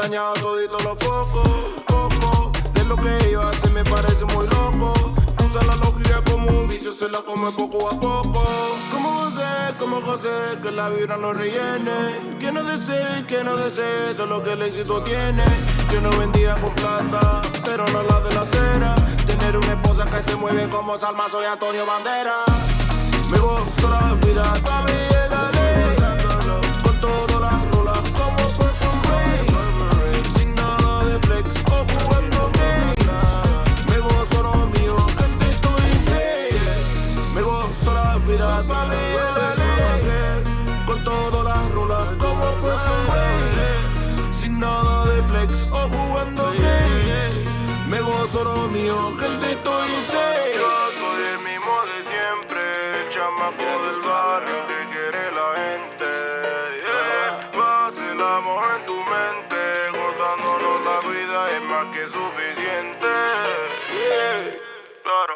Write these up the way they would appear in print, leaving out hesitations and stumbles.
dañado toditos los focos. Poco de lo que ellos hacen me parece muy loco. Usa la lógica como un vicio, se la come poco a poco. Como José, que la vibra no rellene. Que no desee todo lo que el éxito tiene. Yo no vendía con plata, pero no la de la acera. Tener una esposa que se mueve como Salmazo y Antonio Bandera. Me gozo la vida, papi, en la ley. Con todas las rolas como Purple Rain. Sin nada de flex o jugando game. Me gozo lo mío, gente, estoy insane. Me gozo la vida, papi, en la ley. Con todas las rolas como Purple Rain. Sin nada de flex o jugando game. Me gozo lo mío, gente, estoy insane. Yo soy el mismo de siempre. Chamaco del barrio que quiere la gente, vacilamos en tu mente, gozándonos la vida es más que suficiente, claro.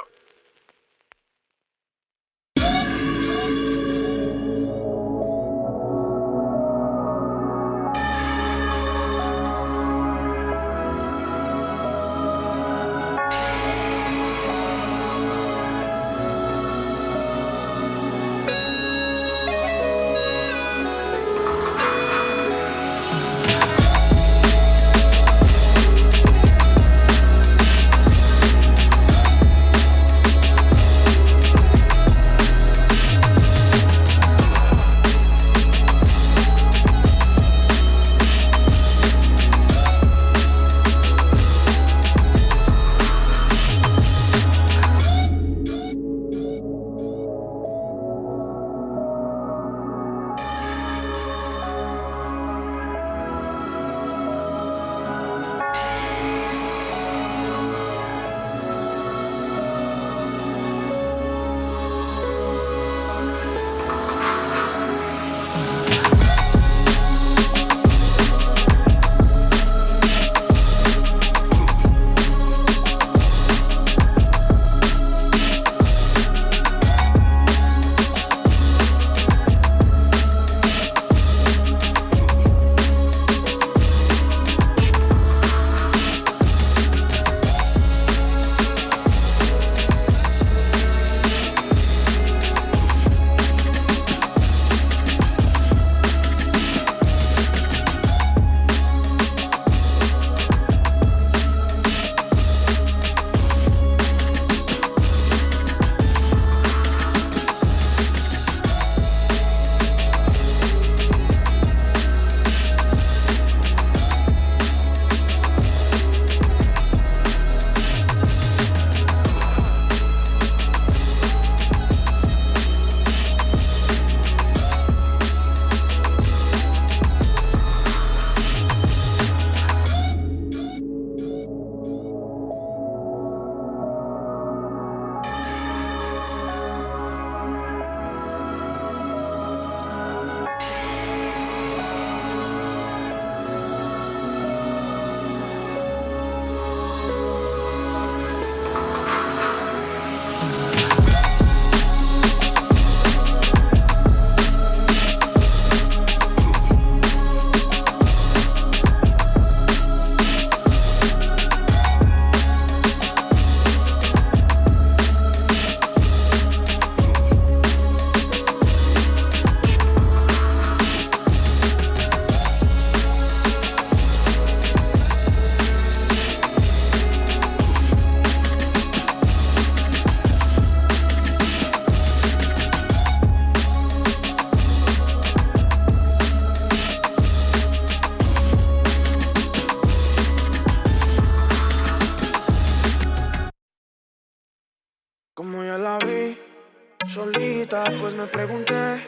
solita, pues me pregunté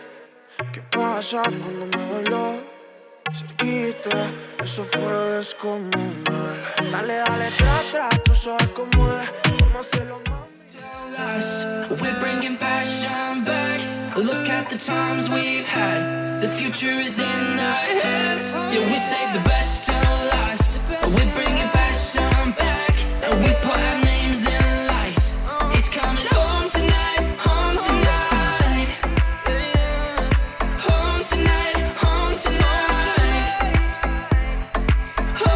qué pasa cuando me bailó cerquita. Eso fue descomunal. Dale, dale, tra, tú sabes cómo es. Vamos a hacerlo más. We're bringing passion back. Look at the times we've had. The future is in our hands. Yeah, we save the best till last. We're bringing passion back, and we put our names in lights. It's coming home tonight, home tonight. Home tonight, home tonight. Home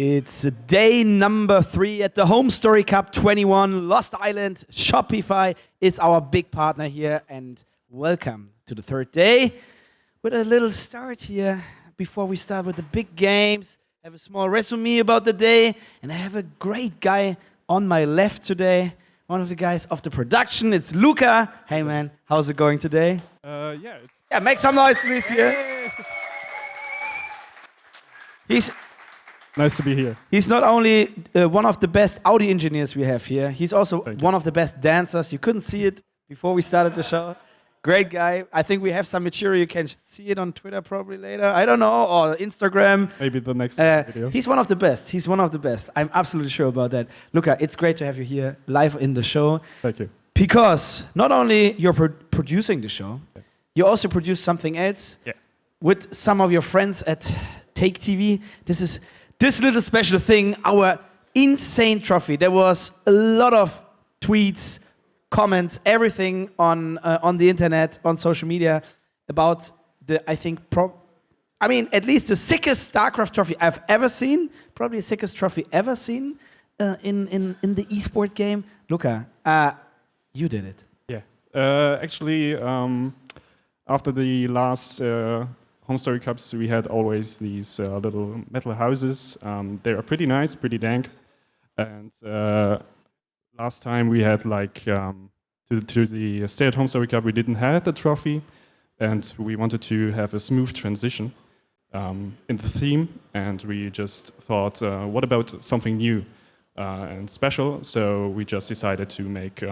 It's day number 3 at the HomeStory Cup 21. Lost Island Shopify is our big partner here, and welcome to the third day. With a little start here, before we start with the big games, I have a small resume about the day, and I have a great guy on my left today, one of the guys of the production. It's Luca. Hey man, how's it going today? Yeah, Make some noise please here. Nice to be here. He's not only one of the best audio engineers we have here, he's also one of the best dancers. You couldn't see it before we started the show. Great guy. I think we have some material. You can see it on Twitter probably later. I don't know, or Instagram. Maybe the next video. He's one of the best. He's one of the best. I'm absolutely sure about that. Luca, it's great to have you here live in the show. Thank you. Because not only you're producing the show, you also produce something else with some of your friends at TaKeTv. This is this little special thing, our insane trophy. There was a lot of tweets, comments, everything on the internet, on social media about the, at least the sickest StarCraft trophy I've ever seen. Probably the sickest trophy ever seen in the esport game. Luca, you did it. Yeah. Actually, after the last HomeStory Cups, we had always these little metal houses. They are pretty nice, pretty dank. And last time we had like to the Stay at Home Story Cup, we didn't have the trophy, and we wanted to have a smooth transition in the theme, and we just thought, what about something new and special? So we just decided to make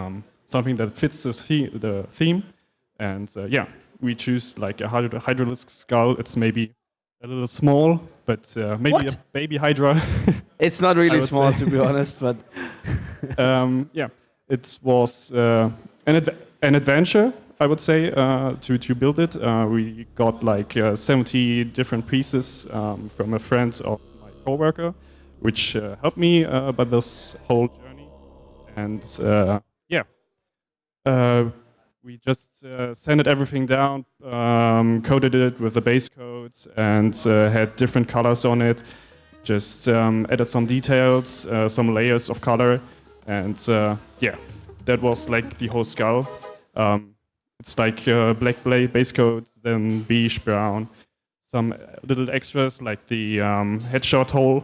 something that fits the theme, and we choose like a hydraulic skull. It's maybe a little small, but maybe a baby hydra. It's not really small, to be honest, but it was an adventure, I would say, to build it. We got like 70 different pieces from a friend of my coworker, which helped me by this whole journey. And we just sanded everything down, coated it with the base coat, and had different colors on it. Just added some details, some layers of color, and that was like the whole skull. It's like black base coat, then beige brown, some little extras like the headshot hole.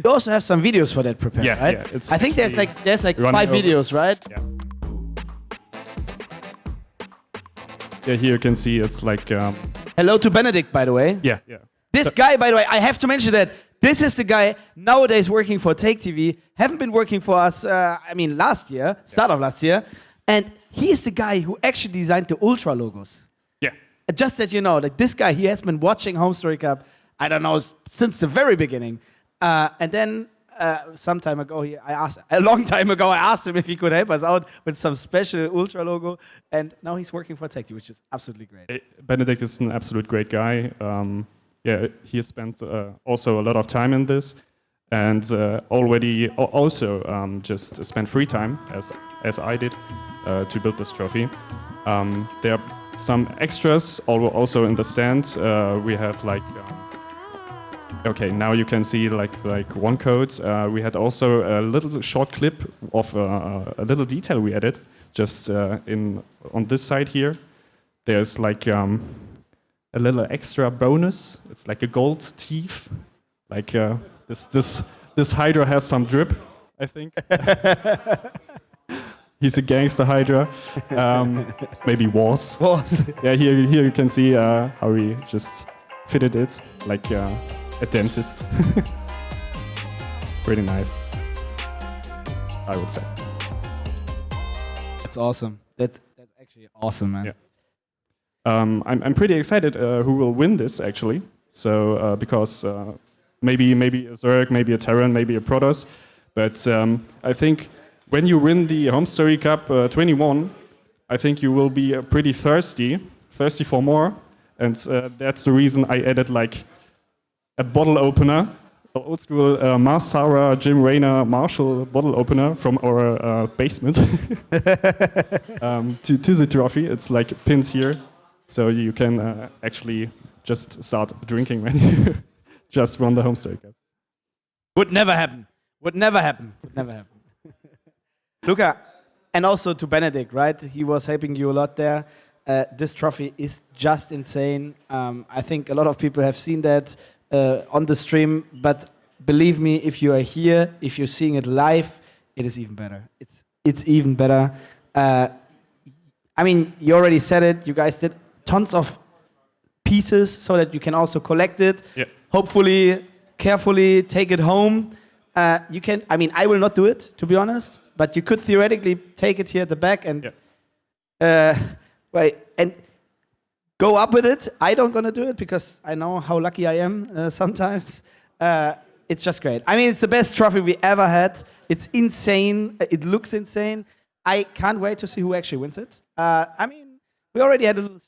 You also have some videos for that prepared, right? Yeah. I think there's like 5 videos, right? Yeah. Yeah, here you can see it's like. Hello to Benedict, by the way. Yeah. This guy, by the way, I have to mention that this is the guy nowadays working for TaKeTv. Haven't been working for us. Last year, start of last year, and he's the guy who actually designed the Ultra logos. Yeah. Just that you know, like this guy, he has been watching HomeStory Cup. I don't know, since the very beginning, and then. Some time ago, a long time ago, I asked him if he could help us out with some special Ultra logo, and now he's working for TaKeTv, which is absolutely great. Benedict is an absolute great guy. He has spent also a lot of time in this, and already also just spent free time, as I did, to build this trophy. There are some extras also in the stand. We have like. Okay, now you can see like one code. We had also a little short clip of a little detail we added just on this side here. There's like a little extra bonus. It's like a gold teeth. Like this Hydra has some drip, I think. He's a gangster Hydra. Maybe was. Yeah, here you can see how we just fitted it like. A dentist. Pretty nice, I would say. That's awesome. That's actually awesome, man. Yeah. I'm pretty excited who will win this actually. So because maybe a Zerg, maybe a Terran, maybe a Protoss, but I think when you win the HomeStory Cup 21, I think you will be pretty thirsty for more, and that's the reason I added like. A bottle opener, an old school Marsara, Jim Reynor, Marshall bottle opener from our basement to the trophy. It's like pins here, so you can actually just start drinking when you just won the HomeStory Cup. Would never happen. Luca, and also to Benedict, right? He was helping you a lot there. This trophy is just insane. I think a lot of people have seen that. On the stream, but believe me, if you are here, if you're seeing it live, it is even better. It's even better. You already said it. You guys did tons of pieces so that you can also collect it. Yeah. Hopefully, carefully take it home. You can. I will not do it, to be honest. But you could theoretically take it here at the back and go up with it. I don't gonna do it because I know how lucky I am sometimes. It's just great. It's the best trophy we ever had. It's insane. It looks insane. I can't wait to see who actually wins it. We already had a little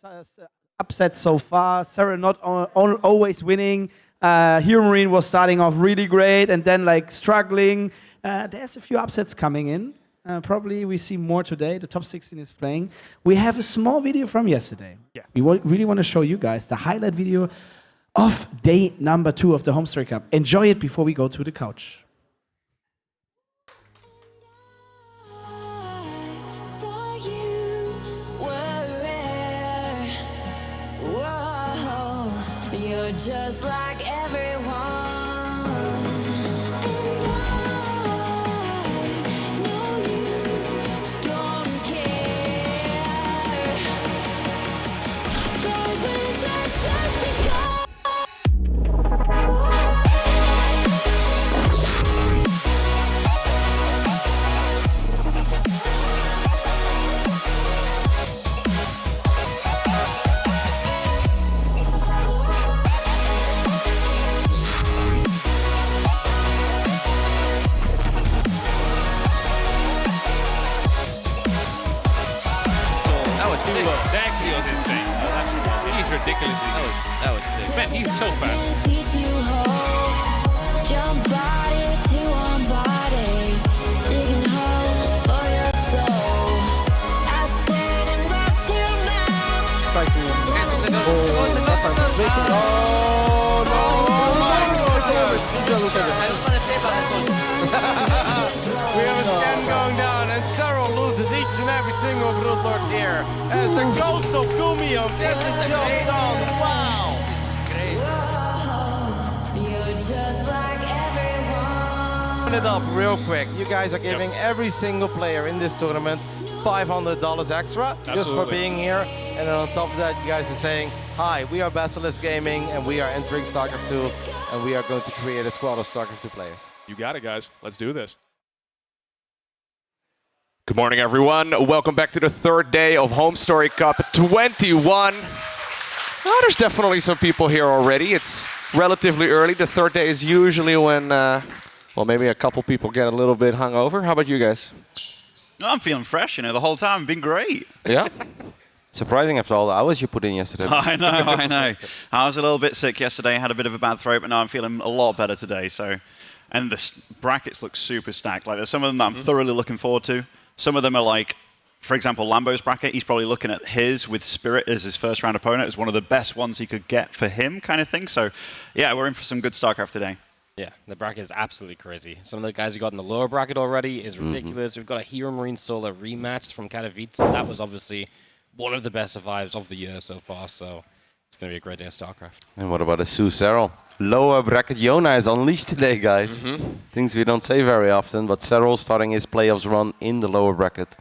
upset so far. Serral not always winning. Heromarine was starting off really great and then like struggling. There's a few upsets coming in. Probably we see more today. The top 16 is playing. We have a small video from yesterday. Yeah. We really want to show you guys the highlight video of day number 2 of the HomeStory Cup. Enjoy it before we go to the couch. Just like everyone. And I know you don't care. sick. That kill was insane. He's ridiculous. That was sick. Man, he's so fast. Jump body to one body, digging holes for your soul. I stared and watched your mouth. That's our mission. Oh my gosh. I just want to say about that We have a scan going down, and Serral loses each and every single Brood Lord here. As the ghost of GuMiHo gets the job done. Wow! You're just like everyone. Open it up real quick. You guys are giving every single player in this tournament $500 extra just for being here. And then on top of that, you guys are saying, hi, we are Basilisk Gaming, and we are entering StarCraft 2, and we are going to create a squad of StarCraft 2 players. You got it, guys. Let's do this. Good morning, everyone. Welcome back to the third day of HomeStory Cup 21. Oh, there's definitely some people here already. It's relatively early. The third day is usually when, well, maybe a couple people get a little bit hungover. How about you guys? No, I'm feeling fresh, the whole time. Been great. Yeah? Surprising after all the hours you put in yesterday. I know. I was a little bit sick yesterday, had a bit of a bad throat, but now I'm feeling a lot better today. So, and the brackets look super stacked. Like, there's some of them that I'm thoroughly looking forward to. Some of them are like, for example, Lambo's bracket. He's probably looking at his with Spirit as his first round opponent as one of the best ones he could get for him, kind of thing. So, yeah, we're in for some good StarCraft today. Yeah, the bracket is absolutely crazy. Some of the guys we got in the lower bracket already is ridiculous. We've got a Heromarine Solar rematch from TaKeTv. That was obviously one of the best survives of the year so far. So it's going to be a great day of StarCraft. And what about a Serral? Lower bracket Yona is unleashed today, guys. Things we don't say very often, but Serral starting his playoffs run in the lower bracket.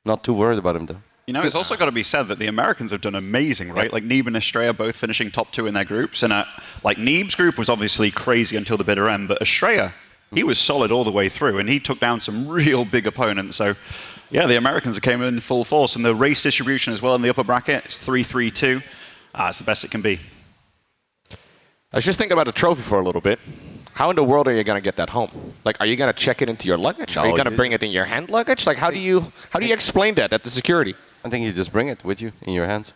Not too worried about him, though. It's also got to be said that the Americans have done amazing, right? Like Neeb and Astrea both finishing top 2 in their groups. And like Neeb's group was obviously crazy until the bitter end, but Astrea, he was solid all the way through, and he took down some real big opponents. So, yeah, the Americans came in full force, and the race distribution as well in the upper bracket, it's 3-3-2. It's the best it can be. I was just thinking about the trophy for a little bit. How in the world are you going to get that home? Like, are you going to check it into your luggage? Are you going to bring it in your hand luggage? Like, how do you explain that at the security? I think you just bring it with you in your hands.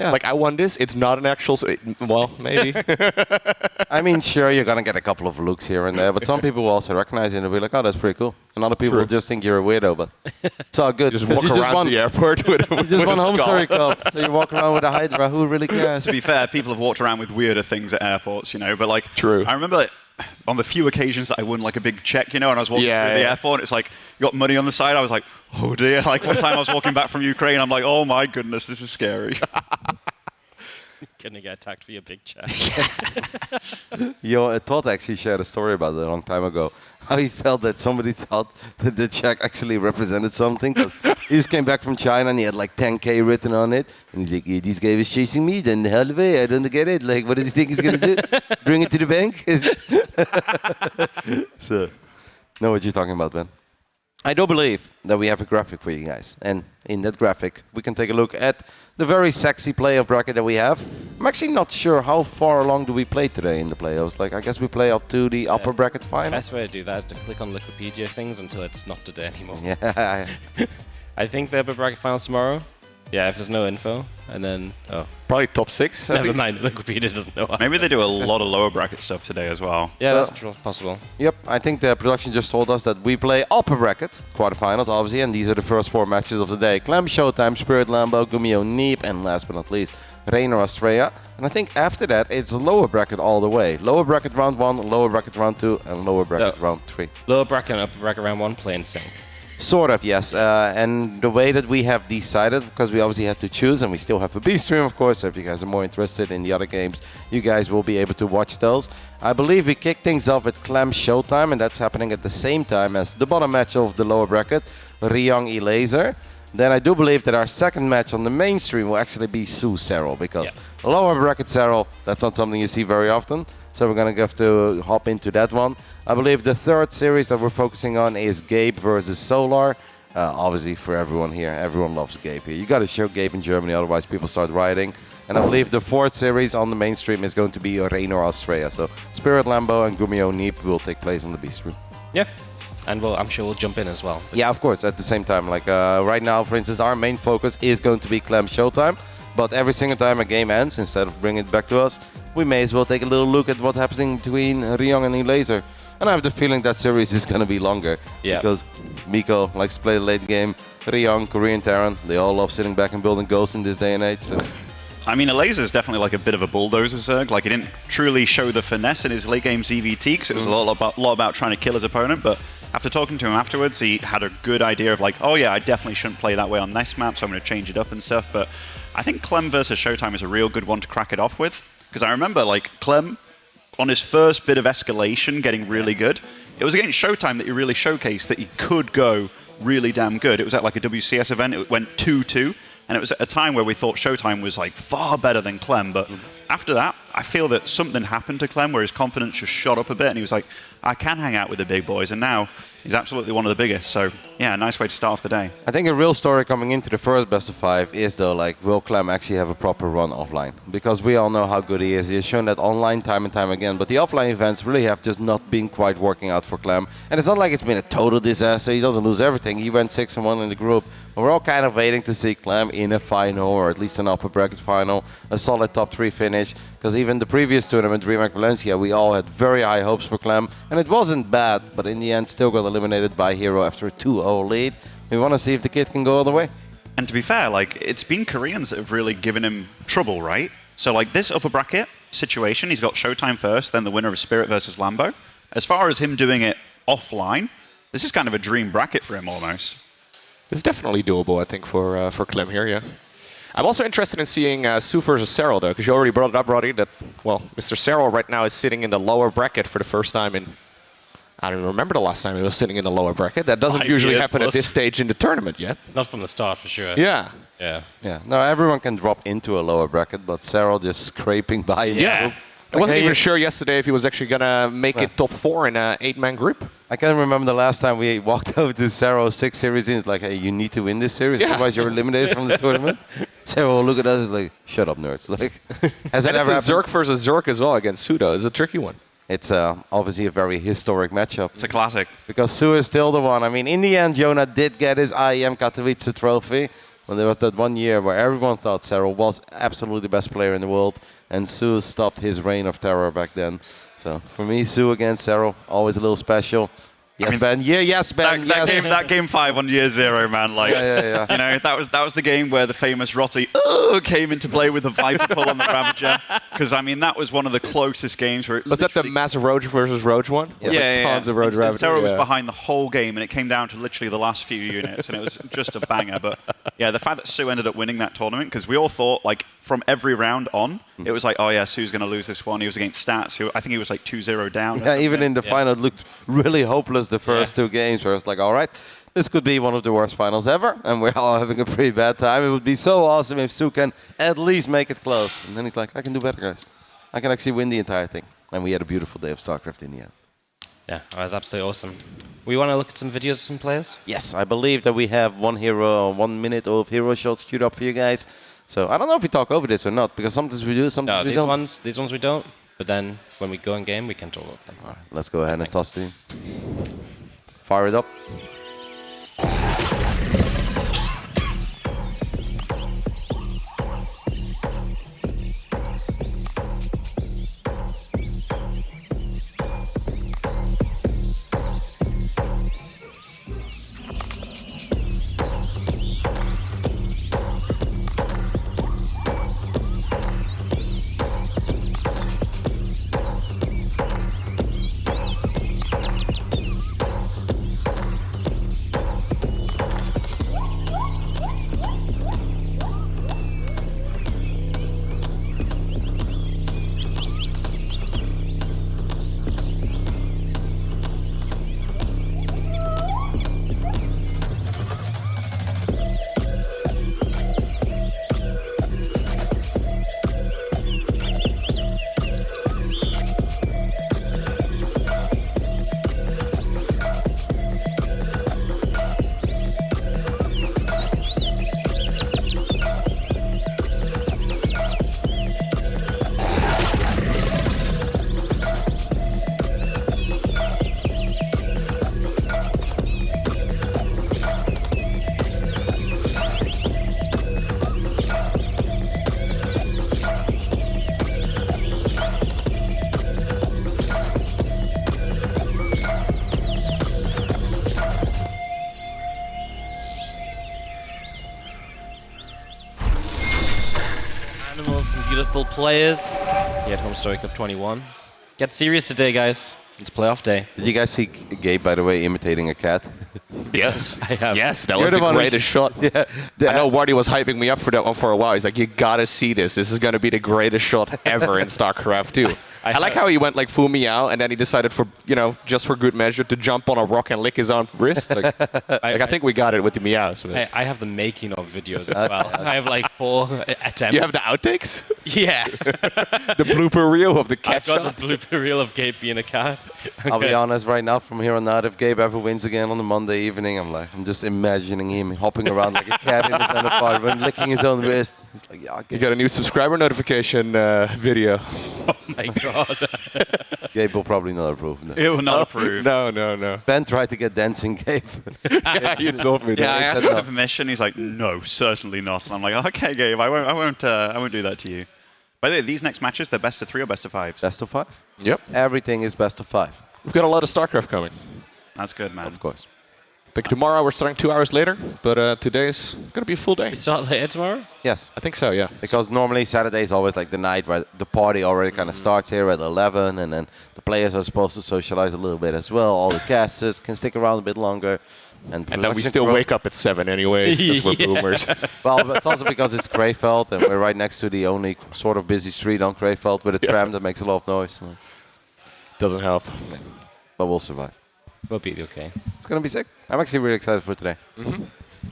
Yeah. Like, I won this. It's not an actual... Well, maybe. I mean, sure, you're going to get a couple of looks here and there, but some people will also recognize it and be like, oh, that's pretty cool. And other people will just think you're a weirdo, but it's all good. Just walk around the airport with a You just won HomeStory Cup, so you walk around with a Hydra. Who really cares? To be fair, people have walked around with weirder things at airports, but like... True. I remember like, on the few occasions that I won like a big check, and I was walking through the airport, it's like, you got money on the side, I was like, oh dear. Like one time I was walking back from Ukraine, I'm like, oh my goodness, this is scary. Gonna get attacked for your big check. Todd actually shared a story about it a long time ago. How he felt that somebody thought that the check actually represented something. Cause he just came back from China and he had like 10K written on it. And he's like, yeah, this guy was chasing me, then the hell away, I don't get it. Like, what does he think he's gonna do? Bring it to the bank? So, know what you're talking about, Ben. I do believe that we have a graphic for you guys. And in that graphic, we can take a look at the very sexy playoff bracket that we have. I'm actually not sure how far along do we play today in the playoffs. Like, I guess we play up to the upper bracket final. The best way to do that is to click on Wikipedia things until it's not today anymore. Yeah. I think the upper bracket finals tomorrow. Yeah, if there's no info, and then probably top 6. Never mind, Wikipedia doesn't know. Maybe they do a lot of lower bracket stuff today as well. Yeah, that's true, possible. Yep, I think the production just told us that we play upper bracket quarterfinals, obviously, and these are the first 4 matches of the day: Clem, ShoWTimE, Spirit, Lambo, GuMiHo, Neeb, and last but not least, Reynor, Astrea. And I think after that, it's lower bracket all the way. Lower bracket round 1, lower bracket round 2, and lower bracket round 3. Lower bracket and upper bracket round 1 play in sync. Sort of, yes. And the way that we have decided, because we obviously have to choose, and we still have a B stream, of course, so if you guys are more interested in the other games, you guys will be able to watch those. I believe we kick things off with Clem ShoWTimE, and that's happening at the same time as the bottom match of the lower bracket, Ryung Elazer. Then I do believe that our second match on the main stream will actually be Serral, because lower bracket Serral, that's not something you see very often. So we're going to have to hop into that one. I believe the third series that we're focusing on is Gabe versus Solar. Obviously, for everyone here, everyone loves Gabe here. You got to show Gabe in Germany, otherwise people start rioting. And I believe the fourth series on the main stream is going to be Reynor, Astrea. So Spirit, Lambo, and GuMiHo Neeb will take place on the B stream. Yeah. And I'm sure we'll jump in as well. Yeah, of course, at the same time. Like right now, for instance, our main focus is going to be Clem ShoWTimE. But every single time a game ends, instead of bringing it back to us, we may as well take a little look at what's happening between Ryung and Elazer. And I have the feeling that series is going to be longer. Yeah. Because Miko likes to play the late game. Ryung, Korean Terran, they all love sitting back and building ghosts in this day and age. So. I mean, Elazer is definitely like a bit of a bulldozer, Zerg. Like, he didn't truly show the finesse in his late game ZVT because it was a lot about trying to kill his opponent. But after talking to him afterwards, he had a good idea of like, oh yeah, I definitely shouldn't play that way on this map, so I'm going to change it up and stuff. But I think Clem versus ShoWTimE is a real good one to crack it off with. Because I remember, like, Clem, on his first bit of escalation, getting really good, it was against ShoWTimE that he really showcased that he could go really damn good. It was at like a WCS event, it went 2-2. And it was at a time where we thought ShoWTimE was like far better than Clem, but after that, I feel that something happened to Clem where his confidence just shot up a bit, and he was like, I can hang out with the big boys, and now he's absolutely one of the biggest. So yeah, a nice way to start off the day. I think a real story coming into the first best of 5 is though, like, will Clem actually have a proper run offline? Because we all know how good he is. He has shown that online time and time again, but the offline events really have just not been quite working out for Clem. And it's not like it's been a total disaster. He doesn't lose everything. He went 6-1 in the group. But we're all kind of waiting to see Clem in a final, or at least an upper bracket final, a solid top 3 finish. Because even the previous tournament, DreamHack Valencia, we all had very high hopes for Clem. And it wasn't bad, but in the end still got eliminated by Hero after a 2-0 lead. We want to see if the kid can go all the way. And to be fair, like, it's been Koreans that have really given him trouble, right? So like this upper bracket situation, he's got ShoWTimE first, then the winner of Spirit versus Lambo. As far as him doing it offline, this is kind of a dream bracket for him almost. It's definitely doable, I think, for Clem here, yeah. I'm also interested in seeing Sue versus Serral, though, because you already brought it up, Roddy, that, well, Mr. Serral right now is sitting in the lower bracket for the first time in... I don't even remember the last time he was sitting in the lower bracket. That doesn't usually happen at this stage in the tournament yet. Not from the start, for sure. Yeah. Yeah. No, everyone can drop into a lower bracket, but Serral just scraping by in the group. I wasn't even sure yesterday if he was actually going to make it top 4 in an 8-man group. I can't remember the last time we walked over to Serral 6 series in. It's like, hey, you need to win this series, otherwise you're eliminated from the tournament. Serral will look at us like, shut up, nerds. Like, has and it it's ever a happened? Zerk versus Zerk as well against Sudo. It's a tricky one. It's obviously a very historic matchup. It's a classic. Because Sue is still the one. I mean, in the end, Jonah did get his IEM Katowice trophy. When there was that one year where everyone thought Serral was absolutely the best player in the world, and Sue stopped his reign of terror back then. So for me, Sue against Serral, always a little special. Yes, I mean, Ben. Yeah, yes, Ben. That game 5 on year 0, man. Like, you know, that was the game where the famous Rotti came into play with the Viper pull on the Ravager. Because I mean, that was one of the closest games where it was that the massive Roach versus Roach one? Yeah, tons of Roach Ravager. Serral was behind the whole game, and it came down to literally the last few units, and it was just a banger. But yeah, the fact that Sue ended up winning that tournament, because we all thought like from every round on, it was like, oh yeah, Sue's going to lose this one. He was against Stats. I think he was like 2-0 down. Yeah, even in the final, it looked really hopeless the first 2 games, where it's like, all right, this could be one of the worst finals ever, and we're all having a pretty bad time. It would be so awesome if Sue can at least make it close. And then he's like, I can do better, guys. I can actually win the entire thing. And we had a beautiful day of StarCraft in the end. Yeah, that was absolutely awesome. We want to look at some videos of some players? Yes, I believe that we have 1 minute of hero shots queued up for you guys. So I don't know if we talk over this or not, because sometimes we do, sometimes we don't. These ones we don't, but then when we go in game, we can talk over them. All right, let's go ahead and toss the... Fire it up. some beautiful players here at HomeStory Cup 21. Get serious today, guys. It's playoff day. Did you guys see Gabe, by the way, imitating a cat? Yes, I have. yes, that was the greatest shot. Yeah, I know Wardy was hyping me up for that one for a while. He's like, you gotta see this. This is gonna be the greatest shot ever in StarCraft 2. I like how he went like full me out, and then he decided for, just for good measure to jump on a rock and lick his own wrist. Like, I think we got it with the meows. I have the making of videos as well. I have like 4 attempts. You have the outtakes? Yeah. The blooper reel of the cat I've got shot? the blooper reel of Gabe being a cat. I'll be honest, right now, from here on out, if Gabe ever wins again on the Monday evening, I'm just imagining him hopping around like a cat in his own apartment, licking his own wrist. He's like, yeah, You got a new subscriber notification video. Oh my god. Gabe will probably not approve. No. It will not approve. No. Ben tried to get dancing Gabe. Yeah, you told me that. Yeah, I asked him for permission. He's like, no, certainly not. And I'm like, okay, Gabe, I won't do that to you. By the way, these next matches, they're best of 3 or best of 5s? Best of 5? Yep. Everything is best of 5. We've got a lot of StarCraft coming. That's good, man. Of course. I think tomorrow we're starting 2 hours later, but today's going to be a full day. We start later tomorrow? Yes. I think so, yeah. Because normally Saturday is always like the night where the party already kind of starts here at 11, and then the players are supposed to socialize a little bit as well. All the casters can stick around a bit longer. And then we still wake up at 7 anyways, because we're boomers. Well, it's also because it's Krefeld, and we're right next to the only sort of busy street on Krefeld with a tram that makes a lot of noise. Doesn't help. But we'll survive. We'll be okay. It's going to be sick. I'm actually really excited for today. Mm-hmm.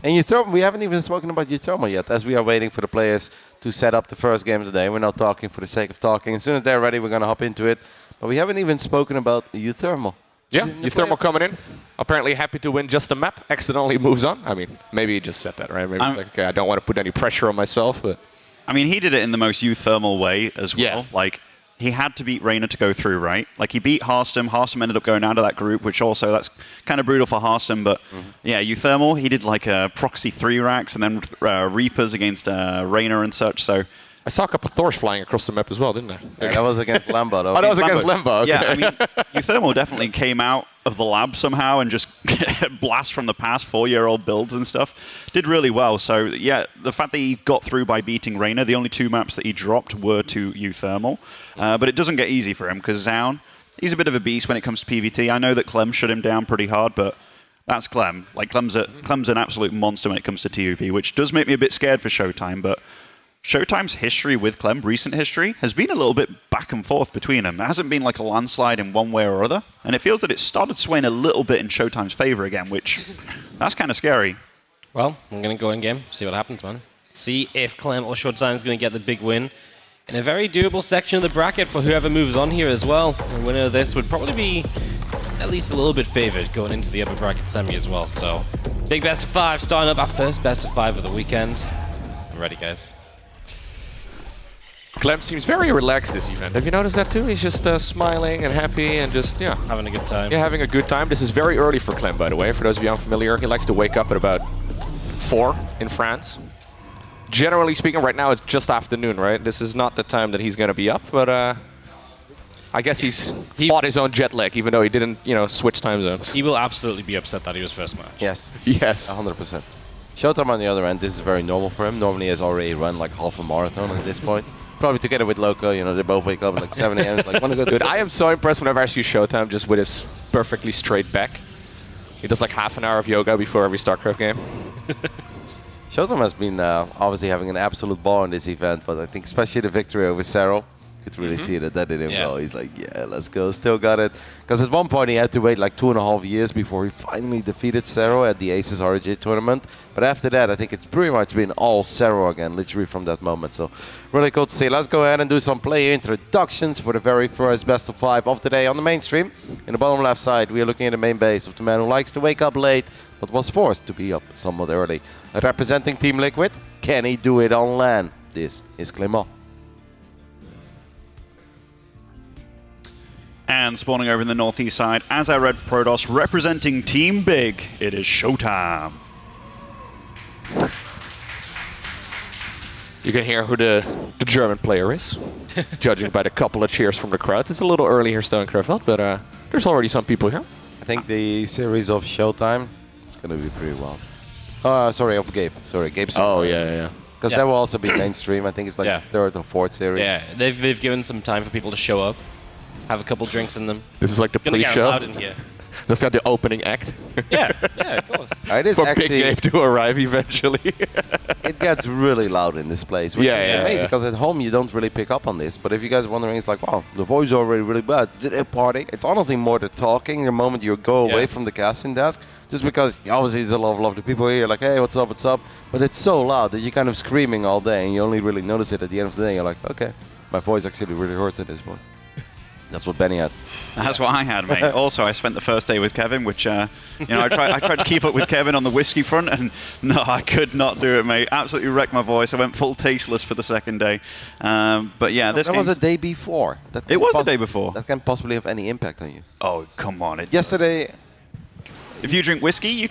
And uThermal, we haven't even spoken about uThermal yet, as we are waiting for the players to set up the first game of the day. We're not talking for the sake of talking. As soon as they're ready, we're going to hop into it. But we haven't even spoken about uThermal. Yeah, uThermal coming in. Apparently happy to win just a map. Accidentally moves on. I mean, maybe he just said that, right? Maybe he's like, okay, I don't want to put any pressure on myself. But I mean, he did it in the most uThermal way as well. Yeah. Like, he had to beat Reynor to go through, right? Like, he beat HomeStory. HomeStory ended up going out of that group, which also, that's kind of brutal for HomeStory. But, yeah, uThermal, he did, like, a proxy 3 racks and then Reapers against Reynor and such, so... I saw a couple of Thors flying across the map as well, didn't I? Yeah, that was against Lambo, though. Oh, that was against Lambo. Okay. Yeah, I mean, uThermal definitely came out of the lab somehow and just blast from the past 4-year-old builds and stuff. Did really well. So, yeah, the fact that he got through by beating Reynor, the only 2 maps that he dropped were to uThermal. But it doesn't get easy for him because Zoun, he's a bit of a beast when it comes to PvT. I know that Clem shut him down pretty hard, but that's Clem. Like, Clem's an absolute monster when it comes to TUP, which does make me a bit scared for ShoWTimE, but ShoWTimE's history with Clem, recent history, has been a little bit back and forth between them. It hasn't been like a landslide in one way or other, and it feels that it started swaying a little bit in ShoWTimE's favor again, which, that's kind of scary. Well, I'm going to go in game, see what happens, man. See if Clem or ShoWTimE is going to get the big win in a very doable section of the bracket for whoever moves on here as well. The winner of this would probably be at least a little bit favored going into the upper bracket semi as well. So, big best of 5, starting up our first best of 5 of the weekend. I'm ready, guys. Clem seems very relaxed this event. Have you noticed that too? He's just smiling and happy and just, yeah. Having a good time. Yeah, having a good time. This is very early for Clem, by the way. For those of you unfamiliar, he likes to wake up at about 4 in France. Generally speaking, right now it's just afternoon, right? This is not the time that he's going to be up, but I guess he fought his own jet lag, even though he didn't, switch time zones. He will absolutely be upset that he was first match. Yes. Yes. 100%. ShoWTimE on the other end, this is very normal for him. Normally he has already run like half a marathon at this point. Probably together with Loco, they both wake up at like 7 a.m. Like, wanna go Dude, I am so impressed whenever I see ShoWTimE just with his perfectly straight back. He does like half an hour of yoga before every StarCraft game. ShoWTimE has been obviously having an absolute ball in this event, but I think especially the victory over Serral, you could really see that did him well. He's like, yeah, let's go, still got it. Because at one point he had to wait like 2.5 years before he finally defeated Serral at the Aces RJ tournament. But after that, I think it's pretty much been all Serral again, literally from that moment. So really cool to see. Let's go ahead and do some player introductions for the very first best of 5 of the day on the mainstream. In the bottom left side, we are looking at the main base of the man who likes to wake up late, but was forced to be up somewhat early. Representing Team Liquid, can he do it on LAN? This is Clem. And spawning over in the northeast side, as I read Protoss, representing Team Big, it is ShoWTimE. You can hear who the German player is, judging by the couple of cheers from the crowd. It's a little early here still in Krefeld, but there's already some people here. I think the series of ShoWTimE is going to be pretty wild. Sorry, of Gabe. Sorry, Gabe's. Oh, yeah. Because that will also be mainstream. I think it's like the third or fourth series. Yeah, they've given some time for people to show up, have a couple drinks in them. This is like the pre-show. Loud in here. That's not the opening act. Yeah, of course. It is for actually big game to arrive eventually. It gets really loud in this place, which is amazing. Because at home you don't really pick up on this. But if you guys are wondering, it's like, wow, the voice is already really bad. Did they party? It's honestly more the talking the moment you go away from the casting desk. Just because obviously there's a lot of lovely people here, like, hey, what's up, what's up? But it's so loud that you're kind of screaming all day, and you only really notice it at the end of the day. You're like, okay, my voice actually really hurts at this point. That's what Benny had. That's what I had, mate. Also, I spent the first day with Kevin, which, I tried to keep up with Kevin on the whiskey front, and no, I could not do it, mate. Absolutely wrecked my voice. I went full tasteless for the second day. But yeah, that was a day before. It was the day before. That can possibly have any impact on you. Oh, come on. Yesterday... If you drink whiskey, your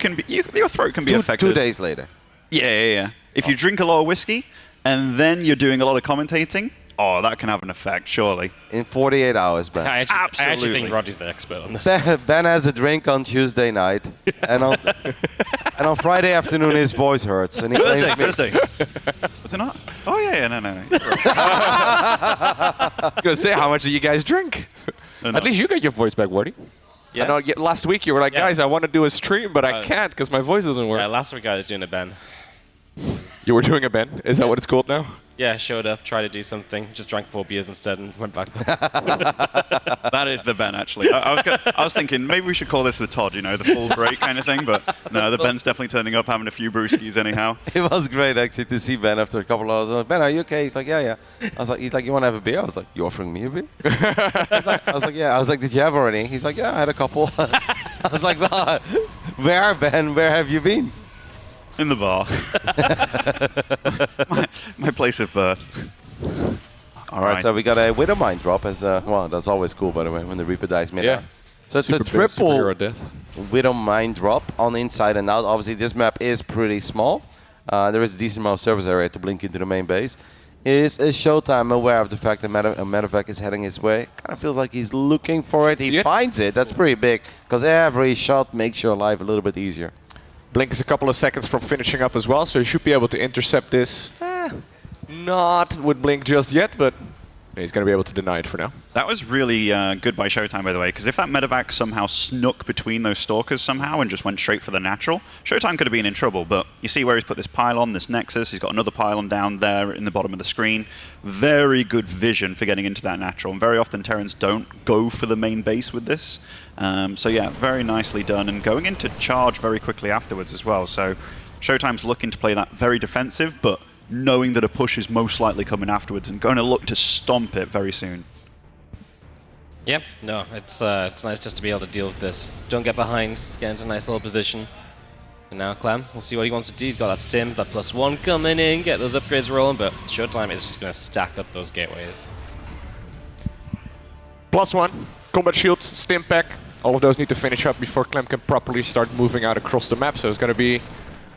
throat can be affected. 2 days later. Yeah. If you drink a lot of whiskey, and then you're doing a lot of commentating, that can have an effect, surely. In 48 hours, Ben. I actually think Roddy's the expert on this. Ben has a drink on Tuesday night, and on Friday afternoon his voice hurts. And he Thursday. Was it not? Oh, yeah, no. I was going to say, how much do you guys drink? No. At least you got your voice back, Wardy. Yeah. I know last week you were like, guys, I want to do a stream, but I can't because my voice doesn't work. Yeah, last week I was doing a Ben. You were doing a Ben? Is that what it's called now? Yeah, showed up, tried to do something, just drank 4 beers instead and went back. That is the Ben, actually. I was thinking maybe we should call this the Todd, the full break kind of thing, but no, the Ben's definitely turning up, having a few brewskis anyhow. It was great, actually, to see Ben after a couple of hours. I was like, Ben, are you okay? He's like, yeah. He's like, you want to have a beer? I was like, you offering me a beer? I was like, yeah. I was like, did you have already? He's like, yeah, I had a couple. I was like, well, where, Ben? Where have you been? In the bar. my place of birth. All right, so we got a Widowmine drop as well. That's always cool, by the way, when the Reaper dies mid. Yeah. So it's a triple Widowmine drop on the inside and out. Obviously, this map is pretty small. There is a decent amount of service area to blink into the main base. Is ShoWTimE aware of the fact that Medevac is heading his way? Kind of feels like he's looking for it. He finds it. That's pretty big, because every shot makes your life a little bit easier. Blink is a couple of seconds from finishing up as well, so he should be able to intercept this. Not with Blink just yet, but he's going to be able to deny it for now. That was really good by ShoWTimE, by the way, because if that Medevac somehow snuck between those Stalkers somehow and just went straight for the natural, ShoWTimE could have been in trouble. But you see where he's put this pylon, this Nexus, he's got another pylon down there in the bottom of the screen. Very good vision for getting into that natural, and very often Terrans don't go for the main base with this. So yeah, very nicely done, and going into charge very quickly afterwards as well. So ShoWTimE's looking to play that very defensive, but knowing that a push is most likely coming afterwards and going to look to stomp it very soon. Yep, no, it's nice just to be able to deal with this. Don't get behind, get into a nice little position. And now Clem, we'll see what he wants to do. He's got that stim, that +1 coming in, get those upgrades rolling, but ShoWTimE is just going to stack up those gateways. +1, combat shields, stim pack. All of those need to finish up before Clem can properly start moving out across the map, so it's going to be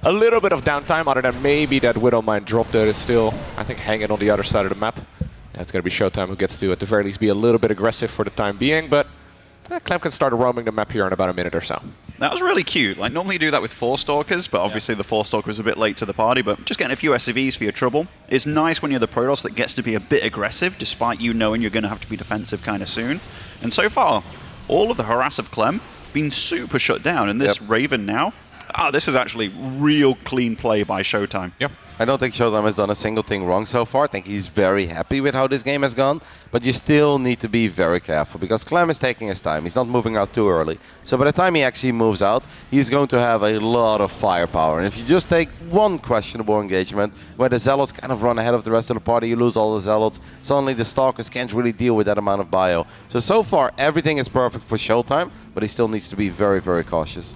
a little bit of downtime, other than maybe that Widowmine drop that is still, I think, hanging on the other side of the map. That's going to be ShoWTimE who gets to, at the very least, be a little bit aggressive for the time being, but Clem can start roaming the map here in about a minute or so. That was really cute. Like, normally you do that with 4 Stalkers, but obviously the 4 Stalker was a bit late to the party, but just getting a few SCVs for your trouble. It's nice when you're the Protoss that gets to be a bit aggressive, despite you knowing you're going to have to be defensive kind of soon. And so far, all of the harass of Clem been super shut down, and this Raven now, this is actually real clean play by ShoWTimE. Yep. I don't think ShoWTimE has done a single thing wrong so far. I think he's very happy with how this game has gone. But you still need to be very careful, because Clem is taking his time. He's not moving out too early. So by the time he actually moves out, he's going to have a lot of firepower. And if you just take one questionable engagement, where the Zealots kind of run ahead of the rest of the party, you lose all the Zealots. Suddenly the Stalkers can't really deal with that amount of bio. So far, everything is perfect for ShoWTimE, but he still needs to be very, very cautious.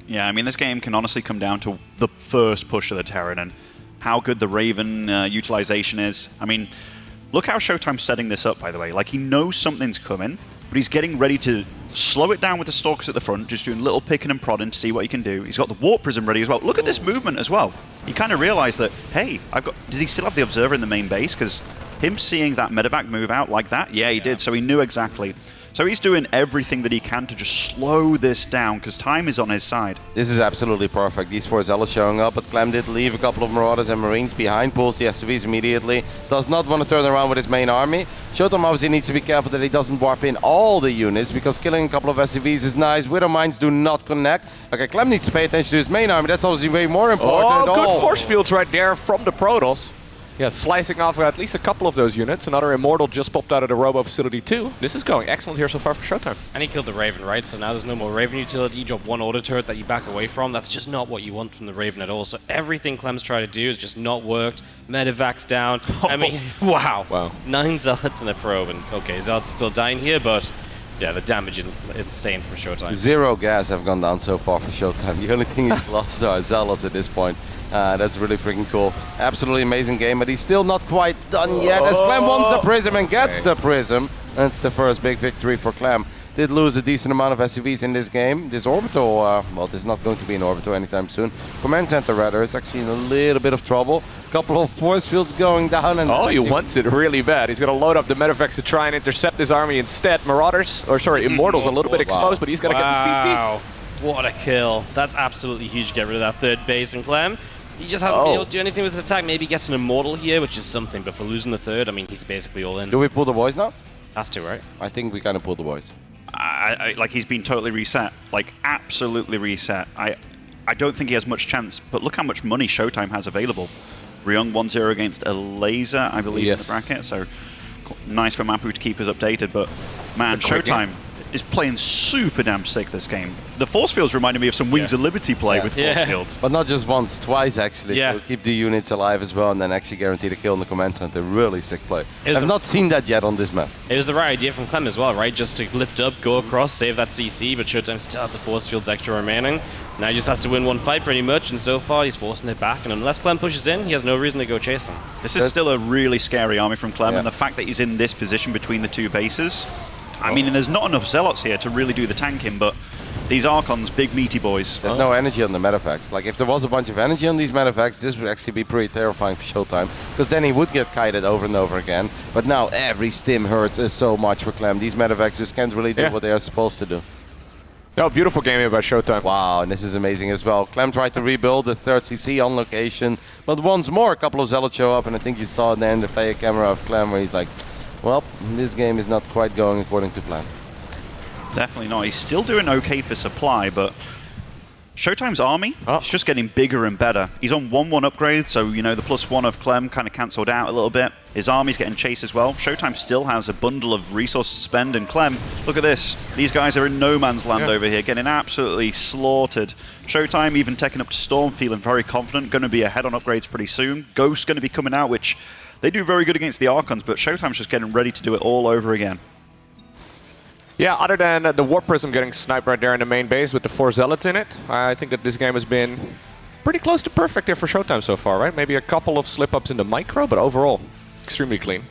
Yeah, I mean, this game can honestly come down to the first push of the Terran and how good the Raven utilization is. I mean, look how ShoWTimE's setting this up, by the way. Like, he knows something's coming, but he's getting ready to slow it down with the Stalkers at the front, just doing little picking and prodding to see what he can do. He's got the Warp Prism ready as well. Look at this movement as well. He kind of realized that, hey, did he still have the Observer in the main base? Because him seeing that Medevac move out like that, yeah, he did. So he knew exactly. So he's doing everything that he can to just slow this down, because time is on his side. This is absolutely perfect. These 4 Zealots showing up, but Clem did leave a couple of Marauders and Marines behind, pulls the SCVs immediately, does not want to turn around with his main army. ShoWTimE obviously needs to be careful that he doesn't warp in all the units, because killing a couple of SCVs is nice. Widow Mines do not connect. Okay, Clem needs to pay attention to his main army. That's obviously way more important. Oh, good force fields right there from the Protoss. Yeah, slicing off at least a couple of those units. Another Immortal just popped out of the Robo Facility too. This is going excellent here so far for ShoWTimE. And he killed the Raven, right? So now there's no more Raven utility. You drop one auto turret that you back away from. That's just not what you want from the Raven at all. So everything Clem's tried to do has just not worked. Medevac's down. I mean, wow. 9 Zealots and a probe. And okay, Zealots still dying here, but yeah, the damage is insane from ShoWTimE. 0 gas have gone down so far for ShoWTimE. The only thing he's lost are Zealots at this point. That's really freaking cool. Absolutely amazing game, but he's still not quite done yet, as Clem wants the Prism and gets the Prism. That's the first big victory for Clem. Did lose a decent amount of SCVs in this game. This Orbital, well, this is not going to be an Orbital anytime soon. Command Center, rather, is actually in a little bit of trouble. Couple of force fields going down. And he wants it really bad. He's going to load up the Medevacs to try and intercept his army instead. Marauders, or sorry, Immortals a little bit exposed, but he's going to get the CC. What a kill. That's absolutely huge to get rid of that third base. And Clem, he just hasn't been able to do anything with his attack. Maybe gets an Immortal here, which is something, but for losing the third, I mean, he's basically all in. Do we pull the boys now? Has to, right? I think we kind of pull the boys. Like, he's been totally reset. Like, absolutely reset. I don't think he has much chance, but look how much money ShoWTimE has available. Ryung 1-0 against Elazer, I believe, in the bracket. So nice for Mapu to keep us updated. But man, ShoWTimE is playing super damn sick this game. The force fields reminded me of some Wings of Liberty play with force fields. But not just once, twice actually. To keep the units alive as well, and then actually guarantee the kill in the command center. Really sick play. I've not seen that yet on this map. It was the right idea from Clem as well, right? Just to lift up, go across, save that CC, but ShoWTimE still have the force fields extra remaining. Now he just has to win one fight pretty much, and so far he's forcing it back, and unless Clem pushes in, he has no reason to go chase him. This is still a really scary army from Clem, and the fact that he's in this position between the 2 bases, I mean, and there's not enough Zealots here to really do the tanking, but these Archons, big meaty boys. There's no energy on the Medevacs. Like, if there was a bunch of energy on these Medevacs, this would actually be pretty terrifying for ShoWTimE, because then he would get kited over and over again. But now every stim hurts so much for Clem. These Medevacs just can't really do what they are supposed to do. No, beautiful game here by ShoWTimE. Wow, and this is amazing as well. Clem tried to rebuild the 3rd CC on location, but once more, a couple of Zealots show up, and I think you saw there in the player camera of Clem where he's like, well, this game is not quite going according to plan. Definitely not. He's still doing okay for supply, but ShoWTimE's army is just getting bigger and better. He's on 1-1 upgrade, so, you know, the +1 of Clem kind of cancelled out a little bit. His army's getting chased as well. ShoWTimE still has a bundle of resources to spend, and Clem, look at this. These guys are in no man's land over here, getting absolutely slaughtered. ShoWTimE even taking up to Storm, feeling very confident, going to be ahead on upgrades pretty soon. Ghost's going to be coming out, which they do very good against the Archons, but ShoWTimE's just getting ready to do it all over again. Yeah, other than the Warp Prism getting sniped right there in the main base with the 4 Zealots in it, I think that this game has been pretty close to perfect here for ShoWTimE so far, right? Maybe a couple of slip-ups in the micro, but overall, extremely clean.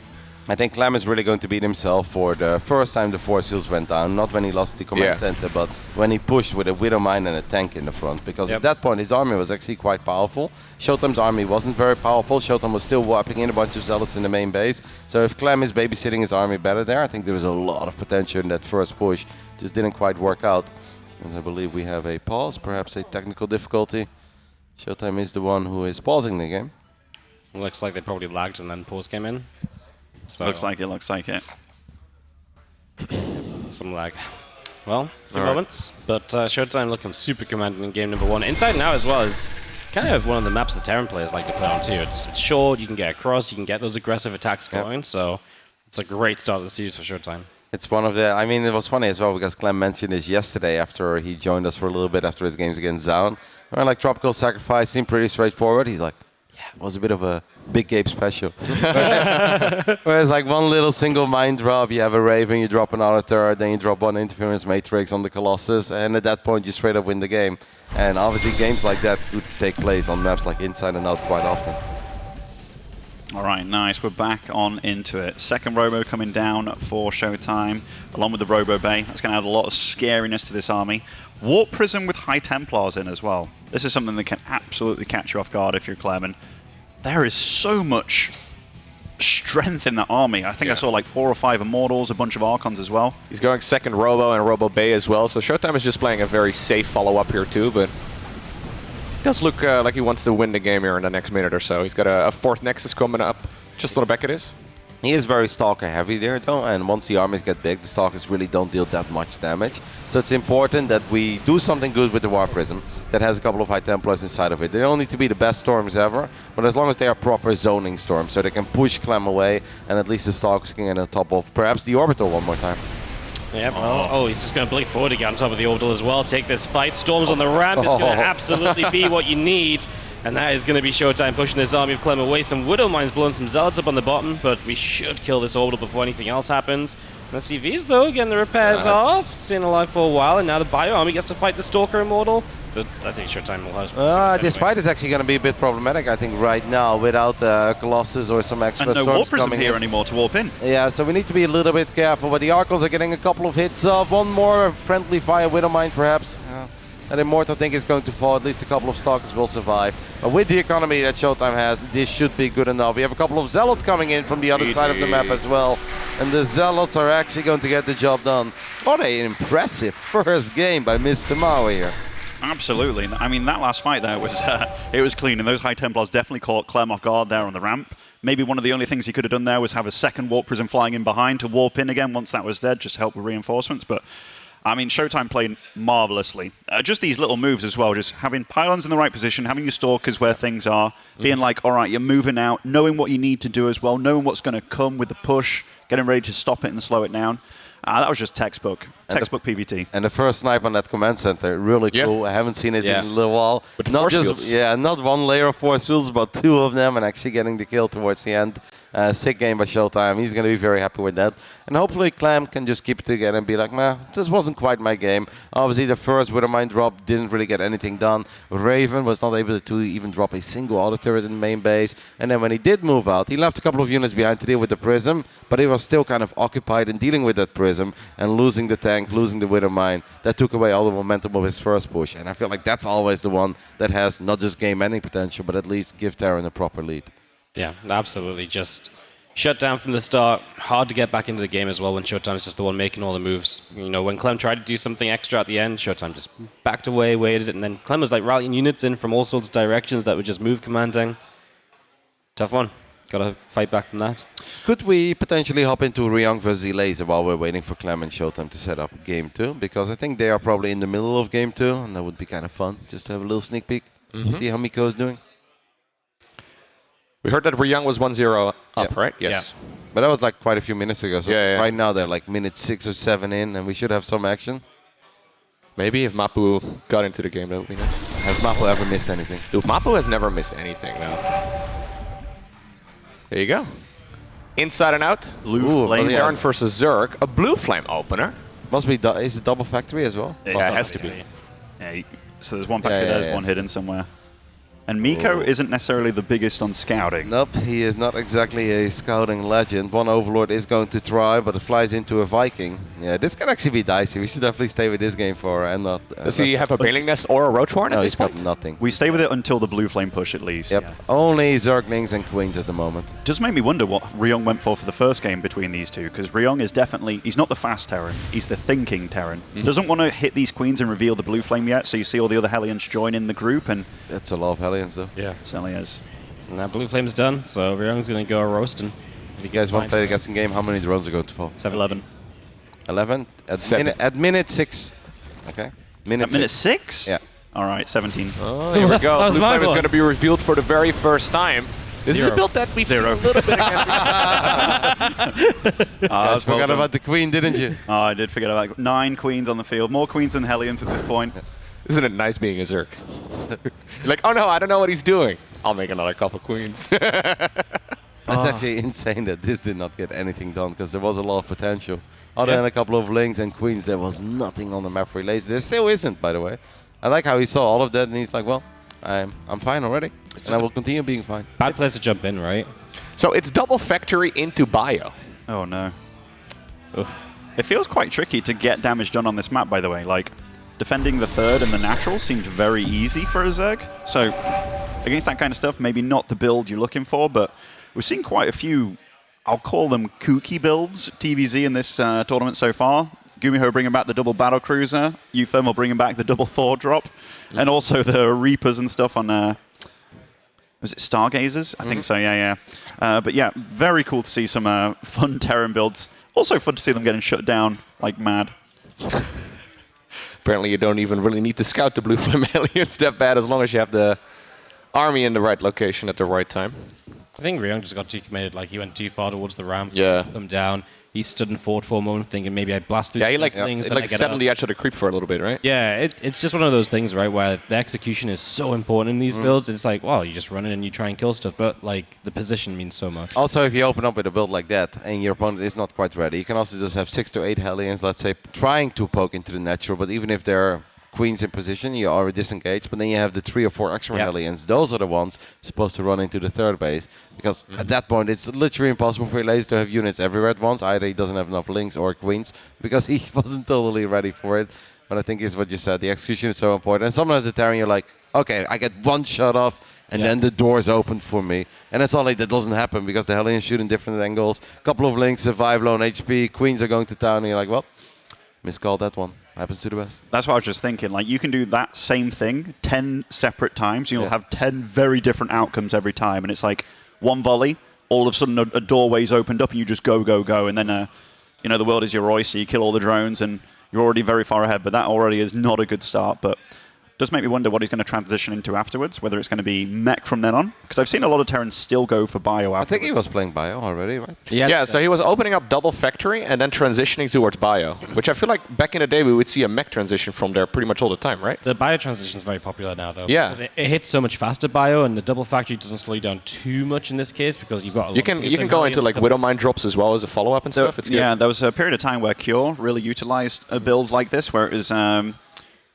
I think Clem is really going to beat himself for the first time the force fields went down. Not when he lost the command center, but when he pushed with a Widow Mine and a tank in the front. Because at that point, his army was actually quite powerful. ShoWTimE's army wasn't very powerful. ShoWTimE was still warping in a bunch of Zealots in the main base. So if Clem is babysitting his army better there, I think there was a lot of potential in that first push. Just didn't quite work out. As I believe we have a pause, perhaps a technical difficulty. ShoWTimE is the one who is pausing the game. Looks like they probably lagged and then pause came in. So looks like it. Some lag. Well, a few moments, but ShoWTimE looking super commanding in game number 1. Inside now as well is kind of one of the maps the Terran players like to play on too. It's short, you can get across, you can get those aggressive attacks going, so it's a great start of the series for ShoWTimE. It's one of the, I mean, it was funny as well because Clem mentioned this yesterday after he joined us for a little bit after his games against Zoun. We're like, Tropical Sacrifice seemed pretty straightforward. He's like, yeah, it was a bit of a big game special. Whereas like one little single mine drop, you have a Raven, you drop another turret, then you drop one Interference Matrix on the Colossus, and at that point you straight up win the game. And obviously games like that would take place on maps like Inside and Out quite often. All right, nice. We're back on into it. Second Robo coming down for ShoWTimE, along with the Robo Bay. That's going to add a lot of scariness to this army. Warp Prism with High Templars in as well. This is something that can absolutely catch you off guard if you're Clem. And there is so much strength in that army. I think I saw like 4 or 5 Immortals, a bunch of Archons as well. He's going second Robo and Robo Bay as well, so ShoWTimE is just playing a very safe follow-up here too, but it does look like he wants to win the game here in the next minute or so. He's got a 4th Nexus coming up, just on the back it is. He is very Stalker heavy there though, and once the armies get big, the Stalkers really don't deal that much damage. So it's important that we do something good with the War Prism that has a couple of High Templars inside of it. They don't need to be the best storms ever, but as long as they are proper zoning storms, so they can push Clem away, and at least the Stalkers can get on top of perhaps the Orbital one more time. Yep. Oh, he's just going to blink forward to get on top of the Orbital as well. Take this fight. Storms on the ramp is going to absolutely be what you need. And that is going to be ShoWTimE pushing this army of Clem away. Some Widow Mines blowing some Zealots up on the bottom, but we should kill this Orbital before anything else happens. And the CVs, though, getting the repairs off. Staying alive for a while, and now the Bio Army gets to fight the Stalker Immortal. But I think ShoWTimE will have... This fight is actually going to be a bit problematic, I think, right now, without Colossus or some extra and no storms Warp Prism coming here in. anymore to warp in. Yeah, so we need to be a little bit careful, but the Archons are getting a couple of hits off. One more friendly fire Widow Mine, perhaps. And Immortal, I think, is going to fall. At least a couple of Stalkers will survive. But with the economy that ShoWTimE has, this should be good enough. We have a couple of Zealots coming in from the other side of the map as well. And the Zealots are actually going to get the job done. What an impressive first game by Mr. Maui here. Absolutely. I mean, that last fight there was it was clean, and those High Templars definitely caught Clem off guard there on the ramp. Maybe one of the only things he could have done there was have a second Warp Prism flying in behind to warp in again once that was dead, just to help with reinforcements. But I mean, ShoWTimE played marvelously. Just these little moves as well, just having pylons in the right position, having your Stalkers where things are, being like, all right, you're moving out, knowing what you need to do as well, knowing what's going to come with the push, getting ready to stop it and slow it down. That was just textbook PvT. And the first snipe on that command center, really cool. I haven't seen it in a little while. With not force just fields. not one layer of force fields, but 2 of them, and actually getting the kill towards the end. Sick game by ShoWTimE. He's going to be very happy with that. And hopefully Clem can just keep it together and be like, nah, this wasn't quite my game. Obviously, the first Widow Mine drop didn't really get anything done. Raven was not able to even drop a single auto turret in the main base. And then when he did move out, he left a couple of units behind to deal with the Prism, but he was still kind of occupied in dealing with that Prism and losing the tank, losing the Widow Mine. That took away all the momentum of his first push. And I feel like that's always the one that has not just game-ending potential, but at least give Terran a proper lead. Yeah, absolutely. Just shut down from the start. Hard to get back into the game as well when ShoWTimE is just the one making all the moves. You know, when Clem tried to do something extra at the end, ShoWTimE just backed away, waited, and then Clem was like rallying units in from all sorts of directions that would just move commanding. Tough one. Gotta fight back from that. Could we potentially hop into Ryung versus Elazer while we're waiting for Clem and ShoWTimE to set up game 2? Because I think they are probably in the middle of game 2, and that would be kind of fun, just to have a little sneak peek, see how Miko is doing. We heard that Ryung was 1-0 up, right? Yes. Yeah. But that was like quite a few minutes ago, so Yeah. right now they're like minute 6 or 7 in, and we should have some action. Maybe if Mapu got into the game, that would be nice. Has Mapu ever missed anything? Dude, Mapu has never missed anything, though. There you go. Inside and out. Blue flame. Baron versus Zerg. A blue flame opener. Must be, is it double factory as well? Yeah, it has to be. Yeah, so there's one factory, there's one hidden somewhere. And Miko isn't necessarily the biggest on scouting. Nope, he is not exactly a scouting legend. One Overlord is going to try, but it flies into a Viking. Yeah, this can actually be dicey. We should definitely stay with this game for and not... Does he have a Baling Nest or a Roach Horn No, at he's this point? got nothing. We stay with it until the blue flame push at least. Yep, only Zerglings and Queens at the moment. Does make me wonder what Ryung went for the first game between these two, because Ryung is definitely, he's not the fast Terran, he's the thinking Terran. Doesn't want to hit these Queens and reveal the blue flame yet, so you see all the other Hellions join in the group, and... That's a lot of Hellions though. Yeah. Certainly is. And that blue flame's done, so Ryung's going to go roasting. If you guys want to play the guessing game, how many drones are going to fall? 11. 11? At minute 6. Okay. Minute 6? Yeah. All right, 17. Oh, here we go. Blue flame is going to be revealed for the very first time. This is a build that we've seen a little bit again. I forgot about the Queen, didn't you? Oh, I did forget about 9 Queens on the field. More Queens than Hellions at this point. Isn't it nice being a Zerg? You're like, oh no, I don't know what he's doing. I'll make another couple Queens. That's actually insane that this did not get anything done, because there was a lot of potential. Other than a couple of Lings and Queens, there was nothing on the map for Elazer. There still isn't, by the way. I like how he saw all of that and he's like, well, I'm fine already. And I will continue being fine. Bad place to jump in, right? So it's double factory into bio. Oh no. Ugh. It feels quite tricky to get damage done on this map, by the way. Like, defending the third and the natural seemed very easy for a Zerg. So, against that kind of stuff, maybe not the build you're looking for, but we've seen quite a few I'll call them kooky builds, TVZ in this tournament so far. GuMiHo bringing back the double battle cruiser, uThermal bringing back the double Thor drop, and also the Reapers and stuff on, was it Stargazers? I think so, yeah. But yeah, very cool to see some fun Terran builds. Also fun to see them getting shut down like mad. Apparently you don't even really need to scout the blue flame aliens that bad as long as you have the army in the right location at the right time. I think Ryung just got too committed. Like, he went too far towards the ramp. Yeah. Them down. He stood and fought for a moment, thinking maybe I'd blast through these things. He sat on the edge of the creep for a little bit, right? Yeah, it's just one of those things, right, where the execution is so important in these builds. It's like, well, you just run it and you try and kill stuff, but like the position means so much. Also, if you open up with a build like that and your opponent is not quite ready, you can also just have 6 to 8 Hellions, let's say, trying to poke into the natural, but even if they're queens in position, you already disengaged, but then you have the 3 or 4 extra Hellions. Those are the ones supposed to run into the third base, because at that point it's literally impossible for Elazer to have units everywhere at once. Either he doesn't have enough links or queens, because he wasn't totally ready for it. But I think it's what you said, the execution is so important. And sometimes the Terran, you're like, okay, I get one shot off, and then the door's open for me. And it's not like that doesn't happen, because the Hellions shoot in different angles. Couple of links, survive, low on HP, queens are going to town, and you're like, well, miscalled that one. Happens to the best. That's what I was just thinking. Like, you can do that same thing 10 separate times. You'll have 10 very different outcomes every time. And it's like one volley, all of a sudden a doorway's opened up and you just go. And then, you know, the world is your oyster. You kill all the drones and you're already very far ahead. But that already is not a good start. But it does make me wonder what he's going to transition into afterwards, whether it's going to be mech from then on. Because I've seen a lot of Terrans still go for bio afterwards. I think he was playing bio already, right? Yeah, so he was opening up double factory and then transitioning towards bio, which I feel like back in the day we would see a mech transition from there pretty much all the time, right? The bio transition is very popular now, though. Yeah. It hits so much faster bio, and the double factory doesn't slow you down too much in this case because you've got a lot you can go into like Widowmine drops as well as a follow-up and stuff. It's good. Yeah, there was a period of time where Cure really utilized a build like this, where it was...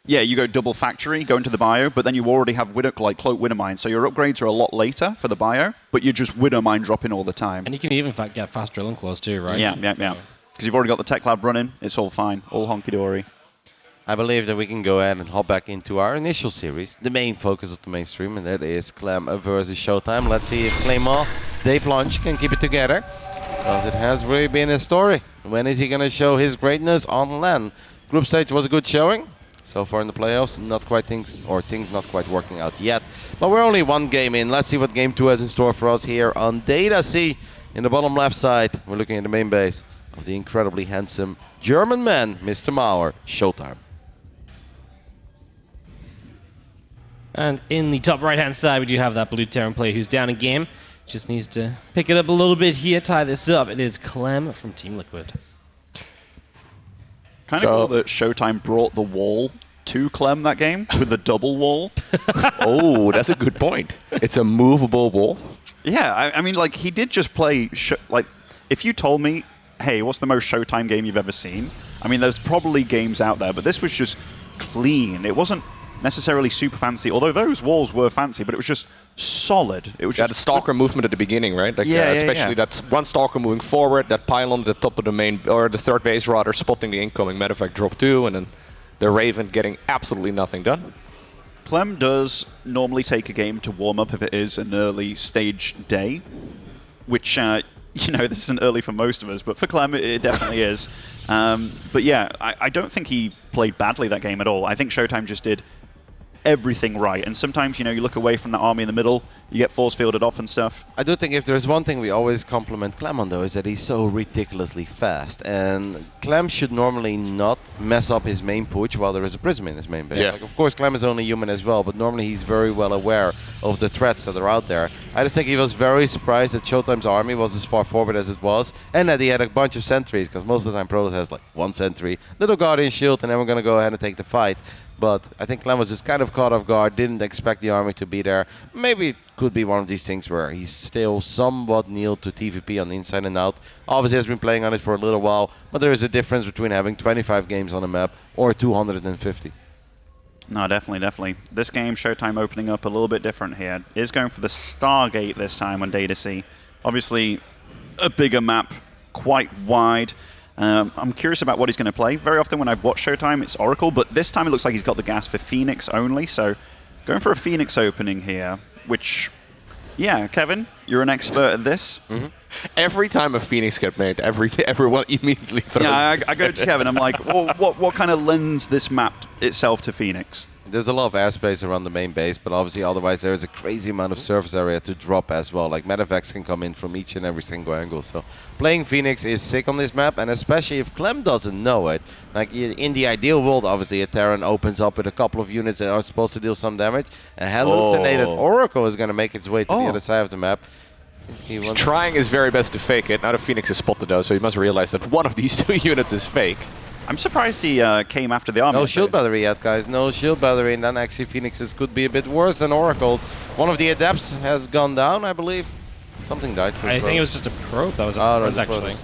yeah, you go double factory, go into the bio, but then you already have Cloak Widowmine, so your upgrades are a lot later for the bio, but you're just Widowmine dropping all the time. And you can even get fast drilling claws too, right? Yeah. Because you've already got the tech lab running, it's all fine, all honky-dory. I believe that we can go ahead and hop back into our initial series, the main focus of the mainstream, and that is Clem versus ShoWTimE. Let's see if Clement, Dave Lunch can keep it together, because it has really been a story. When is he going to show his greatness on LAN? Group stage was a good showing. So far in the playoffs, not quite things not quite working out yet. But we're only one game in. Let's see what game 2 has in store for us here on Data C. In the bottom left side, we're looking at the main base of the incredibly handsome German man, Mr. Mauer, ShoWTimE. And in the top right-hand side, we do have that blue Terran player who's down in game. Just needs to pick it up a little bit here, tie this up. It is Clem from Team Liquid. Kind of cool that ShoWTimE brought the wall to Clem that game with the double wall. Oh, that's a good point. It's a movable wall. Yeah, I mean, like, he did just play... like, if you told me, hey, what's the most ShoWTimE game you've ever seen? I mean, there's probably games out there, but this was just clean. It wasn't necessarily super fancy, although those walls were fancy, but it was just solid. It was just the stalker movement at the beginning, right? Like, especially that one stalker moving forward, that pylon at the top of the main, or the third base rather, spotting the incoming medevac drop 2, and then the Raven getting absolutely nothing done. Clem does normally take a game to warm up if it is an early stage day, which, you know, this isn't early for most of us, but for Clem it definitely is. But yeah, I don't think he played badly that game at all. I think ShoWTimE just did everything right, and sometimes, you know, you look away from the army in the middle, you get force fielded off and stuff. I do think if there's one thing we always compliment Clem on, though, is that he's so ridiculously fast, and Clem should normally not mess up his main push while there is a Prism in his main base. Yeah. Like, of course, Clem is only human as well, but normally he's very well aware of the threats that are out there. I just think he was very surprised that ShoWTimE's army was as far forward as it was, and that he had a bunch of sentries, because most of the time Protoss has like one sentry, little Guardian shield, and then we're going to go ahead and take the fight. But I think Clem was just kind of caught off guard, didn't expect the army to be there. Maybe it could be one of these things where he's still somewhat kneeled to TVP on the inside and out. Obviously has been playing on it for a little while, but there is a difference between having 25 games on a map or 250. No, definitely. This game, ShoWTimE opening up a little bit different here. Is going for the Stargate this time on Data C. Obviously, a bigger map, quite wide. I'm curious about what he's going to play. Very often when I've watched ShoWTimE, it's Oracle, but this time it looks like he's got the gas for Phoenix only, so going for a Phoenix opening here, which Yeah, Kevin, you're an expert at this. Every time a Phoenix gets made, everyone immediately throws. Yeah, I go to Kevin. I'm like, well, what kind of lends this map itself to Phoenix? There's a lot of airspace around the main base, but obviously otherwise there is a crazy amount of surface area to drop as well. Like medevacs can come in from each and every single angle. So playing Phoenix is sick on this map, and especially if Clem doesn't know it. Like in the ideal world, obviously a Terran opens up with a couple of units that are supposed to deal some damage. A hallucinated Oracle is going to make its way to the other side of the map. He's trying his very best to fake it. Now the Phoenix is spotted though, so he must realize that one of these 2 units is fake. I'm surprised he came after the army. No shield battery yet, guys. No shield battery, and then actually Phoenixes could be a bit worse than Oracles. One of the Adepts has gone down, I believe. Something died. I think it was just a probe that was up front, actually.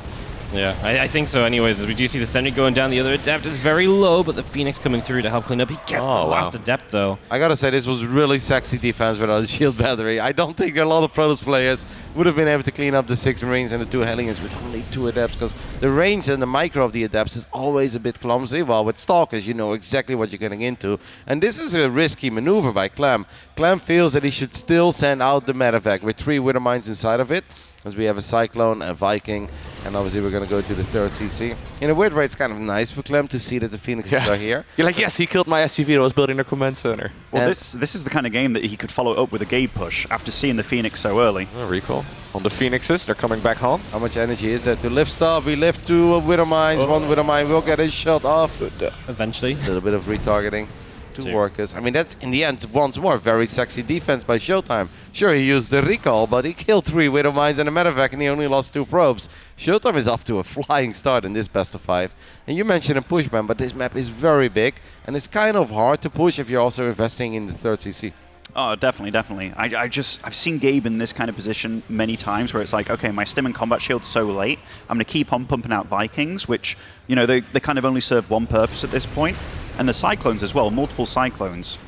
Yeah, I think so anyways, as we do see the sentry going down. The other Adept is very low, but the Phoenix coming through to help clean up. He gets the last Adept, though. I gotta say, this was really sexy defense without a shield battery. I don't think a lot of Protoss players would have been able to clean up the 6 Marines and the 2 Hellions with only 2 Adepts, because the range and the micro of the Adepts is always a bit clumsy, while with Stalkers, you know exactly what you're getting into. And this is a risky maneuver by Clem. Clem feels that he should still send out the medevac with 3 Wither Mines inside of it, as we have a Cyclone, a Viking, and obviously we're going to go to the 3rd CC. In a weird way, it's kind of nice for Clem to see that the Phoenixes are here. You're like, yes, he killed my SUV that was building a command center. Well, this is the kind of game that he could follow up with a gate push after seeing the Phoenix so early. Recall on the Phoenixes, they're coming back home. How much energy is there to lift stuff? We lift 2 Wither Mines, 1 Wither Mine will get a shot off. Eventually. A little bit of retargeting. 2 workers. I mean, that's in the end, once more, very sexy defense by ShoWTimE. Sure, he used the recall, but he killed 3 Widow Mines and a medevac, and he only lost 2 probes. ShoWTimE is off to a flying start in this best of 5. And you mentioned a pushman, but this map is very big, and it's kind of hard to push if you're also investing in the 3rd CC. Oh, definitely, definitely. I've seen Gabe in this kind of position many times where it's like, okay, my stim and combat shield's so late, I'm going to keep on pumping out Vikings, which, you know, they kind of only serve one purpose at this point. And the Cyclones as well, multiple Cyclones.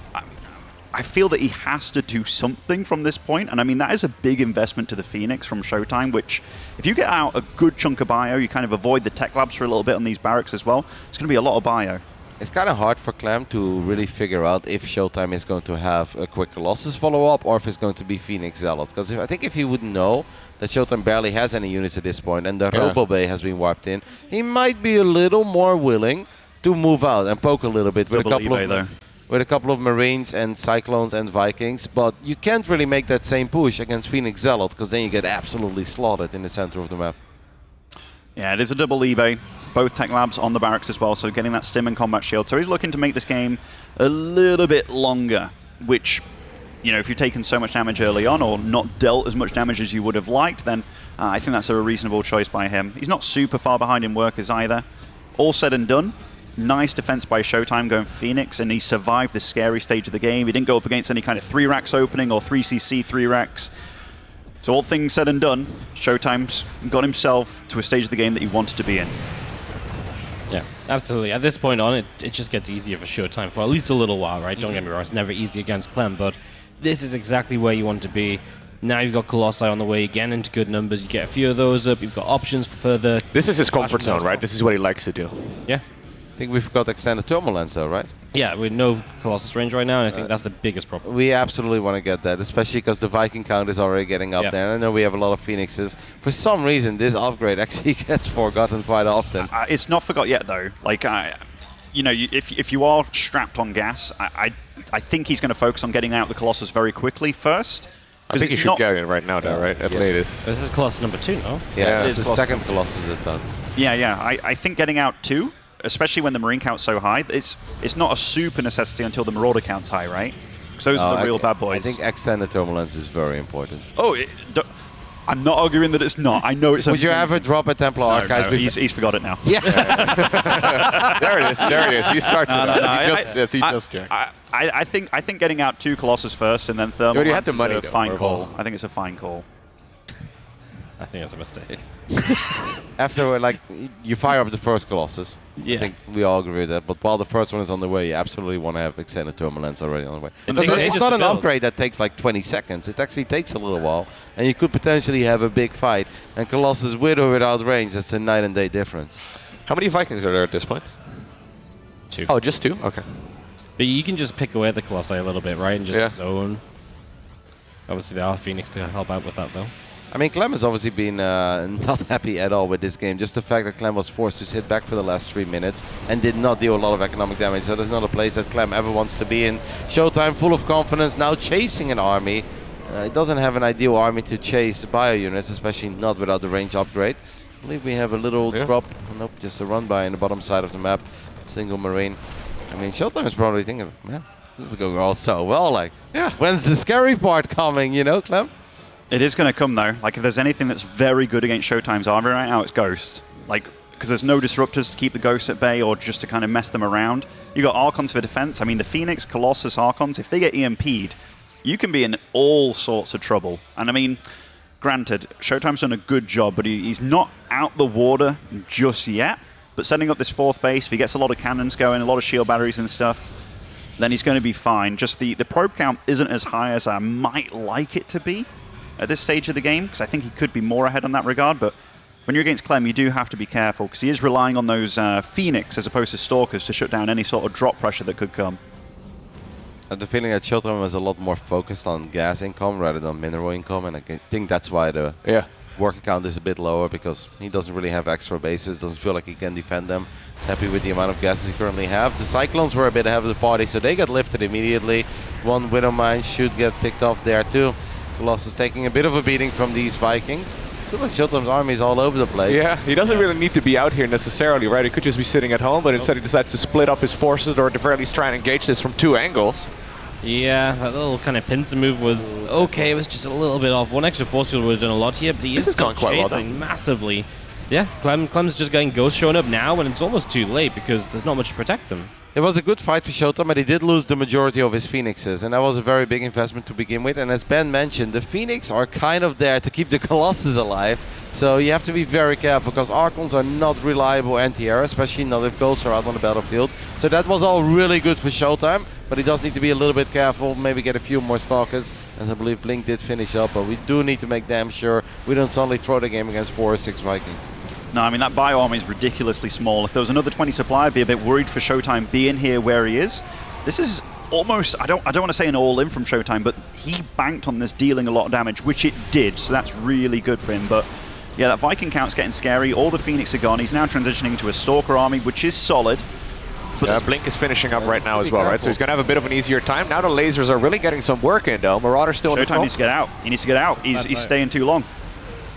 I feel that he has to do something from this point, and I mean, that is a big investment to the Phoenix from ShoWTimE, which, if you get out a good chunk of bio, you kind of avoid the tech labs for a little bit on these barracks as well, it's going to be a lot of bio. It's kind of hard for Clem to really figure out if ShoWTimE is going to have a quick Colossus follow-up or if it's going to be Phoenix Zealot. Because I think if he would know that ShoWTimE barely has any units at this point and the Robo Bay has been wiped in, he might be a little more willing to move out and poke a little bit with a couple of Marines and Cyclones and Vikings. But you can't really make that same push against Phoenix Zealot because then you get absolutely slaughtered in the center of the map. Yeah, it is a double eBay. Both tech labs on the barracks as well, so getting that stim and combat shield. So he's looking to make this game a little bit longer, which, you know, if you've taken so much damage early on or not dealt as much damage as you would have liked, then I think that's a reasonable choice by him. He's not super far behind in workers either. All said and done, nice defense by ShoWTimE going for Phoenix, and he survived the scary stage of the game. He didn't go up against any kind of 3 racks opening or 3CC 3 racks. So all things said and done, ShoWTimE's got himself to a stage of the game that he wanted to be in. Yeah, absolutely. At this point on, it just gets easier for ShoWTimE for at least a little while, right? Don't get me wrong, it's never easy against Clem, but this is exactly where you want to be. Now you've got Colossi on the way again into good numbers. You get a few of those up. You've got options for further. This is his comfort zone, right? This is what he likes to do. Yeah. I think we've got extended thermal lens though, right? Yeah, with no Colossus range right now, and I think that's the biggest problem. We absolutely want to get that, especially because the Viking count is already getting up there. I know we have a lot of Phoenixes. For some reason, this upgrade actually gets forgotten quite often. It's not forgot yet, though. Like, you know, if you are strapped on gas, I think he's going to focus on getting out the Colossus very quickly first. I think he should get it right now, though, right? At latest. This is Colossus number 2, no? Yeah, it's the second Colossus at that. Yeah. I think getting out 2, especially when the Marine count's so high, it's not a super necessity until the Marauder count's high, right? Because those are the real bad boys. I think extended thermal lens is very important. Oh, I'm not arguing that it's not. I know it's. Would you ever drop a Templar Archives? No, he's forgot it now. Yeah. There it is. You started. I think getting out 2 Colossus first and then thermal you had the money, is a fine call. I think it's a fine call. I think that's a mistake. After, like, you fire up the first Colossus. Yeah. I think we all agree with that. But while the first one is on the way, you absolutely want to have extended thermal lens already on the way. It's not an upgrade that takes like 20 seconds. It actually takes a little while. And you could potentially have a big fight. And Colossus with or without range, that's a night and day difference. How many Vikings are there at this point? 2. Oh, just 2? Okay. But you can just pick away the Colossi a little bit, right? And just zone. Obviously, there are Phoenix to help out with that, though. I mean, Clem has obviously been not happy at all with this game. Just the fact that Clem was forced to sit back for the last 3 minutes and did not deal a lot of economic damage. So there's not a place that Clem ever wants to be in. ShoWTimE full of confidence, now chasing an army. He doesn't have an ideal army to chase bio units, especially not without the range upgrade. I believe we have a little drop. Nope, just a run by in the bottom side of the map. Single Marine. I mean, ShoWTimE is probably thinking, man, this is going all so well. Like, when's the scary part coming, you know, Clem? It is going to come, though. Like, if there's anything that's very good against ShoWTimE's army right now, it's Ghost. Like, because there's no disruptors to keep the Ghosts at bay or just to kind of mess them around. You got Archons for defense. I mean, the Phoenix, Colossus, Archons, if they get EMP'd, you can be in all sorts of trouble. And I mean, granted, ShoWTimE's done a good job, but he's not out the water just yet. But setting up this 4th base, if he gets a lot of cannons going, a lot of shield batteries and stuff, then he's going to be fine. Just the probe count isn't as high as I might like it to be at this stage of the game, because I think he could be more ahead on that regard. But when you're against Clem, you do have to be careful, because he is relying on those Phoenix as opposed to Stalkers to shut down any sort of drop pressure that could come. I have the feeling that ShoWTimE was a lot more focused on gas income rather than mineral income, and I think that's why the worker count is a bit lower, because he doesn't really have extra bases, doesn't feel like he can defend them. He's happy with the amount of gases he currently have. The Cyclones were a bit ahead of the party, so they got lifted immediately. One Widow Mine should get picked off there too. Colossus taking a bit of a beating from these Vikings. I feel like ShoWTimE's army is all over the place. Yeah, he doesn't really need to be out here necessarily, right? He could just be sitting at home, but instead he decides to split up his forces, or at the very least try and engage this from 2 angles. Yeah, that little kind of pincer move was okay. It was just a little bit off. One extra force field would have done a lot here, but he is still chasing massively. Yeah, Clem's just getting Ghost showing up now, and it's almost too late because there's not much to protect them. It was a good fight for ShoWTimE, but he did lose the majority of his Phoenixes, and that was a very big investment to begin with. And as Ben mentioned, the Phoenix are kind of there to keep the Colossus alive, so you have to be very careful, because Archons are not reliable anti-air, especially not if Ghosts are out on the battlefield. So that was all really good for ShoWTimE, but he does need to be a little bit careful, maybe get a few more Stalkers, as I believe Blink did finish up, but we do need to make damn sure we don't suddenly throw the game against 4 or 6 Vikings. No, I mean, that bio army is ridiculously small. If there was another 20 supply, I'd be a bit worried for ShoWTimE being here where he is. This is almost, I don't want to say an all-in from ShoWTimE, but he banked on this dealing a lot of damage, which it did, so that's really good for him. But yeah, that Viking count's getting scary. All the Phoenix are gone. He's now transitioning to a Stalker army, which is solid. But Blink is finishing up right now as well, right? So he's going to have a bit of an easier time. Now the lasers are really getting some work in, though. Marauder's still in the ShoWTimE needs to get out. He needs to get out. He's staying too long.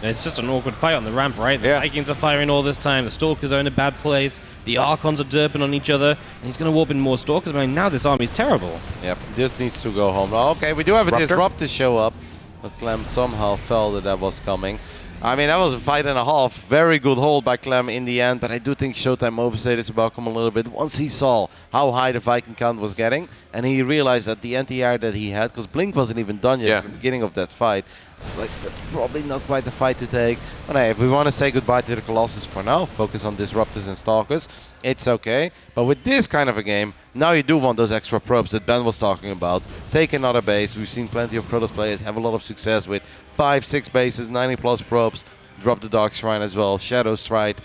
It's just an awkward fight on the ramp, right? The Vikings are firing all this time. The Stalkers are in a bad place. The Archons are derping on each other. And he's going to warp in more Stalkers. I mean, now this army's terrible. Yep, this needs to go home. Okay, we do have a Disruptor show up, but Clem somehow felt that was coming. I mean, that was a fight and a half. Very good hold by Clem in the end, but I do think ShoWTimE overstayed his welcome a little bit once he saw how high the Viking count was getting, and he realized that the anti-air that he had, because Blink wasn't even done yet at the beginning of that fight, it's like, that's probably not quite the fight to take. But hey, if we want to say goodbye to the Colossus for now, focus on Disruptors and Stalkers, it's okay. But with this kind of a game, now you do want those extra probes that Ben was talking about. Take another base. We've seen plenty of Protoss players have a lot of success with 5, 6 bases, 90 plus probes. Drop the Dark Shrine as well, Shadow Stride.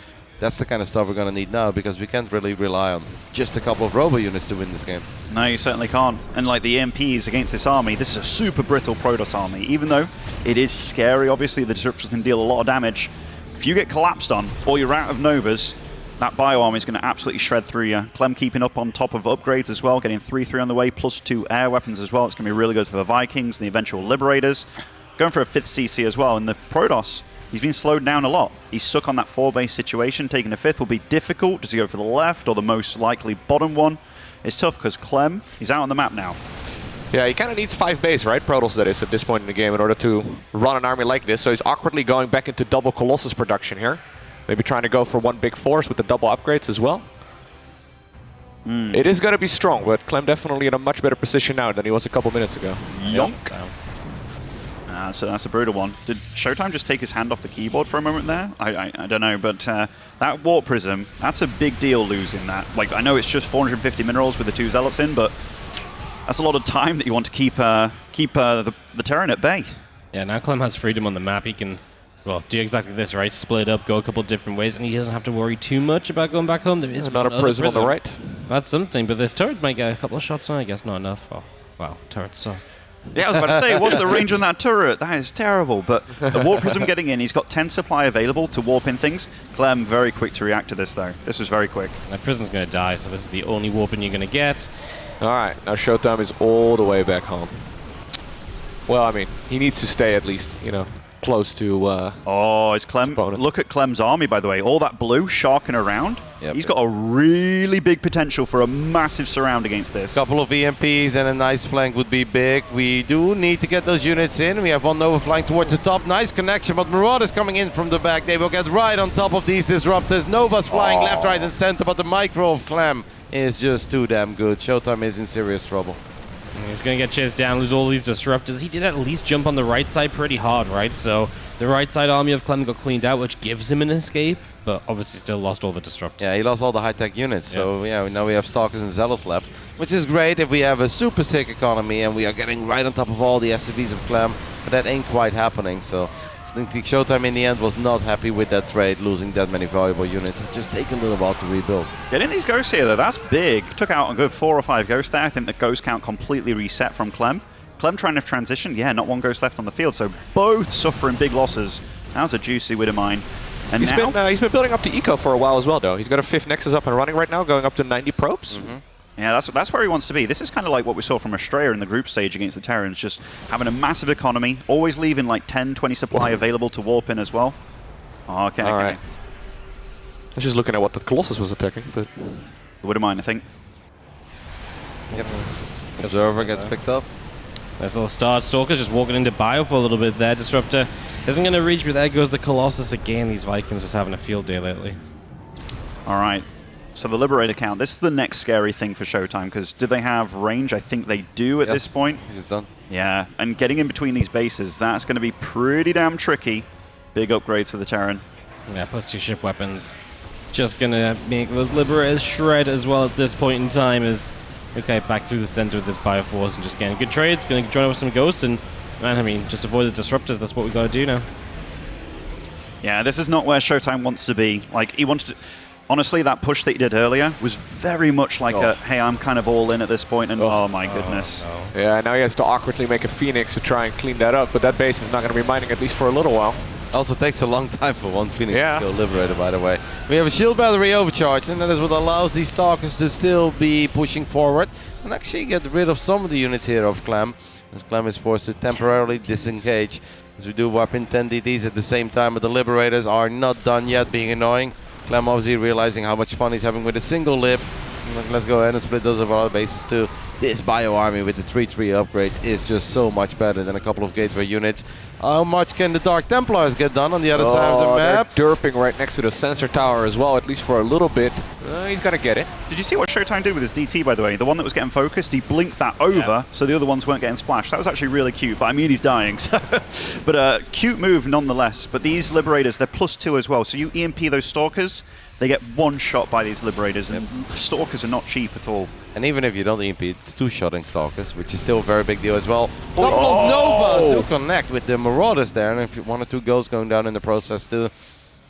That's the kind of stuff we're going to need now, because we can't really rely on just a couple of robo units to win this game. No, you certainly can't. And like the EMPs against this army, this is a super brittle Protoss army. Even though it is scary, obviously, the Disruptors can deal a lot of damage. If you get collapsed on, or you're out of Novas, that bio army is going to absolutely shred through you. Clem keeping up on top of upgrades as well, getting 3/3 on the way, plus 2 air weapons as well. It's going to be really good for the Vikings and the eventual Liberators. Going for a 5th CC as well. And the Protoss, he's been slowed down a lot. He's stuck on that 4-base situation. Taking a 5th will be difficult. Does he go for the left or the most likely bottom one? It's tough because Clem, he's out on the map now. Yeah, he kind of needs 5 base, right? Protoss, that is, at this point in the game in order to run an army like this. So he's awkwardly going back into double Colossus production here. Maybe trying to go for 1 big force with the double upgrades as well. It is going to be strong, but Clem definitely in a much better position now than he was a couple minutes ago. Yonk. So that's a brutal one. Did ShoWTimE just take his hand off the keyboard for a moment there? I don't know, but that Warp Prism, that's a big deal losing that. Like, I know it's just 450 minerals with the 2 Zealots in, but that's a lot of time that you want to keep the Terran at bay. Yeah, now Clem has freedom on the map. He can, well, do exactly this, right? Split up, go a couple different ways, and he doesn't have to worry too much about going back home. There is not a prism on the right. That's something, but this turret might get a couple of shots on. I guess not enough. Oh, wow, turrets suck. Yeah, I was about to say, what's the range on that turret? That is terrible. But the Warp Prism getting in, he's got 10 supply available to warp in things. Clem, very quick to react to this, though. This was very quick. That Prism's going to die, so this is the only warping you're going to get. All right, now ShoWTimE is all the way back home. Well, I mean, he needs to stay at least, you know, close to it's Clem. Look at Clem's army, by the way. All that blue sharking around. Yep. He's got a really big potential for a massive surround against this. Couple of EMPs and a nice flank would be big. We do need to get those units in. We have one Nova flying towards the top. Nice connection, but Marauders coming in from the back. They will get right on top of these disruptors. Nova's flying left, right, and center, but the micro of Clem is just too damn good. ShoWTimE is in serious trouble. He's going to get chased down, lose all these disruptors. He did at least jump on the right side pretty hard, right? So the right side army of Clem got cleaned out, which gives him an escape, but obviously still lost all the disruptors. Yeah, he lost all the high-tech units. So yeah, now we have Stalkers and Zealots left, which is great if we have a super sick economy and we are getting right on top of all the SCVs of Clem, but that ain't quite happening. So I think ShoWTimE in the end was not happy with that trade, losing that many valuable units. It's just taken a little while to rebuild. Getting these ghosts here, though, that's big. Took out a good 4 or 5 ghosts there. I think the ghost count completely reset from Clem. Clem trying to transition. Yeah, not one ghost left on the field, so both suffering big losses. That was a juicy win of mine. And he's been building up the eco for a while as well, though. He's got a 5th Nexus up and running right now, going up to 90 probes. Yeah, that's where he wants to be. This is kind of like what we saw from Astrea in the group stage against the Terrans, just having a massive economy, always leaving like 10, 20 supply available to warp in as well. Oh, okay, All right. I was just looking at what the Colossus was attacking, but... Wouldn't mind, I think. Yep. Observer gets picked up. Nice little start. Stalker's just walking into bio for a little bit there. Disruptor isn't going to reach, but there goes the Colossus again. These Vikings just having a field day lately. All right. So the Liberator count, this is the next scary thing for ShoWTimE, because do they have range? I think they do at this point. He's done. Yeah, and getting in between these bases, that's going to be pretty damn tricky. Big upgrades for the Terran. Yeah, plus 2 ship weapons. Just going to make those Liberators shred as well at this point in time as, okay, back through the center of this Bioforce and just getting good trades. Going to join up with some Ghosts and, man, I mean, just avoid the Disruptors. That's what we got to do now. Yeah, this is not where ShoWTimE wants to be. Like, he wanted to... Honestly, that push that he did earlier was very much like a, hey, I'm kind of all in at this point, and oh my goodness. No. Yeah, now he has to awkwardly make a Phoenix to try and clean that up, but that base is not going to be mining at least for a little while. Also takes a long time for one Phoenix to go Liberator, by the way. We have a shield battery overcharge, and that is what allows these Stalkers to still be pushing forward and actually get rid of some of the units here of Clem, as Clem is forced to temporarily disengage. As we do warp in 10 DTs at the same time, but the Liberators are not done yet, being annoying. Clem obviously realizing how much fun he's having with a single lib. Let's go ahead and split those of our bases too. This bio army with the 3-3 upgrades is just so much better than a couple of gateway units. How much can the Dark Templars get done on the other side of the map? They're derping right next to the sensor tower as well, at least for a little bit. He's gonna get it. Did you see what ShoWTimE did with his DT, by the way? The one that was getting focused, he blinked that over, so the other ones weren't getting splashed. That was actually really cute, but I mean he's dying. So but cute move nonetheless. But these Liberators, they're +2 as well, so you EMP those Stalkers, they get one shot by these Liberators, and Stalkers are not cheap at all. And even if you don't EMP, it's 2-shotting Stalkers, which is still a very big deal as well. Couple of Novas to connect with the Marauders there, and if 1 or 2 ghosts going down in the process too.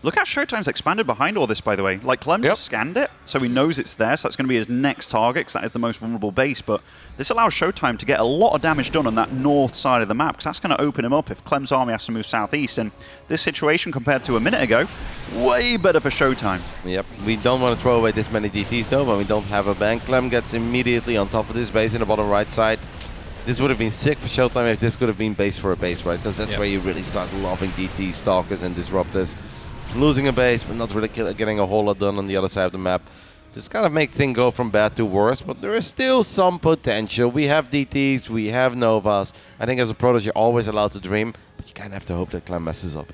Look how ShoWTimE's expanded behind all this, by the way. Like, Clem just scanned it, so he knows it's there, so that's going to be his next target, because that is the most vulnerable base. But this allows ShoWTimE to get a lot of damage done on that north side of the map, because that's going to open him up if Clem's army has to move southeast. And this situation, compared to a minute ago, way better for ShoWTimE. Yep, we don't want to throw away this many DTs, though, but we don't have a bank. Clem gets immediately on top of this base in the bottom right side. This would have been sick for ShoWTimE if this could have been base for a base, right? Because that's where you really start loving DTs, Stalkers, and Disruptors. Losing a base, but not really getting a whole lot done on the other side of the map. Just kind of make things go from bad to worse, but there is still some potential. We have DTs, we have Novas. I think as a Protege, you're always allowed to dream, but you kind of have to hope that Clem messes up.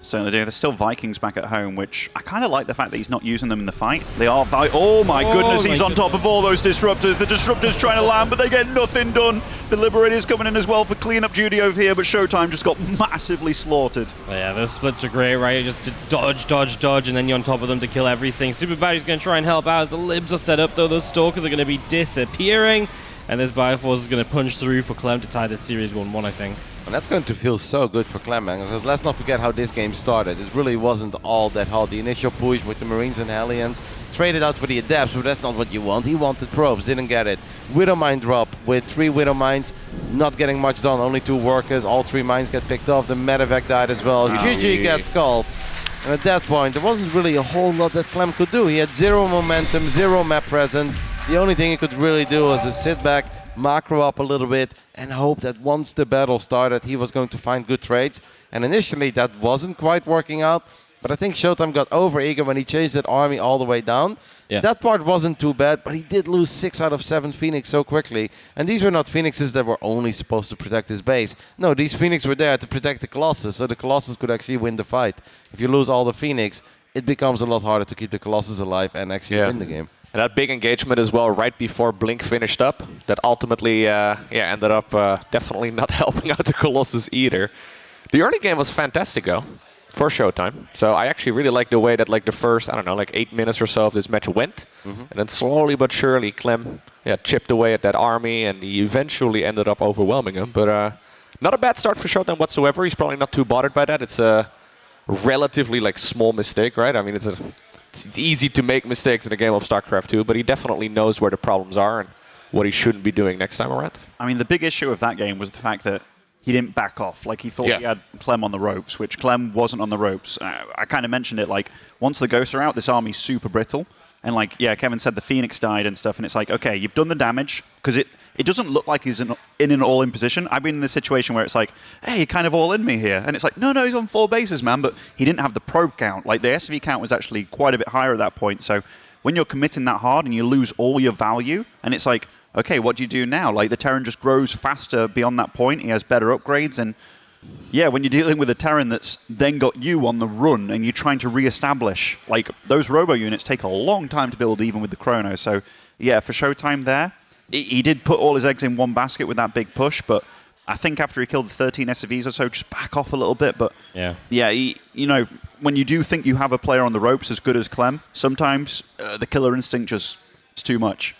Certainly do. There's still Vikings back at home, which I kind of like the fact that he's not using them in the fight. They are... Oh my goodness, he's on top of all those Disruptors. The Disruptors trying to land, but they get nothing done. The Liberators coming in as well for clean-up duty over here, but ShoWTimE just got massively slaughtered. Yeah, the splits are great, right? Just to dodge, dodge, dodge, and then you're on top of them to kill everything. Super Bounty's going to try and help out as the Libs are set up, though. Those Stalkers are going to be disappearing. And this Bioforce is going to punch through for Clem to tie this series 1-1, I think. And that's going to feel so good for Clem, man, because let's not forget how this game started. It really wasn't all that hot. The initial push with the Marines and Hellions, traded out for the Adepts, but that's not what you want. He wanted probes, didn't get it. Widow Mine drop with 3 Widow Mines, not getting much done, only 2 workers. All 3 mines get picked off. The medevac died as well. GG gets called. And at that point, there wasn't really a whole lot that Clem could do. He had 0 momentum, 0 map presence. The only thing he could really do was to sit back, macro up a little bit, and hope that once the battle started, he was going to find good trades. And initially, that wasn't quite working out. But I think ShoWTimE got over-eager when he chased that army all the way down. Yeah. That part wasn't too bad, but he did lose 6 out of 7 Phoenix so quickly. And these were not Phoenixes that were only supposed to protect his base. No, these Phoenix were there to protect the Colossus, so the Colossus could actually win the fight. If you lose all the Phoenix, it becomes a lot harder to keep the Colossus alive and actually win the game. And that big engagement as well right before Blink finished up, that ultimately ended up definitely not helping out the Colossus either. The early game was fantastic, though, for ShoWTimE. So I actually really like the way that the first, 8 minutes or so of this match went. And then slowly but surely Clem chipped away at that army, and he eventually ended up overwhelming him. But not a bad start for ShoWTimE whatsoever. He's probably not too bothered by that. It's a relatively small mistake, right? I mean, it's easy to make mistakes in a game of StarCraft 2, but he definitely knows where the problems are and what he shouldn't be doing next time around. I mean, the big issue of that game was the fact that he didn't back off. He thought he had Clem on the ropes, which Clem wasn't on the ropes. I kind of mentioned it, once the ghosts are out, this army's super brittle. And Kevin said the Phoenix died and stuff, and it's okay, you've done the damage, because it doesn't look like he's in an all-in position. I've been in this situation where it's hey, you're kind of all in me here. And it's no, he's on 4 bases, man, but he didn't have the probe count. The SV count was actually quite a bit higher at that point. So when you're committing that hard and you lose all your value, and it's okay, what do you do now? The Terran just grows faster beyond that point. He has better upgrades. And when you're dealing with a Terran that's then got you on the run and you're trying to re-establish, those robo units take a long time to build even with the Chrono. So for ShoWTimE there, he did put all his eggs in one basket with that big push, but I think after he killed the 13 SCVs or so, just back off a little bit. But when you do think you have a player on the ropes as good as Clem, sometimes the killer instinct it's too much.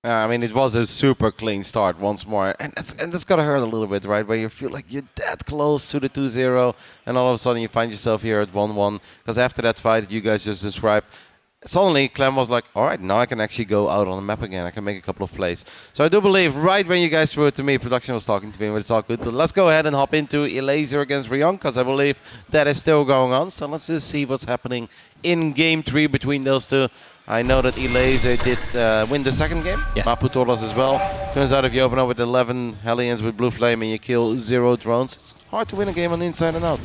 I mean, it was a super clean start once more. And that's got to hurt a little bit, right? Where you feel like you're that close to the 2-0, and all of a sudden you find yourself here at 1-1. Because after that fight that you guys just described, suddenly Clem was all right, now I can actually go out on the map again. I can make a couple of plays. So I do believe right when you guys threw it to me, production was talking to me, and it's all good. But let's go ahead and hop into Elazer against Ryung, because I believe that is still going on. So let's just see what's happening in Game 3 between those two. I know that Elazer did win the second game. Yes. Mapu told us as well. Turns out if you open up with 11 Hellions with Blue Flame and you kill 0 drones, it's hard to win a game on the inside and out.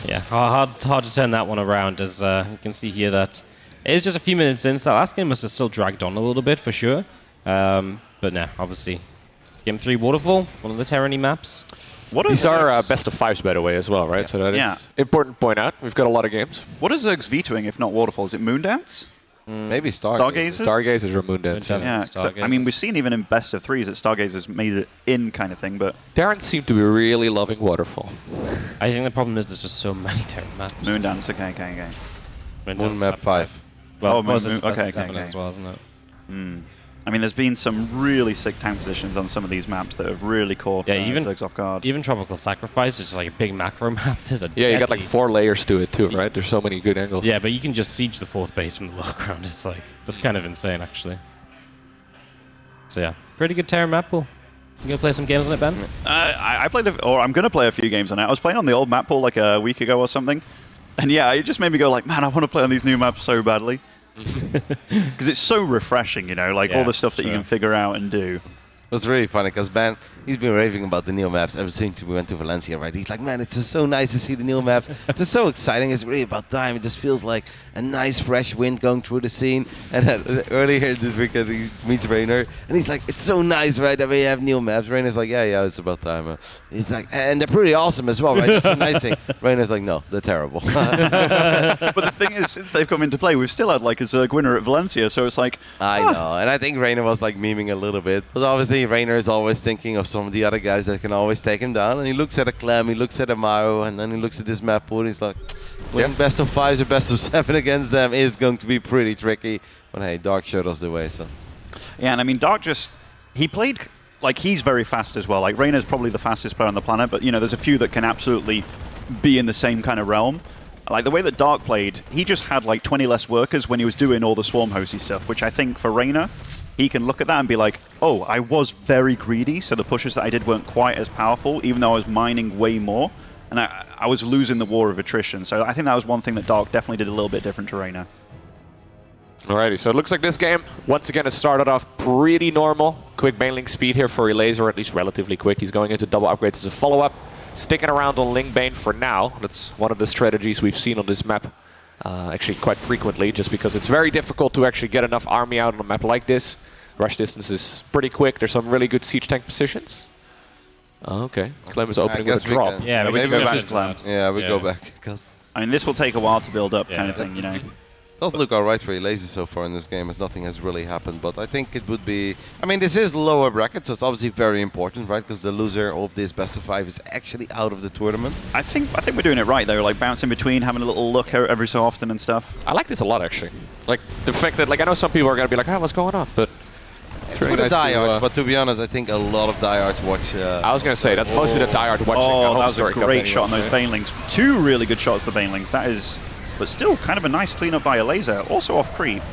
Yeah, hard to turn that one around, as you can see here that it is just a few minutes in, so that last game must have still dragged on a little bit for sure. But no, obviously, Game 3 Waterfall, one of the Terran maps. These are best of 5s, by the way, as well, right? Yeah. So that is important to point out. We've got a lot of games. What is Zerg's vetoing if not Waterfall? Is it Moondance? Maybe Stargazers? Stargazers or Moondance. Yeah, so, I mean, we've seen even in best of 3s that Stargazers made it in kind of thing, but... Terran seem to be really loving Waterfall. I think the problem is there's just so many Terran maps. Moondance, okay. Moon map 5. Well, okay. as well, isn't it? I mean, there's been some really sick tank positions on some of these maps that have really caught Zergs off guard. Even Tropical Sacrifice, which is a big macro map. There's you got 4 layers to it too, right? There's so many good angles. Yeah, but you can just siege the 4th base from the low ground. It's that's kind of insane, actually. So yeah, pretty good Terran map pool. You gonna play some games on it, Ben? I played, I'm gonna play a few games on it. I was playing on the old map pool a week ago or something, and it just made me go man, I want to play on these new maps so badly. Because it's so refreshing, all the stuff that you can figure out and do. It was really funny because Ben, he's been raving about the new maps ever since we went to Valencia, right? He's like, man, it's just so nice to see the new maps. It's just so exciting. It's really about time. It just feels like a nice fresh wind going through the scene. And earlier this weekend, he meets Reynor, and he's like, it's so nice, right, that we have new maps. Reynor's like, yeah, it's about time. He's like, and they're pretty awesome as well, right? That's a nice thing. Reynor's like, no, they're terrible. But the thing is, since they've come into play, we've still had a Zerg winner at Valencia, so it's I know, and I think Reynor was memeing a little bit, but obviously Reynor is always thinking of some of the other guys that can always take him down, and he looks at a Clem, he looks at a Maro, and then he looks at this map pool, and he's like, winning best of 5s or best of 7 against them is going to be pretty tricky. But hey, Dark showed us the way, so. Yeah, and I mean, Dark just he played, like, he's very fast as well. Like, Reynor's probably the fastest player on the planet, but, you know, there's a few that can absolutely be in the same kind of realm. Like, the way that Dark played, he just had, like, 20 less workers when he was doing all the swarm hosty stuff, which I think for Reynor, he can look at that and be like, oh, I was very greedy, so the pushes that I did weren't quite as powerful, even though I was mining way more, and I was losing the war of attrition. So I think that was one thing that Dark definitely did a little bit different to Reynor. Alrighty, so it looks like this game, once again, has started off pretty normal. Quick baneling speed here for Elazer, at least relatively quick. He's going into double upgrades as a follow-up. Sticking around on Ling Bane for now. That's one of the strategies we've seen on this map actually quite frequently, just because it's very difficult to actually get enough army out on a map like this. Rush distance is pretty quick. There's some really good siege tank positions. Okay, Clem is opening with a drop. Yeah, maybe go back. Clem. Yeah, we go back. I mean, this will take a while to build up, kind of thing, you know. Does look alright for Elazer so far in this game, as nothing has really happened. But I think it would be... I mean, this is lower bracket, so it's obviously very important, right? Because the loser of this best of 5 is actually out of the tournament. I think we're doing it right, though. Like, bouncing between, having a little look every so often and stuff. I like this a lot, actually. Like, the fact that, like, I know some people are going to be like, what's going on? But it's really for the nice diehards, but to be honest, I think a lot of diehards watch... I was going to say, that's mostly the diehard watching. Oh, that was a HomeStory Cup great shot on anyway. those banelings. 2 really good shots, the banelings. That is... But still, kind of a nice cleanup by Elazer. Also off creep.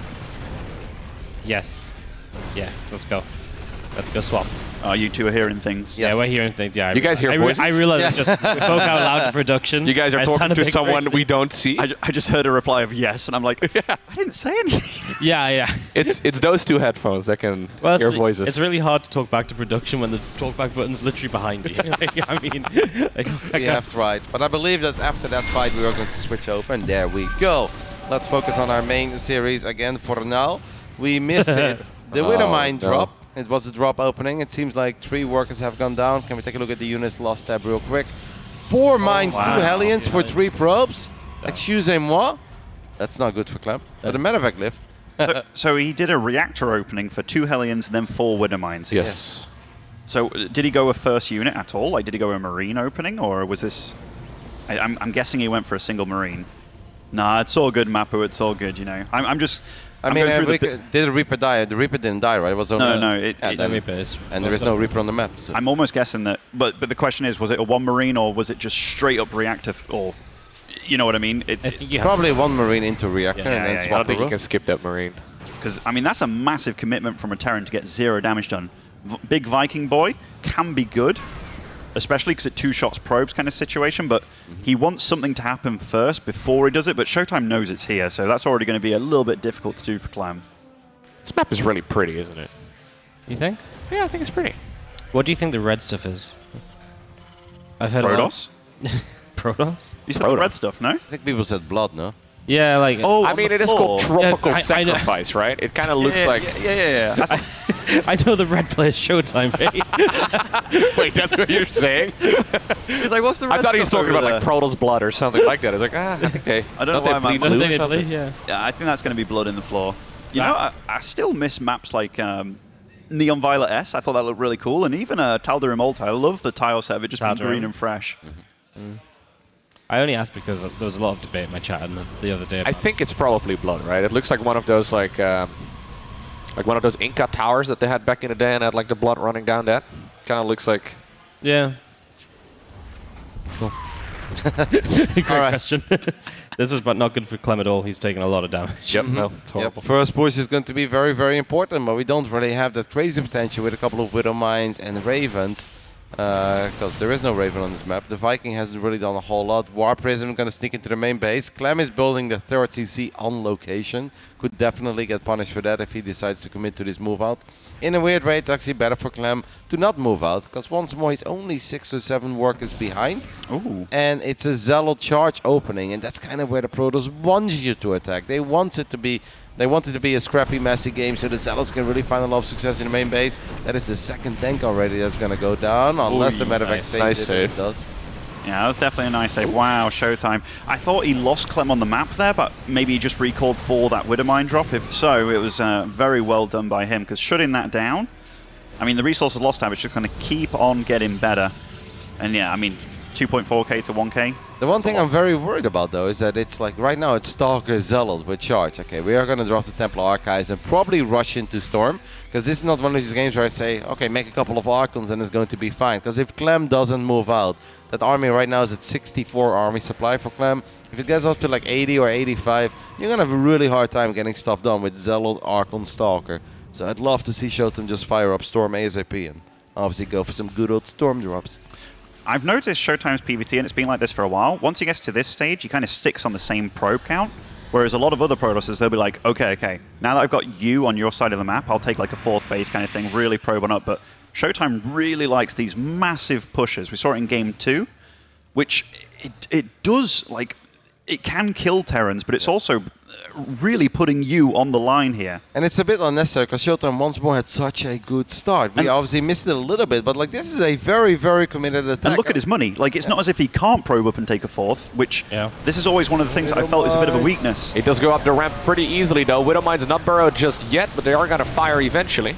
Yes. Yeah, let's go. Let's go swap. You two are hearing things. Yeah, we're hearing things. Yeah, You guys hear voices? I realized Yes. just we spoke out loud to production. You guys are I talking sounded to a bit someone crazy. we don't see? I just heard a reply of yes, and I'm like, I didn't say anything. Yeah. It's those two headphones that can hear voices. It's really hard to talk back to production when the talkback button's literally behind you. Like, I mean, We have tried. But I believe that after that fight, we are going to switch over, and there we go. Let's focus on our main series again for now. We missed it. The Widowmine drop. It was a drop opening. It seems like 3 workers have gone down. Can we take a look at the units? Lost tab real quick. 4 mines, 2 Hellions for 3 probes. Excusez-moi. That's not good for Clem. But a medevac lift. So he did a reactor opening for 2 Hellions and then 4 Widowmines. Yes. So did he go a first unit at all? Like, did he go a Marine opening, or was this... I'm guessing he went for a single Marine. Nah, it's all good, Mapu. It's all good, you know. I'm just... I mean, did the Reaper die? The Reaper didn't die, right? It was only No. And there is no Reaper on the map. So. I'm almost guessing that... But the question is, was it a 1 Marine, or was it just straight up reactor? Or... You know what I mean? Probably 1 Marine into reactor and then I swap don't think you can skip that Marine. Because, I mean, that's a massive commitment from a Terran to get 0 damage done. Big Viking boy can be good, especially because it 2 shots probes kind of situation, but he wants something to happen first before he does it, but ShoWTimE knows it's here, so that's already going to be a little bit difficult to do for Clem. This map is really pretty, isn't it? You think? Yeah, I think it's pretty. What do you think the red stuff is? I've heard Protoss? Protoss? You said the red stuff, no? I think people said blood, no? Yeah, like... Oh, I mean, it is called Tropical I Sacrifice, right? It kind of looks like... Yeah. I know the red player ShoWTimE. Wait, that's what you're saying? He's like, what's the red I thought he was stuff talking over about like Protoss blood or something like that. I was like, I think they... I don't know why my bleed blue or They something. bleed, yeah. Yeah, I think that's going to be blood in the floor. You know, I still miss maps like Neon Violet S. I thought that looked really cool. And even Tal'Darim Alta. I love the tile set of it just being green and fresh. I only asked because there was a lot of debate in my chat the other day. I think it's probably blood, right? It looks like one of those like one of those Inca towers that they had back in the day and had like the blood running down that. Kind of looks like... Yeah. Cool. Great question. This is but not good for Clem at all. He's taking a lot of damage. Yep, no, it's horrible. Yep. First push is going to be very, very important, but we don't really have that crazy potential with a couple of Widow Mines and Ravens. Because there is no Raven on this map. The Viking hasn't really done a whole lot. War Prism going to sneak into the main base. Clem is building the 3rd CC on location. Could definitely get punished for that if he decides to commit to this move out. In a weird way, it's actually better for Clem to not move out. Because once more, he's only 6 or 7 workers behind. Ooh. And it's a Zealot charge opening. And that's kind of where the Protoss wants you to attack. They want it to be... They want it to be a scrappy, messy game so the Zealots can really find a lot of success in the main base. That is the 2nd tank already that's going to go down, unless the medevac saves it. It does. Yeah, that was definitely a nice save. Wow, ShoWTimE. I thought he lost Clem on the map there, but maybe he just recalled for that Widowmine drop. If so, it was very well done by him, because shutting that down, I mean, the resources lost time, it's just going to keep on getting better. And yeah, I mean, 2.4k to 1k. The one thing I'm very worried about, though, is that it's like right now it's Stalker Zealot with charge. Okay, we are going to drop the Templar Archives and probably rush into Storm, because this is not one of these games where I say, okay, make a couple of Archons and it's going to be fine. Because if Clem doesn't move out, that army right now is at 64 army supply for Clem. If it gets up to like 80 or 85, you're going to have a really hard time getting stuff done with Zealot, Archon, Stalker. So I'd love to see ShoWTimE just fire up Storm ASAP and obviously go for some good old Storm drops. I've noticed ShoWTimE's PvT, and it's been like this for a while. Once he gets to this stage, he kind of sticks on the same probe count. Whereas a lot of other Protosses, they'll be like, okay, now that I've got you on your side of the map, I'll take like a 4th base kind of thing, really probe on up. But ShoWTimE really likes these massive pushes. We saw it in Game 2, which it does, like, it can kill Terrans, but it's also really putting you on the line here. And it's a bit unnecessary, because ShoWTimE once more had such a good start. We obviously missed it a little bit, but like this is a very, very committed attack. And look at his money. Like, it's not as if he can't probe up and take a 4th, which this is always one of the things that I felt is a bit of a weakness. He does go up the ramp pretty easily, though. Widowmine's not burrowed just yet, but they are going to fire eventually.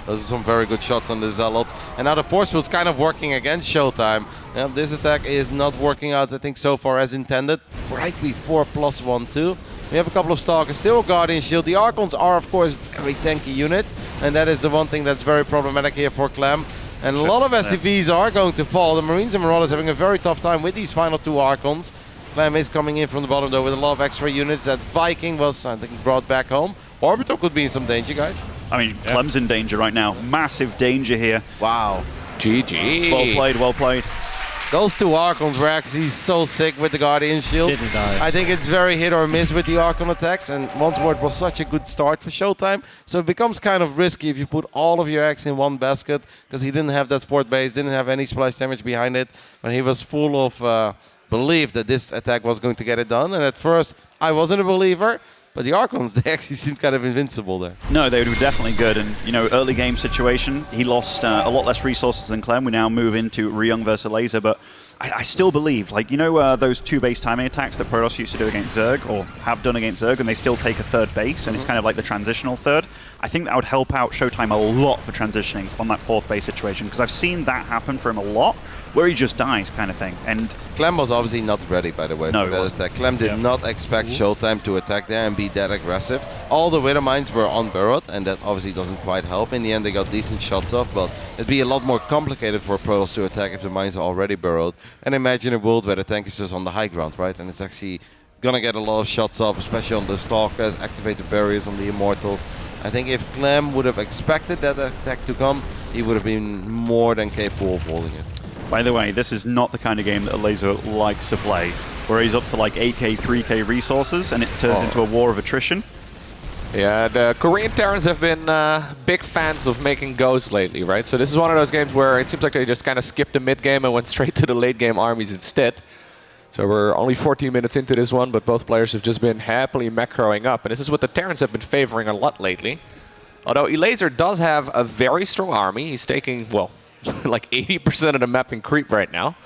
Those are some very good shots on the Zealots. And now the Force Field's kind of working against ShoWTimE. This attack is not working out, I think, so far as intended. Right before +1/2. We have a couple of Stalkers, still Guardian Shield. The Archons are, of course, very tanky units. And that is the one thing that's very problematic here for Clem. And a lot of SCVs are going to fall. The Marines and Marauders having a very tough time with these final 2 Archons. Clem is coming in from the bottom, though, with a lot of extra units. That Viking was, I think, brought back home. Orbital could be in some danger, guys. I mean, Clem's in danger right now. Massive danger here. Wow. GG. Well played, well played. Those 2 Archons were actually so sick with the Guardian Shield. Didn't die. I think it's very hit or miss with the Archon attacks. And once more, it was such a good start for ShoWTimE. So it becomes kind of risky if you put all of your eggs in one basket, because he didn't have that 4th base, didn't have any splash damage behind it. But he was full of belief that this attack was going to get it done. And at first, I wasn't a believer. But the Archons, they actually seem kind of invincible there. No, they were definitely good. And, you know, early game situation, he lost a lot less resources than Clem. We now move into Ryung versus Elazer. But I still believe, like, you know those 2 base timing attacks that Protoss used to do against Zerg, or have done against Zerg, and they still take a 3rd base, and it's kind of like the transitional 3rd? I think that would help out ShoWTimE a lot for transitioning on that 4th base situation, because I've seen that happen for him a lot, where he just dies kind of thing. And Clem was obviously not ready, by the way, no, for that attack. Clem did not expect ShoWTimE to attack there and be that aggressive. All the Widowmines were unburrowed, and that obviously doesn't quite help. In the end, they got decent shots off, but it'd be a lot more complicated for Protoss to attack if the mines are already burrowed. And imagine a world where the tank is just on the high ground, right? And it's actually gonna get a lot of shots off, especially on the Stalkers, activate the barriers on the Immortals. I think if Clem would have expected that attack to come, he would have been more than capable of holding it. by the way, this is not the kind of game that Elazer likes to play, where he's up to like 8k, 3k resources and it turns into a war of attrition. Yeah, the Korean Terrans have been big fans of making goes lately, right? So this is one of those games where it seems like they just kind of skipped the mid-game and went straight to the late-game armies instead. So we're only 14 minutes into this one, but both players have just been happily macroing up. And this is what the Terrans have been favoring a lot lately. Although Elazer does have a very strong army. He's taking, well, like 80% of the map in creep right now.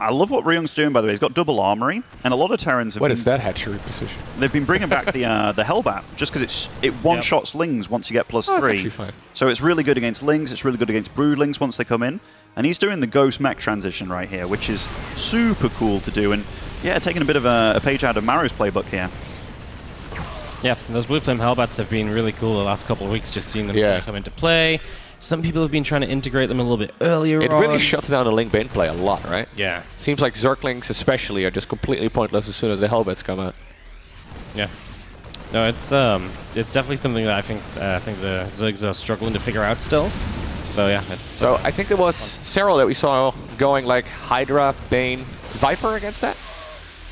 I love what Ryung's doing, by the way. He's got double armory, and a lot of Terrans have What is that hatchery position? They've been bringing back the Hellbat, just because it one-shots Lings once you get +3. That's actually fine. So it's really good against Lings, it's really good against Broodlings once they come in. And he's doing the Ghost Mech transition right here, which is super cool to do. And yeah, taking a bit of a page out of Maro's playbook here. Yeah, those Blue Flame Hellbats have been really cool the last couple of weeks, just seeing them come into play. Some people have been trying to integrate them a little bit earlier It really shuts down the Link Bane play a lot, right? Yeah. Seems like Zerglings especially are just completely pointless as soon as the Hellbats come out. Yeah. No, it's definitely something that I think the Zergs are struggling to figure out still. So yeah, it's so I think it was Serral that we saw going like Hydra, Bane, Viper against that,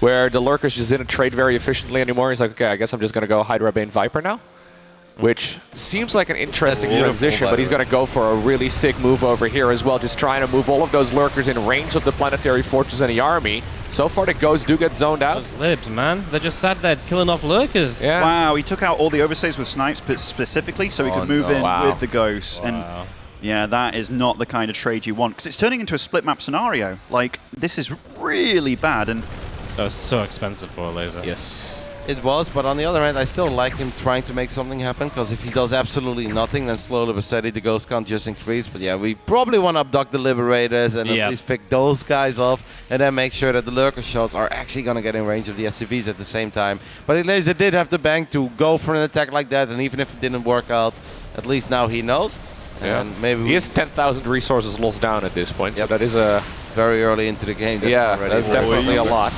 where the Lurkers just didn't trade very efficiently anymore. He's like, okay, I guess I'm just gonna go Hydra, Bane, Viper now, which seems like an interesting transition. But he's gonna go for a really sick move over here as well, just trying to move all of those Lurkers in range of the Planetary Fortress and the army. So far, the Ghosts do get zoned out. Those libs, man, they just sat there killing off Lurkers. Yeah. Wow, he took out all the overstays with snipes, but specifically so he could move in with the Ghosts. And yeah, that is not the kind of trade you want, because it's turning into a split map scenario. Like, this is really bad. And that was so expensive for Elazer. Yes. it was, but on the other hand, I still like him trying to make something happen, because if he does absolutely nothing, then slowly but steady the ghost count just increase. But yeah, we probably want to abduct the Liberators and at least pick those guys off, and then make sure that the lurker shots are actually going to get in range of the SCVs at the same time. But Elazer did have the bank to go for an attack like that, and even if it didn't work out, at least now he knows. Yeah. And maybe he has 10,000 resources lost down at this point, so that is a... very early into the game. That's definitely a lot.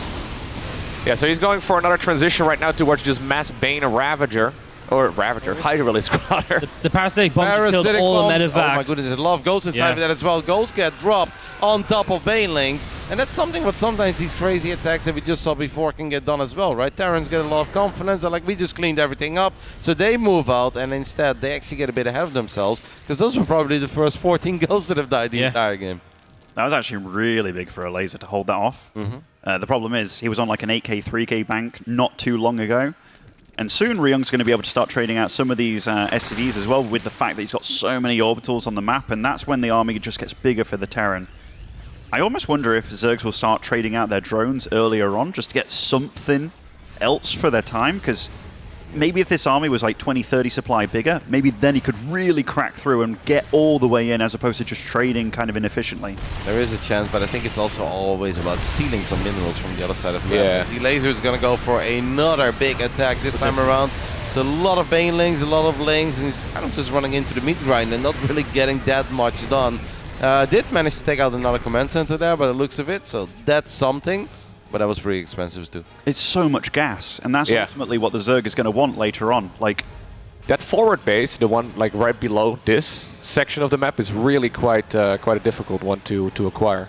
Yeah, so he's going for another transition right now towards just Mass Bane Ravager. Or Ravager, Hydralisk Squatter. The Parasitic Bomb just killed all the Medivacs. Oh my goodness, a lot of Ghosts inside of that as well. Ghosts get dropped on top of Banelings, and that's something what sometimes these crazy attacks that we just saw before can get done as well, right? Terrans get a lot of confidence. They're like, we just cleaned everything up. So they move out, and instead they actually get a bit ahead of themselves, because those were probably the first 14 Ghosts that have died the entire game. That was actually really big for Elazer to hold that off. The problem is he was on like an 8k, 3k bank not too long ago. And soon Ryung's going to be able to start trading out some of these SCVs as well, with the fact that he's got so many orbitals on the map, and that's when the army just gets bigger for the Terran. I almost wonder if Zergs will start trading out their drones earlier on just to get something else for their time, because maybe if this army was like 20, 30 supply bigger, maybe then he could really crack through and get all the way in, as opposed to just trading kind of inefficiently. There is a chance, but I think it's also always about stealing some minerals from the other side of the map. The Elazer is going to go for another big attack this time around. It's a lot of Banelings, a lot of Lings, and he's kind of just running into the meat grind and not really getting that much done. Did manage to take out another command center there by the looks of it, so that's something. But that was pretty expensive too. It's so much gas, and that's ultimately what the Zerg is going to want later on. Like that forward base, the one like right below this section of the map, is really quite a difficult one to acquire.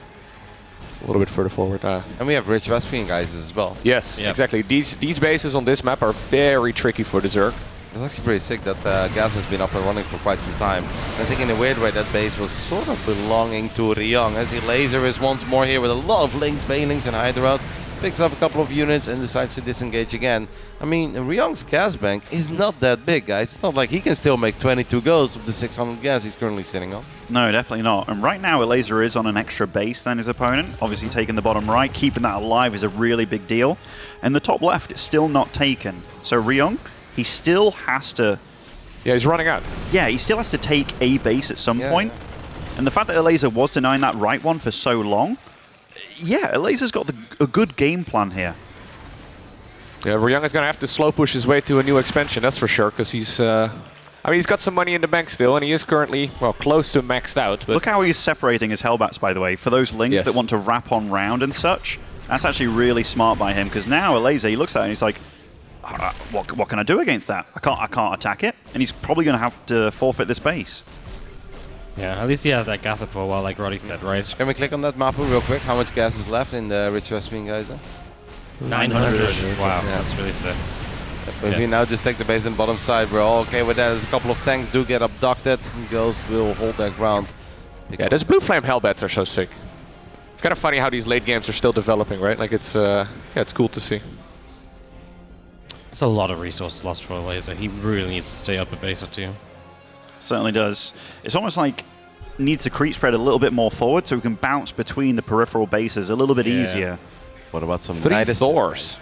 A little bit further forward. And we have rich Vespian guys as well. Yes, exactly. These bases on this map are very tricky for the Zerg. It's actually pretty sick that gas has been up and running for quite some time. And I think in a weird way that base was sort of belonging to Ryung, as Elazer is once more here with a lot of Lings, Banelings and Hydras. Picks up a couple of units and decides to disengage again. I mean, Ryung's gas bank is not that big, guys. It's not like he can still make 22 goes with the 600 gas he's currently sitting on. No, definitely not. And right now, Elazer is on an extra base than his opponent. Obviously, taking the bottom right, keeping that alive is a really big deal. And the top left, it's still not taken. So Ryung, he still has to... Yeah, he's running out. Yeah, he still has to take a base at some point. And the fact that Elazer was denying that right one for so long, yeah, Elazer's got a good game plan here. Yeah, Ryung is going to have to slow push his way to a new expansion, that's for sure, because he's... I mean, he's got some money in the bank still, and he is currently, well, close to maxed out. But look how he's separating his Hellbats, by the way, for those Lings that want to wrap on round and such. That's actually really smart by him, because now Elazer, he looks at it and he's like, what can I do against that? I can't attack it, and he's probably going to have to forfeit this base. Yeah, at least he has that gas up for a while, like Roddy said, right? Can we click on that map real quick? How much gas is left in the Rich Vespian guys? 900. Wow, that's really sick. If we now just take the base on the bottom side, we're all okay with that. As a couple of tanks do get abducted, Ghosts will hold their ground. Yeah, those Blue Flame Hellbats are so sick. It's kind of funny how these late games are still developing, right? Like it's it's cool to see. It's a lot of resources lost for Elazer. He really needs to stay up a base or two. Certainly does. It's almost like needs to creep spread a little bit more forward so we can bounce between the peripheral bases a little bit easier. What about some 3 Nidus? Thors?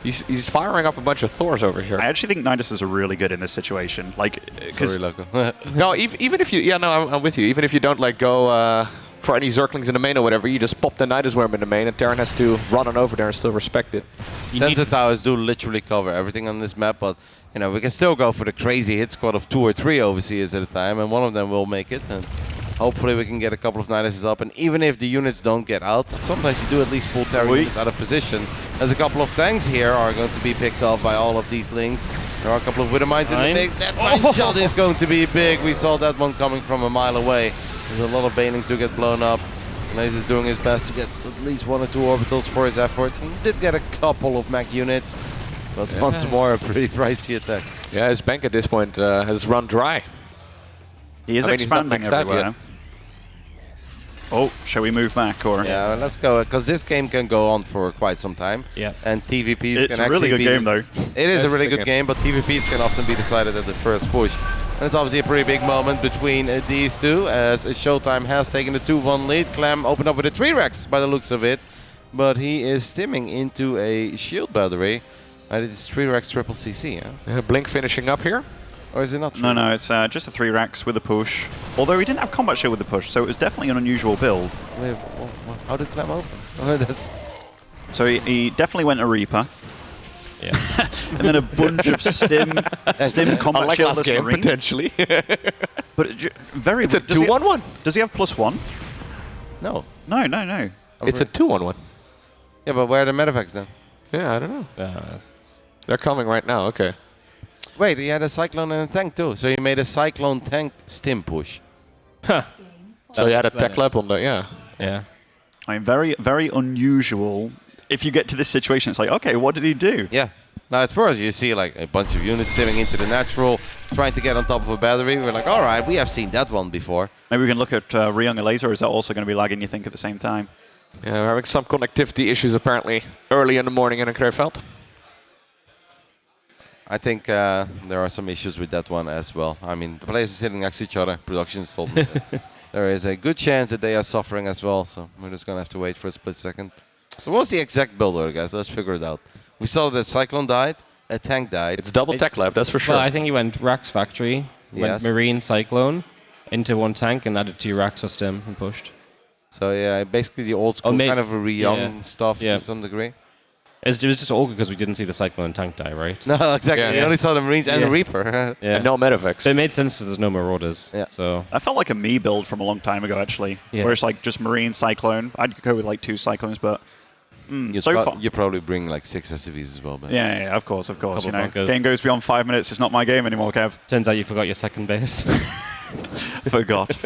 He's firing up a bunch of Thors over here. I actually think Niduses are really good in this situation. Like, sorry, Loco. No, even if you, I'm with you. Even if you don't like go for any Zerglings in the main or whatever, you just pop the Nidus Worm in the main, and Terran has to run on over there and still respect it. Sensor towers do literally cover everything on this map, but you know we can still go for the crazy hit squad of 2 or 3 overseers at a time, and one of them will make it. And hopefully we can get a couple of Niduses up, and even if the units don't get out, sometimes you do at least pull Terran units out of position, as a couple of tanks here are going to be picked off by all of these Lings. There are a couple of Widow Mines in the mix. That mine shot is going to be big. We saw that one coming from a mile away. There's a lot of Banelings do get blown up. Elazer doing his best to get at least 1 or 2 orbitals for his efforts. He did get a couple of mech units, but once more a pretty pricey attack. Yeah, his bank at this point has run dry. He is expanding everywhere. Oh, shall we move back? Or yeah, let's go, because this game can go on for quite some time. Yeah. And TVPs it's can a actually really good game, though. It is a really good game, but TVPs can often be decided at the first push. And it's obviously a pretty big moment between these two, as ShoWTimE has taken the 2-1 lead. Clem opened up with a 3 Rex by the looks of it, but he is stimming into a shield battery. It is 3 racks triple CC, yeah? Blink finishing up here. Or is it not? No, it's just a 3 racks with a push. Although he didn't have combat shield with the push, so it was definitely an unusual build. Wait, how did Clem open? Oh, that's... So he definitely went a Reaper. Yeah. And then a bunch of stim combat Unlike shield last game, Marine. potentially. But it's a 2-1-1. Does he have +1? No. No. It's a 2-1-1. Yeah, but where are the medevacts then? Yeah, I don't know. They're coming right now, okay. Wait, he had a Cyclone and a tank too. So he made a Cyclone tank stim push. So he had a tech lab on the, yeah. I mean, very, very unusual. If you get to this situation, it's like, okay, what did he do? Yeah. Now at first you see like a bunch of units stimming into the natural, trying to get on top of a battery. We're like, all right, we have seen that one before. Maybe we can look at Ryung Elazer, or is that also going to be lagging, you think, at the same time? Yeah, we're having some connectivity issues apparently early in the morning in Krefeld. I think there are some issues with that one as well. I mean, the players are sitting next to each other, production is told me. There is a good chance that they are suffering as well, so we're just going to have to wait for a split second. So what's the exact build order, guys? Let's figure it out. We saw that Cyclone died, a tank died. It's double tech lab, that's for sure. Well, I think he went Rax Factory, went Marine Cyclone, into 1 tank, and added 2 racks for stim and pushed. So yeah, basically the old school kind of a Ryung stuff to some degree. It was just all good because we didn't see the Cyclone and tank die, right? No, exactly. We only saw the Marines and the Reaper. And no medevacs. So it made sense because there's no Marauders. Yeah. So I felt like a me build from a long time ago, actually. Yeah. Where it's like just Marine, Cyclone. I'd go with like 2 Cyclones, but so far. You probably bring like 6 SCVs as well. But Yeah, of course. You know, bunkers. game goes beyond 5 minutes. It's not my game anymore, Kev. Turns out you forgot your second base. Forgot.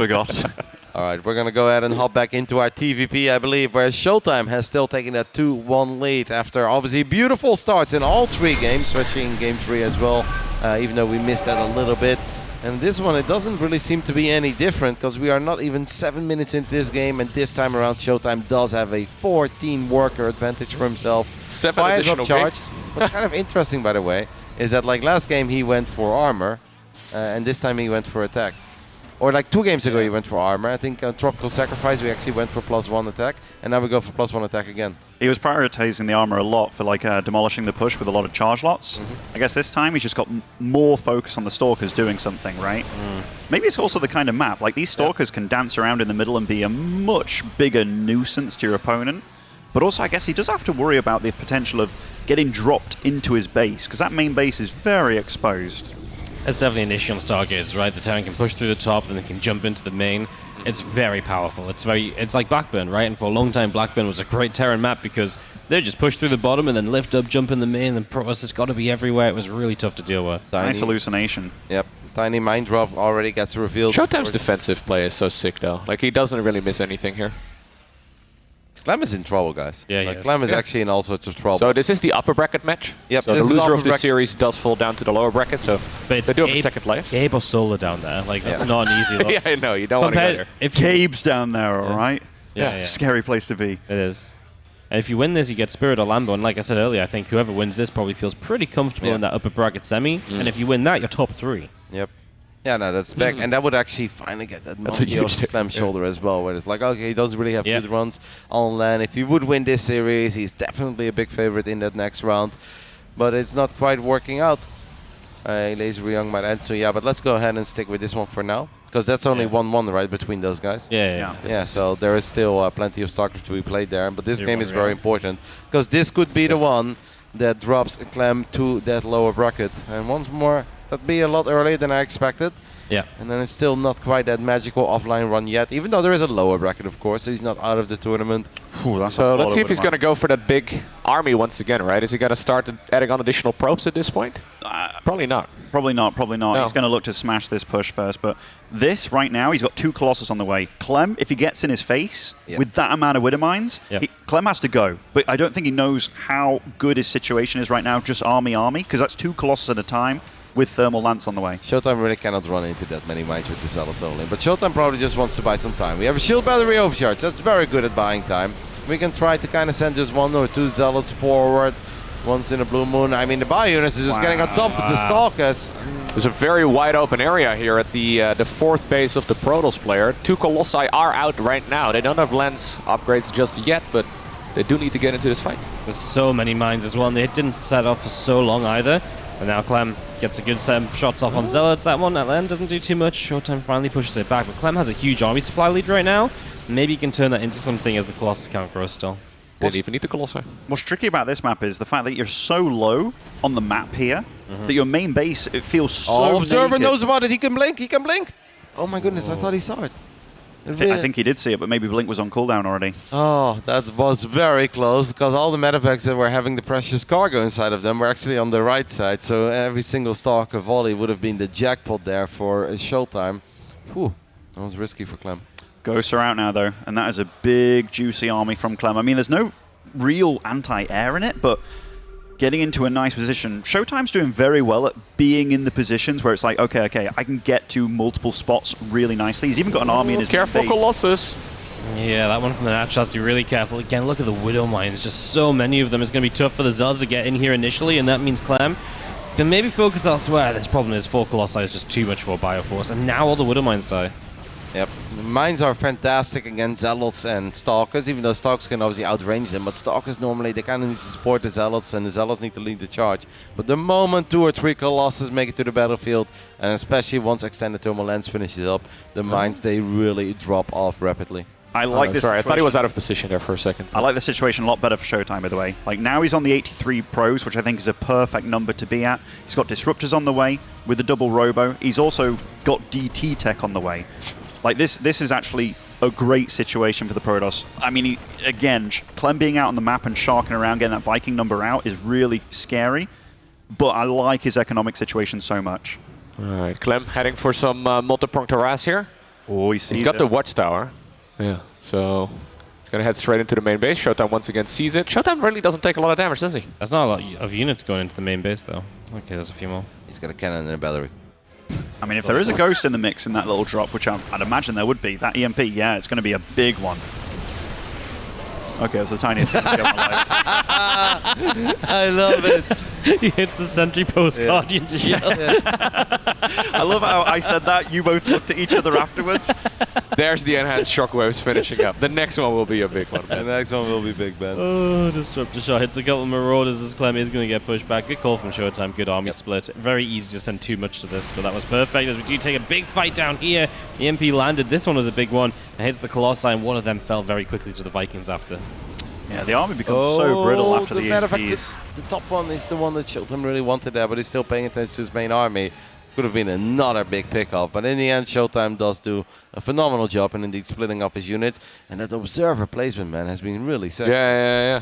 All right, we're going to go ahead and hop back into our TVP, I believe, where ShoWTimE has still taken that 2-1 lead after obviously beautiful starts in all 3 games, especially in Game 3 as well, even though we missed that a little bit. And this one, it doesn't really seem to be any different because we are not even 7 minutes into this game, and this time around ShoWTimE does have a 14 worker advantage for himself. 7 additional gates. What's kind of interesting, by the way, is that like last game he went for armor, and this time he went for attack. Or like 2 games ago he went for armor. I think Tropical Sacrifice we actually went for +1 attack, and now we go for +1 attack again. He was prioritizing the armor a lot for like demolishing the push with a lot of charge lots. I guess this time he's just got more focus on the Stalkers doing something, right? Maybe it's also the kind of map. Like these Stalkers can dance around in the middle and be a much bigger nuisance to your opponent. But also I guess he does have to worry about the potential of getting dropped into his base, because that main base is very exposed. That's definitely an issue on Stargaze, right? The Terran can push through the top and then can jump into the main. It's very powerful. It's like Blackburn, right? And for a long time, Blackburn was a great Terran map because they just push through the bottom and then lift up, jump in the main, and Protoss has got to be everywhere. It was really tough to deal with. Nice hallucination. Yep. Tiny mind drop already gets revealed. ShoWTimE's defensive play is so sick, though. Like, he doesn't really miss anything here. Clem is in trouble, guys. Yeah, like, Clem is actually in all sorts of trouble. So this is the upper bracket match. Yep. So the loser of this series does fall down to the lower bracket, so but they do have a second place. Gabe or Solar down there. Like, that's not an easy look. Yeah, I know. You don't want to go there. If Gabe's down there, all right? Yeah. Scary place to be. It is. And if you win this, you get Spirit or Lambo. And like I said earlier, I think whoever wins this probably feels pretty comfortable in that upper bracket semi. And if you win that, you're top 3. Yep. Yeah, no, that's back. And that would actually finally get that monkey off Clem's shoulder as well, where it's like, okay, he doesn't really have good runs on land. If he would win this series, he's definitely a big favorite in that next round. But it's not quite working out. Elazer Ryung might end, so yeah, but let's go ahead and stick with this one for now. Because that's only 1-1, right, between those guys? Yeah, so there is still plenty of StarCraft to be played there. But this game is very important. Because this could be the one that drops Clem to that lower bracket. And once more, that'd be a lot earlier than I expected. Yeah. And then it's still not quite that magical offline run yet, even though there is a lower bracket, of course, so he's not out of the tournament. So let's see if he's going to go for that big army once again, right? Is he going to start adding on additional probes at this point? Probably not. Probably not. No. He's going to look to smash this push first, but this right now, he's got 2 Colossus on the way. Clem, if he gets in his face with that amount of Widow Mines, Clem has to go. But I don't think he knows how good his situation is right now, just army, because that's 2 Colossus at a time with Thermal Lance on the way. ShoWTimE really cannot run into that many mines with the Zealots only, but ShoWTimE probably just wants to buy some time. We have a shield battery overcharge, that's very good at buying time. We can try to kind of send just 1 or 2 Zealots forward once in a blue moon. I mean, the bio units are just getting on top of the Stalkers. There's a very wide open area here at the 4th base of the Protoss player. 2 Colossi are out right now. They don't have lens upgrades just yet, but they do need to get into this fight. There's so many mines as well, and they didn't set off for so long either. And now Clem gets a good set of shots off on Zealots. That one at the end doesn't do too much. ShoWTimE finally pushes it back, but Clem has a huge army supply lead right now. Maybe he can turn that into something as the Colossus count grows still. Didn't even need the Colossi. What's tricky about this map is the fact that you're so low on the map here that your main base, it feels so Observer naked. knows about it. He can blink. He can blink. Oh my goodness, I thought he saw it. I think he did see it, but maybe Blink was on cooldown already. Oh, that was very close, because all the metapacks that were having the precious cargo inside of them were actually on the right side, so every single stalk of volley would have been the jackpot there for ShoWTimE. Whew, that was risky for Clem. Ghosts are out now, though, and that is a big, juicy army from Clem. I mean, there's no real anti-air in it, but getting into a nice position. ShoWTimE's doing very well at being in the positions where it's like, okay, I can get to multiple spots really nicely. He's even got an army in his Careful, base. Colossus. Yeah, that one from the Natch has to be really careful. Again, look at the Widow Mines. Just so many of them. It's going to be tough for the Zealots to get in here initially, and that means Clem can maybe focus elsewhere. This problem is 4 Colossi is just too much for Bioforce, and now all the Widow Mines die. Yep, mines are fantastic against Zealots and Stalkers, even though Stalkers can obviously outrange them, but Stalkers normally, they kind of need to support the Zealots, and the Zealots need to lead the charge. But the moment 2 or 3 Colossus make it to the battlefield, and especially once Extended Thermal Lens finishes up, the mines, they really drop off rapidly. I like this. Sorry, I thought he was out of position there for a second. I like the situation a lot better for ShoWTimE, by the way. Like, now he's on the 83 pros, which I think is a perfect number to be at. He's got Disruptors on the way with the double Robo. He's also got DT tech on the way. Like, this is actually a great situation for the Protoss. I mean, again, Clem being out on the map and sharking around, getting that Viking number out is really scary, but I like his economic situation so much. All right, Clem heading for some multi-pronged harass here. Oh, he's got the Watchtower. Yeah, so he's going to head straight into the main base. ShoWTimE once again sees it. ShoWTimE really doesn't take a lot of damage, does he? That's not a lot of units going into the main base, though. Okay, there's a few more. He's got a cannon and a battery. I mean, if there is a ghost in the mix in that little drop, which I'd imagine there would be, that EMP, yeah, it's going to be a big one. Okay, it's the tiniest thing I've alive. I love it. He hits the sentry post Guardian shell. I love how I said that. You both looked at each other afterwards. There's the enhanced shockwaves finishing up. The next one will be a big one, Ben. The next one will be big, Ben. Oh, Disruptor shot hits a couple of Marauders as Clem is going to get pushed back. Good call from ShoWTimE. Good army split. Very easy to send too much to this, but that was perfect as we do take a big fight down here. The EMP landed. This one was a big one. It hits the Colossi, and one of them fell very quickly to the Vikings after. Yeah, the army becomes so brittle after the EMPs. The top one is the one that ShoWTimE really wanted there, but he's still paying attention to his main army. Could have been another big pickup, but in the end, ShoWTimE does do a phenomenal job in indeed splitting up his units. And that observer placement, man, has been really sick. Yeah.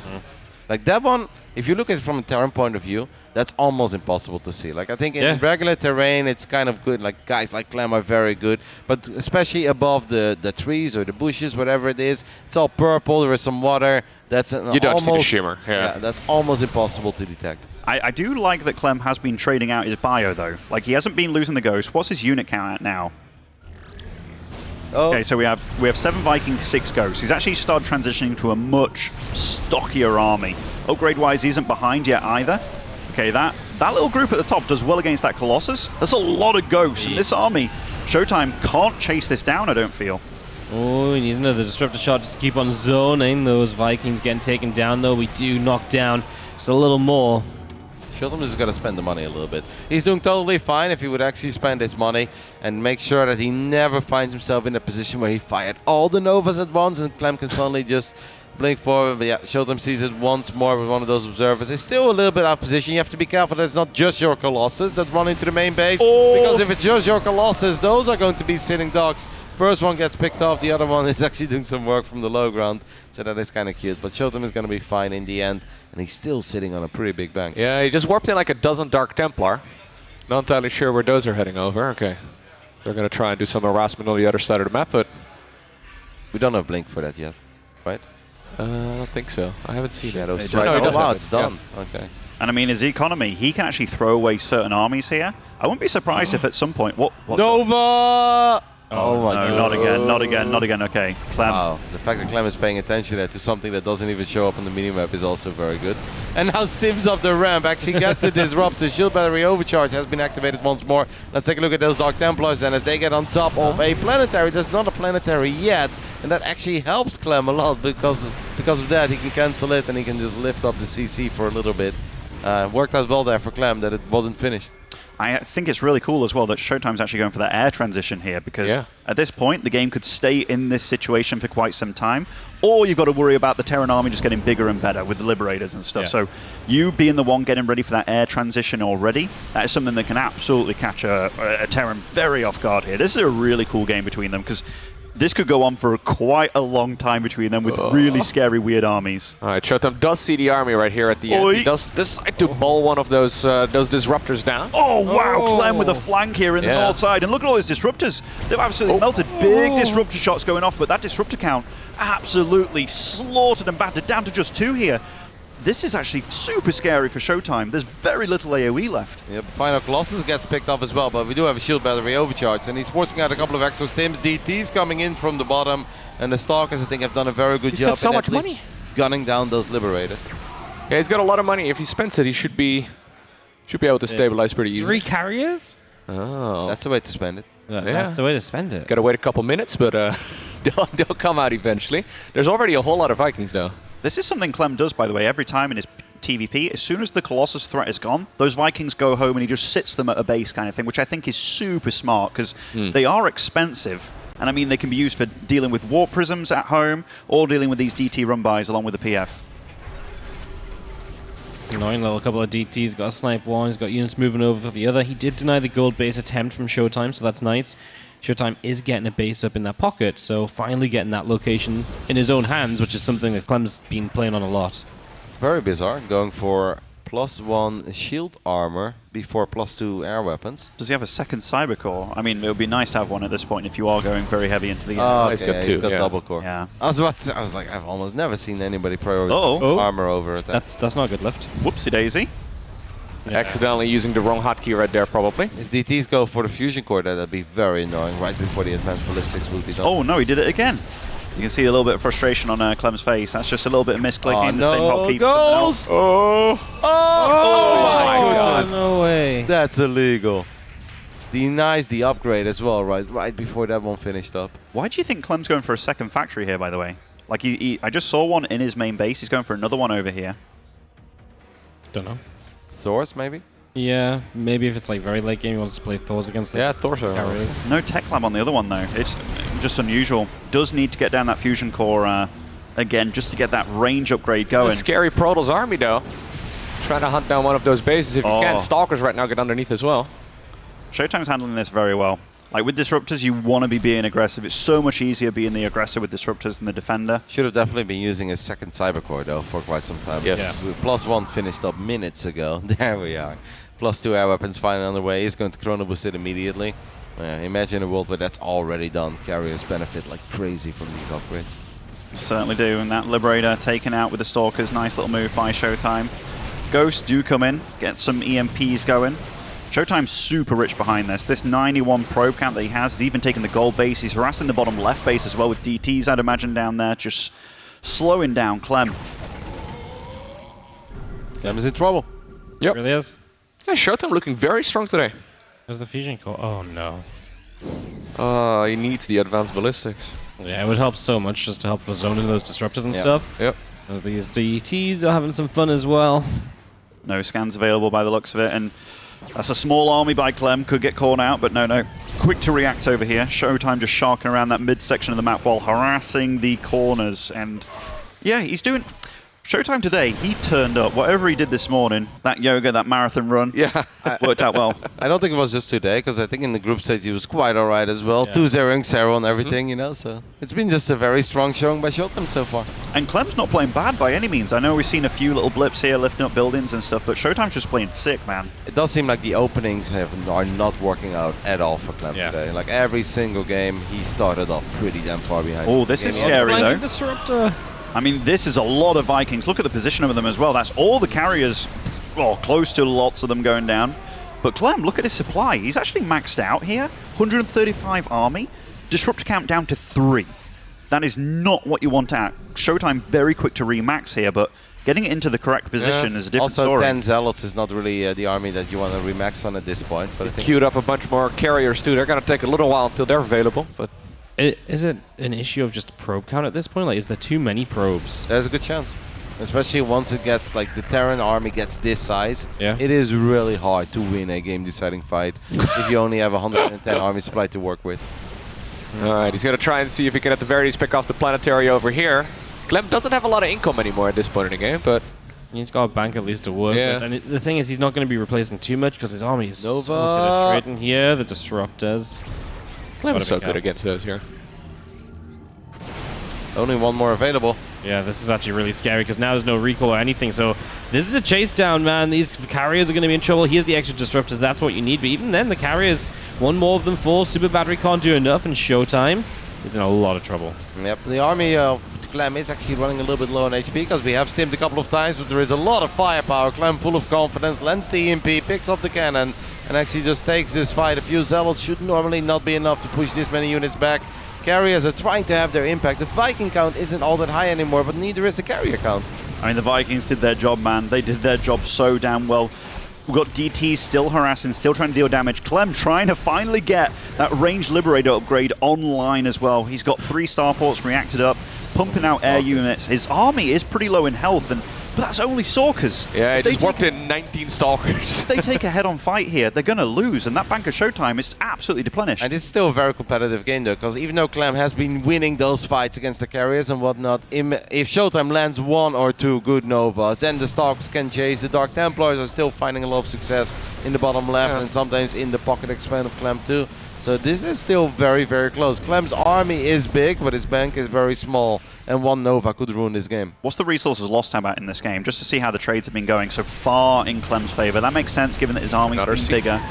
Like that one, if you look at it from a terrain point of view, that's almost impossible to see. Like I think in regular terrain, it's kind of good. Like guys like Clem are very good, but especially above the trees or the bushes, whatever it is, it's all purple. There is some water. That's you don't see the shimmer. Yeah, that's almost impossible to detect. I do like that Clem has been trading out his bio, though. Like, he hasn't been losing the ghost. What's his unit count at now? Okay, so we have 7 Vikings, 6 ghosts. He's actually started transitioning to a much stockier army. Upgrade-wise, he isn't behind yet either. Okay, that little group at the top does well against that Colossus. That's a lot of ghosts in this army. ShoWTimE can't chase this down, I don't feel. Oh, he needs another Disruptor shot just to keep on zoning. Those Vikings getting taken down, though. We do knock down just a little more. ShoWTimE is going to spend the money a little bit. He's doing totally fine if he would actually spend his money and make sure that he never finds himself in a position where he fired all the Novas at once and Clem can suddenly just blink forward. But yeah, ShoWTimE sees it once more with one of those observers. It's still a little bit out of position. You have to be careful that it's not just your Colossus that run into the main base. Because if it's just your Colossus, those are going to be sitting ducks. First one gets picked off, the other one is actually doing some work from the low ground. So that is kind of cute. But ShoWTimE is going to be fine in the end. And he's still sitting on a pretty big bank. Yeah, he just warped in like a dozen Dark Templar. Not entirely sure where those are heading over. Okay. So they're going to try and do some harassment on the other side of the map, but we don't have Blink for that yet, right? I don't think so. I haven't seen that. Right. Oh, wow, it's done. Yeah. Okay. And I mean, his economy, he can actually throw away certain armies here. I wouldn't be surprised if at some point... What's Nova! Oh my God. Not again. Okay, Clem. Wow, the fact that Clem is paying attention there to something that doesn't even show up on the minimap is also very good. And now Stims up the ramp, actually gets a disrupt. The shield battery overcharge has been activated once more. Let's take a look at those Dark Templars then as they get on top of a planetary. There's not a planetary yet, And that actually helps Clem a lot because of that he can cancel it and he can just lift up the CC for a little bit. Worked out well there for Clem that it wasn't finished. I think it's really cool as well that ShoWTimE's actually going for that air transition here because at this point the game could stay in this situation for quite some time, or you've got to worry about the Terran army just getting bigger and better with the Liberators and stuff. So you being the one getting ready for that air transition already, that is something that can absolutely catch a Terran very off guard here. This is a really cool game between them because this could go on for quite a long time between them with really scary, weird armies. All right, ShoWTimE does see the army right here at the end. He does decide to bowl one of those disruptors down. Oh, wow, Clem with a flank here in the north side. And look at all these disruptors. They've absolutely melted. Big disruptor shots going off, but that disruptor count absolutely slaughtered and battered down to just 2 here. This is actually super scary for ShoWTimE. There's very little AoE left. Yep, Final Colossus gets picked off as well, but we do have a shield battery overcharge, and he's forcing out a couple of XXIs. DTs coming in from the bottom, and the Stalkers, I think, have done a very good job. He's got so much money. Gunning down those Liberators. Yeah, he's got a lot of money. If he spends it, he should be able to stabilize pretty easily. 3 carriers? Oh. That's the way to spend it. That's the way to spend it. Got to wait a couple minutes, but they'll come out eventually. There's already a whole lot of Vikings, though. This is something Clem does, by the way, every time in his TVP. As soon as the Colossus threat is gone, those Vikings go home and he just sits them at a base kind of thing, which I think is super smart because they are expensive. And I mean, they can be used for dealing with warp prisms at home or dealing with these DT run-bys along with the PF. Annoying little couple of DTs, got a snipe one, he's got units moving over for the other. He did deny the gold base attempt from ShoWTimE, so that's nice. ShoWTimE is getting a base up in that pocket, so finally getting that location in his own hands, which is something that Clem's been playing on a lot. Very bizarre, going for +1 shield armor before +2 air weapons. Does he have a second cyber core? I mean, it would be nice to have one at this point if you are going very heavy into the game. Oh, he's got 2. He's got double core. Yeah. I was about to say, I was like, I've almost never seen anybody prioritize armor over it. That's not a good lift. Whoopsie daisy. Yeah. Accidentally using the wrong hotkey right there, probably. If DTs go for the fusion core, that'd be very annoying right before the advanced ballistics would be done. Oh no, he did it again. You can see a little bit of frustration on Clem's face. That's just a little bit of misclicking. The same hotkey for something else. Oh my goodness. No way. That's illegal. Denies the upgrade as well, right before that one finished up. Why do you think Clem's going for a second factory here, by the way? Like, I just saw one in his main base. He's going for another one over here. Don't know. Thors, maybe? Yeah, maybe if it's like very late game, he wants to play Thors against the Thors are carriers. No tech lab on the other one, though. It's just unusual. Does need to get down that fusion core again, just to get that range upgrade going. A scary Protoss army, though. Trying to hunt down one of those bases if you can. Stalkers right now get underneath as well. ShoWTimE's handling this very well. Like, with Disruptors, you want to be being aggressive. It's so much easier being the aggressor with Disruptors than the defender. Should have definitely been using his second cyber core, though, for quite some time. Yes. Yeah. +1 finished up minutes ago. There we are. +2 air weapons finally on the way. He's going to chrono boost it immediately. Imagine a world where that's already done. Carriers benefit like crazy from these upgrades. Certainly do. And that Liberator taken out with the Stalkers. Nice little move by ShoWTimE. Ghosts do come in, get some EMPs going. ShoWTimE's super rich behind this. This 91 probe count that he has, he's even taking the gold base. He's harassing the bottom left base as well with DTs, I'd imagine, down there. Just slowing down Clem. Clem is in trouble. Yep. Really is. Yeah, ShoWTimE looking very strong today. There's the fusion core. Oh no. He needs the advanced ballistics. Yeah, it would help so much just to help for zoning those disruptors and stuff. Yep. There's these DTs are having some fun as well. No scans available by the looks of it, and that's a small army by Clem. Could get caught out, but no. Quick to react over here. ShoWTimE just sharking around that midsection of the map while harassing the corners. And yeah, he's doing... ShoWTimE today, he turned up. Whatever he did this morning, that yoga, that marathon run, worked out well. I don't think it was just today, because I think in the group stage he was quite alright as well. 2-0 Serral and everything, you know, so it's been just a very strong showing by ShoWTimE so far. And Clem's not playing bad by any means. I know we've seen a few little blips here, lifting up buildings and stuff, but ShoWTimE's just playing sick, man. It does seem like the openings are not working out at all for Clem today. Like every single game, he started off pretty damn far behind. Oh, this is scary, though. Disruptor. I mean, this is a lot of Vikings. Look at the position of them as well. That's all the carriers, close to lots of them going down. But Clem, look at his supply. He's actually maxed out here. 135 army. Disruptor count down to 3. That is not what you want at. ShoWTimE very quick to remax here, but getting it into the correct position is a different also, story. 10 Zealots is not really the army that you want to remax on at this point. But I think Queued up a bunch more carriers too. They're going to take a little while until they're available, but Is it an issue of just probe count at this point? Like, is there too many probes? There's a good chance. Especially once it gets, like, the Terran army gets this size, Yeah. it is really hard to win a game-deciding fight if you only have 110 army supply to work with. Alright, he's going to try and see if he can at the very least pick off the planetary over here. Clem doesn't have a lot of income anymore at this point in the game, but... He's got a bank at least to work Yeah. with. And the thing is, he's not going to be replacing too much because his army is Nova. so good at trading here. The Disruptors. Clem is so good against those here. Only one more available. Yeah, this is actually really scary because now there's no recall or anything. So this is a chase down, man. These carriers are going to be in trouble. Here's the extra disruptors. That's what you need. But even then, the carriers, one more of them falls. Super Battery can't do enough. And ShoWTimE is in a lot of trouble. Yep, the army of Clem is actually running a little bit low on HP because we have stimmed a couple of times, but there is a lot of firepower. Clem full of confidence, lands the EMP, picks up the cannon, and actually just takes this fight. A few Zealots should normally not be enough to push this many units back. Carriers are trying to have their impact. The Viking count isn't all that high anymore, but neither is the carrier count. I mean, the Vikings did their job, man. They did their job so damn well. We've got DT still harassing, still trying to deal damage. Clem trying to finally get that ranged Liberator upgrade online as well. He's got 3 starports reacted up, pumping out air units. His army is pretty low in health, but that's only Stalkers. Yeah, he just warped in 19 Stalkers. If they take a head-on fight here, they're going to lose, and that bank of ShoWTimE is absolutely deplenished. And it's still a very competitive game though, because even though Clem has been winning those fights against the carriers and whatnot, if ShoWTimE lands 1 or 2 good Novas, then the Stalkers can chase. The Dark Templars are still finding a lot of success in the bottom left and sometimes in the pocket expand of Clem too. So this is still very, very close. Clem's army is big, but his bank is very small, and 1 Nova could ruin this game. What's the resources lost tab at in this game? Just to see how the trades have been going so far in Clem's favor. That makes sense given that his army's been bigger.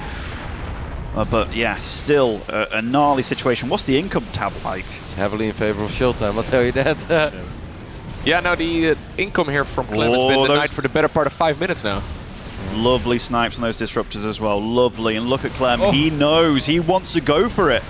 But yeah, still a gnarly situation. What's the income tab like? It's heavily in favor of ShoWTimE, I'll tell you that. Yeah, now the income here from Clem has been denied for the better part of 5 minutes now. Lovely snipes on those disruptors as well. Lovely. And look at Clem. He knows. He wants to go for it.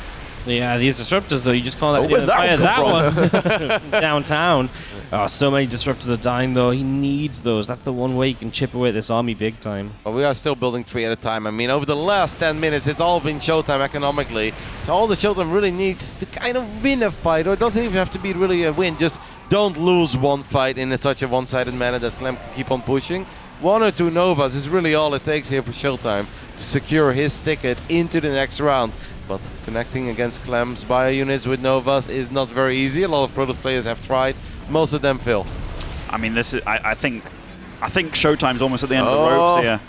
Yeah, these disruptors, though, you just can't let fire that one downtown. Oh, so many disruptors are dying, though. He needs those. That's the one way you can chip away at this army big time. But we are still building 3 at a time. I mean, over the last 10 minutes, it's all been ShoWTimE economically. So all the ShoWTimE really needs to kind of win a fight, or it doesn't even have to be really a win. Just don't lose one fight in such a one-sided manner that Clem can keep on pushing. 1 or 2 Novas is really all it takes here for ShoWTimE to secure his ticket into the next round. But connecting against Clem's bio units with Novas is not very easy. A lot of product players have tried. Most of them fail. I mean, this is. I think ShoWTimE's almost at the end of the ropes here.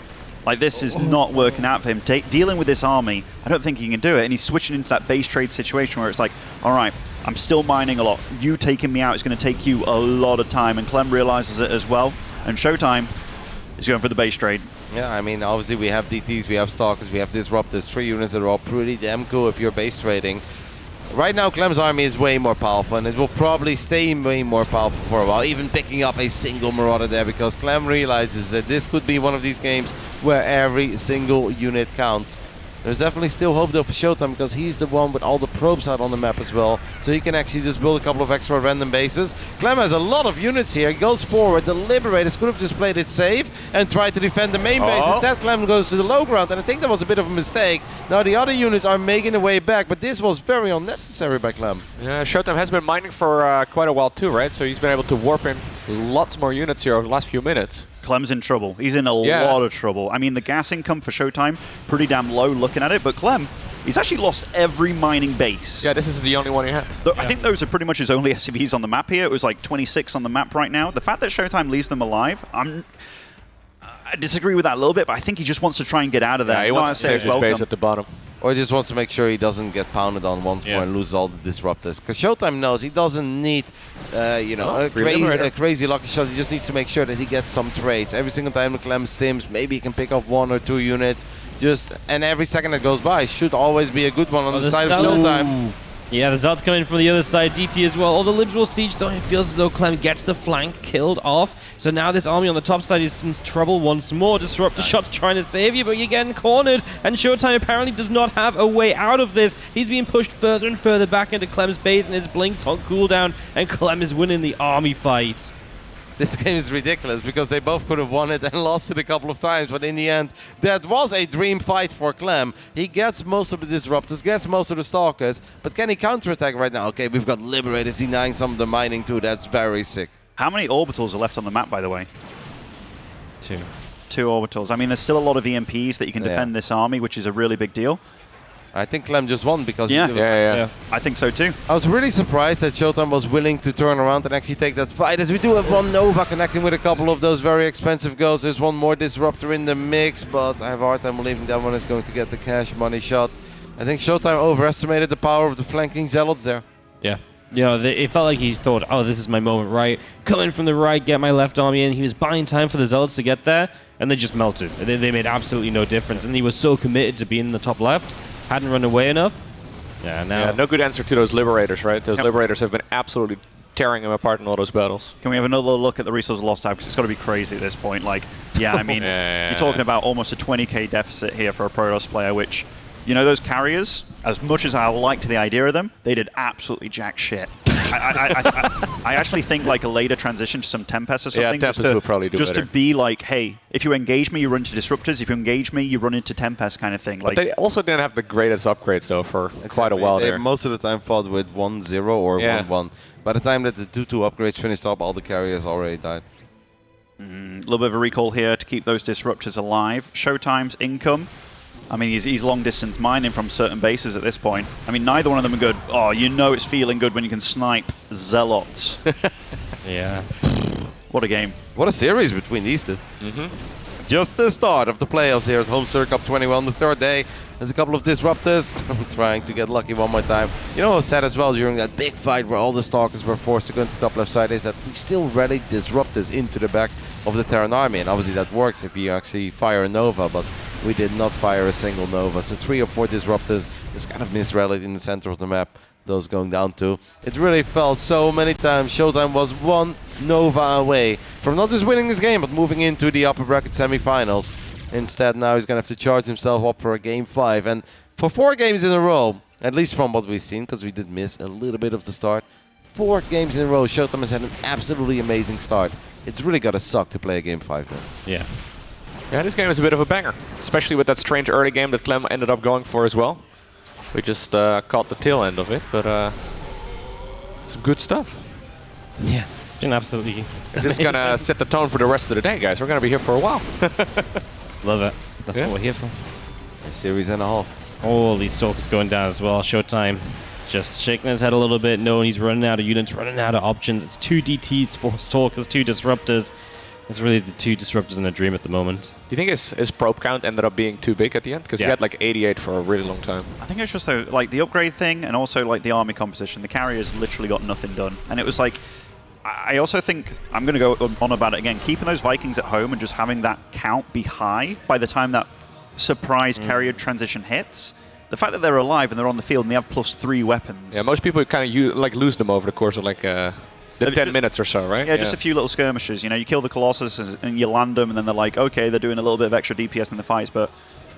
Like, this is not working out for him. Dealing with this army, I don't think he can do it. And he's switching into that base trade situation where it's like, all right, I'm still mining a lot. You taking me out is going to take you a lot of time. And Clem realizes it as well. And ShoWTimE is going for the base trade. Yeah, I mean, obviously we have DTs, we have Stalkers, we have Disruptors, 3 units that are all pretty damn cool if you're base trading. Right now, Clem's army is way more powerful, and it will probably stay way more powerful for a while, even picking up a single Marauder there, because Clem realizes that this could be one of these games where every single unit counts. There's definitely still hope though for ShoWTimE, because he's the one with all the probes out on the map as well. So he can actually just build a couple of extra random bases. Clem has a lot of units here. He goes forward. The Liberators could have just played it safe and tried to defend the main base. Instead, Clem goes to the low ground, and I think that was a bit of a mistake. Now the other units are making their way back, but this was very unnecessary by Clem. Yeah, ShoWTimE has been mining for quite a while too, right? So he's been able to warp in lots more units here over the last few minutes. Clem's in trouble. He's in a lot of trouble. I mean, the gas income for ShoWTimE, pretty damn low looking at it, but Clem, he's actually lost every mining base. Yeah, this is the only one he had. I think those are pretty much his only SCVs on the map here. It was like 26 on the map right now. The fact that ShoWTimE leaves them alive, I disagree with that a little bit, but I think he just wants to try and get out of there. Yeah, he wants to save his base at the bottom. Or he just wants to make sure he doesn't get pounded on once more and lose all the disruptors. Because ShoWTimE knows he doesn't need, a crazy lucky shot. He just needs to make sure that he gets some trades. Every single time the Clem stims, maybe he can pick up 1 or 2 units. And every second that goes by should always be a good one on the side of ShoWTimE. Yeah, the Zealot's coming from the other side, DT as well. All the Libs will siege, though. It feels as though Clem gets the flank killed off. So now this army on the top side is in trouble once more. Disruptor shots trying to save you, but you're getting cornered. And ShoWTimE apparently does not have a way out of this. He's being pushed further and further back into Clem's base, and his blinks on cooldown, and Clem is winning the army fight. this game is ridiculous because they both could have won it and lost it a couple of times. But in the end, that was a dream fight for Clem. He gets most of the disruptors, gets most of the stalkers, but can he counterattack right now? Okay, we've got Liberators denying some of the mining too. That's very sick. How many orbitals are left on the map, by the way? 2. 2 orbitals. I mean, there's still a lot of EMPs that you can defend this army, which is a really big deal. I think Clem just won because yeah. I think so too. I was really surprised that ShoWTimE was willing to turn around and actually take that fight, as we do have one Nova connecting with a couple of those very expensive goals. There's one more disruptor in the mix, but I have a hard time believing that one is going to get the cash money shot. I think ShoWTimE overestimated the power of the flanking zealots there. Yeah. You know, it felt like he thought, oh, this is my moment, right? Come in from the right, get my left army in. He was buying time for the zealots to get there, and they just melted. They made absolutely no difference, and he was so committed to being in the top left. Hadn't run away enough. Yeah, now. Yeah, no good answer to those Liberators, right? Those Liberators have been absolutely tearing him apart in all those battles. Can we have another look at the resource lost tab? Because it's got to be crazy at this point. Like, yeah, I mean, you're talking about almost a 20k deficit here for a Protoss player, which, you know, those carriers, as much as I liked the idea of them, they did absolutely jack shit. I actually think like a later transition to some Tempest or something. Yeah, Tempest will probably do just better. to be like, hey, if you engage me, you run into Disruptors. If you engage me, you run into Tempest kind of thing. But they also didn't have the greatest upgrades though for quite a while there. Most of the time fought with 1-0 or 1-1. By the time that the 2-2 upgrades finished up, all the carriers already died. A little bit of a recall here to keep those Disruptors alive. ShoWTimE's income. I mean, he's long-distance mining from certain bases at this point. I mean, neither one of them are good. Oh, you know it's feeling good when you can snipe Zealots. Yeah. What a game. What a series between these two. Just the start of the playoffs here at HomeStory Cup 21, the third day. There's a couple of disruptors trying to get lucky one more time. You know what was sad as well during that big fight where all the Stalkers were forced to go into top left side is that we still rallied disruptors into the back of the Terran army. And obviously that works if you actually fire a Nova, but we did not fire a single Nova. So 3 or 4 disruptors just kind of misrallied in the center of the map. Those going down to. It really felt so many times ShoWTimE was 1 Nova away from not just winning this game, but moving into the upper bracket semifinals. Instead, now he's going to have to charge himself up for a Game 5. And for 4 games in a row, at least from what we've seen, because we did miss a little bit of the start, 4 games in a row, ShoWTimE has had an absolutely amazing start. It's really got to suck to play a Game 5 now. Yeah. Yeah, this game is a bit of a banger, especially with that strange early game that Clem ended up going for as well. We just caught the tail end of it, but some good stuff. Yeah, it's been absolutely. This is going to set the tone for the rest of the day, guys. We're going to be here for a while. Love it. That's what we're here for. A series and a half. All these Stalkers going down as well. ShoWTimE just shaking his head a little bit, knowing he's running out of units, running out of options. It's 2 DTs, 4 Stalkers, 2 Disruptors. It's really the 2 Disruptors in a dream at the moment. Do you think his probe count ended up being too big at the end? Because he had like 88 for a really long time. I think it's just like the upgrade thing and also like the army composition. The carriers literally got nothing done. And it was like, I also think, I'm going to go on about it again, keeping those Vikings at home and just having that count be high by the time that surprise carrier transition hits. The fact that they're alive and they're on the field and they have +3 weapons. Yeah, most people kind of like lose them over the course of like the 10 minutes or so, right? Yeah, just a few little skirmishes. You know, you kill the Colossus and you land them, and then they're like, okay, they're doing a little bit of extra DPS in the fights. But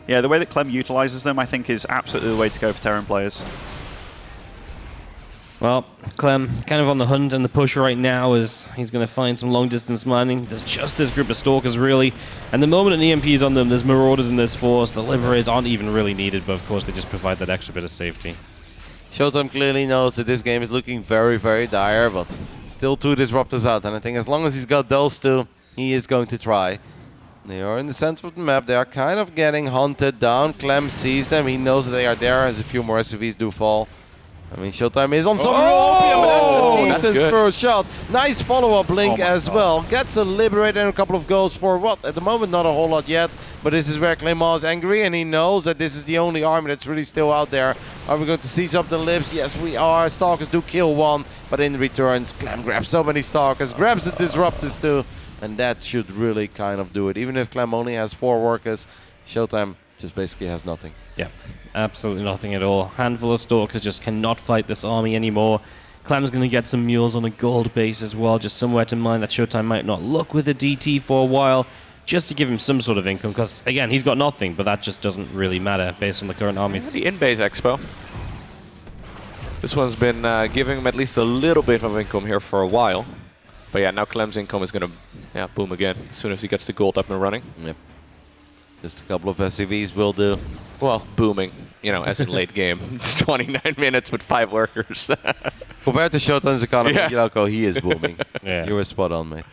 yeah, the way that Clem utilizes them, I think, is absolutely the way to go for Terran players. Well, Clem kind of on the hunt and the push right now is he's going to find some long-distance mining. There's just this group of Stalkers, really. And the moment an EMP is on them, there's Marauders in this force. The Liberators aren't even really needed, but of course they just provide that extra bit of safety. ShoWTimE clearly knows that this game is looking very, very dire, but still 2 Disruptors out. And I think as long as he's got those 2, he is going to try. They are in the center of the map. They are kind of getting hunted down. Clem sees them. He knows that they are there as a few more SUVs do fall. I mean, ShoWTimE is on some opium, but that's a decent first shot. Nice follow-up blink as well. Gets a Liberator and a couple of goals for what? At the moment, not a whole lot yet. But this is where Clément is angry, and he knows that this is the only army that's really still out there. Are we going to siege up the Libs? Yes, we are. Stalkers do kill 1, but in return, Clem grabs so many Stalkers, grabs the Disruptors too, and that should really kind of do it. Even if Clem only has 4 workers, ShoWTimE just basically has nothing. Yeah, absolutely nothing at all. Handful of Stalkers just cannot fight this army anymore. Clem's going to get some mules on a gold base as well, just somewhere to mine that ShoWTimE might not look with a DT for a while, just to give him some sort of income, because, again, he's got nothing, but that just doesn't really matter based on the current armies. The in-base expo. This one's been giving him at least a little bit of income here for a while. But yeah, now Clem's income is going to boom again as soon as he gets the gold up and running. Yep. Just a couple of SCVs will do. Well, booming, as in late game. It's 29 minutes with 5 workers. Compared to ShoWTimE's economy, Yelko, he is booming. Yeah. You were spot on, mate.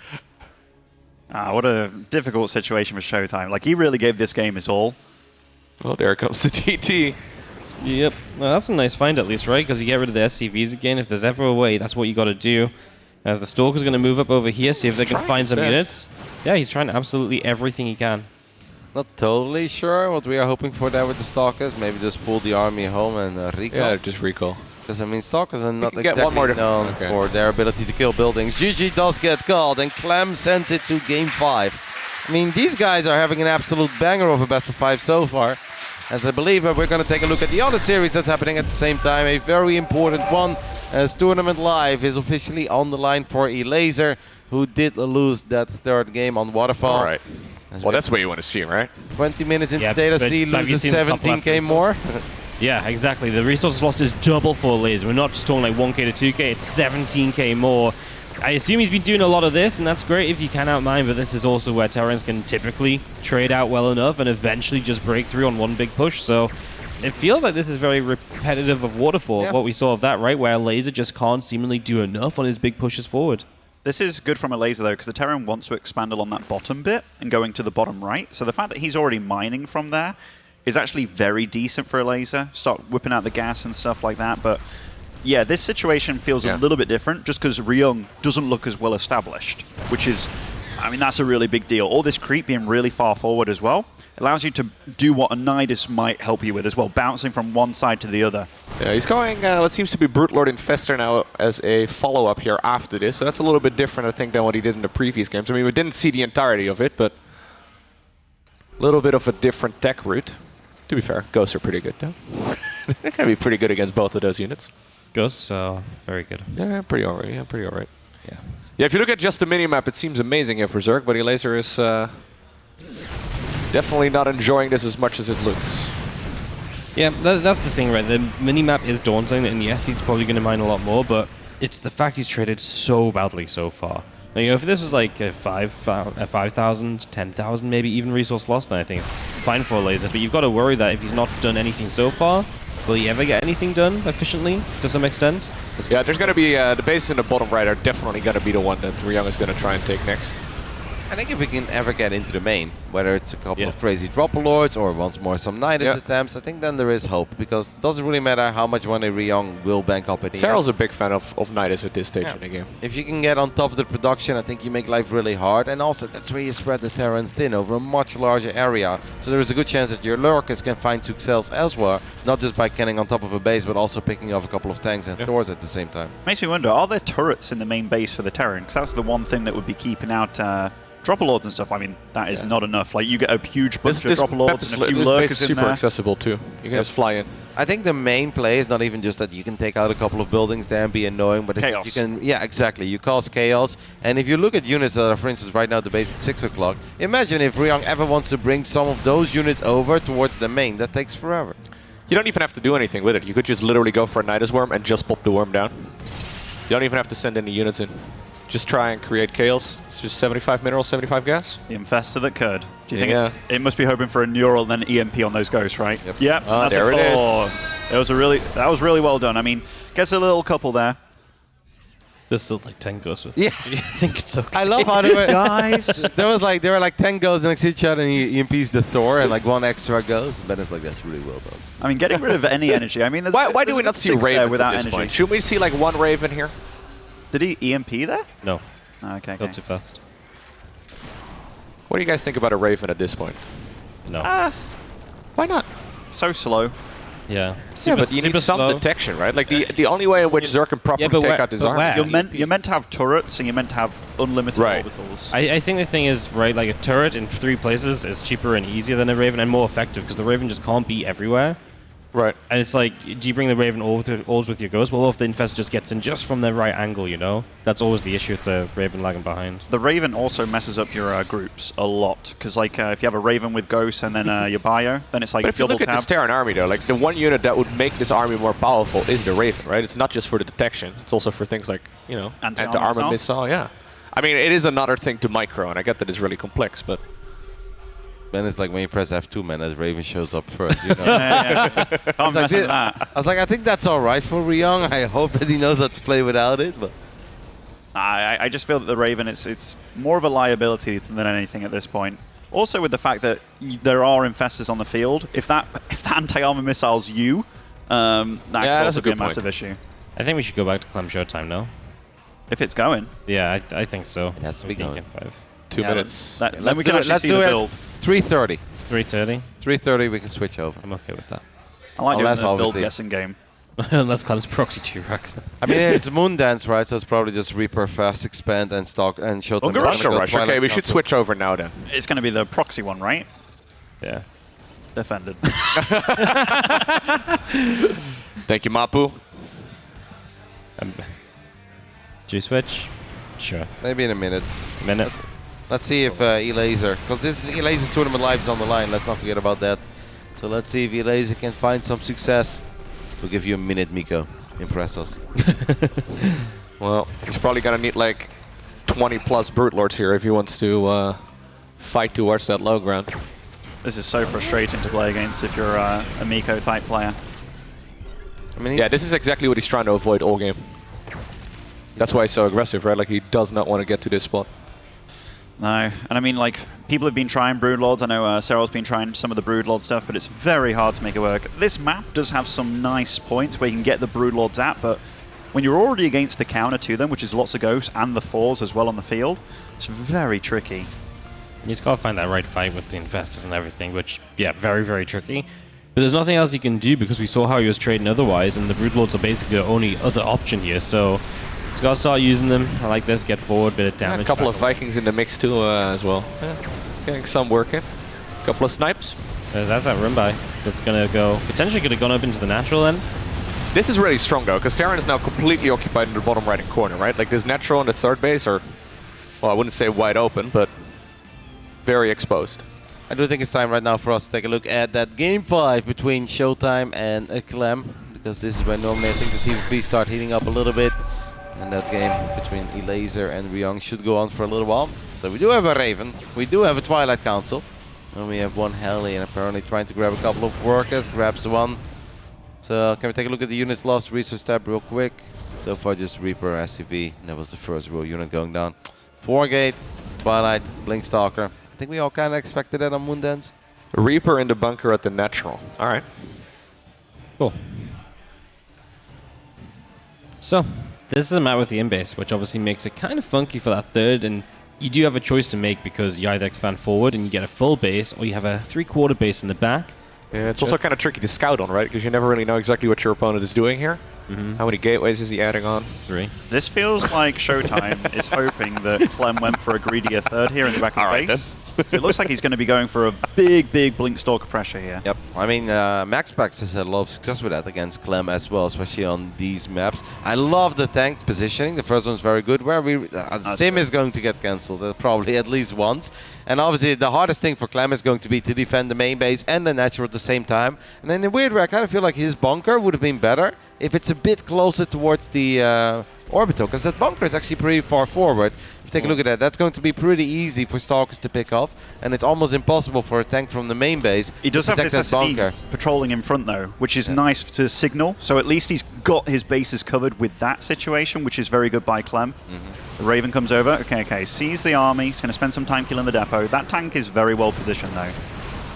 What a difficult situation for ShoWTimE. Like, he really gave this game his all. Well, there comes the GT. Yep. Well, that's a nice find at least, right? Because you get rid of the SCVs again. If there's ever a way, that's what you got to do. As the Stalker's going to move up over here, see if they can find some units. Yeah, he's trying absolutely everything he can. Not totally sure what we are hoping for there with the Stalkers. Maybe just pull the army home and recall. Yeah, just recall. Because, I mean, Stalkers are not get exactly one more known for their ability to kill buildings. GG does get called, and Clem sends it to Game 5. I mean, these guys are having an absolute banger of a best of 5 so far. As I believe we're going to take a look at the other series that's happening at the same time. A very important one, as Tournament Live is officially on the line for Elazer, who did lose that 3rd game on Waterfall. All right. Well, that's what you want to see, right? 20 minutes into Data C, loses 17k more. Yeah, exactly. The resources lost is double for Elazer. We're not just talking like 1k to 2k, it's 17k more. I assume he's been doing a lot of this, and that's great if you can outmine, but this is also where Terrans can typically trade out well enough and eventually just break through on one big push. So it feels like this is very repetitive of Waterfall, what we saw of that, right? Where Elazer just can't seemingly do enough on his big pushes forward. This is good from Elazer, though, because the Terran wants to expand along that bottom bit and going to the bottom right. So the fact that he's already mining from there is actually very decent for Elazer. Start whipping out the gas and stuff like that, but yeah, this situation feels a little bit different just because Ryung doesn't look as well established, which is, I mean, that's a really big deal. All this creep being really far forward as well allows you to do what a Nidus might help you with as well, bouncing from one side to the other. Yeah, he's going what seems to be Brute Lord Infestor now as a follow-up here after this, so that's a little bit different, I think, than what he did in the previous games. I mean, we didn't see the entirety of it, but a little bit of a different tech route. To be fair, Ghosts are pretty good, though. They're going to be pretty good against both of those units. Ghosts, very good. Yeah, pretty alright. Yeah, pretty alright. Yeah, if you look at just the minimap, it seems amazing here for Zerg, but Elazer is definitely not enjoying this as much as it looks. Yeah, that's the thing, right? The minimap is daunting, and yes, he's probably going to mine a lot more, but it's the fact he's traded so badly so far. Now, if this was like a 5,000, 10,000, maybe even resource loss, then I think it's fine for Elazer. But you've got to worry that if he's not done anything so far, will he ever get anything done efficiently to some extent? Yeah, there's going to be the bases in the bottom right are definitely going to be the one that Ryung is going to try and take next. I think if we can ever get into the main, whether it's a couple of crazy Dropper Lords or once more some Nidus attempts, I think then there is hope, because it doesn't really matter how much money Ryung will bank up at the Serral's a big fan of Nidus at this stage in the game. If you can get on top of the production, I think you make life really hard, and also that's where you spread the Terran thin over a much larger area. So there is a good chance that your lurkers can find success elsewhere, not just by canning on top of a base, but also picking off a couple of tanks and Thors at the same time. Makes me wonder, are there turrets in the main base for the Terran? Because that's the one thing that would be keeping out Dropper Lords and stuff. I mean, that is not enough. Like, you get a huge bunch of Dropper Lords and a few lurkers is super accessible too. You can just fly in. I think the main play is not even just that you can take out a couple of buildings there and be annoying, but it's you can, exactly. You cause chaos. And if you look at units that are, for instance, right now the base at 6 o'clock, imagine if Ryung ever wants to bring some of those units over towards the main. That takes forever. You don't even have to do anything with it. You could just literally go for a Nidus Worm and just pop the worm down. You don't even have to send any units in. Just try and create chaos. It's just 75 minerals, 75 gas. The infestor that could. Do you think it must be hoping for a neural and then EMP on those ghosts, right? Yep. Yep. That's there it is. That was really well done. I mean, gets a little couple there. There's still like 10 ghosts with I think it's okay. I love how they were guys. There were like 10 ghosts next to each other, and he EMPs the Thor and like one extra ghost. Then it's like, that's really well done. I mean, getting rid of any energy. I mean, why do we not see Ravens without at this energy? point? Should we see like one Raven here? Did he EMP there? No. Oh, okay. Not too fast. What do you guys think about a Raven at this point? No. Why not? So slow. Yeah. But you need some detection, right? Like the only way in which Zerg can properly take out his army. You're meant to have turrets, and you're meant to have unlimited orbitals. I think the thing is, right, like a turret in 3 places is cheaper and easier than a Raven and more effective, because the Raven just can't be everywhere. Right. And it's like, do you bring the Raven always with your Ghost? Well, if the Infest just gets in just from the right angle, you know? That's always the issue with the Raven lagging behind. The Raven also messes up your groups a lot, because like if you have a Raven with Ghost and then your Bio, then it's like but if you look at this Terran army, though, like the one unit that would make this army more powerful is the Raven, right? It's not just for the detection. It's also for things like, you know, anti-armor missile, I mean, it is another thing to micro, and I get that it's really complex, but... Then it's like when you press F2, man, that Raven shows up first. You know? Can't mess with that. I was like, I think that's all right for Ryung. I hope that he knows how to play without it. But I just feel that the Raven, it's more of a liability than anything at this point. Also with the fact that there are infestors on the field, if that anti-armor missiles you, that could also be a massive issue. I think we should go back to Clem ShoWTimE now. If it's going. Yeah, I think so. It has to be going. 2 minutes. Then we can actually see the build. 3:30. 3:30? 3:30 we can switch over. I'm okay with that. I like doing Unless the build obviously- guessing game. Unless Clem's proxy 2 racks. I mean, it's Moondance, right? So it's probably just Reaper, Fast Expand, and Stock and ShoWTimE. Oh, Rush. Okay, we should switch over now then. It's going to be the proxy one, right? Yeah. Defended. Thank you, Mapu. Do you switch? Sure. Maybe in a minute. Minute. Let's see if Elazer, because this is Elazer's tournament lives on the line. Let's not forget about that. So let's see if Elazer can find some success. We'll give you a minute, Miko. Impress us. Well, he's probably gonna need like 20 plus Brute Lords here if he wants to fight towards that low ground. This is so frustrating to play against if you're a Miko type player. I mean, Yeah, this is exactly what he's trying to avoid all game. That's why he's so aggressive, right? Like, he does not want to get to this spot. No, and I mean, like, people have been trying Broodlords. I know Serral's been trying some of the Broodlord stuff, but it's very hard to make it work. This map does have some nice points where you can get the Broodlords at, but when you're already against the counter to them, which is lots of ghosts and the Thors as well on the field, it's very tricky. You just gotta find that right fight with the infestors and everything, which, yeah, very, very tricky. But there's nothing else you can do because we saw how he was trading otherwise, and the Broodlords are basically the only other option here, so just gotta start using them. I like this, get forward, bit of damage. A couple of Vikings in the mix too as well. Yeah. Getting some work in. A couple of snipes. That's that run by. That's gonna go, potentially could have gone up into the natural then. This is really strong though, because Terran is now completely occupied in the bottom right corner, right? Like this natural and the third base are, well, I wouldn't say wide open, but very exposed. I do think it's time right now for us to take a look at that Game 5 between ShoWTimE and Clem, because this is when normally I think the TVP start heating up a little bit. And that game between Elazer and Ryung should go on for a little while. So we do have a Raven, we do have a Twilight Council, and we have one Heli, and apparently trying to grab a couple of workers, grabs one. So can we take a look at the units lost, resource tab real quick. So far just Reaper, SCV, and that was the first row unit going down. 4-gate, Twilight, Blinkstalker. I think we all kind of expected that on Moondance. Reaper in the bunker at the natural. All right. Cool. So, this is a map with the in-base, which obviously makes it kind of funky for that third, and you do have a choice to make because you either expand forward and you get a full base, or you have a 3/4 base in the back. Yeah, it's also kind of tricky to scout on, right? Because you never really know exactly what your opponent is doing here. How many gateways is he adding on? 3. This feels like ShoWTimE is hoping that Clem went for a greedier third here in the back of the base. So it looks like he's going to be going for a big, big Blinkstalker pressure here. Yep. I mean, MaxPax has had a lot of success with that against Clem as well, especially on these maps. I love the tank positioning. The first one's very good. Where Stim is going to get cancelled, probably at least once. And obviously, the hardest thing for Clem is going to be to defend the main base and the natural at the same time. And in a weird way, I kind of feel like his bunker would have been better if it's a bit closer towards the orbital, because that bunker is actually pretty far forward. If you take a look at that, that's going to be pretty easy for Stalkers to pick off, and it's almost impossible for a tank from the main base He does to have protect this that SCV bunker. patrolling in front though, which is nice to signal. So at least he's got his bases covered with that situation, which is very good by Clem. The Raven comes over. Okay, sees the army. He's going to spend some time killing the depot. That tank is very well positioned though.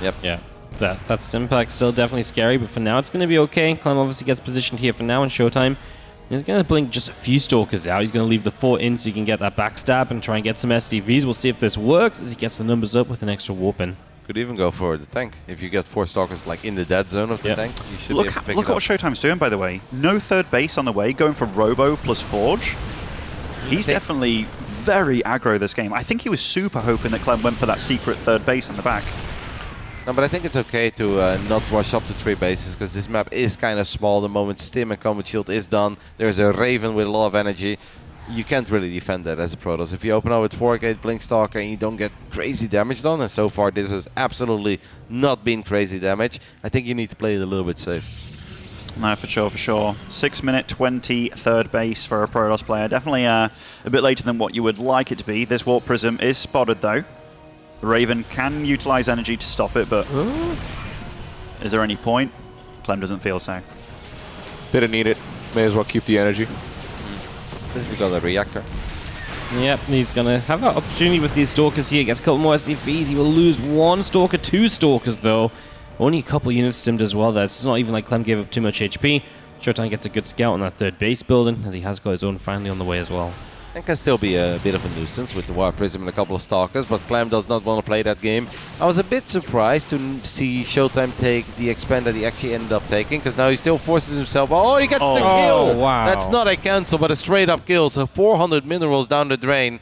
Yep. Yeah. That stim pack's still definitely scary, but for now it's going to be okay. Clem obviously gets positioned here for now in ShoWTimE. He's going to blink just a few Stalkers out. He's going to leave the 4 in so he can get that backstab and try and get some SCVs. We'll see if this works as he gets the numbers up with an extra warp in. Could even go for the tank. If you get 4 Stalkers like in the dead zone of the tank, you should be able to pick Look it at up. what ShoWTimE's doing, by the way. No third base on the way, going for Robo plus Forge. He's definitely very aggro this game. I think he was super hoping that Clem went for that secret third base in the back. No, but I think it's okay to not rush up to 3 bases, because this map is kind of small. The moment Stim and Combat Shield is done, there's a Raven with a lot of energy. You can't really defend that as a Protoss. If you open up with 4-gate Blinkstalker and you don't get crazy damage done, and so far this has absolutely not been crazy damage, I think you need to play it a little bit safe. No, for sure, for sure. 6 minute 20, third base for a Protoss player. Definitely a bit later than what you would like it to be. This Warp Prism is spotted, though. The Raven can utilize energy to stop it, but is there any point? Clem doesn't feel so. Didn't need it. May as well keep the energy. We got a reactor. Yep, he's going to have that opportunity with these Stalkers here. Gets a couple more SCVs. He will lose 1 Stalker, 2 Stalkers, though. Only a couple units stimmed as well there. It's not even like Clem gave up too much HP. ShoWTimE gets a good scout on that third base building, as he has got his own finally on the way as well. And can still be a bit of a nuisance with the Warp Prism and a couple of Stalkers, but Clem does not want to play that game. I was a bit surprised to see ShoWTimE take the expand that he actually ended up taking, because now he still forces himself. Oh, he gets the kill! Wow. That's not a cancel, but a straight up kill. So 400 minerals down the drain.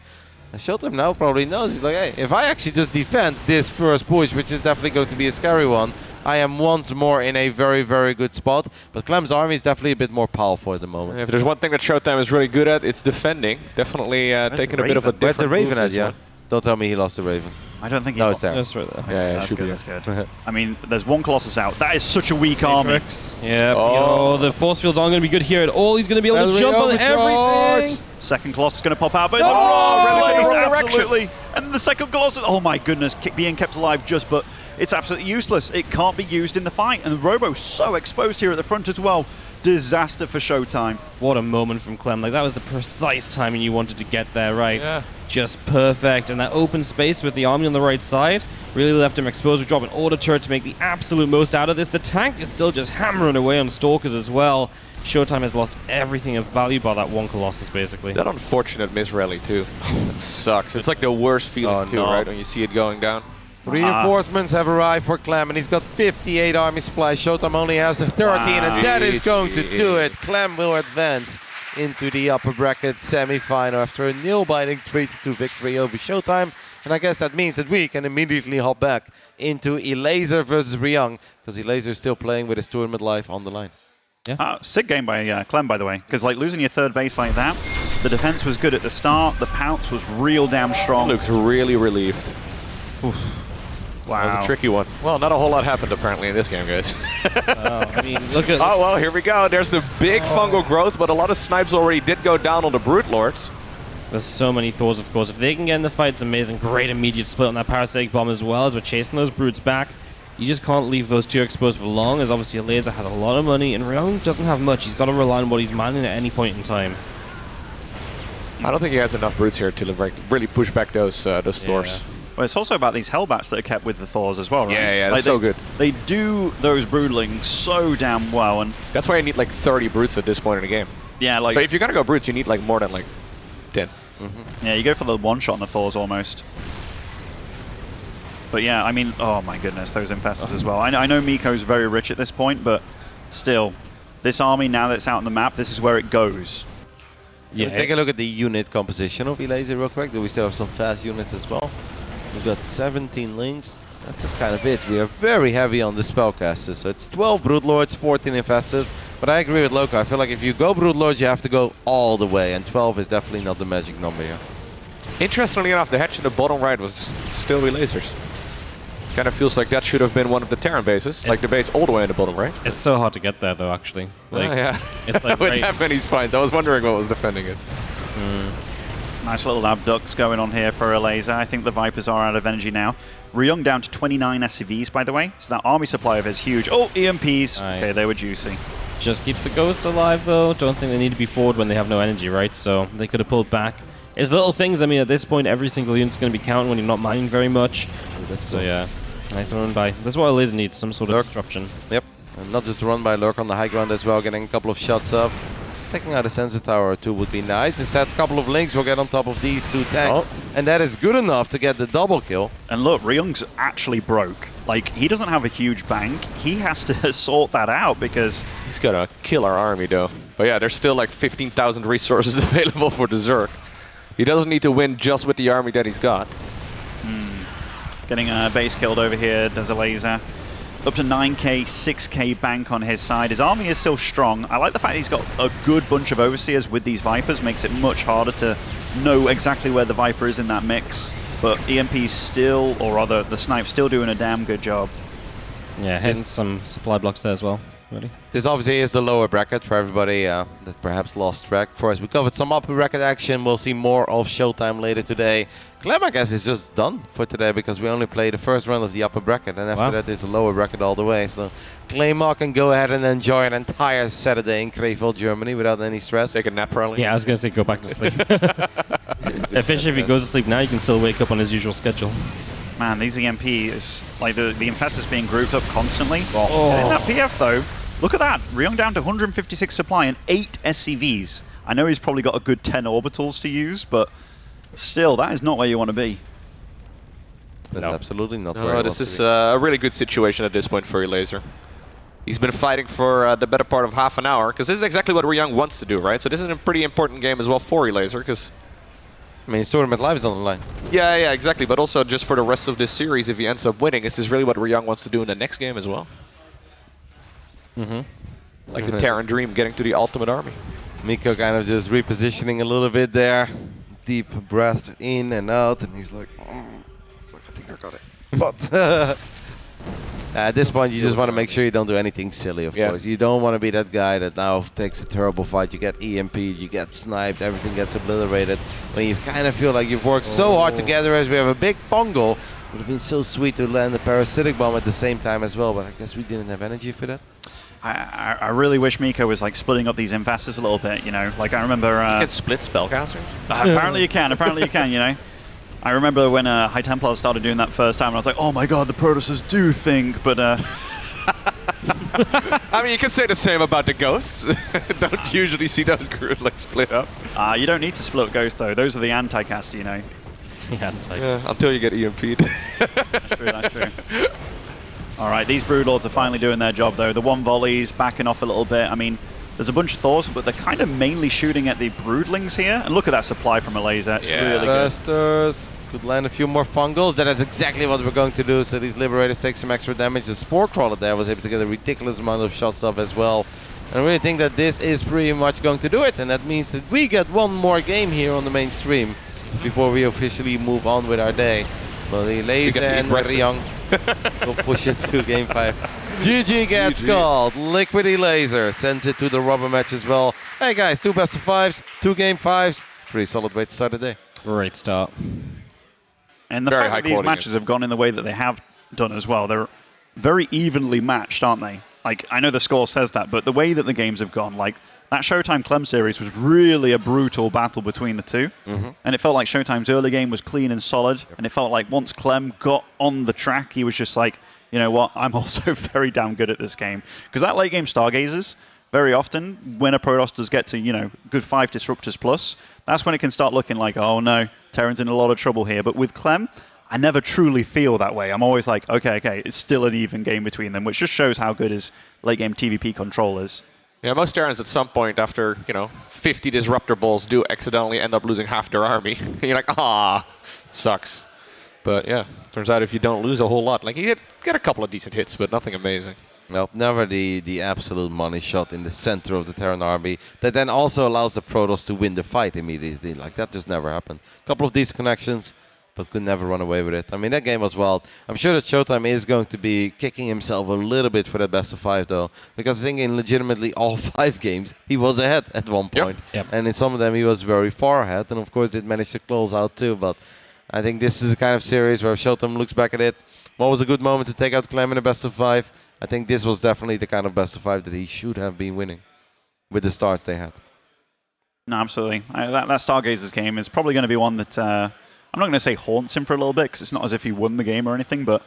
And ShoWTimE now probably knows. He's like, hey, if I actually just defend this first push, which is definitely going to be a scary one, I am once more in a very, very good spot. But Clem's army is definitely a bit more powerful at the moment. If there's one thing that ShoWTimE is really good at, it's defending. Definitely taking a bit of a different Where's the Raven move at, yeah? Don't tell me he lost the Raven. I don't think he No, it's there. That's right there. Yeah, that's should good, be. that's good. I mean, there's 1 Colossus out. That is such a weak army. Yeah, oh, the force fields aren't going to be good here at all. He's going to be able to jump on everything. Second Colossus going to pop out, but absolutely. And the second Colossus, oh my goodness, being kept alive just, but it's absolutely useless. It can't be used in the fight. And Robo's so exposed here at the front as well. Disaster for ShoWTimE. What a moment from Clem. Like, that was the precise timing you wanted to get there, right? Yeah. Just perfect. And that open space with the army on the right side really left him exposed. We drop an order turret to make the absolute most out of this. The tank is still just hammering away on Stalkers as well. ShoWTimE has lost everything of value by that 1 Colossus, basically. That unfortunate miss rally, too. That sucks. It's like the worst feeling, too, right? When you see it going down. Reinforcements have arrived for Clem, and he's got 58 army supplies. ShoWTimE only has 13, and that is going to do it. Clem will advance into the upper bracket semi-final after a nail-biting 3-2 victory over ShoWTimE. And I guess that means that we can immediately hop back into Elazer versus Ryung, because Elazer is still playing with his tournament life on the line. Yeah. Sick game by Clem, by the way, because like losing your third base like that, the defense was good at the start, the pounce was real damn strong. Looks really relieved. Oof. Wow. That was a tricky one. Well, not a whole lot happened apparently in this game, guys. I mean, look at... Oh, well, here we go. There's the big fungal growth, but a lot of snipes already did go down on the Brute Lords. There's so many Thors, of course. If they can get in the fight, it's amazing. Great immediate split on that Parasitic Bomb as well as we're chasing those Brutes back. You just can't leave those 2 exposed for long, as obviously Elazer has a lot of money, and Ryung doesn't have much. He's got to rely on what he's mining at any point in time. I don't think he has enough Brutes here to really push back those Thors. Well, it's also about these Hellbats that are kept with the Thors as well, right? Yeah, like that's so good. They do those Broodlings so damn well, and that's why you need like 30 Brutes at this point in the game. Yeah, like... So if you're going to go Brutes, you need like more than like 10. Yeah, you go for the one-shot on the Thors almost. But yeah, I mean, oh my goodness, those Infestors as well. I know Miko's very rich at this point, but still, this army, now that it's out on the map, this is where it goes. Yeah. Take a look at the unit composition of Elazer real quick. Do we still have some fast units as well? We've got 17 links. That's just kind of it. We are very heavy on the spellcasters. So it's 12 Broodlords, 14 Infestors. But I agree with Loco. I feel like if you go Broodlords, you have to go all the way. And 12 is definitely not the magic number here. Interestingly enough, the hatch in the bottom right was still Elazer's. Kind of feels like that should have been one of the Terran bases. Like the base all the way in the bottom right. It's so hard to get there, though, actually. Like, yeah. It's like with that many spines. I was wondering what was defending it. Nice little abducts going on here for Elazer. I think the Vipers are out of energy now. Ryung down to 29 SCVs, by the way. So that army supply of his huge. Oh, EMPs. Right. Okay, they were juicy. Just keep the Ghosts alive, though. Don't think they need to be forward when they have no energy, right? So they could have pulled back. It's little things. I mean, at this point, every single unit's going to be counting when you're not mining very much. So, yeah. Nice run by. That's what Elazer needs, some sort of disruption. Yep. And not just run by Lurk on the high ground as well, getting a couple of shots off. Taking out a sensor tower or two would be nice. Instead, a couple of links will get on top of these 2 tanks. And that is good enough to get the double kill. And look, Ryung's actually broke. Like, he doesn't have a huge bank. He has to sort that out because... He's got to kill our army, though. But yeah, there's still like 15,000 resources available for the Zerg. He doesn't need to win just with the army that he's got. Getting a base killed over here, does Elazer. Up to 9k, 6k bank on his side. His army is still strong. I like the fact he's got a good bunch of Overseers with these Vipers. Makes it much harder to know exactly where the Viper is in that mix. But EMP's still, or rather the Snipe's still doing a damn good job. Yeah, hitting some supply blocks there as well. Ready? This obviously is the lower bracket for everybody that perhaps lost track. For us, we covered some upper bracket action. We'll see more of ShoWTimE later today. Clem, I guess, is just done for today because we only played the first round of the upper bracket, and after that is the lower bracket all the way. So Clem can go ahead and enjoy an entire Saturday in Krefeld, Germany without any stress. Take a nap early. Yeah, I was going to say go back to sleep. Especially if he goes to sleep now, you can still wake up on his usual schedule. Man, these EMP is like the Infestors being grouped up constantly. Oh. And in that PF though, look at that. Ryung down to 156 supply and 8 SCVs. I know he's probably got a good 10 orbitals to use, but still, that is not where you want to be. That's absolutely not where No, this is a really good situation at this point for Elazer. He's been fighting for the better part of half an hour, because this is exactly what Ryung wants to do, right? So this is a pretty important game as well for Elazer, because... I mean, his tournament life is on the line. Yeah, exactly. But also just for the rest of this series, if he ends up winning, this is really what Ryung wants to do in the next game as well. Like the Terran Dream getting to the ultimate army. Miko kind of just repositioning a little bit there. Deep breath in and out, and he's like, I think I got it. But at this point, you just want to make sure you don't do anything silly, of course. You don't want to be that guy that now takes a terrible fight. You get EMP'd, you get sniped, everything gets obliterated. When you kind of feel like you've worked so hard together as we have a big pongo. It would have been so sweet to land a parasitic bomb at the same time as well, but I guess we didn't have energy for that. I really wish Miko was like splitting up these Infestors a little bit, you know. Like I remember... you can split spellcasters? Apparently you can, you know. I remember when High Templars started doing that first time, and I was like, oh my god, the Protosses do think, but... I mean, you can say the same about the Ghosts. Don't usually see those groups like split up. You don't need to split up Ghosts, though. Those are the anti-cast, you know. Until you get EMP'd. That's true. All right, these Broodlords are finally doing their job, though. The one volley's backing off a little bit. I mean, there's a bunch of Thors, but they're kind of mainly shooting at the Broodlings here. And look at that supply from Elazer. It's really good. Investors could land a few more fungals. That is exactly what we're going to do. So these Liberators take some extra damage. The Spore Crawler there was able to get a ridiculous amount of shots off as well. And I really think that this is pretty much going to do it. And that means that we get one more game here on the main stream before we officially move on with our day. Well, the Elazer and Ryung will push it to game 5. GG gets called. Liquid Elazer sends it to the rubber match as well. Hey guys, 2 best of 5s, 2 game 5s. Pretty solid way to start the day. Great start. And the fact that these matches have gone in the way that they have done as well, they're very evenly matched, aren't they? Like, I know the score says that, but the way that the games have gone, like, that ShoWTimE Clem series was really a brutal battle between the two. And it felt like ShoWTimE's early game was clean and solid, and it felt like once Clem got on the track, he was just like, you know what, I'm also very damn good at this game. Because that late game Stargazers, very often, when a Protoss does get to, you know, good 5 Disruptors plus, that's when it can start looking like, oh no, Terran's in a lot of trouble here. But with Clem, I never truly feel that way. I'm always like, okay, it's still an even game between them, which just shows how good his late game TVP control is. Yeah, most Terrans at some point after, 50 Disruptor Balls do accidentally end up losing half their army. You're like, it sucks. But yeah, turns out if you don't lose a whole lot, like you get a couple of decent hits, but nothing amazing. Nope, never the absolute money shot in the center of the Terran army that then also allows the Protoss to win the fight immediately. Like, that just never happened. A couple of these connections, but could never run away with it. I mean, that game was wild. I'm sure that ShoWTimE is going to be kicking himself a little bit for that best of 5, though, because I think in legitimately all 5 games, he was ahead at one point. Yep. And in some of them, he was very far ahead, and of course, it managed to close out too, but I think this is a kind of series where ShoWTimE looks back at it. What was a good moment to take out Clem in a best of 5? I think this was definitely the kind of best of 5 that he should have been winning with the starts they had. No, absolutely. That Stargazers game is probably going to be one that I'm not going to say haunts him for a little bit, because it's not as if he won the game or anything, but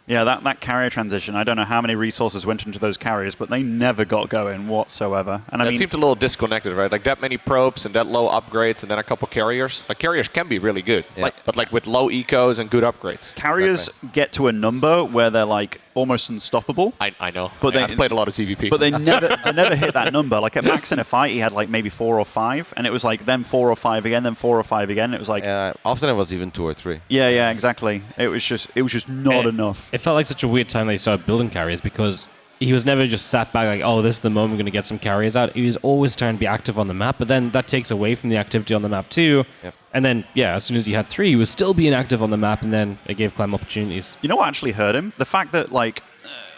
yeah, that carrier transition, I don't know how many resources went into those carriers, but they never got going whatsoever. And I mean, it seemed a little disconnected, right? Like that many probes and that low upgrades and then a couple carriers. Like carriers can be really good, but like with low ecos and good upgrades. Carriers get to a number where they're like almost unstoppable. I know. But I've played a lot of CVP. But they never hit that number. Like at max in a fight, he had like maybe 4 or 5, and it was like then 4 or 5 again, then 4 or 5 again. It was like often it was even 2 or 3. Yeah, exactly. It was just not enough. It felt like such a weird time they started building carriers, because he was never just sat back like, oh, this is the moment I'm going to get some carriers out. He was always trying to be active on the map, but then that takes away from the activity on the map too. Yep. And then, yeah, as soon as he had 3, he was still being active on the map, and then it gave Clem opportunities. You know what actually hurt him? The fact that, like,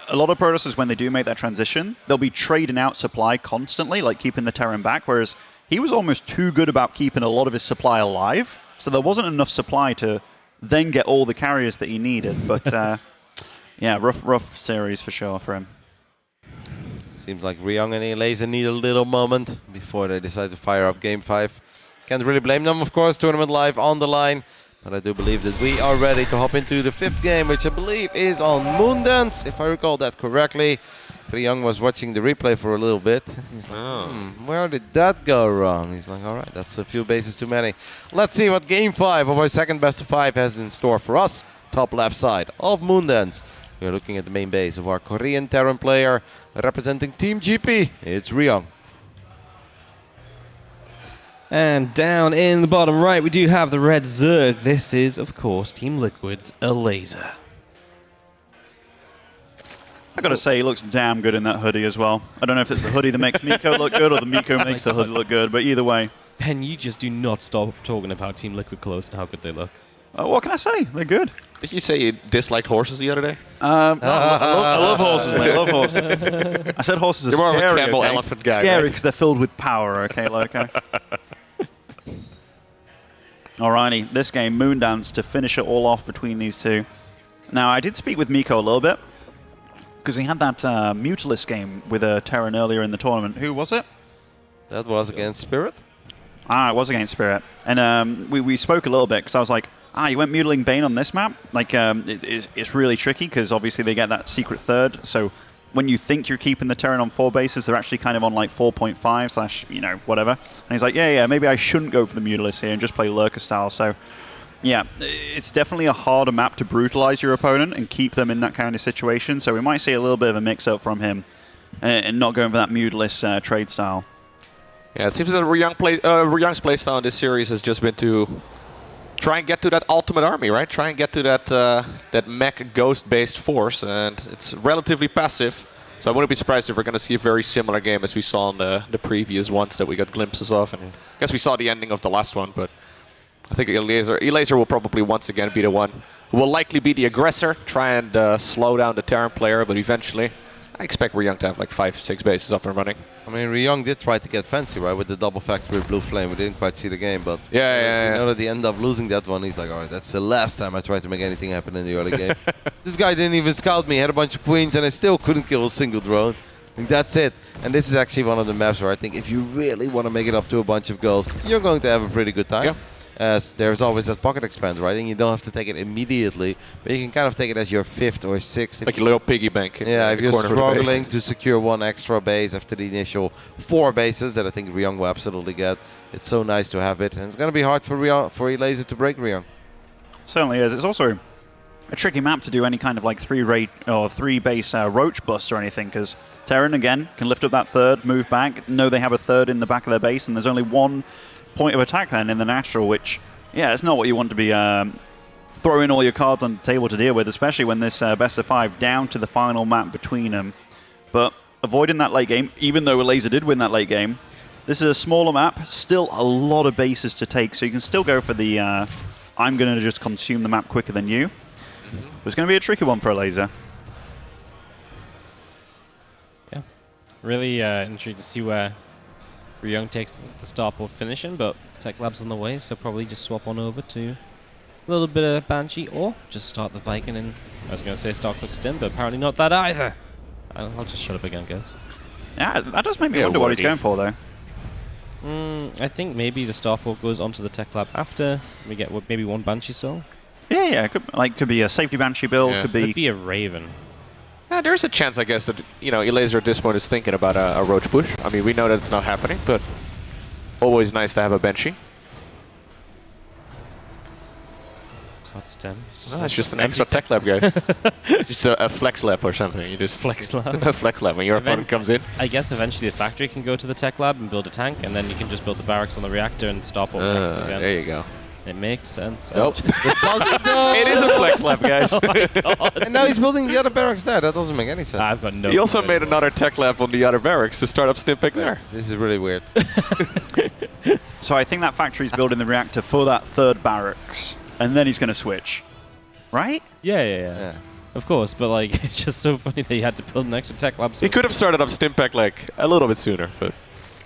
a lot of producers, when they do make that transition, they'll be trading out supply constantly, like keeping the Terran back, whereas he was almost too good about keeping a lot of his supply alive, so there wasn't enough supply to then get all the carriers that he needed. But yeah, rough series for sure for him. Seems like Ryung and Elazer need a little moment before they decide to fire up Game 5. Can't really blame them, of course. Tournament live on the line. But I do believe that we are ready to hop into the 5th game, which I believe is on Moondance, if I recall that correctly. Ryung was watching the replay for a little bit. He's like, where did that go wrong? He's like, all right, that's a few bases too many. Let's see what Game 5 of our second best of 5 has in store for us. Top left side of Moondance. We're looking at the main base of our Korean Terran player representing Team GP. It's Ryung. And down in the bottom right, we do have the red Zerg. This is, of course, Team Liquid's Elazer. I gotta say, he looks damn good in that hoodie as well. I don't know if it's the hoodie that makes Miko look good or the Miko makes the hoodie look good, but either way. Ben, you just do not stop talking about Team Liquid close and how good they look. What can I say? They're good. Did you say you disliked horses the other day? I love horses, mate. I love horses. I said horses are You're more scary, of a camel okay? elephant guy, Scary right? because they're filled with power, okay? Alrighty, this game, Moondance, to finish it all off between these two. Now, I did speak with Miko a little bit, because he had that Mutalisk game with a Terran earlier in the tournament. Who was it? That was against Spirit. It was against Spirit. And we spoke a little bit, because I was like, you went Mutiling Bane on this map? Like, it's really tricky, because obviously they get that secret third, so when you think you're keeping the Terran on 4 bases, they're actually kind of on like 4.5 / whatever. And he's like, yeah, maybe I shouldn't go for the Mutalisk here and just play Lurker style. So, yeah, it's definitely a harder map to brutalize your opponent and keep them in that kind of situation. So we might see a little bit of a mix-up from him and not going for that Mutalisk trade style. Yeah, it seems that Ryung's playstyle in this series has just been to try and get to that ultimate army, right? Try and get to that mech ghost-based force, and it's relatively passive. So I wouldn't be surprised if we're going to see a very similar game as we saw in the previous ones that we got glimpses of. And I guess we saw the ending of the last one, but I think Elazer will probably once again be the one who will likely be the aggressor, try and slow down the Terran player, but eventually I expect Ryung to have like 5-6 bases up and running. I mean, Ryung did try to get fancy, right, with the double factory Blue Flame. We didn't quite see the game, but you know that he ended up losing that one. He's like, all right, that's the last time I tried to make anything happen in the early game. This guy didn't even scout me, had a bunch of queens, and I still couldn't kill a single drone. I think that's it. And this is actually one of the maps where I think if you really want to make it up to a bunch of girls, you're going to have a pretty good time. Yeah. As there's always that pocket expand, right? And you don't have to take it immediately, but you can kind of take it as your 5th or 6th. Like a little piggy bank. Yeah, if you're struggling to secure one extra base after the initial 4 bases that I think Ryung will absolutely get. It's so nice to have it, and it's going to be hard for Elazer to break Ryung. Certainly is. It's also a tricky map to do any kind of like 3 base roach bust or anything, because Terran again can lift up that third, move back, know they have a third in the back of their base, and there's only one point of attack then in the natural, which, yeah, it's not what you want to be throwing all your cards on the table to deal with, especially when this best of 5 down to the final map between them. But avoiding that late game, even though Elazer did win that late game, this is a smaller map, still a lot of bases to take, so you can still go for the I'm going to just consume the map quicker than you. But it's going to be a tricky one for Elazer. Yeah, really intrigued to see where Ryung takes the starport finishing, but Tech Lab's on the way, so probably just swap on over to a little bit of Banshee, or just start the Viking and, I was going to say start Quick Stim, but apparently not that either. I'll just shut up again, guys. Yeah, that does make me wonder what he's going for, though. I think maybe the starport goes onto the Tech Lab after we get maybe one Banshee Soul. Yeah, could be a safety Banshee build, could be a Raven. Yeah, there's a chance, I guess, that Elazer at this point is thinking about a Roach push. I mean, we know that it's not happening, but always nice to have a Banshee. It's not STEM. It's just an extra Tech Lab, guys. Just a Flex Lab or something. You just Flex Lab. A Flex Lab when your opponent comes in. I guess eventually the factory can go to the Tech Lab and build a tank, and then you can just build the barracks on the reactor and stop all the again. There you go. It makes sense. Nope. It doesn't. It is a Flex Lab, guys. Oh my God. And now he's building the other barracks there. That doesn't make any sense. I've got no. He also made another Tech Lab on the other barracks to start up Snippick there. This is really weird. So I think that factory's building the reactor for that third barracks, and then he's going to switch. Right? Yeah. Of course, but like it's just so funny that he had to build an extra tech lab. He could have started up Stimpack like a little bit sooner, but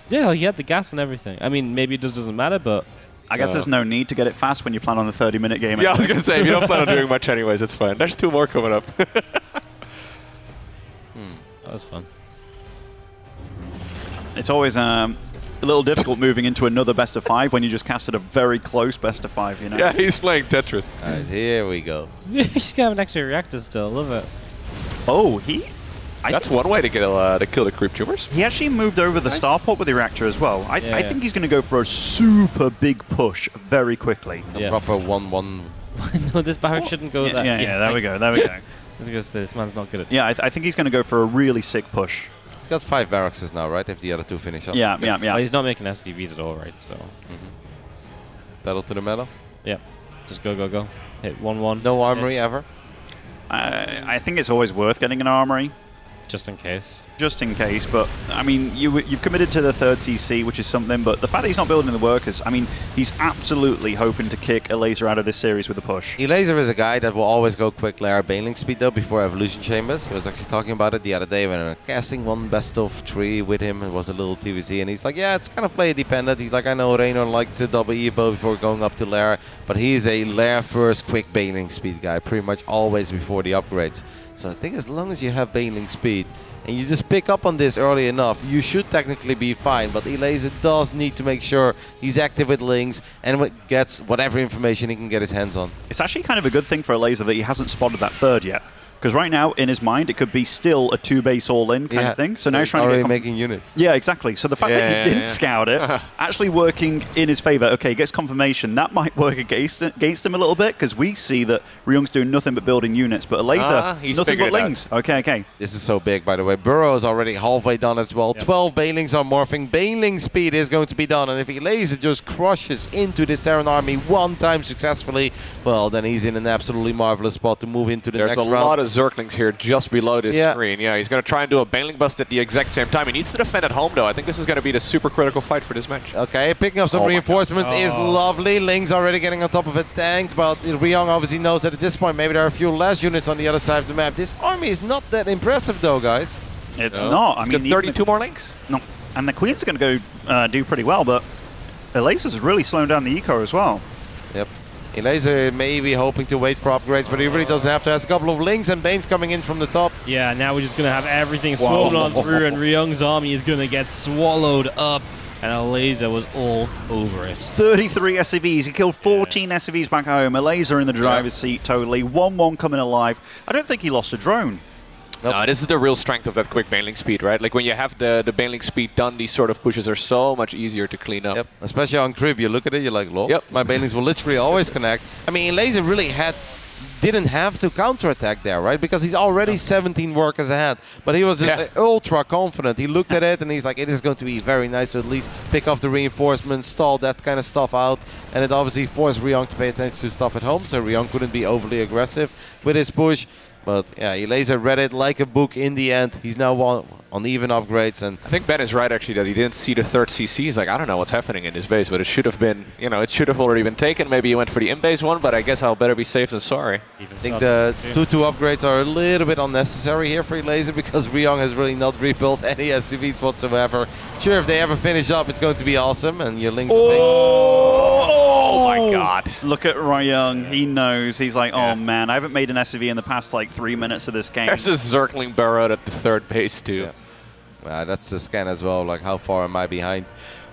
yeah, he had the gas and everything. I mean, maybe it just doesn't matter, but I guess there's no need to get it fast when you plan on a 30-minute game. yeah, I was gonna say if you don't plan on doing much anyways, it's fine. There's 2 more coming up. that was fun. It's always a little difficult moving into another best of 5 when you just casted a very close best of 5. You know. Yeah, he's playing Tetris. All right, here we go. He's got an extra reactor still. Love it. Oh, That's one way to get to kill the creep tumors. He actually moved over the starport with the reactor as well. I think he's going to go for a super big push very quickly. A proper 1-1. No, this barrack shouldn't go that. Yeah, there we go. There we go. I was going to say, this man's not good at Yeah, I think he's going to go for a really sick push. He's got 5 barracks now, right? If the other 2 finish up. Yeah. Well, he's not making SCVs at all, right? So. Pedal to the metal. Yeah. Just go. Hit 1-1. No armory ever. I think it's always worth getting an armory. Just in case. Just in case, but I mean, you've committed to the 3rd CC, which is something, but the fact that he's not building the workers, I mean, he's absolutely hoping to kick Elazer out of this series with a push. Elazer is a guy that will always go quick layer bailing speed though before evolution chambers. He was actually talking about it the other day when we were casting one best of 3 with him. It was a little TVC, and he's like, yeah, it's kind of player dependent. He's like, I know Reynor likes the double EPO before going up to layer, but he's a layer first quick bailing speed guy, pretty much always before the upgrades. So I think as long as you have bailing speed and you just pick up on this early enough, you should technically be fine. But Elazer does need to make sure he's active with links and gets whatever information he can get his hands on. It's actually kind of a good thing for Elazer that he hasn't spotted that 3rd yet. Because right now, in his mind, it could be still a 2-base all-in kind of thing. So now he's trying to get making units. Yeah, exactly. So the fact that he didn't scout it, actually working in his favor. Okay, he gets confirmation. That might work against him a little bit, because we see that Ryung's doing nothing but building units, but Elazer, nothing but lings. Okay. This is so big, by the way. Burrow is already halfway done as well. Yep. 12 bailings are morphing. Bailing speed is going to be done. And if Elazer just crushes into this Terran army 1 time successfully, well, then he's in an absolutely marvelous spot to move into the next round. There's a lot of Zerglings here just below this screen. Yeah, he's going to try and do a bailing bust at the exact same time. He needs to defend at home, though. I think this is going to be the super critical fight for this match. Okay, picking up some reinforcements is lovely. Ling's already getting on top of a tank, but Ryung obviously knows that at this point maybe there are a few less units on the other side of the map. This army is not that impressive, though, guys. It's not. I mean, 32 more links. No, and the Queen's going to go do pretty well, but Elazer's really slowing down the eco as well. Yep. Elazer may be hoping to wait for upgrades, but he really doesn't have to. Has a couple of links and Banes coming in from the top. Yeah, now we're just going to have everything swarmed on through, and Ryung's army is going to get swallowed up, and Elazer was all over it. 33 SCVs. He killed 14 SCVs back home. Elazer in the driver's seat totally. 1-1 coming alive. I don't think he lost a drone. Nope. No, this is the real strength of that quick bailing speed, right? Like when you have the bailing speed done, these sort of pushes are so much easier to clean up. Yep, especially on Crib, you look at it, you're like, lol, my bailings will literally always connect. I mean, Elazer really didn't have to counterattack there, right? Because he's already 17 workers ahead. But he was ultra confident. He looked at it and he's like, it is going to be very nice to at least pick off the reinforcements, stall that kind of stuff out. And it obviously forced Ryung to pay attention to stuff at home, so Ryung couldn't be overly aggressive with his push. But yeah, Elazer read it like a book in the end. He's now on even upgrades. And I think Ben is right, actually, that he didn't see the 3rd CC. He's like, I don't know what's happening in this base, but it should have been, it should have already been taken. Maybe he went for the in-base one, but I guess I'll better be safe than sorry. I think the 2-2 upgrades are a little bit unnecessary here for Elazer because Ryung has really not rebuilt any SCVs whatsoever. Sure, if they ever finish up, it's going to be awesome. And your link. Oh my God. Look at Ryung. He knows. He's like, oh man, I haven't made an SCV in the past like 3 minutes of this game. There's a Zergling burrowed at the 3rd base too. Yeah. That's the scan as well. Like, how far am I behind?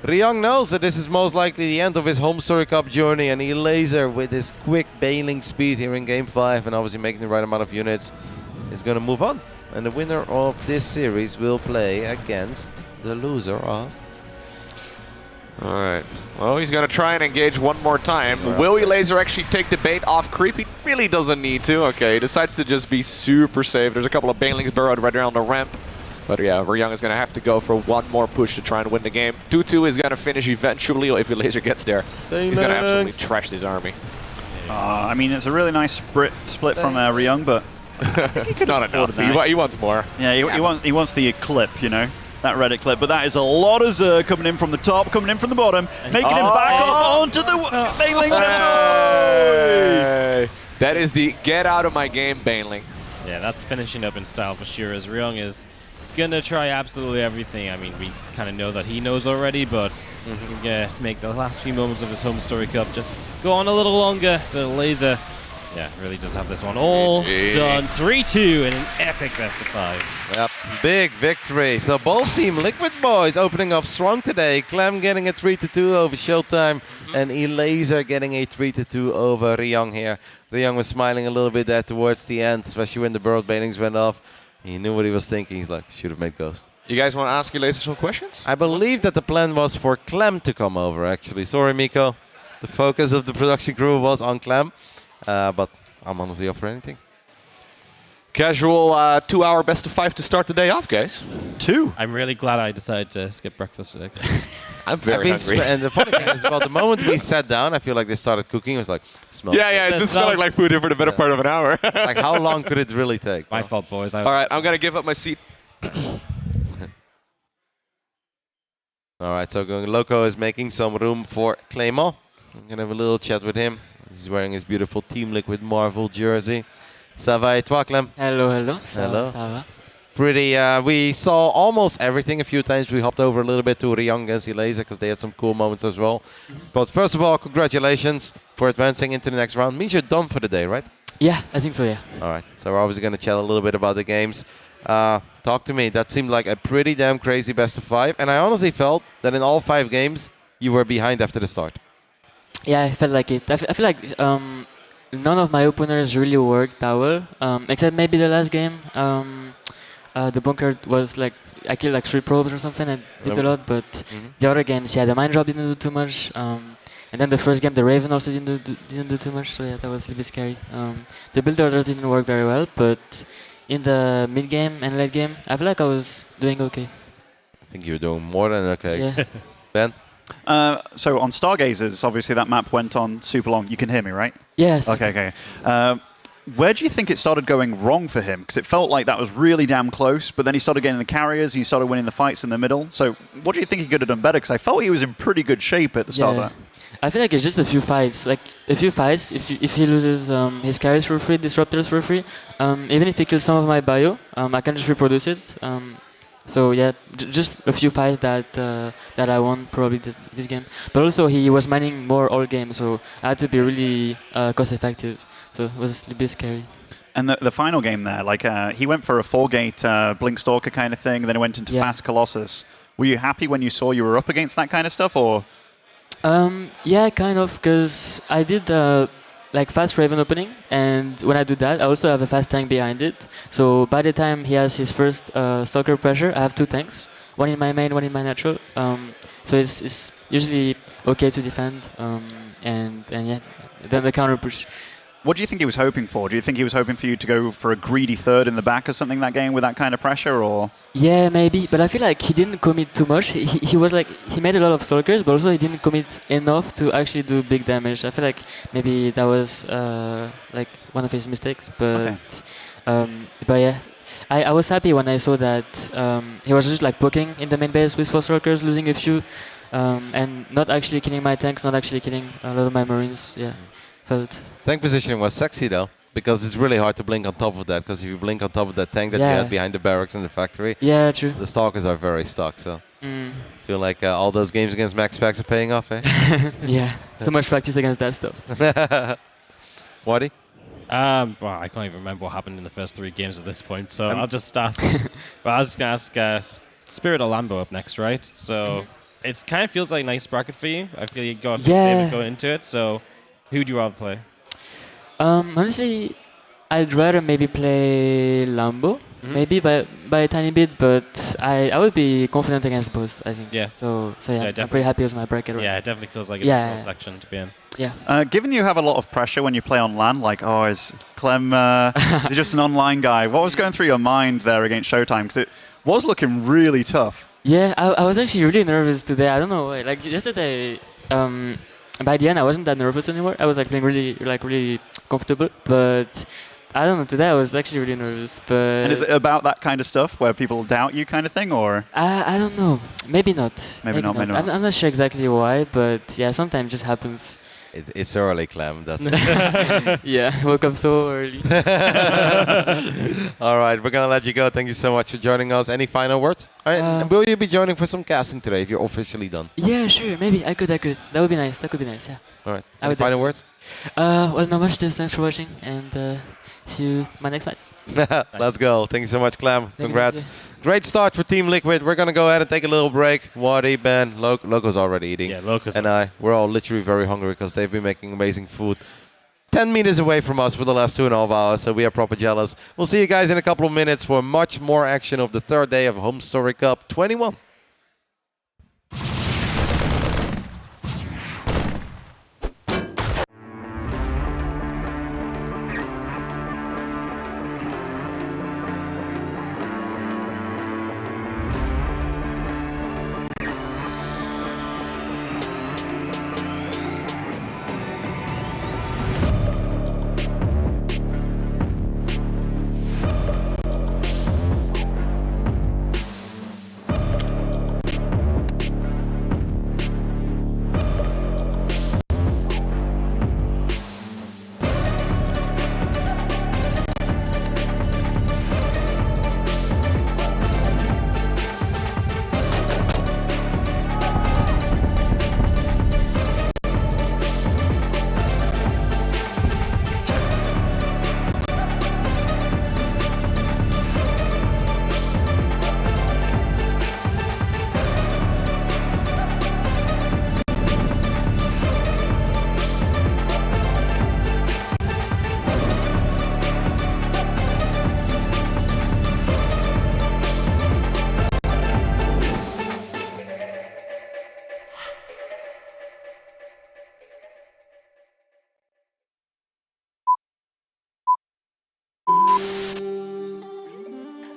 Ryung knows that this is most likely the end of his HomeStory Cup journey, and Elazer, with his quick bailing speed here in Game 5 and obviously making the right amount of units, is going to move on. And the winner of this series will play against the loser of... Alright, well, he's going to try and engage one more time. Will Elazer actually take the bait off creep? He really doesn't need to. Okay, he decides to just be super safe. There's a couple of bailings burrowed right around the ramp. But yeah, Ryung is going to have to go for one more push to try and win the game. 2-2 is going to finish eventually if Elazer gets there. He's going to absolutely trash his army. I mean, it's a really nice split from Ryung, but it's not enough. He wants more. Yeah, he wants the clip, that Reddit clip. But that is a lot of Zer coming in from the top, coming in from the bottom, making him back off onto the bailing. That is the get out of my game bailing. Yeah, that's finishing up in style for sure, as Ryung is going to try absolutely everything. I mean, we kind of know that he knows already, but he's going to make the last few moments of his HomeStory Cup just go on a little longer. The Elazer, yeah, really does have this one all done. 3-2 in an epic best of 5. Yep, big victory. So both Team Liquid boys opening up strong today. Clem getting a 3-2 over ShoWTimE and Elazer getting a 3-2 over Ryung here. Ryung was smiling a little bit there towards the end, especially when the bird baitings went off. He knew what he was thinking. He's like, should have made Ghost. You guys want to ask Elazer some questions? I believe that the plan was for Clem to come over, actually. Sorry, Miko. The focus of the production crew was on Clem. But I'm honestly up for anything. Casual 2-hour best of 5 to start the day off, guys. 2. I'm really glad I decided to skip breakfast today. I'm very hungry. And the funny thing is, about the moment we sat down, I feel like they started cooking. It was like, smells Yeah, it's been smelling like food here for the better part of an hour. Like, how long could it really take? My fault, boys. All right, I'm going to give up my seat. All right, so Loco is making some room for Clément. I'm going to have a little chat with him. He's wearing his beautiful Team Liquid Marvel jersey. Ça va et toi, Clem? Hello. Hello. Ça va. Pretty, we saw almost everything a few times. We hopped over a little bit to Ryung against Elazer because they had some cool moments as well. But first of all, congratulations for advancing into the next round. Means you're done for the day, right? Yeah, I think so, yeah. All right, so we're obviously going to chat a little bit about the games. Talk to me. That seemed like a pretty damn crazy best of 5. And I honestly felt that in all 5 games, you were behind after the start. Yeah, I felt like it. I feel like none of my openers really worked that well, except maybe the last game. The bunker was like, I killed like 3 probes or something and did a lot, but the other games, yeah, the mine drop didn't do too much. And then the first game, the Raven also didn't do too much, so yeah, that was a little bit scary. The build orders didn't work very well, but in the mid game and late game, I feel like I was doing okay. I think you were doing more than okay. Yeah. Ben? So on Stargazers, obviously that map went on super long. You can hear me, right? Yes. Okay. Where do you think it started going wrong for him? Because it felt like that was really damn close, but then he started getting the carriers, he started winning the fights in the middle. So what do you think he could have done better? Because I felt he was in pretty good shape at the start of that. I feel like it's just a few fights. Like a few fights, if he loses his carries for free, disruptors for free, even if he kills some of my bio, I can just reproduce it. So yeah, just a few fights that I won probably this game. But also he was mining more all game, so I had to be really cost effective. So it was a bit scary. And the final game there, like he went for a 4-gate Blink Stalker kind of thing, then he went into Fast Colossus. Were you happy when you saw you were up against that kind of stuff, or? Yeah, kind of, because I did like fast Raven opening, and when I do that, I also have a fast tank behind it. So by the time he has his first Stalker pressure, I have 2 tanks, one in my main, one in my natural. So it's usually okay to defend, and yeah, then the counter push. What do you think he was hoping for? Do you think he was hoping for you to go for a greedy third in the back or something that game with that kind of pressure, or? Yeah, maybe, but I feel like he didn't commit too much. He was like, he made a lot of Stalkers, but also he didn't commit enough to actually do big damage. I feel like maybe that was like one of his mistakes, but yeah. I was happy when I saw that he was just like poking in the main base with 4 Stalkers, losing a few, and not actually killing my tanks, not actually killing a lot of my Marines. Yeah, felt. Tank positioning was sexy though, because it's really hard to blink on top of that, because if you blink on top of that tank that you had behind the barracks in the factory, true. The Stalkers are very stuck, so feel like all those games against Max Packs are paying off, eh? Yeah, so much practice against that stuff. Waddy? Well, I can't even remember what happened in the first 3 games at this point, so I'll just ask. But I was going to ask Spirit or Lambo up next, right? So it kind of feels like a nice bracket for you. I feel you got a big favorite going into it, so who do you rather play? Honestly, I'd rather maybe play Lambo, maybe by a tiny bit, but I would be confident against both, I think. Yeah. So yeah, I'm pretty happy with my bracket. Yeah, it definitely feels like a natural section to be in. Yeah. Given you have a lot of pressure when you play on LAN, like, is Clem just an online guy? What was going through your mind there against ShoWTimE? Because it was looking really tough. Yeah, I was actually really nervous today. I don't know why. Like yesterday, by the end, I wasn't that nervous anymore. I was like playing really comfortable, but I don't know. Today I was actually really nervous. But and is it about that kind of stuff where people doubt you, kind of thing, or? I don't know. Maybe not. Maybe not. I'm not sure exactly why, but yeah, sometimes it just happens. It's early, Clem. That's Yeah, woke up so early. all right. We're gonna let you go. Thank you so much for joining us. Any final words? All right, will you be joining for some casting today if you're officially done? Yeah, sure. Maybe I could. That would be nice. Yeah. All right. I Any would final words? Well, not much. Just thanks for watching, and see you my next match. Let's go. Thank you so much, Clem. Thank you, Congrats. thank Great start for Team Liquid. We're going to go ahead and take a little break. Wadi, Ben, Loco's already eating. Yeah, Loco's and we're all literally very hungry because they've been making amazing food 10 meters away from us for the last 2.5 hours, so we are proper jealous. We'll see you guys in a couple of minutes for much more action of the third day of HomeStory Cup 21.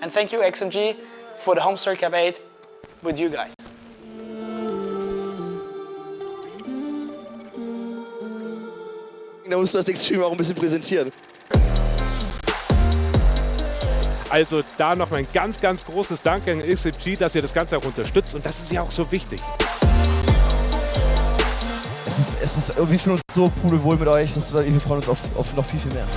And thank you, XMG, for the HomeStory Cup 8 with you guys. Da musst du das Extreme auch ein bisschen präsentieren. Also da noch ein ganz, ganz großes Dank an XXI, dass ihr das Ganze auch unterstützt. Und das ist ja auch so wichtig. Wir fühlen uns so pudelwohl mit euch. Wir freuen uns auf noch viel, viel mehr.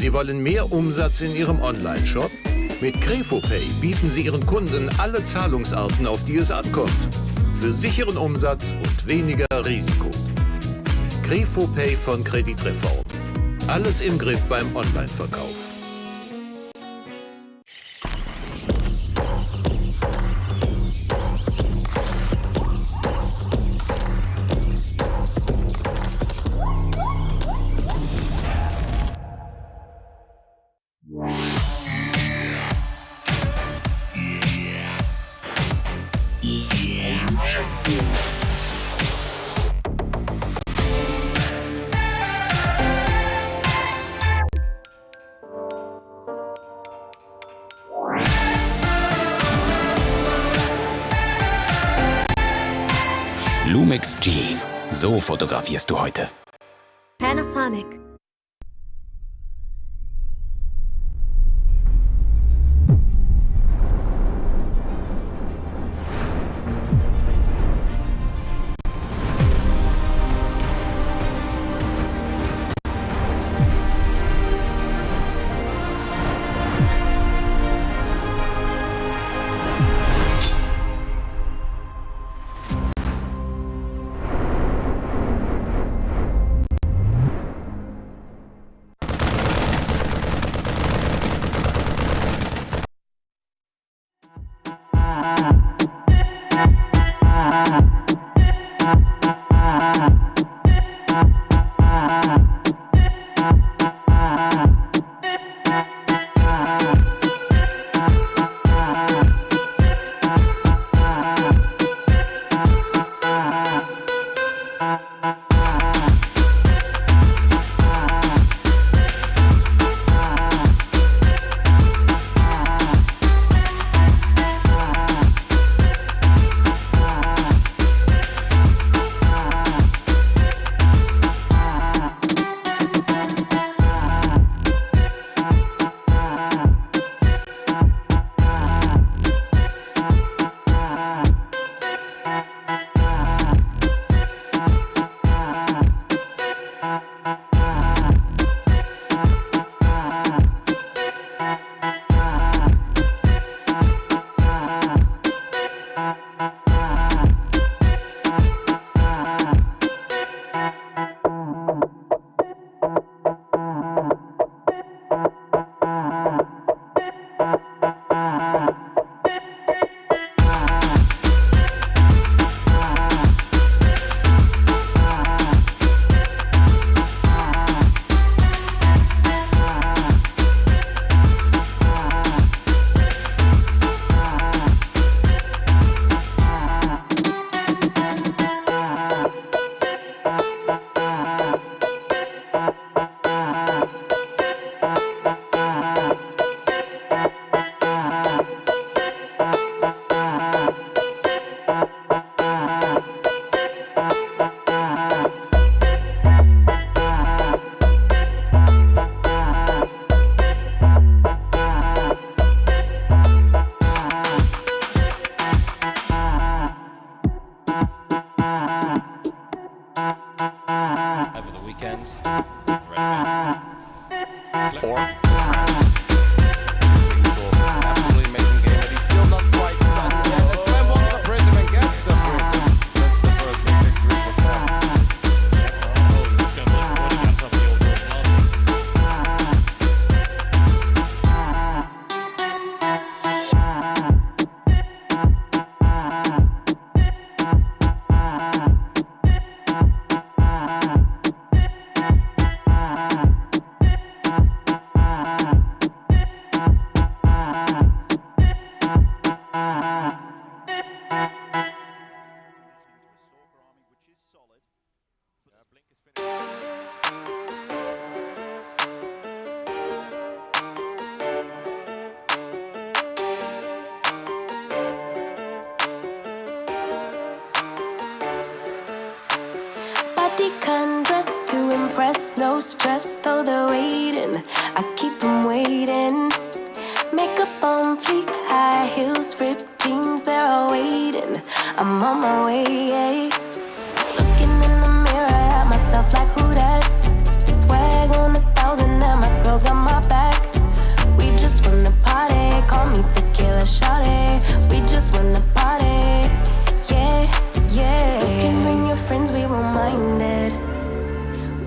Sie wollen mehr Umsatz in Ihrem Online-Shop? Mit KrefoPay bieten Sie Ihren Kunden alle Zahlungsarten, auf die es ankommt. Für sicheren Umsatz und weniger Risiko. KrefoPay von Kreditreform. Alles im Griff beim Online-Verkauf. Lumix G. So fotografierst du heute. Panasonic. impressed, no stress, though they're waiting. I keep them waiting. Makeup on fleek, high heels, ripped jeans, they're all waiting. I'm on my way. Looking in the mirror at myself like who that? Swag on 1,000 and my girls got my back. We just won the party, call me tequila shawty. We just won the party, yeah, yeah. You can bring your friends, we won't mind it.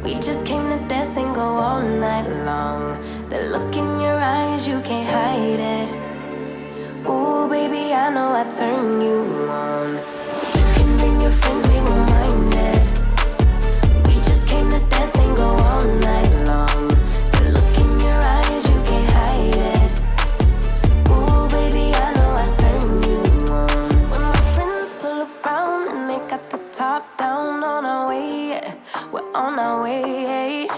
We just came to dance and go all night long. The look in your eyes, you can't hide it. Ooh, baby, I know I turn you on. You can bring your friends, we won't mind it. We just came to dance and go all night long. The look in your eyes, you can't hide it. Ooh, baby, I know I turn you on. When my friends pull around and they got the top down, on our way, yeah. We're on our way.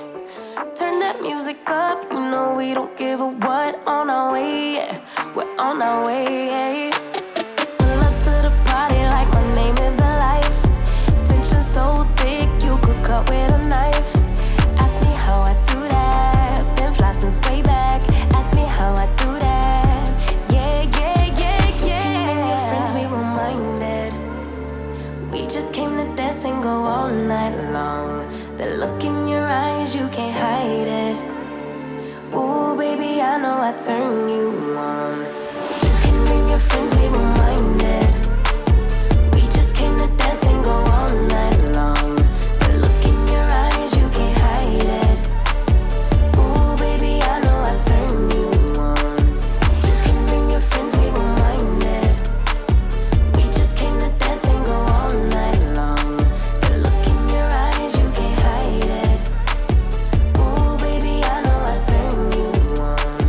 Turn that music up, you know we don't give a what. On our way, yeah. We're on our way. Pull up to the party like my name is the life. Tension so thick, you could cut with a knife. Ask me how I do that. Been fly since way back. Ask me how I do that. Yeah, yeah, yeah, yeah. You can bring your friends, we won't mind it. We just came to dance and go all night long. The look in your eyes, you can't hide it. Ooh, baby, I know I turn you on. You can bring your friends, we won't mind it. We just came to dance and go all night long. The look in your eyes, you can't hide it. Ooh, baby, I know I turn you on. You can bring your friends, we won't mind it. We just came to dance and go all night long. The look in your eyes, you can't hide it. Ooh, baby, I know I turn you on.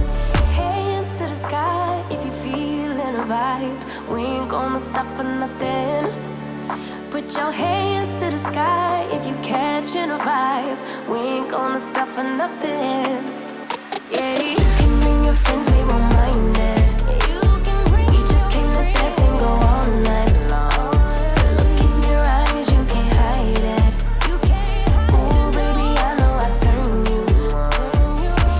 Hands to the sky if you feelin' a vibe. We ain't gonna stop for nothing. Put your hands to the sky if you catchin' a vibe. We ain't gonna stop for nothing. Yeah, you can bring your friends, we won't mind it. We just came to dance and go all night long. The look in your eyes, you can't hide it. Ooh, baby, I know I turn you on.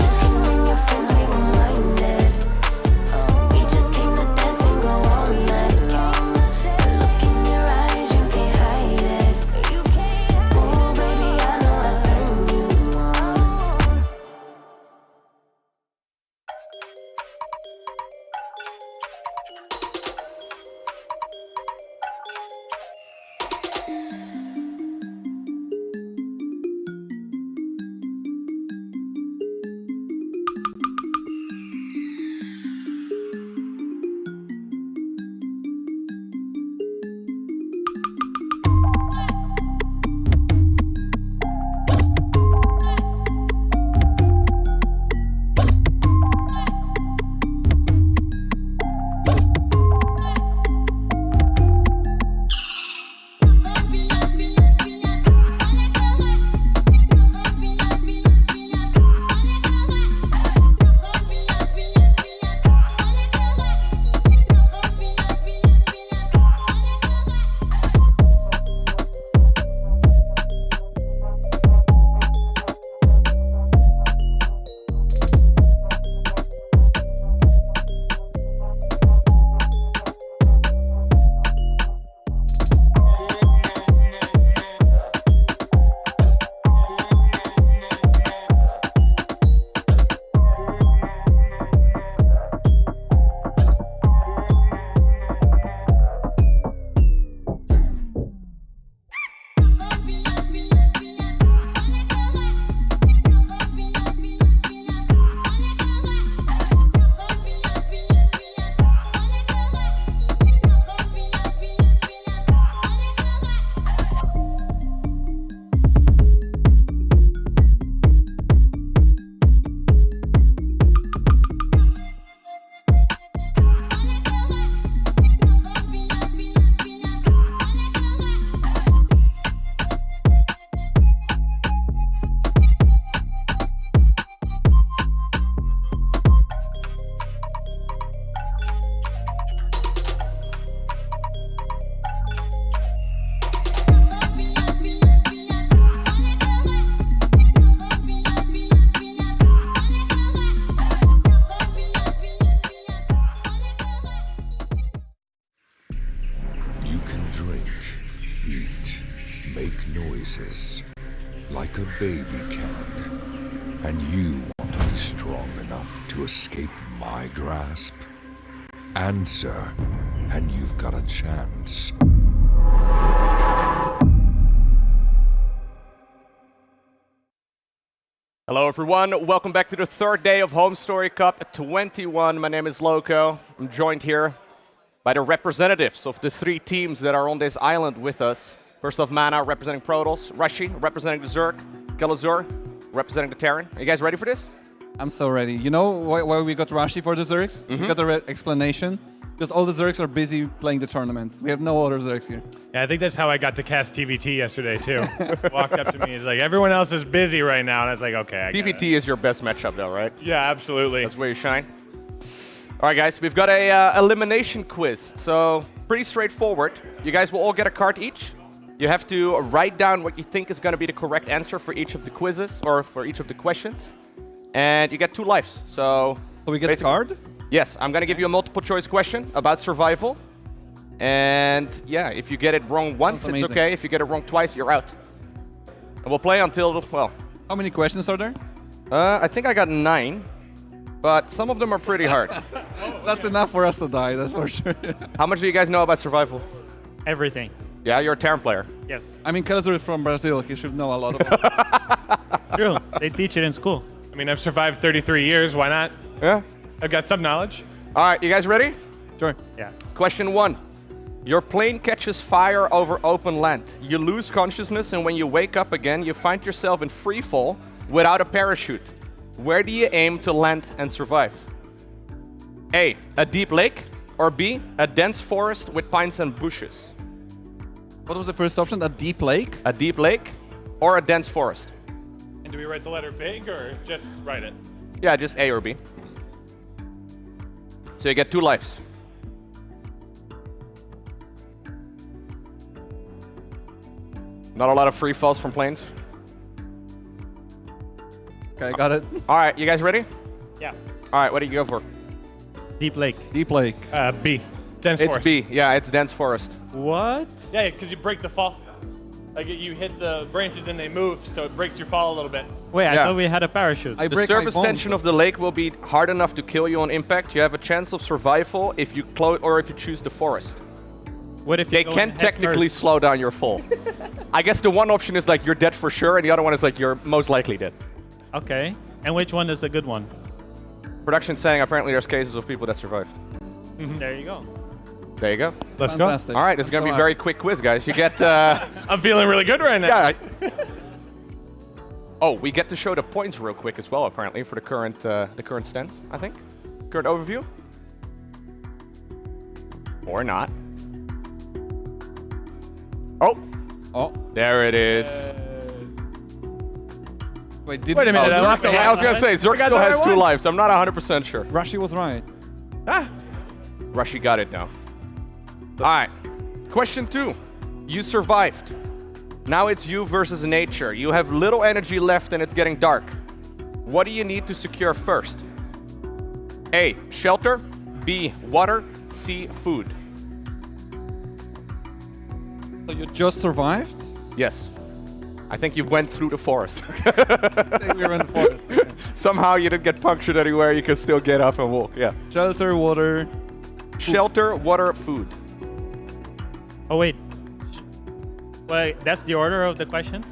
You can bring your friends, we won't mind it. We just came to dance and go all night long. The look in your eyes, you can't hide it. Ooh, baby, I know I turn you on. can drink, eat, make noises like a baby can. And you want to be strong enough to escape my grasp? Answer, and you've got a chance. Hello everyone, welcome back to the third day of HomeStory Cup 21. My name is Loco. I'm joined here by the representatives of the three teams that are on this island with us. First off, Mana representing Protoss, Rashi representing the Zerg, Elazer representing the Terran. Are you guys ready for this? I'm so ready. You know why we got Rashi for the Zergs? We got the explanation. Because all the Zergs are busy playing the tournament. We have no other Zergs here. Yeah, I think that's how I got to cast TVT yesterday, too. Walked up to me, he's like, everyone else is busy right now. And I was like, okay, TVT is your best matchup though, right? Yeah, absolutely. That's where you shine. All right, guys, we've got a elimination quiz. So pretty straightforward. You guys will all get a card each. You have to write down what you think is going to be the correct answer for each of the quizzes, or for each of the questions. And you get 2 lives. So we get a card? Yes, I'm going to give you a multiple choice question about survival. And yeah, if you get it wrong once, it's okay. If you get it wrong twice, you're out. And we'll play until, well... How many questions are there? I think I got 9, but some of them are pretty hard. That's enough for us to die, that's for sure. How much do you guys know about survival? Everything. Yeah, you're a Terran player. Yes. I mean, Elazer is from Brazil. He should know a lot about it. True. They teach it in school. I mean, I've survived 33 years. Why not? Yeah. I've got some knowledge. All right, you guys ready? Sure. Yeah. Question 1. Your plane catches fire over open land. You lose consciousness, and when you wake up again, you find yourself in free fall without a parachute. Where do you aim to land and survive? A, a deep lake, or B, a dense forest with pines and bushes? What was the first option? A deep lake? A deep lake or a dense forest? And do we write the letter big or just write it? Yeah, just A or B. So you get 2 lives. Not a lot of free falls from planes. Okay, got it. All right, you guys ready? Yeah. All right, what do you go for? Deep lake. Deep lake. B. Dense It's forest. B. Yeah, it's dense forest. What? Yeah, because you break the fall. Like you hit the branches and they move, so it breaks your fall a little bit. Wait, I thought we had a parachute. The surface tension of the lake will be hard enough to kill you on impact. You have a chance of survival if you if you choose the forest. What if you they go can in technically head first? slow down your fall. I guess the one option is like you're dead for sure, and the other one is like you're most likely dead. Okay. And which one is the good one? Production's saying apparently there's cases of people that survived. There you go. There you go. Let's Fantastic. go. All right, this is going to be a very quick quiz, guys. You get... I'm feeling really good right now. Yeah. Oh, we get to show the points real quick as well, apparently, for the current stance, I think. Current overview. Or not. Oh. There it is. Wait, Wait a minute, I lost the I was going to say, Zerg still has 2 lives. I'm not 100% sure. Rashi was right. Rashi got it now. All right. Question 2. You survived. Now it's you versus nature. You have little energy left and it's getting dark. What do you need to secure first? A, shelter. B, water. C, food. So you just survived? Yes. I think you went through the forest. You're in the forest. Okay. Somehow you didn't get punctured anywhere. You could still get up and walk. Yeah. Shelter, water. Shelter, water, food. Oh, wait. Wait, that's the order of the questions?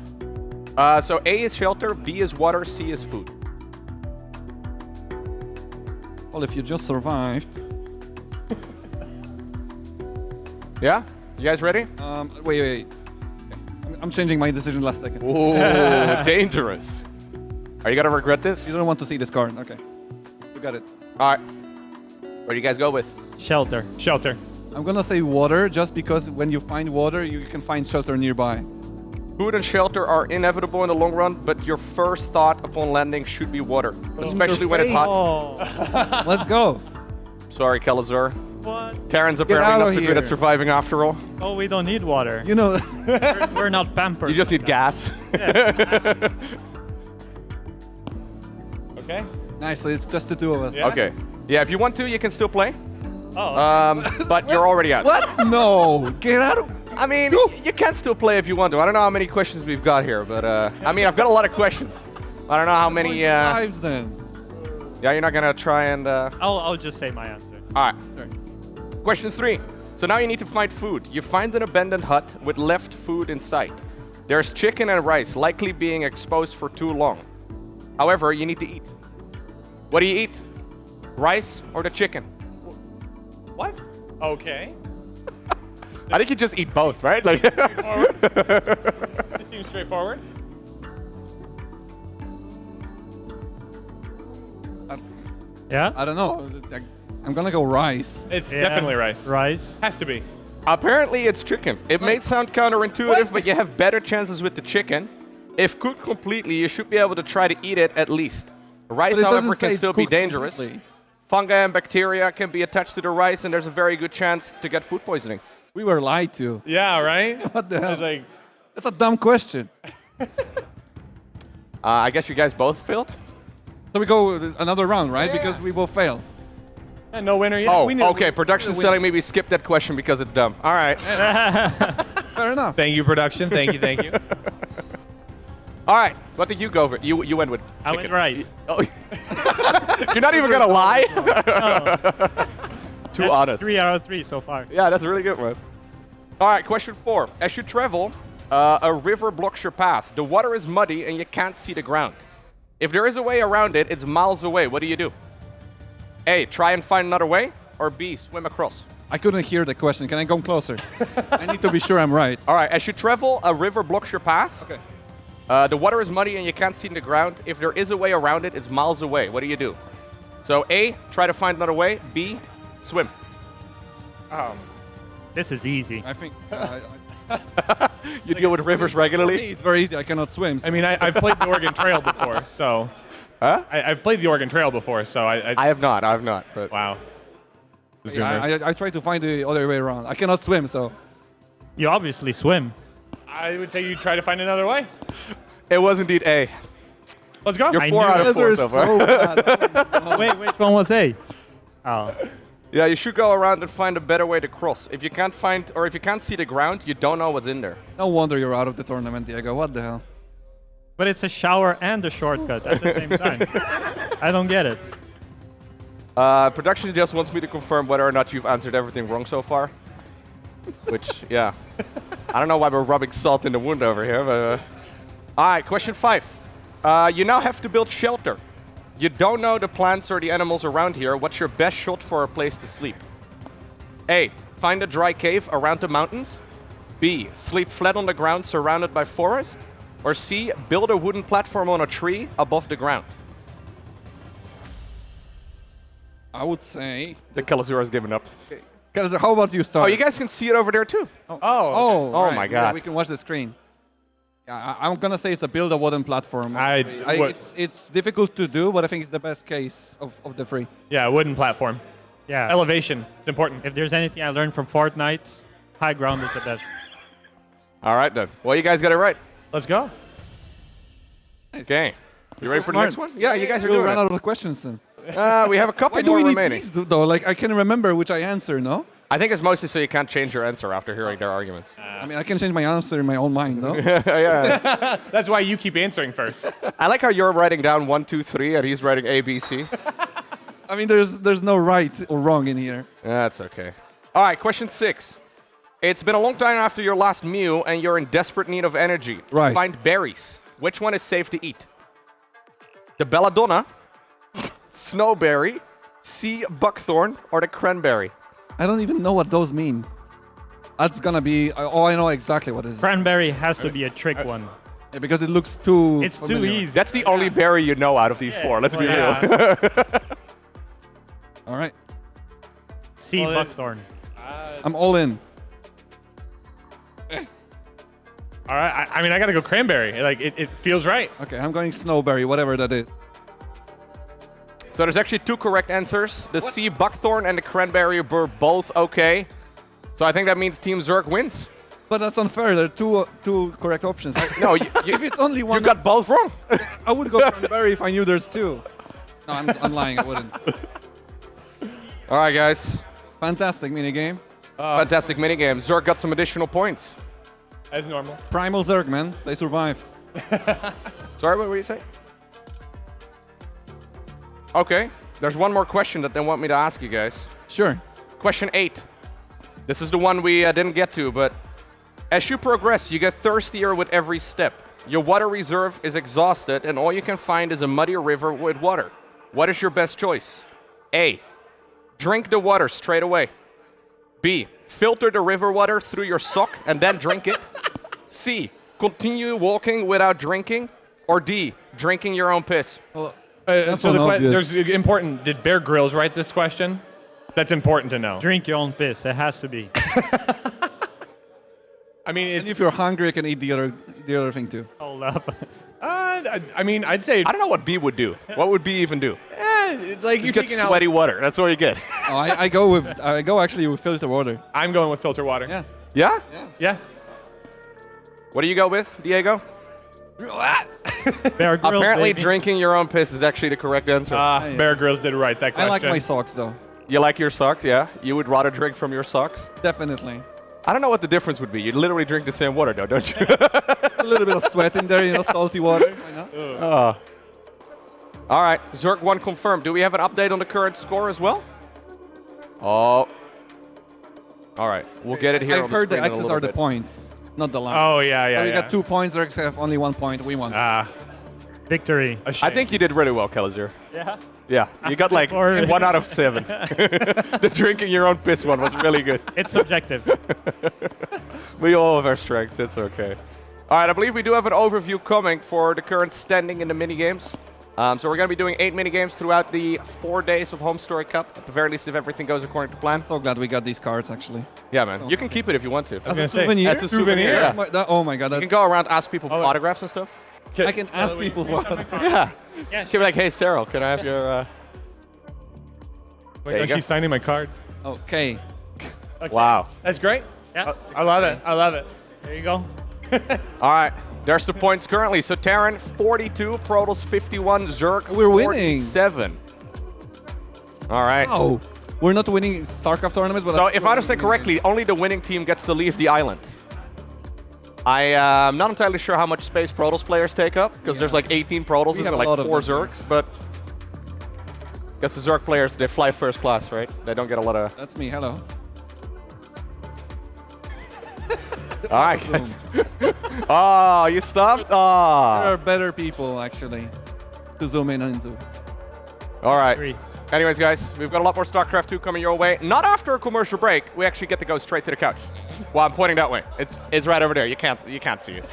So A is shelter, B is water, C is food. Well, if you just survived. Yeah? You guys ready? Wait. I'm changing my decision last second. Ooh, dangerous. Are you gonna regret this? You don't want to see this card. Okay. You got it. All right. What do you guys go with? Shelter. Shelter. I'm gonna say water just because when you find water, you can find shelter nearby. Food and shelter are inevitable in the long run, but your first thought upon landing should be water, especially when it's hot. Oh. Let's go. Sorry, Elazer. What? Terran's apparently not so good at surviving after all. Oh, we don't need water. You know. we're not pampered. You just need gas. Okay. Nice, so it's just the 2 of us. Yeah. Okay. Yeah, if you want to, you can still play. But you're already out. What? No, get out of... I mean, you can still play if you want to. I don't know how many questions we've got here, but I mean, I've got a lot of questions. I don't know how many. Lives then. Yeah, you're not gonna try and. I'll just say my answer. All right. Question 3. So now you need to find food. You find an abandoned hut with left food in sight. There's chicken and rice, likely being exposed for too long. However, you need to eat. What do you eat? Rice or the chicken? What? Okay. I think you just eat both, right? Like This seems straightforward. Yeah? I don't know. I'm gonna go rice. It's definitely rice. Rice. Has to be. Apparently it's chicken. It may sound counterintuitive, but you have better chances with the chicken. If cooked completely, you should be able to try to eat it at least. Rice, however, can still be dangerous. Completely. Fungi and bacteria can be attached to the rice, and there's a very good chance to get food poisoning. We were lied to. Yeah, right? What the hell? Like, that's a dumb question. I guess you guys both failed? So we go another round, right? Yeah. Because we both failed. And no winner yet. Oh, okay. Production's telling me we skipped that question because it's dumb. All right. Fair enough. Thank you, production. Thank you, thank you. All right. What did you go for? You went with chicken. I went rice. Oh. You're not even going to lie? Too honest. 3 out of 3 so far. Yeah, that's really good, man. All right, question 4. As you travel, a river blocks your path. The water is muddy and you can't see the ground. If there is a way around it, it's miles away. What do you do? A, try and find another way, or B, swim across? I couldn't hear the question. Can I come closer? I need to be sure I'm right. All right, as you travel, a river blocks your path. Okay. The water is muddy and you can't see the ground. If there is a way around it, it's miles away. What do you do? So A, try to find another way. B, swim. This is easy. I think... You deal with rivers regularly? It's very easy. I cannot swim. So. I mean, I've played the Oregon Trail before, so... Huh? I've played the Oregon Trail before, so I have not. But wow. I try to find the other way around. I cannot swim, so... You obviously swim. I would say you try to find another way. It was indeed A. Let's go. You're 4 out of 4 so far. Wait, which one was A? Oh. Yeah, you should go around and find a better way to cross. If you can't find, or if you can't see the ground, you don't know what's in there. No wonder you're out of the tournament, Diego. What the hell? But it's a shower and a shortcut at the same time. I don't get it. Production just wants me to confirm whether or not you've answered everything wrong so far. Which, yeah. I don't know why we're rubbing salt in the wound over here, but... All right, question 5. You now have to build shelter. You don't know the plants or the animals around here. What's your best shot for a place to sleep? A, find a dry cave around the mountains. B, sleep flat on the ground surrounded by forest. Or C, build a wooden platform on a tree above the ground. I would say... The Kalazura's given up. Okay. Kalazura, how about you start? Oh, you guys can see it over there too. Oh, right. My God. Yeah, we can watch the screen. Yeah, I'm going to say it's a build a wooden platform. It's difficult to do, but I think it's the best case of the 3. Yeah, wooden platform. Yeah. Elevation. It's important. If there's anything I learned from Fortnite, high ground is the best. All right, then. Well, you guys got it right. Let's go. Okay. You ready for the next one? Yeah, you guys are doing it. We'll run out of questions soon. We have a couple more remaining. These, though? Like, I can remember which I answer, no? I think it's mostly so you can't change your answer after hearing their arguments. I mean, I can change my answer in my own mind, no? Yeah. That's why you keep answering first. I like how you're writing down 1, 2, 3, and he's writing A, B, C. I mean, there's no right or wrong in here. That's okay. All right, question 6. It's been a long time after your last meal, and you're in desperate need of energy. Right. Find berries. Which one is safe to eat? The belladonna, snowberry, C, buckthorn, or the cranberry? I don't even know what those mean. That's gonna be... Oh, I know exactly what it is. Cranberry has to be a trick one. Yeah, because it looks too... It's familiar. too easy. That's the only berry you know out of these 4. Let's be real. All right. C, buckthorn. I'm all in. All right. I mean, I gotta go cranberry. Like it feels right. Okay, I'm going snowberry, whatever that is. So there's actually 2 correct answers. The C, buckthorn, and the cranberry were both okay. So I think that means Team Zerg wins. But that's unfair. There are two correct options. No, if it's only one... You got both wrong. I would go cranberry if I knew there's 2. No, I'm lying. I wouldn't. All right, guys. Fantastic minigame. Fantastic minigame. Zerg got some additional points. As normal. Primal Zerg, man. They survive. Sorry, what were you saying? Okay, there's one more question that they want me to ask you guys. Sure. Question 8. This is the one we didn't get to, but as you progress, you get thirstier with every step. Your water reserve is exhausted, and all you can find is a muddy river with water. What is your best choice? A. Drink the water straight away. B. Filter the river water through your sock and then drink it. C. Continue walking without drinking. Or D. Drinking your own piss. Well, so there's important. Did Bear Grylls write this question? That's important to know. Drink your own piss. It has to be. I mean, and if you're hungry, you can eat the other thing too. Hold up. I mean, I'd say. I don't know what B would do. What would B even do? Like you get sweaty water. That's all you get. Oh, I go actually with filter water. I'm going with filter water. Yeah. Yeah? Yeah. What do you go with, Diego? Bear Grylls, Apparently, baby. drinking your own piss is actually the correct answer. Bear Grylls did right that question. I like my socks though. You like your socks, yeah? You would rather drink from your socks? Definitely. I don't know what the difference would be. You literally drink the same water, though, don't you? A little bit of sweat in there, salty water. Why not? All right, Zerg 1 confirmed. Do we have an update on the current score as well? Oh. All right, we'll get it here on I heard the the screen in a X's little are the bit. points, not the line. Oh, yeah. We got 2 points, Zergs have only 1 point. We won. Victory. I think you did really well, Elazer. Yeah. Yeah, you got like 1 out of 7. The drinking your own piss one was really good. It's subjective. We all have our strengths, it's okay. All right, I believe we do have an overview coming for the current standing in the minigames. So we're going to be doing 8 minigames throughout the 4 days of HomeStory Cup, at the very least if everything goes according to plan. I'm so glad we got these cards, actually. Yeah, man. You can keep it if you want to. As a souvenir? As a souvenir, yeah. Oh my god. You can go around, ask people for autographs and stuff. I can ask people for autographs. Yeah. Yeah, You can be like, hey, Serral, can I have your... Like, she's signing my card. Okay. Wow. That's great. Yeah. I love it. I love it. There you go. All right. There's the points currently. So Terran, 42, Protoss, 51, Zerg, We're winning. 47. All right. Oh, we're not winning StarCraft tournaments, but So if I understand correctly, only the winning team gets to leave the island. I'm not entirely sure how much space Protoss players take up, because there's like 18 Protosses have and a like lot of 4 them. Zergs, but I guess the Zerg players, they fly first class, right? They don't get a lot of... That's me. Hello. All right, guys. Oh, you stopped? There Oh. are better people actually to zoom in into. All right. Anyways, guys, we've got a lot more StarCraft 2 coming your way. Not after a commercial break. We actually get to go straight to the couch. Well, I'm pointing that way. It's right over there. You can't see it.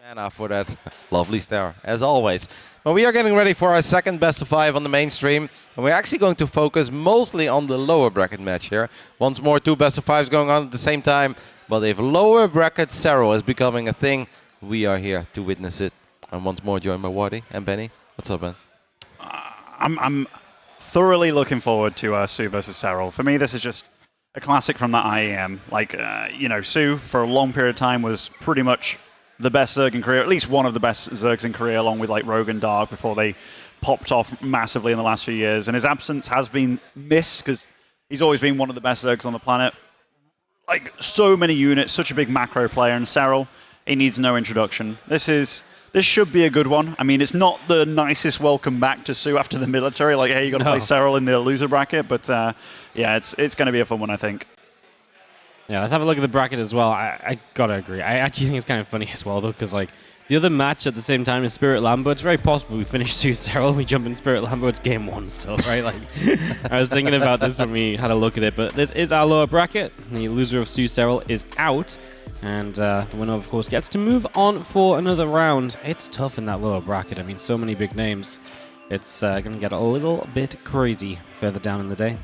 Mana for that lovely star, as always. Well, we are getting ready for our second best of 5 on the mainstream, and we're actually going to focus mostly on the lower bracket match here. Once more, 2 best of 5s going on at the same time, but if lower bracket Serral is becoming a thing, we are here to witness it. And once more, joined by Wardy and Benny. What's up, Ben? I'm thoroughly looking forward to Sue versus Serral. For me, this is just a classic from that IEM. Like, Sue, for a long period of time, was pretty much the best Zerg in Korea, at least one of the best Zergs in Korea, along with like Rogue and Dark before they popped off massively in the last few years. And his absence has been missed because he's always been one of the best Zergs on the planet. Like, so many units, such a big macro player, and Serral, he needs no introduction. This should be a good one. I mean, it's not the nicest welcome back to Sue after the military, like, hey, you got to play Serral in the loser bracket, but yeah, it's going to be a fun one, I think. Yeah, let's have a look at the bracket as well. I gotta agree. I actually think it's kind of funny as well, though, because like the other match at the same time is Spirit Lambo. It's very possible we finish Sue Serral, we jump in Spirit Lambo. It's game 1 still, right? Like, I was thinking about this when we had a look at it, but this is our lower bracket. The loser of Sue Serral is out, and the winner, of course, gets to move on for another round. It's tough in that lower bracket. I mean, so many big names. It's gonna get a little bit crazy further down in the day.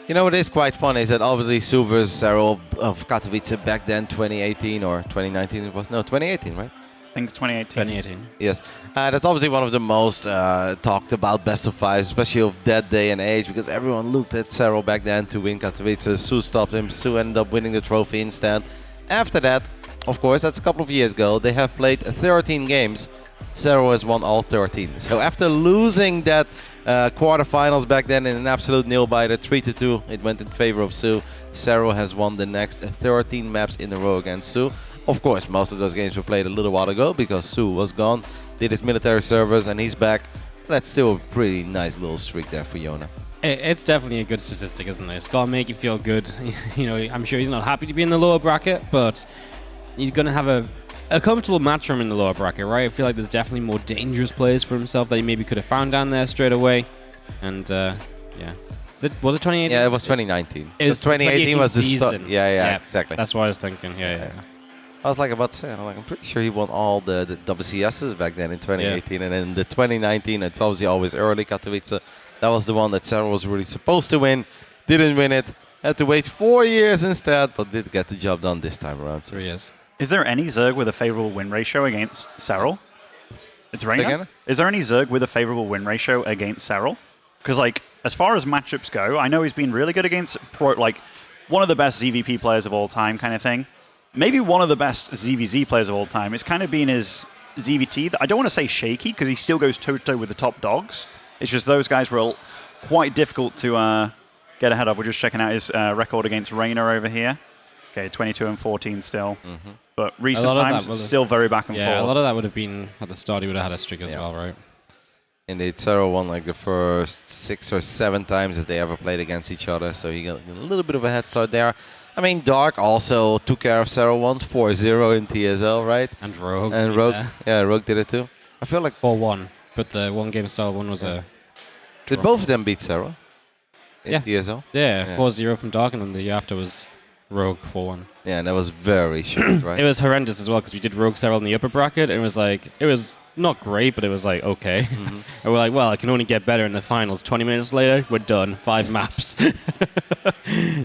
You know what is quite funny is that obviously Sue versus Serral of Katowice back then, 2018 or 2019 it was? No, 2018, right? I think it's 2018. 2018. Yes. That's obviously one of the most talked about best of 5, especially of that day and age, because everyone looked at Serral back then to win Katowice. Sue stopped him. Sue ended up winning the trophy instead. After that, of course, that's a couple of years ago, they have played 13 games, Serral has won all 13. So after losing that quarterfinals back then in an absolute nail-biter, 3-2, it went in favor of Su. Serral has won the next 13 maps in a row against Su. Of course, most of those games were played a little while ago because Su was gone, did his military service, and he's back. That's still a pretty nice little streak there for Yona. It's definitely a good statistic, isn't it? It's got to make you feel good. You know, I'm sure he's not happy to be in the lower bracket, but he's going to have a comfortable match for him in the lower bracket, right? I feel like there's definitely more dangerous players for himself that he maybe could have found down there straight away. And, yeah. Was it 2018? Yeah, it was 2019. It was 2018 was the start. season. Yeah, exactly. That's what I was thinking. Yeah. I was like about to say, I'm pretty sure he won all the WCSs back then in 2018, and in the 2019, it's obviously always early Katowice. That was the one that Serral was really supposed to win, didn't win it, had to wait 4 years instead, but did get the job done this time around. 3 years. Is there any Zerg with a favorable win ratio against Serral? It's Reynor. Again? Is there any Zerg with a favorable win ratio against Serral? Because, like, as far as matchups go, I know he's been really good against one of the best ZVP players of all time, kind of thing. Maybe one of the best ZVZ players of all time. It's kind of been his ZVT. I don't want to say shaky because he still goes toe-to-toe with the top dogs. It's just those guys were quite difficult to get ahead of. We're just checking out his record against Reynor over here. Okay, 22-14 still. But recent times, still very back and forth. Yeah, a lot of that would have been at the start. He would have had a streak as well, right? Indeed, Serral won like the first 6 or 7 times that they ever played against each other, so he got a little bit of a head start there. I mean, Dark also took care of Serral once, 4-0 in TSL, right? And Rogue. And Rogue, yeah, Rogue did it too. I feel like 4-1, but the one game style one was a. Did both of them beat Serral in TSL? Yeah, 4-0 from Dark, and then the year after was Rogue 4-1. Yeah, and that was very short, right? It was horrendous as well because we did Rogue Serral in the upper bracket, and it was not great, but it was like okay. And we're like, well, I can only get better in the finals. 20 minutes later, we're done. 5 maps.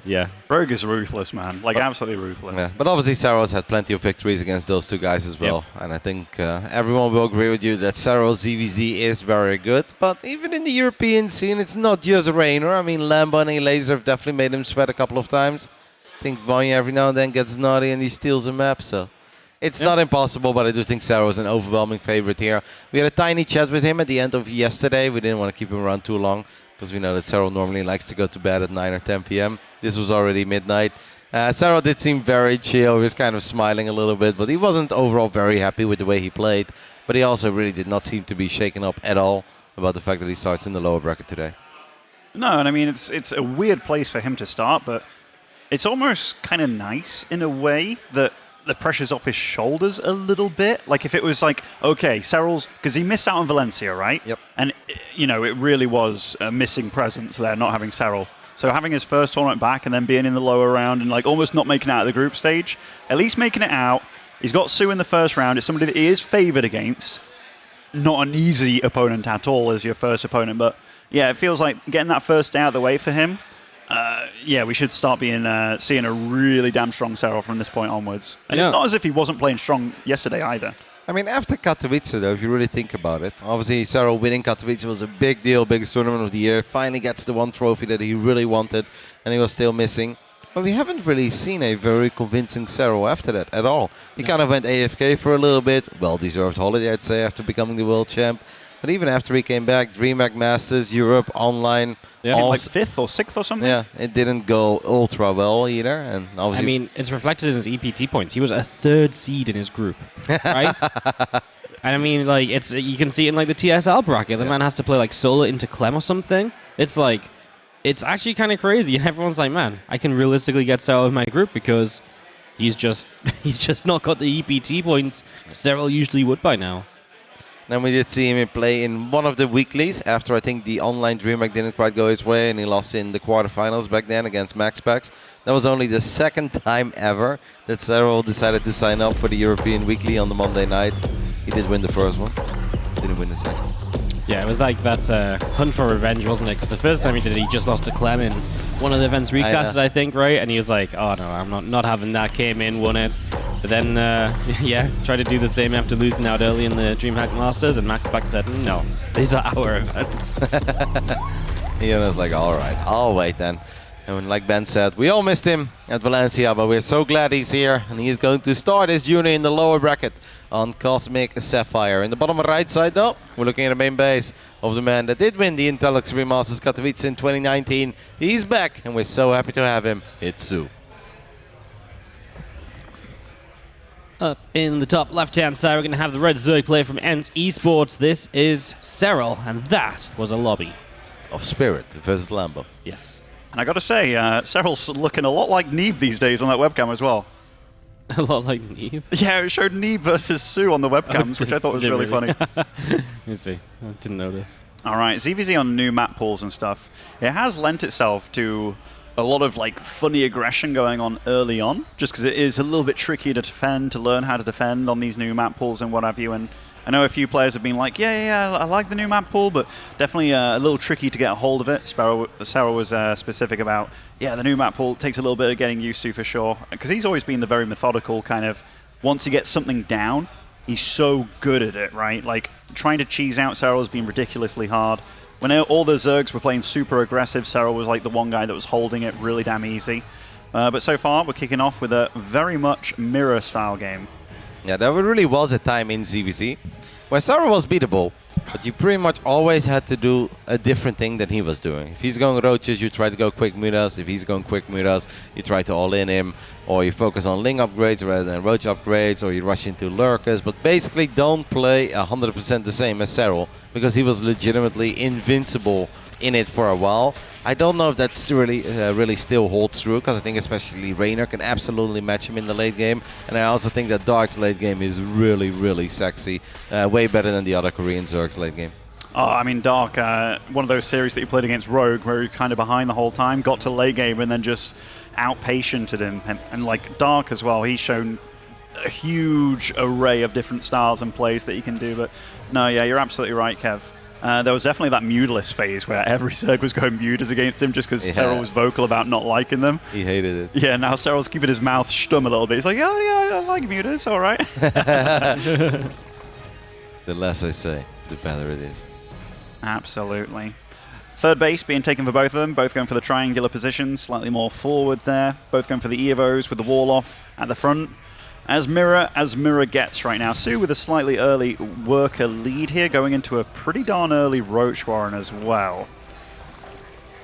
Yeah. Rogue is ruthless, man. Like, absolutely ruthless. Yeah. But obviously, Serral's had plenty of victories against those two guys as well. Yep. And I think everyone will agree with you that Serral's ZVZ is very good. But even in the European scene, it's not just Reynor. I mean, Lambo and Elazer have definitely made him sweat a couple of times. I think Vanya every now and then gets naughty and he steals a map, so... It's not impossible, but I do think Serral is an overwhelming favorite here. We had a tiny chat with him at the end of yesterday. We didn't want to keep him around too long because we know that Serral normally likes to go to bed at 9 or 10 p.m. This was already midnight. Serral did seem very chill. He was kind of smiling a little bit, but he wasn't overall very happy with the way he played. But he also really did not seem to be shaken up at all about the fact that he starts in the lower bracket today. No, and I mean, it's a weird place for him to start, but it's almost kind of nice in a way that the pressure's off his shoulders a little bit. Like if it was like, okay, Serral's, because he missed out on Valencia, right? Yep. And, you know, it really was a missing presence there, not having Serral. So having his first tournament back and then being in the lower round and like almost not making it out of the group stage, at least making it out. He's got Su in the first round. It's somebody that he is favored against. Not an easy opponent at all as your first opponent, but yeah, it feels like getting that first day out of the way for him. Yeah, we should start seeing a really damn strong Serral from this point onwards. And it's not as if he wasn't playing strong yesterday either. I mean, after Katowice, though, if you really think about it, obviously Serral winning Katowice was a big deal, biggest tournament of the year. Finally gets the one trophy that he really wanted, and he was still missing. But we haven't really seen a very convincing Serral after that at all. He kind of went AFK for a little bit. Well-deserved holiday, I'd say, after becoming the world champ. But even after he came back, DreamHack Masters, Europe, online... Yeah, like 5th or 6th or something? Yeah, it didn't go ultra well either. And obviously, I mean, it's reflected in his EPT points. He was a 3rd seed in his group, right? And I mean, like, you can see it in like the TSL bracket. The man has to play like solo into Clem or something. It's like, it's actually kind of crazy. And everyone's like, man, I can realistically get Serral in my group because he's just not got the EPT points Serral usually would by now. Then we did see him play in one of the weeklies after I think the online DreamHack didn't quite go his way and he lost in the quarterfinals back then against MaxPax. That was only the 2nd time ever that Serral decided to sign up for the European Weekly on the Monday night. He did win the first one, didn't win the second. Yeah, it was like that hunt for revenge, wasn't it? Because the first time he did it, he just lost to Clem in one of the events reclasses, I think, right? And he was like, oh no, I'm not having that. Came in, won it. But then, yeah, tried to do the same after losing out early in the DreamHack Masters, and MaxPax said, no, these are our events. He was like, all right, I'll wait then. And like Ben said, we all missed him at Valencia, but we're so glad he's here, and he's going to start his journey in the lower bracket on Cosmic Sapphire. In the bottom right side, though, we're looking at the main base of the man that did win the Intel Extreme Masters Katowice in 2019. He's back, and we're so happy to have him. It's Zoun. Up in the top left-hand side, we're going to have the red Zerg player from ENT Esports. This is Serral, and that was a lobby. Of Spirit versus Lambo. Yes. And I got to say, Serral's looking a lot like Neeb these days on that webcam as well. A lot like Neeb? Yeah, it showed Neeb versus Sue on the webcams, which I thought was really funny. Let me see. I didn't notice. All right, ZVZ on new map pools and stuff. It has lent itself to a lot of like funny aggression going on early on, just because it is a little bit tricky to defend, to learn how to defend on these new map pools and what have you. And I know a few players have been like, yeah, I like the new map pool, but definitely a little tricky to get a hold of it. Serral was specific about, yeah, the new map pool takes a little bit of getting used to for sure, because he's always been the very methodical kind of, once he gets something down, he's so good at it, right? Like, trying to cheese out Serral has been ridiculously hard. When all the Zergs were playing super aggressive, Serral was like the one guy that was holding it really damn easy. But so far, we're kicking off with a very much mirror-style game. Yeah, there really was a time in ZVZ where Serral was beatable, but you pretty much always had to do a different thing than he was doing. If he's going roaches, you try to go quick mutas. If he's going quick mutas, you try to all-in him, or you focus on Ling upgrades rather than roach upgrades, or you rush into lurkers, but basically don't play 100% the same as Serral, because he was legitimately invincible in it for a while. I don't know if that's really still holds true, because I think especially Reynor can absolutely match him in the late game, and I also think that Dark's late game is really, really sexy, way better than the other Korean Zerg's late game. Oh, I mean, Dark, one of those series that you played against Rogue, where he kind of behind the whole time, got to late game and then just out-patiented him. And like Dark as well, he's shown a huge array of different styles and plays that he can do. But no, yeah, you're absolutely right, Kev. There was definitely that muteless phase where every Zerg was going mutas against him just because Serral was vocal about not liking them. He hated it. Yeah, now Serral's keeping his mouth stum a little bit. He's like, oh yeah, I like mutas, all right. The less I say, the better it is. Absolutely. Third base being taken for both of them, both going for the triangular positions, slightly more forward there, both going for the Evos with the wall off at the front. As mirror gets right now. Sue with a slightly early worker lead here, going into a pretty darn early Roach Warren as well.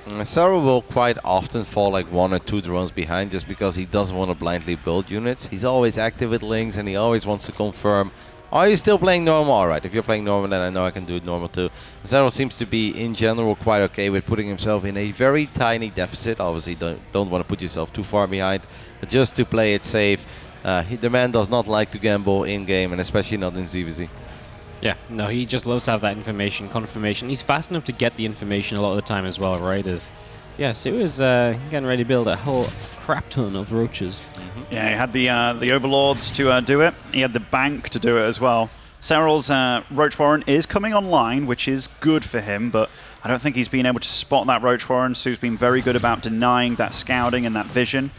Serral will quite often fall like 1 or 2 drones behind just because he doesn't want to blindly build units. He's always active with links and he always wants to confirm, are you still playing normal? Alright, if you're playing normal, then I know I can do it normal too. Serral seems to be, in general, quite okay with putting himself in a very tiny deficit. Obviously, don't want to put yourself too far behind, but just to play it safe. The man does not like to gamble in-game, and especially not in ZVZ. Yeah, no, he just loves to have that confirmation. He's fast enough to get the information a lot of the time as well, right? Yeah, Sue is getting ready to build a whole crap ton of roaches. Mm-hmm. Yeah, he had the Overlords to do it. He had the Bank to do it as well. Serral's Roach Warren is coming online, which is good for him, but I don't think he's been able to spot that Roach Warren. Sue's been very good about denying that scouting and that vision.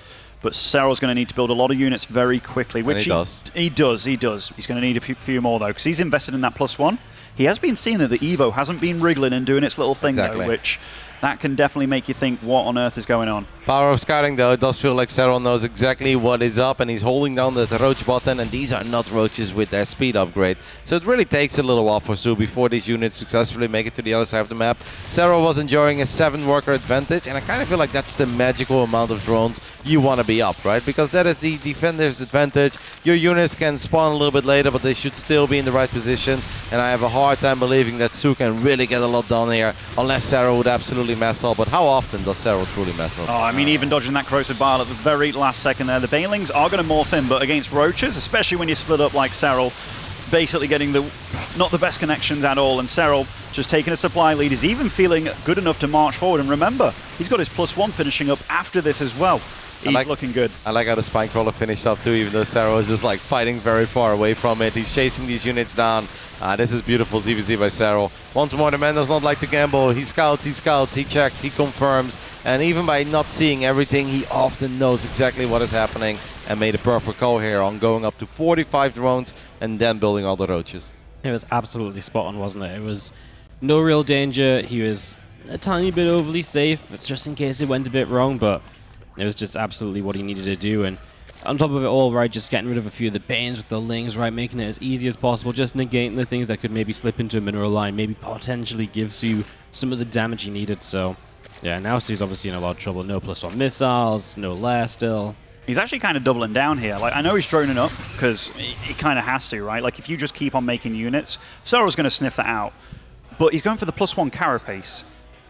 But Serral's going to need to build a lot of units very quickly, which he does. He does. He's going to need a few more, though, because he's invested in that +1. He has been seeing that the Evo hasn't been wriggling and doing its little thing, though, which that can definitely make you think, what on earth is going on? Power of scouting, though. It does feel like Serral knows exactly what is up, and he's holding down the roach button, and these are not roaches with their speed upgrade. So it really takes a little while for Sue before these units successfully make it to the other side of the map. Serral was enjoying a 7-worker advantage, and I kind of feel like that's the magical amount of drones you want to be up, right? Because that is the defender's advantage. Your units can spawn a little bit later, but they should still be in the right position, and I have a hard time believing that Sue can really get a lot done here, unless Serral would absolutely mess up. But how often does Serral truly mess up? Oh, I mean, even dodging that corrosive bile at the very last second there. The Banelings are going to morph in, but against roaches, especially when you split up like Serral, basically getting not the best connections at all, and Serral just taking a supply lead is even feeling good enough to march forward. And remember, he's got his +1 finishing up after this as well. He's looking good. I like how the Spine Crawler finished up too, even though Serral is just like fighting very far away from it. He's chasing these units down. This is beautiful ZVZ by Serral. Once more, the man does not like to gamble. He scouts, he checks, he confirms. And even by not seeing everything, he often knows exactly what is happening and made a perfect call here on going up to 45 drones and then building all the roaches. It was absolutely spot on, wasn't it? It was no real danger. He was a tiny bit overly safe, just in case it went a bit wrong, but it was just absolutely what he needed to do. And On top of it all, right, just getting rid of a few of the Banes with the Lings, right, making it as easy as possible, just negating the things that could maybe slip into a mineral line, maybe potentially gives you some of the damage you needed. So, yeah, now Su's obviously in a lot of trouble. No +1 missiles, no lair still. He's actually kind of doubling down here. Like, I know he's droning up because he kind of has to, right? Like, if you just keep on making units, Serral's going to sniff that out. But he's going for the +1 carapace.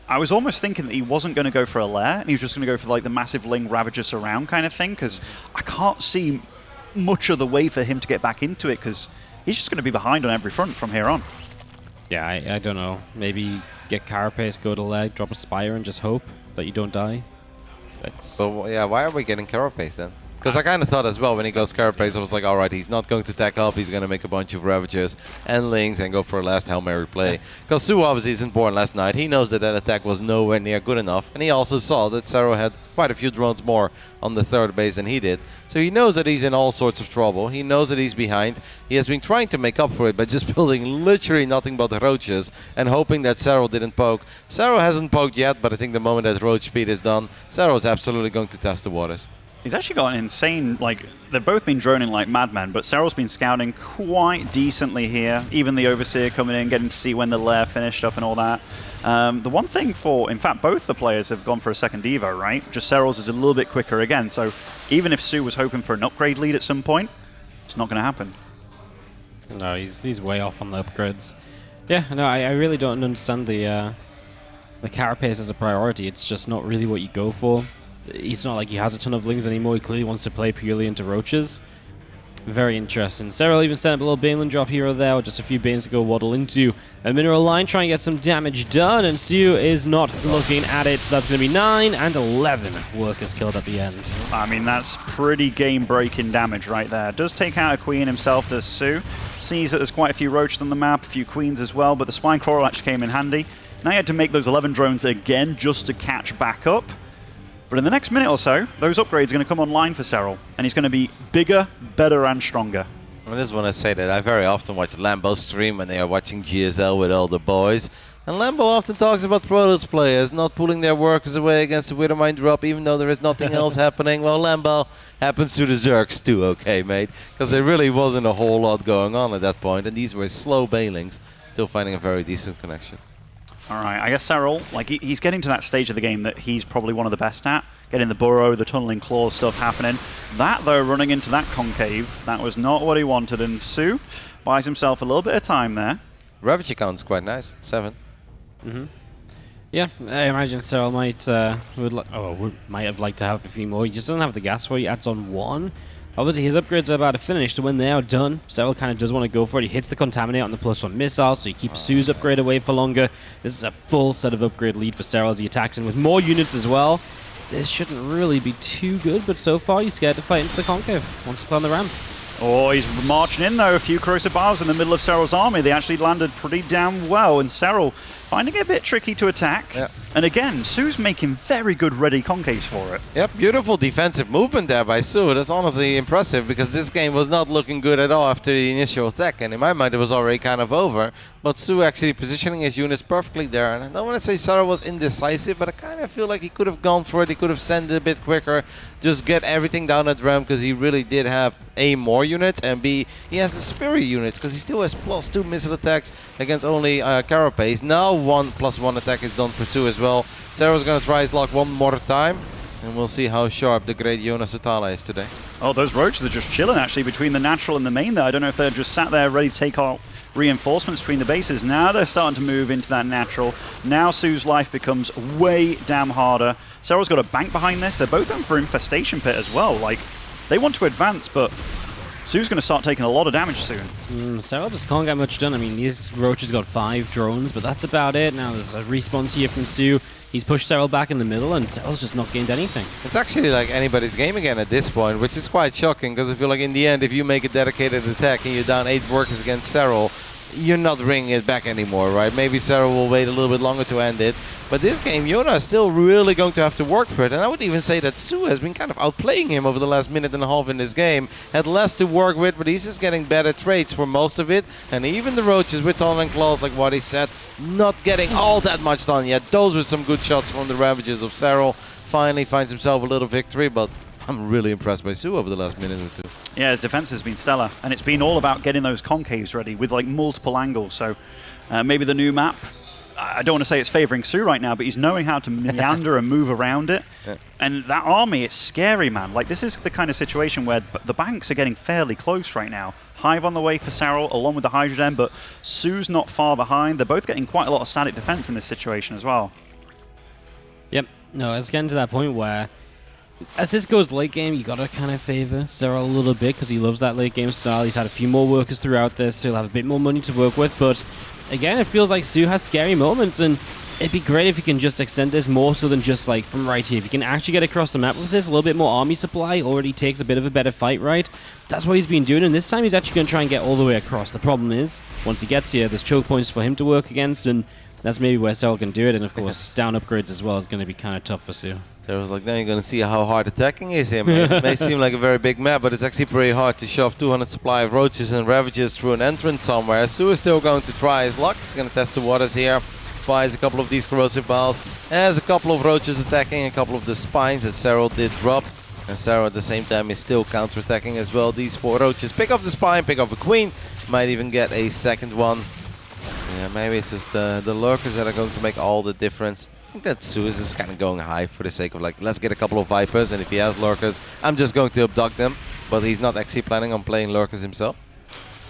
I was almost thinking that he wasn't going to go for a lair, and he was just going to go for like the massive Ling Ravager surround kind of thing, because I can't see much other way for him to get back into it, because he's just going to be behind on every front from here on. Yeah, I don't know. Maybe get carapace, go to leg, drop a Spire, and just hope that you don't die. So yeah, why are we getting carapace then? Because I kind of thought as well, when he goes carapace, I was like, alright, he's not going to tech up, he's going to make a bunch of Ravagers and Lings and go for a last Hail Mary play. Because Su obviously isn't born last night, he knows that that attack was nowhere near good enough, and he also saw that Serral had quite a few drones more on the third base than he did. So he knows that he's in all sorts of trouble, he knows that he's behind, he has been trying to make up for it by just building literally nothing but the roaches and hoping that Serral didn't poke. Serral hasn't poked yet, but I think the moment that roach speed is done, Serral is absolutely going to test the waters. He's actually got an insane, like, they've both been droning like madmen, but Serral's been scouting quite decently here. Even the Overseer coming in, getting to see when the lair finished up and all that. The one thing for, in fact, both the players have gone for a second Evo, right? Just Serral's is a little bit quicker again, so even if Su was hoping for an upgrade lead at some point, it's not going to happen. No, he's way off on the upgrades. Yeah, no, I really don't understand the carapace as a priority. It's just not really what you go for. It's not like he has a ton of Lings anymore. He clearly wants to play purely into roaches. Very interesting. Serral even set up a little Baneland drop here or there, with just a few Banes to go waddle into a mineral line, try and get some damage done, and Su is not looking at it, so that's going to be 9 and 11 workers killed at the end. I mean, that's pretty game-breaking damage right there. Does take out a Queen himself, does Su. Sees that there's quite a few roaches on the map, a few Queens as well, but the Spine Crawler actually came in handy. Now he had to make those 11 drones again just to catch back up. But in the next minute or so, those upgrades are going to come online for Serral, and he's going to be bigger, better, and stronger. I just want to say that I very often watch Lambo stream when they are watching GSL with all the boys. And Lambo often talks about Protoss players not pulling their workers away against the Widowmine drop, even though there is nothing else happening. Well, Lambo happens to the Zergs too, okay, mate? Because there really wasn't a whole lot going on at that point, and these were slow bailings, still finding a very decent connection. All right, I guess Serral, like, he's getting to that stage of the game that he's probably one of the best at. Getting the burrow, the tunneling claws stuff happening. That, though, running into that concave, that was not what he wanted. And Su buys himself a little bit of time there. Ravager count's quite nice, 7. Yeah, I imagine Serral might have liked to have a few more. He just doesn't have the gas for it. He adds on 1. Obviously, his upgrades are about to finish, so when they are done, Serral kind of does want to go for it. He hits the Contaminate on the +1 missile, so he keeps Su's upgrade away for longer. This is a full set of upgrade lead for Serral as he attacks in with more units as well. This shouldn't really be too good, but so far he's scared to fight into the concave. Wants to play on the ramp. Oh, he's marching in, though. A few corrosive bars in the middle of Serral's army. They actually landed pretty damn well, and Serral finding it a bit tricky to attack. Yeah. And again, Su's making very good ready concaves for it. Yep, beautiful defensive movement there by Su. That's honestly impressive, because this game was not looking good at all after the initial attack, and in my mind it was already kind of over. But Su actually positioning his units perfectly there, and I don't want to say Serral was indecisive, but I kind of feel like he could have gone for it. He could have sent it a bit quicker, just get everything down at ramp, because he really did have A, more units, and B, he has the superior units, because he still has +2 missile attacks against only Carapace. Now 1+1 attack is done for Su as well. Serral's going to try his luck one more time, and we'll see how sharp the great Jonas Utala is today. Oh, those roaches are just chilling, actually, between the natural and the main there. I don't know if they're just sat there ready to take out reinforcements between the bases. Now they're starting to move into that natural. Now Su's life becomes way damn harder. Serral's got a bank behind this. They're both going for Infestation Pit as well. Like, they want to advance, but Su's going to start taking a lot of damage soon. Serral just can't get much done. I mean, these roaches got 5 drones, but that's about it. Now there's a response here from Su. He's pushed Serral back in the middle, and Serral's just not gained anything. It's actually like anybody's game again at this point, which is quite shocking, because I feel like in the end, if you make a dedicated attack and you're down 8 workers against Serral, you're not bringing it back anymore, right? Maybe Serral will wait a little bit longer to end it. But this game, Yona is still really going to have to work for it. And I would even say that Su has been kind of outplaying him over the last minute and a half in this game. Had less to work with, but he's just getting better trades for most of it. And even the roaches with Tunneling Claws, like what he said, not getting all that much done yet. Those were some good shots from the Ravages of Serral. Finally finds himself a little victory, but I'm really impressed by Su over the last minute or two. Yeah, his defense has been stellar, and it's been all about getting those concaves ready with like multiple angles. So maybe the new map, I don't want to say it's favoring Su right now, but he's knowing how to meander and move around it. Yeah. And that army, it's scary, man. Like, this is the kind of situation where the banks are getting fairly close right now. Hive on the way for Serral, along with the Hydrogen, but Su's not far behind. They're both getting quite a lot of static defense in this situation as well. Yep. No, it's getting to that point where, as this goes late game, you got to kind of favor Serral a little bit because he loves that late game style. He's had a few more workers throughout this, so he'll have a bit more money to work with. But again, it feels like Su has scary moments, and it'd be great if you can just extend this more so than just like from right here. If you can actually get across the map with this, a little bit more army supply already takes a bit of a better fight, right? That's what he's been doing, and this time he's actually going to try and get all the way across. The problem is, once he gets here, there's choke points for him to work against, and that's maybe where Serral can do it, and of course, down upgrades as well is going to be kind of tough for Su. Serral's like, now you're going to see how hard attacking is here, man. It may seem like a very big map, but it's actually pretty hard to shove 200 supply of roaches and ravages through an entrance somewhere. Su is still going to try his luck. He's going to test the waters here. Fires a couple of these corrosive balls. Has a couple of roaches attacking, a couple of the spines that Serral did drop. And Serral at the same time is still counter-attacking as well. These 4 roaches pick up the spine, pick up the queen. Might even get a second one. Yeah, maybe it's just the lurkers that are going to make all the difference. I think that Su is just kind of going high for the sake of like, let's get a couple of Vipers, and if he has lurkers, I'm just going to abduct them. But he's not actually planning on playing lurkers himself.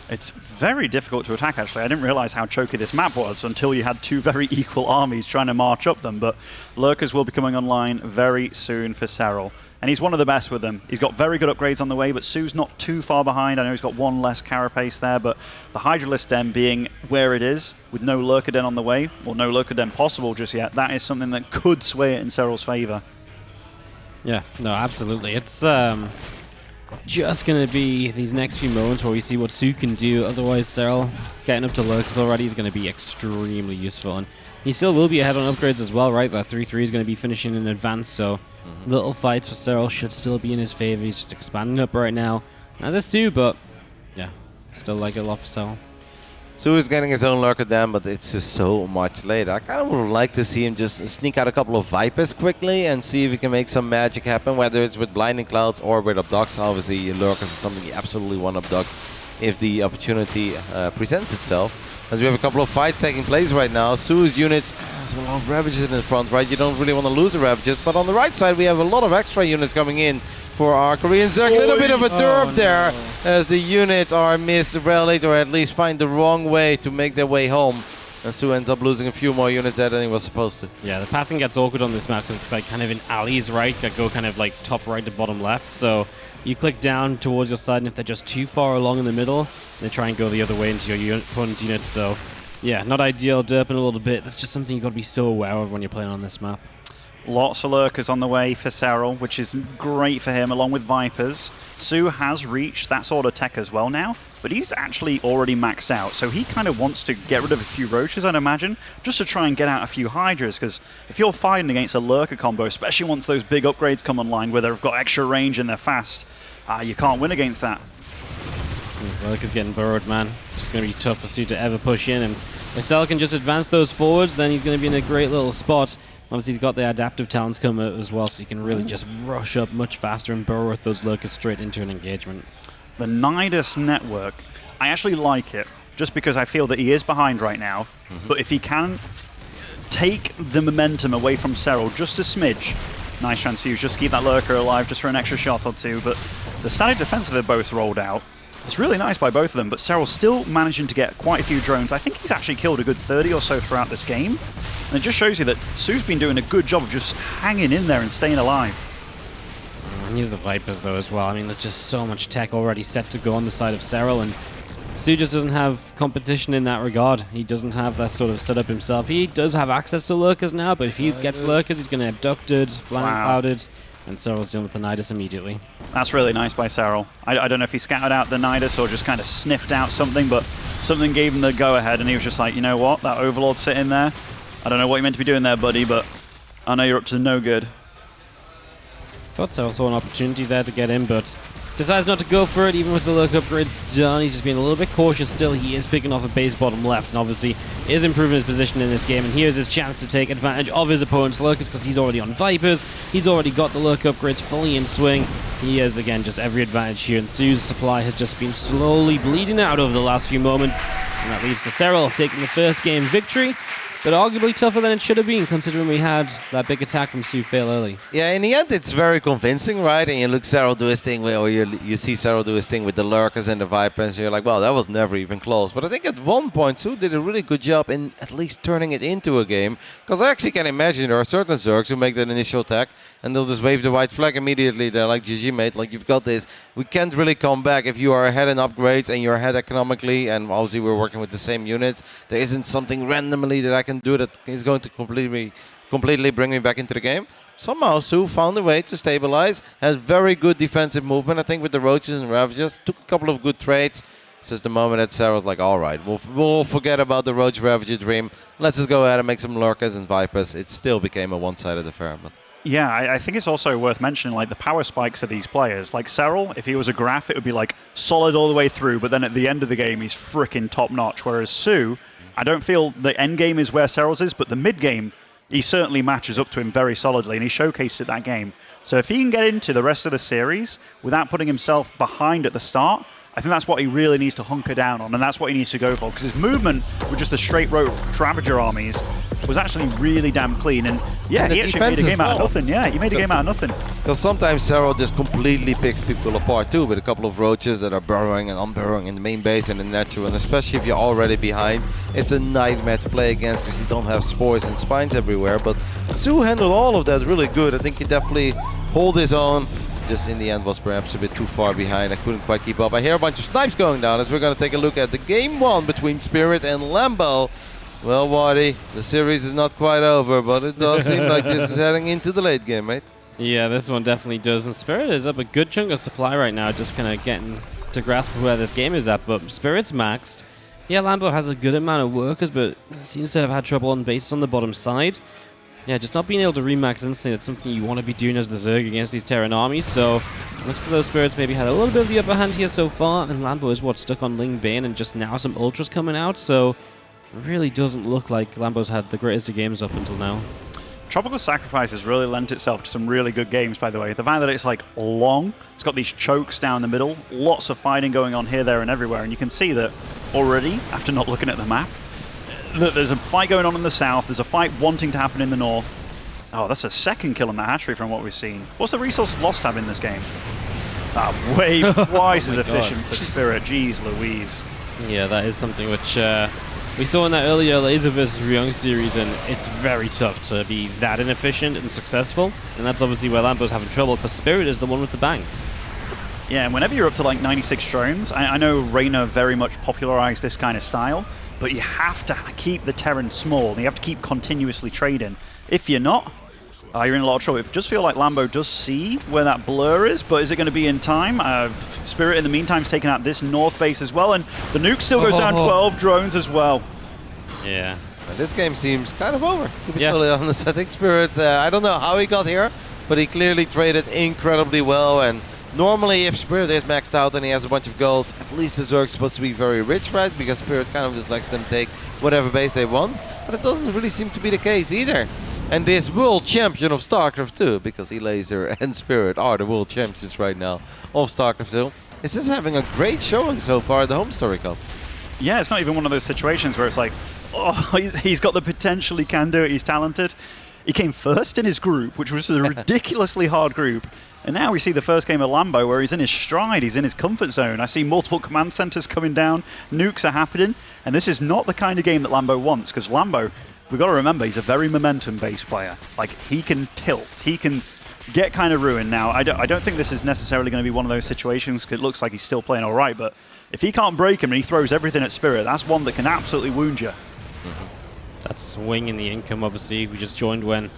It's very difficult to attack, actually. I didn't realize how choky this map was until you had 2 very equal armies trying to march up them. But lurkers will be coming online very soon for Serral. And he's one of the best with them. He's got very good upgrades on the way, but Su's not too far behind. I know he's got 1 less carapace there, but the Hydralisk Den being where it is, with no Lurker Den on the way, or no Lurker Den possible just yet, that is something that could sway it in Serral's favor. Yeah, no, absolutely. It's just going to be these next few moments where we see what Su can do. Otherwise, Serral getting up to Lurkers already is going to be extremely useful. And he still will be ahead on upgrades as well, right? That 3-3 is going to be finishing in advance, so little fights for Serral should still be in his favor. He's just expanding up right now, as is Su, but yeah, still like a lot for Serral. Su is getting his own lurker down, but it's just so much later. I kind of would like to see him just sneak out a couple of Vipers quickly and see if he can make some magic happen, whether it's with Blinding Clouds or with Abducts. Obviously, lurkers is something you absolutely want to abduct if the opportunity presents itself. As we have a couple of fights taking place right now. Su's units has a lot of Ravages in the front, right? You don't really want to lose the Ravages, but on the right side we have a lot of extra units coming in for our Korean Zerg. A little bit of a derp there as the units are misrallied, or at least find the wrong way to make their way home. And Su ends up losing a few more units there than he was supposed to. Yeah, the pathing gets awkward on this map because it's like kind of in alleys, right? That go kind of like top right to bottom left. So you click down towards your side, and if they're just too far along in the middle, they try and go the other way into your opponent's units. So yeah, not ideal, derping a little bit. That's just something you've got to be so aware of when you're playing on this map. Lots of lurkers on the way for Serral, which is great for him, along with Vipers. Su has reached that sort of tech as well now, but he's actually already maxed out, so he kind of wants to get rid of a few roaches, I'd imagine, just to try and get out a few Hydras, because if you're fighting against a lurker combo, especially once those big upgrades come online where they've got extra range and they're fast, you can't win against that. These lurkers getting burrowed, man. It's just going to be tough for Su to ever push in, and if Serral can just advance those forwards, then he's going to be in a great little spot. Obviously, he's got the adaptive talents come out as well, so you can really just rush up much faster and burrow with those lurkers straight into an engagement. The Nidus network, I actually like it, just because I feel that he is behind right now, but if he can take the momentum away from Serral just a smidge, nice chance to use, just keep that lurker alive just for an extra shot or two, but the static defense that they've both rolled out, it's really nice by both of them, but Serral's still managing to get quite a few drones. I think he's actually killed a good 30 or so throughout this game. And it just shows you that Su's been doing a good job of just hanging in there and staying alive. And here's the Vipers, though, as well. I mean, there's just so much tech already set to go on the side of Serral, and Su just doesn't have competition in that regard. He doesn't have that sort of setup himself. He does have access to lurkers now, but if he gets lurkers, he's going to abducted, blind clouded, and Serral's dealing with the Nidus immediately. That's really nice by Serral. I don't know if he scouted out the Nidus or just kind of sniffed out something, but something gave him the go-ahead, and he was just like, you know what, that Overlord's sitting there. I don't know what you're meant to be doing there, buddy, but I know you're up to no good. Thought Serral saw an opportunity there to get in, but Decides not to go for it, even with the lurk upgrades done. He's just being a little bit cautious still. He is picking off a base bottom left, and obviously is improving his position in this game. And here's his chance to take advantage of his opponent's lurkers, because he's already on Vipers. He's already got the lurk upgrades fully in swing. He has, again, just every advantage here. And Sue's supply has just been slowly bleeding out over the last few moments. And that leads to Serral taking the first game victory. But arguably tougher than it should have been, considering we had that big attack from Su fail early. Yeah, in the end, it's very convincing, right? And you look Serral do his thing, or you see Serral do his thing with the lurkers and the vipers, and you're like, well, that was never even close. But I think at one point, Su did a really good job in at least turning it into a game. Because I actually can imagine there are certain Zergs who make that initial attack, and they'll just wave the white flag immediately. They're like, GG, mate, like, you've got this. We can't really come back if you are ahead in upgrades and you're ahead economically, and obviously we're working with the same units. There isn't something randomly that I can do that is going to completely bring me back into the game. Somehow Su found a way to stabilize, had very good defensive movement, I think, with the Roaches and Ravagers. Took a couple of good trades. It's just the moment that Serral's like, all right, we'll forget about the Roach Ravager dream. Let's just go ahead and make some Lurkers and Vipers. It still became a one-sided affair. But yeah, I think it's also worth mentioning, like, the power spikes of these players. Like Serral, if he was a graph, it would be like solid all the way through, but then at the end of the game, he's freaking top-notch. Whereas Su, I don't feel the end game is where Serral's is, but the mid game, he certainly matches up to him very solidly, and he showcased it that game. So if he can get into the rest of the series without putting himself behind at the start, I think that's what he really needs to hunker down on, and that's what he needs to go for, because his movement with just the straight row Ravager armies was actually really damn clean, and yeah, he actually made a game out of nothing. Yeah, he made a game out of nothing. Because sometimes Serral just completely picks people apart too, with a couple of Roaches that are burrowing and unburrowing in the main base and in natural, and especially if you're already behind, it's a nightmare to play against because you don't have spores and spines everywhere. But Su handled all of that really good. I think he definitely hold his own. Just in the end was perhaps a bit too far behind. I couldn't quite keep up. I hear a bunch of snipes going down as we're going to take a look at the game one between Spirit and Lambo. Well, Waddy, the series is not quite over, but it does seem like this is heading into the late game, mate. Yeah, this one definitely does. And Spirit is up a good chunk of supply right now, just kind of getting to grasp where this game is at. But Spirit's maxed. Yeah, Lambo has a good amount of workers, but seems to have had trouble on base on the bottom side. Yeah, just not being able to remax instantly, that's something you want to be doing as the Zerg against these Terran armies, so looks as though Spirits maybe had a little bit of the upper hand here so far, and Lambo is what's stuck on Ling Bane, and just now some Ultras coming out, so it really doesn't look like Lambo's had the greatest of games up until now. Tropical Sacrifice has really lent itself to some really good games, by the way. The fact that it's like long, it's got these chokes down the middle, lots of fighting going on here, there, and everywhere, and you can see that already, after not looking at the map, that there's a fight going on in the south, there's a fight wanting to happen in the north. Oh, that's a second kill on the hatchery from what we've seen. What's the resource lost have in this game? Way twice as efficient for Spirit. Jeez Louise. Yeah, that is something which we saw in that earlier Elazer versus Ryung series, and it's very tough to be that inefficient and successful. And that's obviously where Lambo's having trouble, because Spirit is the one with the bang. Yeah, and whenever you're up to like 96 drones, I know Reynor very much popularized this kind of style, but you have to keep the Terran small, and you have to keep continuously trading. If you're not, you're in a lot of trouble. It does feel like Lambo does see where that blur is, but is it going to be in time? Spirit, in the meantime, is taking out this north base as well, and the nuke still goes down 12 drones as well. Yeah. This game seems kind of over, to be totally honest. I think Spirit, I don't know how he got here, but he clearly traded incredibly well, and normally if Spirit is maxed out and he has a bunch of goals, at least the Zerg's supposed to be very rich, right? Because Spirit kind of just lets them take whatever base they want, but it doesn't really seem to be the case either. And this world champion of StarCraft 2, because Elazer and Spirit are the world champions right now of StarCraft 2, is just having a great showing so far at the HomeStory Cup. Yeah, it's not even one of those situations where it's like, oh, he's got the potential, he can do it, he's talented. He came first in his group, which was a ridiculously hard group. And now we see the first game of Lambo where he's in his stride, he's in his comfort zone. I see multiple command centers coming down, nukes are happening, and this is not the kind of game that Lambo wants, because Lambo, we've got to remember, he's a very momentum-based player. Like, he can tilt, he can get kind of ruined. Now, I don't think this is necessarily going to be one of those situations, because it looks like he's still playing all right, but if he can't break him and he throws everything at Spirit, that's one that can absolutely wound you. That swing in the income, obviously, we just joined when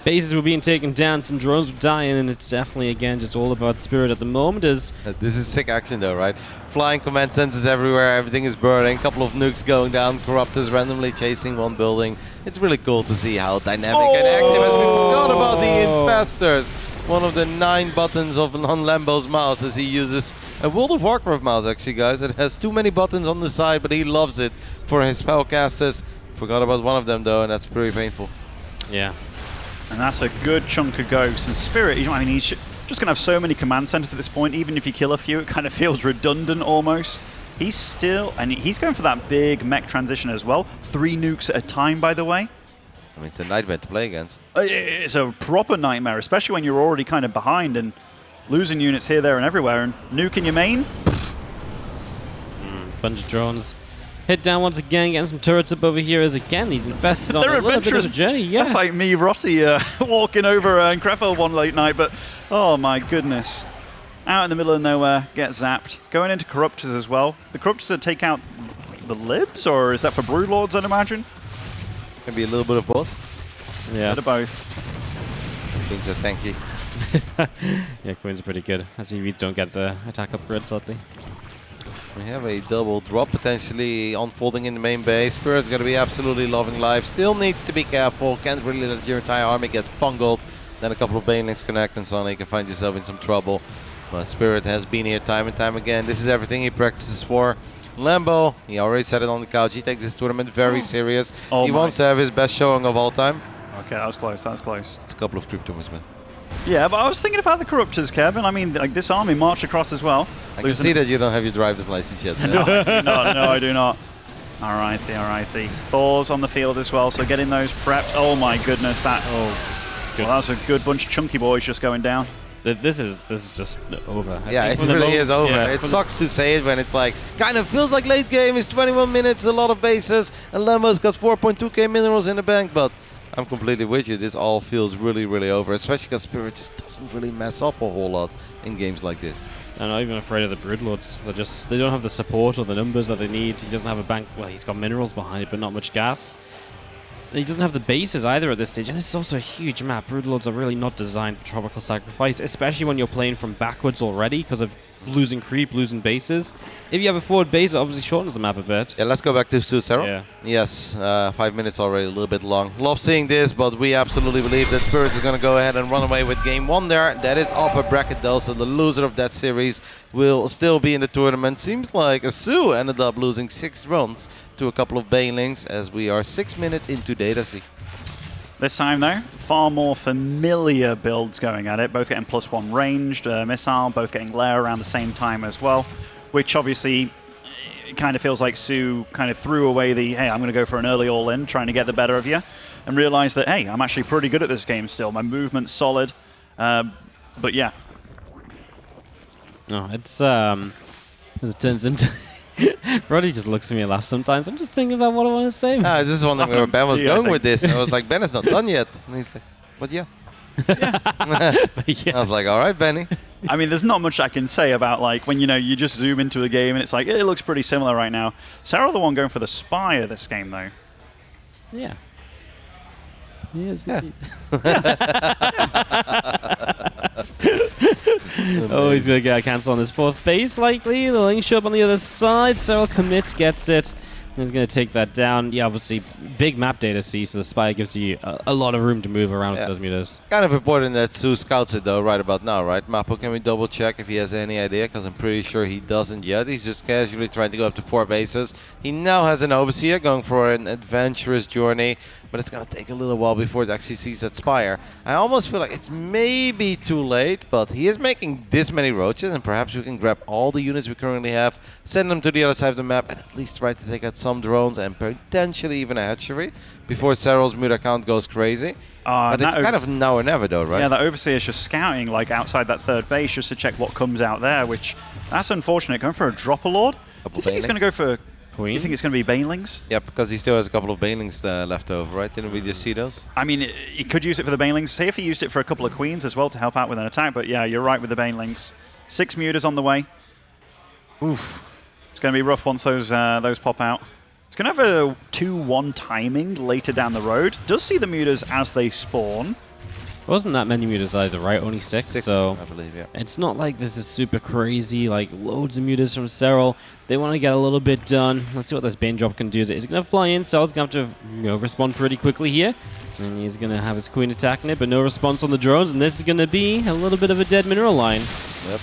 bases were being taken down, some drones were dying, and it's definitely, again, just all about Spirit at the moment. This is sick action though, right? Flying command sensors everywhere, everything is burning, a couple of nukes going down, Corruptors randomly chasing one building. It's really cool to see how dynamic and active, as we forgot about the Infestors. one of the 9 buttons of non-Lambo's mouse as he uses a World of Warcraft mouse, actually, guys. It has too many buttons on the side, but he loves it for his spellcasters. Forgot about one of them, though, and that's pretty painful. Yeah. And that's a good chunk of ghosts. And Spirit, I mean, he's just going to have so many command centers at this point. Even if you kill a few, it kind of feels redundant almost. He's still, and he's going for that big mech transition as well. 3 nukes at a time, by the way. I mean, it's a nightmare to play against. It's a proper nightmare, especially when you're already kind of behind and losing units here, there, and everywhere. And nuking your main. Bunch of drones. Hit down once again, getting some turrets up over here as again these infestors on They're a little bit of a journey. Yeah. That's like me, Rossi, walking over in Krefeld one late night, but oh my goodness. Out in the middle of nowhere, get zapped. Going into Corruptors as well. The Corruptors to take out the Libs, or is that for Broodlords, I'd imagine? Can be a little bit of both. Yeah. A bit of both. Queens are tanky. Yeah, Queens are pretty good. As EVs don't get attack upgrades, sadly. We have a double drop potentially unfolding in the main base. Spirit's going to be absolutely loving life. Still needs to be careful. Can't really let your entire army get fungled. Then a couple of Banelings connect and suddenly you can find yourself in some trouble. But Spirit has been here time and time again. This is everything he practices for. Lambo, he already said it on the couch. He takes this tournament very serious. He wants to have his best showing of all time. Okay, that was close. That was close. It's a couple of crypto movement. Yeah, but I was thinking about the Corruptors, Kevin. I mean, like this army marched across as well. I can see that you don't have your driver's license yet. No, I do not. No, I do not. Alrighty, alrighty. Thor's on the field as well, so getting those prepped. Oh my goodness, that. Oh, well, that's a good bunch of chunky boys just going down. This is just over. Yeah, it really is over. Yeah, it sucks to say it when it's like, kind of feels like late game. It's 21 minutes, a lot of bases, and Lambo's got 4.2k minerals in the bank, but I'm completely with you. This all feels really, really over, especially because Spirit just doesn't really mess up a whole lot in games like this. I'm not even afraid of the Broodlords. They don't have the support or the numbers that they need. He doesn't have a bank. Well, he's got minerals behind it, but not much gas. He doesn't have the bases either at this stage, and it's also a huge map. Broodlords are really not designed for Tropical Sacrifice, especially when you're playing from backwards already because of losing creep, losing bases. If you have a forward base, it obviously shortens the map a bit. Yeah, let's go back to Serral. Yeah. Yes, 5 minutes already, a little bit long. Love seeing this, but we absolutely believe that Spirit is going to go ahead and run away with game 1 there. That is upper bracket though, so the loser of that series will still be in the tournament. Seems like Zoun ended up losing 6 runs to a couple of Banelings as we are 6 minutes into Data C. This time, though, far more familiar builds going at it, both getting +1 ranged missile, both getting Lair around the same time as well, which obviously it kind of feels like Zoun kind of threw away the, hey, I'm going to go for an early all-in, trying to get the better of you, and realized that, hey, I'm actually pretty good at this game still. My movement's solid, but yeah. No, it's, it turns into... Roddy just looks at me and laughs sometimes. I'm just thinking about what I want to say. This is wondering where Ben was going with this. I was like, Ben is not done yet. And he's like, but yeah. I was like, all right, Benny. I mean, there's not much I can say about, like, when, you just zoom into a game and it's like, it looks pretty similar right now. Serral the one going for the Spire this game, though. Yeah. Yes, indeed. Oh, he's going to get a cancel on his 4th base, likely. The link show up on the other side. Serral commits, gets it. He's going to take that down. Yeah, obviously, big map data C, so the Spire gives you a lot of room to move around with those meters. Kind of important that Zoun scouts it, though, right about now, right? Mappo, can we double check if he has any idea? Because I'm pretty sure he doesn't yet. He's just casually trying to go up to 4 bases. He now has an Overseer going for an adventurous journey, but it's going to take a little while before it actually sees that Spire. I almost feel like it's maybe too late, but he is making this many roaches, and perhaps we can grab all the units we currently have, send them to the other side of the map, and at least try to take out some drones and potentially even a hatchery before Serral's mood account goes crazy. But it's kind of now or never, though, right? Yeah, that Overseer is just scouting like outside that 3rd base just to check what comes out there, which that's unfortunate. Going for a Dropper Lord? You think he's going to go for Queen? You think it's going to be Banelings? Yeah, because he still has a couple of Banelings left over, right? Didn't we just see those? I mean, he could use it for the Banelings. Say if he used it for a couple of Queens as well to help out with an attack, but yeah, you're right with the Banelings. 6 Mutas on the way. Oof. It's going to be rough once those pop out. It's going to have a 2-1 timing later down the road. Does see the Mutas as they spawn. Wasn't that many mutas either, right? Only 6? So I believe, yeah. it's not like this is super crazy, like loads of mutas from Serral. They want to get a little bit done. Let's see what this Bane drop can do. Is it going to fly in? Serral's going to have to respond pretty quickly here. And he's going to have his Queen attacking it, but no response on the drones. And this is going to be a little bit of a dead mineral line. Yep.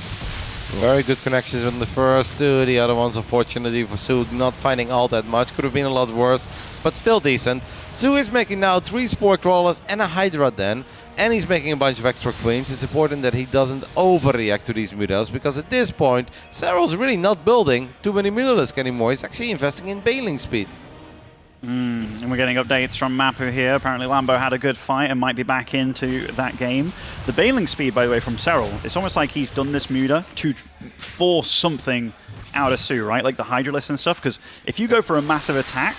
Very good connections on the first two. The other ones, unfortunately, for Su not finding all that much. Could have been a lot worse, but still decent. Su is making now 3 Spore Crawlers and a Hydra Den. And he's making a bunch of extra queens. It's important that he doesn't overreact to these mutas, because at this point, Serral's really not building too many Mutalisks anymore. He's actually investing in Baling speed. And we're getting updates from Mapu here. Apparently Lambo had a good fight and might be back into that game. The bailing speed, by the way, from Serral, it's almost like he's done this muta to force something out of Su, right? Like the Hydralisk and stuff, because if you go for a massive attack,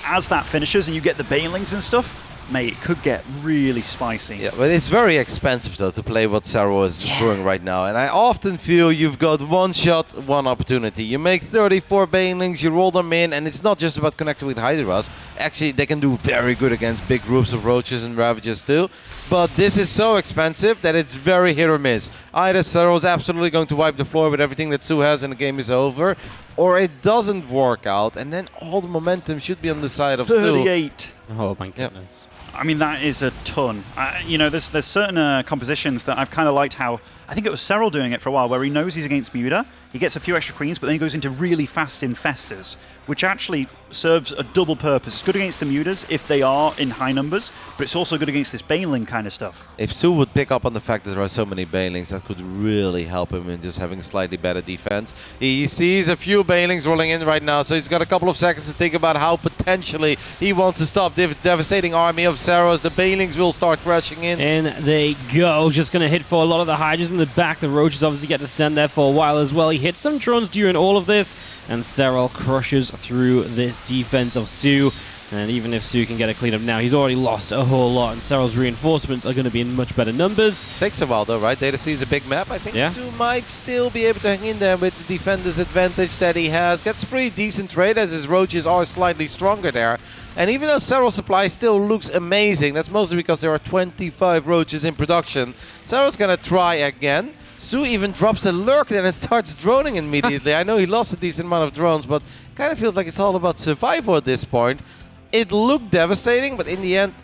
as that finishes and you get the bailings and stuff, mate, it could get really spicy. Yeah, but it's very expensive, though, to play what Serral is doing right now. And I often feel you've got one shot, one opportunity. You make 34 Banelings, you roll them in, and it's not just about connecting with Hydras. Actually, they can do very good against big groups of Roaches and Ravages, too. But this is so expensive that it's very hit or miss. Either Serral's absolutely going to wipe the floor with everything that Su has and the game is over, or it doesn't work out, and then all the momentum should be on the side of 38. Su. Oh my goodness. I mean, that is a ton. You know, there's certain compositions that I've kind of liked how, I think it was Serral doing it for a while, where he knows he's against Muta, he gets a few extra queens, but then he goes into really fast infestors, which actually serves a double purpose. It's good against the Mutas if they are in high numbers, but it's also good against this Baneling kind of stuff. If Su would pick up on the fact that there are so many Banelings, that could really help him in just having a slightly better defense. He sees a few Banelings rolling in right now, so he's got a couple of seconds to think about how potentially he wants to stop the devastating army of Serral as the Banelings will start crashing in. And they go. Just going to hit for a lot of the Hydras in the back. The Roaches obviously get to stand there for a while as well. He hits some drones during all of this, and Serral crushes through this defense of Su. And even if Su can get a clean up now, he's already lost a whole lot, and Serral's reinforcements are going to be in much better numbers. Takes a while though, right? Data C is a big map. I think Su might still be able to hang in there with the defender's advantage that he has. Gets a pretty decent trade as his Roaches are slightly stronger there. And even though Serral's supply still looks amazing, that's mostly because there are 25 Roaches in production. Serral's going to try again. Su even drops a lurk then and starts droning immediately. I know he lost a decent amount of drones, but kind of feels like it's all about survival at this point. It looked devastating, but in the end,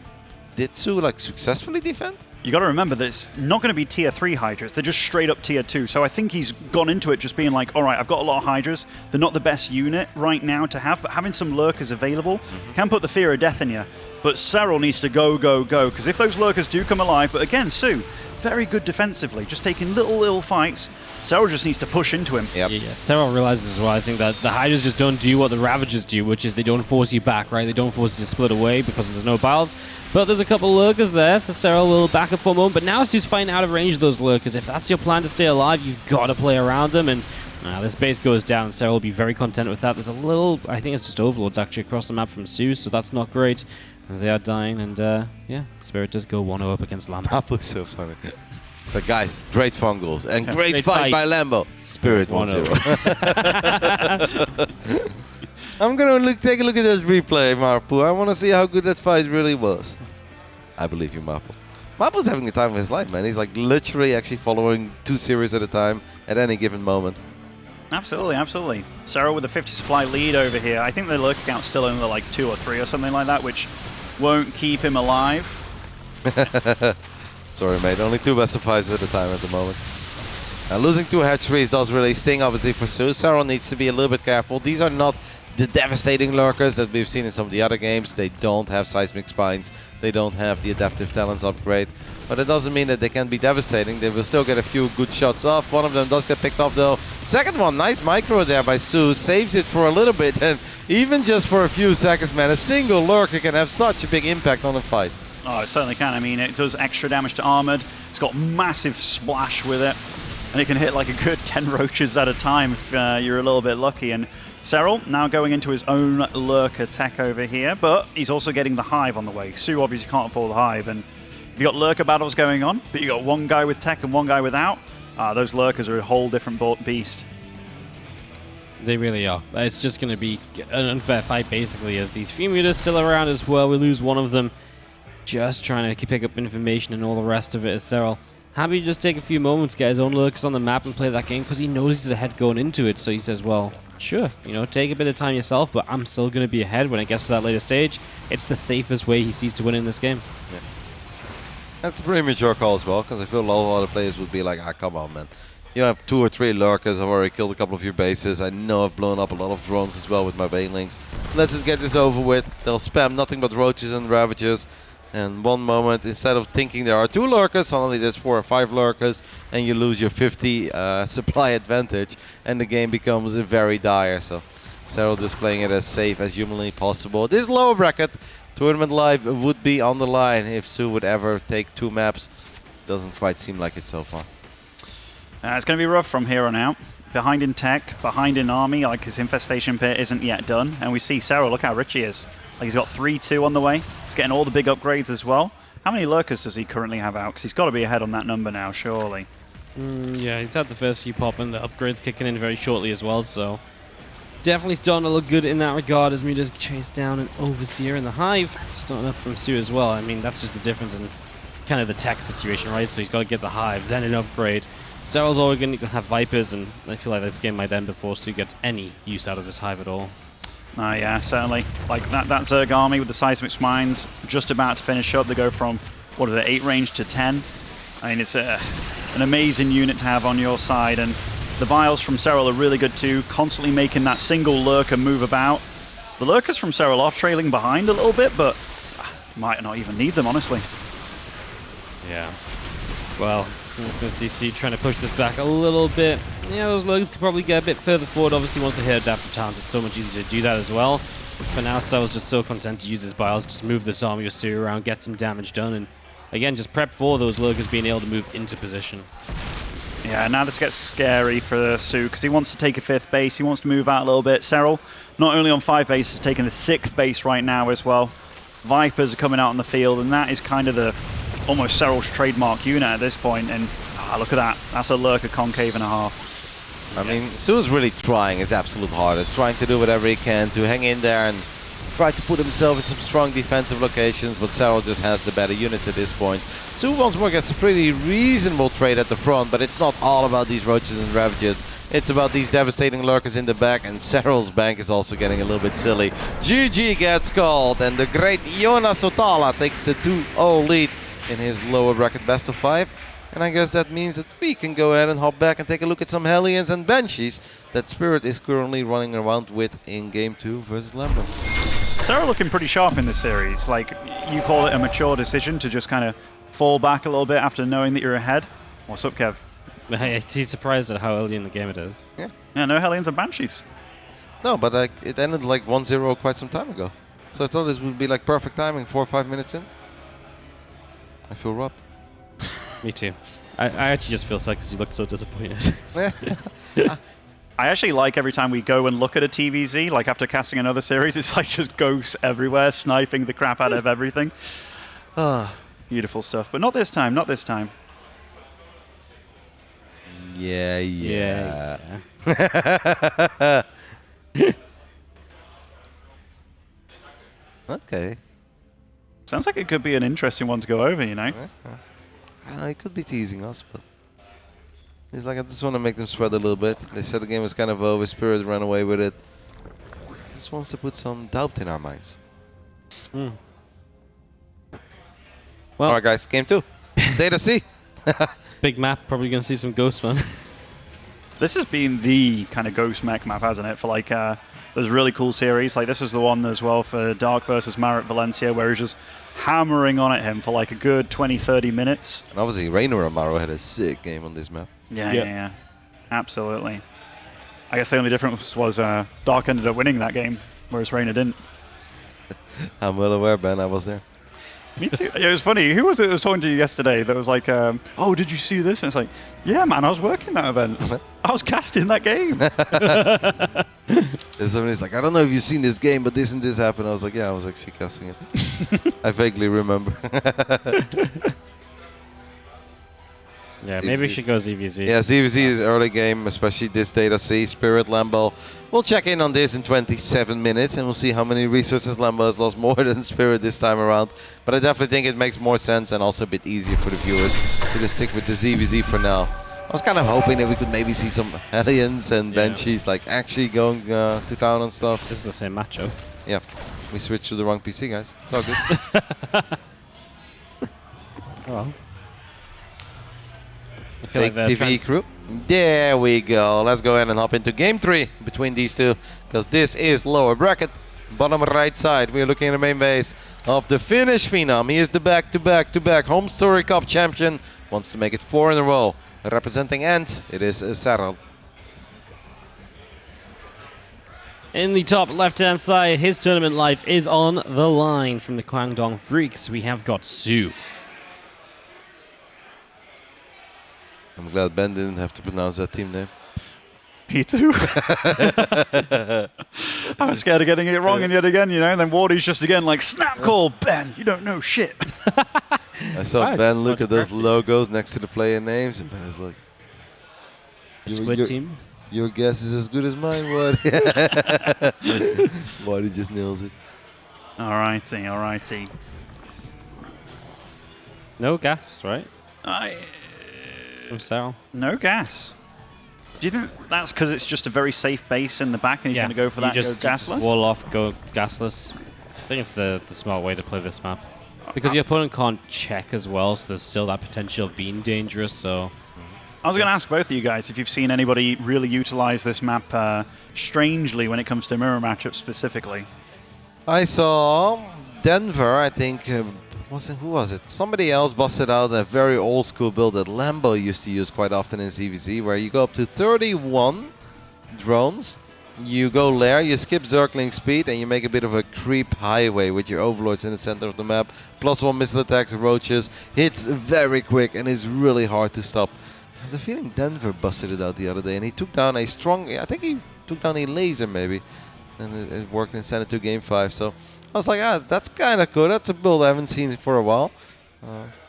did Su successfully defend? You got to remember that it's not going to be tier 3 Hydras. They're just straight up tier 2. So I think he's gone into it just being like, all right, I've got a lot of Hydras. They're not the best unit right now to have, but having some Lurkers available can put the fear of death in you. But Serral needs to go, go, go, because if those Lurkers do come alive, but again, Su, very good defensively, just taking little fights. Serral just needs to push into him. Yeah, Serral realizes as well, I think, that the Hydras just don't do what the Ravagers do, which is they don't force you back, right? They don't force you to split away because there's no piles. But there's a couple Lurkers there, so Serral will back up for a moment. But now Su's fighting out of range of those Lurkers. If that's your plan to stay alive, you've got to play around them. And this base goes down. Serral will be very content with that. There's a little, I think it's just Overlords actually across the map from Su, so that's not great. As they are dying, and yeah, Spirit does go 1-0 up against Lambo. That was so funny. It's like, guys, great fungals and great fight by Lambo. Spirit 1-0. I'm going to take a look at this replay, Marpu. I want to see how good that fight really was. I believe you, Marpu. Marpu's having the time of his life, man. He's like literally actually following 2 series at a time at any given moment. Absolutely, absolutely. Serral with a 50 supply lead over here. I think the lurk count's still only like 2 or 3 or something like that, which won't keep him alive. Sorry, mate. Only 2 best of 5s at a time at the moment. Losing 2 hatcheries does really sting, obviously, for Su. Serral needs to be a little bit careful. These are not the devastating lurkers that we've seen in some of the other games. They don't have seismic spines. They don't have the adaptive talents upgrade. But it doesn't mean that they can be devastating. They will still get a few good shots off. One of them does get picked off, though. Second one, nice micro there by Su. Saves it for a little bit. And even just for a few seconds, man, a single lurker can have such a big impact on a fight. Oh, it certainly can. I mean, it does extra damage to Armored. It's got massive splash with it. And it can hit like a good 10 Roaches at a time if you're a little bit lucky. And Serral now going into his own lurker tech over here, but he's also getting the Hive on the way. Su obviously can't afford the Hive, and you got lurker battles going on, but you got one guy with tech and one guy without. Those lurkers are a whole different beast. They really are. It's just going to be an unfair fight, basically, as these few mutas still around as well. We lose one of them. just trying to pick up information and all the rest of it as Serral. Happy to just take a few moments, get his own lurkers on the map and play that game because he knows he's ahead going into it. So he says, well, sure, you know, take a bit of time yourself, but I'm still going to be ahead when it gets to that later stage. It's the safest way he sees to win in this game. Yeah. That's a pretty mature call as well, because I feel a lot of other players would be like, ah, come on, man. You have 2 or 3 lurkers. I've already killed a couple of your bases. I know I've blown up a lot of drones as well with my banelings. Let's just get this over with. They'll spam nothing but roaches and ravages. And one moment, instead of thinking there are 2 lurkers, suddenly there's 4 or 5 lurkers, and you lose your 50 supply advantage, and the game becomes very dire. So Serral just playing it as safe as humanly possible. This lower bracket, Tournament Live would be on the line if Su would ever take 2 maps. Doesn't quite seem like it so far. It's going to be rough from here on out. Behind in tech, behind in army, like his infestation pit isn't yet done. And we see Serral, look how rich he is. Like he's got 3-2 on the way. He's getting all the big upgrades as well. How many lurkers does he currently have out? Because he's got to be ahead on that number now, surely. Yeah, he's had the first few pop and the upgrades kicking in very shortly as well, so definitely starting to look good in that regard as Muda's chased down an Overseer in the Hive. Starting up from Su as well. I mean, that's just the difference in kind of the tech situation, right? So he's got to get the Hive, then an upgrade. Serral's always going to have Vipers, and I feel like this game might end before Su gets any use out of his Hive at all. Yeah, certainly. Like that Zerg army with the seismic mines just about to finish up. They go from, what is it, 8 range to 10. I mean, it's an amazing unit to have on your side, and the vials from Serral are really good too, constantly making that single lurker move about. The lurkers from Serral are trailing behind a little bit, but might not even need them, honestly. Yeah. Well, since DC trying to push this back a little bit, yeah, those lurkers could probably get a bit further forward. Obviously, once they hit adaptive talents, it's so much easier to do that as well. But now Serral's just so content to use his bios, just move this army of Su around, get some damage done, and again, just prep for those lurkers being able to move into position. Yeah, now this gets scary for Su because he wants to take a 5th base. He wants to move out a little bit. Serral, not only on 5 bases, taking the 6th base right now as well. Vipers are coming out on the field, and that is kind of the almost Serral's trademark unit at this point. And look at that. That's a lurker concave and a half. I mean, Su's really trying his absolute hardest, trying to do whatever he can to hang in there and try to put himself in some strong defensive locations, but Serral just has the better units at this point. Su once more gets a pretty reasonable trade at the front, but it's not all about these roaches and ravages. It's about these devastating lurkers in the back, and Serral's bank is also getting a little bit silly. GG gets called, and the great Jonas Otala takes a 2-0 lead in his lower bracket best of 5. And I guess that means that we can go ahead and hop back and take a look at some Hellions and Banshees that Spirit is currently running around with in Game 2 versus Lambo. Serral looking pretty sharp in this series. Like, you call it a mature decision to just kind of fall back a little bit after knowing that you're ahead. What's up, Kev? He's surprised at how early in the game it is. Yeah, no Hellions and Banshees. No, but it ended like 1-0 quite some time ago. So I thought this would be like perfect timing, 4 or 5 minutes in. I feel robbed. Me too. I actually just feel sad because you look so disappointed. I actually like every time we go and look at a TVZ, like after casting another series, it's like just ghosts everywhere, sniping the crap out of everything. Beautiful stuff. But not this time, not this time. Yeah. Okay. Sounds like it could be an interesting one to go over, you know? He could be teasing us, but he's like, I just want to make them sweat a little bit. They said the game was kind of over, Spirit ran away with it. Just wants to put some doubt in our minds. Well, alright guys, Game 2. Data C. Big map, probably going to see some ghosts, man. This has been the kind of ghost mech map, hasn't it? For like, those really cool series. Like, this was the one as well for Dark versus Marit Valencia, where he's just hammering on at him for like a good 20-30 minutes. And obviously, Reynor and Maro had a sick game on this map. Yeah. Absolutely. I guess the only difference was Dark ended up winning that game, whereas Reynor didn't. I'm well aware, Ben. I was there. Me too. It was funny. Who was it that was talking to you yesterday that was like, oh, did you see this? And it's like, yeah, man, I was working that event. I was casting that game. And somebody's like, I don't know if you've seen this game, but this and this happened. I was like, yeah, I was actually casting it. I vaguely remember. Yeah, maybe we should go ZVZ. Yeah, ZVZ is early game, especially this data C, Spirit, Lambo. We'll check in on this in 27 minutes and we'll see how many resources Lambo has lost more than Spirit this time around. But I definitely think it makes more sense and also a bit easier for the viewers to just stick with the ZVZ for now. I was kind of hoping that we could maybe see some Hellions and Banshees like actually going to town and stuff. This is the same matchup. Yeah, we switched to the wrong PC, guys. It's all good. Well. I feel like TaKeTv crew. There we go. Let's go ahead and hop into game 3 between these two, because this is lower bracket. Bottom right side, we're looking at the main base of the Finnish Phenom. He is the back-to-back HomeStory Cup champion. Wants to make it 4 in a row. Representing Ant, it is Serral. In the top left-hand side, his tournament life is on the line. From the Kwangdong Freaks, we have got Zoun. I'm glad Ben didn't have to pronounce that team name. Me too. I was scared of getting it wrong and yet again, you know, and then Wardy's just again like, snap call, Ben, you don't know shit. I saw Ben look at those logos next to the player names, and Ben is like, Squid team? Your guess is as good as mine, Wardy. Wardy just nails it. Alrighty, alrighty. No gas, right? From Serral. No gas. Do you think that's because it's just a very safe base in the back and he's going to go for that and go gasless? Wall off, go gasless. I think it's the smart way to play this map. Because your opponent can't check as well, so there's still that potential of being dangerous, so... I was going to ask both of you guys if you've seen anybody really utilize this map strangely when it comes to mirror matchups specifically. I saw Denver, I think... who was it? Somebody else busted out a very old school build that Lambo used to use quite often in ZVZ, where you go up to 31 drones, you go lair, you skip circling speed, and you make a bit of a creep highway with your overlords in the center of the map. +1 missile attacks, roaches, hits very quick, and is really hard to stop. I have the feeling Denver busted it out the other day, and he took down a strong, I think he took down a Elazer maybe, and it worked and sent it to game 5, so... I was like, that's kind of cool. That's a build I haven't seen for a while.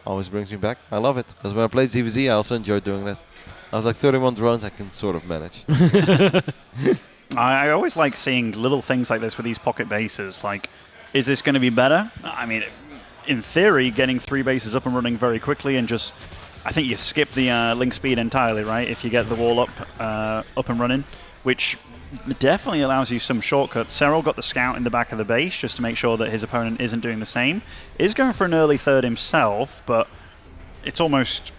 Always brings me back. I love it. Because when I played ZVZ, I also enjoyed doing that. I was like, 31 drones, I can sort of manage. I always like seeing little things like this with these pocket bases. Like, is this going to be better? I mean, in theory, getting 3 bases up and running very quickly and just... I think you skip the link speed entirely, right? If you get the wall up and running, which... definitely allows you some shortcuts. Serral got the scout in the back of the base just to make sure that his opponent isn't doing the same. Is going for an early third himself, but it's almost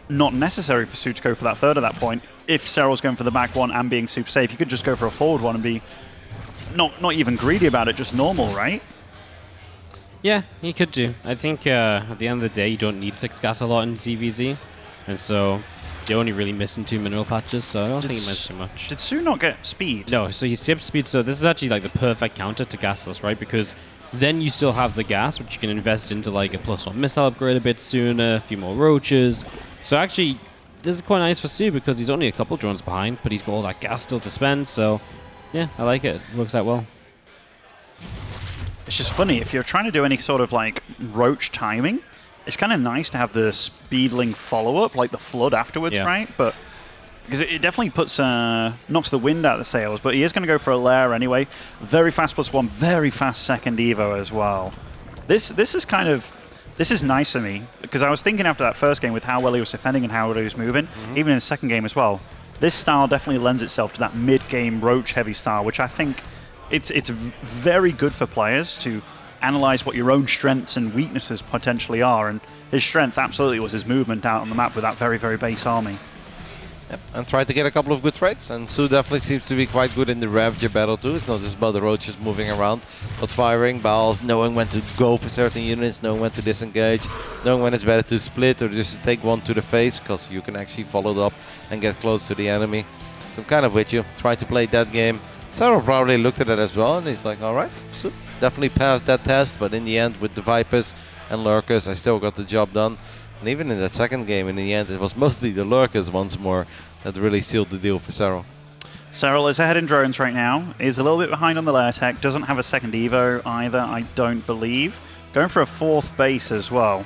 not necessary for Zoun to go for that third at that point. If Serral's going for the back one and being super safe, you could just go for a forward one and be not even greedy about it, just normal, right? Yeah, you could do. I think at the end of the day, you don't need 6 gas a lot in ZVZ, and so... you're only really missing 2 mineral patches, so I don't think it meant too much. Did Zoun not get speed? No, so he skipped speed, so this is actually like the perfect counter to gasless, right? Because then you still have the gas, which you can invest into like a +1 missile upgrade a bit sooner, a few more roaches. So actually, this is quite nice for Zoun because he's only a couple drones behind, but he's got all that gas still to spend, so yeah, I like it. It works out well. It's just funny, if you're trying to do any sort of like roach timing, it's kind of nice to have the speedling follow-up, like the flood afterwards, right? But because it definitely puts knocks the wind out of the sails. But he is going to go for a lair anyway. Very fast +1, very fast second evo as well. This is nice for me because I was thinking after that first game with how well he was defending and how well he was moving, even in the second game as well. This style definitely lends itself to that mid-game roach-heavy style, which I think it's very good for players to analyze what your own strengths and weaknesses potentially are, and his strength absolutely was his movement out on the map with that very, very base army. Yep, and tried to get a couple of good trades, and Zoun definitely seems to be quite good in the Ravager battle too. It's not just about the roaches moving around, but firing, balls, knowing when to go for certain units, knowing when to disengage, knowing when it's better to split or just to take one to the face, because you can actually follow it up and get close to the enemy. So I'm kind of with you, try to play that game. Serral probably looked at it as well, and he's like, alright, Zoun definitely passed that test, but in the end with the Vipers and Lurkers I still got the job done. And even in that second game, in the end, it was mostly the Lurkers once more that really sealed the deal for Serral. Serral is ahead in drones right now, is a little bit behind on the lair tech, doesn't have a second evo either, I don't believe. Going for a 4th base as well.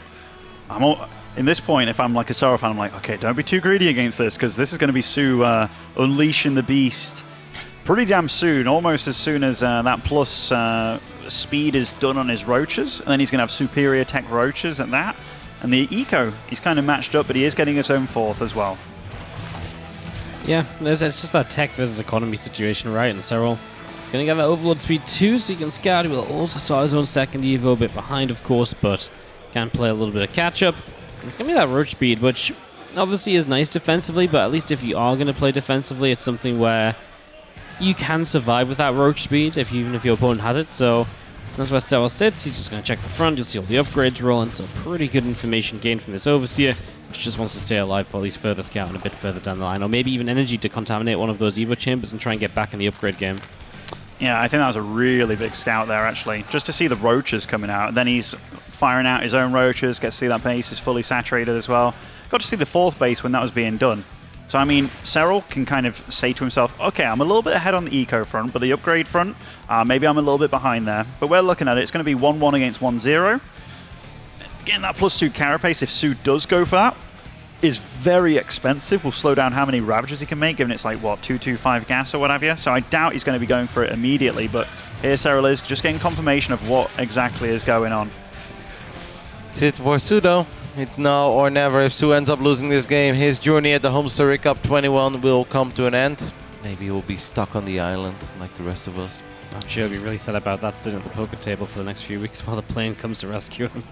in this point, if I'm like a Serral fan, I'm like, okay, don't be too greedy against this, because this is going to be Su unleashing the beast pretty damn soon, almost as soon as that plus speed is done on his roaches, and then he's going to have superior tech roaches at that. And the eco, he's kind of matched up, but he is getting his own fourth as well. Yeah, it's just that tech versus economy situation, right? And Serral gonna get that overload speed too, so he can scout. He will also start his own second Evo, a bit behind, of course, but can play a little bit of catch up. It's gonna be that roach speed, which obviously is nice defensively, but at least if you are gonna play defensively, it's something where you can survive with that roach speed, even if your opponent has it. So that's where Serral sits. He's just going to check the front. You'll see all the upgrades rolling. So pretty good information gained from this Overseer, which just wants to stay alive for at least further scouting a bit further down the line. Or maybe even energy to contaminate one of those Evo chambers and try and get back in the upgrade game. Yeah, I think that was a really big scout there, actually. Just to see the roaches coming out. And then he's firing out his own roaches. Get to see that base is fully saturated as well. Got to see the fourth base when that was being done. So, I mean, Serral can kind of say to himself, okay, I'm a little bit ahead on the eco front, but the upgrade front, maybe I'm a little bit behind there. But we're looking at it, it's going to be 1-1 against 1-0. Getting that +2 carapace, if Su does go for that, is very expensive. Will slow down how many Ravages he can make, given it's like, what, 225 gas or what have you. So I doubt he's going to be going for it immediately, but here Serral is just getting confirmation of what exactly is going on. That's it for Su, though. It's now or never. If Su ends up losing this game, his journey at the HomeStory Cup 21 will come to an end. Maybe he'll be stuck on the island like the rest of us. I'm sure he'll be really sad about that, sitting at the poker table for the next few weeks while the plane comes to rescue him.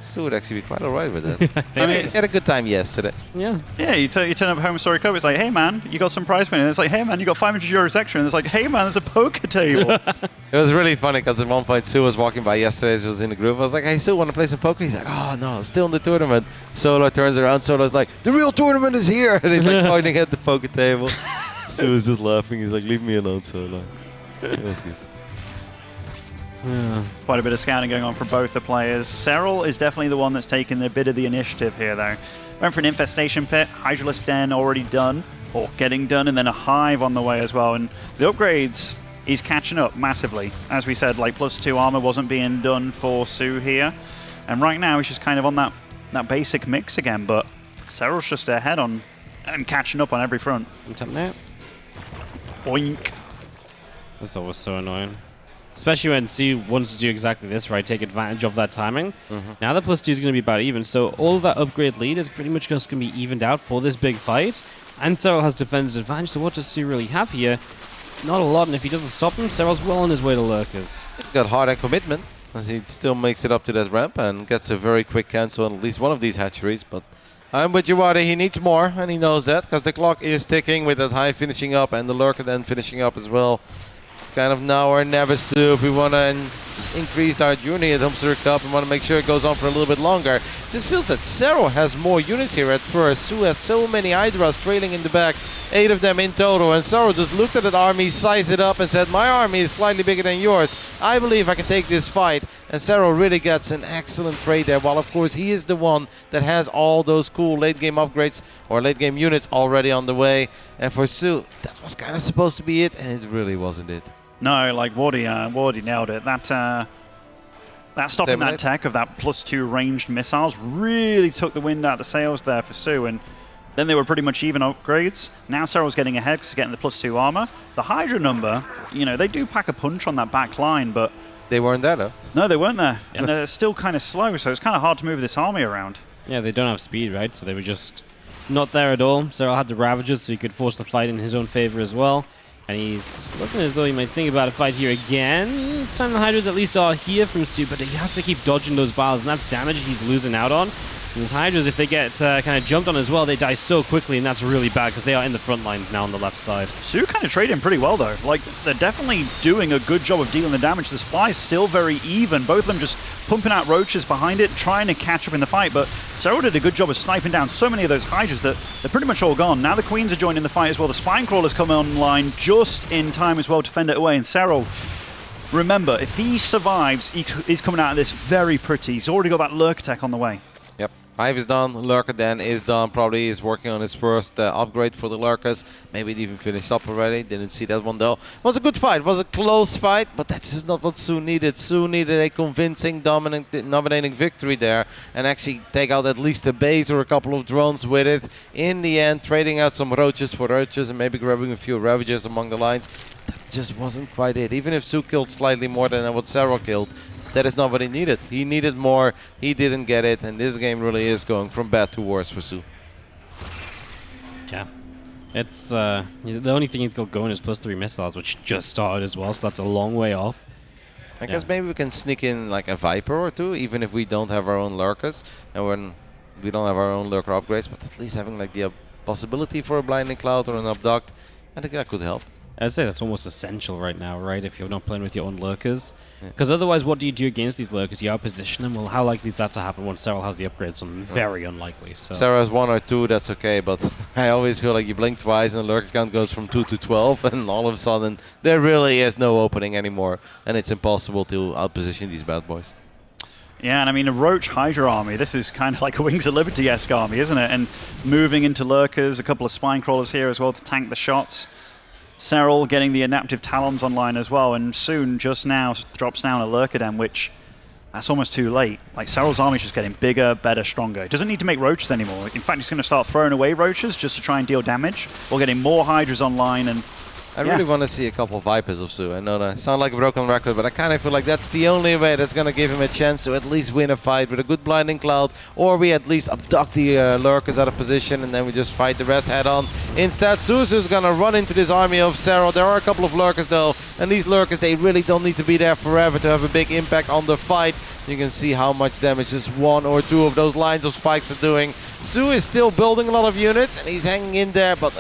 Su would actually be quite alright with that. I mean, he had a good time yesterday. Yeah. Yeah, you turn up HomeStory Cup, it's like, hey man, you got some prize money. And it's like, hey man, you got 500 euros extra. And it's like, hey man, there's a poker table. It was really funny because at one point Su was walking by yesterday, she was in the group. I was like, hey Su, want to play some poker? He's like, oh no, still in the tournament. Solo turns around, Solo's like, the real tournament is here. And he's like pointing at the poker table. Su was just laughing. He's like, leave me alone, Solo. It was good. Yeah. Quite a bit of scouting going on for both the players. Serral is definitely the one that's taken a bit of the initiative here, though. Went for an infestation pit, Hydralisk Den already done, or getting done, and then a hive on the way as well. And the upgrades, he's catching up massively. As we said, like +2 armor wasn't being done for Su here. And right now he's just kind of on that basic mix again, but Serral's just ahead on and catching up on every front. Boink. That's always so annoying. Especially when Su wants to do exactly this, right? Take advantage of that timing. Now the +2 is going to be about even, so all of that upgrade lead is pretty much just going to be evened out for this big fight. And Serral has defender's advantage, so what does Su really have here? Not a lot, and if he doesn't stop him, Serral's well on his way to Lurkers. He's got heart and commitment, as he still makes it up to that ramp and gets a very quick cancel on at least one of these hatcheries. But I'm with you, Wadi. He needs more, and he knows that, because the clock is ticking with that hive finishing up and the Lurker then finishing up as well. Kind of now or never, Su. If we want to increase our journey at HomeStory Cup and want to make sure it goes on for a little bit longer. This feels that Serral has more units here at first. Su has so many Hydras trailing in the back, 8 of them in total, and Serral just looked at that army, sized it up and said, my army is slightly bigger than yours. I believe I can take this fight. And Serral really gets an excellent trade there, while of course he is the one that has all those cool late game upgrades or late game units already on the way. And for Su, that was kind of supposed to be it, and it really wasn't it. No, like Wardy nailed it. That stopping that tech of that +2 ranged missiles really took the wind out of the sails there for Su, and then they were pretty much even upgrades. Now Serral's getting ahead because he's getting the +2 armor. The Hydra number, you know, they do pack a punch on that back line, but they weren't there though. No, they weren't there, and they're still kind of slow, so it's kind of hard to move this army around. Yeah, they don't have speed, right? So they were just not there at all. Serral had the Ravagers, so he could force the fight in his own favor as well. And he's looking as though he might think about a fight here again. This time the Hydras at least are here from Su, but he has to keep dodging those battles, and that's damage he's losing out on. And those Hydras, if they get kind of jumped on as well, they die so quickly, and that's really bad because they are in the front lines now on the left side. Su kind of trading pretty well, though. Like, they're definitely doing a good job of dealing the damage. The supply is still very even. Both of them just pumping out roaches behind it, trying to catch up in the fight. But Serral did a good job of sniping down so many of those Hydras that they're pretty much all gone. Now the Queens are joining the fight as well. The Spine Crawlers come online just in time as well to fend it away. And Serral, remember, if he survives, he's coming out of this very pretty. He's already got that Lurk tech on the way. Yep. Hive is done, Lurker Den is done, probably is working on his first upgrade for the Lurkers. Maybe it even finished up already, didn't see that one though. It was a good fight, it was a close fight, but that's just not what Zoun needed. Zoun needed a convincing, dominating victory there and actually take out at least a base or a couple of drones with it. In the end, trading out some roaches for roaches and maybe grabbing a few Ravagers among the lines. That just wasn't quite it. Even if Zoun killed slightly more than what Serral killed, that is not what he needed. He needed more, he didn't get it, and this game really is going from bad to worse for Zoun. Yeah. It's the only thing he's got going is +3 missiles, which just started as well, so that's a long way off. I guess maybe we can sneak in like a Viper or two, even if we don't have our own Lurkers, and when we don't have our own Lurker upgrades, but at least having like the possibility for a Blinding Cloud or an Abduct, I think that could help. I'd say that's almost essential right now, right? If you're not playing with your own Lurkers. Because otherwise, what do you do against these Lurkers? You outposition them? Well, how likely is that to happen when Serral has the upgrades? Very unlikely. So. Serral has 1 or 2, that's okay, but I always feel like you blink twice and the Lurker count goes from 2 to 12, and all of a sudden there really is no opening anymore, and it's impossible to outposition these bad boys. Yeah, and I mean, a Roach Hydra army, this is kind of like a Wings of Liberty-esque army, isn't it? And moving into Lurkers, a couple of Spine Crawlers here as well to tank the shots. Serral getting the Adaptive Talons online as well, and soon, just now, drops down a Lurker Den, which, that's almost too late. Like, Serral's army's just getting bigger, better, stronger. It doesn't need to make Roaches anymore. In fact, he's going to start throwing away Roaches just to try and deal damage, or getting more Hydras online, and I really want to see a couple of Vipers of Zoun. I know that sound like a broken record, but I kind of feel like that's the only way that's going to give him a chance to at least win a fight with a good Blinding Cloud, or we at least abduct the Lurkers out of position and then we just fight the rest head on. Instead, Zuzu's going to run into this army of Serral. There are a couple of Lurkers though, and these Lurkers, they really don't need to be there forever to have a big impact on the fight. You can see how much damage just 1 or 2 of those lines of spikes are doing. Zoun is still building a lot of units, and he's hanging in there, but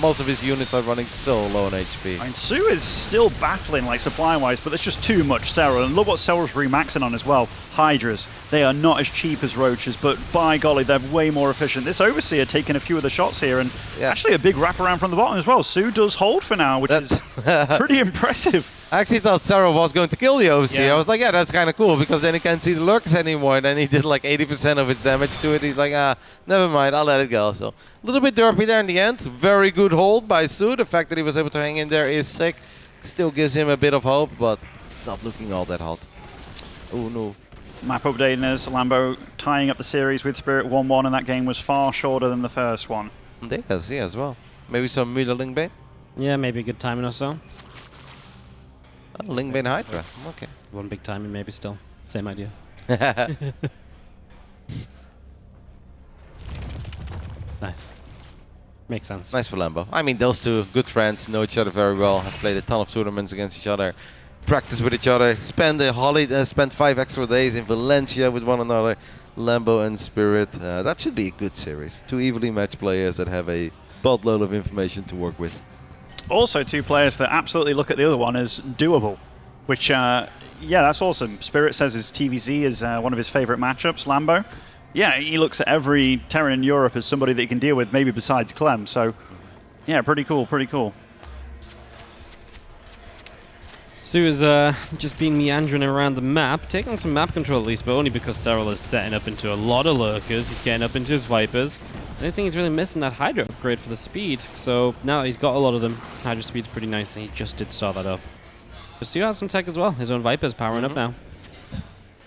most of his units are running so low on HP. I mean, Zoun is still battling, like, supply-wise, but there's just too much Serral. And look what Serral's remaxing on as well. Hydras. They are not as cheap as Roaches, but by golly, they're way more efficient. This Overseer taking a few of the shots here, and actually a big wraparound from the bottom as well. Zoun does hold for now, which is pretty impressive. I actually thought Serral was going to kill the Overseer. I was like, yeah, that's kind of cool, because then he can't see the Lurkers anymore. And then he did like 80% of its damage to it. He's like, never mind, I'll let it go. So a little bit derpy there in the end. Very good hold by Zoun. The fact that he was able to hang in there is sick. Still gives him a bit of hope, but it's not looking all that hot. Oh no. Map updating us, Lambo tying up the series with Spirit 1-1, and that game was far shorter than the first one. Yes, as well. Maybe some Müller Lingbane? Yeah, maybe a good timing or so. Oh, Lingbane Hydra, okay. One big timing, maybe still. Same idea. Nice. Makes sense. Nice for Lambo. I mean, those two good friends, know each other very well, have played a ton of tournaments against each other, practice with each other, spend 5 extra days in Valencia with one another. Lambo and Spirit. That should be a good series. 2 evenly matched players that have a boatload of information to work with. Also 2 players that absolutely look at the other one as doable, which, yeah, that's awesome. Spirit says his TVZ is one of his favorite matchups, Lambo. Yeah, he looks at every Terran in Europe as somebody that he can deal with, maybe besides Clem. So, yeah, pretty cool, pretty cool. Zoun is just been meandering around the map, taking some map control at least, but only because Serral is setting up into a lot of Lurkers. He's getting up into his Vipers. The only thing he's really missing that Hydra upgrade for the speed. So now he's got a lot of them. Hydra speed's pretty nice, and he just did start that up. But Zoun has some tech as well. His own Vipers powering up now.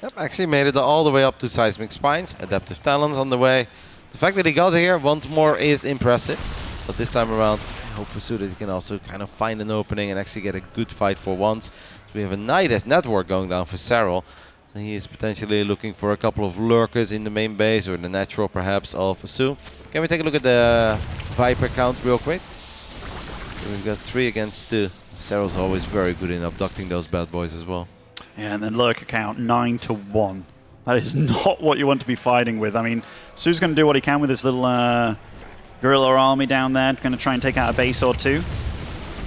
Yep, actually made it all the way up to Seismic Spines. Adaptive Talons on the way. The fact that he got here once more is impressive. But this time around, I hope for Zoun that he can also kind of find an opening and actually get a good fight for once. So we have a nice network going down for Serral. So he is potentially looking for a couple of Lurkers in the main base, or the natural perhaps of Zoun. Can we take a look at the Viper count real quick? So we've got 3 against 2. Serral's always very good in abducting those bad boys as well. Yeah, and then Lurker count 9-1. That is not what you want to be fighting with. I mean, Zoun's going to do what he can with his little guerrilla army down there, going to try and take out a base or 2.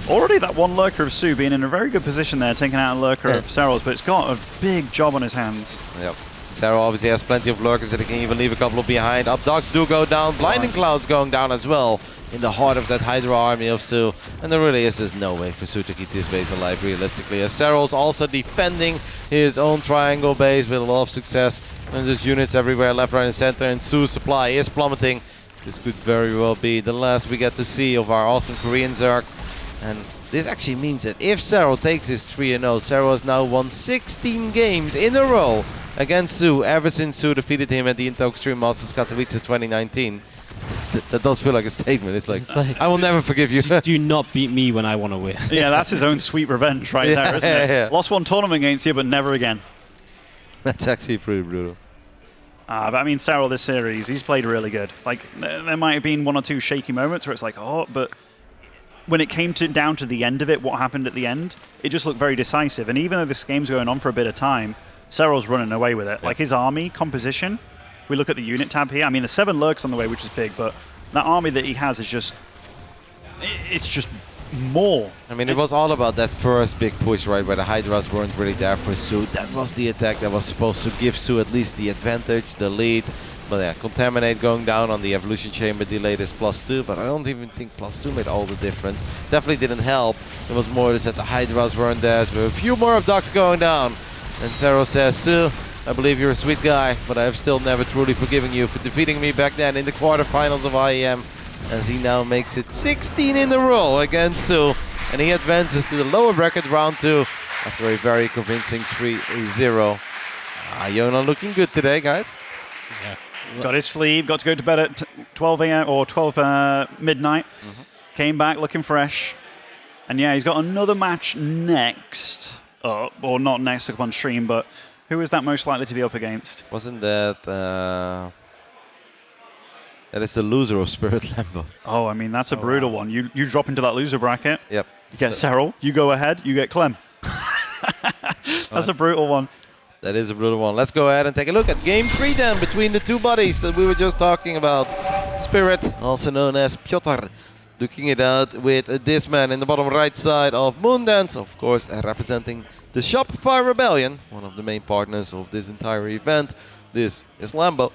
Already that one Lurker of Zoun being in a very good position there, taking out a Lurker of Serral's, but it's got a big job on his hands. Yep. Serral obviously has plenty of lurkers that he can even leave a couple of behind. Up dogs do go down. Blinding Clouds going down as well in the heart of that Hydra army of Su. And there really is just no way for Su to keep this base alive realistically. As Serral's also defending his own triangle base with a lot of success. And there's units everywhere, left, right, and center. And Su's supply is plummeting. This could very well be the last we get to see of our awesome Korean Zerg. And this actually means that if Serral takes his 3-0, Serral has now won 16 games in a row against Su ever since Su defeated him at the Intel Extreme Masters Katowice 2019. That does feel like a statement. It's like I will never forgive you. Do not beat me when I want to win. Yeah, that's his own sweet revenge right there, isn't it? Yeah. Lost one tournament against you, but never again. That's actually pretty brutal. But I mean, Serral this series, he's played really good. Like, there might have been one or two shaky moments where it's like, oh, but when it came down to the end of it, what happened at the end, it just looked very decisive. And even though this game's going on for a bit of time, Serral's running away with it. Yeah. Like, his army composition, we look at the unit tab here. I mean, the 7 lurks on the way, which is big, but that army that he has is just, it's just more. I mean, it was all about that first big push, right, where the Hydras weren't really there for Su. That was the attack that was supposed to give Su at least the advantage, the lead. But yeah, Contaminate going down on the Evolution Chamber delayed is +2, but I don't even think +2 made all the difference. Definitely didn't help. It was more just that the Hydras weren't there. So a few more of ducks going down. And Serral says, Su, I believe you're a sweet guy, but I have still never truly forgiven you for defeating me back then in the quarterfinals of IEM. As he now makes it 16 in a row against Su. And he advances to the lower bracket round 2 after a very convincing 3-0. Yona looking good today, guys. Yeah. Got his sleep, got to go to bed at 12 a.m. or 12 midnight. Came back looking fresh. And yeah, he's got another match next. Or not next up on stream, but who is that most likely to be up against? Wasn't that... that is the loser of Spirit Lambo. Oh, I mean, that's a brutal one. You drop into that loser bracket. Yep. You get Serral, you go ahead, you get Clem. That's a brutal one. That is a brutal one. Let's go ahead and take a look at Game 3 then, between the two buddies that we were just talking about. Spirit, also known as Piotr, duking it out with this man in the bottom right side of Moondance, of course, representing the Shopify Rebellion, one of the main partners of this entire event. This is Lambo.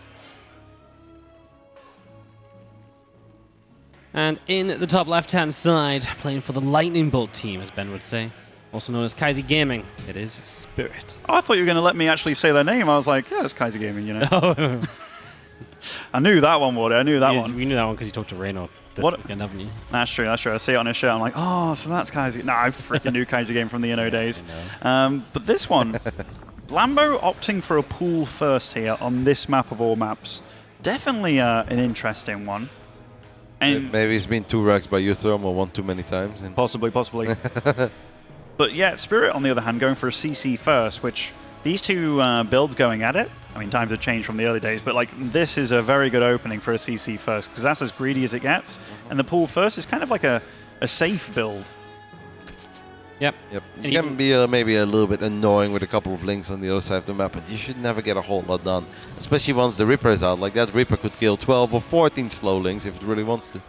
And in the top left-hand side, playing for the Lightning Bolt team, as Ben would say, also known as Kaiser Gaming, it is Spirit. Oh, I thought you were going to let me actually say their name. I was like, yeah, it's Kaiser Gaming, you know. I knew that one, Woody. I knew that one. We knew that one because you talked to Reynor this weekend, haven't you? That's true, that's true. I see it on his show. I'm like, oh, so that's Kaiser. No, I freaking knew Kaiser Gaming from the Inno days. But this one, Lambo opting for a pool first here on this map of all maps. Definitely an interesting one. And maybe it's been 2 racks by uThermal one too many times. And possibly. But yeah, Spirit, on the other hand, going for a CC first, which these two builds going at it, I mean, times have changed from the early days, but like this is a very good opening for a CC first, because that's as greedy as it gets. And the pool first is kind of like a safe build. Yep. You can be maybe a little bit annoying with a couple of links on the other side of the map, but you should never get a whole lot done. Especially once the Reaper is out. Like that Reaper could kill 12 or 14 slow links if it really wants to.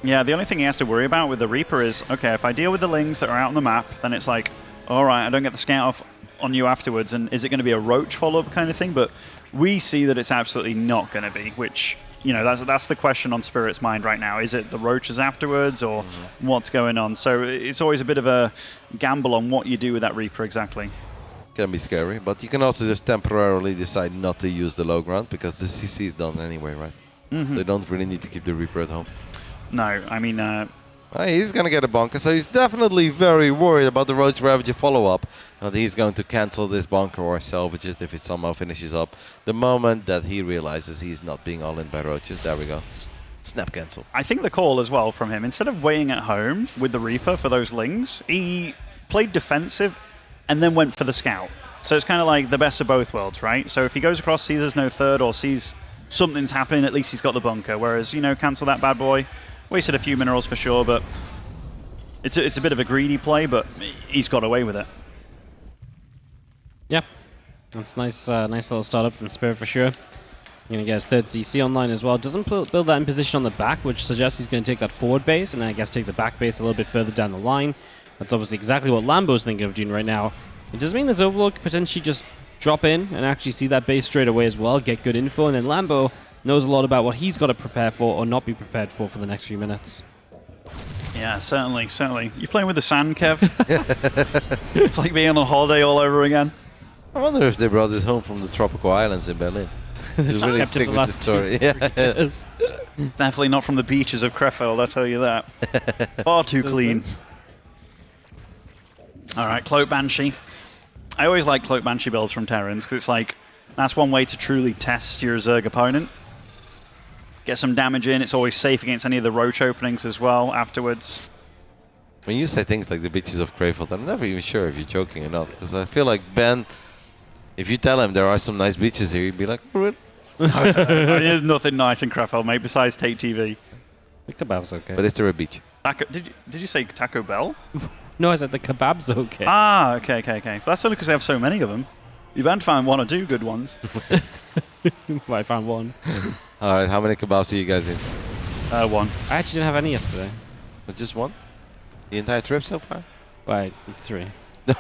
Yeah, the only thing he has to worry about with the Reaper is, okay, if I deal with the lings that are out on the map, then it's like, all right, I don't get the scout off on you afterwards, and is it going to be a roach follow-up kind of thing? But we see that it's absolutely not going to be, which, you know, that's the question on Spirit's mind right now. Is it the roaches afterwards, or what's going on? So it's always a bit of a gamble on what you do with that Reaper exactly. Can be scary, but you can also just temporarily decide not to use the low ground, because the CC is done anyway, right? So you don't really need to keep the Reaper at home. No, I mean... he's going to get a bunker, so he's definitely very worried about the Roach Ravager follow-up. And he's going to cancel this bunker or salvage it if it somehow finishes up. The moment that he realizes he's not being all-in by Roaches, there we go. Snap cancel. I think the call as well from him, instead of waiting at home with the Reaper for those lings, he played defensive and then went for the scout. So it's kind of like the best of both worlds, right? So if he goes across, sees there's no third, or sees something's happening, at least he's got the bunker. Whereas, you know, cancel that bad boy. Wasted a few minerals for sure, but it's a bit of a greedy play, but he's got away with it. Yeah, that's nice little startup from Spirit for sure. Going to get his third CC online as well. Doesn't build that in position on the back, which suggests he's going to take that forward base, and then I guess take the back base a little bit further down the line. That's obviously exactly what Lambo's thinking of doing right now. It does mean this Overlord could potentially just drop in and actually see that base straight away as well, get good info, and then Lambo knows a lot about what he's got to prepare for or not be prepared for the next few minutes. Yeah, certainly. You playing with the sand, Kev? It's like being on holiday all over again. I wonder if they brought this home from the tropical islands in Berlin. Just really stick with the story. Definitely not from the beaches of Krefeld, I tell you that. Far too clean. All right, Cloak Banshee. I always like Cloak Banshee builds from Terrans because it's like, that's one way to truly test your Zerg opponent. Get some damage in. It's always safe against any of the roach openings as well afterwards. When you say things like the beaches of Krefeld, I'm never even sure if you're joking or not. Because I feel like Ben, if you tell him there are some nice beaches here, he'd be like, oh, really? There's nothing nice in Krefeld, mate, besides TaKeTv. The kebab's okay. But is there a beach? Did you say Taco Bell? No, I said the kebab's okay. Ah, okay. But that's only because they have so many of them. You're bound to find one or two good ones. Well, I found one. All right, how many kebabs are you guys in? One. I actually didn't have any yesterday. But just one? The entire trip so far? Right, 3.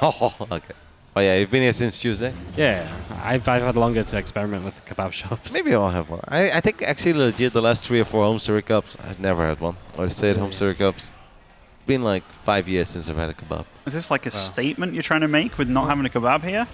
Oh, okay. Oh yeah, you've been here since Tuesday? Yeah, I've had longer to experiment with kebab shops. Maybe I'll have one. I think actually legit the last 3 or 4 HomeStory Cups, I've never had one. Or stayed at HomeStory Cups. It's been like 5 years since I've had a kebab. Is this like a statement you're trying to make with not having a kebab here?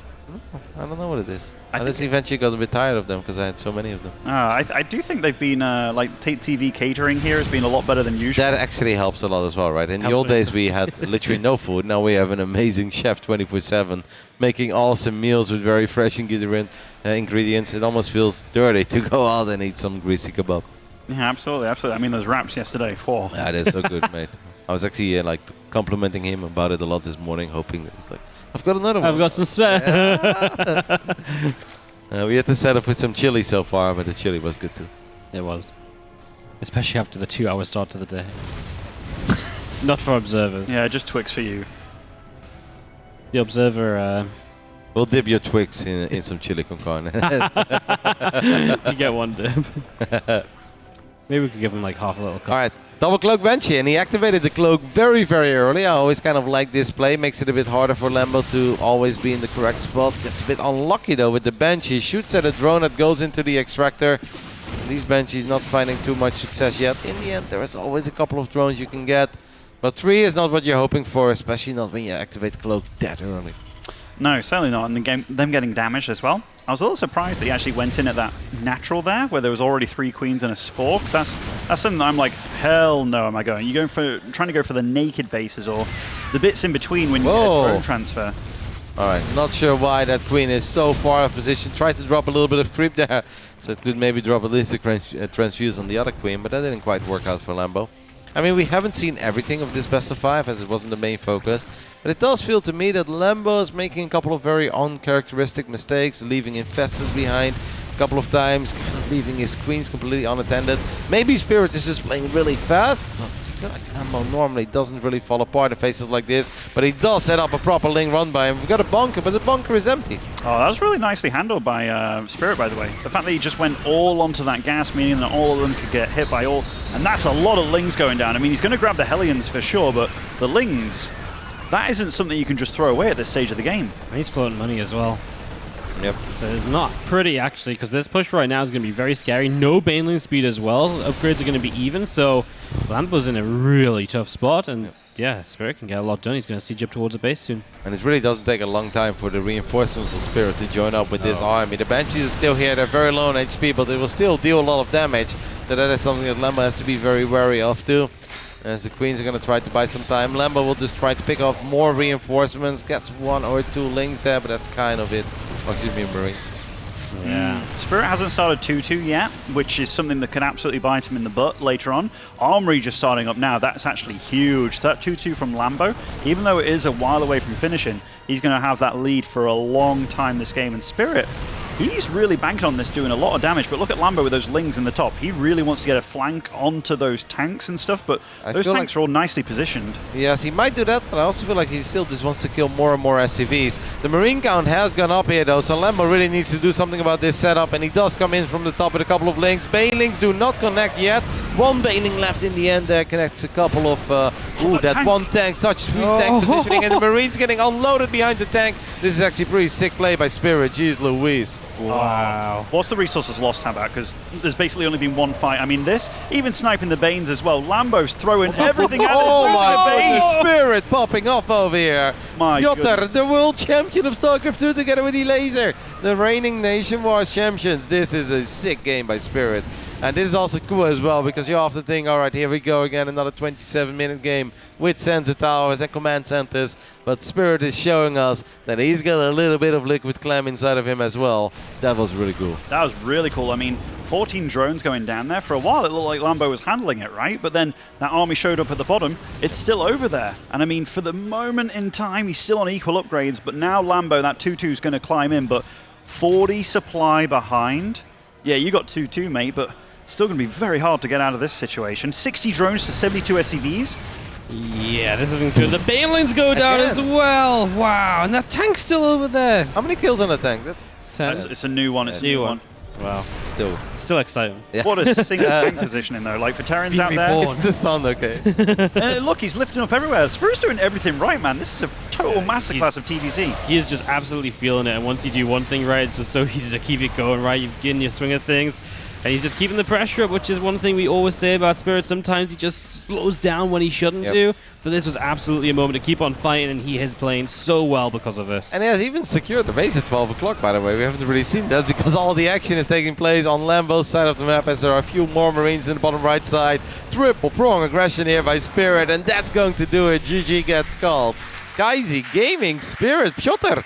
I don't know what it is. I just eventually got a bit tired of them because I had so many of them. I do think they've been, like, TaKeTv catering here has been a lot better than usual. That actually helps a lot as well, right? In the old days, we had literally no food. Now we have an amazing chef 24/7 making awesome meals with very fresh ingredients. It almost feels dirty to go out and eat some greasy kebab. Yeah, absolutely. I mean, those wraps yesterday. Oh. Yeah, it is so good, mate. I was actually like complimenting him about it a lot this morning, hoping that he's like, I've got another one. I've got some spare. We had to set up with some chili so far, but the chili was good too. It was. Especially after the 2-hour start to the day. Not for observers. Yeah, just Twix for you. The observer... We'll dip your Twix in some chili con carne. You get one dip. Maybe we could give him like half a little cup. All right. Double Cloak Banshee, and he activated the cloak very, very early. I always kind of like this play. Makes it a bit harder for Lambo to always be in the correct spot. Gets a bit unlucky, though, with the Banshee. Shoots at a drone that goes into the extractor. These Banshees not finding too much success yet. In the end, there is always a couple of drones you can get. But 3 is not what you're hoping for, especially not when you activate cloak that early. No, certainly not. And the game, them getting damaged as well. I was a little surprised that he actually went in at that natural there, where there was already 3 queens and a spore. Because that's something that I'm like, hell no, am I going? You're trying to go for the naked bases or the bits in between when you get a drone transfer. All right, not sure why that queen is so far off position. Tried to drop a little bit of creep there, so it could maybe drop a little transfuse on the other queen, but that didn't quite work out for Lambo. I mean, we haven't seen everything of this best of 5 as it wasn't the main focus, but it does feel to me that Lambo is making a couple of very uncharacteristic mistakes, leaving Infestors behind a couple of times, kind of leaving his queens completely unattended. Maybe Spirit is just playing really fast, but I feel like Lambo normally doesn't really fall apart in faces like this, but he does set up a proper Ling run by him. We've got a bunker, but the bunker is empty. Oh, that was really nicely handled by Spirit, by the way. The fact that he just went all onto that gas, meaning that all of them could get hit by all, and that's a lot of Lings going down. I mean, he's going to grab the Hellions for sure, but the Lings, that isn't something you can just throw away at this stage of the game. And he's floating money as well. Yep. So it's not pretty, actually, because this push right now is going to be very scary. No Baneling speed as well. Upgrades are going to be even, so Lambo's in a really tough spot, and yeah, Spirit can get a lot done. He's going to siege up towards the base soon. And it really doesn't take a long time for the reinforcements of Spirit to join up with this army. The Banshees are still here. They're very low on HP, but they will still deal a lot of damage. So that is something that Lambo has to be very wary of too. As the Queens are going to try to buy some time. Lambo will just try to pick off more reinforcements. Gets 1 or 2 Lings there, but that's kind of it. Oh, excuse me, Marines. Yeah. Spirit hasn't started 2-2 yet, which is something that can absolutely bite him in the butt later on. Armory just starting up now. That's actually huge. That 2-2 from Lambo, even though it is a while away from finishing, he's going to have that lead for a long time this game. And Spirit, he's really banking on this, doing a lot of damage. But look at Lambo with those Lings in the top. He really wants to get a flank onto those tanks and stuff, but those tanks are all nicely positioned. Yes, he might do that, but I also feel like he still just wants to kill more and more SCVs. The Marine count has gone up here, though, so Lambo really needs to do something about this setup, and he does come in from the top with a couple of Lings. Banelings do not connect yet. One Baneling left in the end there, connects a couple of... ooh, that one tank, such sweet tank positioning, and the Marine's getting unloaded behind the tank. This is actually pretty sick play by Spirit. Jeez Louise. Wow. What's the resources lost, how about? Because there's basically only been one fight. I mean, this, even sniping the Banes as well. Lambo's throwing everything at us. Oh my goodness, Spirit popping off over here. My uThermal, the world champion of StarCraft 2 together with Elazer, the reigning Nation Wars champions. This is a sick game by Spirit. And this is also cool as well, because you often think, all right, here we go again, another 27-minute game with sensor towers and command centers. But Spirit is showing us that he's got a little bit of liquid Clem inside of him as well. That was really cool. That was really cool. I mean, 14 drones going down there. For a while, it looked like Lambo was handling it, right? But then that army showed up at the bottom. It's still over there. And I mean, for the moment in time, he's still on equal upgrades. But now Lambo, that 2-2 is going to climb in. But 40 supply behind. Yeah, you got 2-2, mate, but still going to be very hard to get out of this situation. 60 drones to 72 SCVs. Yeah, this isn't good. The Banelings go down as well. Wow, and that tank's still over there. How many kills on the tank? It's a new one. It's a new one. Wow. Still exciting. Yeah. What a single tank positioning, though. Like, for Terrans out there. It's the sun, okay. Look, he's lifting up everywhere. Spirit's doing everything right, man. This is a total masterclass of TVZ. He is just absolutely feeling it, and once you do one thing right, it's just so easy to keep it going right. You get in your swing of things. And he's just keeping the pressure up, which is one thing we always say about Spirit. Sometimes he just slows down when he shouldn't do. But this was absolutely a moment to keep on fighting, and he is playing so well because of it. And he has even secured the base at 12 o'clock, by the way. We haven't really seen that because all the action is taking place on Lambo's side of the map as there are a few more Marines in the bottom right side. Triple prong aggression here by Spirit, and that's going to do it. GG gets called. Kaisi Gaming, Spirit, Piotr.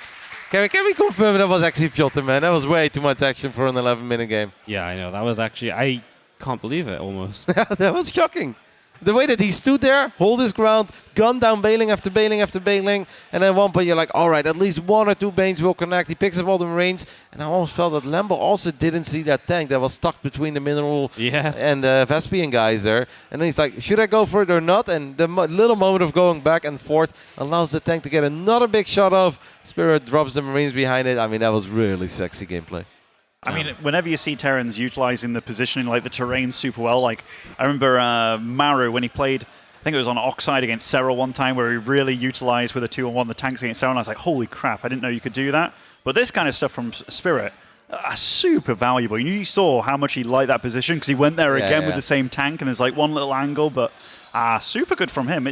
Can we confirm that was actually Piotr, man? That was way too much action for an 11-minute game. Yeah, I know. That was actually... I can't believe it, almost. That was shocking. The way that he stood there, hold his ground, gun down Baneling after Baneling after Baneling, and then at one point you're like, all right, at least one or two Banes will connect. He picks up all the Marines, and I almost felt that Lambo also didn't see that tank that was stuck between the Mineral and Vespian guys there. And then he's like, should I go for it or not? And the little moment of going back and forth allows the tank to get another big shot off. Spirit drops the Marines behind it. I mean, that was really sexy gameplay. I mean, whenever you see Terrans utilizing the positioning, like the terrain super well, like I remember Maru when he played, I think it was on Oxide against Serral one time where he really utilized with a 2-on-1 the tanks against Serral, and I was like, holy crap, I didn't know you could do that. But this kind of stuff from Spirit, super valuable. You saw how much he liked that position because he went there again with the same tank and there's like one little angle, but super good from him.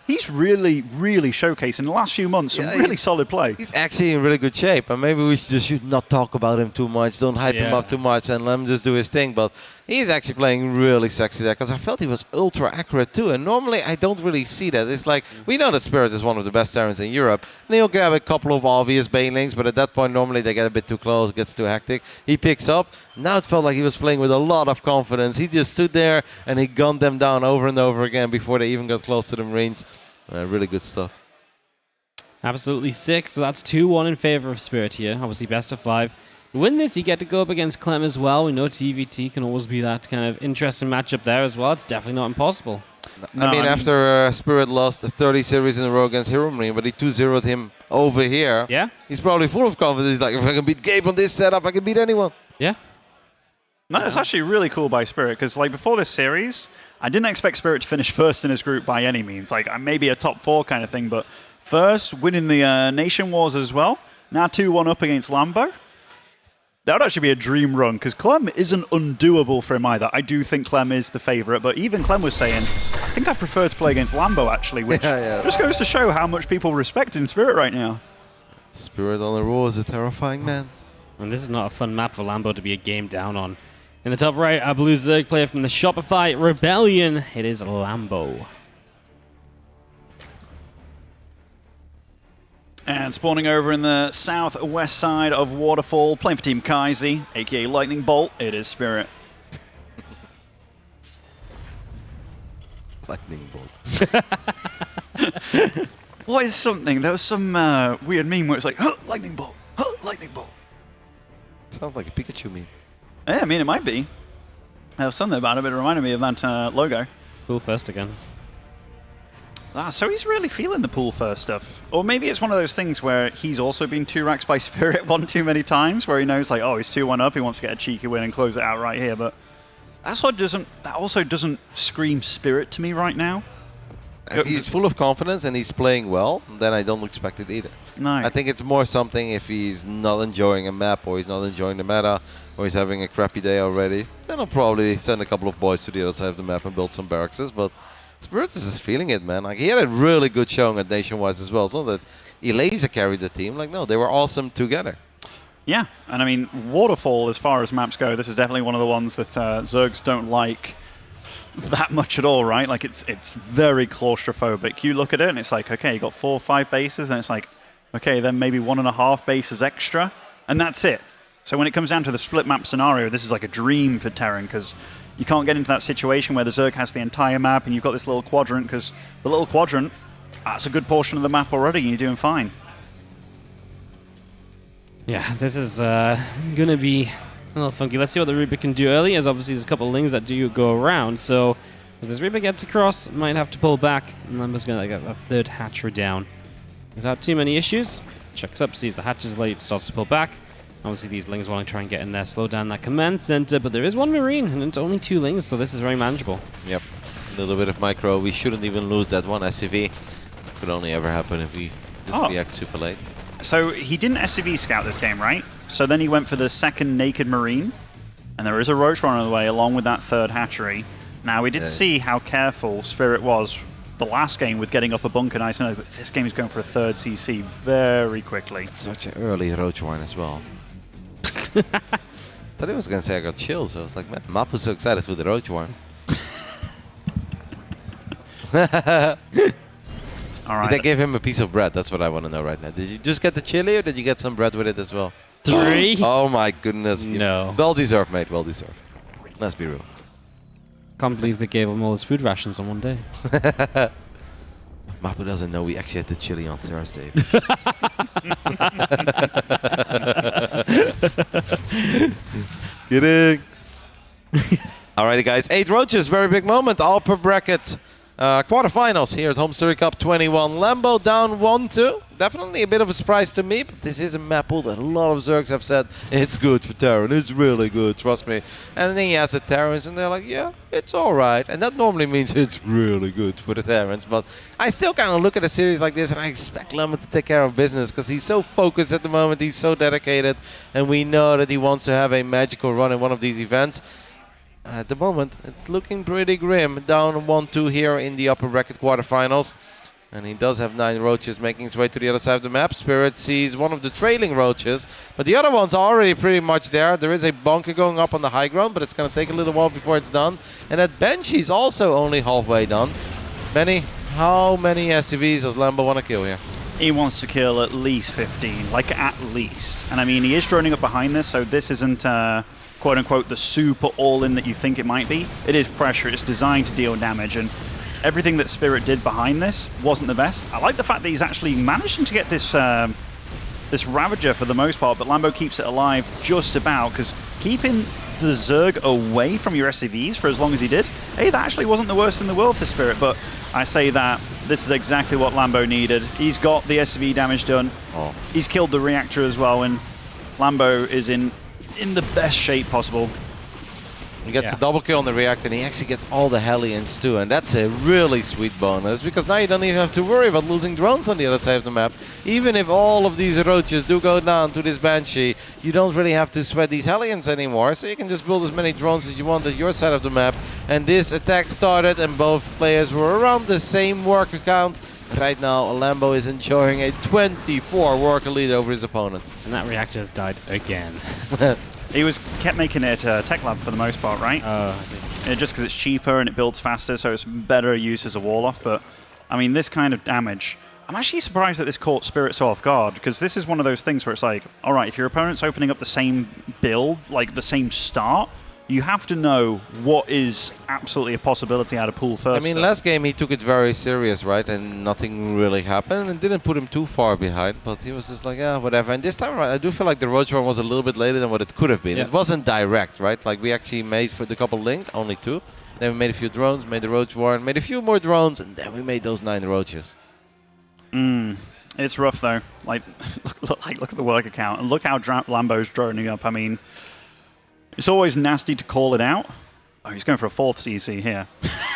He's really, really showcasing in the last few months some really solid play. He's actually in really good shape, and maybe we should not talk about him too much, don't hype him up too much, and let him just do his thing. But he's actually playing really sexy there, because I felt he was ultra accurate too, and normally I don't really see that. It's like, we know that Spirit is one of the best Terrans in Europe, and he'll grab a couple of obvious Banelings, but at that point normally they get a bit too close, it gets too hectic. He picks up. Now it felt like he was playing with a lot of confidence. He just stood there and he gunned them down over and over again before they even got close to the Marines. Really good stuff. Absolutely sick. So that's 2-1 in favor of Spirit here. Obviously best of 5. You win this, you get to go up against Clem as well. We know TVT can always be that kind of interesting matchup there as well. It's definitely not impossible. I mean, after Spirit lost the 30 series in a row against Heromarine, but he 2-0'd him over here. Yeah. He's probably full of confidence. He's like, if I can beat Gabe on this setup, I can beat anyone. Yeah. No, it's actually really cool by Spirit, because like before this series, I didn't expect Spirit to finish first in his group by any means. Like maybe a top 4 kind of thing, but first, winning the Nation Wars as well. Now 2-1 up against Lambo. That would actually be a dream run, because Clem isn't undoable for him either. I do think Clem is the favourite, but even Clem was saying, I think I prefer to play against Lambo actually, which just goes to show how much people respect in Spirit right now. Spirit on the roll is a terrifying man. And this is not a fun map for Lambo to be a game down on. In the top right, our blue Zerg player from the Shopify Rebellion. It is Lambo. And spawning over in the southwest side of Waterfall, playing for Team Kaisi, aka Lightning Bolt, it is Spirit. Lightning Bolt. What is something? There was some weird meme where it's like, huh, Lightning Bolt, huh, Lightning Bolt. Sounds like a Pikachu meme. Yeah, I mean, it might be. There was something about it, but it reminded me of that logo. Pool first again. So he's really feeling the pool first stuff. Or maybe it's one of those things where he's also been 2-racked by Spirit one too many times, where he knows, like, oh, he's 2-1 up, he wants to get a cheeky win and close it out right here, but That also doesn't scream Spirit to me right now. If he's full of confidence and he's playing well, then I don't expect it either. No. I think it's more something if he's not enjoying a map or he's not enjoying the meta or he's having a crappy day already, then I'll probably send a couple of boys to the other side of the map and build some barracks. But Spirit is just feeling it, man. Like, he had a really good showing at Nationwide as well. It's not that Elazer carried the team. Like, no, they were awesome together. Yeah, and I mean, Waterfall, as far as maps go, this is definitely one of the ones that Zergs don't like that much at all, right? Like, it's very claustrophobic. You look at it and it's like, okay, you got 4 or 5 bases, and it's like, okay, then maybe 1.5 bases extra, and that's it. So when it comes down to the split map scenario, this is like a dream for Terran, because you can't get into that situation where the Zerg has the entire map and you've got this little quadrant, because the little quadrant, that's a good portion of the map already, and you're doing fine. Yeah, this is going to be a little funky. Let's see what the Reaper can do early, as obviously there's a couple of Lings that do go around. So as this Reaper gets across, might have to pull back, and Lambo's going to get a third hatchery down. Without too many issues, checks up, sees the hatches late, starts to pull back. Obviously these Lings want to try and get in there, slow down that command center, but there is 1 Marine, and it's only 2 Lings, so this is very manageable. Yep, a little bit of micro. We shouldn't even lose that 1 SCV. Could only ever happen if we didn't react super late. So he didn't SCV scout this game, right? So then he went for the second Naked Marine, and there is a Roach Runner on the way along with that 3rd hatchery. Now, we did see how careful Spirit was the last game with getting up a bunker nice and early, but this game is going for a 3rd CC very quickly. Such an early Roach one as well. Thought he was going to say I got chills. I was like, man, Map was so excited with the Roach one. All right. Did they give him a piece of bread? That's what I want to know right now. Did you just get the chili or did you get some bread with it as well? 3? Oh my goodness. No. Well deserved, mate. Well deserved. Let's be real. Can't believe they gave him all his food rations on one day. Mapu doesn't know we actually had the chili on Thursday. Kidding. Alrighty, guys. 8 roaches. Very big moment. All per bracket. Quarterfinals here at HomeStory Cup 21. Lambo down 1-2. Definitely a bit of a surprise to me, but this is a map pool that a lot of Zergs have said it's good for Terran. It's really good, trust me. And then he has the Terrans, and they're like, yeah, it's alright. And that normally means it's really good for the Terrans. But I still kind of look at a series like this, and I expect Lambo to take care of business because he's so focused at the moment. He's so dedicated, and we know that he wants to have a magical run in one of these events. At the moment, it's looking pretty grim. Down 1-2 here in the upper bracket quarterfinals. And he does have 9 roaches making his way to the other side of the map. Spirit sees one of the trailing roaches, but the other one's already pretty much there. There is a bunker going up on the high ground, but it's going to take a little while before it's done. And that Banshee's also only halfway done. Benny, how many SCVs does Lambo want to kill here? He wants to kill at least 15, like at least. And I mean, he is droning up behind this, so this isn't quote-unquote the super all-in that you think it might be. It is pressure. It's designed to deal damage, and everything that Spirit did behind this wasn't the best. I like the fact that he's actually managing to get this this Ravager for the most part, but Lambo keeps it alive just about, because keeping the Zerg away from your SCVs for as long as he did, hey, that actually wasn't the worst in the world for Spirit, but I say that this is exactly what Lambo needed. He's got the SCV damage done. He's killed the reactor as well, and Lambo is in the best shape possible. He gets a double kill on the reactor, and he actually gets all the Hellions too, and that's a really sweet bonus, because now you don't even have to worry about losing drones on the other side of the map. Even if all of these roaches do go down to this Banshee, you don't really have to sweat these Hellions anymore, so you can just build as many drones as you want at your side of the map. And this attack started, and both players were around the same worker count. Right now, Lambo is enjoying a 24 worker lead over his opponent. And that reactor has died again. He kept making it Tech Lab for the most part, right? Oh, I see. Just because it's cheaper and it builds faster, so it's better use as a wall-off. But, I mean, this kind of damage... I'm actually surprised that this caught Spirit so off guard, because this is one of those things where it's like, all right, if your opponent's opening up the same build, like the same start, you have to know what is absolutely a possibility out of pool first. I mean, last game he took it very serious, right? And nothing really happened, and didn't put him too far behind, but he was just like, yeah, whatever. And this time around, I do feel like the Roach Run was a little bit later than what it could have been. Yeah. It wasn't direct, right? Like, we actually made for the couple links, only 2. Then we made a few drones, made the Roach Warren, made a few more drones, and then we made those 9 roaches. It's rough, though. Like, look at the worker count, and look how Lambo's droning up. I mean, it's always nasty to call it out, Oh, he's going for a 4th CC here.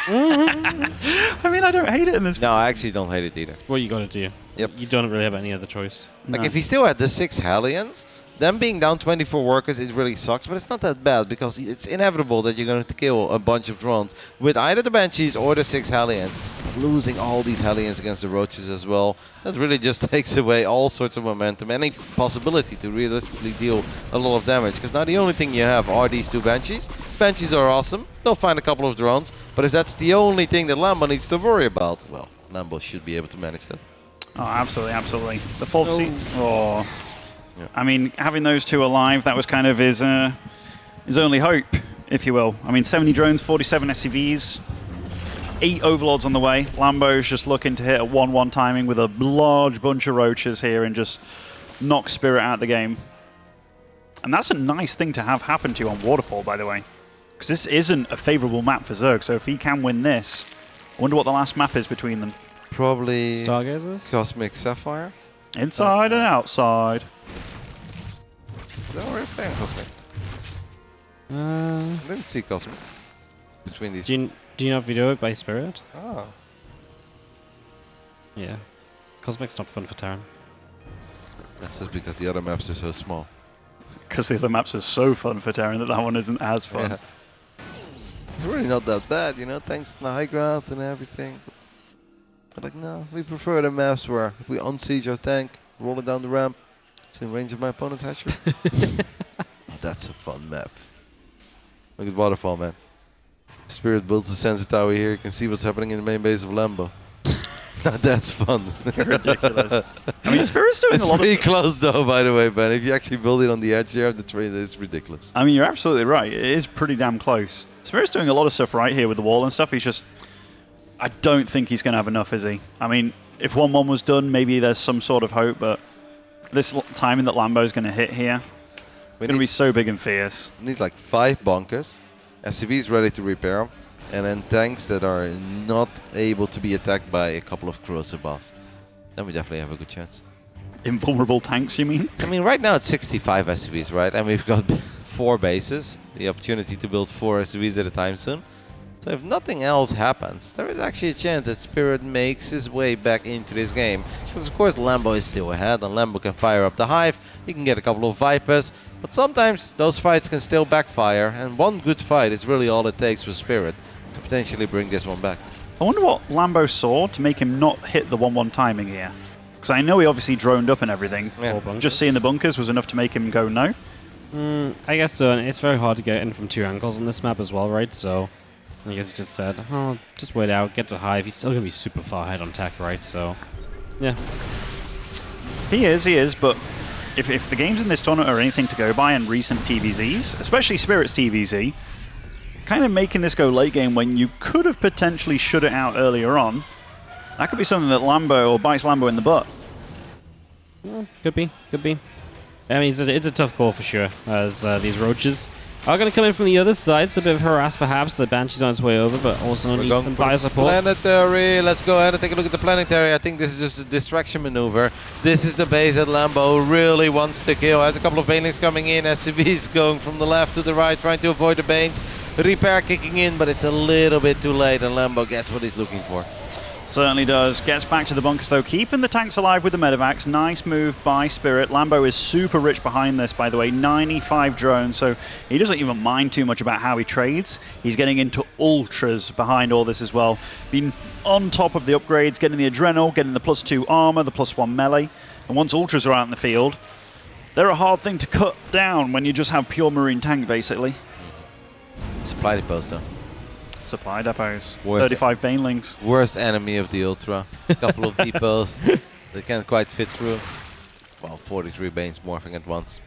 I mean, I don't hate it in this. No, I actually don't hate it either. It's what you got to do. Yep. You don't really have any other choice. Like, if he still had the 6 Hellions, them being down 24 workers, it really sucks, but it's not that bad because it's inevitable that you're going to kill a bunch of drones with either the Banshees or the 6 Hellions. Losing all these Hellions against the Roaches as well, that really just takes away all sorts of momentum, any possibility to realistically deal a lot of damage. Because now the only thing you have are these 2 Banshees. Banshees are awesome, they'll find a couple of drones, but if that's the only thing that Lambo needs to worry about, well, Lambo should be able to manage that. Oh, absolutely, absolutely. The 4th seat. Oh. Yeah. I mean, having those 2 alive, that was kind of his only hope, if you will. I mean, 70 drones, 47 SCVs, 8 overlords on the way. Lambo's just looking to hit a 1-1 timing with a large bunch of roaches here and just knock Spirit out of the game. And that's a nice thing to have happen to you on Waterfall, by the way. Because this isn't a favorable map for Zerg, so if he can win this, I wonder what the last map is between them. Probably Stargazers? Cosmic Sapphire. Inside and outside. No, we're playing Cosmic. I didn't see Cosmic between these. Do you not video it by Spirit? Oh. Yeah. Cosmic's not fun for Terran. That's just because the other maps are so small. Because the other maps are so fun for Terran that one isn't as fun. Yeah. It's really not that bad, you know, thanks to the high ground and everything. But like, no, we prefer the maps where if we unsiege our tank, roll it down the ramp, it's in range of my opponent's hatchery. Oh, that's a fun map. Look at Waterfall, man. Spirit builds a sensor tower here, you can see what's happening in the main base of Lambo. That's fun. Ridiculous. I mean, Spirit's doing it's a lot pretty of close though, by the way, Ben. If you actually build it on the edge here of the train, it's ridiculous. I mean, you're absolutely right. It is pretty damn close. Spirit's doing a lot of stuff right here with the wall and stuff. He's just... I don't think he's going to have enough, is he? I mean, if 1-1 was done, maybe there's some sort of hope, but this timing that Lambo's going to hit here, it's going to be so big and fierce. We need like 5 bunkers, SCVs ready to repair them, and then tanks that are not able to be attacked by a couple of corrosive boss. Then we definitely have a good chance. Invulnerable tanks, you mean? I mean, right now it's 65 SCVs, right? And we've got 4 bases, the opportunity to build 4 SCVs at a time soon. So if nothing else happens, there is actually a chance that Spirit makes his way back into this game. Because of course Lambo is still ahead and Lambo can fire up the Hive, he can get a couple of Vipers, but sometimes those fights can still backfire, and one good fight is really all it takes for Spirit to potentially bring this one back. I wonder what Lambo saw to make him not hit the 1-1 timing here. Because I know he obviously droned up and everything. Yeah. Just seeing the bunkers was enough to make him go no. I guess so, and it's very hard to get in from 2 angles on this map as well, right? So I guess he just said, oh, just wait out, get to Hive. He's still going to be super far ahead on tech, right? So, yeah. He is, but if the games in this tournament are anything to go by and recent TVZs, especially Spirit's TVZ, kind of making this go late game when you could have potentially shut it out earlier on, that could be something that Lambo or bites Lambo in the butt. Could be. I mean, it's a tough call for sure, as these roaches are going to come in from the other side. It's a bit of harass perhaps. The Banshee's on its way over, but also need some bio support. Planetary, let's go ahead and take a look at the planetary. I think this is just a distraction maneuver. This is the base that Lambo really wants to kill. Has a couple of Banelings coming in, SCVs going from the left to the right, trying to avoid the Banes. Repair kicking in, but it's a little bit too late, and Lambo gets what he's looking for. Certainly does. Gets back to the bunkers though, keeping the tanks alive with the medevacs. Nice move by Spirit. Lambo is super rich behind this, by the way. 95 drones, so he doesn't even mind too much about how he trades. He's getting into ultras behind all this as well. Being on top of the upgrades, getting the adrenal, getting the +2 armor, the +1 melee. And once ultras are out in the field, they're a hard thing to cut down when you just have pure marine tank, basically. Supply depots though. Supply depots. 35 Banelings. Worst enemy of the Ultra. A couple of depots. They can't quite fit through. Well, 43 Banes morphing at once.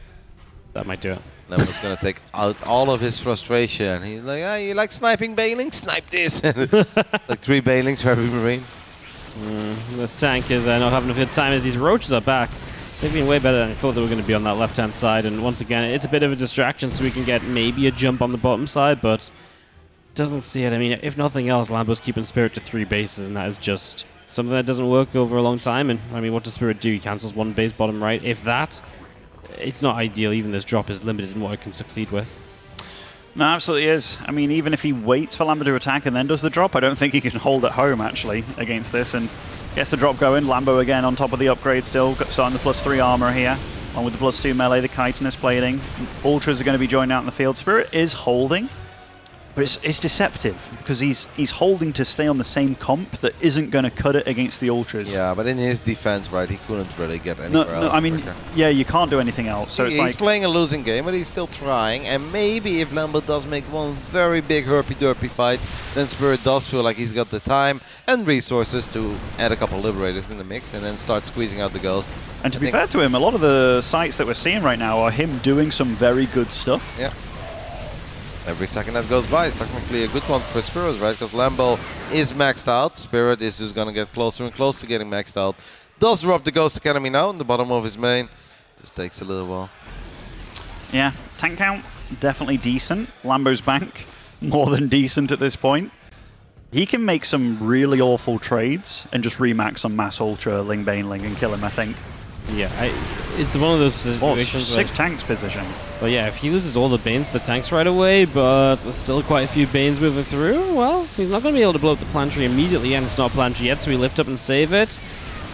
That might do it. Lambo's going to take out all of his frustration. He's like, ah, you like sniping Banelings? Snipe this! Like 3 Banelings for every Marine. This tank is not having a good time as these roaches are back. They've been way better than I thought they were going to be on that left-hand side. And once again, it's a bit of a distraction so we can get maybe a jump on the bottom side, but doesn't see it. I mean, if nothing else, Lambo's keeping Spirit to 3 bases, and that is just something that doesn't work over a long time. And I mean, what does Spirit do? He cancels 1 base bottom right. If that, it's not ideal. Even this drop is limited in what it can succeed with. No, absolutely is. I mean, even if he waits for Lambo to attack and then does the drop, I don't think he can hold at home, actually, against this. And gets the drop going. Lambo again on top of the upgrade still, starting the +3 armor here. Along with the +2 melee, the chitinous plating. Ultras are going to be joined out in the field. Spirit is holding, but it's deceptive because he's holding to stay on the same comp that isn't going to cut it against the Ultras. Yeah, but in his defense, right, he couldn't really get anywhere else. No, I mean, yeah, you can't do anything else. So he's playing a losing game, but he's still trying. And maybe if Lambo does make one very big herpy-derpy fight, then Spirit does feel like he's got the time and resources to add a couple Liberators in the mix and then start squeezing out the Ghost. And to be fair to him, a lot of the sites that we're seeing right now are him doing some very good stuff. Yeah. Every second that goes by is technically a good one for Spirit, right? Because Lambo is maxed out. Spirit is just going to get closer and closer to getting maxed out. Does drop the Ghost Academy now in the bottom of his main. Just takes a little while. Yeah, tank count, definitely decent. Lambo's bank, more than decent at this point. He can make some really awful trades and just remax on Mass Ultra, Ling Baneling, and kill him, I think. Yeah, it's one of those situations. Sick tanks position. But yeah, if he loses all the Banes to the tanks right away, but there's still quite a few Banes moving through, well, he's not going to be able to blow up the Planetary immediately, and it's not Planetary yet, so we lift up and save it.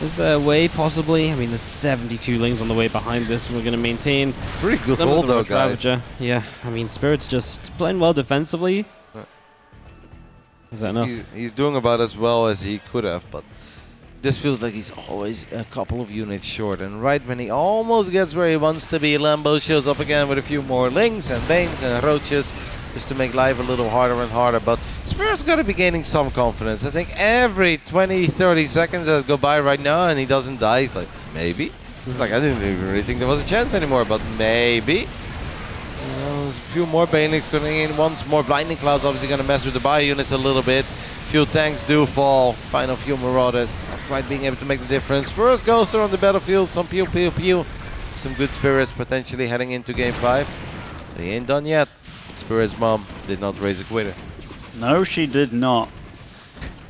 Is there a way, possibly? I mean, there's 72 Lings on the way behind this, and we're going to maintain... Pretty good hold, though, guys. Yeah, I mean, Spirit's just playing well defensively. Is that enough? He's doing about as well as he could have, but this feels like he's always a couple of units short. And right when he almost gets where he wants to be, Lambo shows up again with a few more Lings and Banes and Roaches just to make life a little harder and harder. But Spirit's got to be gaining some confidence. I think every 20, 30 seconds that go by right now and he doesn't die, he's like, maybe? Like, I didn't even really think there was a chance anymore, but maybe. There's a few more Banelings coming in. Once more Blinding Cloud's obviously going to mess with the bio units a little bit. Few tanks do fall. Final few Marauders. Not quite being able to make the difference. First Ghosts are on the battlefield. Some pew pew pew. Some good Spirits potentially heading into game 5. They ain't done yet. Spirit's mom did not raise a quitter. No, she did not.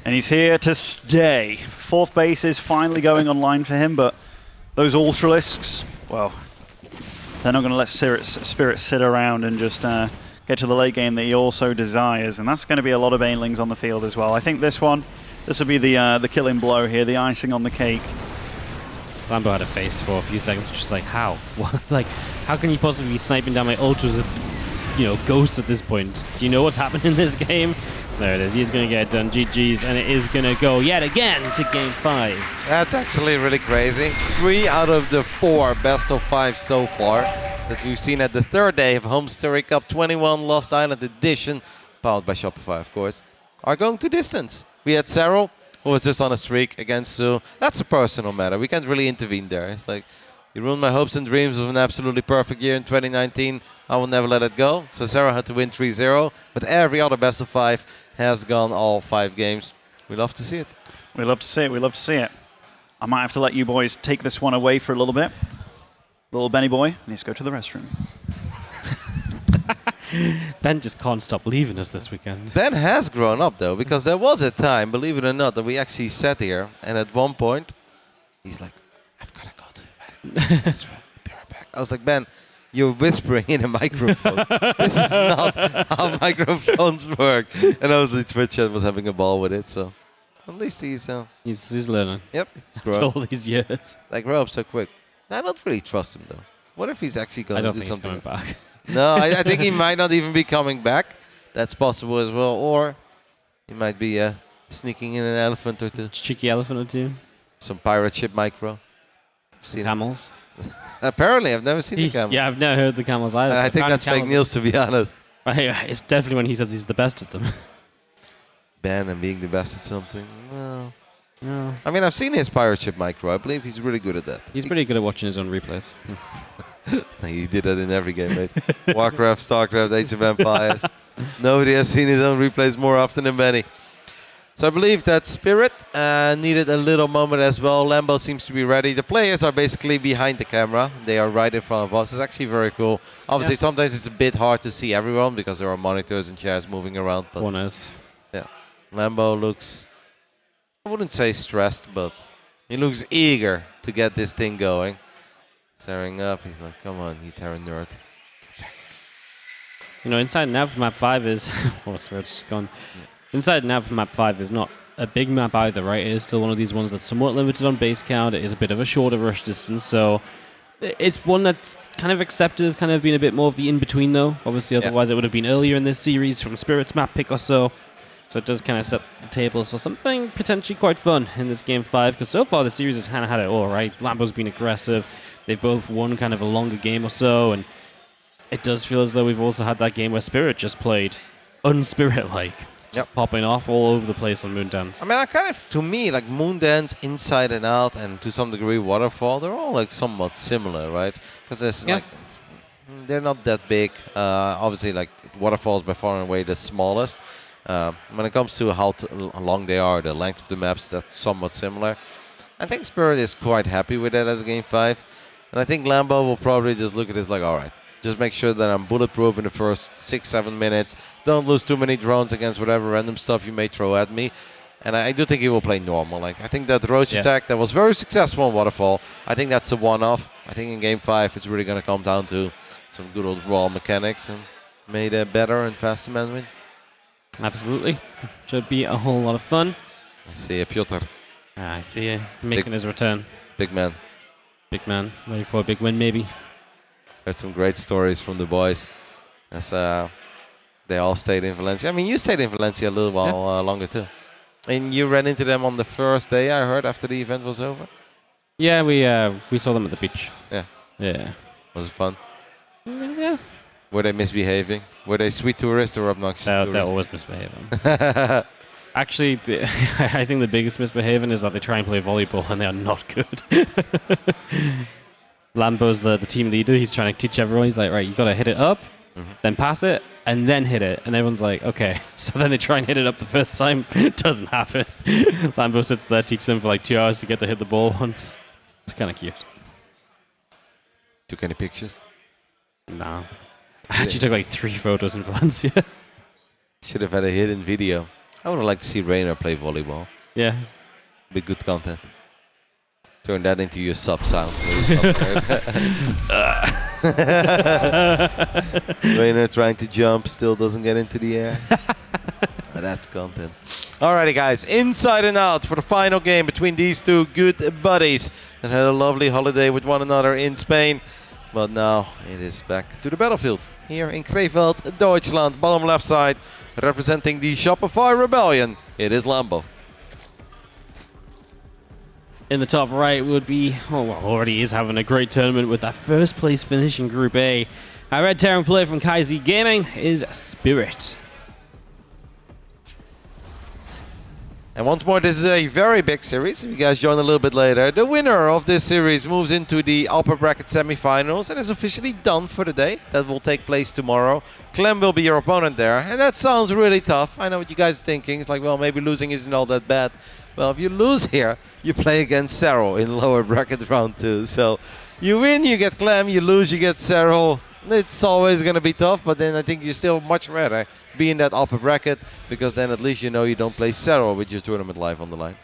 And he's here to stay. 4th base is finally going online for him, but those Ultralisks, well, they're not going to let Spirit sit around and just get to the late game that he also desires. And that's going to be a lot of Banelings on the field as well. I think this will be the killing blow here, the icing on the cake. Lambo had a face for a few seconds, just like, how? What? Like, how can you possibly be sniping down my Ultras with, Ghosts at this point? Do you know what's happened in this game? There it is. He's going to get done. GG's, and it is going to go yet again to game 5. That's actually really crazy. 3 out of the 4 best of 5 so far that we've seen at the 3rd day of HomeStory Cup 21 Lost Island Edition, powered by Shopify, of course, are going to distance. We had Serral, who was just on a streak against Zoun. That's a personal matter. We can't really intervene there. It's like, you ruined my hopes and dreams of an absolutely perfect year in 2019. I will never let it go. So Serral had to win 3-0, but every other best of 5 has gone all 5 games. We love to see it. We love to see it. We love to see it. I might have to let you boys take this one away for a little bit. Little Benny boy needs to go to the restroom. Ben just can't stop leaving us this weekend. Ben has grown up, though, because there was a time, believe it or not, that we actually sat here, and at one point, he's like, I've got to go to the restroom. Be right back. I was like, Ben, you're whispering in a microphone. This is not how microphones work. And obviously Twitch chat was having a ball with it, so at least he's learning. Yep, he's growing. After all these years. Like, grow up so quick. I don't really trust him, though. What if he's actually going to do something? I don't think he's coming back. No, I think he might not even be coming back. That's possible as well. Or he might be sneaking in an elephant or two. Cheeky elephant or two. Some pirate ship micro. Some camels. Apparently, I've never seen the camels. Yeah, I've never heard the camels either. I think that's fake news, to be honest. It's definitely when he says he's the best at them. Ben and being the best at something. Well, no. I mean, I've seen his pirate ship micro. I believe he's really good at that. He's pretty good at watching his own replays. He did that in every game, mate. Warcraft, Starcraft, Age of Empires. Nobody has seen his own replays more often than Benny. So I believe that Spirit needed a little moment as well. Lambo seems to be ready. The players are basically behind the camera. They are right in front of us. It's actually very cool. Obviously, sometimes it's a bit hard to see everyone because there are monitors and chairs moving around. But one is. Yeah. Lambo looks, I wouldn't say stressed, but he looks eager to get this thing going. Staring up, he's like, come on, you Terran nerd. You know, inside nav map 5 is... oh, Spirit's just gone. Inside nav map 5 is not a big map either, right? It is still one of these ones that's somewhat limited on base count. It is a bit of a shorter rush distance, so it's one that's kind of accepted as kind of being a bit more of the in-between, though. Obviously, otherwise it would have been earlier in this series from Spirit's map pick or so. So it does kind of set the tables for something potentially quite fun in this Game 5, because so far the series has kind of had it all, right? Lambo's been aggressive. They've both won kind of a longer game or so, and it does feel as though we've also had that game where Spirit just played unspirit-like. Yep. Popping off all over the place on Moondance. I mean, I kind of, to me, like Moondance, Inside and Out, and to some degree Waterfall, they're all like somewhat similar, right? Because there's like, they're not that big. Obviously, like Waterfall is by far and away the smallest. When it comes to how long they are, the length of the maps, that's somewhat similar. I think Spirit is quite happy with that as a Game 5. And I think Lambo will probably just look at this like, all right, just make sure that I'm bulletproof in the first 6-7 minutes. Don't lose too many drones against whatever random stuff you may throw at me. And I do think he will play normal. Like, I think that Roach attack that was very successful in Waterfall, I think that's a one-off. I think in Game 5 it's really going to come down to some good old raw mechanics and made a better and faster man win. Absolutely. Should be a whole lot of fun. I see Piotr. I see you making his return. Big man. Big man. Ready for a big win, maybe. Heard some great stories from the boys as they all stayed in Valencia. I mean, you stayed in Valencia a little while longer too. And you ran into them on the first day, I heard, after the event was over? Yeah, we saw them at the beach. Yeah. Yeah. Was it fun? Yeah. Were they misbehaving? Were they sweet tourists or obnoxious tourists? They're always misbehaving. Actually, I think the biggest misbehaving is that they try and play volleyball and they are not good. Lambo's the team leader. He's trying to teach everyone. He's like, right, you got to hit it up, then pass it, and then hit it. And everyone's like, okay. So then they try and hit it up the first time. It doesn't happen. Lambo sits there, teaches them for like 2 hours to get to hit the ball once. It's kind of cute. Took any pictures? No. I actually took like 3 photos in Valencia. Should have had a hidden video. I would have liked to see Reynor play volleyball. Yeah. Be good content. Turn that into your sub sound. Reynor trying to jump, still doesn't get into the air. That's content. Alrighty, guys. Inside and Out for the final game between these two good buddies that had a lovely holiday with one another in Spain. But now it is back to the battlefield here in Krefeld, Deutschland. Bottom left side, representing the Shopify Rebellion. It is Lambo. In the top right would be, already is having a great tournament with that first place finish in Group A. Our red Terran player from KaiZ Gaming is Spirit. And once more, this is a very big series. If you guys join a little bit later, the winner of this series moves into the upper bracket semifinals and is officially done for the day. That will take place tomorrow. Clem will be your opponent there, and that sounds really tough. I know what you guys are thinking. It's like, well, maybe losing isn't all that bad. Well, if you lose here, you play against Serral in lower bracket round 2. So you win, you get Clem. You lose, you get Serral. It's always going to be tough, but then I think you still much rather be in that upper bracket, because then at least you know you don't play Serral with your tournament live on the line.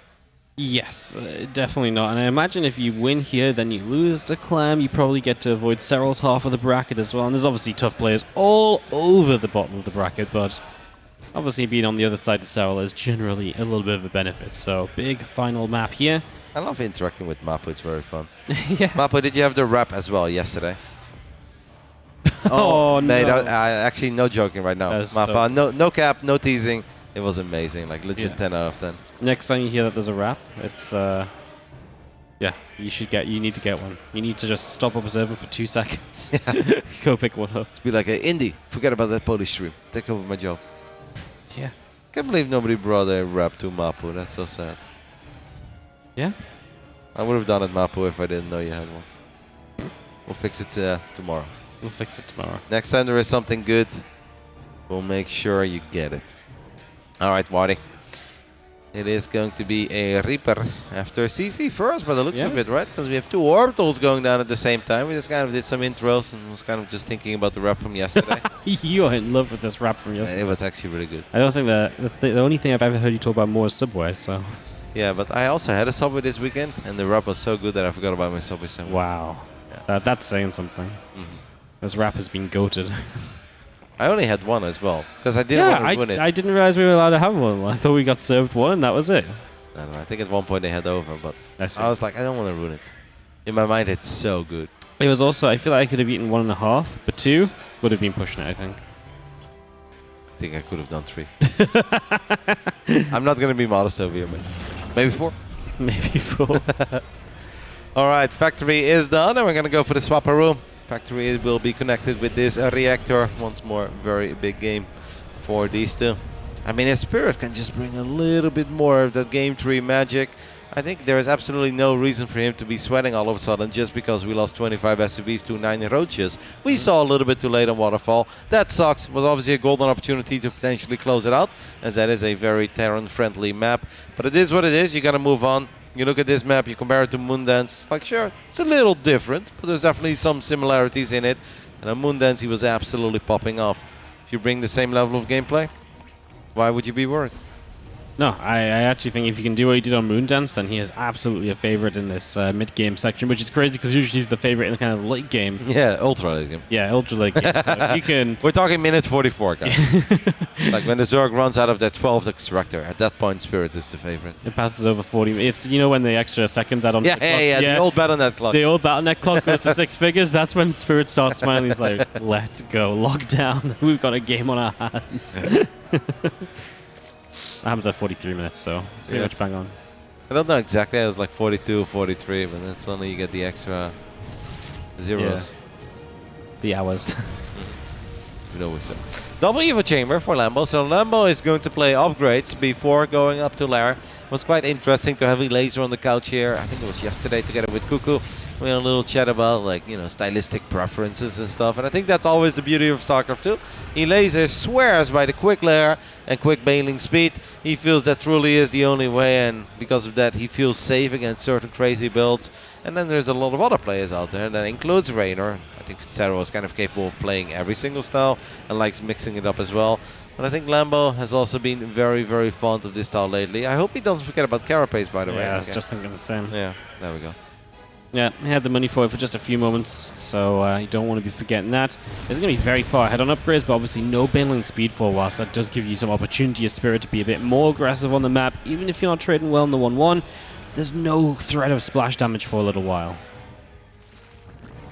Yes, definitely not. And I imagine if you win here, then you lose to Clem. You probably get to avoid Serral's half of the bracket as well. And there's obviously tough players all over the bottom of the bracket, but obviously being on the other side of Serral is generally a little bit of a benefit. So big final map here. I love interacting with Mapo. It's very fun. Yeah. Mapo, did you have the rap as well yesterday? Oh, mate, no. Actually, no joking right now. Mappa, no cap, no teasing. It was amazing, like legit 10 out of 10. Next time you hear that there's a rap, it's yeah, you need to get one. You need to just stop observing for 2 seconds. Yeah. Go pick one up. It's be like, Indy, forget about that Polish stream. Take over my job. Yeah. Can't believe nobody brought a rap to Mapo. That's so sad. Yeah. I would have done it, Mapo, if I didn't know you had one. We'll fix it tomorrow. We'll fix it tomorrow. Next time there is something good, we'll make sure you get it. All right, Wardy. It is going to be a Reaper after CC first, by the looks of it, right? Because we have 2 orbitals going down at the same time. We just kind of did some intros and was kind of just thinking about the rap from yesterday. You are in love with this rap from yesterday. It was actually really good. I don't think that the only thing I've ever heard you talk about more is Subway, so. Yeah, but I also had a Subway this weekend, and the rap was so good that I forgot about my Subway sandwich. Wow. Yeah. That's saying something. This rap has been goated. I only had one as well, because I didn't want to ruin it. I didn't realize we were allowed to have one. I thought we got served one and that was it. I don't know, I think at one point they had over, but I was like, I don't want to ruin it. In my mind, it's so good. It was also, I feel like I could have eaten 1.5, but 2 would have been pushing it, I think. I think I could have done 3. I'm not going to be modest over here, man. Maybe 4? Maybe 4. All right, factory is done, and we're going to go for the swapper room. Factory will be connected with this reactor. Once more, very big game for these two. I mean, if Spirit can just bring a little bit more of that game tree magic, I think there is absolutely no reason for him to be sweating all of a sudden just because we lost 25 SCVs to 9 roaches. We saw a little bit too late on Waterfall. That sucks. Was obviously a golden opportunity to potentially close it out, as that is a very Terran-friendly map. But it is what it is. You got to move on. You look at this map, you compare it to Moondance. Like, sure, it's a little different, but there's definitely some similarities in it. And on Moondance, he was absolutely popping off. If you bring the same level of gameplay, why would you be worried? No, I actually think if you can do what he did on Moondance, then he is absolutely a favorite in this mid-game section, which is crazy because usually he's the favorite in the kind of late game. Yeah, ultra late game. Yeah, ultra late game. So if you can... We're talking minute 44, guys. Like when the Zerg runs out of that 12th extractor, at that point, Spirit is the favorite. It passes over 40 minutes. You know when the extra seconds add on yeah, to the clock? Yeah, the old BattleNet clock. The old BattleNet clock goes to 6 figures. That's when Spirit starts smiling. He's like, let's go. Lockdown. We've got a game on our hands. That happens at 43 minutes, so pretty much bang on. I don't know exactly. It was like 42, 43, but then suddenly you get the extra zeros. Yeah. The hours. You know what's up. Double Evo Chamber for Lambo. So Lambo is going to play upgrades before going up to Lair. It was quite interesting to have Elazer on the couch here. I think it was yesterday together with Cuckoo. We had a little chat about, like, you know, stylistic preferences and stuff. And I think that's always the beauty of StarCraft 2. Elazer swears by the quick lair and quick bailing speed. He feels that truly is the only way, and because of that he feels safe against certain crazy builds. And then there's a lot of other players out there, and that includes Reynor. I think Serral is kind of capable of playing every single style and likes mixing it up as well. But I think Lambo has also been very, very fond of this style lately. I hope he doesn't forget about Carapace, by the way. Yeah, I was just thinking the same. Yeah, there we go. Yeah, he had the money for it for just a few moments, so you don't want to be forgetting that. It's going to be very far ahead on upgrades, but obviously no bailing speed for a while, so that does give you some opportunity as Spirit to be a bit more aggressive on the map. Even if you're not trading well in the 1-1, there's no threat of splash damage for a little while.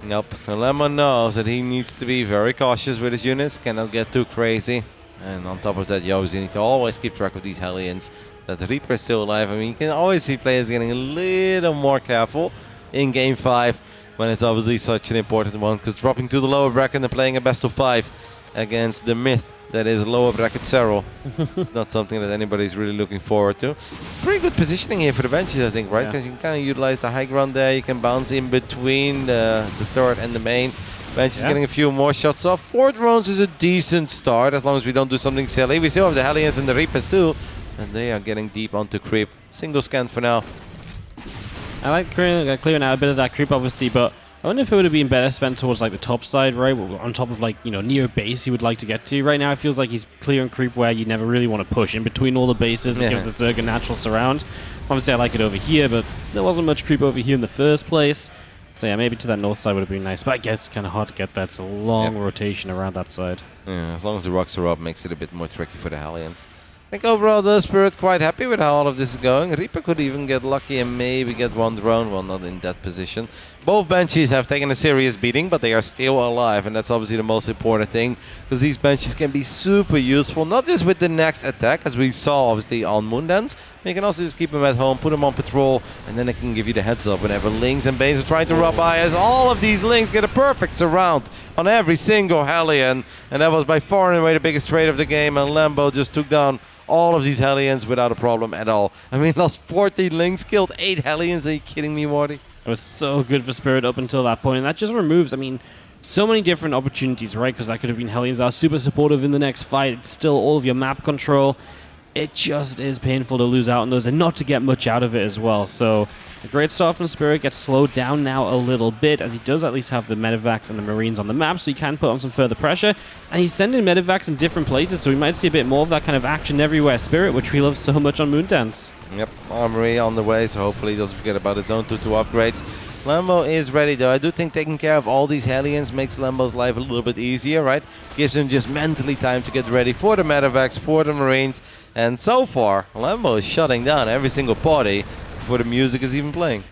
Nope, so Lemon knows that he needs to be very cautious with his units, cannot get too crazy. And on top of that, you obviously need to always keep track of these Hellions, that the Reaper is still alive. I mean, you can always see players getting a little more careful in Game 5 when it's obviously such an important one, because dropping to the lower bracket and playing a best of 5 against the myth that is lower bracket Serral it's not something that anybody's really looking forward to. Pretty good positioning here for the benches, I think, right? Because you can kind of utilize the high ground there, you can bounce in between the third and the main. Bench is getting a few more shots off. 4 drones is a decent start, as long as we don't do something silly. We still have the Hellions and the Reapers too, and they are getting deep onto creep. Single scan for now. I like clearing out a bit of that creep, obviously, but I wonder if it would have been better spent towards like the top side, right? On top of, like, you know, near base he would like to get to. Right now it feels like he's clearing creep where you never really want to push in between all the bases. It gives the Zerg a natural surround. Obviously I like it over here, but there wasn't much creep over here in the first place. So yeah, maybe to that north side would have been nice, but I guess it's kind of hard to get that. It's a long rotation around that side. Yeah, as long as the rocks are up, makes it a bit more tricky for the Hellions. I think overall the Spirit quite happy with how all of this is going. Reaper could even get lucky and maybe get one drone, well, not in that position. Both Banshees have taken a serious beating, but they are still alive, and that's obviously the most important thing, because these Banshees can be super useful, not just with the next attack, as we saw obviously on Moondance, but you can also just keep them at home, put them on patrol, and then they can give you the heads up whenever Lings and Banes are trying to rub by, as all of these Lings get a perfect surround on every single Hellion, and that was by far and away the biggest trade of the game, and Lambo just took down all of these Hellions without a problem at all. I mean, lost 14 Lings, killed 8 Hellions. Are you kidding me, Morty? It was so good for Spirit up until that point, and that just removes, I mean, so many different opportunities, right? Because that could have been Hellions that are super supportive in the next fight. It's still all of your map control. It just is painful to lose out on those and not to get much out of it as well. So a great start from Spirit gets slowed down now a little bit, as he does at least have the Medivacs and the Marines on the map, so he can put on some further pressure. And he's sending Medivacs in different places, so we might see a bit more of that kind of action everywhere Spirit, which we love so much on Moondance. Yep, Armory on the way, so hopefully he doesn't forget about his own 2-2 upgrades. Lambo is ready, though. I do think taking care of all these Hellions makes Lambo's life a little bit easier, right? Gives him just mentally time to get ready for the medevacs, for the Marines. And so far, Lambo is shutting down every single party before the music is even playing.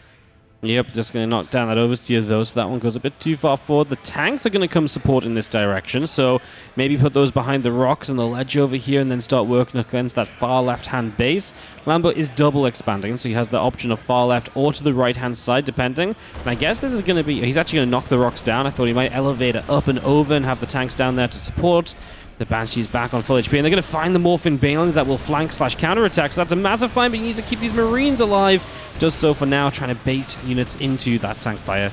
Yep, just going to knock down that oversteer though, so that one goes a bit too far forward. The tanks are going to come support in this direction, so maybe put those behind the rocks and the ledge over here and then start working against that far left-hand base. Lambo is double expanding, so he has the option of far left or to the right-hand side, depending. And I guess this is going to be... He's actually going to knock the rocks down. I thought he might elevate it up and over and have the tanks down there to support. The Banshee's back on full HP, and they're going to find the Morphin Banelings that will flank/counterattack, so that's a massive find, but he needs to keep these Marines alive. Does so for now, trying to bait units into that tank fire.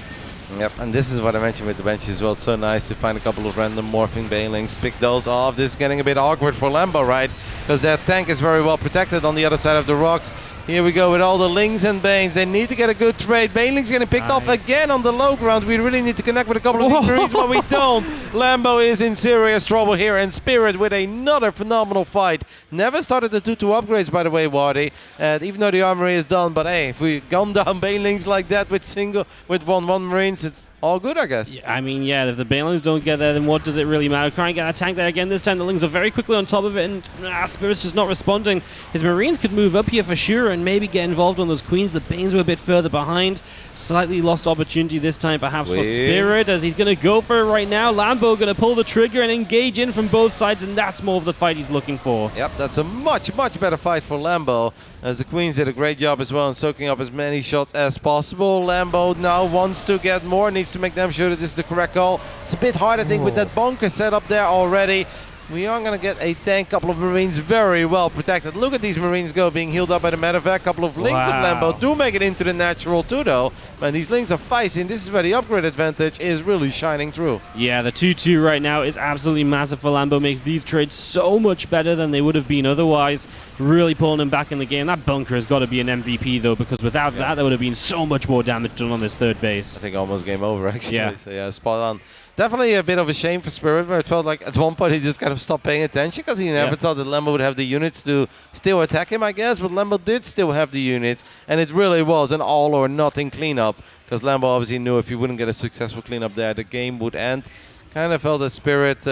Yep, and this is what I mentioned with the Banshees as well. So nice to find a couple of random Morphing Banelings, pick those off. This is getting a bit awkward for Lambo, right? Because their tank is very well protected on the other side of the rocks. Here we go with all the Lings and Banes. They need to get a good trade. Baneling's getting picked off again on the low ground. We really need to connect with a couple of these Marines, but we don't. Lambo is in serious trouble here, and Spirit with another phenomenal fight. Never started the 2-2 upgrades, by the way, Wardy. Even though the armory is done, but hey, if we gun down Banelings like that with 1-1 Marines, it's all good, I guess. Yeah, I mean, yeah, if the Banelings don't get there, then what does it really matter? Try and get a tank there again. This time the Lings are very quickly on top of it, and Spirit's just not responding. His Marines could move up here for sure and maybe get involved on those Queens. The Banes were a bit further behind. Slightly lost opportunity this time, perhaps, for Spirit, as he's going to go for it right now. Lambo going to pull the trigger and engage in from both sides, and that's more of the fight he's looking for. Yep, that's a much better fight for Lambo, as the Queens did a great job as well in soaking up as many shots as possible. Lambo now wants to get more, needs to make damn sure that this is the correct call. It's a bit hard, I think, with that bunker set up there already. We are going to get a tank, couple of Marines very well protected. Look at these Marines go, being healed up by the medevac. Couple of Lings of Lambo do make it into the natural too, though. Man, these Lings are feisty, and this is where the upgrade advantage is really shining through. Yeah, the 2-2 right now is absolutely massive for Lambo. Makes these trades so much better than they would have been otherwise. Really pulling him back in the game. That bunker has got to be an MVP, though, because without that, there would have been so much more damage done on this third base. I think almost game over, actually. Yeah. So, yeah, spot on. Definitely a bit of a shame for Spirit, where it felt like at one point he just kind of stopped paying attention because he never thought that Lambo would have the units to still attack him, I guess. But Lambo did still have the units, and it really was an all-or-nothing cleanup because Lambo obviously knew if he wouldn't get a successful cleanup there, the game would end. Kind of felt that Spirit,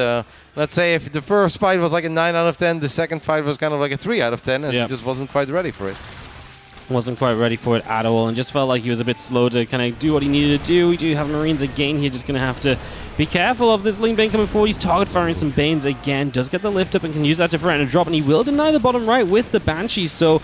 let's say if the first fight was like a 9 out of 10, the second fight was kind of like a 3 out of 10, as he just wasn't quite ready for it. Wasn't quite ready for it at all, and just felt like he was a bit slow to kind of do what he needed to do. We do have Marines again here, just going to have to be careful of this Ling Bane coming forward. He's target firing some Banes again, does get the lift up and can use that to prevent a drop, and he will deny the bottom right with the Banshees, so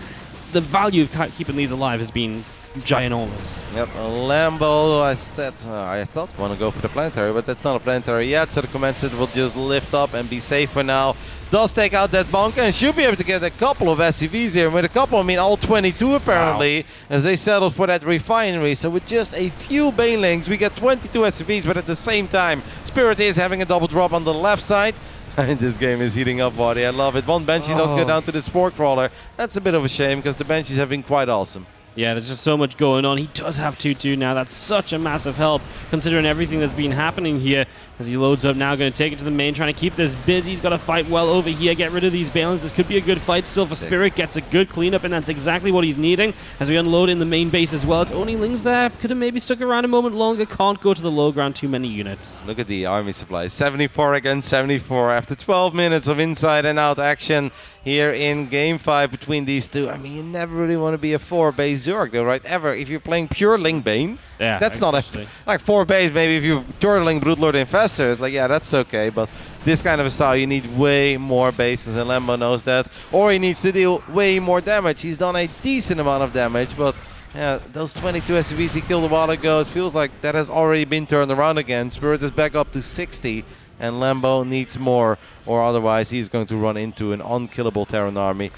the value of keeping these alive has been ginormous. Yep, Lambo, I thought want to go for the planetary, but that's not a planetary yet, so the command set will just lift up and be safe for now. Does take out that bunker and should be able to get a couple of SCVs here. With a couple, I mean all 22 apparently, as they settled for that refinery. So with just a few Banelings, we get 22 SCVs, but at the same time, Spirit is having a double drop on the left side. And this game is heating up, buddy. I love it. One Banshee does go down to the Spore Crawler. That's a bit of a shame, because the Banshees have been quite awesome. Yeah, there's just so much going on. He does have 2-2 now. That's such a massive help, considering everything that's been happening here. As he loads up now, going to take it to the main, trying to keep this busy. He's got to fight well over here, get rid of these Balins. This could be a good fight still for Spirit. Gets a good cleanup, and that's exactly what he's needing. As we unload in the main base as well. It's only Lings there. Could have maybe stuck around a moment longer. Can't go to the low ground, too many units. Look at the army supplies. 74 against 74 after 12 minutes of inside and out action here in Game 5 between these two. I mean, you never really want to be a 4-base Zerg, though, right? Ever. If you're playing pure Ling Bane, that's not a... Like 4-base, maybe if you're turtling Broodlord Infestor, it's like, yeah, that's okay, but this kind of a style, you need way more bases, and Lambo knows that. Or he needs to deal way more damage. He's done a decent amount of damage, but yeah, those 22 SCVs he killed a while ago, it feels like that has already been turned around again. Spirit is back up to 60, and Lambo needs more, or otherwise he's going to run into an unkillable Terran army.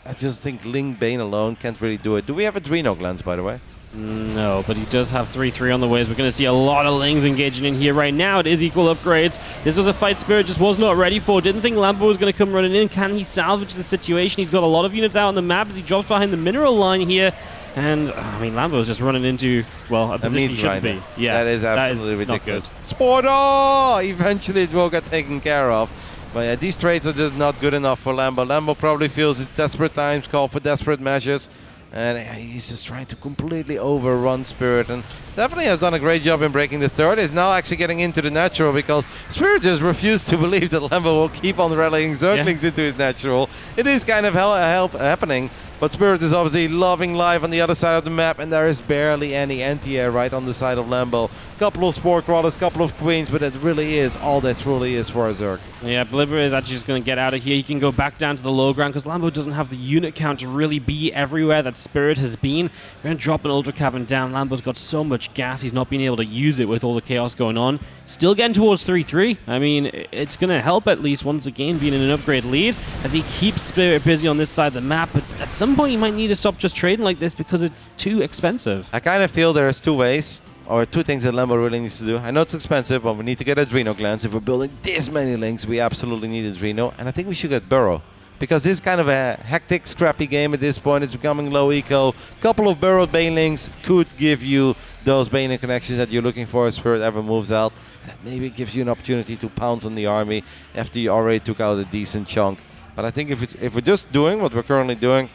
I just think Ling Bane alone can't really do it. Do we have a Dreno Glance, by the way? No, but he does have 3-3 on the ways. We're going to see a lot of Lings engaging in here right now. It is equal upgrades. This was a fight Spirit just was not ready for. Didn't think Lambo was going to come running in. Can he salvage the situation? He's got a lot of units out on the map as he drops behind the mineral line here. And, I mean, Lambo's just running into, well, a position he shouldn't be. Yeah, that is absolutely ridiculous. Not good. Sporto! Eventually it will get taken care of. But yeah, these trades are just not good enough for Lambo. Lambo probably feels it's desperate times, call for desperate measures. And he's just trying to completely overrun Spirit, and definitely has done a great job in breaking the third. Is now actually getting into the natural because Spirit just refused to believe that Lambo will keep on rallying Zerglings into his natural. It is kind of happening, but Spirit is obviously loving life on the other side of the map, and there is barely any anti-air right on the side of Lambo. Couple of Spore Crawlers, couple of Queens, but it really is all that truly is for a Zerg. Yeah, Believer is actually just going to get out of here. He can go back down to the low ground because Lambo doesn't have the unit count to really be everywhere that Spirit has been. We're going to drop an Ultra Cavern down. Lambo's got so much gas, he's not being able to use it with all the chaos going on. Still getting towards 3-3. I mean, it's going to help at least once again being in an upgrade lead as he keeps Spirit busy on this side of the map. But at some point, you might need to stop just trading like this because it's too expensive. I kind of feel there's two ways, or two things that Lambo really needs to do. I know it's expensive, but we need to get Adreno glands. If we're building this many links, we absolutely need Adreno. And I think we should get Burrow, because this is kind of a hectic, scrappy game at this point. It's becoming low eco. Couple of burrowed Banelings could give you those Baneling connections that you're looking for if Spirit ever moves out. And that maybe gives you an opportunity to pounce on the army after you already took out a decent chunk. But I think if we're just doing what we're currently doing,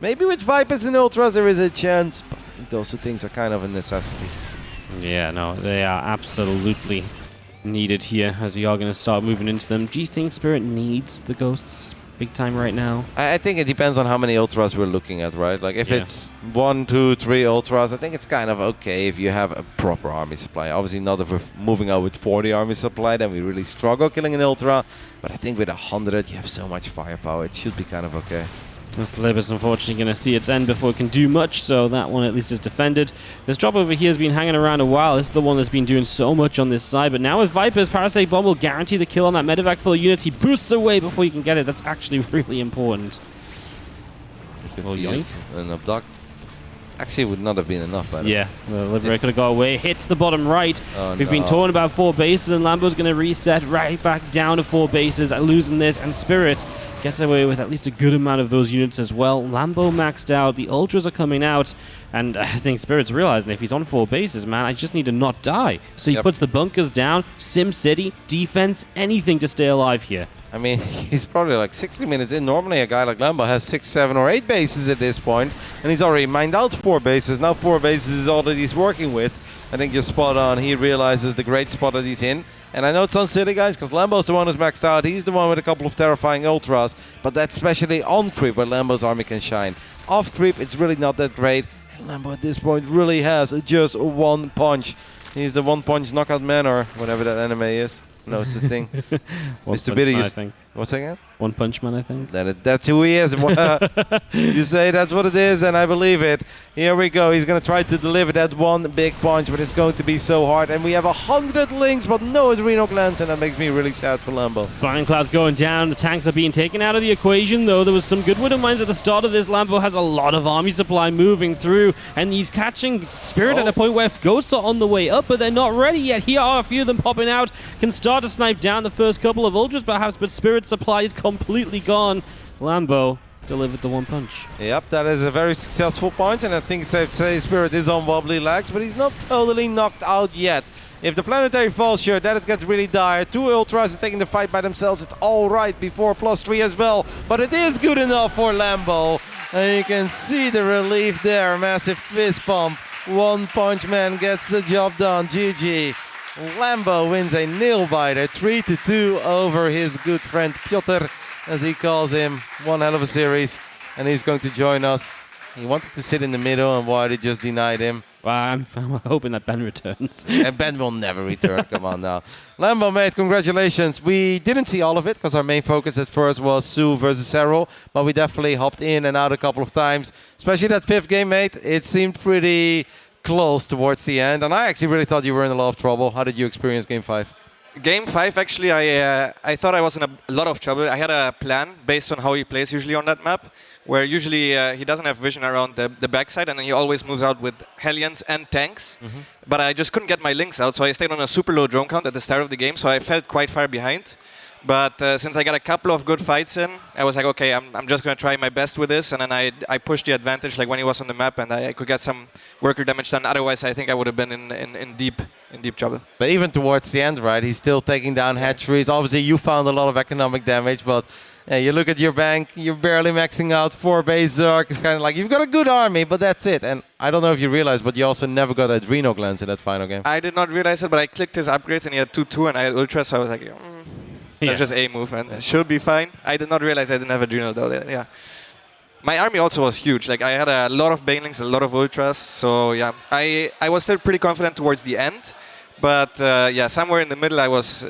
maybe with Vipers and Ultras there is a chance. But I think those two things are kind of a necessity. Yeah, no, they are absolutely needed here as we are going to start moving into them. Do you think Spirit needs the Ghosts big time right now? I think it depends on how many Ultras we're looking at, right? Like if it's 1, 2, 3 Ultras, I think it's kind of okay if you have a proper army supply. Obviously not if we're moving out with 40 army supply, then we really struggle killing an Ultra. But I think with 100 you have so much firepower, it should be kind of okay. This Lib is unfortunately going to see its end before it can do much, so that one at least is defended. This drop over here has been hanging around a while. This is the one that's been doing so much on this side, but now with Vipers, Parasite Bomb will guarantee the kill on that medevac full unit. He boosts away before you can get it. That's actually really important. Use an abduct. Actually, it would not have been enough. Yeah, the Liberator could have got away. Hits the bottom right. We've been torn about 4 bases, and Lambo's going to reset right back down to 4 bases, losing this, and Spirit gets away with at least a good amount of those units as well. Lambo maxed out. The Ultras are coming out, and I think Spirit's realizing if he's on 4 bases, man, I just need to not die. So he puts the bunkers down, Sim City, defense, anything to stay alive here. I mean, he's probably like 60 minutes in. Normally, a guy like Lambo has 6, 7, or 8 bases at this point, and he's already mined out 4 bases. Now 4 bases is all that he's working with. I think you're spot on. He realizes the great spot that he's in. And I know it sounds silly, guys, because Lambo's the one who's maxed out. He's the one with a couple of terrifying Ultras, but that's especially on creep where Lambo's army can shine. Off creep, it's really not that great. And Lambo at this point really has just 1 punch. He's the 1-punch knockout man, or whatever that anime is. No, it's the thing. Mr. Biddy, I think. What's that again? One Punch Man, I think. That's who he is. You say that's what it is, and I believe it. Here we go. He's going to try to deliver that 1 big punch, but it's going to be so hard. And we have 100 links, but no Adrenal Glands, and that makes me really sad for Lambo. Flying Cloud's going down. The tanks are being taken out of the equation, though. There was some good Widow Mines at the start of this. Lambo has a lot of army supply moving through, and he's catching Spirit at a point where Ghosts are on the way up, but they're not ready yet. Here are a few of them popping out. Can start to snipe down the first couple of Ultras, perhaps, but Spirit supply is completely gone. Lambo delivered the 1 punch. Yep, that is a very successful punch, and I think it's safe to say Spirit is on wobbly legs, but he's not totally knocked out yet. If the planetary falls short, that gets really dire. 2 Ultras are taking the fight by themselves. It's all right before +3 as well, but it is good enough for Lambo. And you can see the relief there. Massive fist pump. 1 punch man gets the job done. GG. Lambo wins a nail-biter, 3-2 over his good friend Piotr, as he calls him. One hell of a series, and he's going to join us. He wanted to sit in the middle, and Wiley just denied him. Well, I'm hoping that Ben returns. And Ben will never return. Come on now. Lambo, mate, congratulations. We didn't see all of it, because our main focus at first was Sue versus Serral, but we definitely hopped in and out a couple of times. Especially that 5th game, mate. It seemed pretty close towards the end, and I actually really thought you were in a lot of trouble. How did you experience Game 5? Game 5, actually, I thought I was in a lot of trouble. I had a plan based on how he plays usually on that map, where usually he doesn't have vision around the backside, and then he always moves out with Hellions and tanks. But I just couldn't get my links out, so I stayed on a super low drone count at the start of the game, so I felt quite far behind. But since I got a couple of good fights in, I was like, okay, I'm just going to try my best with this. And then I pushed the advantage like when he was on the map, and I could get some worker damage done. Otherwise, I think I would have been in deep trouble. But even towards the end, right, he's still taking down hatcheries. Obviously, you found a lot of economic damage, but you look at your bank, you're barely maxing out 4 base Zerg. It's kind of like, you've got a good army, but that's it. And I don't know if you realized, but you also never got a Reynor glance in that final game. I did not realize it, but I clicked his upgrades, and he had 2-2, and I had Ultra, so I was like, that's just a move, and it should be fine. I did not realize I didn't have a Adrenal, though. Yeah. My army also was huge. Like, I had a lot of Banelings, a lot of Ultras, so yeah. I was still pretty confident towards the end, but yeah, somewhere in the middle I was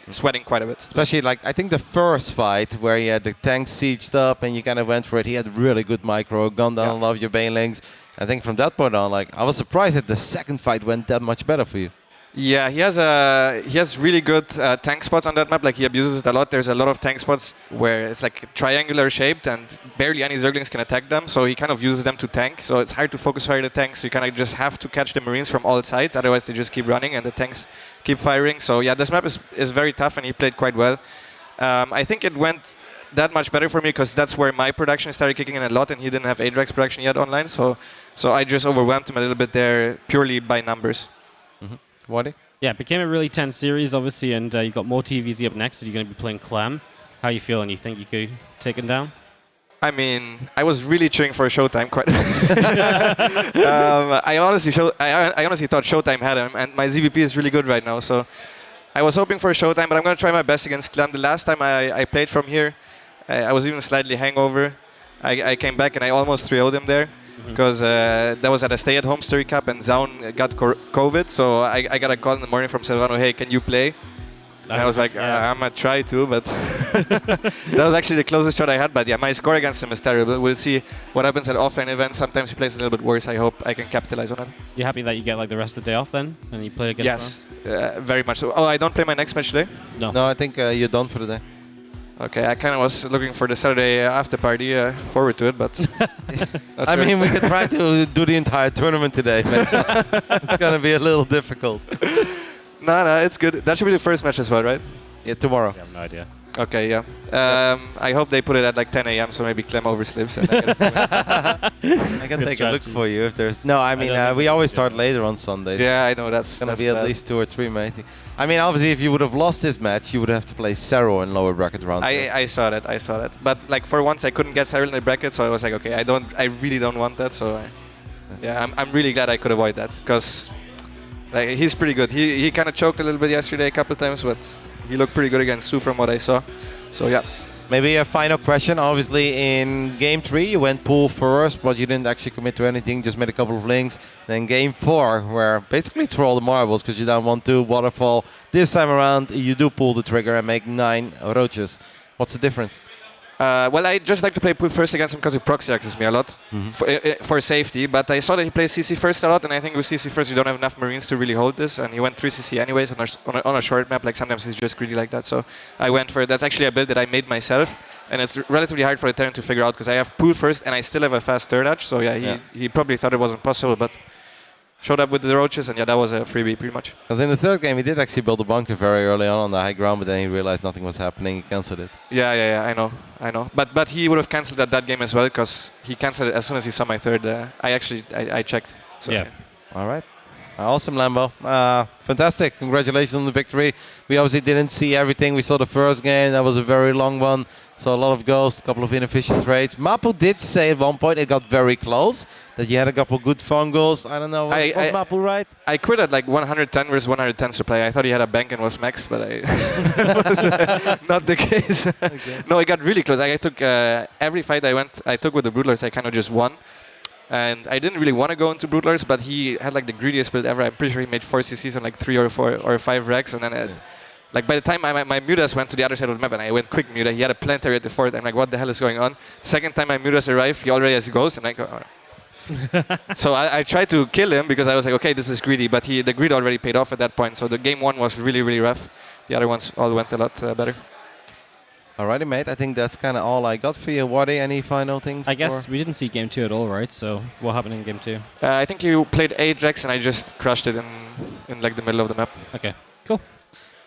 sweating quite a bit. Especially, like, I think the first fight where you had the tank sieged up and you kind of went for it, he had really good micro, gunned down a lot of your Banelings. I think from that point on, like, I was surprised that the second fight went that much better for you. Yeah, he has really good tank spots on that map. Like, he abuses it a lot. There's a lot of tank spots where it's like triangular shaped and barely any Zerglings can attack them. So he kind of uses them to tank. So it's hard to focus fire the tanks. So you kind of just have to catch the Marines from all sides. Otherwise, they just keep running and the tanks keep firing. So yeah, this map is very tough and he played quite well. I think it went that much better for me because that's where my production started kicking in a lot, and he didn't have Adrax production yet online. So I just overwhelmed him a little bit there purely by numbers. Waddy? Yeah, it became a really tense series, obviously, and you got more TVZ up next as you're going to be playing Clem. How are you feeling? You think you could take him down? I mean, I was really cheering for ShoWTimE quite I honestly thought ShoWTimE had him, and my ZVP is really good right now, so I was hoping for ShoWTimE, but I'm going to try my best against Clem. The last time I played from here, I was even slightly hangover. I came back and I almost 3-0'd him there. Because that was at a HomeStory Cup and Zoun got COVID, so I got a call in the morning from Serral, hey, can you play? And I was like, I'm going to try to, but that was actually the closest shot I had. But yeah, my score against him is terrible. We'll see what happens at offline events. Sometimes he plays a little bit worse. I hope I can capitalize on it. You happy that you get like the rest of the day off then? And you play against Yes, very much so. Oh, I don't play my next match today? No, I think you're done for the day. Okay, I kind of was looking for the Saturday after party, forward to it, but... I mean, we could try to do the entire tournament today, but it's going to be a little difficult. No, it's good. That should be the first match as well, right? Yeah, tomorrow. I have no idea. Okay, yeah. I hope they put it at like 10 a.m. so maybe Clem oversleeps. And I can take a look for you if there's... No, I mean, we always start later on Sundays. Yeah, I know. That's going to be at least 2 or 3, mate. I mean, obviously, if you would have lost this match, you would have to play Serral in lower bracket round. I saw that. But like for once, I couldn't get Serral in the bracket, so I was like, okay, I really don't want that. So yeah, I'm really glad I could avoid that because like he's pretty good. He kind of choked a little bit yesterday a couple of times, but he looked pretty good against Sue from what I saw. So yeah. Maybe a final question. Obviously, in Game 3, you went pool first, but you didn't actually commit to anything, just made a couple of links. Then Game 4, where basically it's for all the marbles, because you're down 1-2, waterfall. This time around, you do pull the trigger and make 9 roaches. What's the difference? Well, I just like to play pool first against him because he proxy accesses me a lot for safety. But I saw that he plays CC first a lot, and I think with CC first you don't have enough Marines to really hold this. And he went 3 CC anyways on a short map. Like sometimes he's just greedy like that. So I went for it. That's actually a build that I made myself, and it's relatively hard for the Terran to figure out because I have pool first and I still have a fast third edge. So yeah, he probably thought it wasn't possible, but showed up with the roaches, and yeah, that was a freebie pretty much. Because in the third game, he did actually build a bunker very early on the high ground, but then he realized nothing was happening. He cancelled it. Yeah, I know. But he would have cancelled that game as well because he cancelled it as soon as he saw my third. I checked. So yeah. All right. Awesome, Lambo. Fantastic. Congratulations on the victory. We obviously didn't see everything. We saw the first game. That was a very long one. So a lot of ghosts, a couple of inefficient trades. Mapu did say at one point it got very close, that you had a couple good fungals. I don't know. Was Mapu right? I quit at like 110 versus 110 supply. I thought he had a bank and was max, but it was not the case. Okay. No, it got really close. I took every fight I took with the Broodlords, I kind of just won. And I didn't really want to go into Broodlords, but he had like the greediest build ever. I'm pretty sure he made 4 CCs on like 3 or 4 or 5 Rex, and then like by the time my Mutas went to the other side of the map and I went quick Muta, he had a planetary at the fort. I'm like, what the hell is going on? Second time my Mutas arrived, he already has ghosts, and I go, so I tried to kill him because I was like, okay, this is greedy, but the greed already paid off at that point. So the game 1 was really, really rough. The other ones all went a lot better. Alrighty, mate. I think that's kind of all I got for you. Waddy, any final things? I guess we didn't see Game 2 at all, right? So what happened in Game 2? I think you played Ajax and I just crushed it in like the middle of the map. Okay, cool.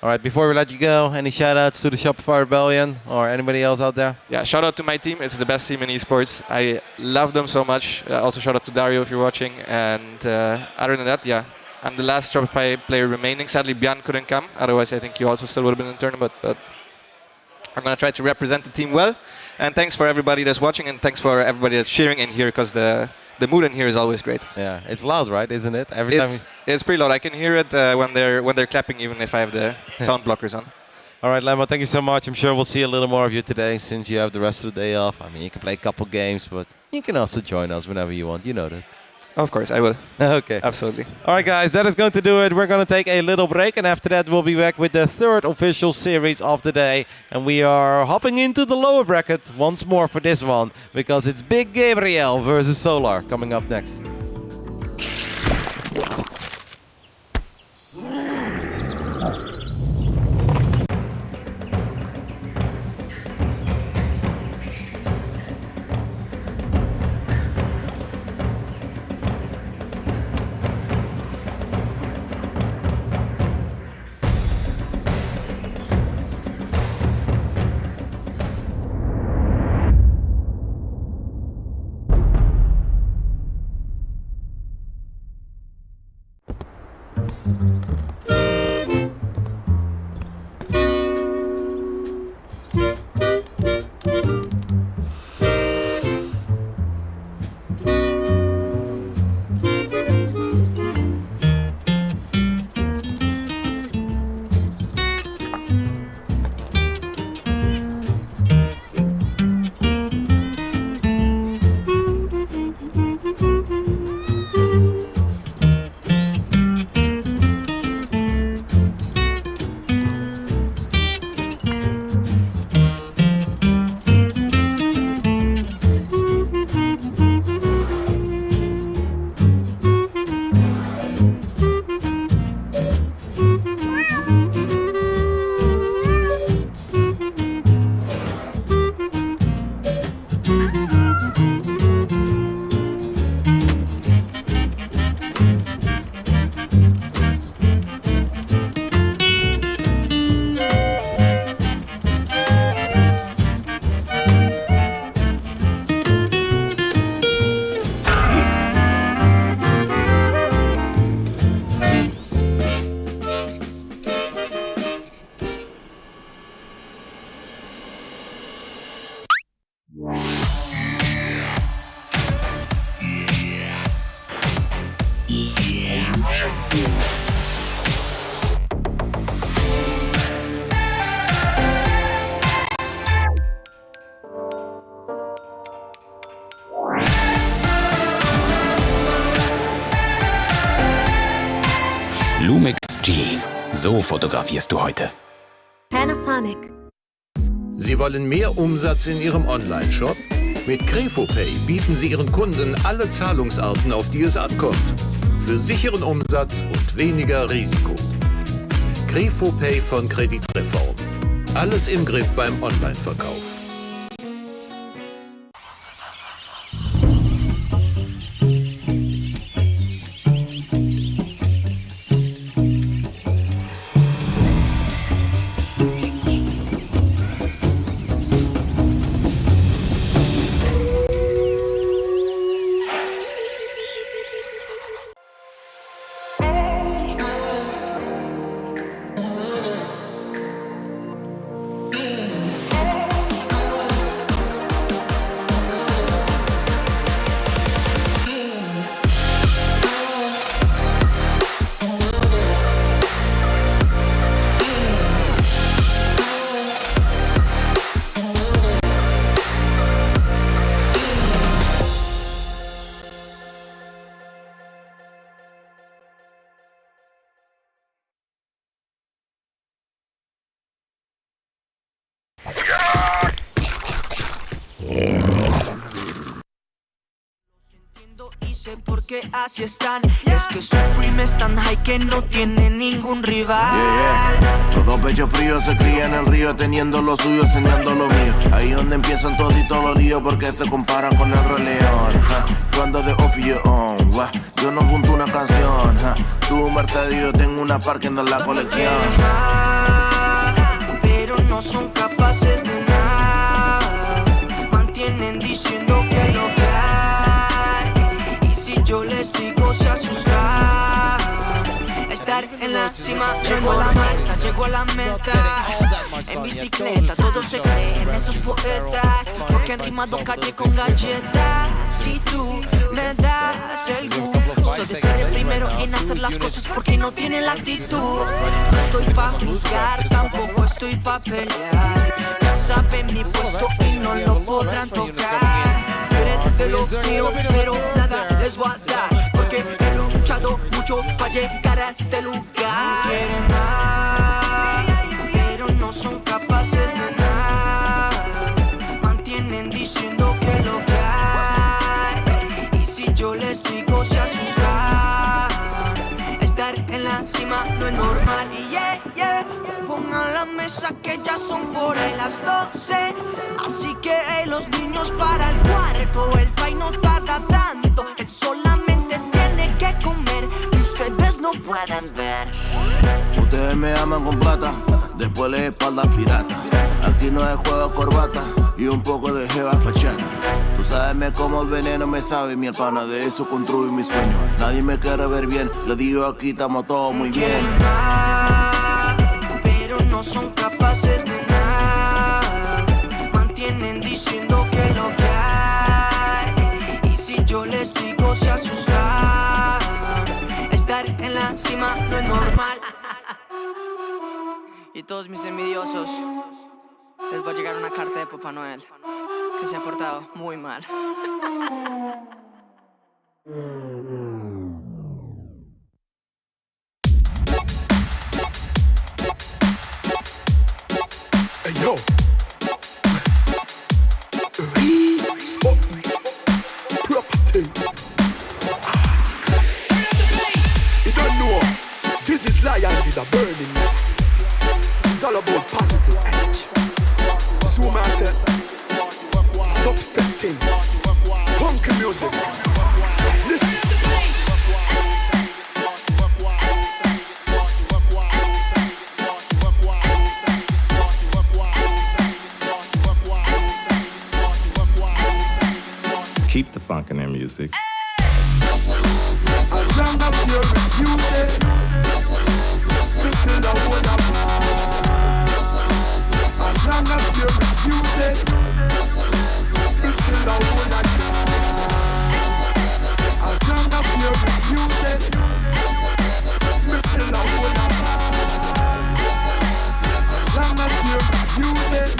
All right, before we let you go, any shout-outs to the Shopify Rebellion or anybody else out there? Yeah, shout out to my team. It's the best team in esports. I love them so much. Also shout out to Dario if you're watching. And other than that, yeah, I'm the last Shopify player remaining. Sadly, Bjan couldn't come. Otherwise, I think you also still would have been in the tournament. But I'm going to try to represent the team well. And thanks for everybody that's watching, and thanks for everybody that's cheering in here, because the mood in here is always great. Yeah, it's loud, right? Isn't it? It's pretty loud. I can hear it when they're clapping, even if I have the sound blockers on. All right, Lambo, thank you so much. I'm sure we'll see a little more of you today since you have the rest of the day off. I mean, you can play a couple games, but you can also join us whenever you want. You know that. Of course, I will. Okay. Absolutely. All right, guys, that is going to do it. We're going to take a little break, and after that, we'll be back with the third official series of the day. And we are hopping into the lower bracket once more for this one, because it's Big Gabriel versus Solar coming up next. Lumix G. So fotografierst du heute. Panasonic. Sie wollen mehr Umsatz in Ihrem Online-Shop? Mit KrefoPay bieten Sie Ihren Kunden alle Zahlungsarten, auf die es ankommt. Für sicheren Umsatz und weniger Risiko. KrefoPay von Kreditreform. Alles im Griff beim Online-Verkauf. Que así están, es que ShoWTimE es tan high que no tiene ningún rival. Todo pecho frío se cría en el río, teniendo lo suyo, enseñando lo mío. Ahí donde empiezan toditos los líos, porque se comparan con el Rey León. Yo ando de off y yo on, yo no junto una canción. Tú Mercedes, yo tengo una parking en la colección. pero no son capaces de nada. Mantienen diciendo que lo que hay, y si yo les digo se asustan. Estar en la cima, llegó la meta, llegó la meta. En bicicleta todos se creen esos poetas, porque han rimado calle con galletas. Si tú me das el gusto de ser el primero en hacer las cosas porque no tienen la actitud. No estoy pa' juzgar, tampoco estoy pa' pelear. Ya saben mi puesto y no lo podrán tocar. Quieren de lo mío, pero nada les voy a dar, porque he luchado mucho para llegar a este lugar. Quieren más, pero no son capaces de nada. Mantienen diciendo que lo que hay, y si yo les digo se asustan. Estar en la cima no es normal. Y pongan la mesa que ya son por ahí las 12. Así que los niños para el cuarto. El país no tarda tanto, él solamente tiene que comer y ustedes no pueden ver. Ustedes me aman con plata, después les espalda pirata. Aquí no hay juego de corbata y un poco de jeva pachata. Tú sabes como el veneno me sabe mi hermana, de eso construyo mi sueño. Nadie me quiere ver bien, lo digo aquí, estamos todos muy bien. Pero no son capaces de nada. Mantienen diciendo que lo que hay, y si yo les digo se asustan. Estar en la cima no es normal. Y todos mis envidiosos, les va a llegar una carta de Papá Noel, que se ha portado muy mal. Hey yo, property. You don't know, this is lion with a burning. It's all about positive energy. So I said, stop stepping, funky music. Listen. Keep the funk in their music. As long as there is music, we still don't wanna fight. As long as there is music, we still don't wanna try. As long as there is music, we still don't wanna fight. As long as there is music,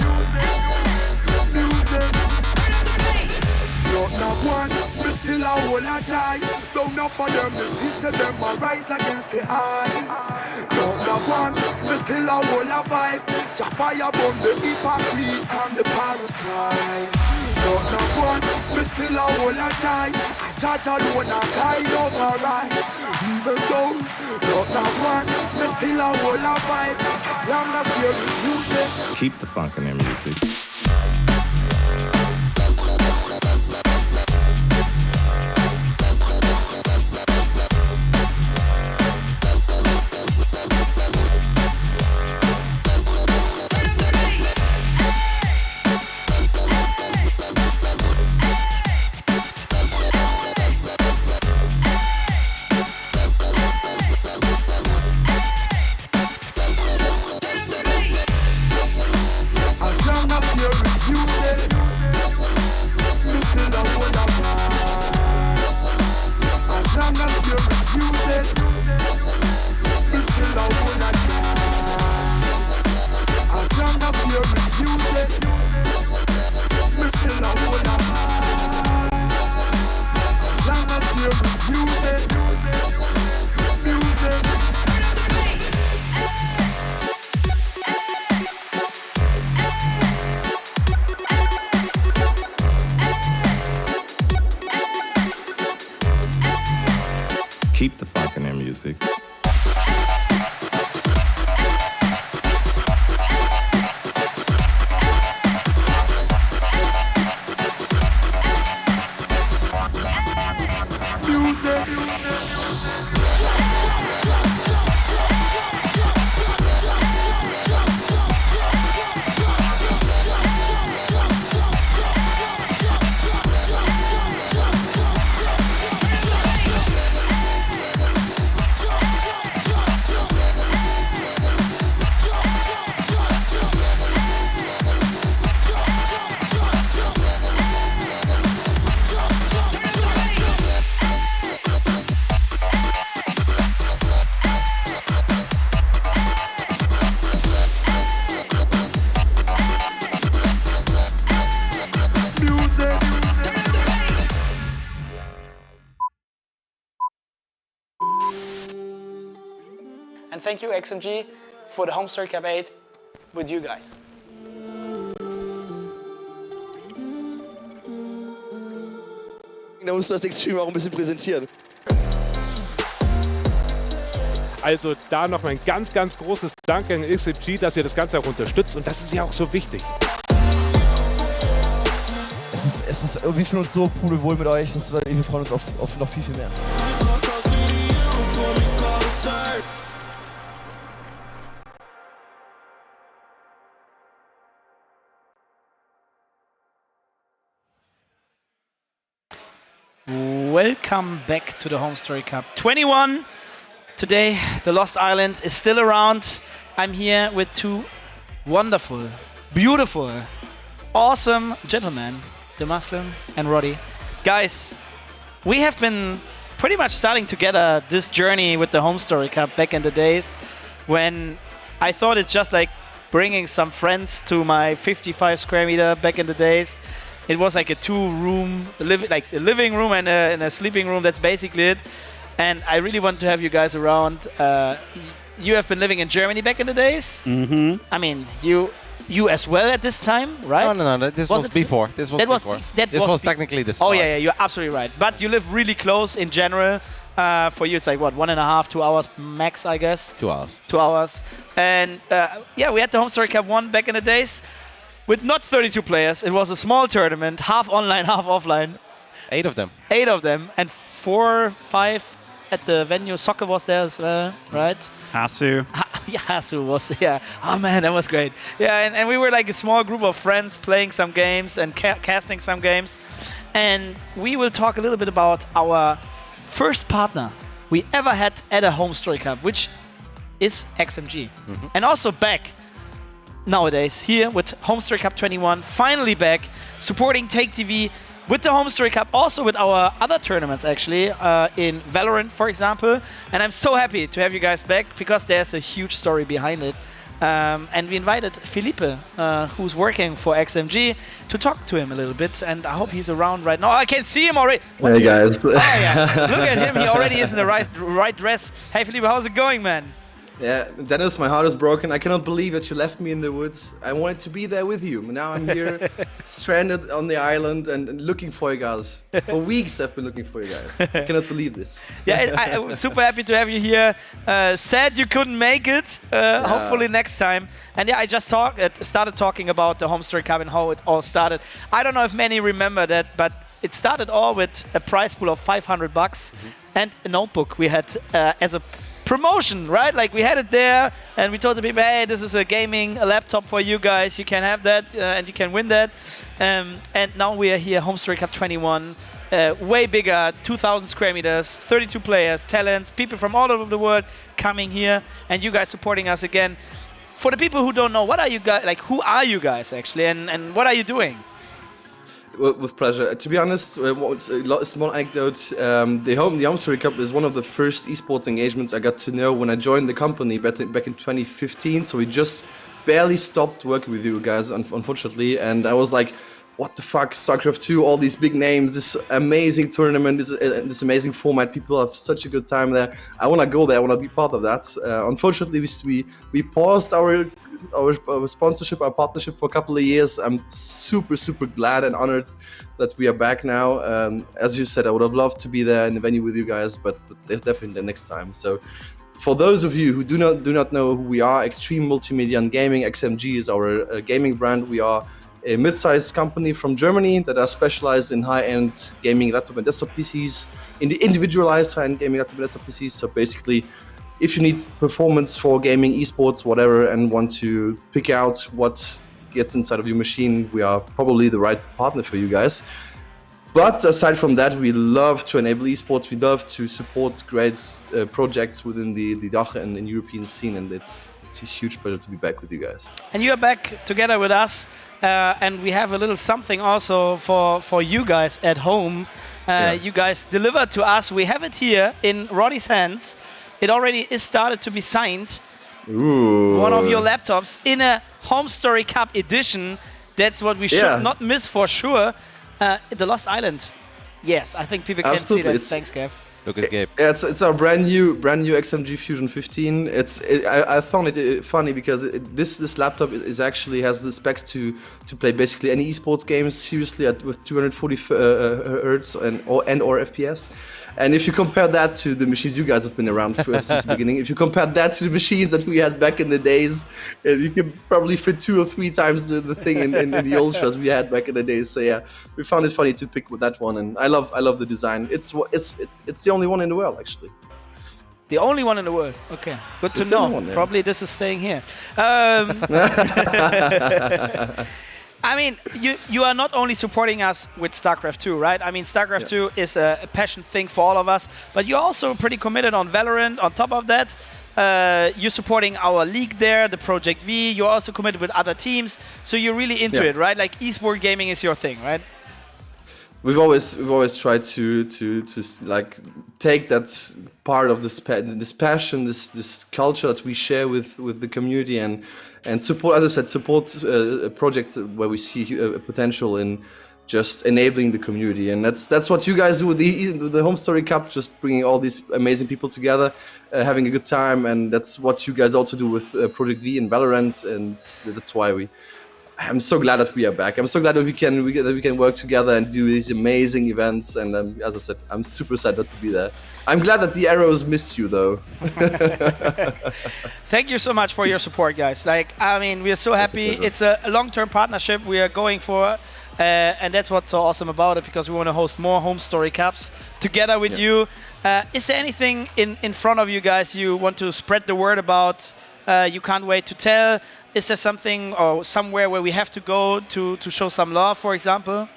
music. Not one, we still a whole a try. Don't know for them, the system them a rise against the eye. Not one, we still a whole a vibe. Ja fire bomb the hypocrites and the parasites. Not one, we still a whole a try. A judge alone a guide over right. Even though, not one, we still a whole a vibe. As long as there is music, Keep the funk in their music. Keep the funk in their music. And thank you, XMG, for the HomeStory Cup 8 with you guys. Da musst du das Extreme auch ein bisschen präsentieren. Also da noch ein ganz, ganz großes Dank an XXI, dass ihr das Ganze auch unterstützt und das ist ja auch so wichtig. Es ist irgendwie für uns so pudelwohl mit euch, wir freuen uns auf noch viel, viel mehr. Welcome back to the HomeStory Cup 21. Today, the Lost Island is still around. I'm here with two wonderful, beautiful, awesome gentlemen, the Muslim and Roddy. Guys, we have been pretty much starting together this journey with the HomeStory Cup back in the days when I thought it's just like bringing some friends to my 55 square meter back in the days. It was like a two-room, like a living room and a sleeping room. That's basically it. And I really want to have you guys around. You have been living in Germany back in the days. Mm-hmm. I mean, you as well at this time, right? No. This was before. This was technically the start. Oh yeah, you're absolutely right. But you live really close in general. For you, it's like what, 1.5, 2 hours max, I guess. 2 hours. 2 hours. And yeah, we had the HomeStory Cup 1 back in the days. With not 32 players, it was a small tournament, half online, half offline. 8 of them. 8 of them, and 4, 5 at the venue. Soccer was there as well, right? Hasu. Yeah, Hasu was there. Oh man, that was great. Yeah, and we were like a small group of friends playing some games and casting some games. And we will talk a little bit about our first partner we ever had at a HomeStory Cup, which is XMG. Mm-hmm. And also back nowadays here with HomeStory Cup 21, finally back supporting TaKeTv with the HomeStory Cup, also with our other tournaments actually, in Valorant for example. And I'm so happy to have you guys back because there's a huge story behind it. And we invited Felipe, who's working for XMG, to talk to him a little bit, and I hope he's around right now. I can see him already. Hey guys. Oh yeah, look at him, he already is in the right dress. Hey Felipe, how's it going, man? Yeah, Dennis, my heart is broken. I cannot believe that you left me in the woods. I wanted to be there with you. Now I'm here, stranded on the island and looking for you guys. For weeks I've been looking for you guys. I cannot believe this. Yeah, I'm super happy to have you here. Sad you couldn't make it. Hopefully next time. And yeah, I just started talking about the HomeStory Cup and how it all started. I don't know if many remember that, but it started all with a prize pool of $500 and a notebook we had as a promotion, right? Like we had it there and we told the people, hey, this is a laptop for you guys. You can have that and you can win that. And now we are here, HomeStory Cup 21, way bigger, 2,000 square meters, 32 players, talents, people from all over the world coming here and you guys supporting us again. For the people who don't know, what are you guys, like who are you guys actually and what are you doing? With pleasure. To be honest, a small anecdote. The HomeStory Cup is one of the first esports engagements I got to know when I joined the company back in 2015. So we just barely stopped working with you guys, unfortunately. And I was like, what the fuck, StarCraft 2, all these big names, this amazing tournament, this amazing format. People have such a good time there. I want to go there. I want to be part of that. Unfortunately, we paused our sponsorship, our partnership for a couple of years. I'm super glad and honored that we are back now. As you said, I would have loved to be there in the venue with you guys, but there's definitely the next time. So for those of you who do not know who we are, Extreme Multimedia and Gaming, XMG is our gaming brand. We are a mid-sized company from Germany that are specialized in high-end gaming laptop and desktop PCs, in the individualized high-end gaming laptop and desktop PCs. So basically, if you need performance for gaming, esports, whatever, and want to pick out what gets inside of your machine, we are probably the right partner for you guys. But aside from that, we love to enable esports. We love to support great projects within the DACH and European scene, and it's a huge pleasure to be back with you guys. And you are back together with us, and we have a little something also for you guys at home. You guys delivered to us. We have it here in Roddy's hands. It already is started to be signed. Ooh. One of your laptops in a HomeStory Cup edition. That's what we should not miss for sure. The Lost Island. Yes, I think people can see that. Thanks, Kev. Look at Gabe. It's our brand new XMG Fusion 15. I found it funny because this laptop is actually has the specs to play basically any esports games seriously with 240 hertz or FPS. And if you compare that to the machines you guys have been around since the beginning, if you compare that to the machines that we had back in the days, you can probably fit 2 or 3 times the thing in the ultras we had back in the days. So yeah, we found it funny to pick with that one, and I love the design. It's the only one in the world actually. The only one in the world. Okay, good to know. One, yeah. Probably this is staying here. I mean, you are not only supporting us with StarCraft 2, right? I mean, StarCraft 2 is a passion thing for all of us, but you're also pretty committed on Valorant. On top of that, you're supporting our league there, the Project V. You're also committed with other teams, so you're really into it, right? Like esport gaming is your thing, right? We've always tried to like take that part of this passion, this culture that we share with the community and support, as I said, support a project where we see a potential in just enabling the community, and that's what you guys do with the HomeStory Cup, just bringing all these amazing people together, having a good time, and that's what you guys also do with Project V and Valorant, and that's why I'm so glad that we are back. I'm so glad that we can work together and do these amazing events. And as I said, I'm super sad not to be there. I'm glad that the Arrows missed you, though. Thank you so much for your support, guys. Like, I mean, we are so happy. It's a long-term partnership we are going for. And that's what's so awesome about it, because we want to host more HomeStory Cups together with you. Is there anything in front of you guys you want to spread the word about? You can't wait to tell? Is there something or somewhere where we have to go to show some love, for example?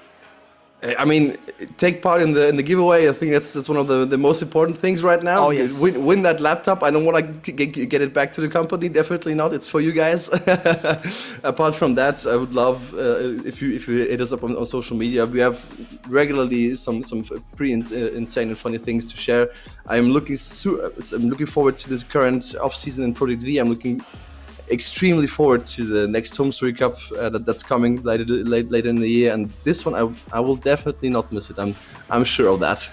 I mean, take part in the giveaway. I think that's one of the most important things right now. Oh, yes. Win that laptop. I don't want to get it back to the company. Definitely not. It's for you guys. Apart from that, I would love if you hit us up on social media. We have regularly some pretty insane and funny things to share. I'm looking forward to this current off season in Project V. I'm looking extremely forward to the next HomeStory Cup that's coming later in the year, and this one I will definitely not miss it. I'm sure of that.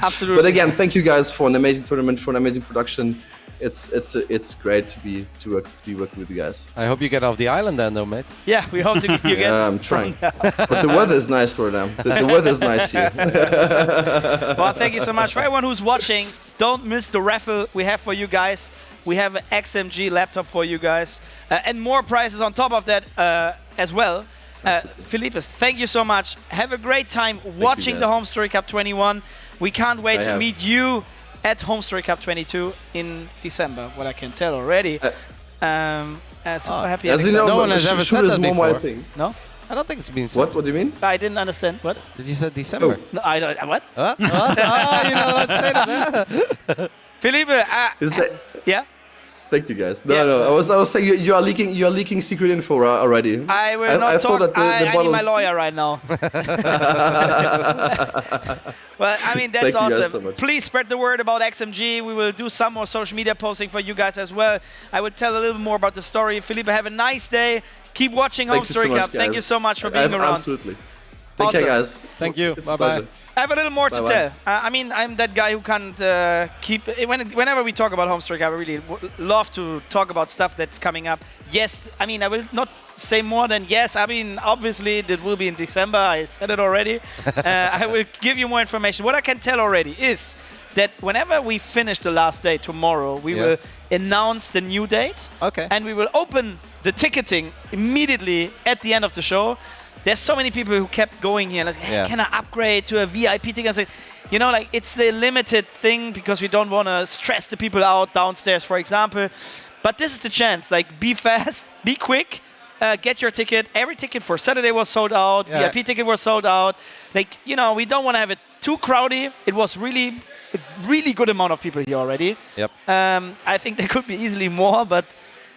Absolutely. But again, thank you guys for an amazing tournament, for an amazing production. It's great to be working with you guys. I hope you get off the island then, though, mate. Yeah, we hope to get you Yeah, I'm trying. But the weather is nice for them. The weather is nice here. Well, thank you so much. For everyone who's watching, don't miss the raffle we have for you guys. We have an XMG laptop for you guys, and more prizes on top of that as well. Philippe, thank you so much. Have a great time watching the HomeStory Cup 21. We can't wait to meet you at HomeStory Cup 22 in December, what I can tell already. Super happy. As you know, no one has ever said that before. No? I don't think it's been said. What do you mean? I didn't understand. What? Did you say December? No, I don't. What? What? You know, let's say that. Philippe, yeah? Thank you, guys. No. I was saying you are leaking secret info already. I will not talk. I need my lawyer right now. Well, I mean, that's awesome. So please spread the word about XMG. We will do some more social media posting for you guys as well. I will tell a little more about the story. Philippe, have a nice day. Keep watching HomeStory Cup. Thank you so much for being around. Absolutely. Take care, guys. Thank you. Bye-bye. I have a little more to tell. I mean, I'm that guy who can't keep... Whenever we talk about HomeStory Cup, I really love to talk about stuff that's coming up. Yes, I mean, I will not say more than yes. I mean, obviously, it will be in December. I said it already. I will give you more information. What I can tell already is that whenever we finish the last day tomorrow, we will announce the new date. Okay. And we will open the ticketing immediately at the end of the show. There's so many people who kept going here. Like, hey, can I upgrade to a VIP ticket? I said, you know, like, it's the limited thing because we don't want to stress the people out downstairs, for example. But this is the chance. Like, be fast, be quick, get your ticket. Every ticket for Saturday was sold out. VIP ticket was sold out. Like, you know, we don't want to have it too crowded. It was really a really good amount of people here already. Yep. I think there could be easily more, but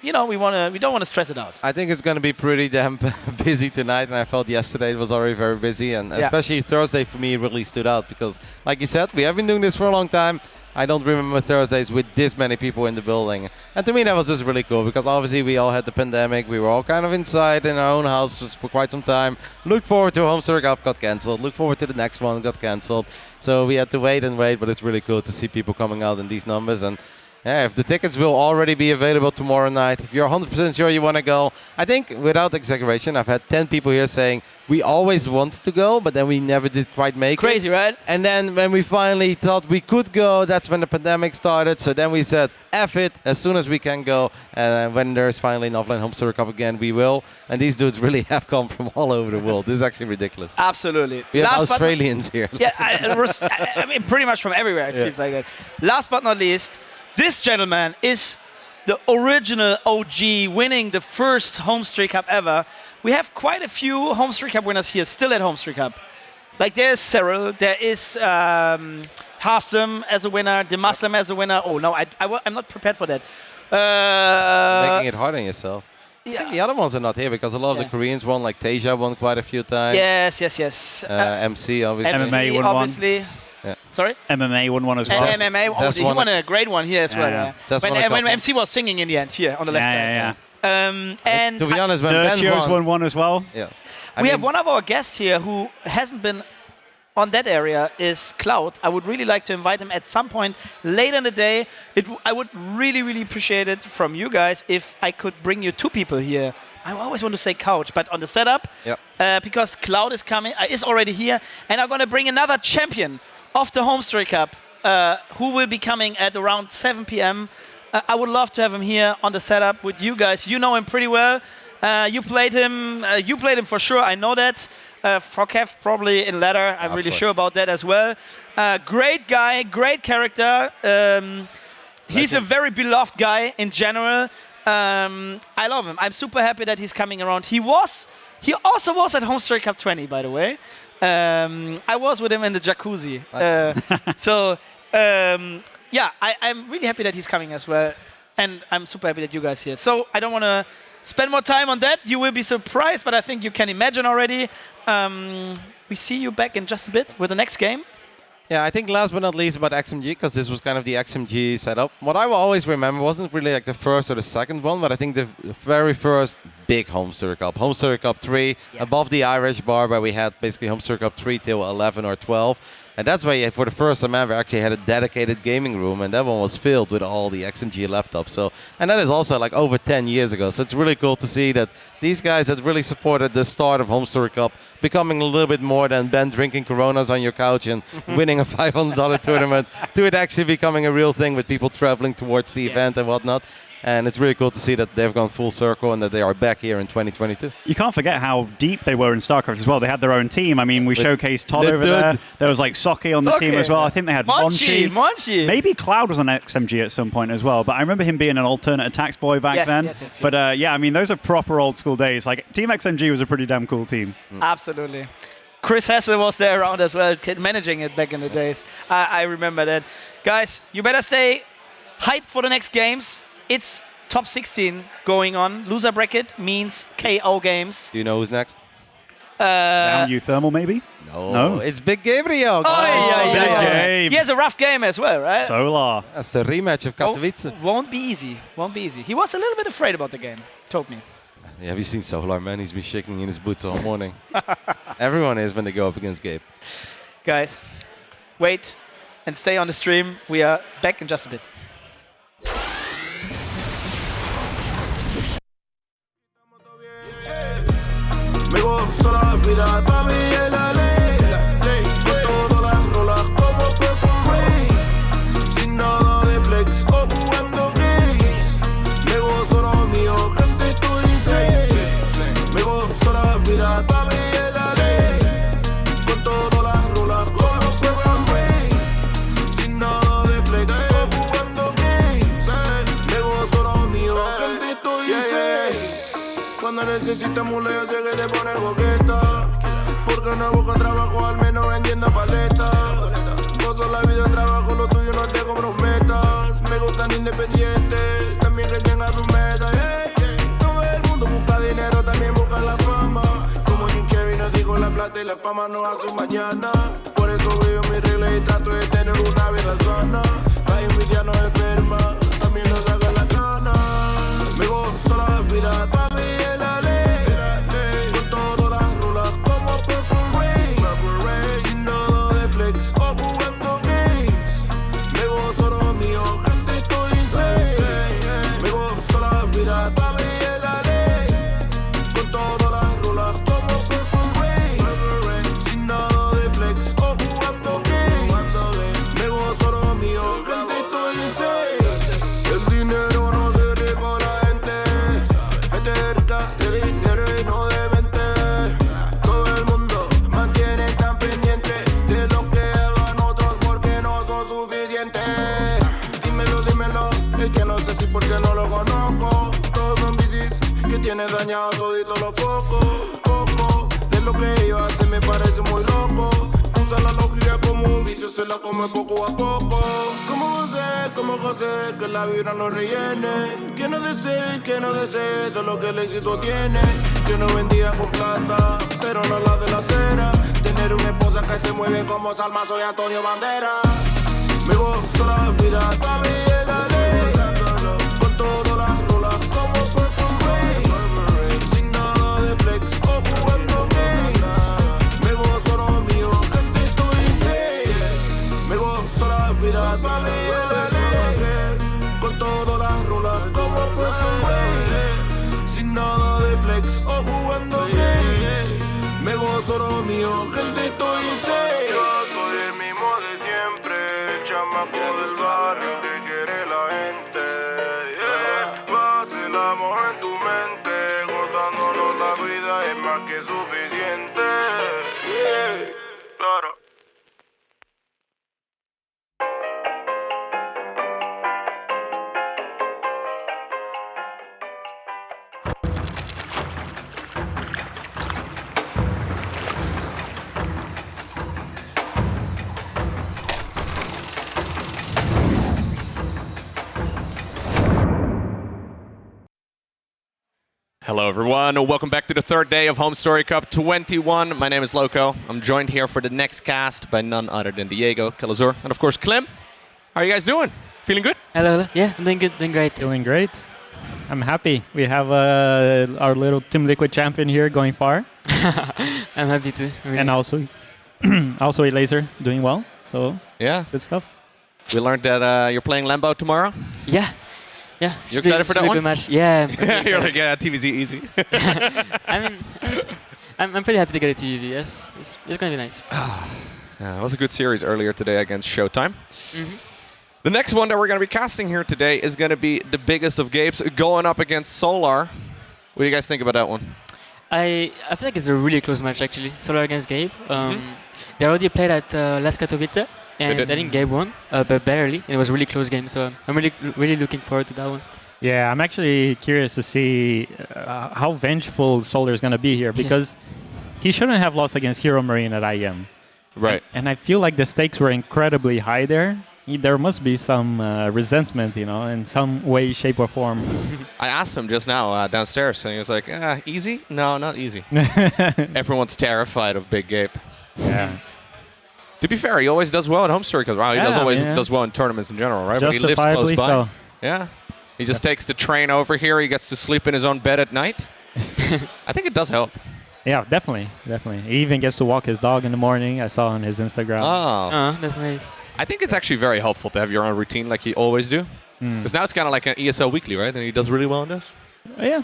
we don't want to stress it out. I think it's going to be pretty damn busy tonight, and I felt yesterday it was already very busy, and especially Thursday for me really stood out because, like you said, we have been doing this for a long time. I don't remember Thursdays with this many people in the building. And to me, that was just really cool because obviously we all had the pandemic. We were all kind of inside in our own houses for quite some time. Looked forward to HomeStory Cup, got cancelled. Looked forward to the next one, got cancelled. So we had to wait and wait, but it's really cool to see people coming out in these numbers. And yeah, if the tickets will already be available tomorrow night, if you're 100% sure you want to go, I think without exaggeration, I've had 10 people here saying we always wanted to go, but then we never did quite make it. Crazy, right? And then when we finally thought we could go, that's when the pandemic started. So then we said, F it, as soon as we can go. And when there's finally an offline HomeStory Cup again, we will. And these dudes really have come from all over the world. This is actually ridiculous. Absolutely. We have Australians here. Yeah, I mean, pretty much from everywhere, it feels like that. Last but not least, this gentleman is the original OG, winning the first HomeStory Cup ever. We have quite a few HomeStory Cup winners here, still at HomeStory Cup. Like there's Serral, there is Harsum as a winner, Demaslam as a winner. Oh no, I'm not prepared for that. Making it hard on yourself. I think the other ones are not here because a lot of the Koreans won, like Tasia won quite a few times. Yes. MC, obviously. MMA won obviously. One. Yeah. Sorry? MMA won one as well. MMA, he won a great one here as well. When MC was singing in the end here on the left side. And to be honest, when Ben won one as well. Yeah. We have one of our guests here who hasn't been on that area is Cloud. I would really like to invite him at some point later in the day. I would really appreciate it from you guys if I could bring you two people here. I always want to say couch, but on the setup, because Cloud is already here, and I'm going to bring another champion of the HomeStory Cup, who will be coming at around 7 p.m. I would love to have him here on the setup with you guys. You know him pretty well. You played him for sure. I know that. For Kev, probably in ladder. I'm really sure about that as well. Great guy, great character. He's a very beloved guy in general. I love him. I'm super happy that he's coming around. He also was at HomeStory Cup 20, by the way. I was with him in the jacuzzi. I'm really happy that he's coming as well. And I'm super happy that you guys are here. So I don't want to spend more time on that. You will be surprised, but I think you can imagine already. We see you back in just a bit with the next game. Yeah, I think last but not least about XMG, because this was kind of the XMG setup. What I will always remember wasn't really like the first or the second one, but I think the very first big HomeStory Cup. HomeStory Cup 3, above the Irish bar, where we had basically HomeStory Cup 3 till 11 or 12. And that's why for the first time ever actually had a dedicated gaming room, and that one was filled with all the XMG laptops. So, and that is also like over 10 years ago. So it's really cool to see that these guys that really supported the start of HomeStory Cup becoming a little bit more than Ben drinking Coronas on your couch and winning a $500 tournament to it actually becoming a real thing with people traveling towards the event and whatnot. And it's really cool to see that they've gone full circle and that they are back here in 2022. You can't forget how deep they were in StarCraft as well. They had their own team. I mean, we showcased Todd over there. There was like Socky on the team as well. I think they had Monchi. Maybe Cloud was on XMG at some point as well. But I remember him being an alternate attacks boy back then. Yes. But I mean, those are proper old school days. Like Team XMG was a pretty damn cool team. Absolutely. Chris Hesse was there around as well, managing it back in the days. I remember that. Guys, you better stay hyped for the next games. It's top 16 going on. Loser bracket means KO games. Do you know who's next? Zoun uThermal, maybe? No. It's Big Gabriel. Big game. He has a rough game as well, right? Solar. That's the rematch of Katowice. Won't be easy. He was a little bit afraid about the game, told me. Yeah, have you seen Solar, man? He's been shaking in his boots all morning. Everyone is when they go up against Gabe. Guys, wait and stay on the stream. We are back in just a bit. Me gozo la vida, pa' mí es la ley. Con todas las rolas como Purple Rain. Sin nada de flex o jugando games. Me gozo lo mío, gente, estoy insane. Me gozo la vida, pa' mí es la ley. Con todas las rolas como Purple Rain. Sin nada de flex o jugando games. Me gozo lo mío, gente, estoy insane. Cuando necesitas mula yo sé que te pone coqueta. Porque no busco trabajo, al menos vendiendo paletas. Gozo la vida, trabajo, lo tuyo no te comprometas. Me gustan independientes, también que tenga tus metas. arte y la fama no a su mañana. Por eso veo mi regla y trato de tener una vida sana. La envidia no enferma, también nos haga la gana. Me gozo la vida, pa' mí es la ley. Con todas las rulas como Purple Rain. Sin nada de flex o jugando games. Me gozo lo mío, gente, estoy insane. Me gozo la vida, pa' mí es la ley. Con todas las rulas como Purple Rain. Sin nada de flex o jugando games. Me gozo lo mío, gente, estoy insane. El dinero no se rico la gente. Gente rica de dinero y no de mente. Todo el mundo mantiene tan pendiente de lo que hagan otros porque no son suficientes. Dímelo, dímelo, es que no sé si porque no lo conozco. Todos son bicis que tienen dañado todito los focos. Poco de lo que ellos hacen me parece muy loco. Usa la lógica como un vicio, se la come poco a poco. Como José, que la vibra no rellene. Que no desee todo lo que el éxito tiene. Que no vendía con plata, pero no la de la acera. Tener una esposa que se mueve como Salma, soy Antonio Bandera. Me gozo la vida, pa' mí es la ley. Con todas las rulas como Purple Rain. Sin nada de flex o jugando games. Me gozo lo mío, gente, estoy insane. Me gozo la vida, pa' mí es la ley. Con todas las rulas como Purple Rain. Sin nada de flex o jugando games. Me gozo lo mío, gente, estoy insane. Yo soy el mismo de siempre, el chamaco del barrio que quiere la gente. Vacilamos en tu mente, gozándonos la vida es más que suficiente. Claro. Hello, everyone. Welcome back to the third day of HomeStory Cup 21. My name is Loco. I'm joined here for the next cast by none other than Diego, Elazer, and of course Clem. How are you guys doing? Feeling good? Hello. Yeah, I'm doing good, doing great. Doing great. I'm happy. We have our little Team Liquid champion here going far. I'm happy too. Really. And also Elazer doing well. So yeah, good stuff. We learned that you're playing Lambo tomorrow. Yeah. Yeah. You excited for that one? Match. Yeah. You're like, yeah, TVZ easy. I'm pretty happy to get a TVZ. Yes, it's gonna be nice. Yeah, it was a good series earlier today against ShoWTimE. The next one that we're going to be casting here today is going to be the biggest of Gapes going up against Solar. What do you guys think about that one? I feel like it's a really close match actually. Solar against Gabe. They already played at last Katowice. And I think Gabe won, but barely. It was a really close game, so I'm really looking forward to that one. Yeah, I'm actually curious to see how vengeful Solar is going to be here, because he shouldn't have lost against Heromarine at IEM. Right. And I feel like the stakes were incredibly high there. There must be some resentment, in some way, shape, or form. I asked him just now downstairs, and he was like, easy? No, not easy. Everyone's terrified of Big Gabe. Yeah. To be fair, he always does well at HomeStory because he does well in tournaments in general, right? But he lives close by. So. Yeah. He just takes the train over here. He gets to sleep in his own bed at night. I think it does help. Yeah, definitely. He even gets to walk his dog in the morning. I saw on his Instagram. Oh, that's nice. I think it's actually very helpful to have your own routine like you always do. Because now it's kind of like an ESL weekly, right? And he does really well in this. Yeah.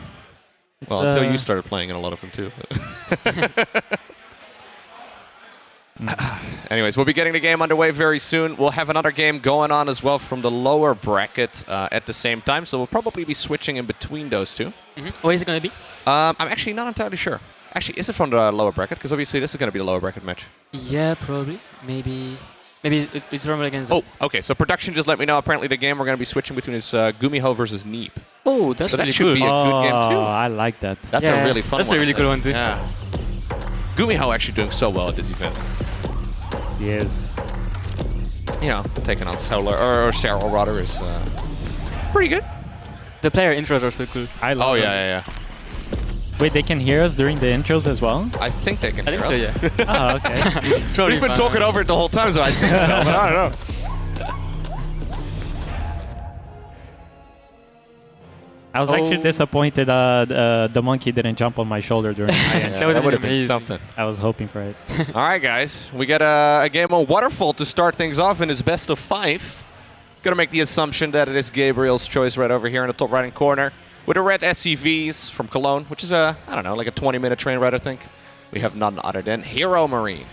Well, until you started playing in a lot of them too. Anyways, we'll be getting the game underway very soon. We'll have another game going on as well from the lower bracket at the same time. So we'll probably be switching in between those two. What is it going to be? I'm actually not entirely sure. Actually, is it from the lower bracket? Because obviously this is going to be the lower bracket match. Yeah, probably. Maybe it's uThermal against... Oh, okay. So production just let me know. Apparently the game we're going to be switching between is GuMiHo versus Neeb. Oh, that's really cool. So that should be a good game too. Oh, I like that. That's a really fun one. That's a really good one too. Yeah. GuMiHo actually doing so well at this event. He is. Taking on Solar, or Serral rather, is pretty good. The player intros are so cool. I love them. Yeah. Wait, they can hear us during the intros as well? I think they can hear so, us. yeah. Oh, okay. We've been talking over it the whole time, so I think so, but I don't know. I was actually disappointed the monkey didn't jump on my shoulder during the that would have been something. I was hoping for it. All right, guys. We got a game on Waterfall to start things off in his best of 5. Gonna make the assumption that it is Gabriel's choice right over here in the top right-hand corner. With the red SCVs from Cologne, which is I don't know, like a 20-minute train ride, I think. We have none other than Heromarine.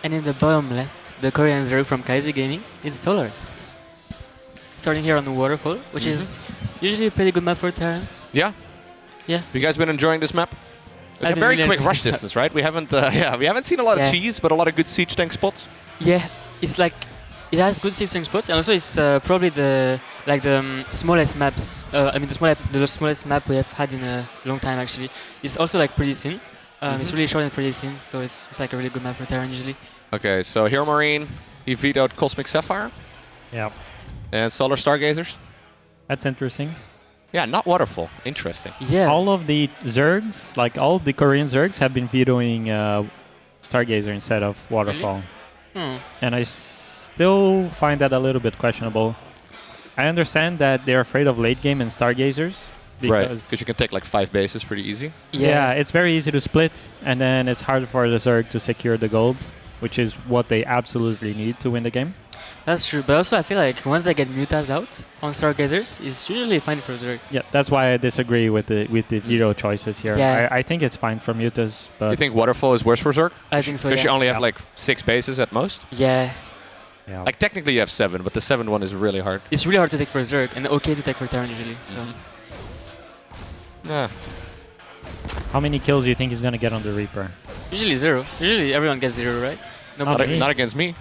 And in the bottom left, the Korean Zerg from Kaiser Gaming is Solar. Starting here on the Waterfall, which is usually a pretty good map for Terran. Yeah? Yeah. You guys been enjoying this map? It's I've a very been really quick rush distance, right? We haven't we haven't seen a lot of cheese, but a lot of good siege tank spots. Yeah, it's like it has good siege spots, and also it's probably the smallest maps. I mean the smallest map we have had in a long time actually. It's also like pretty thin. It's really short and pretty thin, so it's like a really good map for Terran usually. Okay, so Heromarine, he vetoed Cosmic Sapphire. Yeah. And Solar Stargazers. That's interesting. Yeah, not Waterfall. Interesting. Yeah. All of the Zergs, like all the Korean Zergs, have been vetoing Stargazer instead of Waterfall. Really? And I still find that a little bit questionable. I understand that they're afraid of late game and Stargazers. Because you can take like 5 bases pretty easy. Yeah, it's very easy to split, and then it's hard for the Zerg to secure the gold, which is what they absolutely need to win the game. That's true, but also I feel like once they get Mutas out on Stargazers, it's usually fine for Zerg. Yeah, that's why I disagree with the veto choices here. Yeah. I think it's fine for Mutas, but You think Waterfall is worse for Zerg? I think so, Because yeah. you only have like 6 bases at most? Yeah. Like technically you have 7, but the 7th one is really hard. It's really hard to take for Zerg, and okay to take for Terran usually, so... Yeah. How many kills do you think he's gonna get on the Reaper? Usually 0. Usually everyone gets 0, right? Nobody. Not against me.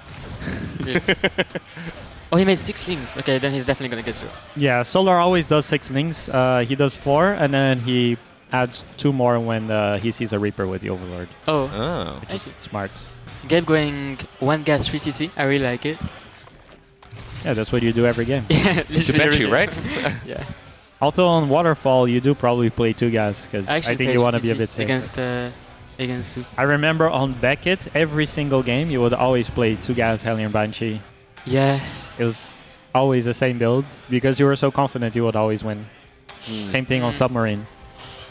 Oh, he made 6 lings. Okay, then he's definitely gonna get 0. Yeah, Solar always does 6 lings. He does 4, and then he adds 2 more when he sees a Reaper with the Overlord. Oh. Which is smart. Gabe going 1 gas 3 CC. I really like it. Yeah, that's what you do every game. Yeah, to bet you, right? Yeah. Although on Waterfall, you do probably play 2 gas, because I think you want to be a bit safe. Against Soup. I remember on Beckett, every single game, you would always play 2 gas Hellion Banshee. Yeah. It was always the same build, because you were so confident you would always win. Same thing on Submarine.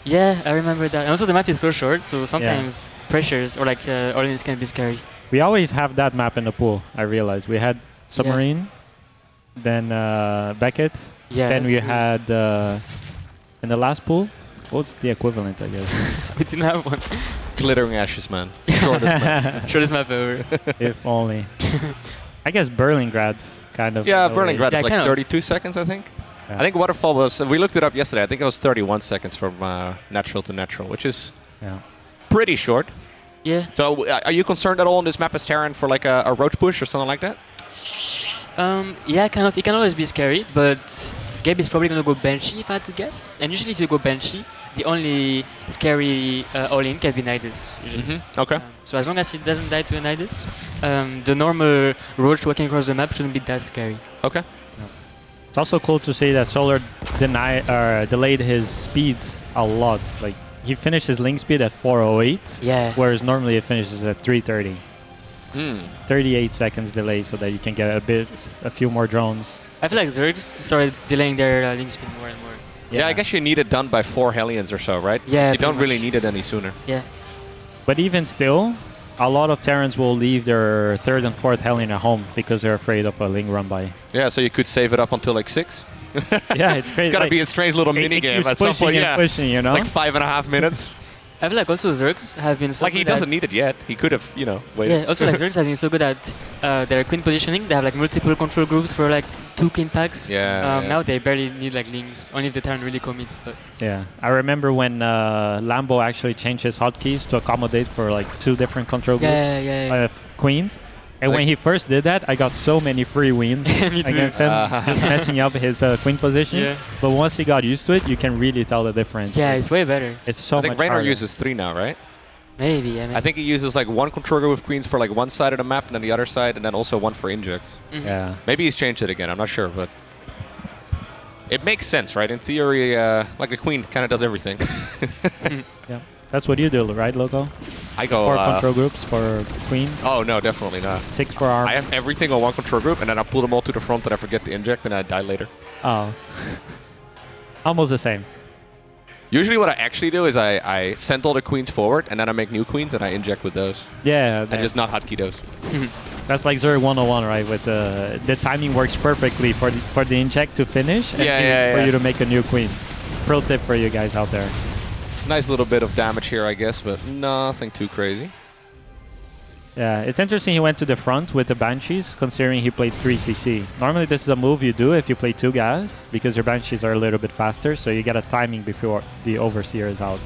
Yeah, I remember that. And also the map is so short, so sometimes pressures or like Orleans can be scary. We always have that map in the pool, I realized. We had Submarine, then Beckett, then we had, in the last pool, what's the equivalent, I guess? We didn't have one. Glittering Ashes, man. Shortest map. Shortest map ever. If only. I guess Berlingrad, kind of. Yeah, Berlingrad is like kind of. 32 seconds, I think. Yeah. I think Waterfall was, we looked it up yesterday, I think it was 31 seconds from natural to natural, which is pretty short. Yeah. So are you concerned at all on this map as Terran for like a roach push or something like that? Yeah, kind of. It can always be scary, but Gabe is probably going to go Banshee if I had to guess. And usually if you go Banshee, the only scary all-in can be Nidus, usually. Okay. So as long as he doesn't die to a Nidus, the normal roach walking across the map shouldn't be that scary. Okay. It's also cool to see that Solar delayed his speed a lot. Like, he finished his link speed at 408, whereas normally it finishes at 330. 38 seconds delay so that you can get a few more drones. I feel like Zergs started delaying their link speed more and more. Yeah, I guess you need it done by 4 Hellions or so, right? Yeah, you don't really need it any sooner. Yeah. But even still, a lot of Terrans will leave their 3rd and 4th Hellion at home because they're afraid of a Ling run by. Yeah, so you could save it up until like 6. Yeah, it's crazy. It's gotta be a strange little mini game at some point. Yeah, pushing, you know? like 5.5 minutes. I feel like also Zergs have been so like good he doesn't need it yet. He could have, waited. Yeah, also like Zergs have been so good at their queen positioning. They have like multiple control groups for like 2 queen packs. Now they barely need like links, only if the Terran really commits. But yeah, I remember when Lambo actually changed his hotkeys to accommodate for like 2 different control groups queens. And when he first did that, I got so many free wins against him, just messing up his queen position. Yeah. But once he got used to it, you can really tell the difference. Yeah, it's way better. It's so much I think Reynor harder. uses 3 now, right? Maybe, I mean. I think he uses like 1 control group with queens for like one side of the map and then the other side, and then also 1 for injects. Yeah. Maybe he's changed it again. I'm not sure, but It makes sense, right? In theory, like the queen kind of does everything. Yeah, that's what you do, right, Loco? I go 4 control groups for queen. Oh no, definitely not. 6 for arm. I have everything on 1 control group, and then I pull them all to the front, and I forget to inject, and I die later. Oh, almost the same. Usually, what I actually do is I send all the queens forward, and then I make new queens, and I inject with those. Yeah, and just not hotkey those. That's like Zero 101, right? With the timing works perfectly for the inject to finish, and for you to make a new queen. Pro tip for you guys out there. Nice little bit of damage here, I guess, but nothing too crazy. Yeah, it's interesting he went to the front with the Banshees, considering he played 3cc. Normally this is a move you do if you play 2 gas, because your Banshees are a little bit faster, so you get a timing before the Overseer is out.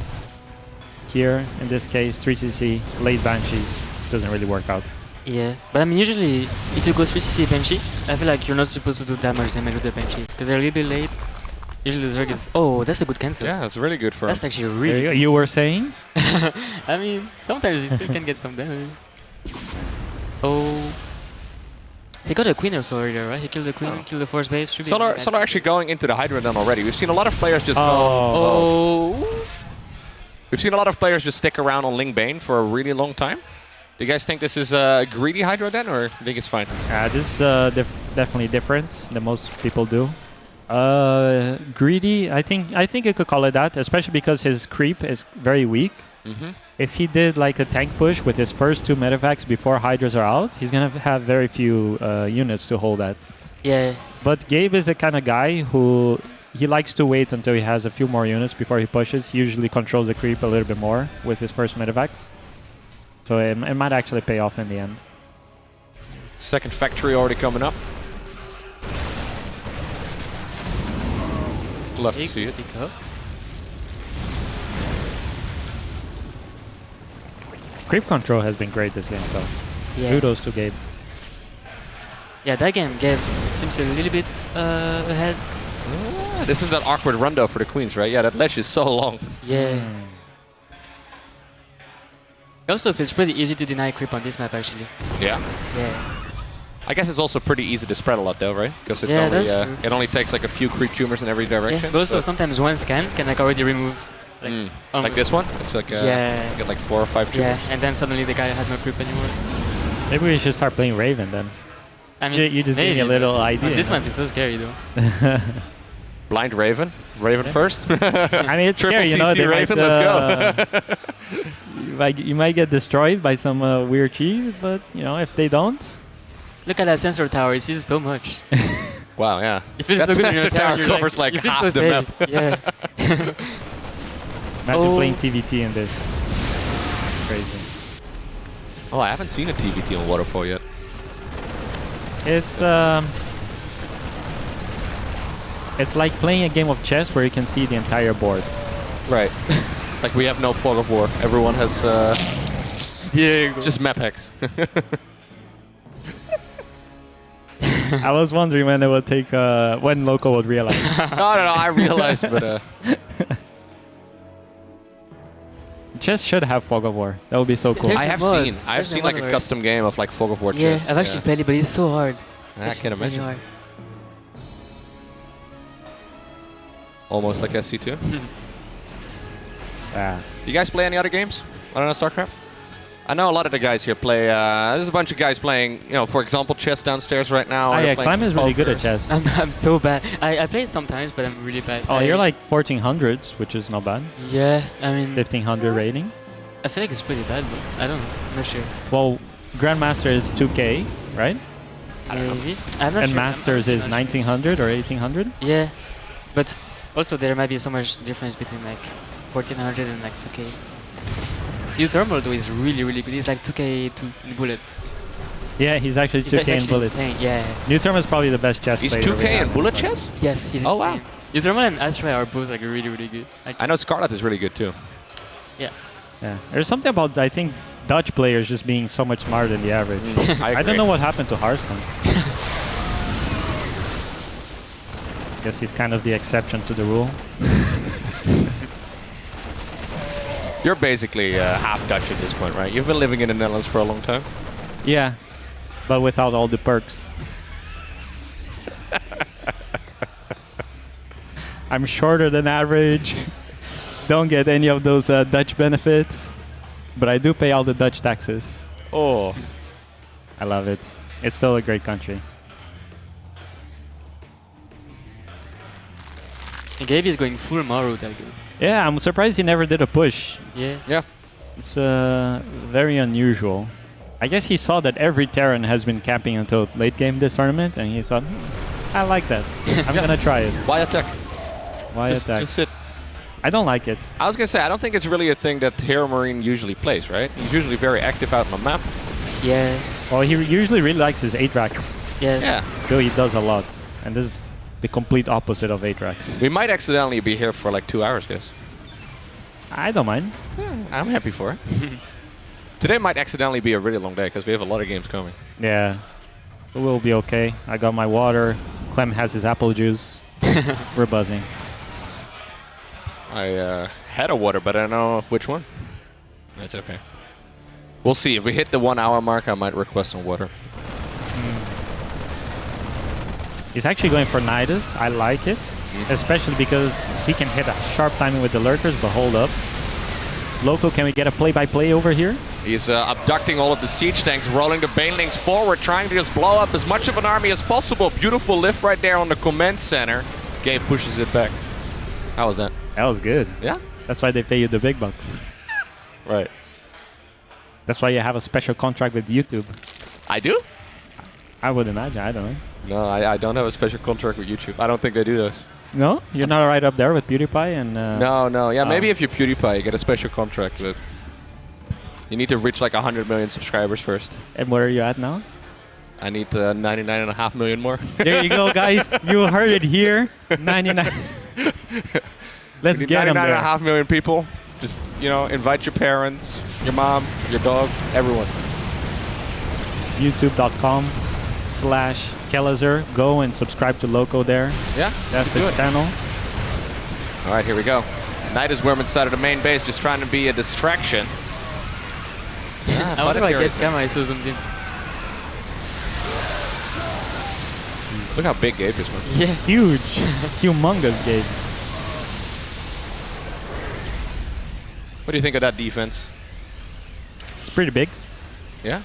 Here, in this case, 3cc, late Banshees, doesn't really work out. Yeah, but I mean usually, if you go 3cc Banshee, I feel like you're not supposed to do that much damage with the Banshees, because they're a little bit late. Usually the Zerg is... Oh, that's a good cancel. Yeah, it's really good for him. That's actually really good. You were saying? I mean, sometimes you still can get some damage. Oh. He got a queen also earlier, right? He killed the queen, killed the force base. Solar actually going into the Hydra then already. We've seen a lot of players just We've seen a lot of players just stick around on Ling Bane for a really long time. Do you guys think this is a greedy Hydra then, or do you think it's fine? This is definitely different than most people do. Greedy, I think you could call it that, especially because his creep is very weak. If he did like a tank push with his first 2 medevacs before Hydras are out, he's gonna have very few units to hold that. Yeah. But Gabe is the kind of guy who he likes to wait until he has a few more units before he pushes. He usually controls the creep a little bit more with his first medevacs. So it might actually pay off in the end. Second factory already coming up. Love to see it. Creep control has been great this game, so kudos to Gabe. Yeah, that game, Gabe seems a little bit ahead. This is that awkward run though for the queens, right? Yeah, that ledge is so long. Yeah. It also feels pretty easy to deny creep on this map, actually. Yeah. Yeah. I guess it's also pretty easy to spread a lot though, right? Because it's only it only takes like a few creep tumors in every direction. Yeah, but also sometimes one scan can like already remove like this one. It's like you get like 4 or 5 tumors. Yeah, and then suddenly the guy has no creep anymore. Maybe we should start playing Raven then. I mean, you just gave me a little idea. This map is so scary though. Blind Raven, first. I mean, it's scary, you know. Raven, let's go. You might get destroyed by some weird cheese, but you know, if they don't. Look at that sensor tower, it sees so much. Wow, yeah. That sensor tower covers like half the map. Yeah. Imagine playing TVT in this. Crazy. Oh, I haven't seen a TVT on Waterfall yet. It's like playing a game of chess where you can see the entire board. Right. Like we have no fog of war. Everyone has just map hacks. I was wondering when it would take when Loco would realize. No, I realized, but chess should have fog of war. That would be so cool. I've seen like a custom game of like fog of war chess. Yeah, I've actually played it, but it's so hard. I can imagine. Hard. Almost like SC2. Yeah. You guys play any other games? I don't know, StarCraft? I know a lot of the guys here play. There's a bunch of guys playing, you know, for example, chess downstairs right now. Oh yeah, Clem is really good at chess. I'm so bad. I play it sometimes, but I'm really bad. Oh, you're like 1400s, which is not bad. Yeah, I mean 1500 rating. I feel like it's pretty bad, but I don't know. I'm not sure. Well, Grandmaster is 2K, right? Maybe. I'm not and sure. Masters is 1900 or 1800. Yeah, but also there might be so much difference between like 1400 and like 2K. uThermal though is really good. He's like 2K to bullet. Yeah, he's actually 2K in bullet. Insane. Yeah. uThermal is probably the best chess player. He's 2K in bullet chess? Yes, he's insane. Wow. uThermal and Astrea are both like really good. Actually. I know Scarlet is really good too. Yeah. Yeah. There's something about I think Dutch players just being so much smarter than the average. I don't know what happened to Hearthstone. Guess he's kind of the exception to the rule. You're basically half Dutch at this point, right? You've been living in the Netherlands for a long time. Yeah, but without all the perks. I'm shorter than average. Don't get any of those Dutch benefits. But I do pay all the Dutch taxes. Oh. I love it. It's still a great country. Gabe is going full Maru that game. Yeah, I'm surprised he never did a push. Yeah. Yeah. It's very unusual. I guess he saw that every Terran has been camping until late game this tournament, and he thought, I like that. I'm gonna try it. Why attack? Why attack? Just sit. I don't like it. I was gonna say, I don't think it's really a thing that Heromarine usually plays, right? He's usually very active out on the map. Yeah. Well, he usually really likes his Aatrax. Yes. Yeah. Though he does a lot. And this is the complete opposite of Aatrax. We might accidentally be here for like 2 hours, guys. I don't mind. I'm happy for it. Today might accidentally be a really long day because we have a lot of games coming. Yeah. But we'll be okay. I got my water. Clem has his apple juice. We're buzzing. I had a water, but I don't know which one. That's okay. We'll see. If we hit the 1 hour mark, I might request some water. He's actually going for Nidus. I like it. Especially because he can hit a sharp timing with the lurkers, but hold up. Loco, can we get a play-by-play over here? He's abducting all of the siege tanks, rolling the banelings forward, trying to just blow up as much of an army as possible. Beautiful lift right there on the command center. Gabe pushes it back. How was that? That was good. Yeah? That's why they pay you the big bucks. Right. That's why you have a special contract with YouTube. I do? I would imagine. I don't know. No, I don't have a special contract with YouTube. I don't think they do this. No? You're not right up there with PewDiePie? And No. Yeah, maybe if you're PewDiePie, you get a special contract with... You need to reach like 100 million subscribers first. And where are you at now? I need 99.5 million more. There you go, guys. You heard it here. 99. Let's get them there. 99.5 million people. Just, you know, invite your parents, your mom, your dog, everyone. YouTube.com/Elazer. Go and subscribe to Loco there. Yeah, that's his channel. All right, here we go. Knight is worm inside of the main base, just trying to be a distraction. I wonder if I get camera, I saw something. Look how big Gabe is, man. Yeah. Huge. Humongous Gabe. What do you think of that defense? It's pretty big. Yeah?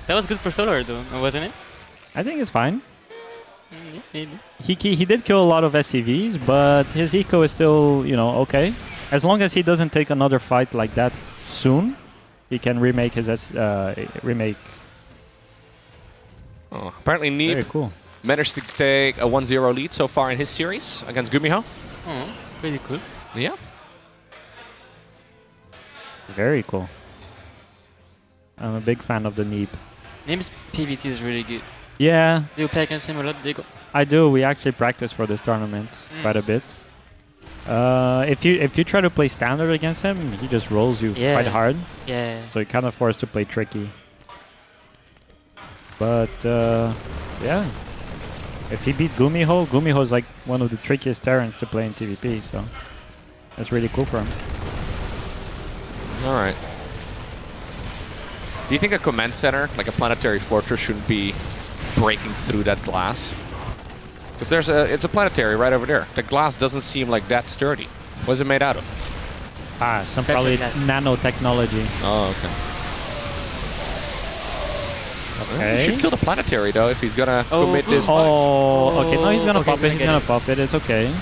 That was good for Solar though, wasn't it? I think it's fine. Yeah, maybe. He did kill a lot of SCVs, but his eco is still, you know, okay. As long as he doesn't take another fight like that soon, he can remake his remake. Oh, apparently Neeb Very cool. managed to take a 1-0 lead so far in his series against GuMiHo. Oh, pretty cool. Yeah. Very cool. I'm a big fan of the Neeb. Neeb's PvT is really good. Yeah. Do you play against him a lot, Diego? I do. We actually practice for this tournament quite a bit. If you try to play standard against him, he just rolls you quite hard. Yeah. So you're kind of forced to play tricky. But yeah, if he beat GuMiHo is like one of the trickiest Terrans to play in TVP. So that's really cool for him. All right. Do you think a command center, like a planetary fortress, shouldn't be breaking through that glass? Because it's a planetary right over there. The glass doesn't seem like that sturdy. What is it made out of? Some probably nanotechnology. Oh, okay. Okay. He should kill the planetary though if he's gonna commit this. Oh, okay. No, he's gonna pop it. He's gonna pop it. It's okay.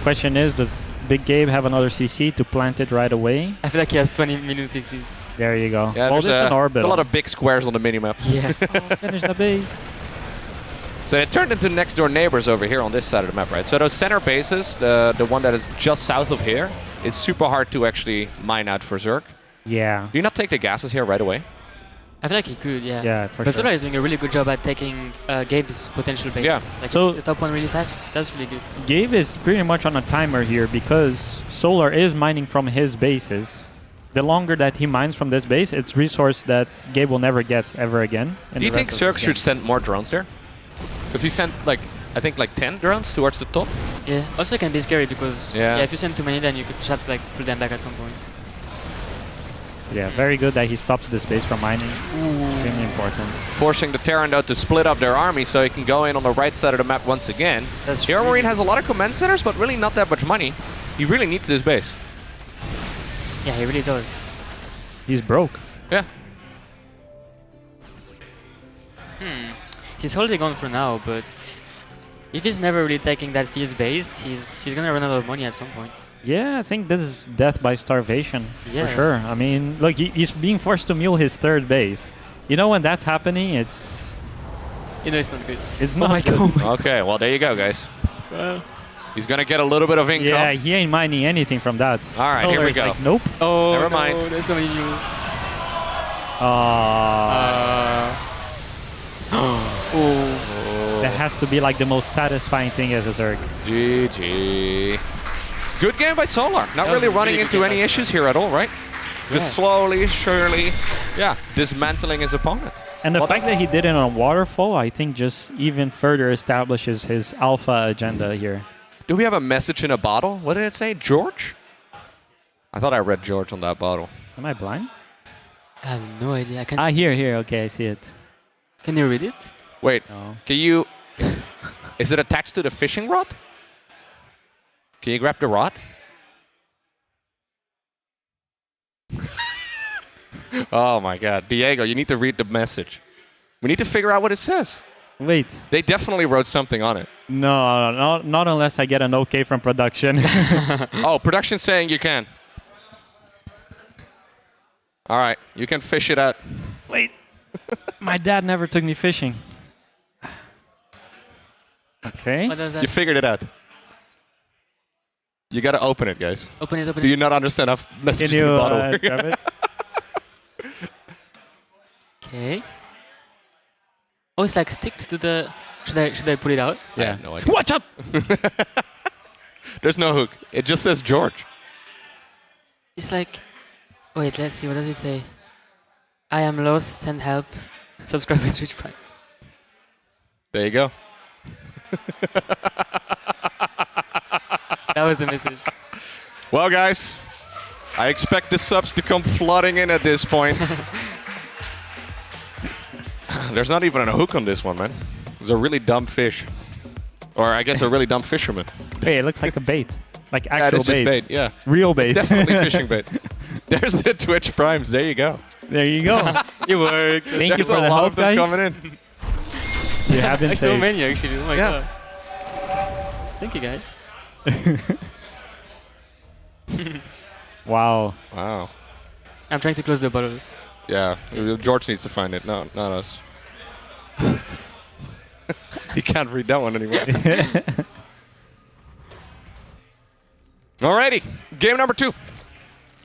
Question is, does Big Gabe have another CC to plant it right away? I feel like he has 20 million CCs. There you go. Yeah, well, there's an orbital. There's a lot of big squares on the minimap. Yeah. Finish the base. So it turned into next door neighbors over here on this side of the map, right? So those center bases, the one that is just south of here, is super hard to actually mine out for Zerg. Yeah. Do you not take the gases here right away? I feel like he could, yeah. Yeah, for but sure. Solar is doing a really good job at taking Gabe's potential base. Yeah. Like So the top one really fast. That's really good. Gabe is pretty much on a timer here because Solar is mining from his bases. The longer that he mines from this base, it's resource that Gabe will never get ever again. Do you think Zerg should send more drones there? Because he sent like, I think like 10 drones towards the top. Yeah. Also it can be scary because Yeah. if you send too many then you could just have to like pull them back at some point. Yeah, very good that he stops the space from mining. Extremely important. Forcing the Terran though to split up their army so he can go in on the right side of the map once again. Heromarine has a lot of command centers, but really not that much money. He really needs this base. Yeah, he really does. He's broke. Yeah. He's holding on for now, but if he's never really taking that fuse base, he's gonna run out of money at some point. Yeah, I think this is death by starvation, Yeah. for sure. I mean, look, he's being forced to mule his third base. You know when that's happening, it's... You know it's not good. It's not good. Okay, well, there you go, guys. He's going to get a little bit of income. Yeah, he ain't mining anything from that. All right, here we go. Like, nope. Oh, never mind. No, there's no many mules. That has to be like the most satisfying thing as a Zerg. GG. Good game by Solar. Not really running into any issues here at all, right? Just slowly, surely, dismantling his opponent. And the fact that he did it on a waterfall, I think just even further establishes his alpha agenda here. Do we have a message in a bottle? What did it say? George? I thought I read George on that bottle. Am I blind? I have no idea. I can't. Here. Okay, I see it. Can you read it? Wait, No. can you... Is it attached to the fishing rod? Can you grab the rod? Oh my god. Diego, you need to read the message. We need to figure out what it says. Wait. They definitely wrote something on it. No, not unless I get an okay from production. Oh, production's saying you can. All right, you can fish it out. Wait. My dad never took me fishing. Okay. What does that? You figured it out. You gotta open it, guys. Open it. Do you not understand how messages Can in you the bottle work? grab it? Okay. Oh, it's like sticked to the. Should I put it out? I have no idea. Watch out! There's no hook. It just says George. It's like. Wait, let's see. What does it say? I am lost. Send help. Subscribe with Twitch Prime. There you go. That was the message. Well, guys, I expect the subs to come flooding in at this point. There's not even a hook on this one, man. It's a really dumb fish. Or I guess a really dumb fisherman. Hey, it looks like a bait. Like Yeah, actual it's just bait, yeah. Real bait. It's definitely fishing bait. There's the Twitch Primes. There you go. There you go. It worked. Thank you There's for a the lot help, of them guys. coming in. You have been Like so saved. many actually. Oh my god. Thank you guys. Wow. Wow. I'm trying to close the bottle. Yeah, George needs to find it, not us. He can't read that one anymore. Alrighty, game number 2.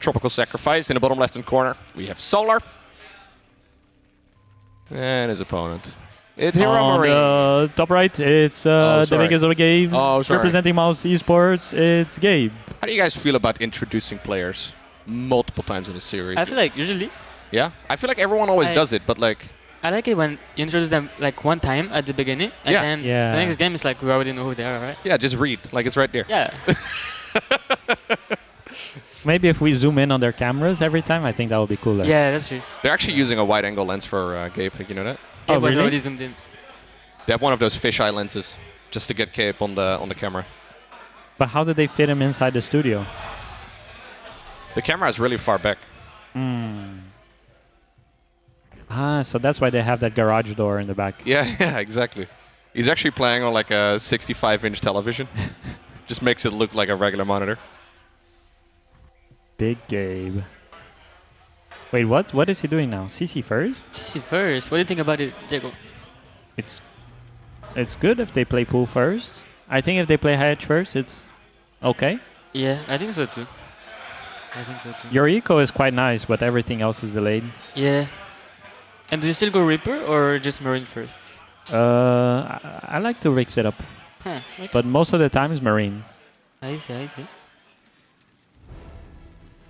Tropical Sacrifice in the bottom left-hand corner. We have Solar. And his opponent. It's Heromarine. On the top right, it's the Vegas of the Games. Oh, sorry. Representing Mouse Esports, it's Gabe. How do you guys feel about introducing players multiple times in a series? I feel like usually. Yeah? I feel like everyone always does it, but like... I like it when you introduce them like one time at the beginning, and then the next game is like we already know who they are, right? Yeah, just read. Like it's right there. Yeah. Maybe if we zoom in on their cameras every time, I think that would be cooler. Yeah, that's true. They're actually using a wide-angle lens for Gabe. You know that? Yeah, Oh, but really? already zoomed in. They have one of those fisheye lenses just to get Gabe on the camera. But how did they fit him inside the studio? The camera is really far back. Ah, so that's why they have that garage door in the back. Yeah, exactly. He's actually playing on like a 65-inch television. Just makes it look like a regular monitor. Big Gabe. Wait, what? What is he doing now? CC first? CC first. What do you think about it, Diego? It's good if they play pool first. I think if they play hedge first, it's okay. Yeah, I think so too. I think so too. Your eco is quite nice, but everything else is delayed. Yeah. And do you still go Reaper or just Marine first? I like to mix it up. Okay. But most of the time is Marine. I see.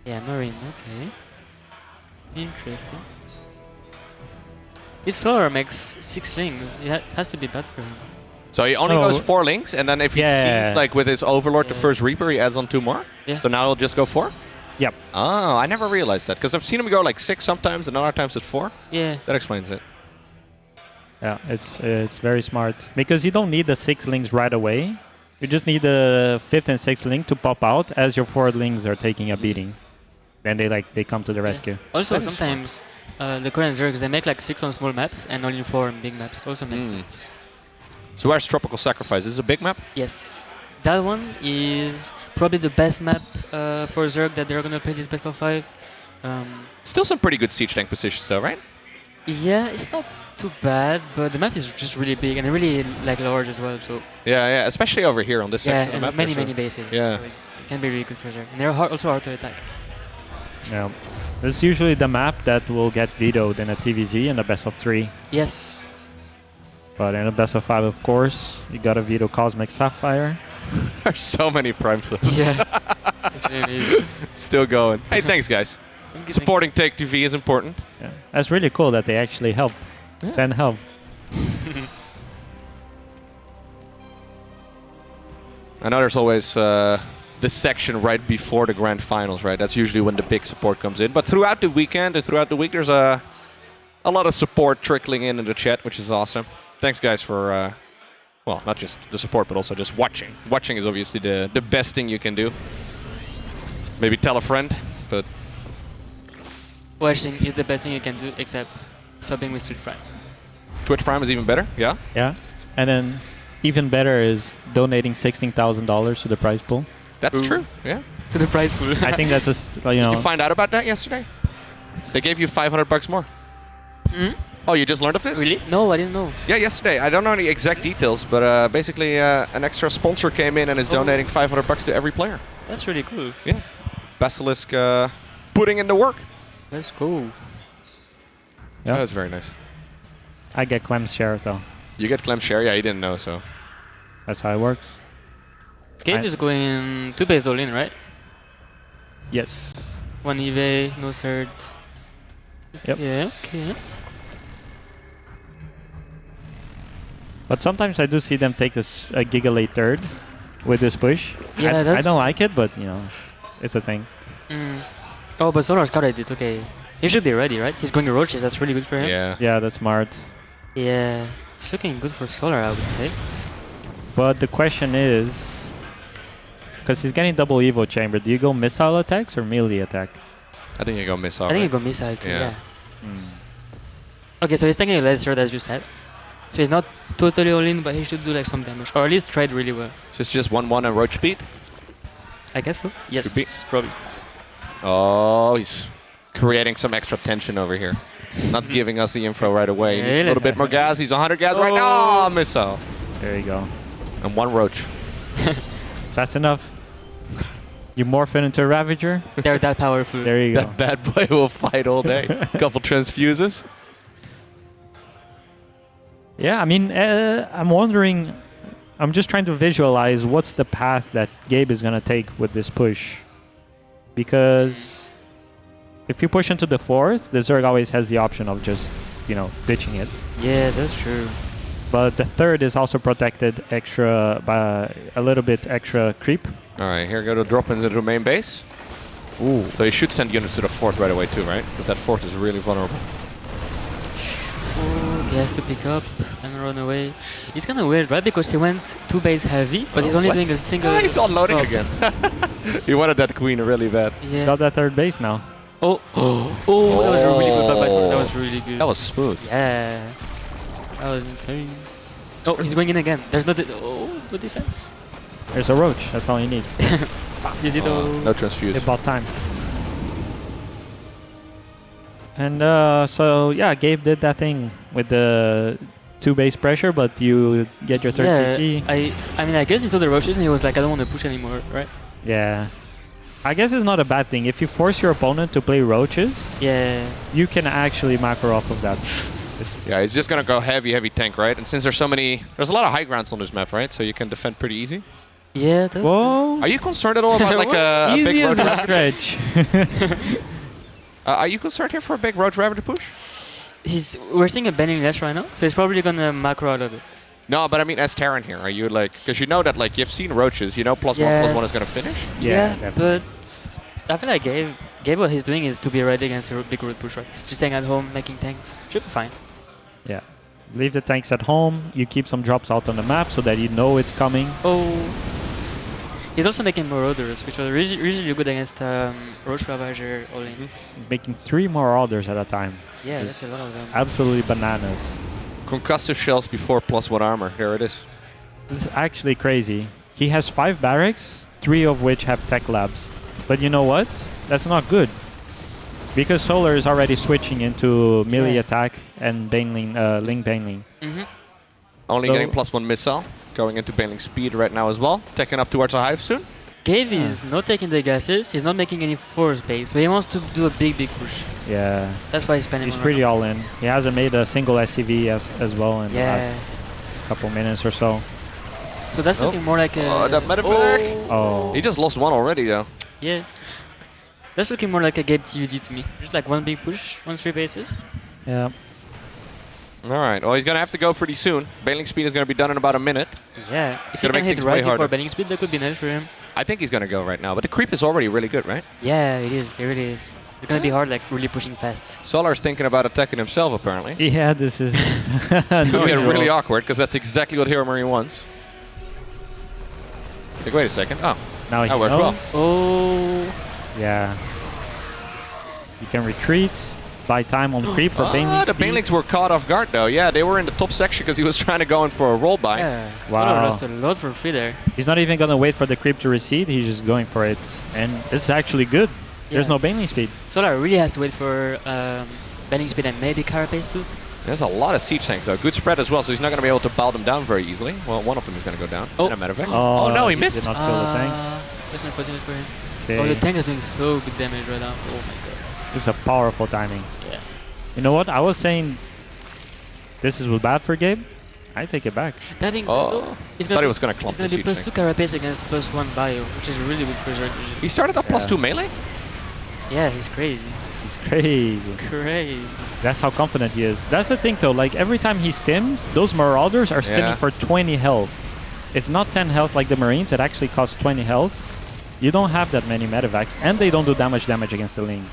Yeah, Marine, okay. Interesting. If Solar makes 6 links, it has to be bad for him. So he only goes 4 links, and then if he sees like with his Overlord the first Reaper, he adds on 2 more. Yeah. So now he'll just go 4. Yep. Oh, I never realized that because I've seen him go like 6 sometimes and other times at 4. Yeah. That explains it. Yeah, it's very smart because you don't need the 6 links right away. You just need the 5th and 6th link to pop out as your 4 links are taking a beating. Then they come to the rescue. Also, sometimes the Korean Zergs, they make like 6 on small maps and only 4 on big maps. Also makes sense. So where's Tropical Sacrifice? Is this a big map? Yes. That one is probably the best map for Zerg that they're gonna play this best of 5. Still some pretty good siege tank positions though, right? Yeah, it's not too bad, but the map is just really big and really like large as well. So yeah, especially over here on this section. Yeah, and there's many bases. Yeah, so it can be really good for Zerg, and they're also hard to attack. Yeah, it's usually the map that will get vetoed in a TVZ in the best of 3. Yes. But in a best of 5, of course, you gotta veto Cosmic Sapphire. There's so many prime subs. Yeah. It's actually amazing. Still going. Hey, thanks guys. Supporting TaKeTv is important. Yeah, that's really cool that they actually helped. Then help. I know there's always this section right before the grand finals, right? That's usually when the big support comes in. But throughout the weekend and throughout the week, there's a lot of support trickling in the chat, which is awesome. Thanks, guys, for, well, not just the support, but also just watching. Watching is obviously the best thing you can do. Maybe tell a friend, but... Watching is the best thing you can do, except subbing with Twitch Prime. Twitch Prime is even better, yeah? Yeah, and then even better is donating $16,000 to the prize pool. That's true, yeah. To the prize pool. I think that's a, you know... Did you find out about that yesterday? They gave you $500 more. Oh, you just learned of this? Really? No, I didn't know. Yeah, yesterday. I don't know the exact details, but basically an extra sponsor came in and is donating $500 to every player. That's really cool. Yeah. Basilisk putting in the work. That's cool. Yeah. That was very nice. I get Clem's share though. You get Clem's share? Yeah, he didn't know, so... That's how it works. Gabe is going 2 base all in, right? Yes. 1 EV, no third. Yep. Yeah, okay. But sometimes I do see them take a Giga late third with this push. Yeah, I don't like it, but you know, it's a thing. Oh, but Solar's got it. Okay. He should be ready, right? He's going to roaches. That's really good for him. Yeah. Yeah, that's smart. Yeah. It's looking good for Solar, I would say. But the question is, because he's getting double Evo chamber, do you go missile attacks or melee attack? I think you go missile. I think you go missile too, yeah. Mm. Okay, so he's taking a Elazer, as you said. So he's not totally all in, but he should do like some damage. Or at least trade really well. So it's just 1-1 and roach speed? I guess so. Yes, Should be. probably. Oh, he's creating some extra tension over here. Not giving us the info right away. He needs a little bit more gas. He's 100 gas right now. Oh, missile. There you go. And 1 roach. That's enough. You morph it into a Ravager. They're that powerful. There you go. That bad boy will fight all day. Couple transfuses. Yeah, I mean, I'm wondering, I'm just trying to visualize what's the path that Gabe is going to take with this push. Because if you push into the 4th, the Zerg always has the option of just, you know, ditching it. Yeah, that's true. But the 3rd is also protected extra by a little bit extra creep. All right, here go to drop into the main base. Ooh. So he should send units to the 4th right away too, right? Because that 4th is really vulnerable. He has to pick up and run away. It's kind of weird, right? Because he went 2 base heavy, but he's only doing a single... Oh, he's unloading again. He wanted that queen really bad. Yeah. Got that 3rd base now. Oh, that was a really good back by Solar. That was really good. That was smooth. Yeah. That was insane. Oh, he's going in again. There's no... no defense. There's a roach. That's all you need. Easy though. No transfuse. About time. And so yeah, Gabe did that thing with the 2 base pressure, but you get your 3rd CC. I mean, I guess he saw the roaches and he was like, I don't want to push anymore, right? Yeah. I guess it's not a bad thing. If you force your opponent to play roaches, yeah, you can actually macro off of that. Yeah, he's just gonna go heavy tank, right? And since there's so many, there's a lot of high grounds on this map, right? So you can defend pretty easy. Yeah. That's Whoa. Are you concerned at all about like a big roach stretch? Are you concerned here for a big roach Ravager push? We're seeing a banning less right now, so he's probably gonna macro out of it. No, but I mean as Terran here, are you like, because you know that like you've seen roaches, you know +1/+1 is gonna finish? Yeah, but I feel like Gabe, what he's doing is to be ready against a big road push, right? He's just staying at home, making tanks. Should be fine. Yeah. Leave the tanks at home. You keep some drops out on the map so that you know it's coming. Oh. He's also making Marauders, which are usually good against Roach Ravager or lanes. He's making 3 Marauders at a time. Yeah, that's a lot of them. Absolutely bananas. Concussive shells before +1 armor. There it is. It's actually crazy. He has 5 barracks, 3 of which have tech labs. But you know what? That's not good. Because Solar is already switching into melee attack and Ling Baneling. Only getting +1 missile. Going into Baneling speed right now as well. Taking up towards a hive soon. Gabe is not taking the gases. He's not making any force base. So he wants to do a big push. Yeah. That's why he's spending. He's pretty all in. He hasn't made a single SCV as well in the last couple minutes or so. So that's looking more like a... Oh, that medevac! Oh. He just lost 1 already though. Yeah. That's looking more like a Gabe TUD to me. Just like 1 big push, 1 3 bases. Yeah. Alright, well he's going to have to go pretty soon. Baneling speed is going to be done in about a minute. Yeah. If he gonna can make hit things right way before harder. Baneling speed, that could be nice for him. I think he's going to go right now, but the creep is already really good, right? Yeah, it is. It really is. It's going to be hard, like really pushing fast. Solar's thinking about attacking himself, apparently. Yeah, this is... Could get really awkward, because that's exactly what Heromarine wants. Like, wait a second. Oh, now he that works knows. well. Oh. Yeah. You can retreat. Buy time on creep for Baneling. The Banelings were caught off guard, though. Yeah, they were in the top section because he was trying to go in for a roll by. Yeah. Wow. Lost a lot for free there. He's not even going to wait for the creep to recede. He's just going for it. And this is actually good. There's no Baneling speed. Solar really has to wait for Baneling speed and maybe Carapace too. There's a lot of siege tanks, though. Good spread as well, so he's not going to be able to bow them down very easily. Well, one of them is going to go down. Oh. In a matter of fact. Oh, no, he did missed. not kill the tank. That's unfortunate for him. Okay. Oh, the tank is doing so good damage right now. Oh my god. This is a powerful timing. Yeah. You know what? I was saying this is bad for Gabe. I take it back. That being said, though, he's thought he was going to clump It's going to the be siege +2 tank. Carapace against +1 bio, which is really good for his range. He started up +2 melee? Yeah, he's crazy. He's crazy. Crazy. That's how confident he is. That's the thing, though. Like, every time he stims, those Marauders are stimming for 20 health. It's not 10 health like the Marines. It actually costs 20 health. You don't have that many medevacs, and they don't do damage against the Lings.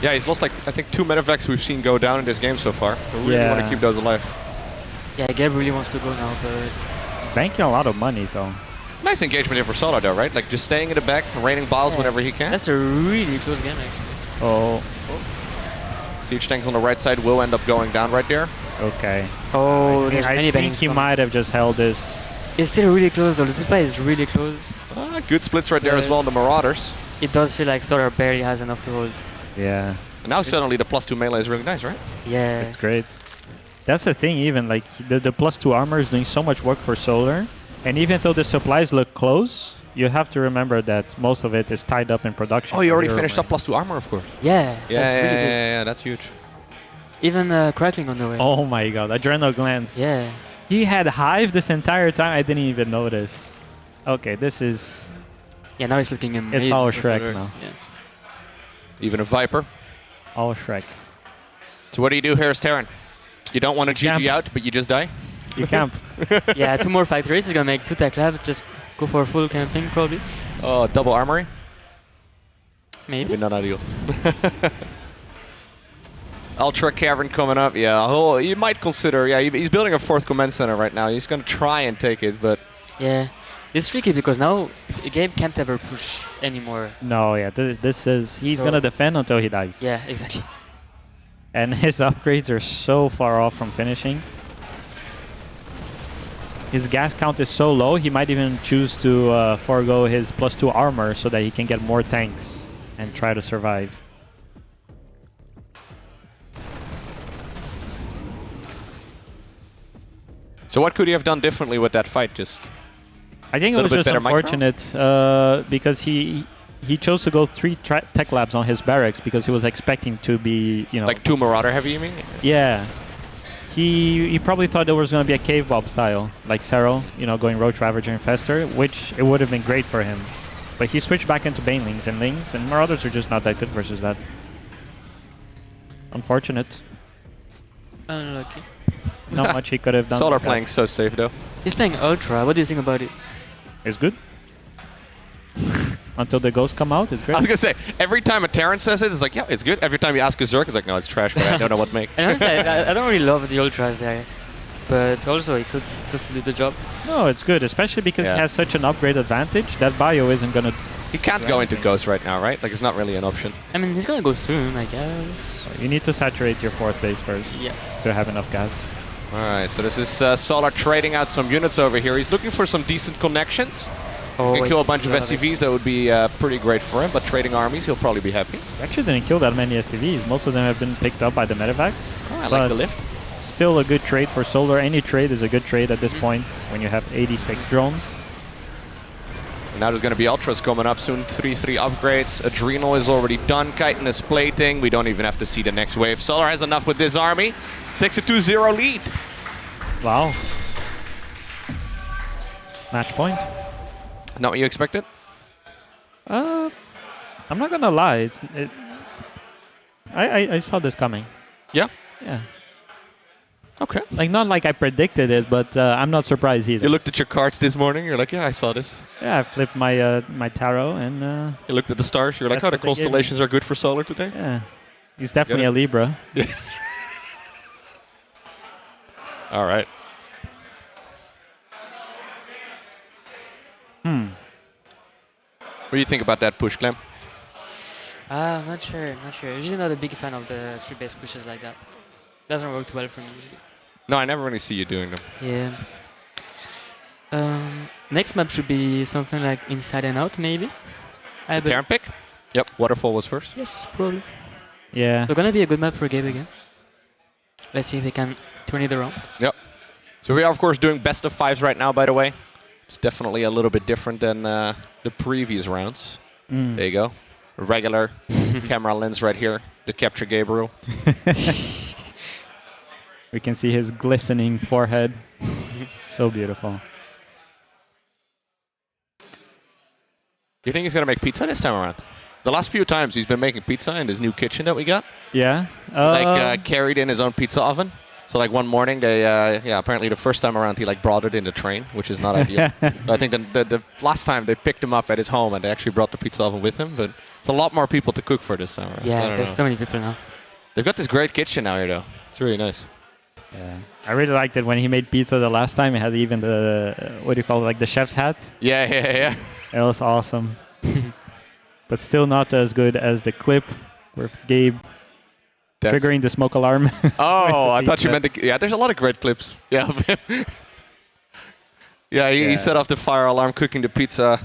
Yeah, he's lost, like, I think 2 medevacs we've seen go down in this game so far. So we really want to keep those alive. Yeah, Gabe really wants to go now, but... Banking a lot of money, though. Nice engagement here for Solar, though, right? Like, just staying in the back, raining balls whenever he can. That's a really close game, actually. Oh. Siege tanks on the right side will end up going down right there. Okay. Oh, there's many I think bangings he coming. might have just held this. It's still really close, though. The spy is really close. Good splits right there as well on the Marauders. It does feel like Solar barely has enough to hold. Yeah. And now suddenly the +2 melee is really nice, right? Yeah. It's great. That's the thing, even. Like, the +2 armor is doing so much work for Solar. And even though the supplies look close, you have to remember that most of it is tied up in production. Oh, you already finished up +2 armor, of course. Yeah. Yeah, that's huge. Even crackling on the way. Oh my god, adrenal glands. Yeah. He had Hive this entire time. I didn't even notice. Okay, this is... Yeah, now it's looking amazing. It's all for Shrek Solar. now. Yeah. Even a Viper. All Shrek. So what do you do here as Terran? You don't want to GG out, but you just die? You camp. Yeah, 2 more factories. He's going to make 2 tech labs. Just go for full camping, probably. Oh, double armory? Maybe. Not ideal. Ultra Cavern coming up. Yeah, you might consider. Yeah, he's building a 4th command center right now. He's going to try and take it, but... Yeah. It's tricky because now Gabe can't ever push anymore. No, yeah, this is... He's going to defend until he dies. Yeah, exactly. And his upgrades are so far off from finishing. His gas count is so low, he might even choose to forego his +2 armor so that he can get more tanks and try to survive. So what could he have done differently with that fight? Just I think it was just unfortunate because he chose to go 3 tech labs on his barracks because he was expecting to be, you know... Like 2 Marauder heavy, you mean? Yeah. He probably thought there was going to be a Cave Bob style, like Serral, you know, going Roach Ravager Infestor, which it would have been great for him. But he switched back into Banelings and Lings, and Marauders are just not that good versus that. Unfortunate. Unlucky. Not much he could have done. Solar playing so safe, though. He's playing Ultra. What do you think about it? It's good. until the ghosts come out. It's great. I was gonna say, every time a Terran says it, it's like, yeah, it's good. Every time you ask a Zerk, it's like, no, it's trash, but I don't know what to make. And honestly, I don't really love the ultras there, but also it could still do the job. No, it's good, especially because it has such an upgrade advantage. That bio isn't gonna. He can't go into Ghost right now, right? Like, it's not really an option. I mean, he's gonna go soon, I guess. You need to saturate your 4th base first. Yeah. To have enough gas. All right, so this is Solar trading out some units over here. He's looking for some decent connections. He can kill a bunch of SCVs, that would be pretty great for him, but trading armies, he'll probably be happy. He actually didn't kill that many SCVs. Most of them have been picked up by the medevacs. Oh, I like the lift. Still a good trade for Solar. Any trade is a good trade at this point when you have 86 drones. And now there's going to be Ultras coming up soon. 3-3 upgrades. Adrenal is already done. Chitin is plating. We don't even have to see the next wave. Solar has enough with this army. Takes a 2-0 lead. Wow. Match point. Not what you expected? I'm not gonna lie. I saw this coming. Yeah? Yeah. Okay. Like, not like I predicted it, but I'm not surprised either. You looked at your cards this morning, you're like, yeah, I saw this. Yeah, I flipped my my tarot and... you looked at the stars, you're like, oh, the constellations are good for Solar today? Yeah. He's definitely a Libra. Yeah. All right. What do you think about that push, Clem? I'm not sure. Usually not a big fan of the 3-base pushes like that. Doesn't work too well for me usually. No, I never really see you doing them. Yeah. Next map should be something like Inside and Out, maybe. Terran pick? Yep, Waterfall was first. Yes, probably. Yeah. So gonna be a good map for Gabe again. Let's see if we can turn it around. Yep. So we are, of course, doing best of 5s right now, by the way. It's definitely a little bit different than the previous rounds. There you go. Regular camera lens right here to capture Gabriel. We can see his glistening forehead. So beautiful. Do you think he's going to make pizza this time around? The last few times he's been making pizza in this new kitchen that we got. Yeah. Carried in his own pizza oven. So like one morning, they apparently the first time around he like brought it in the train, which is not ideal. I think the last time they picked him up at his home and they actually brought the pizza oven with him, but it's a lot more people to cook for this time around. Yeah, there's so many people now. They've got this great kitchen now here though. It's really nice. Yeah, I really liked it when he made pizza the last time. He had even the what do you call it, like the chef's hat. Yeah. It was awesome, but still not as good as the clip with Gabe triggering the smoke alarm. Oh, I thought you meant yeah. There's a lot of great clips. Yeah, of him. He set off the fire alarm cooking the pizza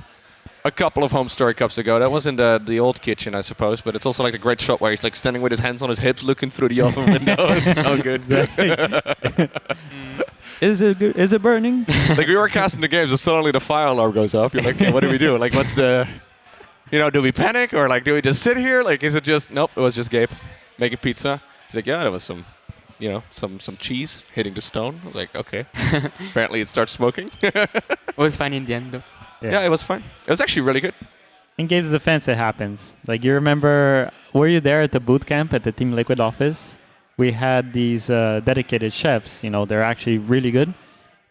a couple of HomeStory Cups ago. That was in the old kitchen, I suppose, but it's also like a great shot where he's like standing with his hands on his hips looking through the oven window. It's so good. Is it burning? Like we were casting the games and suddenly the fire alarm goes off. You're like, hey, what do we do? Like what's the, do we panic or like do we just sit here? Like is it just, nope, it was just Gabe making pizza. He's like, yeah, there was some, some cheese hitting the stone. I was like, okay. Apparently it starts smoking. It was fine in the end though. Yeah, it was fine. It was actually really good. In Gabe's defense, it happens. Like, you remember, were you there at the boot camp at the Team Liquid office? We had these dedicated chefs, they're actually really good.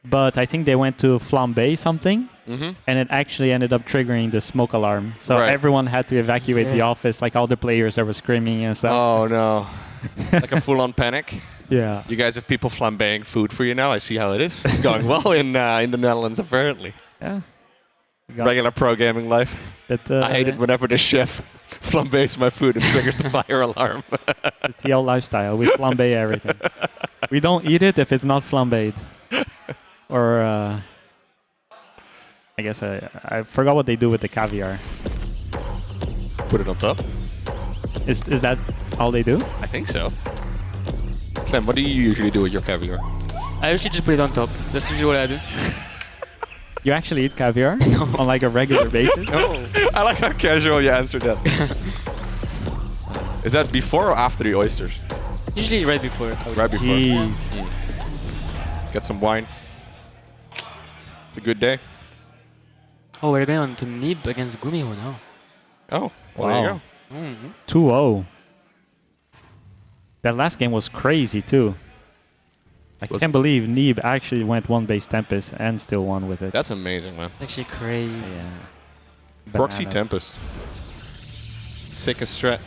But I think they went to flambe something, and it actually ended up triggering the smoke alarm. So everyone had to evacuate the office, like all the players that were screaming and stuff. Oh, no. Like a full-on panic? Yeah. You guys have people flambeing food for you now. I see how it is. It's going well in the Netherlands, apparently. Yeah. Regular pro gaming life. I hate it whenever the chef flambés my food and triggers the fire alarm. The TL lifestyle. We flambe everything. We don't eat it if it's not flambéed. Or, I guess I forgot what they do with the caviar. Put it on top. Is that all they do? I think so. Clem, what do you usually do with your caviar? I usually just put it on top. That's usually what I do. You actually eat caviar on like a regular basis? No. I like how casual you answered that. Is that before or after the oysters? Usually right before. Right before. Jeez. Get some wine. It's a good day. Oh, we're going on to Neeb against GuMiHo now. Oh, well, there you go. 2-0. That last game was crazy too. I can't believe Neeb actually went one base Tempest and still won with it. That's amazing, man. Actually crazy. Yeah. Proxy Tempest. Sick as strat.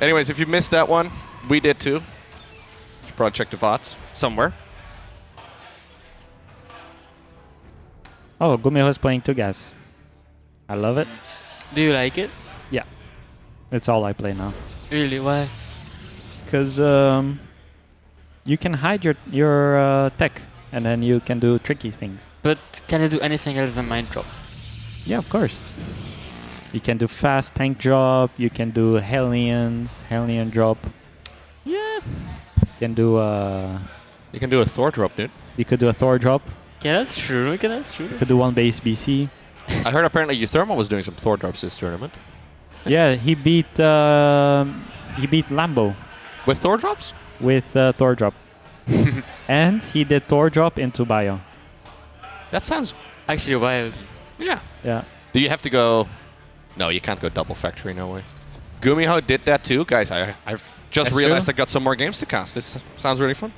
Anyways, if you missed that one, we did too. Should probably check the VODs somewhere. Oh, GuMiHo is playing 2 gas. I love it. Do you like it? Yeah. It's all I play now. Really? Why? Because you can hide your tech, and then you can do tricky things. But can you do anything else than mind drop? Yeah, of course. You can do fast tank drop. You can do Hellion drop. Yeah. You can do You can do a Thor drop, dude. You could do a Thor drop. Yeah, that's true. Okay, that's true. You could do one base BC. I heard apparently uThermal was doing some Thor drops this tournament. Yeah, he beat Lambo. With Thor drops? With Thor drop. And he did Thor drop into bio. That sounds actually wild. Yeah. Yeah. Do you have to go? No, you can't go double factory. No way. GuMiHo did that too, guys. I've just realized true. I got some more games to cast. This sounds really fun.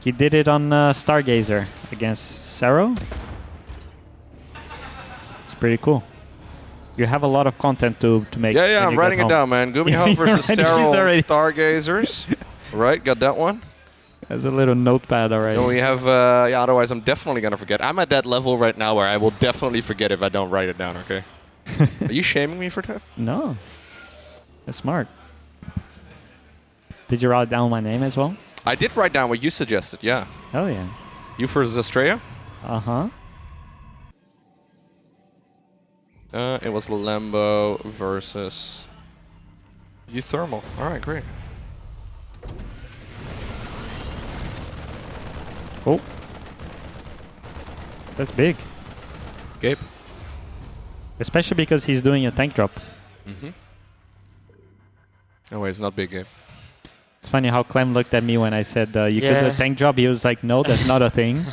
He did it on Stargazer against Serral. It's pretty cool. You have a lot of content to make. Yeah, when I'm you writing get it down, man. GuMiHo versus Serral already. Stargazers. Right, got that one. There's a little notepad already. Then we have, yeah, otherwise I'm definitely going to forget. I'm at that level right now where I will definitely forget if I don't write it down, okay? Are you shaming me for that? No. That's smart. Did you write down my name as well? I did write down what you suggested, yeah. Oh, yeah. You versus Astrea? Uh-huh. It was Lambo versus uThermal. All right, great. Oh. That's big. Gabe. Especially because he's doing a tank drop. Mm-hmm. Oh, wait, it's not big, Gabe. It's funny how Clem looked at me when I said you could do a tank drop. He was like, no, that's not a thing.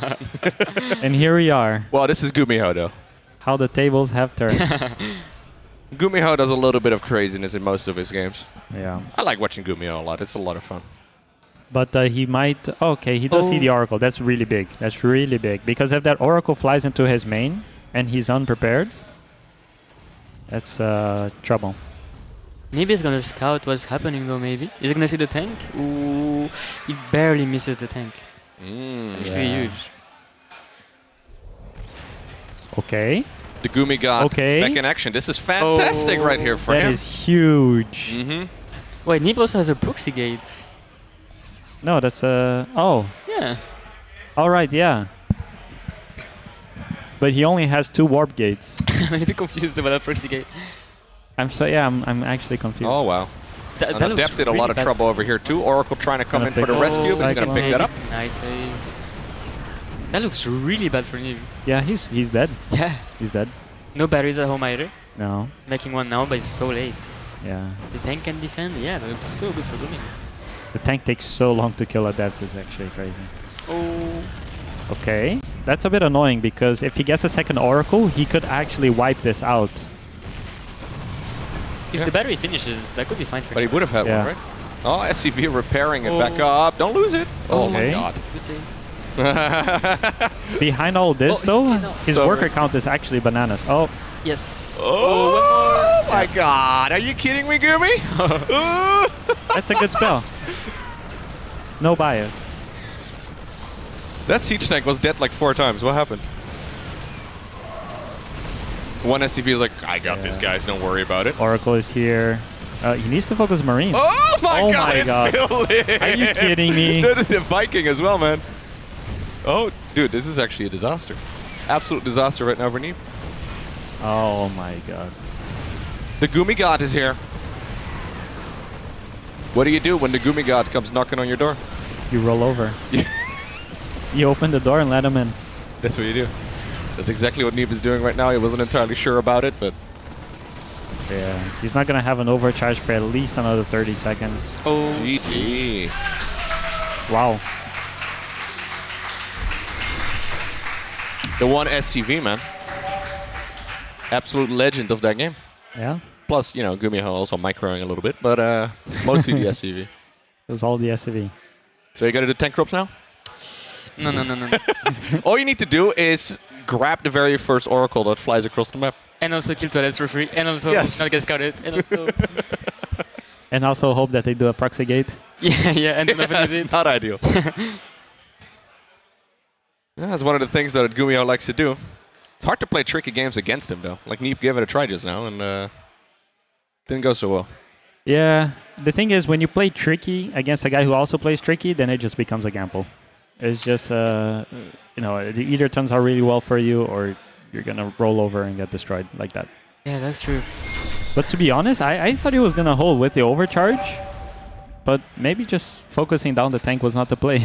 And here we are. Well, this is GuMiHo, though. How the tables have turned. GuMiHo does a little bit of craziness in most of his games. Yeah. I like watching GuMiHo a lot. It's a lot of fun. But he might... okay, he does see the Oracle. That's really big. That's really big. Because if that Oracle flies into his main and he's unprepared, that's trouble. Neeb is going to scout what's happening, though, maybe. Is he going to see the tank? Ooh, he barely misses the tank. It's really huge. Okay. The Gumi got back in action. This is fantastic right here for him. That is huge. Mm-hmm. Wait, Neeb also has a proxy gate. No, that's oh. Yeah. All right, yeah. But he only has 2 warp gates. I'm a little confused about that proxy gate. I'm actually confused. Oh, wow. That Adept did a lot of trouble over here, too. Oracle trying to come in for the rescue, but he's going to pick that up. Nice. That looks really bad for Neeb. Yeah, he's dead. Yeah. He's dead. No batteries at home either. No. Making one now, but it's so late. Yeah. The tank can defend. Yeah, that looks so good for Gumi. The tank takes so long to kill Adept. It's actually crazy. Oh. Okay. That's a bit annoying because if he gets a second Oracle, he could actually wipe this out. If the battery finishes, that could be fine for him. But he would have had one, right? Oh, SCV repairing it back up. Don't lose it. Oh, my God. Good save. Behind all this, though, his worker count is actually bananas. Oh. Yes. Oh, my God. Are you kidding me, Gumi? That's a good spell. No bias. That siege tank was dead like 4 times. What happened? One SCV is like, I got this, guys. Don't worry about it. Oracle is here. He needs to focus Marine. Oh, my God. Still lives. Are you kidding me? The Viking as well, man. Oh, dude, this is actually a disaster. Absolute disaster right now for Neeb. Oh, my God. The Gumi God is here. What do you do when the Gumi God comes knocking on your door? You roll over. You open the door and let him in. That's what you do. That's exactly what Neeb is doing right now. He wasn't entirely sure about it, but... yeah, he's not going to have an overcharge for at least another 30 seconds. Oh. GG. Wow. The one SCV, man. Absolute legend of that game. Yeah. Plus, you know, GuMiHo also microing a little bit, but mostly the SCV. It was all the SCV. So you got to do tank drops now? No. All you need to do is grab the very first Oracle that flies across the map. And also kill toilets for free. And also not get scouted. And also... And also hope that they do a proxy gate. yeah, and it's not ideal. That's one of the things that GuMiHo likes to do. It's hard to play tricky games against him, though. Like Neeb gave it a try just now, and didn't go so well. Yeah, the thing is, when you play tricky against a guy who also plays tricky, then it just becomes a gamble. It's just, it either turns out really well for you, or you're gonna roll over and get destroyed like that. Yeah, that's true. But to be honest, I thought he was gonna hold with the overcharge, but maybe just focusing down the tank was not the play.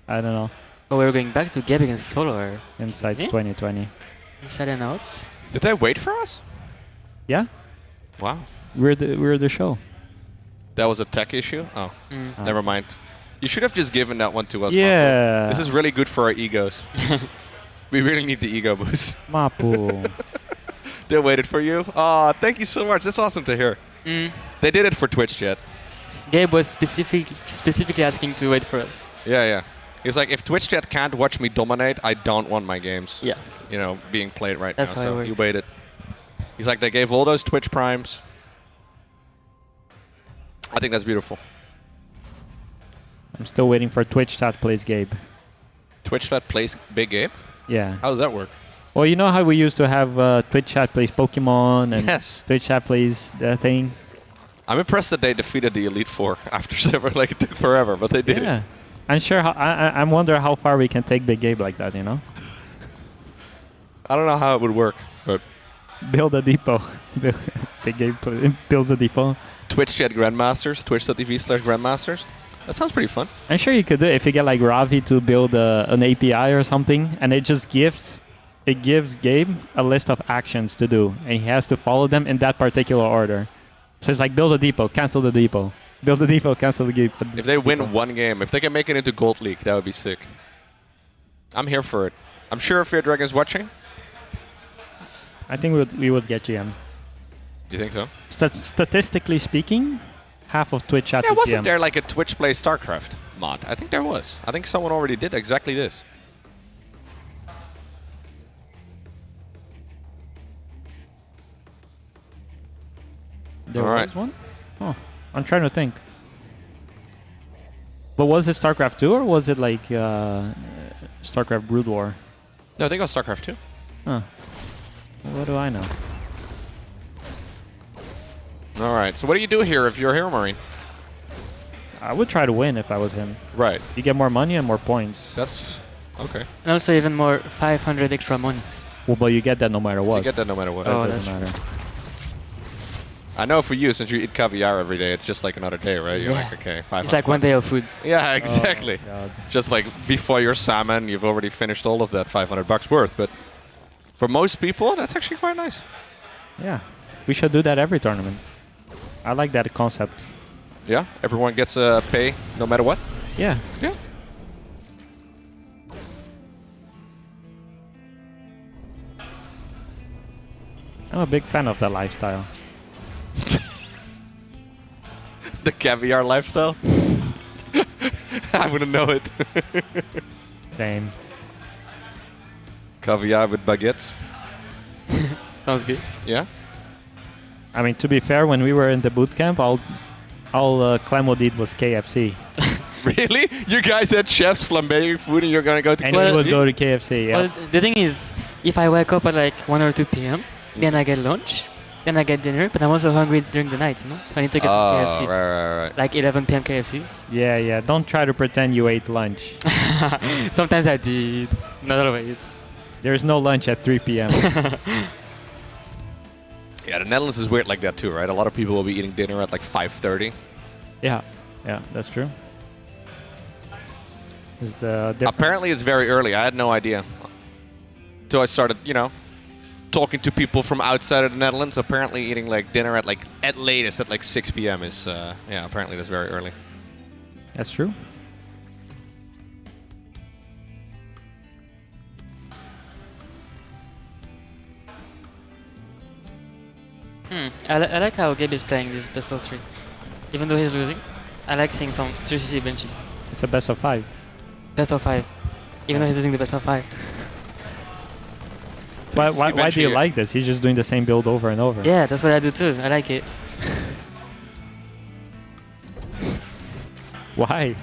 I don't know. Oh, we're going back to Gabe against Solar. Insights 2020. Inside and out. Did they wait for us? Yeah. Wow. We're the show. That was a tech issue? Oh, never mind. You should have just given that one to us. Yeah. Mapu. This is really good for our egos. We really need the ego boost. Mapu. They waited for you? Oh, thank you so much. That's awesome to hear. They did it for Twitch chat. Gabe was specifically asking to wait for us. Yeah. He was like, if Twitch chat can't watch me dominate, I don't want my games. Yeah. Being played right That's now. how it So works. he waited. He's like, they gave all those Twitch primes. I think that's beautiful. I'm still waiting for Twitch chat plays Gabe. Twitch chat plays Big Gabe? Yeah. How does that work? Well, you know how we used to have Twitch chat plays Pokemon and Yes. Twitch chat plays that thing? I'm impressed that they defeated the Elite Four after several, like it took forever, but they did Yeah. it. I'm sure. I'm wondering how far we can take Big Gabe like that. I don't know how it would work, but build a depot. Big Gabe builds a depot. Twitch chat Grandmasters, twitch.tv/Grandmasters. That sounds pretty fun. I'm sure you could do it if you get like Ravi to build an API or something, and it just gives Gabe a list of actions to do, and he has to follow them in that particular order. So it's like build a depot, cancel the depot. Build a depot, cancel the depot. If they win one game, if they can make it into Gold League, that would be sick. I'm here for it. I'm sure Fear Dragon's watching. I think we would get GM. Do you think so? Statistically speaking, half of Twitch chat Yeah, is wasn't GM. there like a Twitch Play StarCraft mod? I think there was. I think someone already did exactly this. There All right. was one? Oh, I'm trying to think. But was it StarCraft 2 or was it like StarCraft Brood War? No, I think it was StarCraft 2. Huh. What do I know? All right. So what do you do here if you're a Heromarine? I would try to win if I was him. Right. You get more money and more points. That's okay. And also even more 500 extra money. Well, but you get that no matter what. You get that no matter what. Oh, It that's doesn't matter. I know for you, since you eat caviar every day, it's just like another day, right? You're Yeah. like, okay, 500. It's like one day of food. Yeah, exactly. God. Just like before your salmon, you've already finished all of that $500 worth. But for most people, that's actually quite nice. Yeah. We should do that every tournament. I like that concept. Yeah, everyone gets a pay no matter what. Yeah. Yeah. I'm a big fan of that lifestyle. The caviar lifestyle? I wouldn't know it. Same. Caviar with baguettes. Sounds good. Yeah? I mean, to be fair, when we were in the boot camp, all Clem did was KFC. Really? You guys had chefs flambeing food and you're going to go to And KFC? he would go to KFC, yeah. Well, the thing is, if I wake up at like 1 or 2 p.m., then I get lunch, then I get dinner, but I'm also hungry during the night, So I need to get some KFC. Right. Like 11 p.m. KFC. Yeah. Don't try to pretend you ate lunch. Sometimes I did, not always. There's no lunch at 3 p.m. Yeah, the Netherlands is weird like that too, right? A lot of people will be eating dinner at like 5:30. Yeah, that's true. It's, Apparently it's very early. I had no idea. Until I started, talking to people from outside of the Netherlands. Apparently eating like dinner at latest at like 6 p.m. is, apparently that's very early. That's true. I like how Gabe is playing this best of 3. Even though he's losing, I like seeing some 3cc benching. It's a best of 5. Best of 5. Even though he's losing the best of 5. Why do you like this? He's just doing the same build over and over. Yeah, that's what I do too. I like it. Why?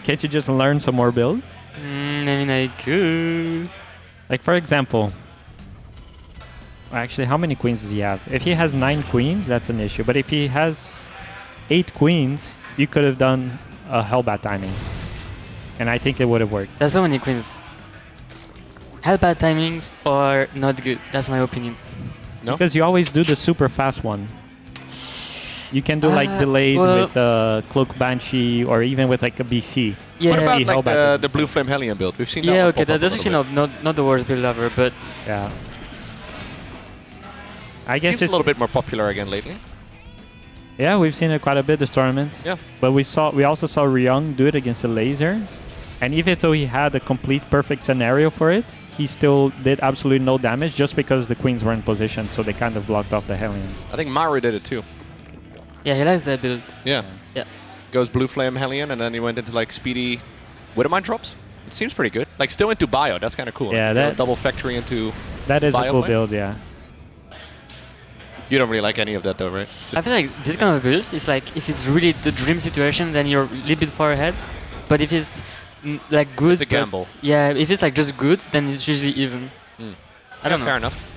Can't you just learn some more builds? I mean, I could. Like, for example, actually, how many queens does he have? If he has 9 queens, that's an issue. But if he has 8 queens, you could have done a Hellbat timing. And I think it would have worked. There's so many queens. Hellbat timings are not good. That's my opinion. No? Because you always do the super fast one. You can do like delayed with Cloak Banshee or even with like a BC. Yeah. What about like the Blue Flame Hellion build? We've seen that. Yeah, okay, that's actually not the worst build ever, but yeah. I guess it's a little bit more popular again lately. Yeah, we've seen it quite a bit this tournament. Yeah. But we also saw Ryung do it against Elazer, and even though he had a complete perfect scenario for it, he still did absolutely no damage just because the queens were in position, so they kind of blocked off the Hellions. I think Maru did it too. Yeah, he likes that build. Yeah. Yeah. Goes Blue Flame Hellion, and then he went into like speedy Widowmine drops. It seems pretty good. Like still into bio. That's kind of cool. Yeah, like, that double factory into. That is a cool play. build, yeah. You don't really like any of that though, right? I feel like this kind of builds is like if it's really the dream situation, then you're a little bit far ahead. But if it's like good, it's a gamble. Yeah, if it's like just good, then it's usually even. I don't know. Fair enough.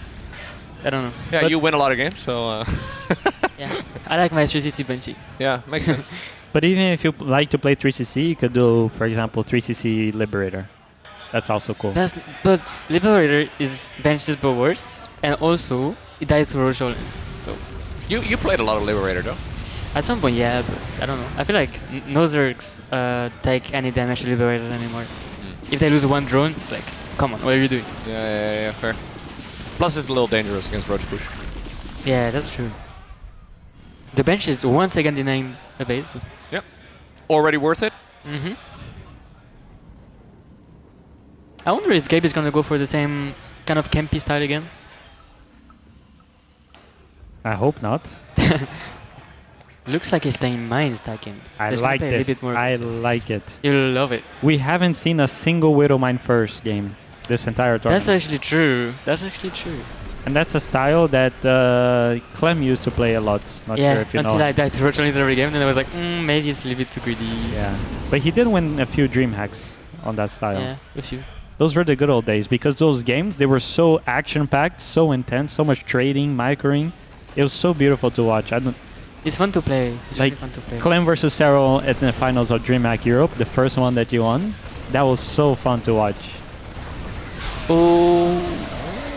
I don't know. Yeah, but you win a lot of games, so. Yeah, I like my 3cc Banshee. Yeah, makes sense. But even if you like to play 3cc, you could do, for example, 3cc Liberator. That's also cool. But Liberator is Banshees but worse, and also it dies to Roach Olens. So you played a lot of Liberator though. At some point, yeah, but I don't know. I feel like no Zergs take any damage to Liberator anymore. If they lose one drone, it's like, come on, what are you doing? Yeah, fair. Plus, it's a little dangerous against Roach Push. Yeah, that's true. The bench is once again denying a base. Yep. Already worth it? Mm-hmm. I wonder if Gabe is gonna go for the same kind of campy style again. I hope not. Looks like he's playing mines that game. I like this. I like it. You'll love it. We haven't seen a single Widowmine first game this entire tournament. That's actually true. That's actually true. And that's a style that Clem used to play a lot. Not sure if you know. Until I died to Roach Olens every game, then I was like, maybe it's a little bit too greedy. Yeah. But he did win a few dream hacks on that style. Yeah, a few. Those were the good old days because those games, they were so action-packed, so intense, so much trading, microing. It was so beautiful to watch. It's fun to play. It's like really fun to play. Clem versus Serral at the finals of DreamHack Europe, the first one that you won. That was so fun to watch. Oh,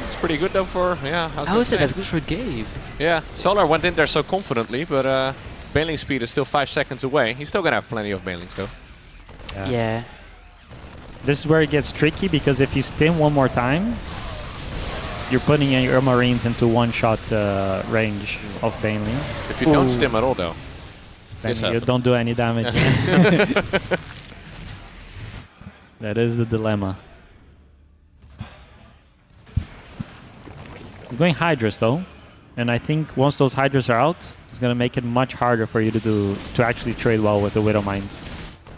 it's pretty good though for How is it as good for Gabe? Yeah, Solar went in there so confidently, but bailing speed is still 5 seconds away. He's still gonna have plenty of bailings though. Yeah. This is where it gets tricky because if you stim one more time, you're putting your Marines into one-shot range of bailing. If you don't stim at all though, then you don't do any damage. That is the dilemma. He's going Hydras though, and I think once those Hydras are out, it's gonna make it much harder for you to actually trade well with the Widow Mines.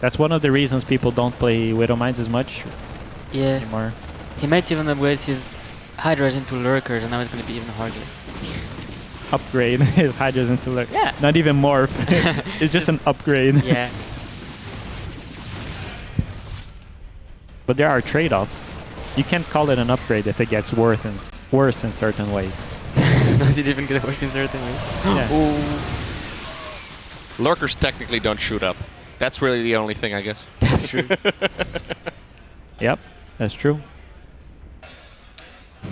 That's one of the reasons people don't play Widow Mines as much anymore. He might even upgrade his Hydras into Lurkers, and now it's gonna be even harder. Upgrade his Hydras into Lurkers. Yeah. Not even morph. It's just an upgrade. Yeah. But there are trade-offs. You can't call it an upgrade if it gets worse in certain ways. Does it even get worse in certain ways? Yeah. Lurkers technically don't shoot up. That's really the only thing, I guess. That's true. Yep, that's true.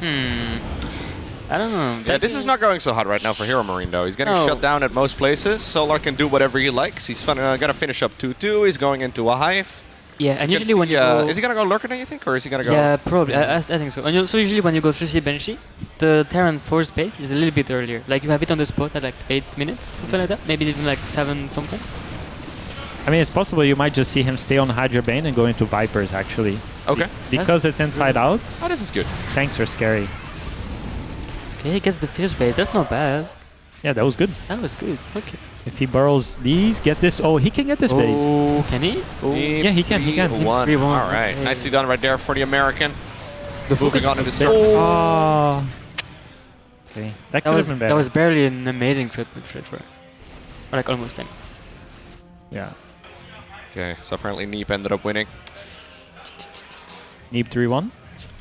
I don't know. Yeah, this is not going so hot right now for Heromarine though. He's getting shut down at most places. Solar can do whatever he likes. He's gonna finish up 2-2. He's going into a hive. Yeah, and usually when you go... Is he gonna go Lurker then, you think? Or is he gonna go... Yeah, probably. I think so. And so usually when you go 3C Banshee, the Terran force bait is a little bit earlier. Like you have it on the spot at like 8 minutes, something like that. Maybe even like 7 something. I mean, it's possible you might just see him stay on Hydra Bane and go into Vipers, actually. Okay. Because it's inside out. Oh, this is good. Tanks are scary. Okay, he gets the fierce bait. That's not bad. Yeah, that was good. That was good. Okay. If he burrows these, get this. Oh, he can get this base. Oh, can he? Yeah, he can. He can. 3-1. 3-1. All right. Okay. Nicely done right there for the American. moving on in this turn. Oh. Okay. That could have been better. That was barely an amazing trip with Fred for. Or like almost 10. Yeah. Okay, so apparently Neeb ended up winning. Neeb 3-1?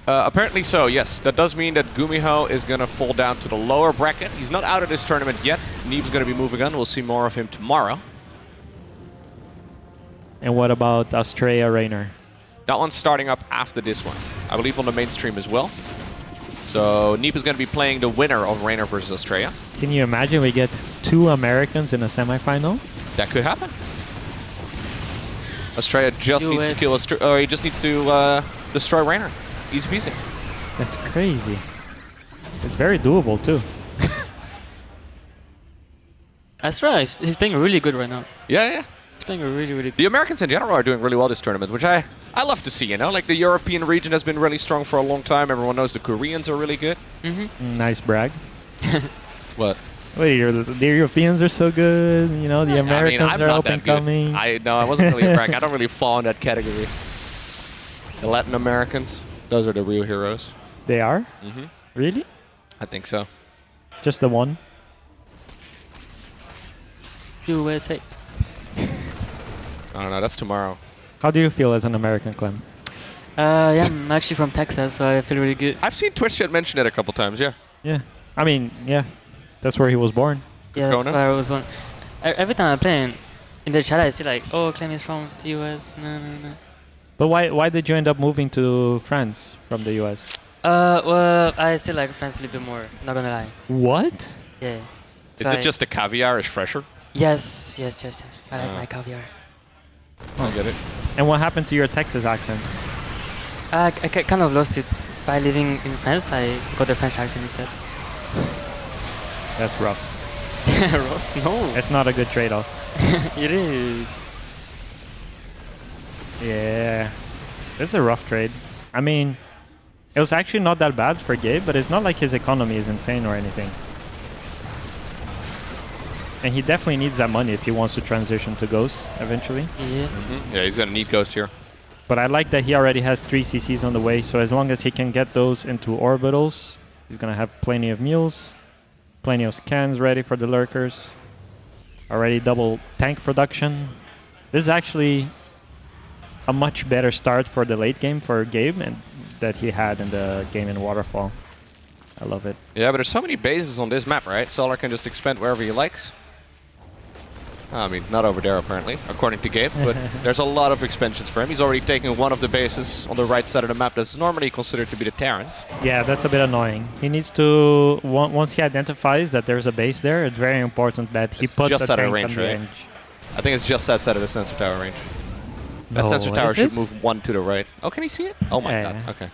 Apparently so, yes. That does mean that GuMiHo is going to fall down to the lower bracket. He's not out of this tournament yet. Neeb's going to be moving on. We'll see more of him tomorrow. And what about Astrea Reynor? That one's starting up after this one. I believe on the mainstream as well. So Neeb is going to be playing the winner of Reynor versus Astrea. Can you imagine we get 2 Americans in a semifinal? That could happen. Astrea just needs to kill Astrea, or he just needs to destroy Reynor. Easy peasy. That's crazy. It's very doable too. Astrea, he's playing really good right now. Yeah. He's playing really good. The Americans in general are doing really well this tournament, which I love to see, you know? Like the European region has been really strong for a long time. Everyone knows the Koreans are really good. Nice brag. What? Wait, the Europeans are so good, you know, the Americans are up and coming. I wasn't really a brag. I don't really fall in that category. The Latin Americans, those are the real heroes. They are? Really? I think so. Just the one? USA. I don't know, that's tomorrow. How do you feel as an American, Clem? Yeah, I'm actually from Texas, so I feel really good. I've seen Twitch chat mention it a couple times, yeah. Yeah. I mean, yeah. That's where he was born. Yeah, that's where I was born. Every time I play in the chat, I see like, oh, Clem is from the US. No. But why did you end up moving to France from the US? Well, I still like France a little bit more, not gonna lie. What? Yeah. Is it just the caviar is fresher? Yes. I like my caviar. I get it. And what happened to your Texas accent? I kind of lost it. By living in France, I got the French accent instead. That's rough. Rough? No. It's not a good trade-off. It is. Yeah. It's a rough trade. I mean, it was actually not that bad for Gabe, but it's not like his economy is insane or anything. And he definitely needs that money if he wants to transition to Ghost eventually. Yeah. Yeah, he's going to need Ghost here. But I like that he already has 3 CCs on the way, so as long as he can get those into orbitals, he's going to have plenty of meals, plenty of scans ready for the lurkers, already double tank production. This is actually a much better start for the late game for Gabe and that he had in the game in Waterfall. I love it. Yeah, but there's so many bases on this map, right? Solar can just expand wherever he likes. I mean, not over there apparently, according to Gabe, but there's a lot of expansions for him. He's already taken one of the bases on the right side of the map that's normally considered to be the Terrans. Yeah, that's a bit annoying. He needs to, once he identifies that there's a base there, it's very important that he puts just a out of tank range, on the right? range. I think it's just outside of the sensor tower range. That No, sensor tower is should it? move 1 to the right. Oh, can he see it? Oh my Yeah. god, okay.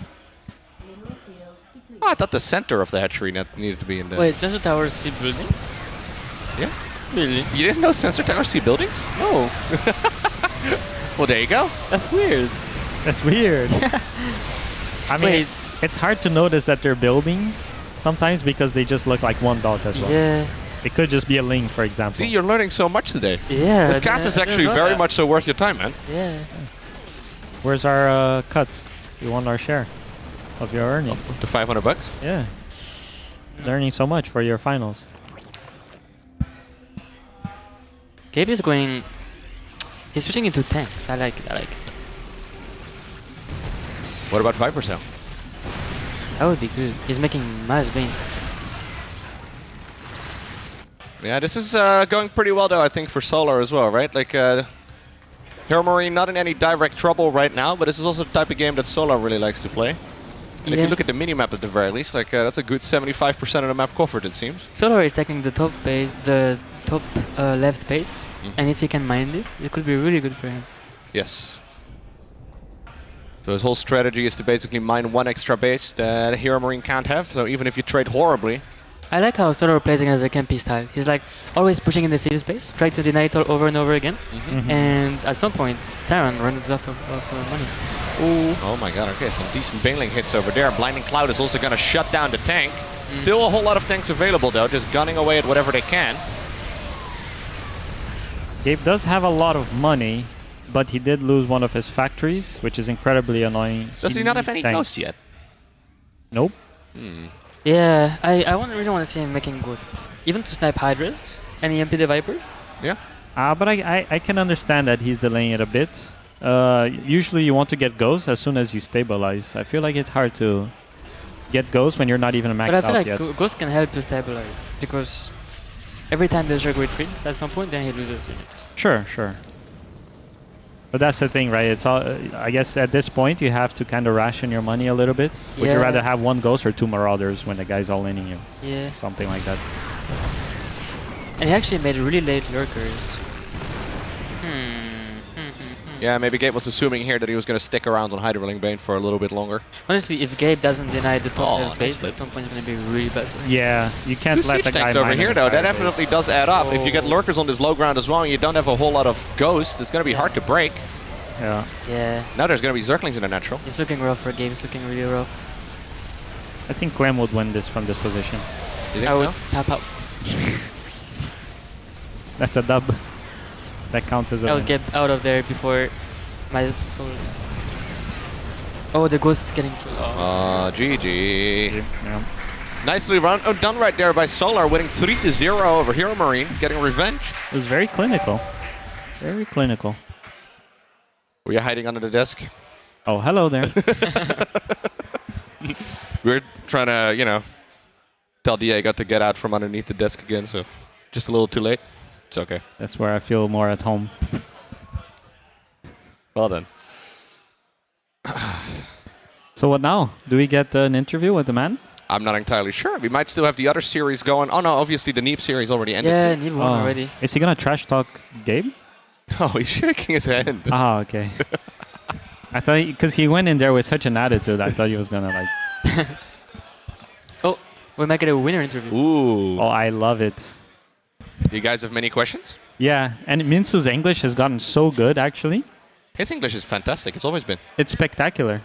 Oh, I thought the center of the hatchery net needed to be in there. Wait, sensor towers see buildings? Yeah. Really? You didn't know sensor towers see buildings? No. Well, there you go. That's weird. That's weird. I mean, Wait. it's hard to notice that they're buildings sometimes because they just look like one dot as well. Yeah. It could just be a link, for example. See, you're learning so much today. Yeah. This cast is actually very much so worth your time, man. Yeah. Where's our cut? We want our share of your earning. Up to 500 bucks? Yeah. Learning so much for your finals. Gabe is going... He's switching into tanks. I like it. What about 5%? That would be good. He's making mass beans. Yeah, this is going pretty well, though, I think, for Solar as well, right? Like, Heromarine not in any direct trouble right now, but this is also the type of game that Solar really likes to play. And if you look at the minimap at the very least, like, that's a good 75% of the map covered, it seems. Solar is taking the top base, the top left base, and if he can mine it, it could be really good for him. Yes. So his whole strategy is to basically mine one extra base that Heromarine can't have, so even if you trade horribly. I like how Solar plays against the campy style. He's like always pushing in the field space, trying to deny it over and over again, and at some point, Terran runs out of money. Ooh. Oh my god, okay, some decent bailing hits over there. Blinding Cloud is also going to shut down the tank. Still a whole lot of tanks available though, just gunning away at whatever they can. Gabe does have a lot of money, but he did lose one of his factories, which is incredibly annoying. Does he not have any tanks. ghosts yet? Nope. Yeah, I really want to see him making Ghost. Even to snipe Hydras and EMP the Vipers. Yeah. But I can understand that he's delaying it a bit. Usually you want to get Ghost as soon as you stabilize. I feel like it's hard to get Ghost when you're not even maxed But I feel out like yet. Ghost can help you stabilize, because every time there's a great retreats at some point, then he loses units. Sure. But that's the thing, right? It's all. I guess at this point you have to kind of ration your money a little bit. Would you rather have 1 Ghost or 2 Marauders when the guy's all in you? Yeah. Something like that. And he actually made really late lurkers. Yeah, maybe Gabe was assuming here that he was going to stick around on Hydroling Bane for a little bit longer. Honestly, if Gabe doesn't deny the top left base, at some point it's going to be really bad. Yeah, you can't Two let siege the guy tanks over mine here, an though. That entire definitely does add up. If you get lurkers on this low ground as well, and you don't have a whole lot of ghosts, it's going to be hard to break. Yeah. Yeah. Now there's going to be Zerglings in the natural. It's looking rough for Gabe. It's looking really rough. I think Clem would win this from this position. You think I would so? tap out. That's a dub. That counts as a I would win. get out of there before my soul. Oh, the ghost is getting killed. GG. Yeah. Nicely done right there by Solar, winning 3-0 over Heromarine, getting revenge. It was very clinical. Very clinical. Were you hiding under the desk? Oh, hello there. We're trying to, tell Diego to get out from underneath the desk again, so just a little too late. It's okay. That's where I feel more at home. Well done. So what now? Do we get an interview with the man? I'm not entirely sure. We might still have the other series going. Oh no, obviously the Neeb series already ended. Yeah, too. Neeb won already. Is he gonna trash talk Gabe? Oh, he's shaking his hand. Ah, okay. I thought because he went in there with such an attitude, I thought he was gonna like. Oh, we might get a winner interview. Ooh. Oh, I love it. You guys have many questions? Yeah, and Minsu's English has gotten so good, actually. His English is fantastic. It's always been. It's spectacular.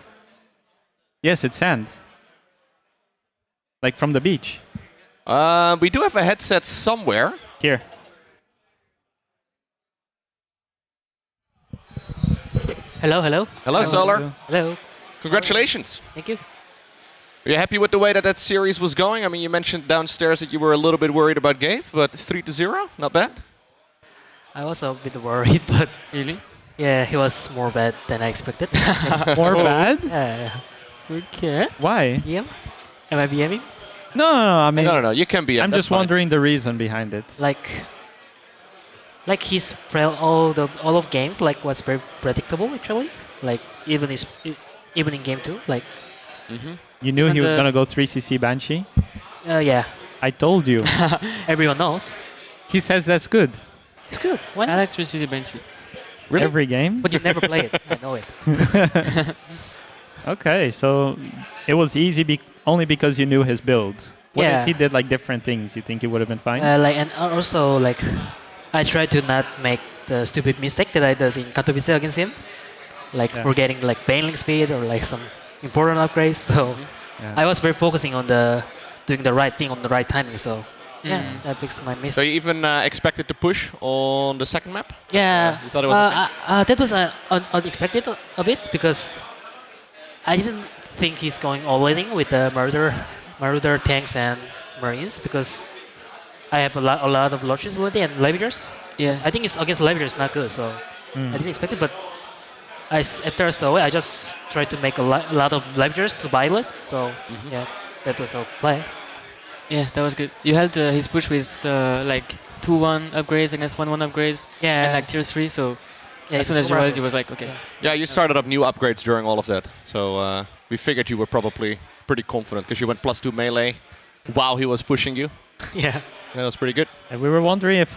Yes, it's sand. Like from the beach. We do have a headset somewhere. Here. Hello, hello. Hello, Solar. Hello. Congratulations. Thank you. Are you happy with the way that series was going? I mean, you mentioned downstairs that you were a little bit worried about Gabe, but 3-0, not bad. I was a bit worried, but really? Yeah, he was more bad than I expected. More bad? Okay. Why? BM? Am I BMing? No. I mean, no. You can be. I'm just wondering the reason behind it. Like his all of games was very predictable actually. Like even in game 2, like. You knew he was gonna go 3cc Banshee? Yeah. I told you. Everyone knows. He says that's good. It's good. Why not? I like 3cc Banshee. Really? Every game? But you never play it. I know it. Okay, so it was easy only because you knew his build. What if he did like different things? You think it would have been fine? And also I try to not make the stupid mistake that I does in Katowice against him, forgetting Baneling speed or some important upgrades. So I was very focusing on doing the right thing on the right timing. So that fixed my mistake. So you even expected to push on the second map? Yeah, you thought it was that was unexpected a bit because I didn't think he's going all in with the Marauder tanks and Marines because I have a lot of launches already and Leviators. Yeah, I think it's against Leviators not good, so I didn't expect it. But after I saw it, I just tried to make a lot of Leviators to buy it. So yeah, that was the play. Yeah, that was good. You held his push with 2-1 upgrades against 1-1 upgrades. Yeah, and tier 3. So as soon as you realized, it was like okay. Yeah, you started up new upgrades during all of that. So we figured you were probably pretty confident because you went +2 melee while he was pushing you. Yeah. That was pretty good. And we were wondering if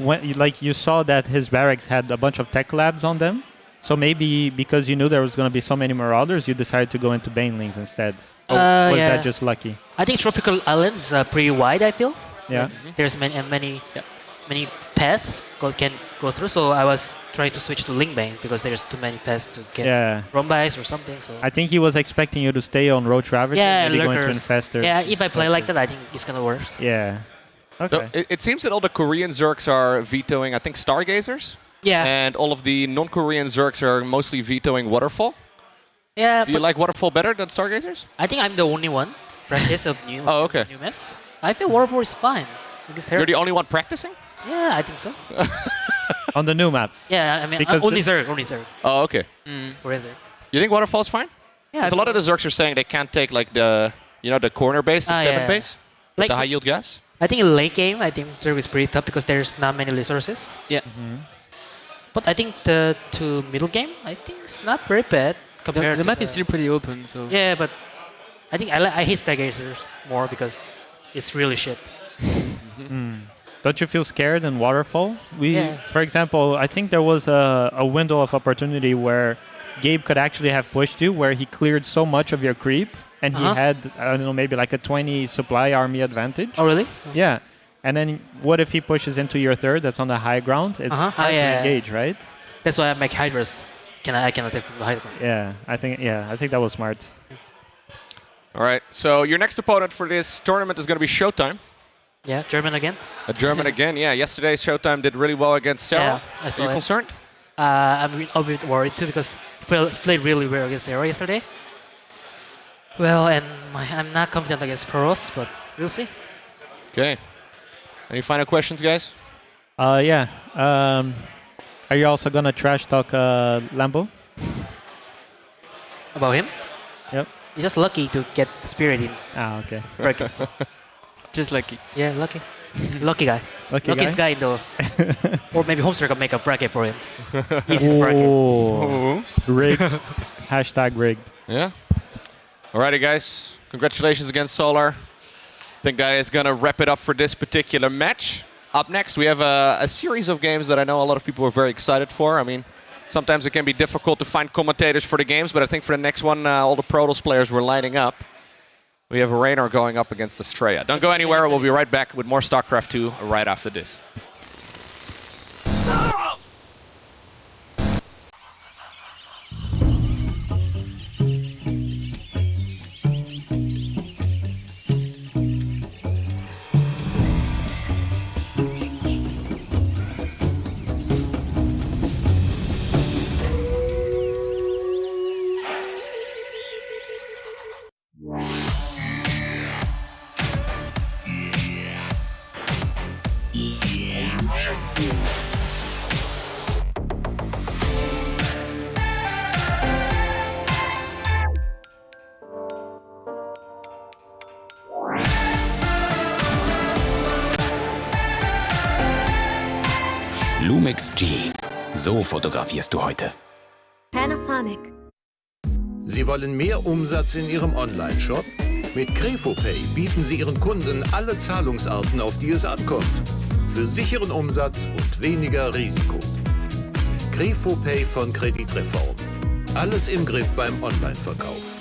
you saw that his barracks had a bunch of tech labs on them. So maybe because you knew there was going to be so many Marauders, you decided to go into Banelings instead. Or was that just lucky? I think Tropical Islands are pretty wide, I feel. Yeah. There's many paths can go through, so I was trying to switch to Lingbane because there's too many paths to get Rombais or something. So I think he was expecting you to stay on Roach Ravager and maybe going to Infestor. Yeah, if I play like that, I think it's going to work. Yeah. Okay. So it seems that all the Korean Zergs are vetoing, I think, Stargazers. Yeah. And all of the non-Korean Zergs are mostly vetoing Waterfall. Yeah. Do you like Waterfall better than Stargazers? I think I'm the only one practice of new okay. new maps. I feel War is fine. You're the only one practicing? Yeah, I think so. On the new maps. Yeah, I mean, Because only Zerg, only Zerg. Oh, okay. We're in Zerg. You think Waterfall's fine? Yeah. Because a lot of the Zergs are saying they can't take like the corner base, the 7 base, like the high yield gas. I think in late game, I think Zerg is pretty tough because there's not many resources. Yeah. But I think the to middle game, I think it's not very bad compared. The map is still pretty open, so. Yeah, but I think I hate Stargazers more because it's really shit. Don't you feel scared in Waterfall? Yeah. For example, I think there was a window of opportunity where Gabe could actually have pushed you, where he cleared so much of your creep, and he had, I don't know, maybe like a 20 supply army advantage. Oh, really? Yeah. And then what if he pushes into your third that's on the high ground? It's hard to engage, right? That's why I make Hydras. I cannot take from the Hydra. Yeah, I think that was smart. All right, so your next opponent for this tournament is going to be ShoWTimE. Yeah, German again. A German again, yeah. Yesterday, ShoWTimE did really well against Serral. Yeah, I saw Are you it. concerned? I'm a bit worried too because he played really well against Serral yesterday. Well, and I'm not confident against Pros, but we'll see. Okay. Any final questions, guys? Yeah. Are you also gonna trash talk Lambo? About him? Yep. He's just lucky to get Spirit in. Ah, okay. Brackets. Just lucky. Yeah, lucky. Lucky guy. Luckiest guy in the... Or maybe HomeStory can make a bracket for him. Easiest bracket. Oh. Rigged. Hashtag rigged. Yeah. Alrighty, guys. Congratulations again, Solar. I think that is going to wrap it up for this particular match. Up next, we have a series of games that I know a lot of people are very excited for. I mean, sometimes it can be difficult to find commentators for the games, but I think for the next one, all the Protoss players were lining up. We have a Reynor going up against Astrea. Don't go anywhere. We'll be right back with more StarCraft 2 right after this. Lumix G. So fotografierst du heute. Panasonic. Sie wollen mehr Umsatz in Ihrem Online-Shop? Mit KrefoPay bieten Sie Ihren Kunden alle Zahlungsarten, auf die es ankommt. Für sicheren Umsatz und weniger Risiko. KrefoPay von Kreditreform. Alles im Griff beim Online-Verkauf.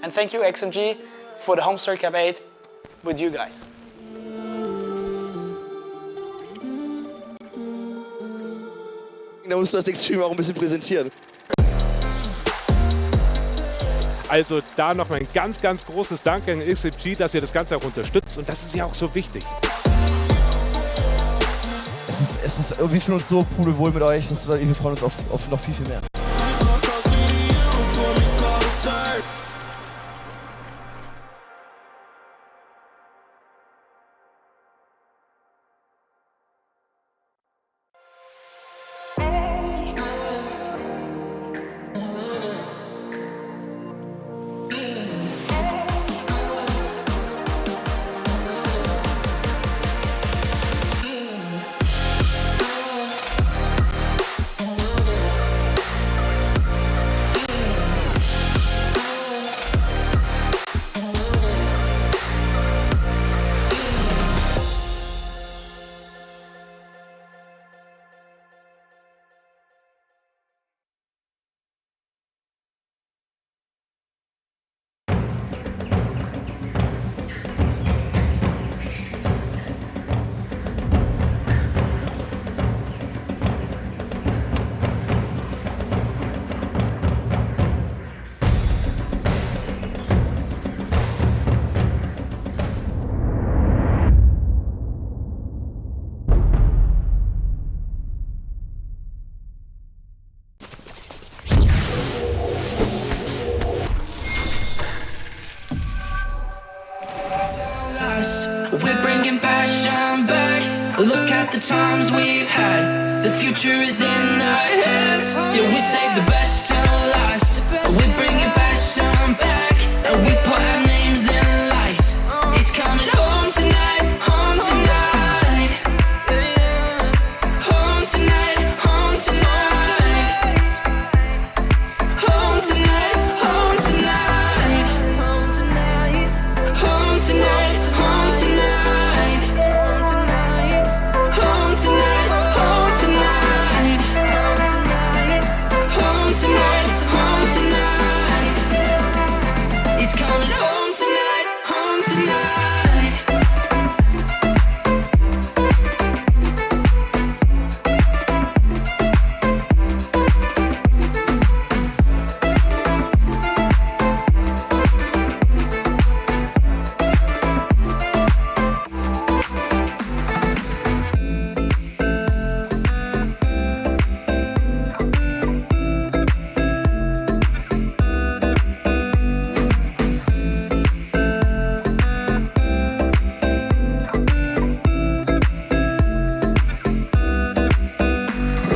And thank you, XMG, for the HomeStory Cup 8 with you guys. Da musst du das Extreme auch ein bisschen präsentieren. Also da noch mal ein ganz, ganz großes Dank an XXI, dass ihr das Ganze auch unterstützt. Und das ist ja auch so wichtig. Wir fühlen uns so pudelwohl mit euch. Wir freuen uns auf noch viel, viel mehr. passion back. Look at the times we've had. The future is in our hands. Yeah, we save the best till last. We bring your passion back, and we put our names in lights. He's coming home tonight, home tonight. Home tonight, home tonight. Home tonight, home tonight. Home tonight, home tonight, home tonight. Home tonight, home tonight, home tonight. Home tonight, home tonight. He's coming home tonight, home tonight.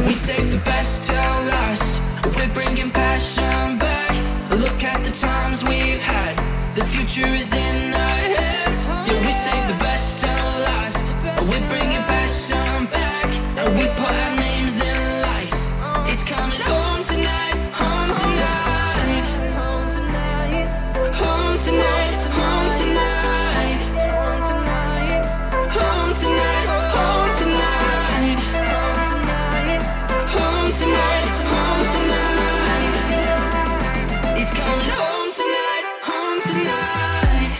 We save the best till last. We're bringing passion back. Look at the times we've had. The future is in our hands. Yeah, we save the best till last. We're bringing passion back, and we put our names in lights. He's coming home tonight, home tonight. Home tonight, home tonight, home tonight. Home tonight, home tonight, home tonight. Home tonight, home tonight, home tonight. He's coming home tonight, home tonight.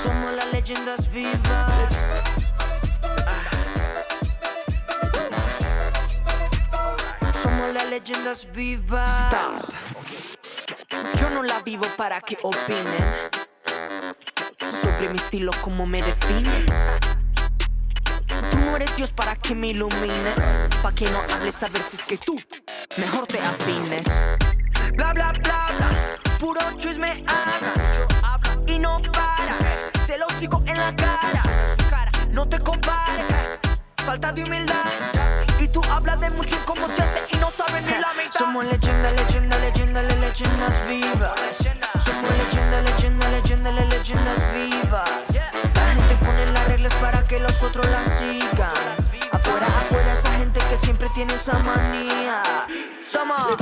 Somos las leyendas vivas. Somos las leyendas vivas. Stop. Yo no la vivo para que opinen sobre mi estilo, como me defines. Tú no eres Dios para que me ilumines, pa' que no hables a ver si es que tú mejor te afines. Bla bla bla bla, puro chisme habla y no para. Se lo digo en la cara, no te compares. Falta de humildad y tú hablas de mucho cómo se hace y no sabes ni la mitad. Somos leyendas vivas. Somos leyendas vivas. La gente pone las reglas para que los otros las sigan. Afuera esa gente que siempre tiene esa manía. Somos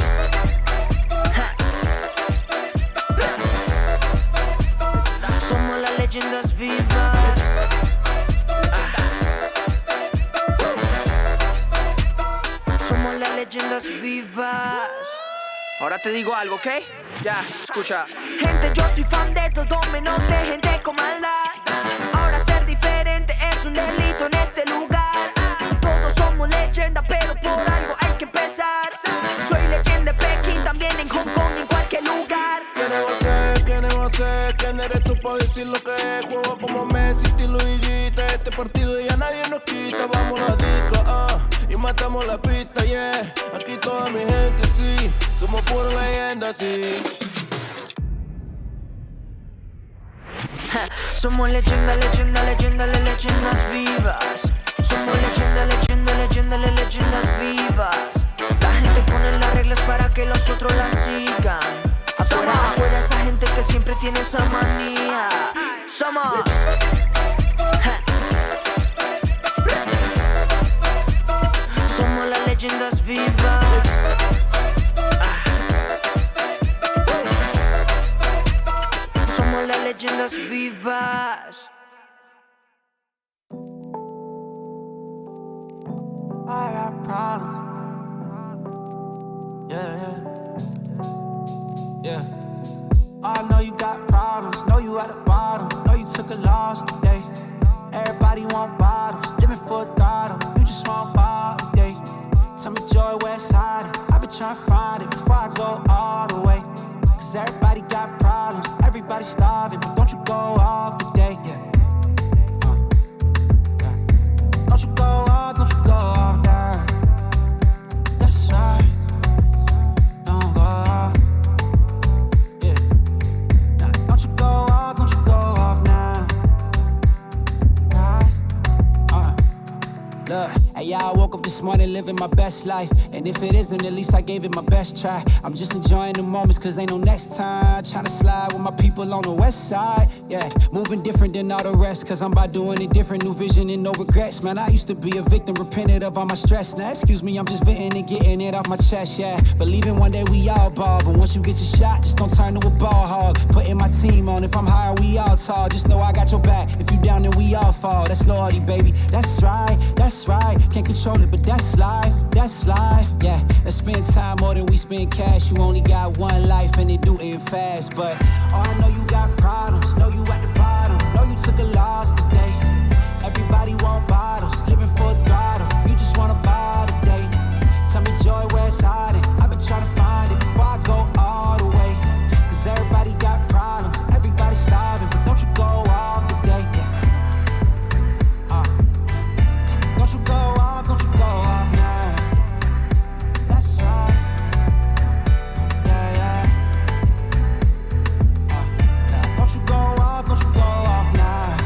las leyendas vivas. Somos las leyendas vivas. Ahora te digo algo, ¿ok? Ya, escucha. Gente, yo soy fan de todo menos de gente con maldad. Ahora ser diferente es un delito en este lugar. Todos somos leyenda, pero por algo hay que empezar. Soy leyenda en Pekín, también en Hong Kong, en cualquier lugar. ¿Quién va a ser? ¿Quién eres tú para decir lo que es? Juego como Messi, estilo Higuita. Este partido ya nadie nos quita. Vamos a la disco, y matamos la pista, yeah. Aquí toda mi gente, sí. Somos pura leyenda, sí. Somos leyendas vivas. Somos leyendas vivas. La gente pone las reglas para que los otros las sigan. Afuera esa gente que siempre tiene esa manía. Somos las leyendas vivas. Somos las leyendas vivas. I got problems. Yeah. I know you got problems, know you at the bottom, know you took a loss today. Everybody want bottles, living for a throttle, you just want bottle today. Tell me joy, where it's hiding, I've been trying to find it before I go all the way. Cause everybody got problems, everybody starving, but don't you go off today. Don't you go off now. That's right. Don't go off. Yeah. Nah, don't you go off now. Look, hey, yeah, I woke up this morning living my best life. And if it isn't, at least I gave it my best try. I'm just enjoying the moments cause ain't no next time. Trying to slide with my people on the west side. Yeah, moving different than all the rest cause I'm about doing it different. New vision and no regrets. Man, I used to be a victim, repented of all my stress. Now, excuse me, I'm just venting and getting it off my chest, yeah. Believing one day we all ball. But once you get your shot, just don't turn to a ball hog. Putting my team on, if I'm high, we all tall. Just know I got your back. If you down, then we all fall. That's loyalty, baby. That's right. Can't control it, but that's life. Yeah, let's spend time more than we spend cash. You only got one life and they do it fast. But oh, I know you got problems, know you at the bottom, know you took a loss today. Everybody want bottles, living for a throttle, you just want a bottle today. Tell me joy, where it's hiding, I've been trying to find it before I go all the way. Cause everybody got problems, everybody starving, but don't you go off today. Don't you go off now. That's right. Yeah. Don't you go off now.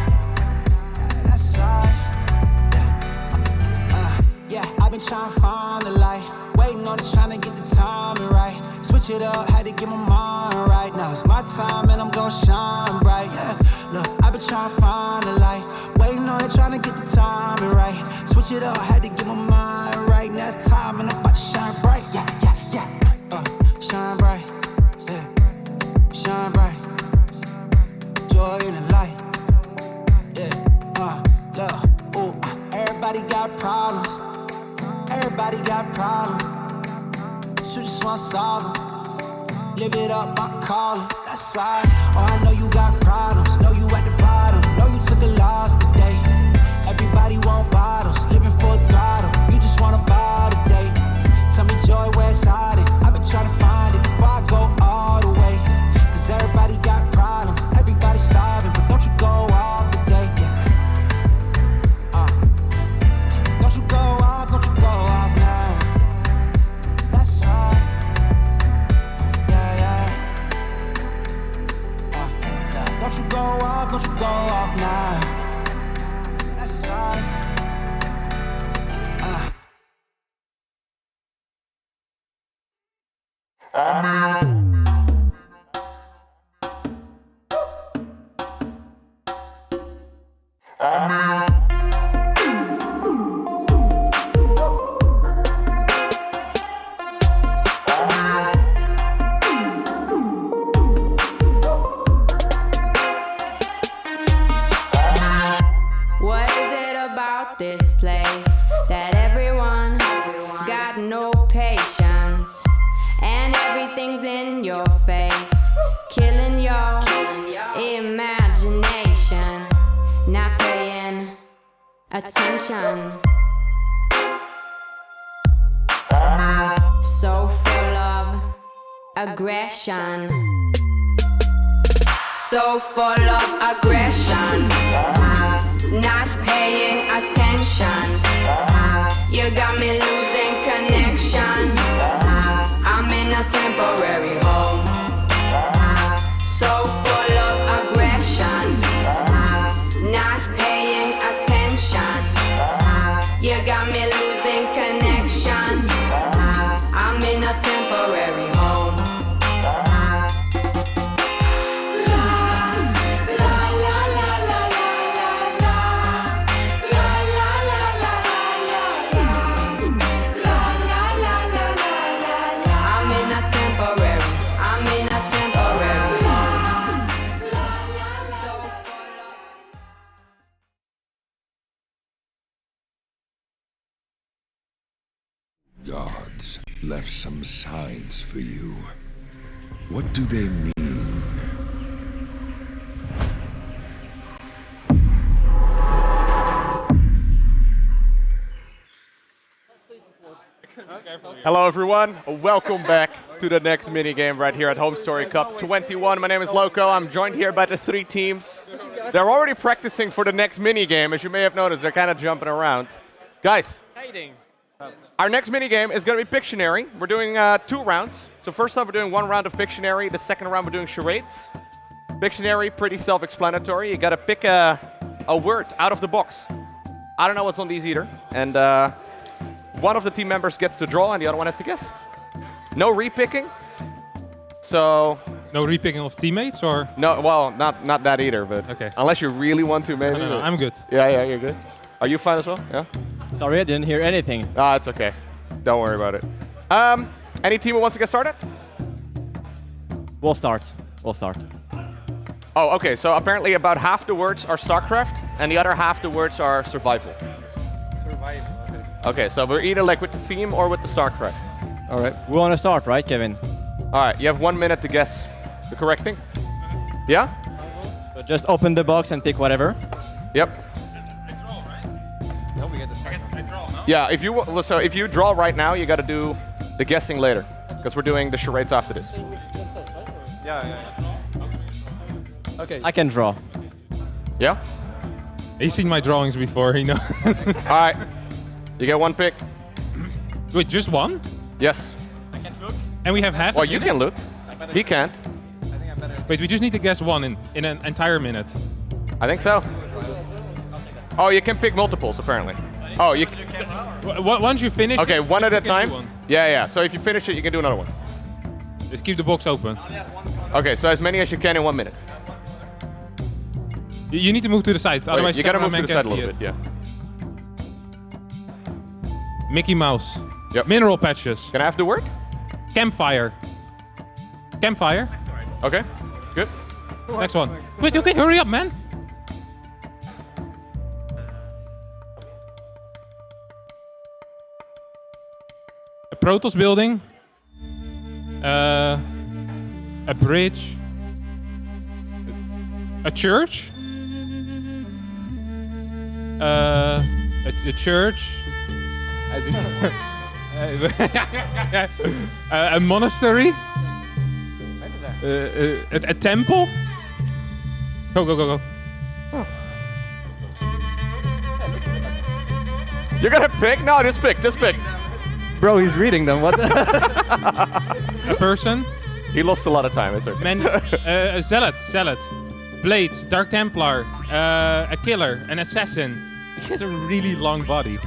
That's right. Yeah, I've been trying to find the light. Waiting on it, trying to get the timing right. Switch it up, had to get my mind right. Now it's my time and I'm gonna shine bright. Yeah, look, I've been trying to find the light. Waiting on it, trying to get the timing right. Switch it up, had to get my mind right. Now it's time and I'm about to shine bright. Yeah. Shine bright. Yeah. Shine bright. Joy in the light. Yeah. Look. Ooh. Everybody got problems. Everybody got problems. You just want to solve them. Live it up, I call it. That's right. Oh, I know you got problems. Know you at the bottom. Know you took a loss today. Everybody want bottles, living for a throttle. You just want a bottle today. Tell me joy, where it's hiding. I've been trying to find it before I go all the way. Cause everybody got problems, everybody starving, but don't you go off today. Don't you go off now. That's right. Yeah. Don't you go off now. That's right. What is it about this place that everyone got no patience and everything's in your face, killing your imagination, not paying attention. So full of aggression. So full of aggression. Not paying attention. You got me losing connection. I'm in a temporary home. So full of aggression. Not paying attention. You got me losing connection. I'm in a temporary home. gods left some signs for you. What do they mean? Hello everyone, welcome back to the next minigame right here at HomeStory Cup 21. My name is Loco, I'm joined here by the 3 teams. They're already practicing for the next minigame, as you may have noticed, they're kind of jumping around. Guys, our next minigame is going to be Pictionary. We're doing 2 rounds. So first off, we're doing 1 round of Pictionary, the second round we're doing charades. Pictionary, pretty self-explanatory. You got to pick a word out of the box. I don't know what's on these either. And one of the team members gets to draw and the other one has to guess. No repicking. So no repicking of teammates, or no? Well, not that either. But okay. Unless you really want to, maybe. No, I'm good. Yeah, you're good. Are you fine as well? Yeah. Sorry, I didn't hear anything. Ah, it's okay. Don't worry about it. Any team who wants to get started? We'll start. Oh, okay. So apparently about half the words are StarCraft, and the other half the words are survival. Survival. Okay, so we're either like with the theme or with the StarCraft. All right. We want to start, right, Kevin? All right. You have 1 minute to guess the correct thing. Yeah? So just open the box and pick whatever. Yep. I draw, right? No, we get the start. I draw, no? Yeah, if you draw right now, you got to do the guessing later, because we're doing the charades after this. Yeah. Okay. I can draw. Yeah? He's seen my drawings before, he knows. All right. You get 1 pick. Wait, just 1? Yes. I can't look. And we have half. Well, you can look. He can't. I think I'm better. Wait, we just need to guess 1 in an entire minute. I think so. Oh, you can pick multiples, apparently. Oh, you. Once you finish. Okay, 1 at a time. One. Yeah. So if you finish it, you can do another one. Just keep the box open. Okay, so as many as you can in 1 minute. You need to move to the side, otherwise you gotta move to the side a little bit. Yeah. Mickey Mouse. Yep. Mineral patches. Can I have the word? Campfire. Campfire. Okay. Good. Next one. Wait, okay, hurry up, man. A Protoss building. A bridge. A church. A church. A monastery. A temple. Go. Oh. You're gonna pick? No, just pick. Bro, he's reading them. What? A person. He lost a lot of time. It's okay. A zealot. Blades. Dark Templar. A killer. An assassin. He has a really long body.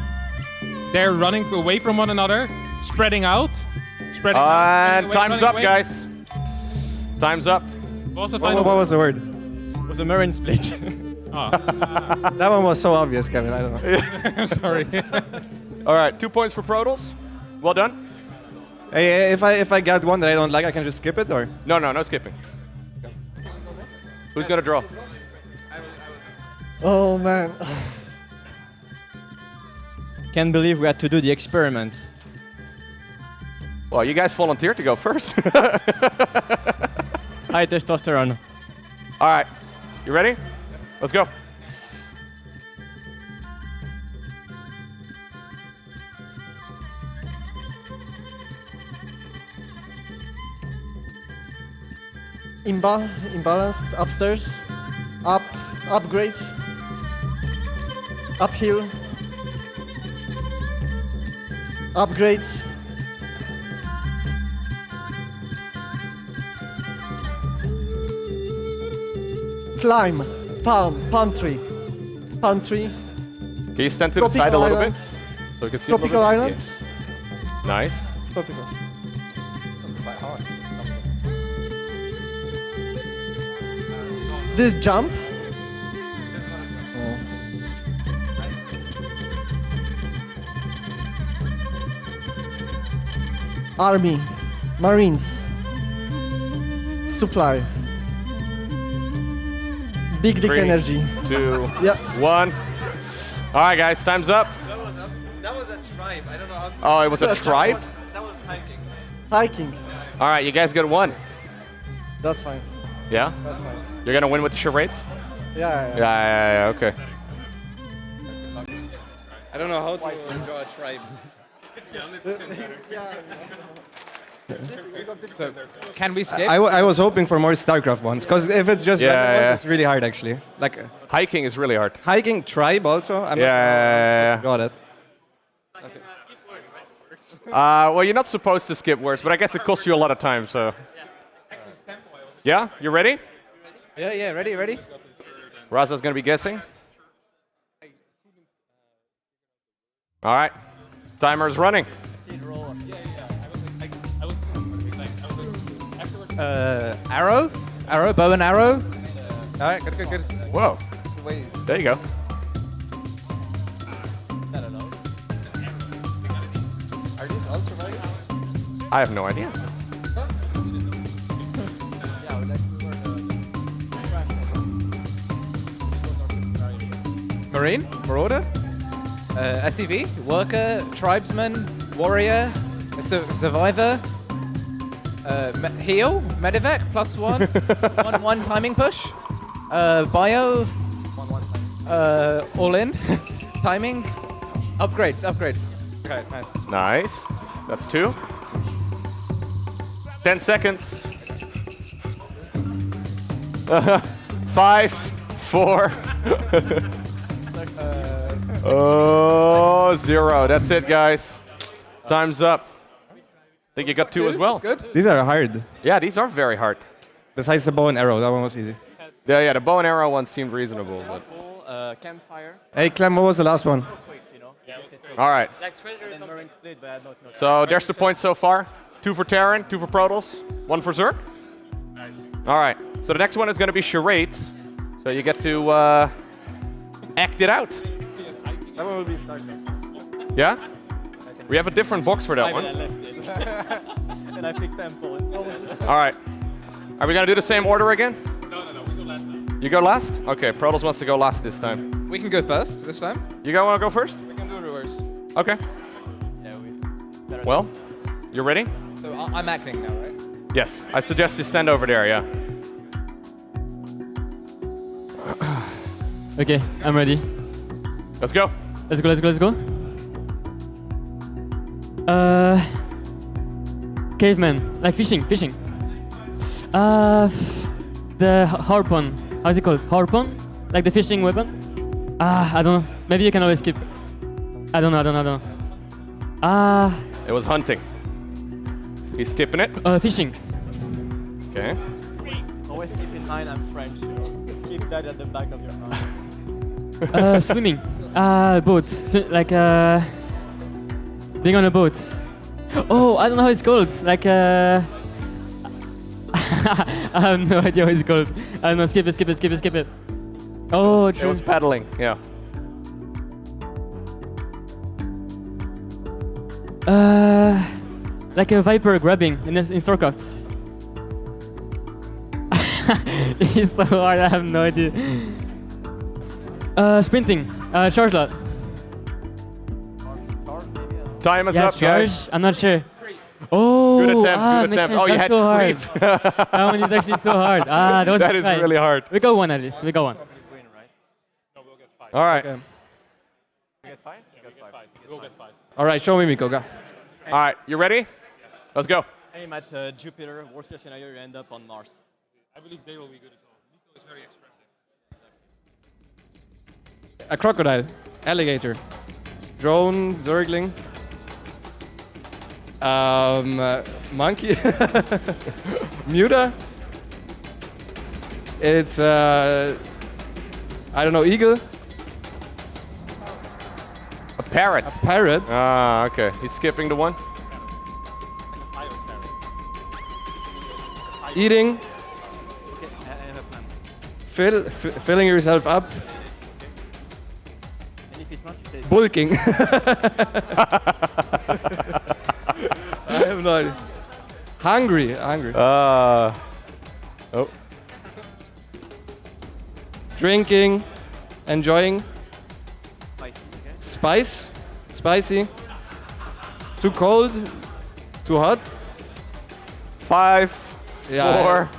They're running away from one another, spreading out. And time's up, guys. Time's up. What was the word? It was a marine split. Oh. That one was so obvious, Kevin. I don't know. I'm sorry. All right, 2 points for Protoss. Well done. Hey, if I get one that I don't like, I can just skip it, or? No skipping. Who's gonna draw? Oh man. Can't believe we had to do the experiment. Well, you guys volunteered to go first. High testosterone. All right, you ready? Let's go. Imbalanced, upstairs, upgrade, uphill, upgrade, climb, palm tree. Can you stand to the side a little bit? So we can see Tropical island. Yeah. Nice. Tropical. This jump. Army, Marines, supply, big dick 3, energy. 2, Yeah. 1. All right, guys, time's up. That was a tribe. I don't know how to. Oh, it was a tribe? That Hiking. All right, you guys got one. That's fine. Yeah? That's fine. You're going to win with the charades? Yeah. Okay. I don't know how to draw a tribe. So, can we skip? I was hoping for more StarCraft ones, because if it's just random ones, it's really hard actually. Like hiking is really hard. Hiking, tribe also. I'm not supposed to draw that. Well, you're not supposed to skip words, but I guess it costs you a lot of time, so. Yeah? You ready? Yeah, ready? Raza's going to be guessing. All right. Timer's running. Arrow, bow and arrow. All right, good. Whoa. There you go. Are these all surviving? I have no idea. Marine, Marauder, SCV, Worker, Tribesman, Warrior, Survivor, Heal, Medivac, +1, 1/1 timing push, Bio, all in, timing, upgrades. Okay, nice. Nice. That's 2. 10 seconds. 5, 4. 0. That's it, guys. Time's up. I think you got 2 as well. Good. These are hard. Yeah, these are very hard. Besides the bow and arrow, that one was easy. Yeah, the bow and arrow one seemed reasonable. But. Campfire. Hey, Clem, what was the last one? All right. Like treasure and then Marine split, but I don't know. So there's the points so far. 2 for Terran, 2 for Protoss, 1 for Zerg. All right. So the next one is going to be charades. So you get to act it out. That one will be StarCraft. Yeah? We have a different box for that I one. left it. And I picked Temple instead. All right. Are we going to do the same order again? No, we go last now. You go last? Okay, Protoss wants to go last this time. We can go first this time. You guys want to go first? We can do reverse. Okay. Yeah, Well, you ready? So I'm acting now, right? Yes. I suggest you stand over there, yeah. Okay, I'm ready. Let's go. Let's go. Caveman, like fishing. The harpoon. How's it called? Harpoon? Like the fishing weapon? I don't know. Maybe you can always skip. I don't know. It was hunting. He's skipping it? Fishing. Okay. Always keep in mind I'm French. Keep that at the back of your mind. Swimming. Boat. Like being on a boat. Oh, I don't know how it's called. Like I have no idea what it's called. I don't know. Skip it. Oh, It was paddling. Yeah. Like a viper grabbing in StarCraft. It's so hard. I have no idea. Sprinting. Charge lot. Time is up, charge? guys. I'm not sure. Oh, Good attempt. makes sense. Oh, you That's had so hard. creep. That one is actually so hard. That was That is right. really hard. We got one at least. We got one. All right. We get 5? We'll get 5. All right, show me Miko, go. All right, you ready? Let's go. Aim at Jupiter. Worst case scenario, you end up on Mars. I believe they will be good as well. Nico is very expressive. A crocodile, alligator, drone, zergling, monkey, muta. It's I don't know, eagle. A parrot. A parrot. Ah, okay. He's skipping the one. Eating. Filling yourself up. And if it's not, you say Bulking. I have no idea. Hungry. Oh. Drinking. Enjoying. spicy. Okay? Spicy. Too cold. Too hot? 5, Yeah, 4,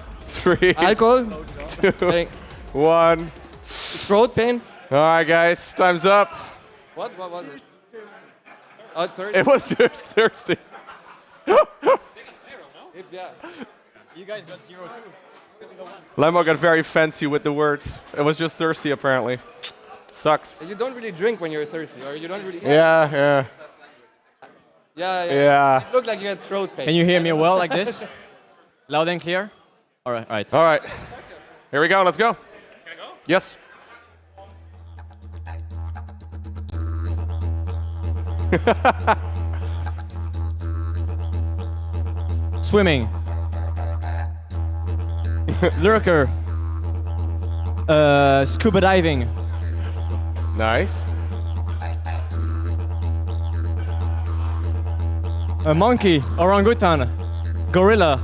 3, Alcohol? 2, 1. Throat pain? All right, guys, time's up. What was it? Oh, thirsty. It was just thirsty. Yeah. You guys got 0 too. Lambo got very fancy with the words. It was just thirsty, apparently. Sucks. You don't really drink when you're thirsty, or you don't really. Yeah. Yeah. It looked like you had throat pain. Can you hear me well like this? Loud and clear? All right. All right. Here we go. Let's go. Can I go? Yes. Swimming. Lurker. Scuba diving. Nice. A monkey. Orangutan. Gorilla.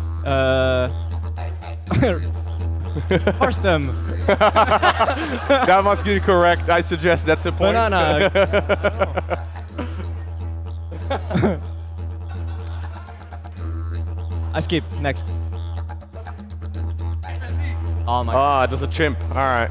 Possum. That must be correct. I suggest that's a point. Banana. I skip. Next. Oh my. Ah, it was a chimp. All right.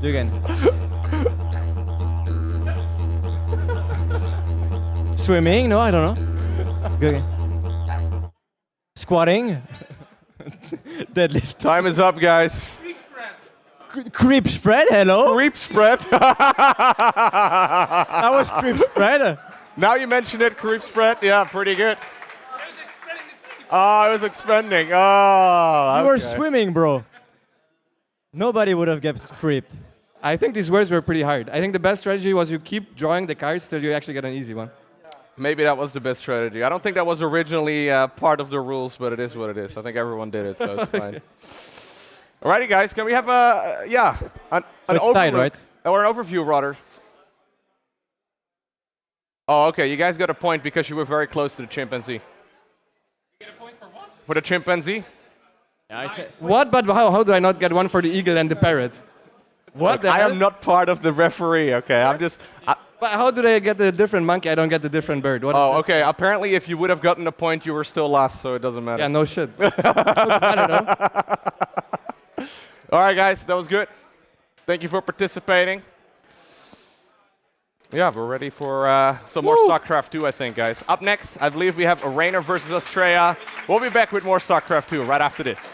Do again. Swimming? No, I don't know. Go again. Squatting. Deadlift. Time is up, guys. Creep spread, hello? Creep spread. That was creep spread. Now you mentioned it, creep spread. Yeah, pretty good. Oh, it was expanding. Oh, You were swimming, bro. Nobody would have get creeped. I think these words were pretty hard. I think the best strategy was you keep drawing the cards till you actually get an easy one. Maybe that was the best strategy. I don't think that was originally part of the rules, but it is what it is. I think everyone did it, so it's fine. Alrighty, guys. Can we have an it's tied, right? Or an overview, rather. Oh, okay. You guys got a point because you were very close to the chimpanzee. You get a point for what? For the chimpanzee? Yeah, I said. What? But how do I not get one for the eagle and the parrot? What? Look, I am not part of the referee. Okay, I'm just. But how do they get the different monkey? I don't get the different bird. What is this? Okay. Apparently, if you would have gotten a point, you were still last, so it doesn't matter. Yeah, no shit. Looks better though. All right, guys, that was good. Thank you for participating. Yeah, we're ready for some more StarCraft 2, I think, guys. Up next, I believe we have a Reynor versus Astrea. We'll be back with more StarCraft 2 right after this.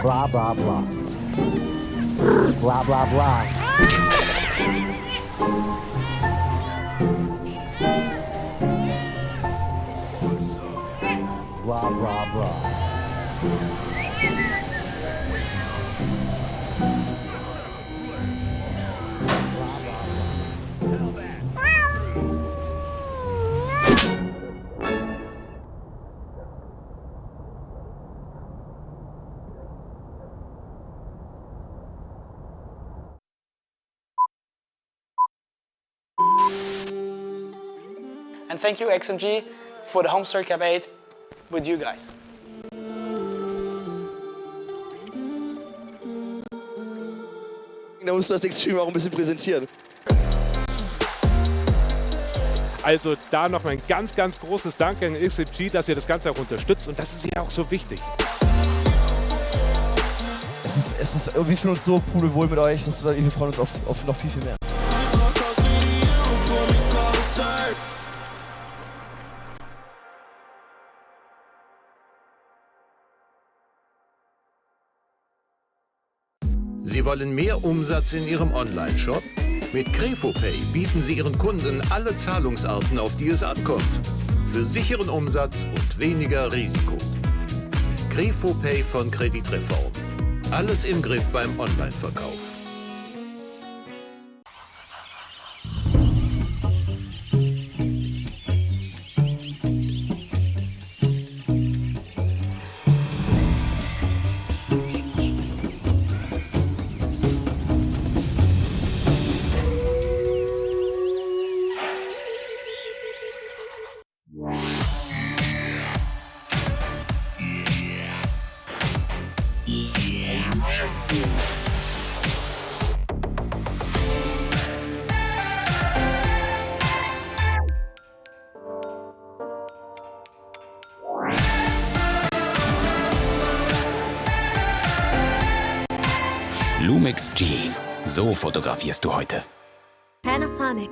Blah, blah, blah. Blah, blah, blah. Blah, blah, blah. And thank you XMG for the HomeStory Cup 8 with you guys. Da musst du das Extreme auch ein bisschen präsentieren. Also da noch ein ganz, ganz großes Dank an XXI, dass ihr das Ganze auch unterstützt und das ist ja auch so wichtig. Wir fühlen uns so pudelwohl mit euch, wir freuen uns auf noch viel, viel mehr. Sie wollen mehr Umsatz in Ihrem Online-Shop? Mit KrefoPay bieten Sie Ihren Kunden alle Zahlungsarten, auf die es ankommt. Für sicheren Umsatz und weniger Risiko. KrefoPay von Kreditreform. Alles im Griff beim Online-Verkauf. Lumix G. So fotografierst du heute. Panasonic.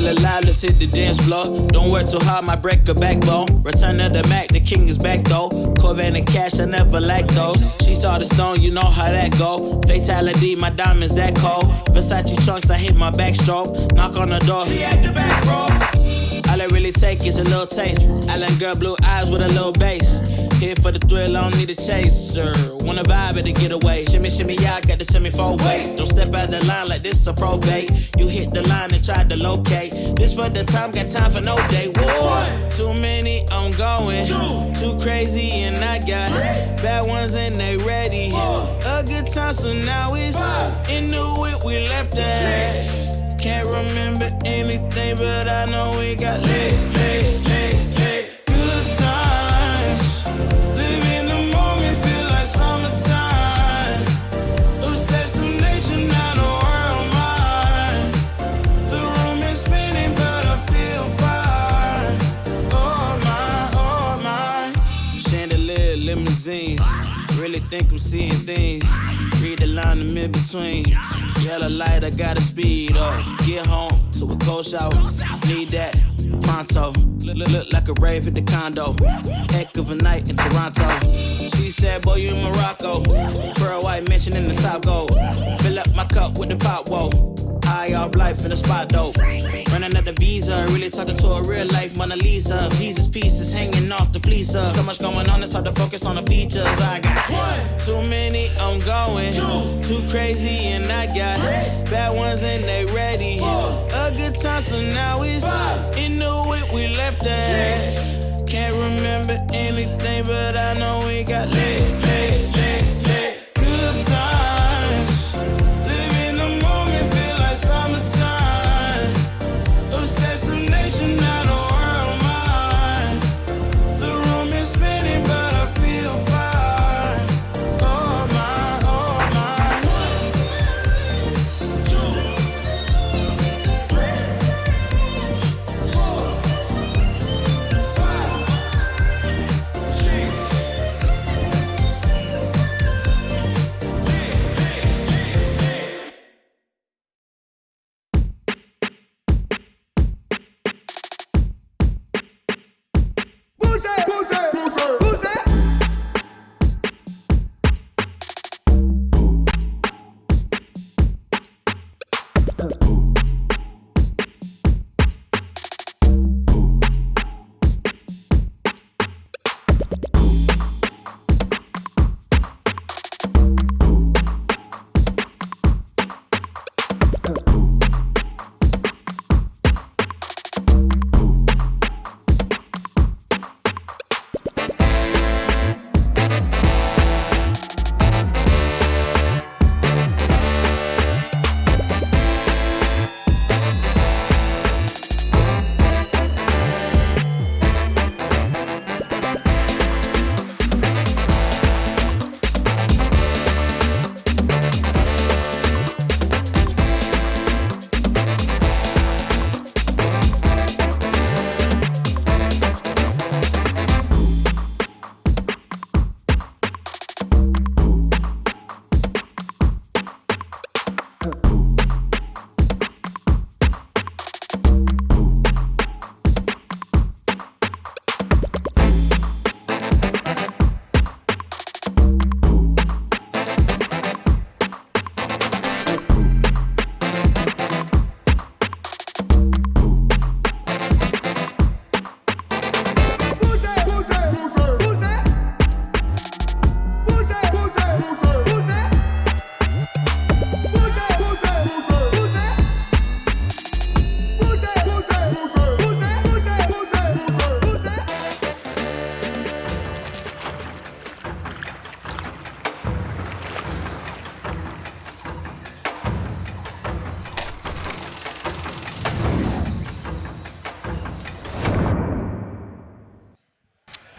Alive, let's hit the dance floor. Don't work too hard, might break a backbone. Return of the Mac, the king is back though. Corvette and cash, I never lack those. She saw the stone, you know how that go. Fatality, my diamonds that cold. Versace trunks, I hit my backstroke. Knock on the door, she at the back, bro. All I really take is a little taste. Island girl, blue eyes with a little bass. Here for the thrill, I don't need a chaser. Wanna vibe at a getaway. Shimmy, shimmy, yeah, I got the semi-fold weight. Don't step out the line like this a probate. You hit the line and try to locate. This for the time, got time for no day. Whoa. Too many, I'm going. Too crazy and I got bad ones and they ready. A good time, so now it's into it, we left that. Can't remember anything, but I know we got lit. Good times, live in the moment, feel like summertime. Obsessed with nature, not a world mine. The room is spinning, but I feel fine. Oh my. Chandelier, limousines. Really think I'm seeing things. Read the line in mid-between. Yellow light, I gotta speed up. Get home to a cold shower. Need that pronto. Look like a rave at the condo. Heck of a night in Toronto. She said, boy, you in Morocco. Pearl white mention in the top gold. Fill up my cup with the pop, whoa. High off life in the spot, dope. Running up the visa, really talking to a real life Mona Lisa. Jesus pieces hanging off the fleecer. So much going on, it's hard to focus on the features. I got too many, I'm going. Too crazy and I got bad ones and they ready. A good time, so now it's into it, we left that. Can't remember anything, but I know we got lit. Good time.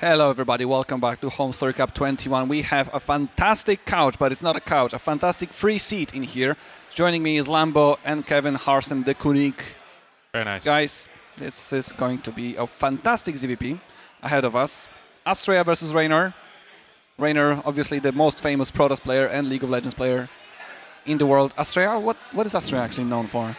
Hello everybody, welcome back to HomeStory Cup 21. We have a fantastic couch, but it's not a couch, a fantastic free seat in here. Joining me is Lambo and Kevin Harsen de Koenig. Very nice. Guys, this is going to be a fantastic ZVP ahead of us. Astrea versus Reynor. Reynor, obviously the most famous Protoss player and League of Legends player in the world. Astrea, what is Astrea actually known for?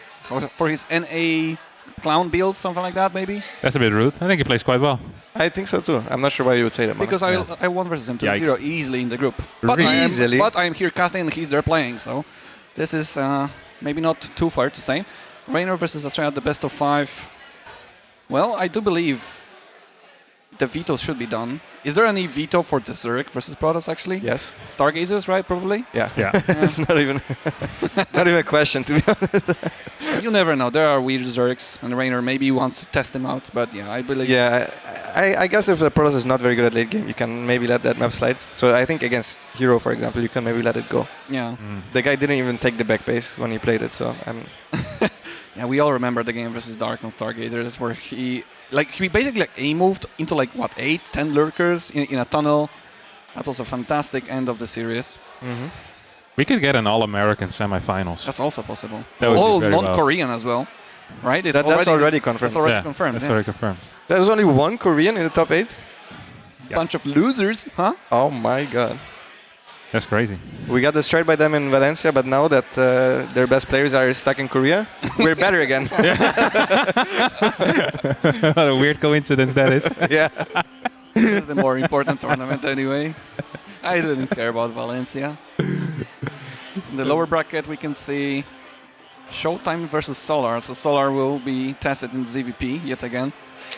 For his NA clown build, something like that, maybe? That's a bit rude. I think he plays quite well. I think so too. I'm not sure why you would say that. Because I won versus him to Yikes. hero easily in the group. Easily? But I am here casting and he's there playing, so this is maybe not too far to say. Reynor versus Astrea, the best of 5. Well, I do believe the vetoes should be done. Is there any veto for the Zerg versus Protoss actually? Yes. Stargazers, right? Probably? Yeah. It's not even a question, to be honest. You never know. There are weird Zergs, and Reynor maybe wants to test them out, but yeah, I believe... Yeah, I guess if the Protoss is not very good at late game, you can maybe let that map slide. So I think against Hero, for example, you can maybe let it go. Yeah. The guy didn't even take the back base when he played it, so I'm... Yeah, we all remember the game versus Dark on Stargazers, where he basically moved into 8, 10 lurkers in a tunnel. That was a fantastic end of the series. Mm-hmm. We could get an All-American semifinals. That's also possible. That would all be very non-Korean as well, right? That's already confirmed. That's already confirmed. That's already confirmed. There's only one Korean in the top 8? Bunch of losers, huh? Oh my god. That's crazy. We got destroyed by them in Valencia, but now that their best players are stuck in Korea, we're better again. What a weird coincidence that is. Yeah. This is the more important tournament anyway. I didn't care about Valencia. In the lower bracket we can see ShoWTimE versus Solar. So Solar will be tested in ZVP yet again.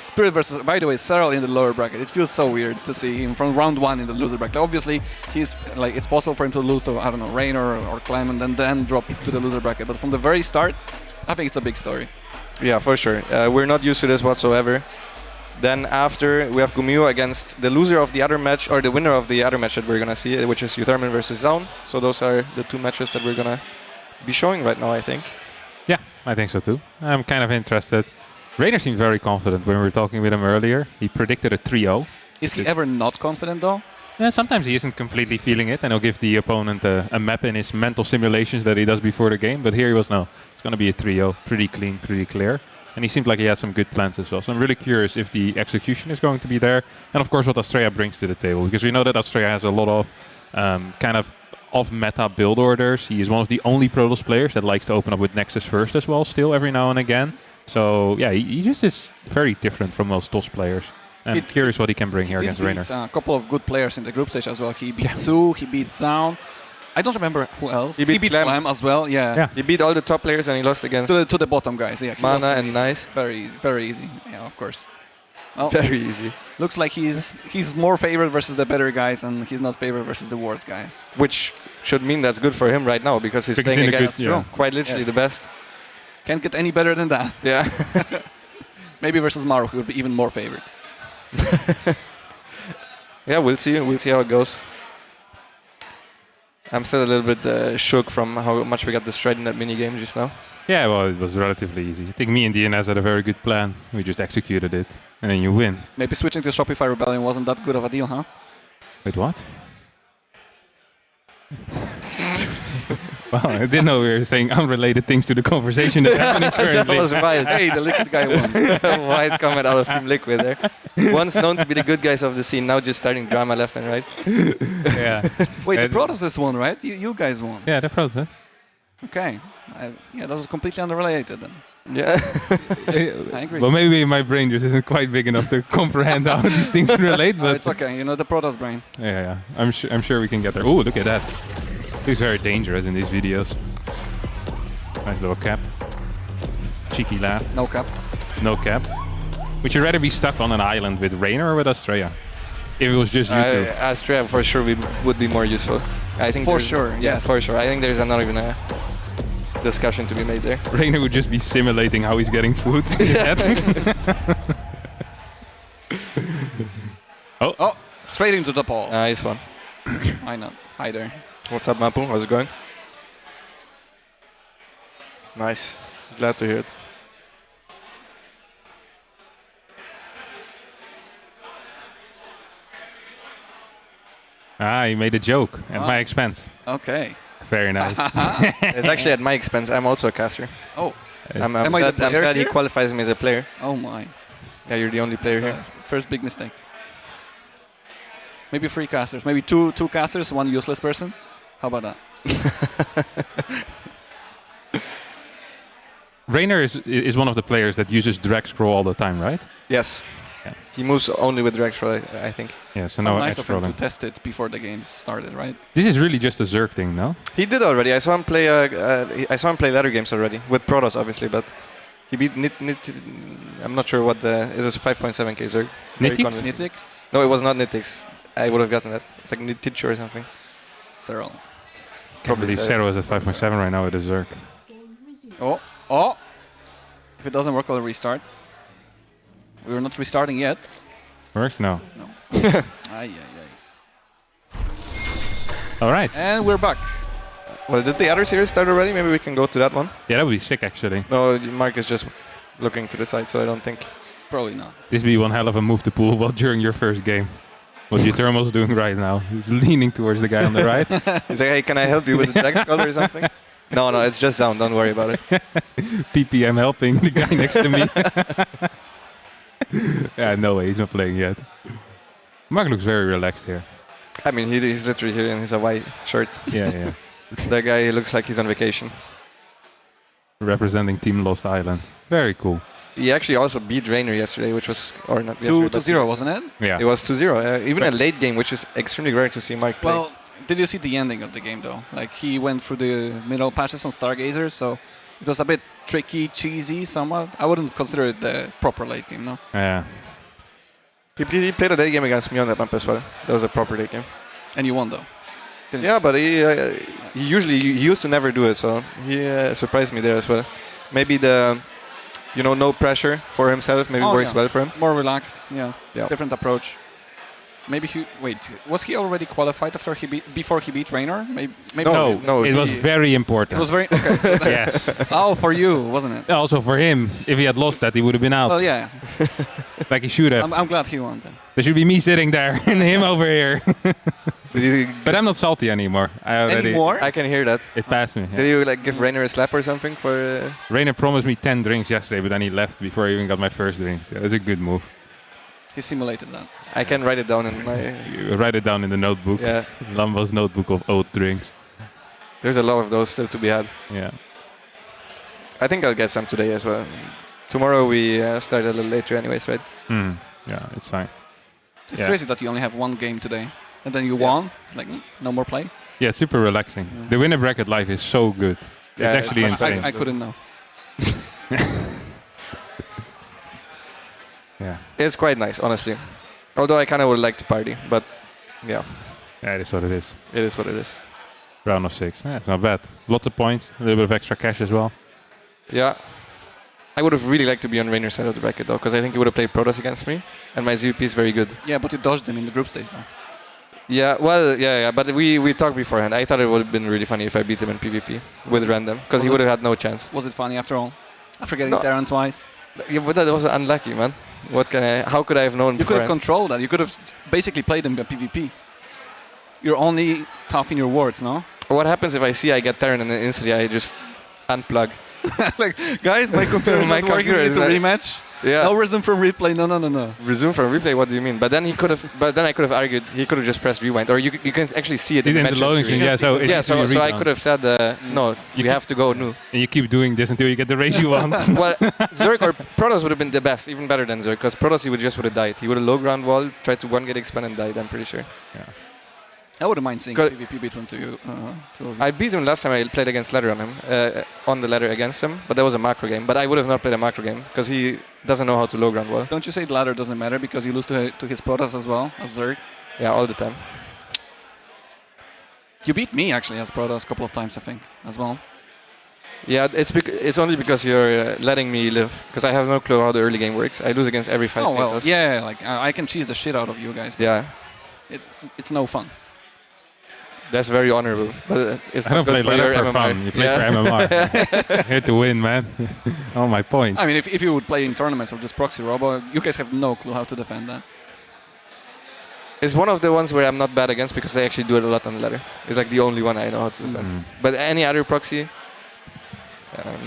Spirit versus, by the way, Serral in the lower bracket. It feels so weird to see him from round 1 in the loser bracket. Obviously, it's possible for him to lose to, I don't know, Reynor or Clem and then drop to the loser bracket. But from the very start, I think it's a big story. Yeah, for sure. We're not used to this whatsoever. Then after, we have GuMiHo against the loser of the other match, or the winner of the other match that we're going to see, which is uThermal versus Zoun. So those are the 2 matches that we're going to be showing right now, I think. Yeah, I think so too. I'm kind of interested. Reynor seemed very confident when we were talking with him earlier. He predicted a 3-0. Is he ever not confident though? Yeah, sometimes he isn't completely feeling it and he'll give the opponent a map in his mental simulations that he does before the game. But here he was, no, it's going to be a 3-0. Pretty clean, pretty clear. And he seemed like he had some good plans as well. So I'm really curious if the execution is going to be there. And of course what Astrea brings to the table. Because we know that Astrea has a lot of kind of off-meta build orders. He is one of the only Protoss players that likes to open up with Nexus first as well, still every now and again. So yeah, he just is very different from most TOS players. I'm curious what he can bring here against Reynor. A couple of good players in the group stage as well. He beat Zoun, he beat Zoun. I don't remember who else. He beat Clem as well, yeah. He beat all the top players and he lost against... To the bottom guys, yeah. Mana and Nice. Very easy, yeah, of course. Well, very easy. Looks like he's more favored versus the better guys and he's not favored versus the worst guys. Which should mean that's good for him right now because he's playing against quite literally the best. Can't get any better than that. Yeah. Maybe versus Maru, who would be even more favored. Yeah, we'll see. We'll see how it goes. I'm still a little bit shook from how much we got destroyed in that mini game just now. Yeah, well, it was relatively easy. I think me and DNS had a very good plan. We just executed it, and then you win. Maybe switching to Shopify Rebellion wasn't that good of a deal, huh? Wait, what? Wow, I didn't know we were saying unrelated things to the conversation that's happening currently. That was right. Hey, the Liquid guy won. White comment out of Team Liquid there. Once known to be the good guys of the scene, now just starting drama left and right. Yeah. Wait, the Protoss won, right? You guys won. Yeah, the Protoss. Okay. Yeah, that was completely unrelated then. Yeah. I agree. Well, maybe my brain just isn't quite big enough to comprehend how these things relate. But it's okay, you know, the Protoss brain. Yeah. I'm sure we can get there. Oh, look at that. He's very dangerous in these videos. Nice little cap. Cheeky laugh. No cap. No cap. Would you rather be stuck on an island with Reynor or with Astrea? If it was just you two. Astrea for sure would be more useful. I think for sure, yes. Yeah, for sure. I think there's not even a discussion to be made there. Reynor would just be simulating how he's getting food. Oh, straight into the balls. Nice one. Why not? Hi there. What's up, Mapu? How's it going? Nice. Glad to hear it. Ah, you made a joke at my expense. Okay. Very nice. It's actually at my expense. I'm also a caster. Oh. I'm Am I the sad, player he here? qualifies me as a player. Oh my. Yeah, you're the only player here. First big mistake. Maybe 3 casters. Maybe two casters, 1 useless person. How about that? Reynor is one of the players that uses drag scroll all the time, right? Yes. Yeah. He moves only with drag scroll, I think. Yeah, so How no nice edge of him to scrolling. test it before the game started, right? This is really just a Zerg thing, no? He did already. I saw him play. I saw him play ladder games already with Protoss, obviously, but he beat Nit. I'm not sure what the. It was 5.7k Zerg. Very Nitix? convincing. Nitix? No, it was not Nitix. I would have gotten that. It's like Nitich or something. Serral. Probably Serral is at 5.7 right now with a Zerg. Oh! If it doesn't work, I'll restart. We're not restarting yet. Works? No. No. Aye. All right. And we're back. Well, did the other series start already? Maybe we can go to that one. Yeah, that would be sick, actually. No, Mark is just looking to the side, so I don't think. Probably not. This would be one hell of a move to pull well during your first game. What uThermal's doing right now. He's leaning towards the guy on the right. He's like, hey, can I help you with the drag scroll or something? No, it's just Zoun. Don't worry about it. PPM helping the guy next to me. Yeah, no way. He's not playing yet. Mark looks very relaxed here. I mean, he's literally here in his Hawaii shirt. Yeah. That guy looks like he's on vacation. Representing Team Lost Island. Very cool. He actually also beat Reynor yesterday, which was, or not yesterday. 2-0, wasn't it? Yeah. It was 2-0. Even a late game, which is extremely rare to see Mark play. Well, did you see the ending of the game, though? Like, he went through the middle patches on Stargazer, so it was a bit tricky, cheesy, somewhat. I wouldn't consider it the proper late game, no? Yeah. He played a late game against me on that map as well. That was a proper late game. And you won, though? Yeah, but he used to never do it, so he surprised me there as well. Maybe the, no pressure for himself maybe works well for him. More relaxed, yeah. Different approach. Maybe was he already qualified before he beat Reynor? Maybe No, it was very important. It was very okay. So yes. Oh, for you, wasn't it? Also for him, if he had lost that, he would have been out. Well, yeah. Like he should have. I'm glad he won then. There should be me sitting there and him over here. But I'm not salty anymore. Anymore? I can hear that. It passed me. Yeah. Did you give Reynor a slap or something for? Reynor promised me 10 drinks yesterday, but then he left before I even got my first drink. It was a good move. He simulated that. I can write it down in my. You write it down in the notebook. Yeah. Lambo's notebook of old drinks. There's a lot of those still to be had. Yeah. I think I'll get some today as well. Tomorrow we start a little later anyways, right? Yeah, it's fine. It's crazy that you only have one game today, and then you won. It's like no more play. Yeah, super relaxing. Yeah. The winner bracket life is so good. Yeah, it's actually insane. I couldn't know. Yeah. It's quite nice, honestly. Although I kind of would like to party, but yeah. Yeah, it is what it is. It is what it is. Round of 6. Yeah, it's not bad. Lots of points, a little bit of extra cash as well. Yeah. I would have really liked to be on Reynor's side of the bracket though, because I think he would have played Protoss against me, and my ZUP is very good. Yeah, but you dodged him in the group stage though. Yeah, well, yeah, but we talked beforehand. I thought it would have been really funny if I beat him in PvP with random, because he would have had no chance. Was it funny after all? After getting Darren twice? Yeah, but that was unlucky, man. How could I have known? You could have controlled that. You could have basically played him in PvP. You're only tough in your words, no? What happens if I see I get Terran and then instantly I just unplug? Like, guys, my computer is not working. We need to rematch. Yeah. No resume from replay. No. Resume from replay. What do you mean? But then I could have argued he could have just pressed rewind, or you can actually see it in the loading screen. Yeah, so I could have said no. You have to go new. And you keep doing this until you get the race you want. Well, Zerg or Protoss would have been the best, even better than Zerg, because Protoss he would have died. He would have low ground wall, tried to 1-get expand and died. I'm pretty sure. Yeah. I wouldn't mind seeing PvP between two of you. I beat him last time I played against Ladder on him, on the ladder against him, but that was a macro game. But I would have not played a macro game, because he doesn't know how to low ground wall. Don't you say the ladder doesn't matter, because you lose to his Protoss as well, as Zerg? Yeah, all the time. You beat me, actually, as Protoss a couple of times, I think, as well. Yeah, it's only because you're letting me live, because I have no clue how the early game works. I lose against every 5 well, yeah, like I can cheese the shit out of you guys. Yeah. It's no fun. That's very honorable, but it's I not don't play good for your ladder for MMR. fun. You play for MMR. Here to win, man. Oh, my point. I mean, if you would play in tournaments or just proxy robo, you guys have no clue how to defend that. It's one of the ones where I'm not bad against because I actually do it a lot on the ladder. It's like the only one I know how to defend. But any other proxy,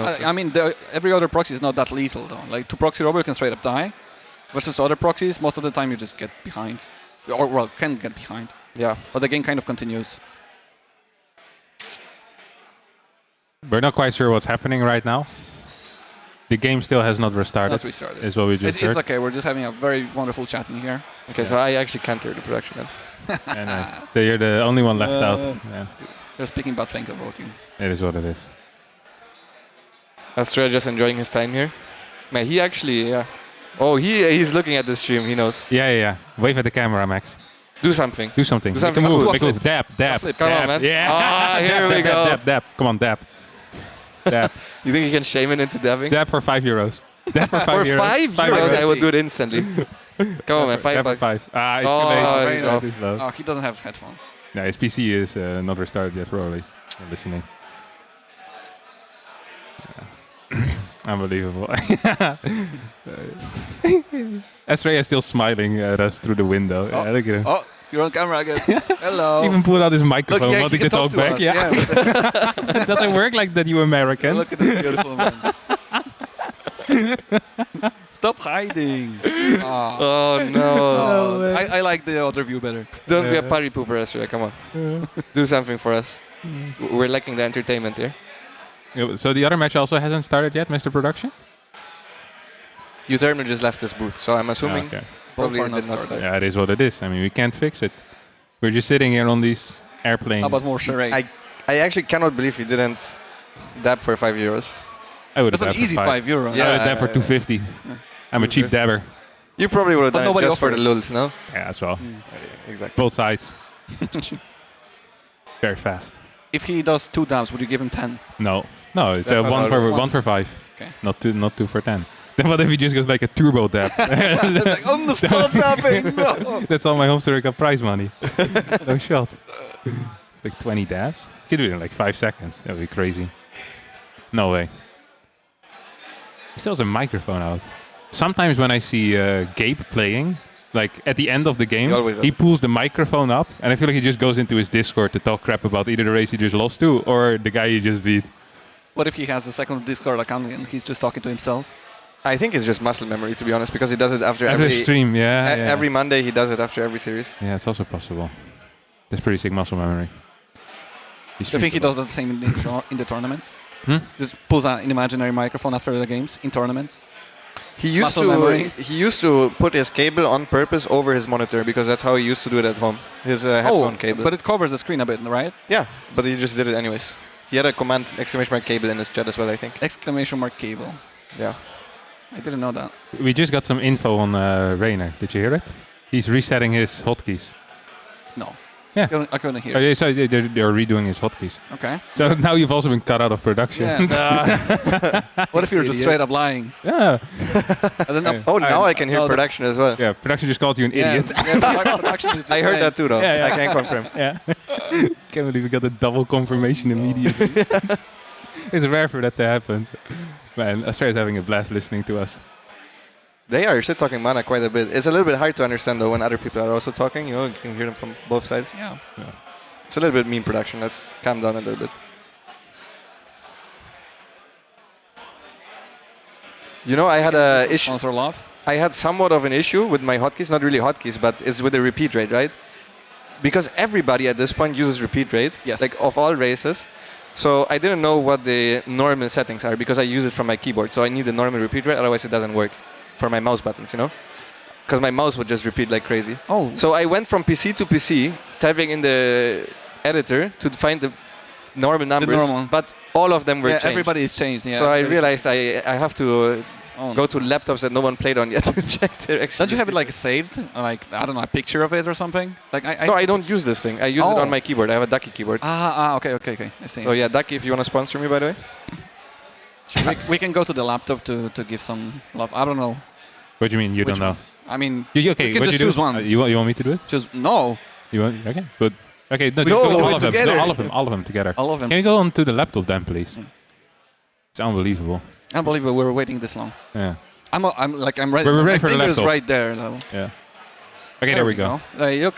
I mean, every other proxy is not that lethal though. Like to proxy robber, you can straight up die. Versus other proxies, most of the time you just get behind, or well, can get behind. Yeah. But the game kind of continues. We're not quite sure what's happening right now. The game still has not restarted. Not restarted. Is what we just heard. It's okay. We're just having a very wonderful chat in here. Okay, so I actually can't hear the production then. Yeah, nice. So you're the only one left out. Yeah. They're speaking bad things about you. It is what it is. Astrea just enjoying his time here. Man, he actually, yeah. Oh, he's looking at the stream. He knows. Yeah. Wave at the camera, Max. Do something. Do something. Do something. Make a move. Cool. Make a move. Dab. Come on, man. Yeah. Ah, here we go. Dab. Come on, dab. Dab. You think you can shame it into dabbing? Dab for €5. Dab for €5. For €5, I would do it instantly. Come on, man. $5. For 5. Ah, it's too late. Oh, he doesn't have headphones. No, his PC is not restarted yet, probably. Listening. Yeah. Unbelievable. Astrea is still smiling at us through the window. Oh, yeah, look at him. Oh, you're on camera again. Hello. Even pulled out his microphone, Look, wanting to talk back. us. Yeah. Does it work like that, you American? Look at this beautiful man. Stop hiding. Oh no. Oh, I like the other view better. Don't be a party pooper, Astrea. Come on. Do something for us. We're lacking the entertainment here. Yeah, so the other match also hasn't started yet, Mr. Production? uThermal just left this booth, so I'm assuming probably it did not start. Yeah, it is what it is. I mean, we can't fix it. We're just sitting here on these airplanes. How about more charades? I actually cannot believe he didn't dab for €5. I would have That's an easy €5. Yeah, I would have dabbed for 250. Yeah. I'm a cheap dabber. You probably would have done it just for the offered. lulz, no? Yeah, as well. Exactly. Both sides. Very fast. If he does 2 dabs, would you give him 10? No, it's That's not how it is. 1 for 5. Okay. Not two for 10. Then what if he just goes like a turbo dab? Like on the spot dabbing. No. That's all my HomeStory Cup prize money. No shot. It's like 20 dabs. You could do it in like 5 seconds. That would be crazy. No way. He still has a microphone out. Sometimes when I see Gabe playing, like at the end of the game, he pulls the microphone up, and I feel like he just goes into his Discord to talk crap about either the race he just lost to or the guy he just beat. What if he has a second Discord account and he's just talking to himself? I think it's just muscle memory, to be honest, because he does it after Every every stream, yeah. Every Monday he does it after every series. Yeah, it's also possible. That's pretty sick muscle memory. Do you think he does the same in the tournaments? Just pulls an imaginary microphone after the games in tournaments? He used to put his cable on purpose over his monitor because that's how he used to do it at home. His headphone cable. But it covers the screen a bit, right? Yeah, but he just did it anyways. He had a command exclamation mark cable in his chat as well, I think. Exclamation mark cable. Yeah. I didn't know that. We just got some info on Reynor. Did you hear it? He's resetting his hotkeys. No. Yeah. I couldn't hear. Oh, yeah, so they're redoing his hotkeys. Okay. So now you've also been cut out of production. Yeah. What if you're just straight up lying? Yeah. Now I can hear production as well. Yeah, production just called you an idiot. I heard that too, though. Yeah. I can confirm. Yeah. Can't believe we got a double confirmation immediately. It's rare for that to happen. Man, Astrea is having a blast listening to us. They are shit talking mana quite a bit. It's a little bit hard to understand though when other people are also talking. You know, you can hear them from both sides. Yeah. It's a little bit mean production. Let's calm down a little bit. You know, I had a issue. I had somewhat of an issue with my hotkeys. Not really hotkeys, but it's with the repeat rate, right? Because everybody at this point uses repeat rate. Yes. Like of all races. So I didn't know what the normal settings are because I use it from my keyboard. So I need the normal repeat rate, otherwise it doesn't work for my mouse buttons, you know? Because my mouse would just repeat like crazy. Oh. So I went from PC to PC, typing in the editor to find the normal numbers, but all of them were changed. Everybody is changed. Yeah. So I realized I have to go to laptops that no one played on yet to check their actual. Don't you have it like saved? Like, I don't know, a picture of it or something? Like No, I don't use this thing. I use it on my keyboard. I have a Ducky keyboard. Okay. I see. So yeah, Ducky, if you want to sponsor me, by the way. we can go to the laptop to give some love. I don't know. What do you mean? You don't know? I mean, okay, we can just choose one. You want me to do it? No. You want? Okay, good. Okay, no, We just go all of them. together. No, all of them together. All of them. Can you go onto the laptop then, please? It's unbelievable. Unbelievable. We were waiting this long. Yeah. I'm ready. We're ready My for the finger's laptop. right there, though. Yeah. Okay, there we go.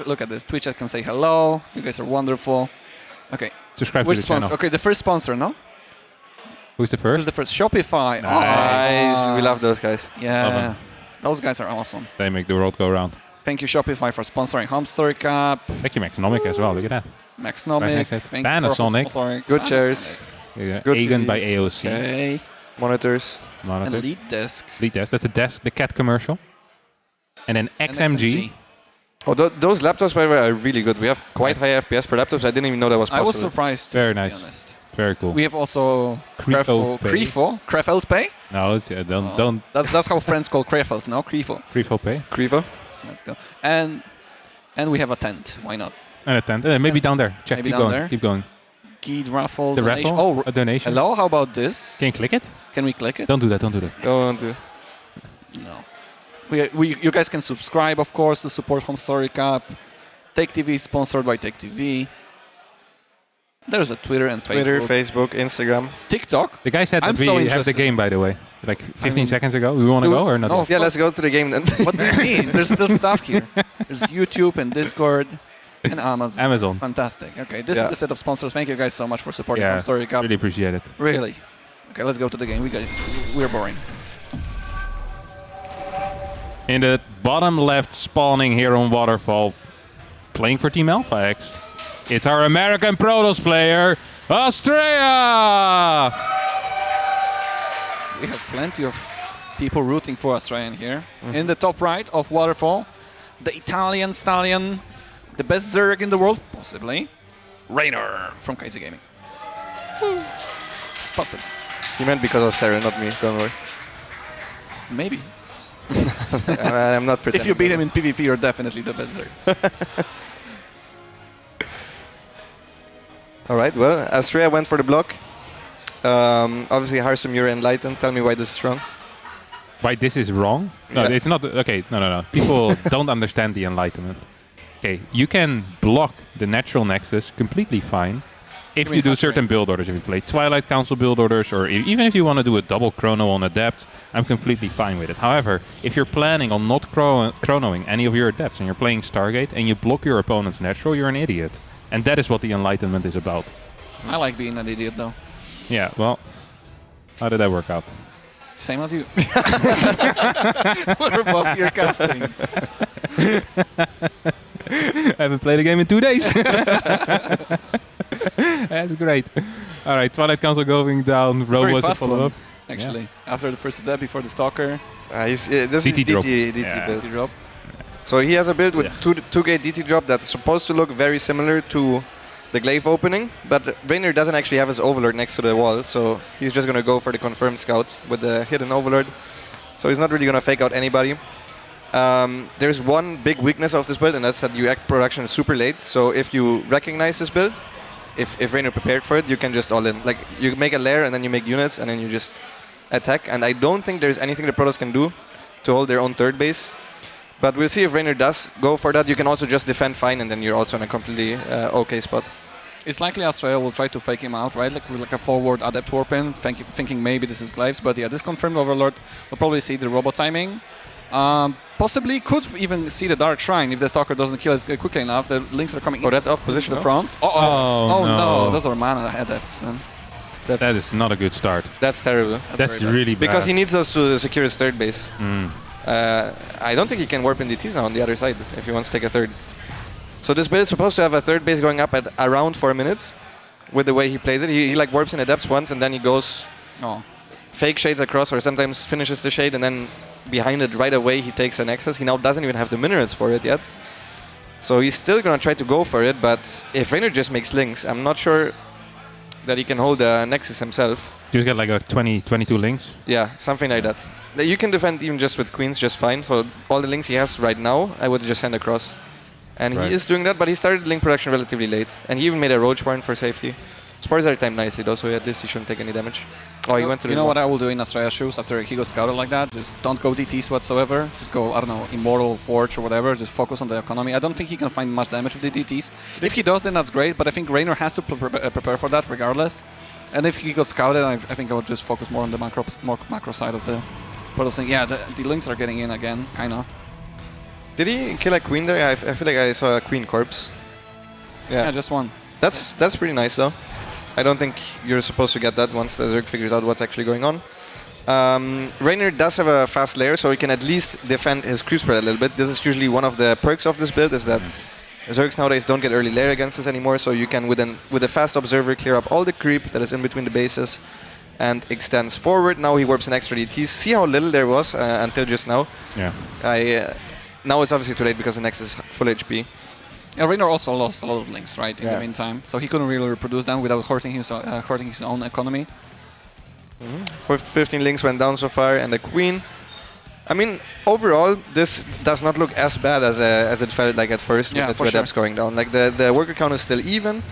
Look at this. Twitch chat can say hello. You guys are wonderful. Okay. Subscribe Which to the sponsor? channel. Okay, the first sponsor, no? Who's the first? Who's the first? Shopify. Nice. We love those guys. Yeah. Those guys are awesome. They make the world go round. Thank you, Shopify, for sponsoring HomeStory Cup. Thank you, Maxnomic, as well. Look at that. Maxnomic. Thank you for Panasonic. sponsoring Good chairs. Yeah, Good Aegon TVs. by AOC. Okay. Monitors. Monitor. And Lead Desk. Lead Desk. That's the desk, the cat commercial. And then XMG. Oh, those laptops, by the way, are really good. We have quite high FPS for laptops. I didn't even know that was possible. I was surprised. Very to nice. Be honest. Very cool. We have also Krefeld Pay. No, it's, don't. That's how friends call Krefeld, no? Krefeld Pay. Krefeld. Let's go. And we have a tent. Why not? And a tent. Maybe down there. Check. Maybe Keep down going. there. Keep going. Guide raffle. The donation. raffle. Oh, A donation. hello. How about this? Can you click it? Can we click it? Don't do that. Don't do that. Don't do. No. You guys can subscribe, of course, to support HomeStory Cup. TaKeTv is sponsored by TaKeTv. There's a Twitter and Facebook. Twitter, Facebook, Instagram. TikTok. The guy said I'm that we so have the interested. game, by the way. Like 15 seconds ago. We want to go or not? No, Yeah, let's go to the game then. What do you mean? There's still stuff here. There's YouTube and Discord and Amazon. Amazon. Fantastic. Okay, this is the set of sponsors. Thank you guys so much for supporting Yeah, HomeStory Cup. really appreciate it. Really. Okay, let's go to the game. We're boring. In the bottom left spawning here on Waterfall, playing for Team Alpha X, it's our American Protoss player, Astrea! We have plenty of people rooting for Australian here. In the top right of Waterfall, the Italian stallion, the best Zerg in the world, possibly, Reynor from KZ Gaming. Possibly. You meant because of Serral, not me. Don't worry. Maybe. I'm not pretending. If you beat him in PvP, you're definitely the best Zerg. All right, well, Astrea went for the block. Obviously, Harsum, you're enlightened. Tell me why this is wrong. Why this is wrong? No, Yeah. it's not. Okay, no. People don't understand the Enlightenment. Okay, you can block the natural nexus completely fine if you do certain build orders. If you play Twilight Council build orders, or even if you want to do a double chrono on Adept, I'm completely fine with it. However, if you're planning on not chronoing any of your Adepts and you're playing Stargate and you block your opponent's natural, you're an idiot. And that is what the Enlightenment is about. I like being an idiot, though. Yeah, well, how did that work out? Same as you. We're above your casting. I haven't played a game in 2 days. That's great. All right, Twilight Council going down. Robots to follow up. Actually, after the first step before the Stalker. This is DT drop. DT build. DT drop. So he has a build with two-gate DT drop that's supposed to look very similar to the glaive opening, but Reynor doesn't actually have his Overlord next to the wall, so he's just going to go for the confirmed scout with the hidden Overlord. So he's not really going to fake out anybody. There's one big weakness of this build, and that's that you act production super late. So if you recognize this build, if Reynor prepared for it, you can just all in. Like, you make a lair and then you make units and then you just attack. And I don't think there's anything the Protoss can do to hold their own third base. But we'll see if Reynor does go for that. You can also just defend fine, and then you're also in a completely okay spot. It's likely Astrea will try to fake him out, right? Like with like a forward Adept warp in, thinking maybe this is glaives. But yeah, this confirmed Overlord will probably see the robot timing. Possibly could even see the Dark Shrine if the Stalker doesn't kill it quickly enough. The links are coming in. That's off position, the no? front. Oh, no. no. Those are mana Adepts, man. That is not a good start. That's terrible. That's really bad. Because he needs us to secure his third base. I don't think he can warp in DTs now on the other side if he wants to take a third. So this build is supposed to have a third base going up at around 4 minutes with the way he plays it. He like warps in Adepts once and then he goes fake shades across, or sometimes finishes the shade and then behind it right away he takes a Nexus. He now doesn't even have the minerals for it yet. So he's still going to try to go for it, but if Reynor just makes links, I'm not sure that he can hold the Nexus himself. Just get like a 22 links? Yeah, something like that. You can defend even just with queens just fine. So all the links he has right now, I would just send across. And he is doing that, but he started link production relatively late. And he even made a roach barn for safety. Spores are timed nicely though, so at this he shouldn't take any damage. Oh, he went to the... You know what I will do in Astrea's shoes after he goes scouted like that? Just don't go DTs whatsoever. Just go, I don't know, Immortal, Forge or whatever. Just focus on the economy. I don't think he can find much damage with the DTs. If he does, then that's great, but I think Reynor has to prepare for that regardless. And if he got scouted, I think I would just focus more on the macro side of the Protoss thing. Yeah, the links are getting in again, kinda. Did he kill a queen there? I feel like I saw a queen corpse. Yeah, just one. That's pretty nice though. I don't think you're supposed to get that once the Zerg figures out what's actually going on. Reynor does have a fast lair, so he can at least defend his creep spread a little bit. This is usually one of the perks of this build, is that Zergs nowadays don't get early lair against this anymore, so you can, with a fast observer, clear up all the creep that is in between the bases and extends forward. Now he warps an extra DTs. See how little there was until just now? Yeah. Now it's obviously too late because the next is full HP. Yeah, Reynor also lost a lot of links, right, in the meantime. So he couldn't really reproduce them without hurting his own economy. 15 links went down so far, and the queen. I mean, overall, this does not look as bad as it felt like at first with the 2 adepts going down. Like, the worker count is still even.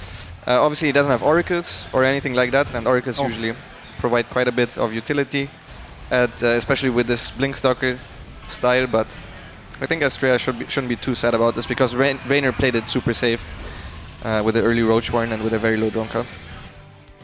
Obviously, he doesn't have oracles or anything like that, and oracles usually provide quite a bit of utility, especially with this blink stalker style, but I think Astrea shouldn't be too sad about this because Reynor played it super safe with the early Roach Warren and with a very low drone count.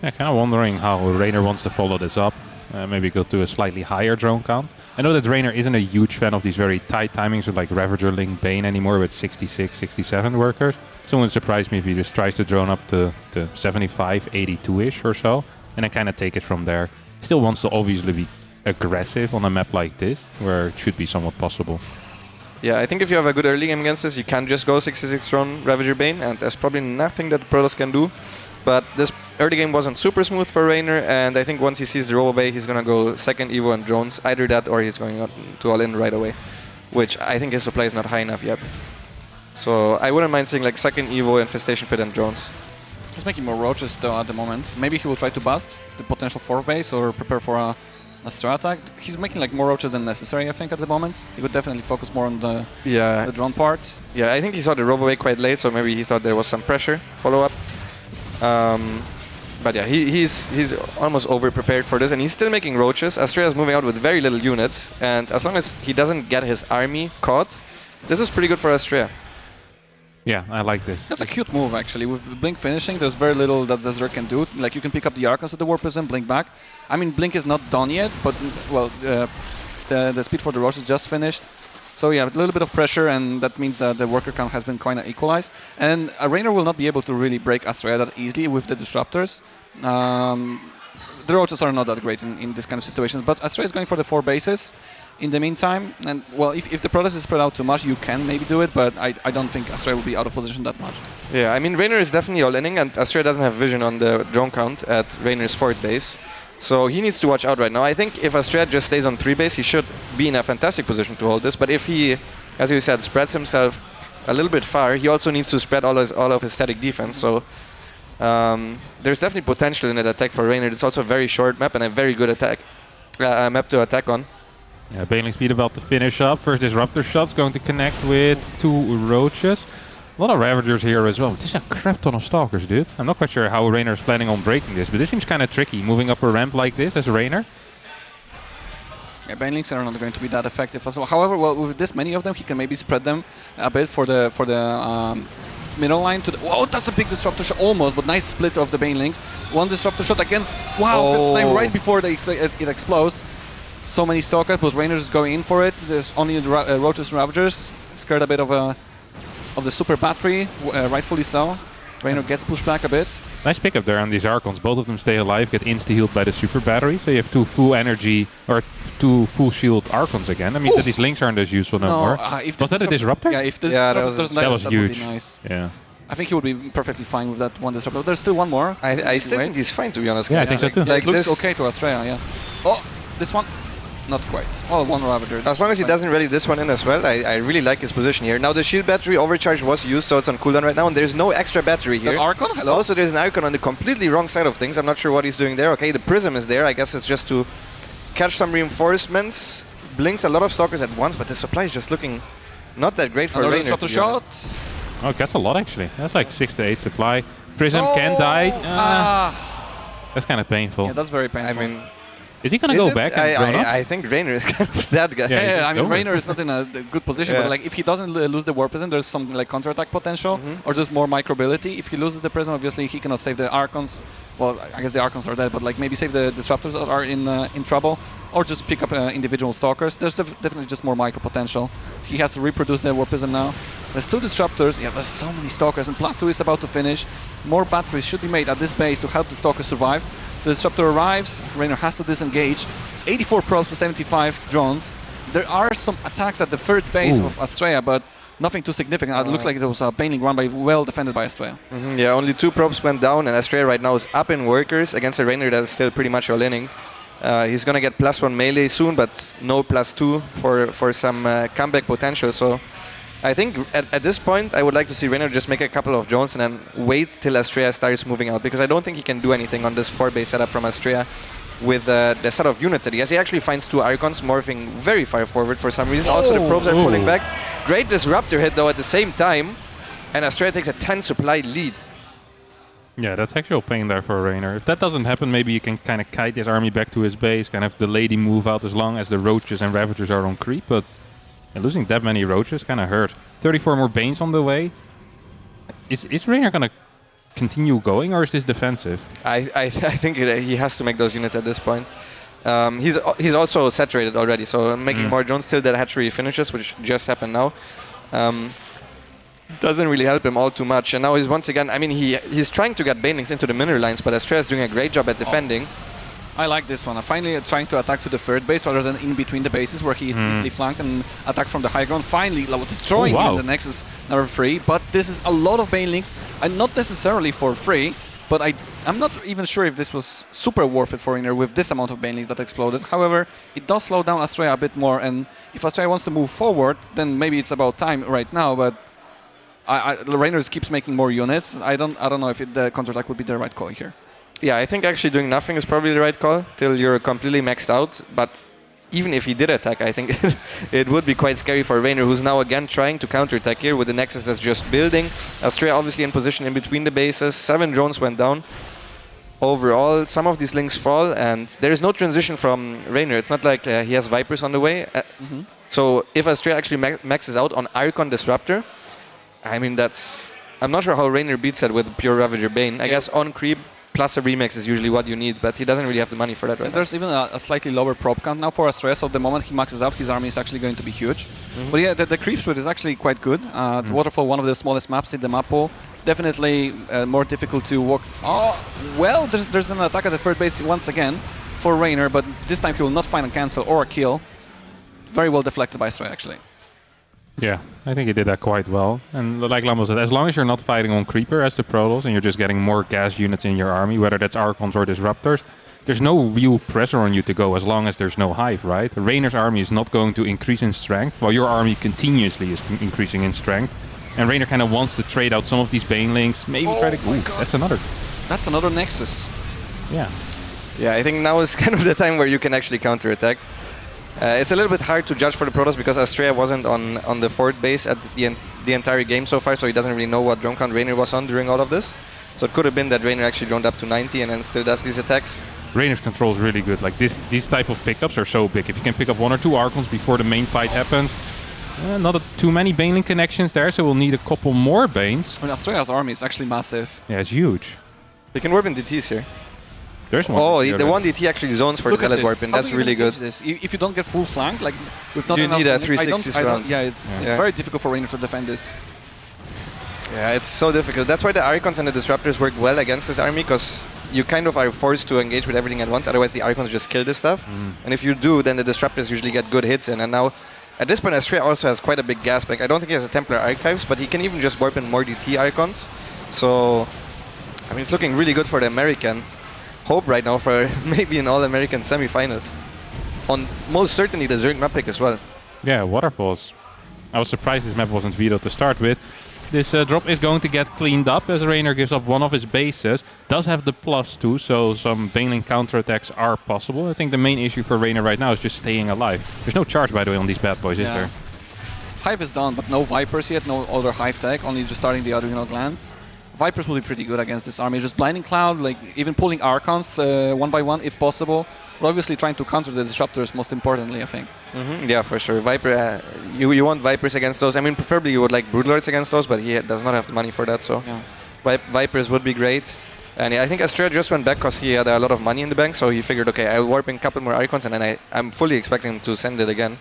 Yeah, kind of wondering how Reynor wants to follow this up. Maybe go to a slightly higher drone count. I know that Reynor isn't a huge fan of these very tight timings with like Ravager, Link, Bane anymore with 66, 67 workers. So it wouldn't surprise me if he just tries to drone up to 75, 82-ish or so, and then kind of take it from there. Still wants to obviously be aggressive on a map like this, where it should be somewhat possible. Yeah, I think if you have a good early game against this, you can just go 66 drone Ravager Bane, and there's probably nothing that Protoss can do. But this early game wasn't super smooth for Reynor, and I think once he sees the Robo Bay, he's going to go second Evo and drones. Either that or he's going to all in right away, which I think his supply is not high enough yet. So I wouldn't mind seeing like second Evo, Infestation Pit and drones. He's making more roaches though at the moment. Maybe he will try to bust the potential 4 base or prepare for a Astrea attack. He's making like more roaches than necessary, I think, at the moment. He would definitely focus more on the drone part. Yeah, I think he saw the Robo Bay quite late, so maybe he thought there was some pressure follow-up. But yeah, he's almost over-prepared for this, and he's still making roaches. Astrea is moving out with very little units, and as long as he doesn't get his army caught, this is pretty good for Astrea. Yeah, I like this. That's a cute move, actually. With Blink finishing, there's very little that the Zerg can do. Like, you can pick up the Archons at the War Prison, Blink back. I mean, Blink is not done yet, but, well, the speed for the Roach is just finished. So yeah, a little bit of pressure, and that means that the worker count has been kind of equalized. And Reynor will not be able to really break Astrea that easily with the Disruptors. The Roaches are not that great in this kind of situations, but Astrea is going for the 4 bases in the meantime. And well, if the Protoss is spread out too much, you can maybe do it, but I don't think Astrea will be out of position that much. Yeah, I mean, Reynor is definitely all-inning, and Astrea doesn't have vision on the drone count at Reynor's 4th base. So he needs to watch out right now. I think if Astrea just stays on 3 base, he should be in a fantastic position to hold this. But if he, as you said, spreads himself a little bit far, he also needs to spread all of his static defense. So there's definitely potential in that attack for Reynor. It's also a very short map and a very good attack map to attack on. Yeah, Baneling Speed about to finish up. First Disruptor shot's going to connect with 2 Roaches. A lot of Ravagers here as well. This is a crap ton of Stalkers, dude. I'm not quite sure how Reynor is planning on breaking this, but this seems kind of tricky, moving up a ramp like this as Reynor. Yeah, Banelings are not going to be that effective as well. However, well, with this many of them, he can maybe spread them a bit for the middle line. Oh, that's a big Disruptor shot, almost, but nice split of the Banelings. One Disruptor shot again. Wow, that's time right before it explodes. So many Stalkers, but Reynor is going in for it. There's only Roaches and Ravagers. Scared a bit of the super battery, rightfully so. Reynor gets pushed back a bit. Nice pickup there on these Archons. Both of them stay alive, get insta-healed by the super battery. So you have 2 full energy, or 2 full shield Archons again. I mean, that these links aren't as useful no more. Was that a Disruptor? Yeah, if this that was huge. Would be nice. Yeah. I think he would be perfectly fine with that one Disruptor. There's still one more. I still think he's fine, to be honest. Yeah, I think so too. Like it looks okay to Astrea, yeah. Oh, this one. Not quite. Oh, one Ravager. As long as he doesn't rally this one in as well, I really like his position here. Now the shield battery overcharge was used, so it's on cooldown right now, and there's no extra battery here. That Archon? Hello? Also, there's an Archon on the completely wrong side of things. I'm not sure what he's doing there. Okay, the Prism is there. I guess it's just to catch some reinforcements. Blinks a lot of Stalkers at once, but the supply is just looking not that great for Reynor. Another shot. Oh, it gets a lot actually. That's like 6 to 8 supply. Prism can die. That's kind of painful. Yeah, that's very painful. I mean, is he gonna go back and drone up? I think Reynor is kind of that guy. Yeah, I mean, Reynor is not in a good position, but like if he doesn't lose the War Prison, there's some like counterattack potential, or just more microbility. If he loses the Prism, obviously he cannot save the Archons. Well, I guess the Archons are dead, but like maybe save the Disruptors that are in trouble. or just pick up individual stalkers. There's definitely just more micro potential. He has to reproduce the Warpism now. There's 2 disruptors. Yeah, there's so many stalkers, and +2 is about to finish. More batteries should be made at this base to help the stalker survive. The disruptor arrives. Reynor has to disengage. 84 probes to 75 drones. There are some attacks at the third base of Astrea, but nothing too significant. It looks like it was a Baneling run by well defended by Astrea. Yeah, only 2 probes went down, and Astrea right now is up in workers against a Reynor that is still pretty much all-inning. He's gonna get +1 melee soon, but no +2 for some comeback potential. So I think at this point, I would like to see Reynor just make a couple of drones and then wait till Astrea starts moving out, because I don't think he can do anything on this 4-base setup from Astrea with the set of units that he has. He actually finds 2 Archons morphing very far forward for some reason. Also, the probes are pulling back. Great disruptor hit though at the same time, and Astrea takes a 10 supply lead. Yeah, that's actual pain there for Reynor. If that doesn't happen, maybe you can kind of kite his army back to his base, kind of delay the move out as long as the Roaches and Ravagers are on creep, but losing that many Roaches kind of hurt. 34 more Banes on the way. Is Reynor going to continue going, or is this defensive? I think he has to make those units at this point. He's also saturated already, so making more drones till that hatchery finishes, which just happened now. Doesn't really help him all too much, and now he's once again, I mean, he's trying to get Banelings into the mineral lines, but Astrea is doing a great job at defending. I like this one. Finally trying to attack to the third base rather than in between the bases where he is easily flanked and attack from the high ground. Finally destroying the Nexus number 3, but this is a lot of Banelings, and not necessarily for free, but I'm not even sure if this was super worth it for Reynor with this amount of Banelings that exploded. However, it does slow down Astrea a bit more, and if Astrea wants to move forward, then maybe it's about time right now, but Reynor keeps making more units. I don't know if the counterattack would be the right call here. Yeah, I think actually doing nothing is probably the right call till you're completely maxed out. But even if he did attack, I think it would be quite scary for Reynor, who's now again trying to counterattack here with the Nexus that's just building. Astrea obviously in position in between the bases. 7 drones went down. Overall, some of these links fall, and there is no transition from Reynor. It's not like he has Vipers on the way. So if Astrea actually maxes out on Archon Disruptor, I mean, I'm not sure how Reynor beats that with pure Ravager Bane. I guess on creep plus a remix is usually what you need, but he doesn't really have the money for that right now. There's even a slightly lower prop count now for Astrea, so the moment he maxes out, his army is actually going to be huge. But yeah, the creep suite is actually quite good. The Waterfall, one of the smallest maps in the map pool. Definitely more difficult to walk. Oh, well, there's an attack at the third base once again for Reynor, but this time he will not find a cancel or a kill. Very well deflected by Astrea, actually. Yeah, I think he did that quite well. And like Lambo said, as long as you're not fighting on Creeper as the Protoss and you're just getting more gas units in your army, whether that's Archons or Disruptors, there's no real pressure on you to go as long as there's no hive, right? Reynor's army is not going to increase in strength, while your army continuously is increasing in strength. And Reynor kind of wants to trade out some of these Banelings, maybe try to... Ooh, that's another Nexus. Yeah. Yeah, I think now is kind of the time where you can actually counterattack. It's a little bit hard to judge for the Protoss because Astrea wasn't on the fourth base at the entire game so far, so he doesn't really know what drone count Reynor was on during all of this. So it could have been that Reynor actually droned up to 90 and then still does these attacks. Reynor's control is really good. Like these type of pickups are so big. If you can pick up 1 or 2 Archons before the main fight happens, not too many Baneling connections there, so we'll need a couple more Banes. I mean, Astrea's army is actually massive. Yeah, it's huge. They can warp in DTs here. There's one. Oh, the 1DT actually zones for the Zealot warping. That's really good. If you don't get full flank, like with not you enough, need a 360 round. Yeah, it's very difficult for Reynor to defend this. Yeah, it's so difficult. That's why the Archons and the Disruptors work well against this army, because you kind of are forced to engage with everything at once. Otherwise, the Archons just kill this stuff. And if you do, then the Disruptors usually get good hits in. And now, at this point, Astrea also has quite a big gas bank. I don't think he has a Templar Archives, but he can even just warp in more DT Archons. So, I mean, it's looking really good for the American. Hope right now for maybe an All-American semi-finals. On most certainly the Zerg map pick as well. Yeah, Waterfalls. I was surprised this map wasn't vetoed to start with. This drop is going to get cleaned up as Reynor gives up one of his bases. Does have the +2, so some Baneling counterattacks are possible. I think the main issue for Reynor right now is just staying alive. There's no charge, by the way, on these bad boys, is there? Hive is done, but no Vipers yet, no other Hive tech, only just starting the Adrenal glands. Vipers will be pretty good against this army. Just Blinding Cloud, like even pulling Archons one by one if possible. But obviously trying to counter the Disruptors most importantly, I think. Yeah, for sure. Viper, you want Vipers against those. I mean, preferably you would like Broodlords against those, but he does not have the money for that, so Vipers would be great. And I think Astrea just went back because he had a lot of money in the bank, so he figured, okay, I'll warp in a couple more Archons, and then I'm fully expecting him to send it again.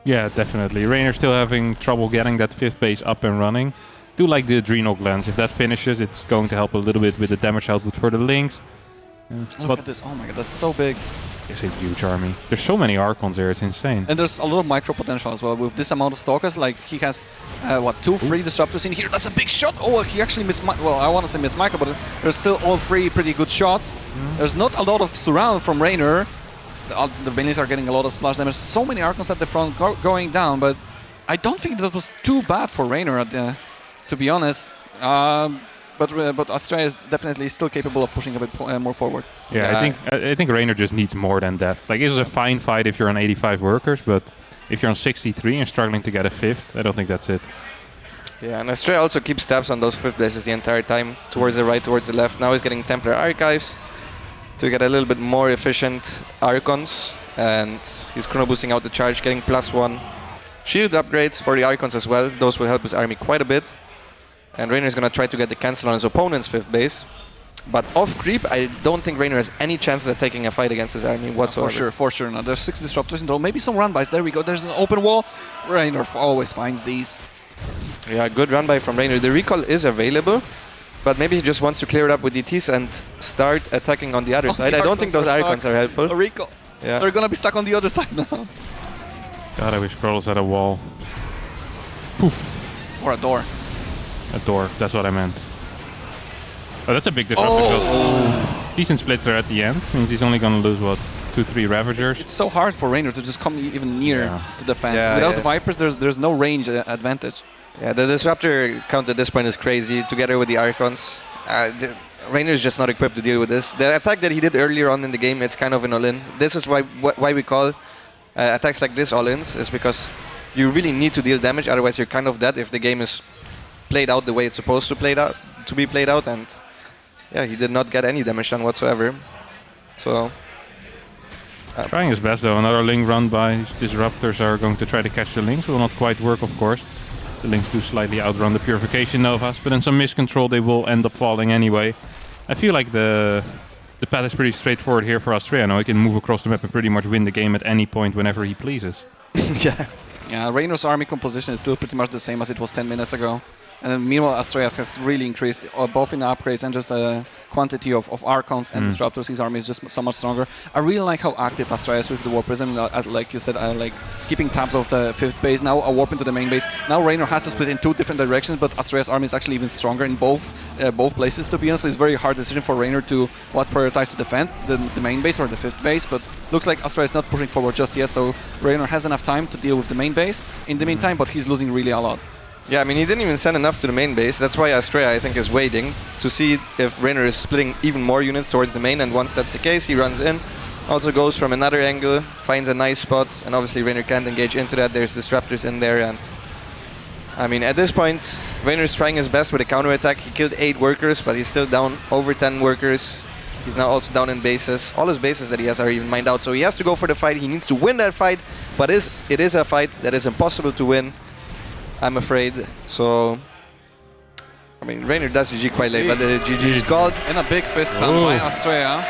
Yeah, definitely. Reynor still having trouble getting that 5th base up and running. Do like the Adrenal Glands. If that finishes, it's going to help a little bit with the damage output for the Lynx. Look at this. Oh my god, that's so big. It's a huge army. There's so many Archons there, it's insane. And there's a lot of micro potential as well. With this amount of Stalkers, like he has, 2 free Disruptors in here. That's a big shot. Oh, he actually missed, well, I want to say missed micro, but there's still all 3 pretty good shots. There's not a lot of surround from Reynor. The Banelis are getting a lot of splash damage. So many Archons at the front going down, but I don't think that was too bad for Reynor, to be honest. But Astrea is definitely still capable of pushing a bit more forward. Yeah, I think Reynor just needs more than that. Like, it was a fine fight if you're on 85 workers, but if you're on 63 and struggling to get a 5th, I don't think that's it. Yeah, and Astrea also keeps tabs on those 5th bases the entire time, towards the right, towards the left. Now he's getting Templar Archives to get a little bit more efficient Archons, and he's chrono boosting out the charge, getting +1 shields upgrades for the Archons as well. Those will help his army quite a bit. And Reynor is going to try to get the cancel on his opponent's 5th base. But off creep, I don't think Reynor has any chances at taking a fight against his army whatsoever. For sure. Now there's 6 Disruptors in row, maybe some run-bys. There we go, there's an open wall. Reynor always finds these. Yeah, good run-by from Reynor. The recall is available, but maybe he just wants to clear it up with DTs and start attacking on the other side. I don't think those Archons are helpful. A recall. Yeah. They're going to be stuck on the other side now. God, I wish Scrolls had a wall. Poof. Or a door. A door, that's what I meant. Oh, that's a big disruptor. Decent splits there at the end. Means he's only going to lose, what, 2-3 Ravagers? It's so hard for Reynor to just come even near to defend. Without the Vipers, there's no range advantage. Yeah, the Disruptor count at this point is crazy, together with the Archons. Reynor is just not equipped to deal with this. The attack that he did earlier on in the game, it's kind of an all-in. This is why we call attacks like this all-ins, is because you really need to deal damage, otherwise you're kind of dead if the game is played out the way it's supposed to be played out, and yeah, he did not get any damage done whatsoever. So trying his best though. Another Link run by. His Disruptors are going to try to catch the Lynx. Will not quite work, of course. The Lynx do slightly outrun the Purification Novas, but in some miscontrol they will end up falling anyway. I feel like the path is pretty straightforward here for Astrea. Now he can move across the map and pretty much win the game at any point whenever he pleases. Yeah, Reynor's army composition is still pretty much the same as it was 10 minutes ago. And then meanwhile, Astrea has really increased both in the upgrades and just the quantity of Archons and Disruptors. His army is just so much stronger. I really like how active Astrea is with the Warp Prism. Like you said, like keeping tabs of the 5th base. Now a warp into the main base. Now Reynor has to split in 2 different directions, but Astrea's army is actually even stronger in both places, to be honest. So it's a very hard decision for Reynor to prioritize to defend, the main base or the 5th base. But looks like Astrea is not pushing forward just yet, so Reynor has enough time to deal with the main base in the meantime, but he's losing really a lot. Yeah, I mean, he didn't even send enough to the main base. That's why Astrea, I think, is waiting to see if Reynor is splitting even more units towards the main, and once that's the case, he runs in, also goes from another angle, finds a nice spot, and obviously Reynor can't engage into that. There's Disruptors in there, and I mean, at this point, Reynor's trying his best with a counterattack. He killed 8 workers, but he's still down over 10 workers. He's now also down in bases. All his bases that he has are even mined out, so he has to go for the fight. He needs to win that fight, but it is a fight that is impossible to win, I'm afraid. So, I mean, Reynor does GG quite late, but the GG is called. And a big fist bump by Astrea.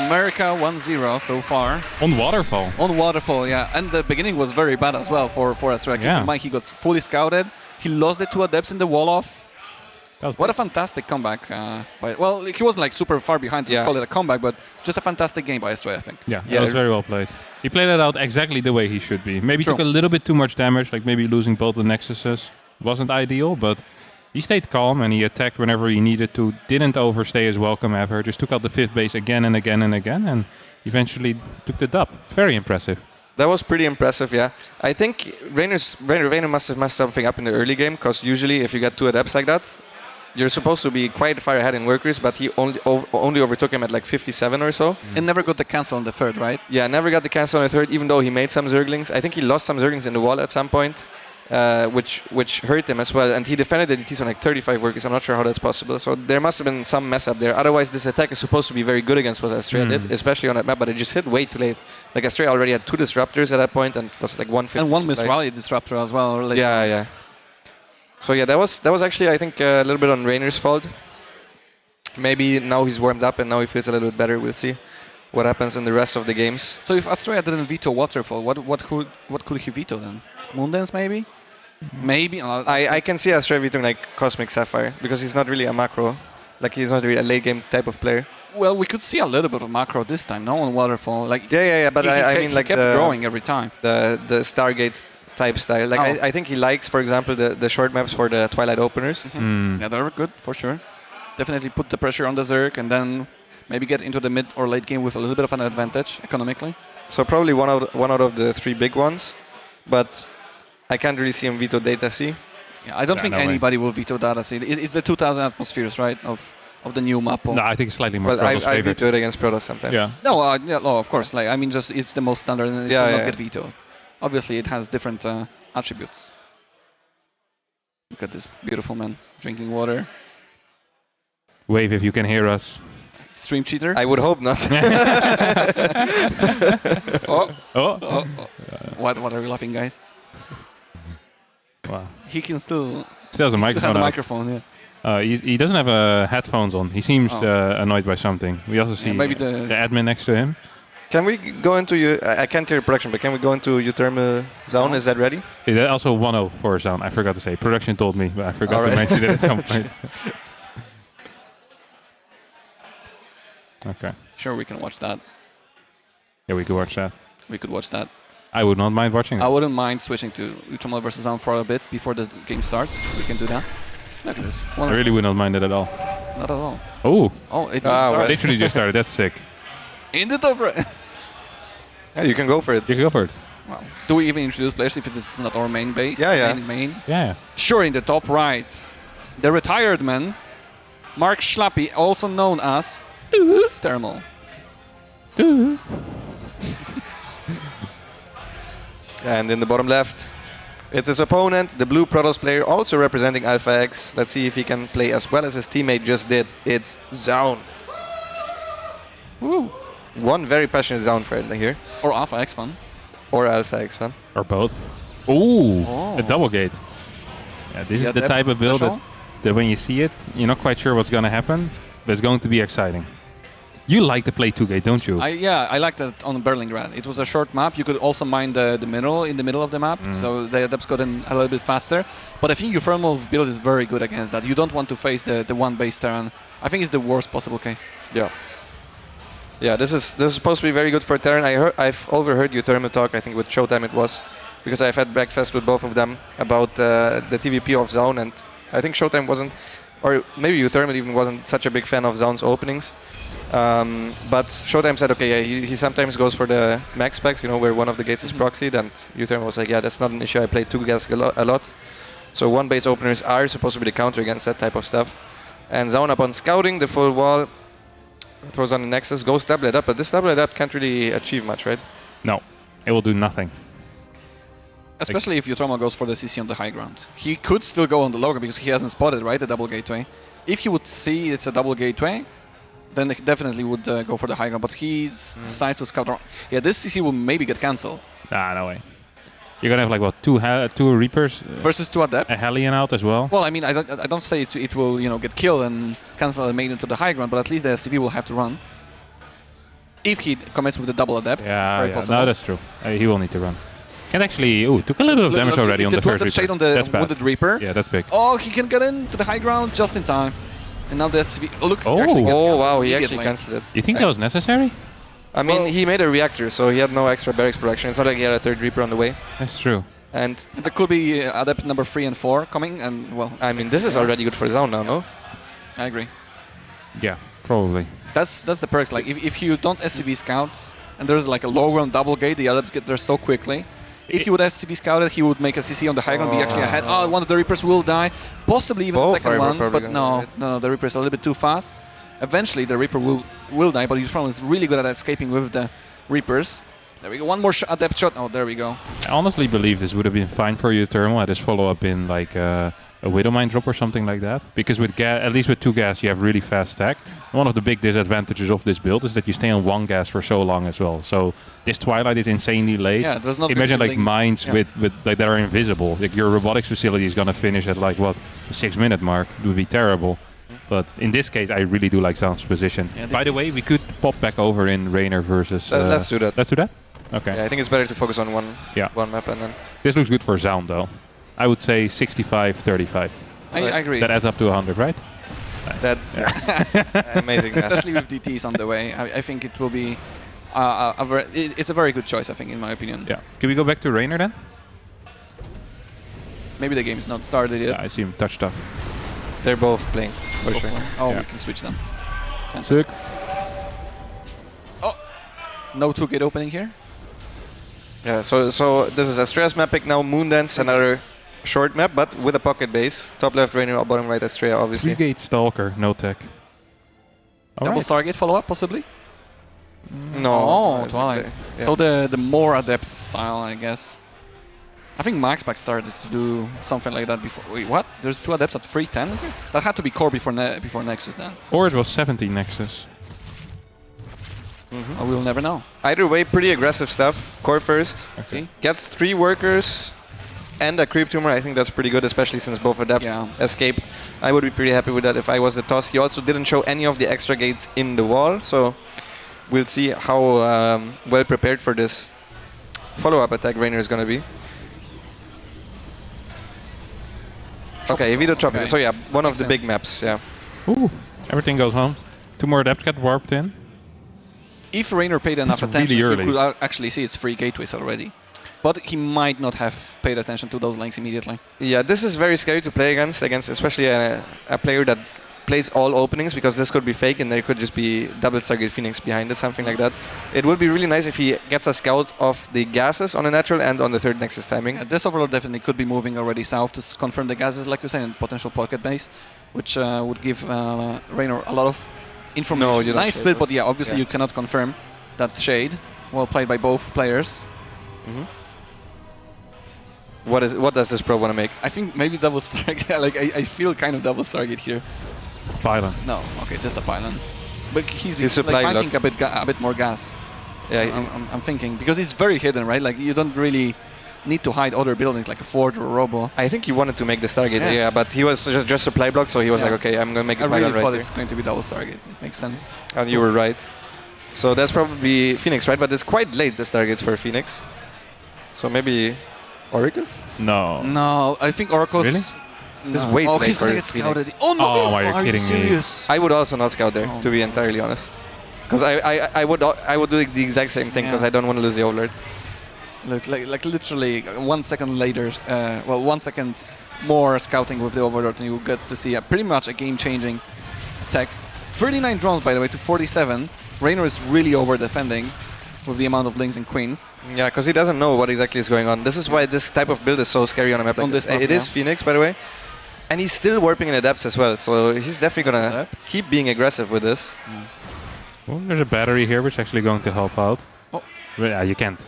America 1-0 so far. On Waterfall. On Waterfall, yeah. And the beginning was very bad as well for Astrea. Keep in mind, he got fully scouted. He lost the 2 adepts in the wall-off. What a fantastic comeback. Well, he wasn't like super far behind to call it a comeback, but just a fantastic game by Astrea, I think. Yeah, that was very well played. He played it out exactly the way he should be. Maybe took a little bit too much damage, like maybe losing both the Nexuses wasn't ideal, but he stayed calm and he attacked whenever he needed to. Didn't overstay his welcome ever. Just took out the 5th base again and again and again, and eventually took the dub. Very impressive. That was pretty impressive, yeah. I think Reynor must have messed something up in the early game, because usually if you get 2 adepts like that, you're supposed to be quite far ahead in workers, but he only overtook him at like 57 or so. And never got the cancel on the 3rd, right? Yeah, never got the cancel on the 3rd, even though he made some Zerglings. I think he lost some Zerglings in the wall at some point, which hurt him as well. And he defended the DTs on like 35 workers. I'm not sure how that's possible. So there must have been some mess up there. Otherwise, this attack is supposed to be very good against what Astrea did, especially on that map, but it just hit way too late. Like Astrea already had 2 Disruptors at that point, and it was like 150. And 1 missed rally Disruptor as well. Yeah. So yeah, that was actually, I think, a little bit on Reynor's fault. Maybe now he's warmed up and now he feels a little bit better. We'll see what happens in the rest of the games. So if Astrea didn't veto Waterfall, what could he veto then? Moondance maybe? Maybe. I can see Astrea vetoing like Cosmic Sapphire because he's not really a macro. Like he's not really a late game type of player. Well, we could see a little bit of macro this time, no, on Waterfall. Like yeah. But I mean, like he kept growing every time. The Stargate type style. Like I think he likes, for example, the short maps for the Twilight openers. Yeah, they're good for sure. Definitely put the pressure on the Zerg and then maybe get into the mid or late game with a little bit of an advantage economically. So probably one out of the 3 big ones, but I can't really see him veto Data C. Yeah, I don't think anybody will veto Data C. It's the 2000 atmospheres, right, of the new map. No, I think it's slightly more. Well, I veto it against Protoss sometimes. Yeah. No, of course. Like I mean, just it's the most standard and it will not get vetoed. Obviously, it has different attributes. Look at this beautiful man drinking water. Wave if you can hear us. Stream cheater? I would hope not. Oh. What are you laughing, guys? Wow. He can still has a microphone. Has a microphone, yeah. He doesn't have headphones on. He seems annoyed by something. We also see maybe the admin next to him. Can we go into I can't hear production, but can we go into uThermal Zoun? Is that ready? Yeah, also 1-0 for Zoun. I forgot to say. Production told me, but I forgot to mention it at some point. Okay. Sure, we can watch that. Yeah, we could watch that. We could watch that. I would not mind watching it. I wouldn't mind switching to uThermal versus Zoun for a bit before the game starts. We can do that. Look at this. I really would not mind it at all. Not at all. Oh. Oh, it just started. Literally just started. That's sick. In the top right. Yeah, you can go for it. You can go for it. Wow. Do we even introduce players if it is not our main base? Yeah. Main? Yeah. Sure, in the top right. The retired man, Mark Schlappy, also known as uThermal. And in the bottom left, it's his opponent, the blue Protoss player, also representing Alpha X. Let's see if he can play as well as his teammate just did. It's Zoun. Woo. One very passionate Zoun fan here. Or Alpha X fan. Or Alpha X fan. Or both. Ooh, a double gate. Yeah, this is the type of build that when you see it, you're not quite sure what's going to happen, but it's going to be exciting. You like to play 2-gate, don't you? I like that on Berlingrad. It was a short map. You could also mine the mineral in the middle of the map, so the adepts got in a little bit faster. But I think uThermal's build is very good against that. You don't want to face the one base Terran. I think it's the worst possible case. Yeah. Yeah, this is supposed to be very good for Terran. I've overheard uThermal talk, I think with ShoWTimE it was, because I've had breakfast with both of them about the TVP of Zoun, and I think ShoWTimE wasn't, or maybe uThermal even wasn't such a big fan of Zoun's openings. But ShoWTimE said, okay, yeah, he sometimes goes for the max specs, where one of the gates is proxied, and uThermal was like, yeah, that's not an issue. I play 2 gas a lot. So one base openers are supposed to be the counter against that type of stuff. And Zoun upon scouting the full wall, throws on the Nexus, goes double up, but this double up can't really achieve much, right? No, it will do nothing. Especially if uThermal goes for the CC on the high ground. He could still go on the low ground because he hasn't spotted, right, the double gateway. If he would see it's a double gateway, then he definitely would go for the high ground, but he decides to scout around. Yeah, this CC will maybe get cancelled. Nah, no way. You're gonna have like what, two Reapers versus 2 Adepts, a Hellion out as well. Well, I mean, I don't say it will get killed and cancel and make it to the high ground, but at least the STV will have to run. If he commits with the double Adepts, very possible. No, that's true. He will need to run. Can actually, took a little bit of damage already on the first Reaper. Shade on the wounded Reaper. Yeah, that's big. Oh, he can get into the high ground just in time. And now the STV. Oh, look. Wow, he actually cancelled it. You think that was necessary? I mean, he made a reactor, so he had no extra barracks production. It's not like he had a 3rd Reaper on the way. That's true. And there could be Adept number 3 and 4 coming, and well. I mean, this is already good for Zoun now, no? I agree. Yeah, probably. That's the perks. Like if you don't SCV scout, and there's like a low ground double gate, the Adepts get there so quickly. If he would SCV scouted, he would make a CC on the high ground, be actually ahead. Oh, one of the Reapers will die, possibly even the second one, but no, the Reaper is a little bit too fast. Eventually, the Reaper will die, but uThermal is really good at escaping with the Reapers. There we go, one more Adept shot. Oh, there we go. I honestly believe this would have been fine for uThermal at his follow-up in like a Widowmine drop or something like that. Because with at least with 2 gas, you have really fast stack. One of the big disadvantages of this build is that you stay on 1 gas for so long as well. So this Twilight is insanely late. Yeah, there's not Imagine really like mines with like that are invisible. Like your robotics facility is gonna finish at like what, the 6-minute mark. It would be terrible. But in this case, I really do like Zoun's position. Yeah, by the way, we could pop back over in Reynor versus... let's do that. Let's do that? Okay. Yeah, I think it's better to focus on one map and then... This looks good for Zoun though. I would say 65-35. I agree. That adds up to 100, right? Nice. That amazing. Especially with DTs on the way, I think it will be it's a very good choice, I think, in my opinion. Yeah. Can we go back to Reynor then? Maybe the game is not started yet. Yeah, I see him touch stuff. They're both playing, for sure. Oh, we can switch them. Sick. Oh, no 2-gate opening here. Yeah, so this is Astrea's map pick now. Moondance, another short map, but with a pocket base. Top left Reynor, bottom right Astrea, obviously. 3-gate Stalker, no tech. Double Stargate follow-up, possibly? No. Oh, Twilight. Yeah. So the more adept style, I guess. I think Maxpack started to do something like that before. Wait, what? There's 2 adepts at 310? That had to be core before Nexus then. Or it was 17 Nexus. We'll never know. Either way, pretty aggressive stuff. Core first. Okay. Gets 3 workers and a creep tumor. I think that's pretty good, especially since both adepts escape. I would be pretty happy with that if I was the toss. He also didn't show any of the extra gates in the wall, so we'll see how well prepared for this follow-up attack Reynor is going to be. Okay, Evito Chop. So yeah, one of the big maps, yeah. Ooh, everything goes home. 2 more adepts get warped in. If Reynor paid enough That's attention, really he could actually see its 3 gateways already. But he might not have paid attention to those links immediately. Yeah, this is very scary to play against especially a player that plays all openings, because this could be fake and there could just be double Stargate Phoenix behind it, something like that. It would be really nice if he gets a scout of the gases on a natural and on the 3rd Nexus timing. This Overlord definitely could be moving already south to confirm the gases, like you said, and potential pocket base, which would give Reynor a lot of information. No, you don't nice shade split, those. but yeah, obviously you cannot confirm that shade. Well played by both players. What does this probe want to make? I think maybe double Stargate. Like I feel kind of double Stargate here. Pylon. No, okay, just a pylon. But he's supply like finding a bit more gas. Yeah, I'm thinking because it's very hidden, right? Like you don't really need to hide other buildings like a Forge or a Robo. I think he wanted to make the Stargate, yeah, but he was just supply block, so he was like, okay, I'm gonna make a pylon right here. I really thought it's going to be double Stargate. It makes sense. And you were right. So that's probably Phoenix, right? But it's quite late, the Stargates for Phoenix. So maybe Oracles? No. No, I think Oracles. Really? This is way too late he's for gonna get Phoenix. scouted. Oh no! Oh, are you're kidding you me. serious? I would also not scout there, to be entirely honest. Because I would do the exact same thing, because I don't want to lose the Overlord. Look, like literally 1 second later, 1 second more scouting with the Overlord, and you get to see pretty much a game-changing attack. 39 drones, by the way, to 47. Reynor is really over-defending with the amount of links and queens. Yeah, because he doesn't know what exactly is going on. This is why this type of build is so scary on a map like this. Map, it is Phoenix, by the way. And he's still warping in adepts as well, so he's definitely going to keep being aggressive with this. Well, there's a battery here, which is actually going to help out. Oh. But, yeah, you can't.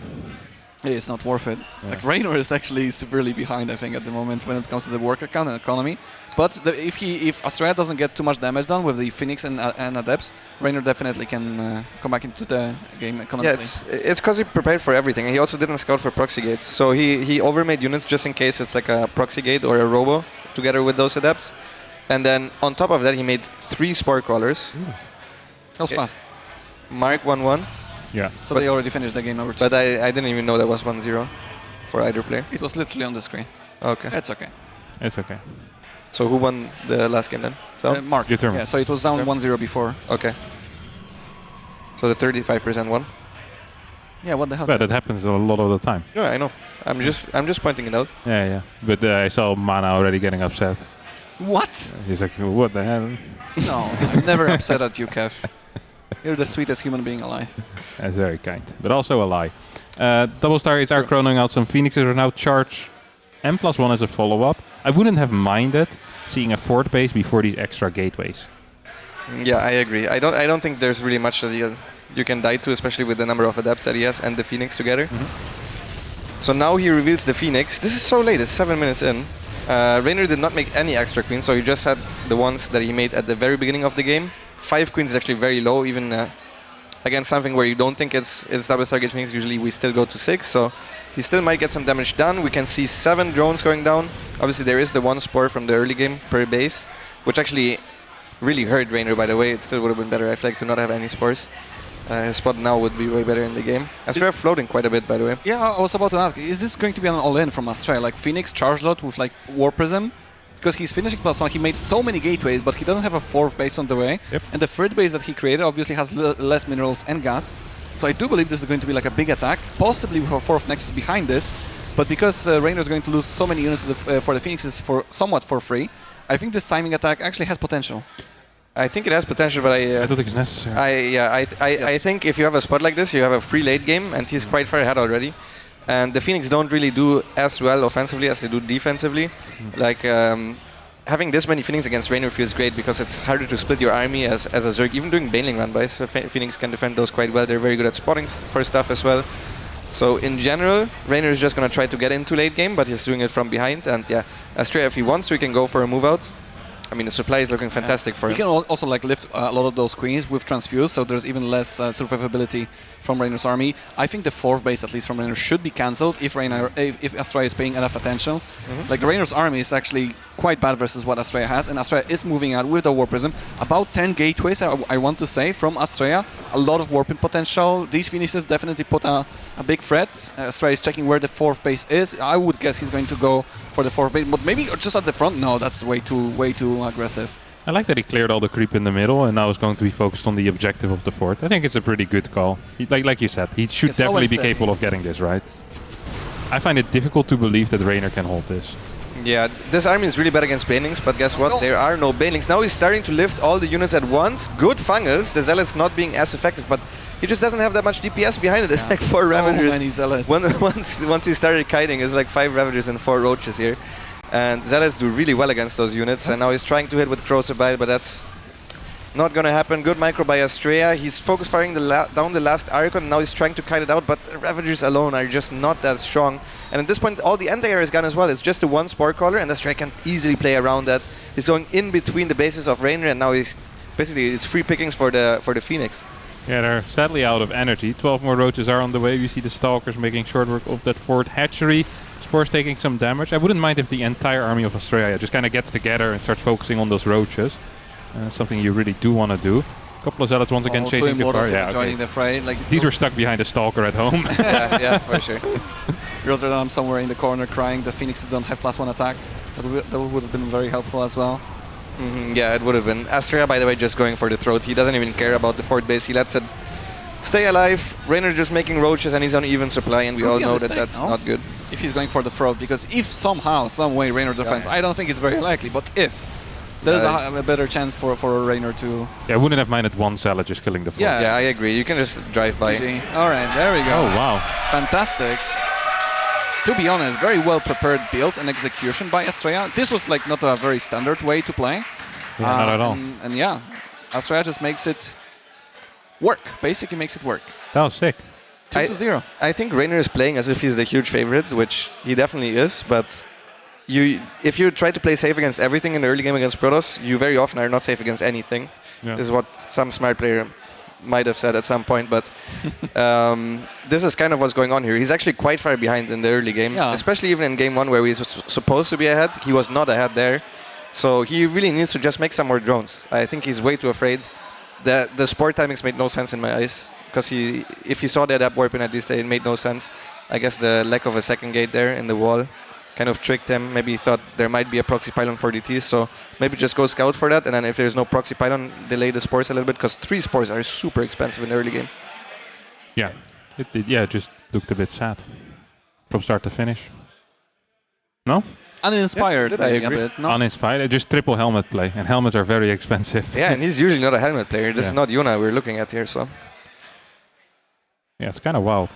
It's not worth it. Yeah. Like Reynor is actually severely behind, I think, at the moment when it comes to the worker count and economy. But if Astrea doesn't get too much damage done with the Phoenix and Adepts, Reynor definitely can come back into the game economically. Yeah, it's because he prepared for everything. And he also didn't scout for proxy gates. So he overmade units just in case it's like a proxy gate or a robo together with those adepts. And then on top of that, he made 3 spore crawlers. That was fast. Mark 1-1. Yeah. So they already finished the game number 2. But I didn't even know that was 1-0 for either player. It was literally on the screen. Okay. It's okay. It's okay. So who won the last game then? So Mark. uThermal. Yeah, so it was down 1-0 before. Okay. So the 35% won? Yeah, what the hell? But that happens a lot of the time. Yeah, I know. I'm just pointing it out. Yeah, yeah. But I saw Mana already getting upset. What? He's like, what the hell? No, I'm never upset at you, Kev. You're the sweetest human being alive. That's very kind, but also a lie. Double Stargates are chronoing out some Phoenixes are now charged. M+1 as a follow-up. I wouldn't have minded seeing a fort base before these extra gateways. Yeah, I agree. I don't think there's really much that you can die to, especially with the number of adepts that he has and the Phoenix together. So now he reveals the Phoenix. This is so late. It's 7 minutes in. Reynor did not make any extra queens, so he just had the ones that he made at the very beginning of the game. 5 queens is actually very low, even against something where you don't think it's double Stargate Phoenix. Usually we still go to 6, so he still might get some damage done. We can see 7 drones going down. Obviously there is the 1 spore from the early game per base, which actually really hurt Reynor, by the way. It still would have been better, I feel like, to not have any spores. His spot now would be way better in the game. Astrea floating quite a bit, by the way. Yeah, I was about to ask, is this going to be an all-in from Astrea? Like Phoenix charged lot with like War Prism? Because he's finishing +1, he made so many gateways, but he doesn't have a 4th base on the way. Yep. And the 3rd base that he created obviously has less minerals and gas. So I do believe this is going to be like a big attack, possibly with a 4th Nexus behind this. But because Reynor is going to lose so many units for the Phoenixes somewhat for free, I think this timing attack actually has potential. I think it has potential, but I don't think it's necessary. I think if you have a spot like this, you have a free late game, and he's quite far ahead already. And the Phoenix don't really do as well offensively as they do defensively. Like having this many Phoenix against Reynor feels great because it's harder to split your army as a Zerg. Even doing Baneling run-bys, so Phoenix can defend those quite well. They're very good at spotting for stuff as well. So in general, Reynor is just going to try to get into late game, but he's doing it from behind. And yeah, Astrea, if he wants to, he can go for a move out. I mean, the supply is looking fantastic for him. You can also like lift a lot of those queens with transfuse, so there's even less survivability from Reynor's army. I think the 4th base, at least from Reynor, should be cancelled if Astrea is paying enough attention. Like Reynor's army is actually quite bad versus what Astrea has, and Astrea is moving out with the War Prism. About 10 gateways, I want to say, from Astrea. A lot of warping potential. These Phoenixes definitely put a big threat. Astrea is checking where the 4th base is. I would guess he's going to go for the 4th base, but maybe just at the front. No, that's way too aggressive. I like that he cleared all the creep in the middle and now is going to be focused on the objective of the 4th. I think it's a pretty good call. Like you said, he should definitely be capable of getting this, right? I find it difficult to believe that Reynor can hold this. Yeah, this army is really bad against Banelings, but guess what? There are no Banelings. Now he's starting to lift all the units at once. Good Fungals. The Zealot's not being as effective, but he just doesn't have that much DPS behind it. It's like 4 Ravagers. Many Zealots. Once he started kiting, it's like 5 Ravagers and 4 Roaches here. And Zealots do really well against those units, and now he's trying to hit with Crucible, but that's not gonna happen. Good micro by Astrea. He's focus firing down the last Archon, and now he's trying to kite it out, but the Ravagers alone are just not that strong. And at this point, all the anti-air is gone as well. It's just the 1 Spore Crawler, and Astrea can easily play around that. He's going in between the bases of Reynor, and now he's basically it's free pickings for the Phoenix. Yeah, they're sadly out of energy. 12 more Roaches are on the way. We see the Stalkers making short work of that 4th hatchery. Spores taking some damage. I wouldn't mind if the entire army of Astrea just kind of gets together and starts focusing on those Roaches. Something you really do want to do. A couple of Zealots once again chasing too far. Yeah, joining the fray. Like these were stuck behind a Stalker at home. yeah, for sure. Rotterdam somewhere in the corner crying the Phoenixes don't have +1 attack. That would have been very helpful as well. Yeah, it would have been. Astrea, by the way, just going for the throat. He doesn't even care about the 4th base. He lets it stay alive. Reynor just making Roaches, and he's on even supply, and we all know that that's not good. If he's going for the throat, because if somehow, some way Reynor defends, I don't think it's very likely, but if, there's a better chance for Reynor to... Yeah, I wouldn't have minded 1 Zealot just killing the 4th. Yeah, I agree. You can just drive by. Alright, there we go. Oh, wow. Fantastic. To be honest, very well prepared builds and execution by Astrea. This was like not a very standard way to play. Yeah, not at all. And yeah, Astrea just makes it work. Basically makes it work. That was sick. 2-0. I think Reynor is playing as if he's the huge favorite, which he definitely is, but if you try to play safe against everything in the early game against Protoss, you very often are not safe against anything. Yeah. This is what some smart player might have said at some point, but this is kind of what's going on here. He's actually quite far behind in the early game, especially even in game 1 where he was supposed to be ahead. He was not ahead there. So he really needs to just make some more drones. I think he's way too afraid. The sport timings made no sense in my eyes, because if he saw that up warping at this stage, it made no sense. I guess the lack of a second gate there in the wall kind of tricked him. Maybe he thought there might be a proxy pylon for DTs, so maybe just go scout for that, and then if there's no proxy pylon, delay the spores a little bit, because 3 spores are super expensive in the early game. Yeah, it just looked a bit sad from start to finish. No? Uninspired, I agree. A bit, no? Uninspired, just triple helmet play, and helmets are very expensive. Yeah, and he's usually not a helmet player. This is not Yuna we're looking at here, so. Yeah, it's kind of wild.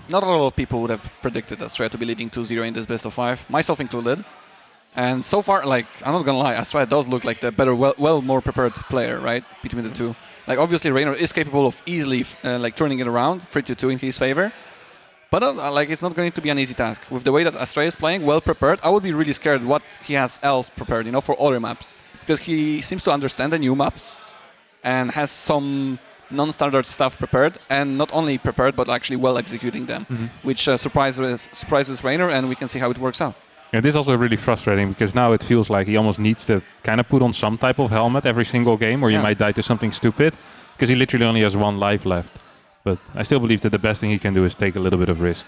Not a lot of people would have predicted Astrea to be leading 2-0 in this best of 5, myself included. And so far, like, I'm not gonna lie, Astrea does look like the better, well more prepared player, right, between the two. Like, obviously, Reynor is capable of easily like turning it around, 3-2 in his favor. But like, it's not going to be an easy task. With the way that Astrea is playing, well prepared, I would be really scared what he has else prepared, for other maps. Because he seems to understand the new maps and has some non-standard stuff prepared, and not only prepared, but actually well executing them, which surprises Reynor, and we can see how it works out. Yeah, this is also really frustrating because now it feels like he almost needs to kind of put on some type of helmet every single game, or you might die to something stupid, because he literally only has 1 life left. But I still believe that the best thing he can do is take a little bit of risk.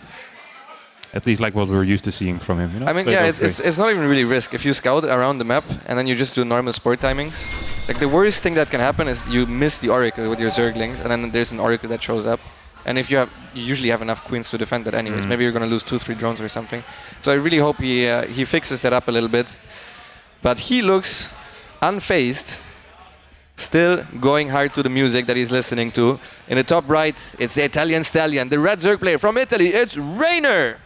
At least like what we're used to seeing from him. I mean, it's not even really risk. If you scout around the map and then you just do normal sport timings, like the worst thing that can happen is you miss the Oracle with your Zerglings, and then there's an Oracle that shows up. And if you usually have enough queens to defend that anyways. Maybe you're going to lose 2-3 drones or something. So I really hope he fixes that up a little bit. But he looks unfazed, still going hard to the music that he's listening to. In the top right, it's the Italian stallion, the red Zerg player from Italy. It's Reynor.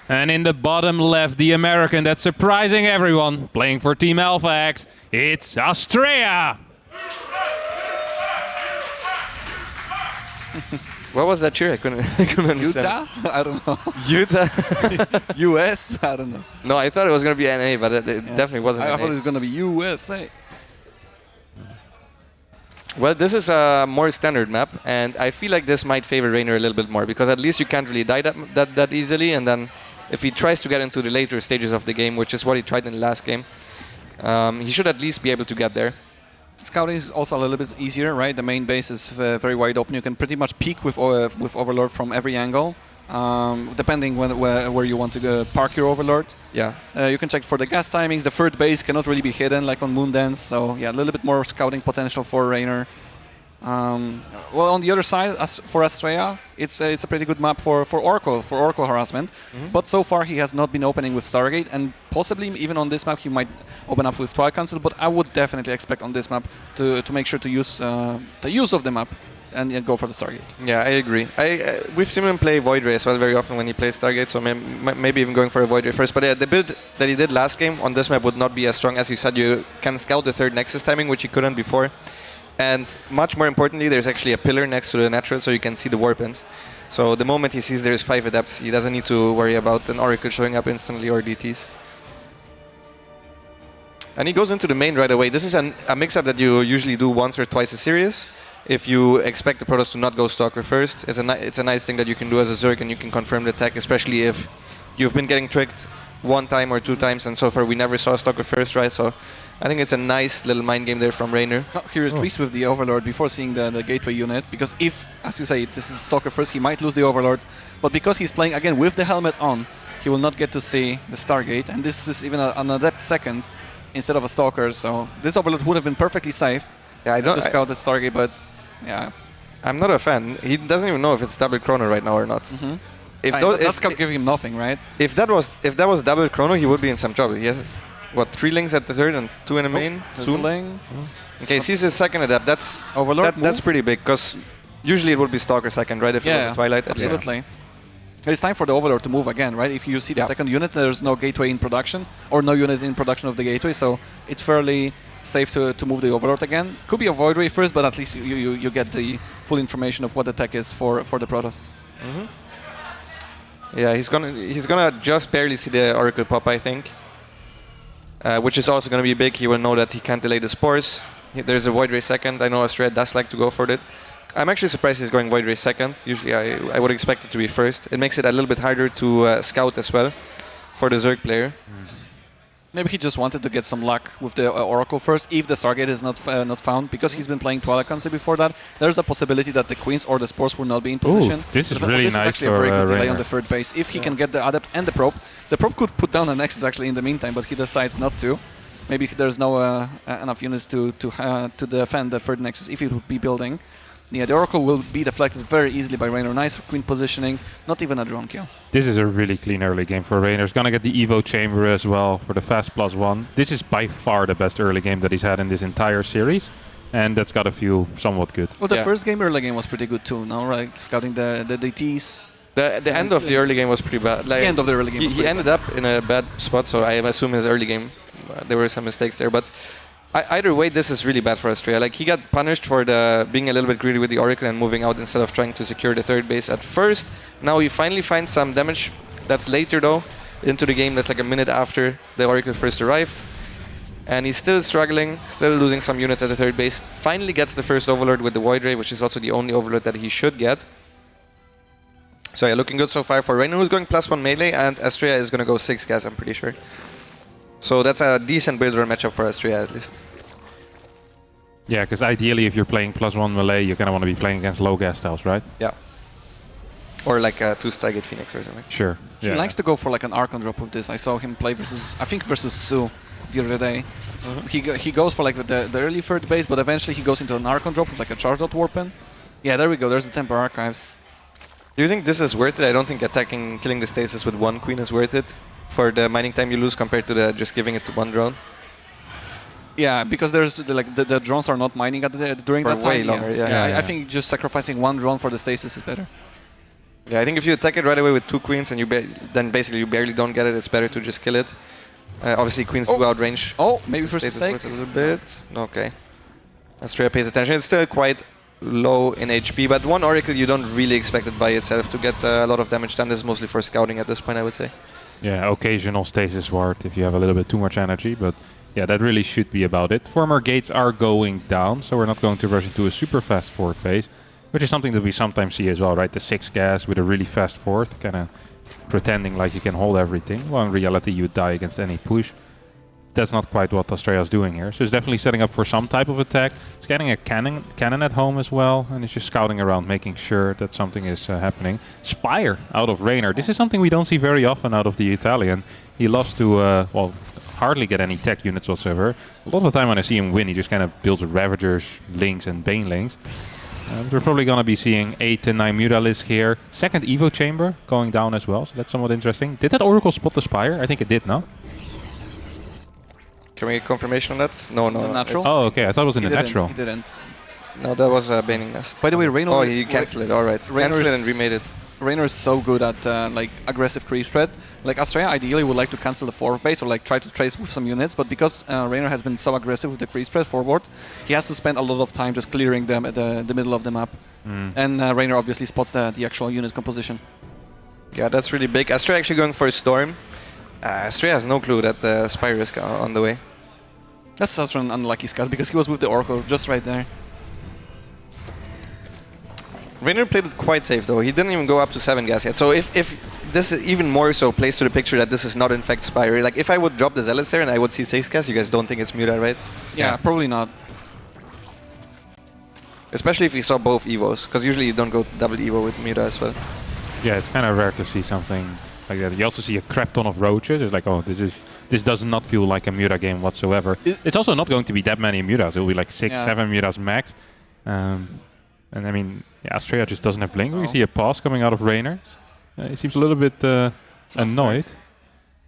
And in the bottom left, the American that's surprising everyone, playing for Team Alpha X, it's Astrea! What was that cheer? I couldn't understand. Utah? I don't know. Utah? US? I don't know. No, I thought it was going to be NA, but it definitely wasn't I NA. thought it was going to be USA. Well, this is a more standard map, and I feel like this might favor Reynor a little bit more, because at least you can't really die that easily, and then if he tries to get into the later stages of the game, which is what he tried in the last game, he should at least be able to get there. Scouting is also a little bit easier, right? The main base is very wide open. You can pretty much peek with Overlord from every angle, depending where you want to go park your Overlord. Yeah. You can check for the gas timings. The third base cannot really be hidden like on Moondance, so yeah, a little bit more scouting potential for Reynor. Well, on the other side, for Astrea, it's a pretty good map for Oracle harassment. But so far he has not been opening with Stargate, and possibly even on this map he might open up with Twilight Council. But I would definitely expect on this map to make sure to use the use of the map and go for the Stargate. Yeah, I agree. We've seen him play Void Ray as well very often when he plays Stargate, so maybe even going for a Void Ray first. But the build that he did last game on this map would not be as strong. As you said, you can scout the third Nexus timing, which he couldn't before. And much more importantly, there's actually a pillar next to the natural, so you can see the warpins. So the moment he sees there's 5 adepts, he doesn't need to worry about an Oracle showing up instantly or DTs. And he goes into the main right away. This is a mix-up that you usually do once or twice a series. If you expect the Protoss to not go Stalker first, it's a nice thing that you can do as a Zerg, and you can confirm the attack, especially if you've been getting tricked 1 time or 2 times, and so far we never saw Stalker first, right? So I think it's a nice little mind game there from Reynor. He retreats with the Overlord before seeing the gateway unit, because if, as you say, this is Stalker first, he might lose the Overlord. But because he's playing again with the helmet on, he will not get to see the Stargate, and this is even an adept second instead of a Stalker, so this Overlord would have been perfectly safe to scout the Stargate, but yeah. I'm not a fan. He doesn't even know if it's double chrono right now or not. That's going to give him nothing, right? If that was double chrono, he would be in some trouble. He has, 3 links at the third and 2 in the main? Soon. Okay, sees his second adept. That's pretty big, because usually it would be Stalker second, right? If it was a Twilight. Absolutely. It's time for the Overlord to move again, right? If you see the second unit, there's no gateway in production, or no unit in production of the gateway, so it's fairly safe to move the Overlord again. Could be a Void Ray first, but at least you get the full information of what the tech is for the Protoss. Yeah, he's gonna just barely see the Oracle pop, I think. Which is also gonna be big. He will know that he can't delay the spores. There's a Void Ray second. I know Astrea does like to go for it. I'm actually surprised he's going Void Ray second. Usually I would expect it to be first. It makes it a little bit harder to scout as well for the Zerg player. Maybe he just wanted to get some luck with the Oracle first, if the Stargate is not found, because he's been playing Twilight Council before that. There's a possibility that the Queens or the Spores will not be in position. This is really nice. This is actually a very good delay on the third base. If he can get the Adept and the Probe. The Probe could put down a Nexus actually in the meantime, but he decides not to. Maybe there's no enough units to defend the third Nexus if it would be building. Yeah, the Oracle will be deflected very easily by Reynor. Nice Queen positioning, not even a drone kill. This is a really clean early game for Reynor. He's gonna get the Evo Chamber as well for the fast +1. This is by far the best early game that he's had in this entire series, and that's got to feel somewhat good. Well, the first game, early game was pretty good too, no? Right, scouting the DTs. The end of the early game was pretty bad. Like, the end of the early game. He ended up in a bad spot, so I assume his early game there were some mistakes there, but. Either way, this is really bad for Astrea. Like, he got punished for being a little bit greedy with the Oracle and moving out instead of trying to secure the third base at first. Now he finally finds some damage. That's later, though, into the game. That's like a minute after the Oracle first arrived. And he's still struggling, still losing some units at the third base. Finally gets the first Overlord with the Void Ray, which is also the only Overlord that he should get. So yeah, looking good so far for Reynor, who's going +1 melee, and Astrea is going to go 6 gas, I'm pretty sure. So that's a decent build run matchup for Astrea, at least. Yeah, because ideally, if you're playing +1 melee, you're going to want to be playing against low gas styles, right? Yeah. Or like a 2 Stargate Phoenix or something. Sure. He likes to go for like an Archon drop with this. I saw him play versus, I think versus Su the other day. He goes for like the early third base, but eventually he goes into an Archon drop with like a charge dot warpen. Yeah, there we go. There's the Temper Archives. Do you think this is worth it? I don't think killing the stasis with 1 queen is worth it for the mining time you lose compared to just giving it to 1 drone. Yeah, because there's the drones are not mining during for that time. Way longer. Yeah. I think just sacrificing 1 drone for the stasis is better. Yeah, I think if you attack it right away with 2 queens and then basically you barely don't get it, it's better to just kill it. Obviously, queens do outrange. Oh, maybe first stasis mistake. a little bit. Okay. Astrea pays attention. It's still quite low in HP, but 1 Oracle you don't really expect it by itself to get a lot of damage done. This is mostly for scouting at this point, I would say. Yeah, occasional stasis ward if you have a little bit too much energy, but yeah, that really should be about it. Former gates are going down, so we're not going to rush into a super fast fourth phase, which is something that we sometimes see as well, right? The 6 gas with a really fast fourth, kind of pretending like you can hold everything. Well, in reality, you die against any push. That's not quite what Astrea is doing here. So he's definitely setting up for some type of attack. He's getting a cannon at home as well, and he's just scouting around, making sure that something is happening. Spire out of Reynor. This is something we don't see very often out of the Italian. He loves to, well, hardly get any tech units whatsoever. A lot of the time when I see him win, he just kind of builds Ravagers, Lings, and Banelings. We're probably going to be seeing 8 to 9 Mutalisks here. Second Evo Chamber going down as well, so that's somewhat interesting. Did that Oracle spot the Spire? I think it did, no? Can we get confirmation on that? No. Natural? Oh, okay. I thought it was in the natural. He didn't. No, that was a Baning Nest. By the way, Reynor... Oh, he cancelled it. All right. Cancelled it and remade it. Reynor is so good at like aggressive creep spread. Like Astrea ideally would like to cancel the 4th base or like try to trace with some units, but because Reynor has been so aggressive with the creep spread forward, he has to spend a lot of time just clearing them at the middle of the map. And Reynor obviously spots the actual unit composition. Yeah, that's really big. Astrea actually going for a Storm. Astrea has no clue that the Spire is on the way. That's such an unlucky scout because he was with the Oracle just right there. Reynor played it quite safe though. He didn't even go up to 7 gas yet. So if this is even more so plays to the picture that this is not in fact Spire. Like if I would drop the Zealots there and I would see 6 gas, you guys don't think it's Muta, right? Yeah, probably not. Especially if you saw both Evos, because usually you don't go double Evo with Muta as well. Yeah, it's kind of rare to see something like that. You also see a crap ton of roaches. It's like, oh, this does not feel like a Muta game whatsoever. It's also not going to be that many Mutas. It will be like 6, 7 Mutas max. And I mean, yeah, Astrea just doesn't have blink. We see a pause coming out of Reynor. He seems a little bit annoyed.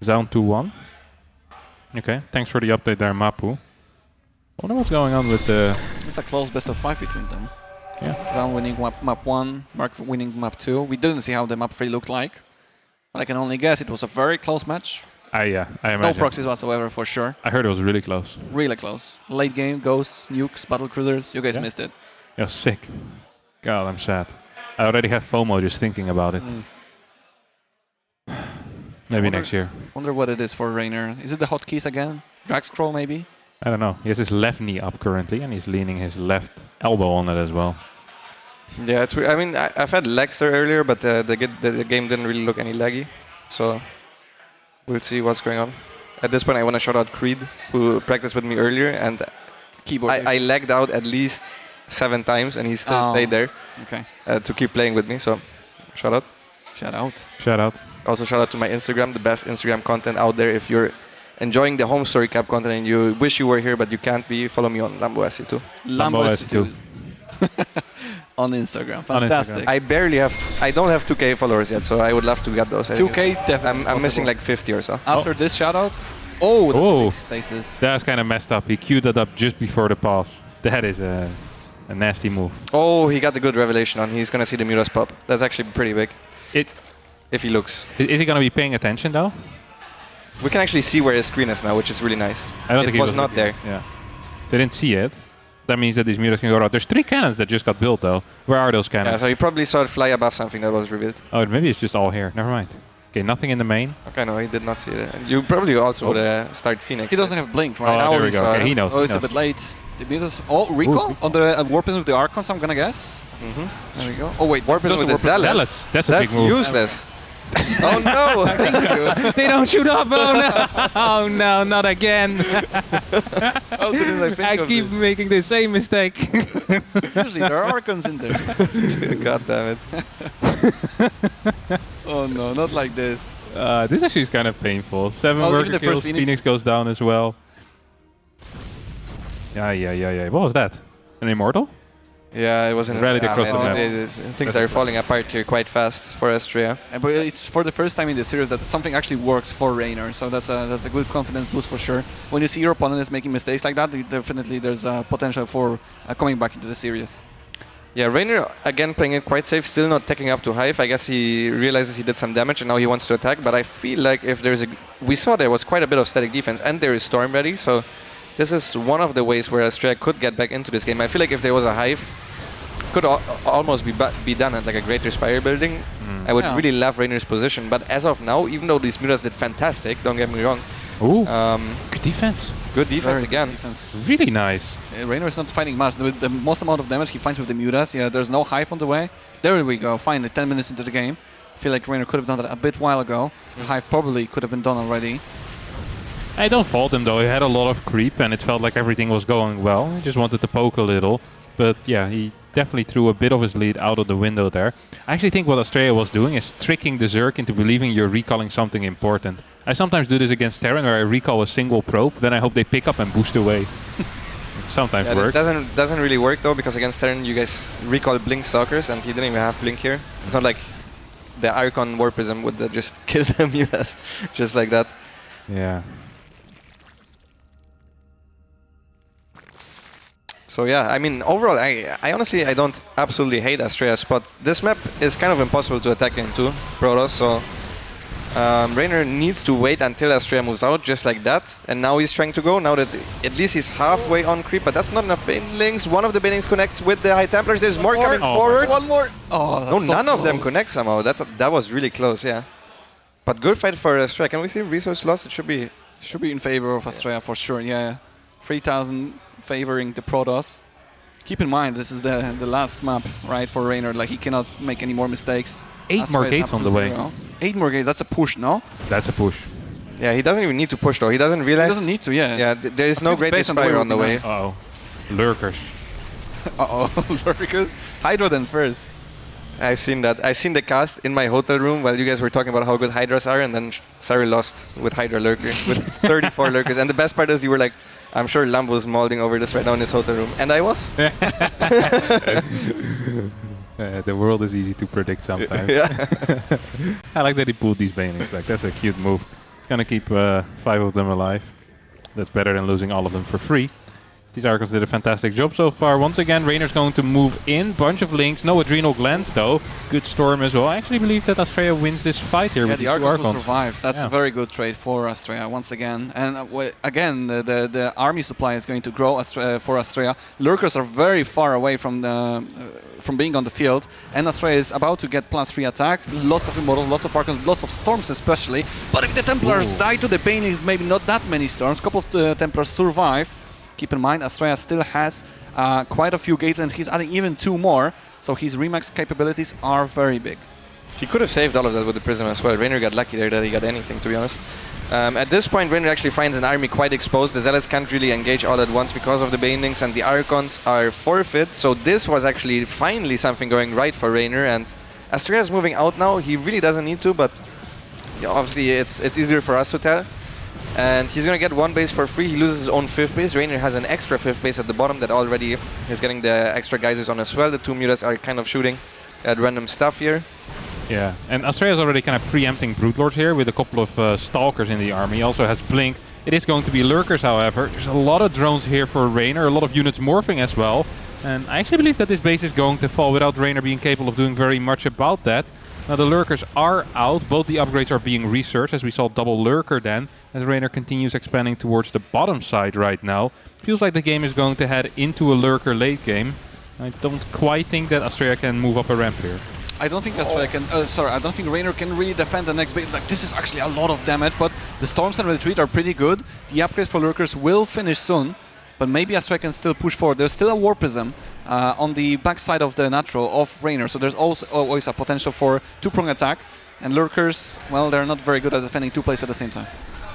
Zoun 2-1. Okay, thanks for the update there, Mapu. Wonder what's going on with the... It's a close best of 5 between them. Yeah. Zoun winning map 1, Mark winning map 2. We didn't see how the map 3 looked like. But I can only guess it was a very close match. Yeah, I imagine. No proxies whatsoever for sure. I heard it was really close. Really close. Late game, ghosts, nukes, battle cruisers. You guys missed it. Yeah, sick. God, I'm sad. I already have FOMO just thinking about it. Maybe next year. Wonder what it is for Reynor. Is it the hotkeys again? Drag scroll maybe? I don't know. He has his left knee up currently, and he's leaning his left elbow on it as well. Yeah, it's weird. I mean, I've had lags there earlier, but the game didn't really look any laggy. So we'll see what's going on. At this point, I want to shout out Creed, who practiced with me earlier, and I lagged out at least 7 times, and he still stayed there to keep playing with me. So shout out. Shout out. Shout out. Also shout out to my Instagram, the best Instagram content out there. If you're enjoying the HomeStory Cup content and you wish you were here but you can't be, follow me on Lambo SC2. Lambo SC2. On Instagram. Fantastic. I don't have 2K followers yet, so I would love to get those. 2K definitely. I'm missing like 50 or so. After this shout out. Oh, stasis. That's kind of messed up. He queued that up just before the pass. That is a nasty move. Oh, he got the good revelation on. He's going to see the Mutas pop. That's actually pretty big. If he looks. Is he going to be paying attention though? We can actually see where his screen is now, which is really nice. I don't think it was not there. Yeah. They didn't see it. That means that these mutas can go out. There's 3 cannons that just got built though. Where are those cannons? Yeah, so he probably saw it fly above something that was revealed. Oh, maybe it's just all here. Never mind. Okay, nothing in the main. Okay, no, he did not see it. You probably also would start Phoenix. He doesn't have blink, right? Oh, there we go. Okay, he knows. Oh, it's a bit late. The mutas. Oh, recall on the warping with the Archons, I'm gonna guess. There we go. Oh wait, warping with the Zealots. That's a big move. That's useless. Oh no! They don't shoot up. Oh no! Oh no! Not again! How did I think I of keep this? making the same mistake. Usually there are Archons in there. God damn it! Oh no, not like this. This actually is kind of painful. 7 even worker the kills. first Phoenix goes down as well. Yeah. What was that? An immortal? Yeah, it wasn't Rallied across the map. Things are falling apart here quite fast for Astrea. But it's for the first time in the series that something actually works for Reynor, so that's a good confidence boost for sure. When you see your opponent is making mistakes like that, definitely there's potential for coming back into the series. Yeah, Reynor again playing it quite safe, still not taking up to Hive. I guess he realizes he did some damage and now he wants to attack, but I feel like if there's a... We saw there was quite a bit of static defense and there is Storm ready, so this is one of the ways where Astrea could get back into this game. I feel like if there was a Hive, could almost be done at like a Greater Spire building. I would really love Reynor's position, but as of now, even though these mutas did fantastic, don't get me wrong. Ooh, good defense. Good defense again. Really nice. Reynor is not fighting much. The most amount of damage he finds with the mutas. Yeah, there's no Hive on the way. There we go. Finally, 10 minutes into the game. I feel like Reynor could have done that a bit while ago. The Hive probably could have been done already. I don't fault him though. He had a lot of creep and it felt like everything was going well. He just wanted to poke a little. But yeah, he definitely threw a bit of his lead out of the window there. I actually think what Astrea was doing is tricking the Zerg into believing you're recalling something important. I sometimes do this against Terran where I recall a single probe, then I hope they pick up and boost away. Sometimes works. This doesn't really work though, because against Terran you guys recall Blink Stalkers and he didn't even have Blink here. It's not like the Archon Warpism would just kill the mutas just like that. Yeah. So yeah, I mean, overall, I honestly, I don't absolutely hate Astrea's spot. This map is kind of impossible to attack into, Protoss, so Reynor needs to wait until Astrea moves out, just like that. And now he's trying to go, now that at least he's halfway on creep, but that's not enough Banelings. One of the Banelings connects with the High Templars, there's more coming forward. One more! Oh, that's no, so none of them close. connect somehow. That was really close, yeah. But good fight for Astrea. Can we see resource loss? It should be in favor of Astrea for sure, yeah. 3,000 favoring the Protoss. Keep in mind, this is the last map, right, for Reynor. Like, he cannot make any more mistakes. 8 more gates on the way. 8 more gates, that's a push, no? That's a push. Yeah, he doesn't even need to push though. He doesn't realize. He doesn't need to, yeah. Yeah, there is no Great Spire on the way. Uh-oh. Lurkers. Uh-oh, Lurkers. Hydra then first. I've seen that. I've seen the cast in my hotel room while you guys were talking about how good Hydras are, and then Serral lost with Hydra Lurker, with 34 Lurkers. And the best part is you were like, I'm sure Lambo's molding over this right now in his hotel room. And I was. The world is easy to predict sometimes. Yeah. I like that he pulled these Banelings back. That's a cute move. It's going to keep 5 of them alive. That's better than losing all of them for free. These Archons did a fantastic job so far. Once again, Reynor's going to move in. Bunch of links. No Adrenal Glands, though. Good Storm as well. I actually believe that Astrea wins this fight here with the these Archons will Archons. survive. That's a very good trade for Astrea once again. And again, the army supply is going to grow for Astrea. Lurkers are very far away from being on the field. And Astrea is about to get +3 attack. Lots of Immortals, lots of Archons, lots of Storms especially. But if the Templars die to the Banelings, maybe not that many Storms. A couple of Templars survive. Keep in mind, Astrea still has quite a few gates and he's adding even 2 more. So his remax capabilities are very big. He could have saved all of that with the Prism as well. Reynor got lucky there that he got anything, to be honest. At this point, Reynor actually finds an army quite exposed. The Zealots can't really engage all at once because of the Banelings, and the Archons are forfeit. So this was actually finally something going right for Reynor. And Astrea is moving out now. He really doesn't need to, but yeah, obviously it's easier for us to tell. And he's going to get 1 base for free. He loses his own 5th base. Reynor has an extra 5th base at the bottom that already is getting the extra geysers on as well. The 2 mutas are kind of shooting at random stuff here. Yeah, and Astrea is already kind of preempting Broodlords here with a couple of Stalkers in the army. He also has Blink. It is going to be Lurkers, however. There's a lot of drones here for Reynor, a lot of units morphing as well. And I actually believe that this base is going to fall without Reynor being capable of doing very much about that. Now the lurkers are out. Both the upgrades are being researched, as we saw double lurker then, as Reynor continues expanding towards the bottom side right now. Feels like the game is going to head into a lurker late game. I don't quite think that Astrea can move up a ramp here. I don't think Astrea can. I don't think Reynor can really defend the next base. Like, this is actually a lot of damage, but the storms and retreat are pretty good. The upgrades for lurkers will finish soon, but maybe Astrea can still push forward. There's still a War Prism on the backside of the natural of Reynor, so there's also always a potential for two-prong attack. And lurkers, well, they're not very good at defending two plays at the same time.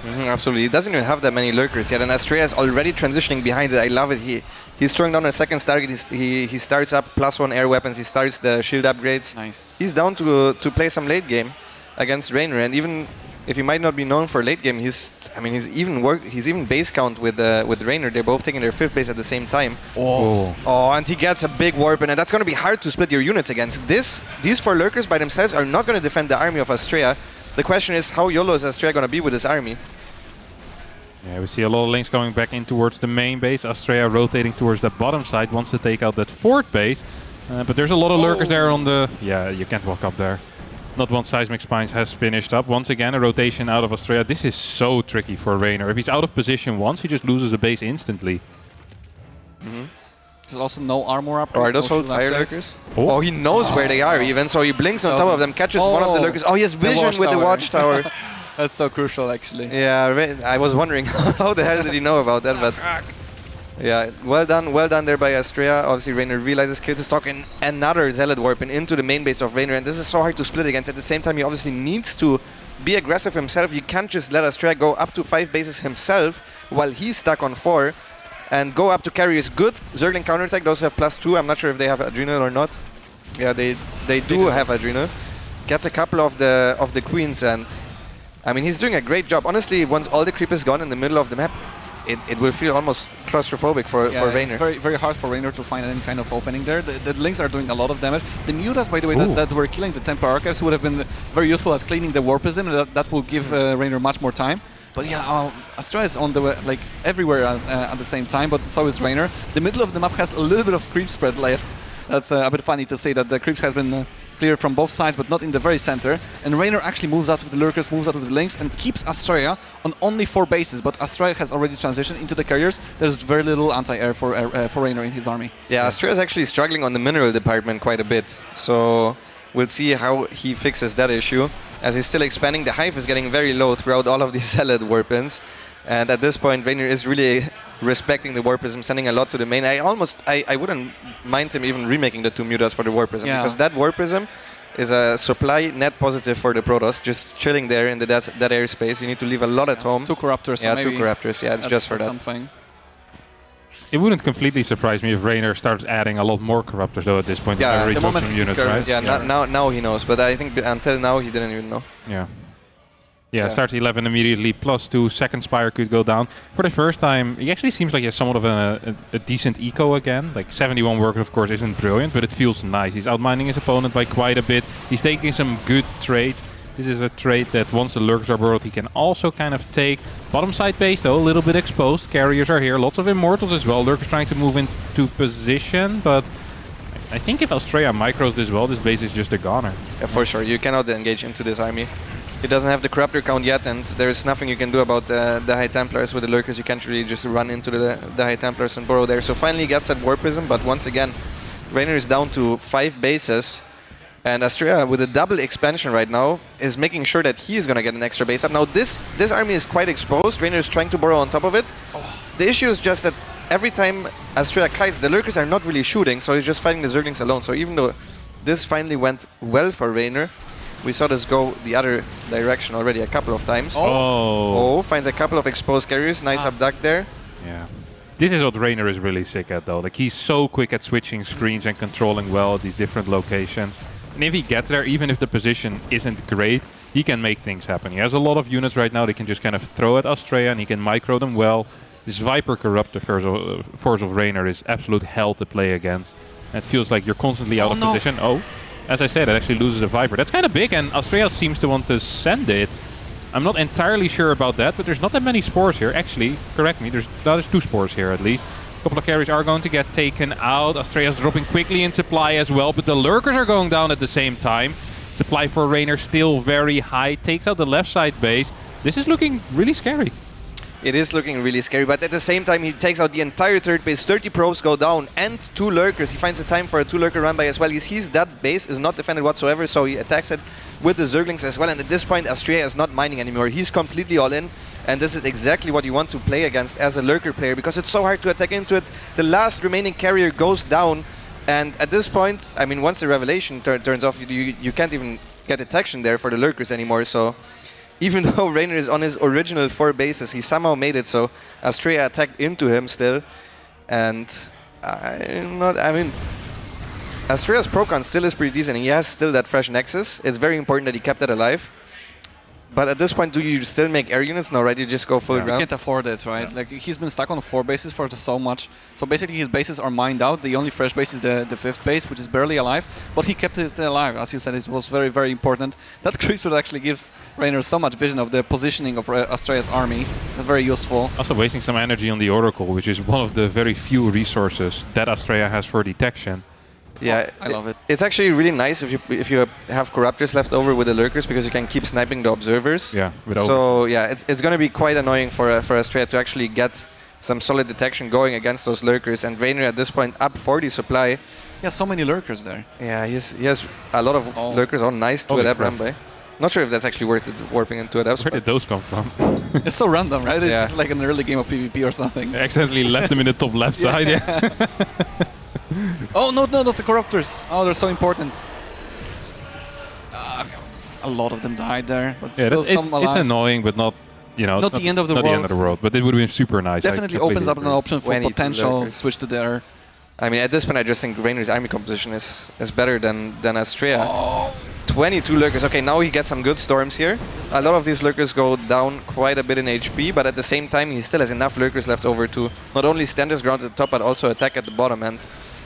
Absolutely. He doesn't even have that many lurkers yet, and Astrea is already transitioning behind it. I love it. He's throwing down a second target. He starts up +1 air weapons. He starts the shield upgrades. Nice. He's down to play some late game against Reynor, and even if he might not be known for late game, he's even base count with Reynor. They're both taking their 5th base at the same time. Oh, and he gets a big warp in, and that's going to be hard to split your units against. These 4 lurkers by themselves are not going to defend the army of Astrea. The question is, how YOLO is Astrea going to be with this army? Yeah, we see a lot of links going back in towards the main base. Astrea rotating towards the bottom side, wants to take out that 4th base. But there's a lot of lurkers there on the... Yeah, you can't walk up there. Not once Seismic Spines has finished up. Once again, a rotation out of Astrea. This is so tricky for Reynor. If he's out of position once, he just loses a base instantly. There's also no armor upgrades. Or are those no all fire upgrades. lurkers? Oh, he knows where they are even, so he blinks on top of them, catches one of the lurkers. Oh, he has vision with the watchtower. That's so crucial, actually. Yeah, I was wondering how the hell did he know about that, but... Yeah, well done there by Astrea. Obviously, Reynor realizes, kills his stock, and another Zealot Warping into the main base of Reynor, and this is so hard to split against. At the same time, he obviously needs to be aggressive himself. You can't just let Astrea go up to 5 bases himself while he's stuck on 4. And go up to carry is good. Zergling counterattack, those have +2. I'm not sure if they have Adrenal or not. Yeah, they do have Adrenal. Gets a couple of the queens, and I mean, he's doing a great job. Honestly, once all the creep is gone in the middle of the map, it will feel almost claustrophobic for Reynor. It's very, very hard for Reynor to find any kind of opening there. The links are doing a lot of damage. The Mutas, by the way, that were killing the Templar Archives would have been very useful at cleaning the War Prism. That will give Reynor much more time. But yeah, Astrea is on the way, like everywhere at the same time, but so is Reynor. The middle of the map has a little bit of creep spread left. That's a bit funny to say that the creeps has been cleared from both sides, but not in the very center. And Reynor actually moves out with the lurkers, moves out with the links, and keeps Astrea on only 4 bases. But Astrea has already transitioned into the carriers. There's very little anti-air for Reynor in his army. Yeah, Astrea is actually struggling on the mineral department quite a bit. So we'll see how he fixes that issue. As he's still expanding, the hive is getting very low throughout all of these Zealot Warpins. And at this point, Reynor is really respecting the War Prism, sending a lot to the main. I wouldn't mind him even remaking the 2 Mutas for the War Prism, because that War Prism is a supply net positive for the Protoss, just chilling there in that airspace. You need to leave a lot at home. 2 Corruptors. Yeah, 2 Corruptors. Yeah, it's just for that. Something. It wouldn't completely surprise me if Reynor starts adding a lot more Corruptors though at this point. Yeah, the moment units, right? Yeah, now he knows, but I think until now he didn't even know. Yeah, starts 11 immediately, +2, second Spire could go down. For the first time, he actually seems like he has somewhat of a decent eco again. Like 71 work, of course, isn't brilliant, but it feels nice. He's outmining his opponent by quite a bit. He's taking some good trades. This is a trade that once the lurkers are burrowed, he can also kind of take. Bottom side base though, a little bit exposed. Carriers are here, lots of Immortals as well. Lurkers trying to move into position, but I think if Astrea micros this well, this base is just a goner. Yeah, for sure. You cannot engage into this army. He doesn't have the Corruptor count yet, and there's nothing you can do about the High Templars with the lurkers. You can't really just run into the High Templars and burrow there. So finally he gets that War Prism, but once again, Reynor is down to 5 bases. And Astrea, with a double expansion right now, is making sure that he is going to get an extra base up. Now this army is quite exposed. Reynor is trying to burrow on top of it. The issue is just that every time Astrea kites, the lurkers are not really shooting, so he's just fighting the Zerglings alone. So even though this finally went well for Reynor, we saw this go the other direction already a couple of times. Finds a couple of exposed carriers. Nice abduct there. Yeah. This is what Reynor is really sick at though. Like he's so quick at switching screens and controlling well these different locations. And if he gets there, even if the position isn't great, he can make things happen. He has a lot of units right now they can just kind of throw at Astrea and he can micro them well. This Viper Corruptor force of Reynor is absolute hell to play against. It feels like you're constantly out of position. As I said, it actually loses a Viper. That's kind of big, and Astrea seems to want to send it. I'm not entirely sure about that, but there's not that many spores here. Actually, correct me, there's 2 spores here at least. A couple of carries are going to get taken out. Astrea's dropping quickly in supply as well, but the lurkers are going down at the same time. Supply for Reynor still very high. Takes out the left side base. This is looking really scary. It is looking really scary, but at the same time he takes out the entire third base. 30 probes go down and 2 lurkers. He finds the time for a 2 lurker run by as well. He sees that base is not defended whatsoever, so he attacks it with the Zerglings as well. And at this point Astrea is not mining anymore. He's completely all in, and this is exactly what you want to play against as a lurker player, because it's so hard to attack into it. The last remaining carrier goes down, and at this point, I mean, once the revelation turns off, you can't even get detection there for the lurkers anymore. So even though Reynor is on his original 4 bases, he somehow made it so Astrea attacked into him still. And Astrea's Procon still is pretty decent. He has still that fresh Nexus. It's very important that he kept that alive. But at this point, do you still make air units? No, right? You just go full You ground? can't afford it, right? Like, he's been stuck on 4 bases for so much. So basically his bases are mined out. The only fresh base is the 5th base, which is barely alive. But he kept it alive. As you said, it was very, very important. That Krefeld actually gives Reynor so much vision of the positioning of Astrea's army. That's very useful. Also wasting some energy on the Oracle, which is one of the very few resources that Astrea has for detection. Yeah, I love it. It's actually really nice if you have Corruptors left over with the lurkers, because you can keep sniping the observers. Yeah. So yeah, it's going to be quite annoying for Astrea to actually get some solid detection going against those lurkers. And Reynor at this point up 40 supply. Yeah, so many lurkers there. Yeah, he has a lot of lurkers. Oh, nice to adapt Rambai. Not sure if that's actually worth it warping into adapts. Where did those come from? It's so random, right? Yeah. It's like an early game of PvP or something. I accidentally left them in the top left side. Yeah. Oh, no, not the Corruptors. Oh, they're so important. A lot of them died there, but still some alive. It's annoying, but not, not the end of the world. Not the end of the world, but it would have been super nice. Definitely opens up an option for potential switch to there. I mean, at this point, I just think Reynor's army composition is better than Astrea. Oh. 22 lurkers. Okay, now he gets some good storms here. A lot of these lurkers go down quite a bit in HP, but at the same time, he still has enough lurkers left over to not only stand his ground at the top, but also attack at the bottom. And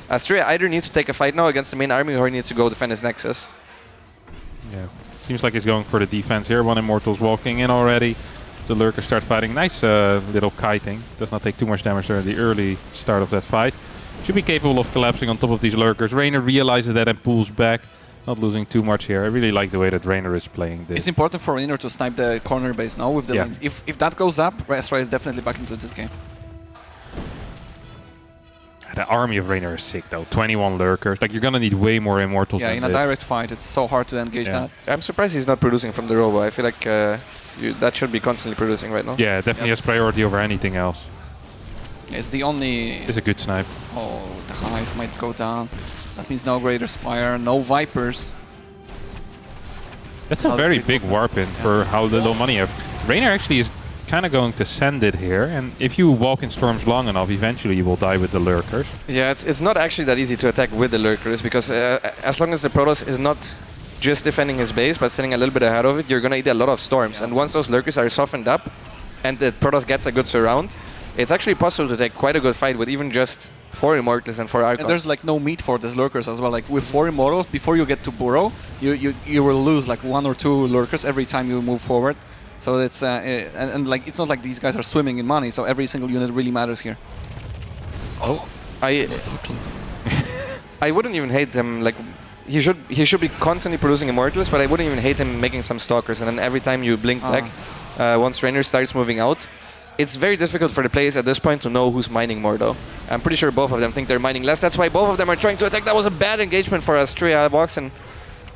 Astrea either needs to take a fight now against the main army, or he needs to go defend his Nexus. Yeah, seems like he's going for the defense here. 1 Immortal's walking in already. The lurkers start fighting. Nice little kiting. Does not take too much damage there in the early start of that fight. Should be capable of collapsing on top of these lurkers. Reynor realizes that and pulls back. Not losing too much here. I really like the way that Reynor is playing this. It's important for Reynor to snipe the corner base now with the links. If that goes up, Astrea is definitely back into this game. The army of Reynor is sick though. 21 lurkers. Like, you're gonna need way more Immortals. Yeah, in a direct fight, it's so hard to engage that. I'm surprised he's not producing from the robo. I feel like that should be constantly producing right now. Yeah, definitely has priority over anything else. It's the only... It's a good snipe. Oh, the Hive might go down. That means no Greater Spire, no Vipers. That's a very big warp in for how little money you have. Reynor actually is kind of going to send it here, and if you walk in storms long enough, eventually you will die with the lurkers. Yeah, it's not actually that easy to attack with the lurkers, because as long as the Protoss is not just defending his base, but standing a little bit ahead of it, you're going to eat a lot of storms. And once those lurkers are softened up, and the Protoss gets a good surround, it's actually possible to take quite a good fight with even just 4 Immortals and 4 Archons. And there's like no meat for these lurkers as well. Like with 4 Immortals, before you get to burrow, you will lose like 1 or 2 lurkers every time you move forward. So it's and like it's not like these guys are swimming in money. So every single unit really matters here. Oh, so close. I wouldn't even hate him. Like he should be constantly producing Immortals, but I wouldn't even hate him making some Stalkers. And then every time you blink back, once Reynor starts moving out. It's very difficult for the players at this point to know who's mining more, though. I'm pretty sure both of them think they're mining less. That's why both of them are trying to attack. That was a bad engagement for Astrea. Walks and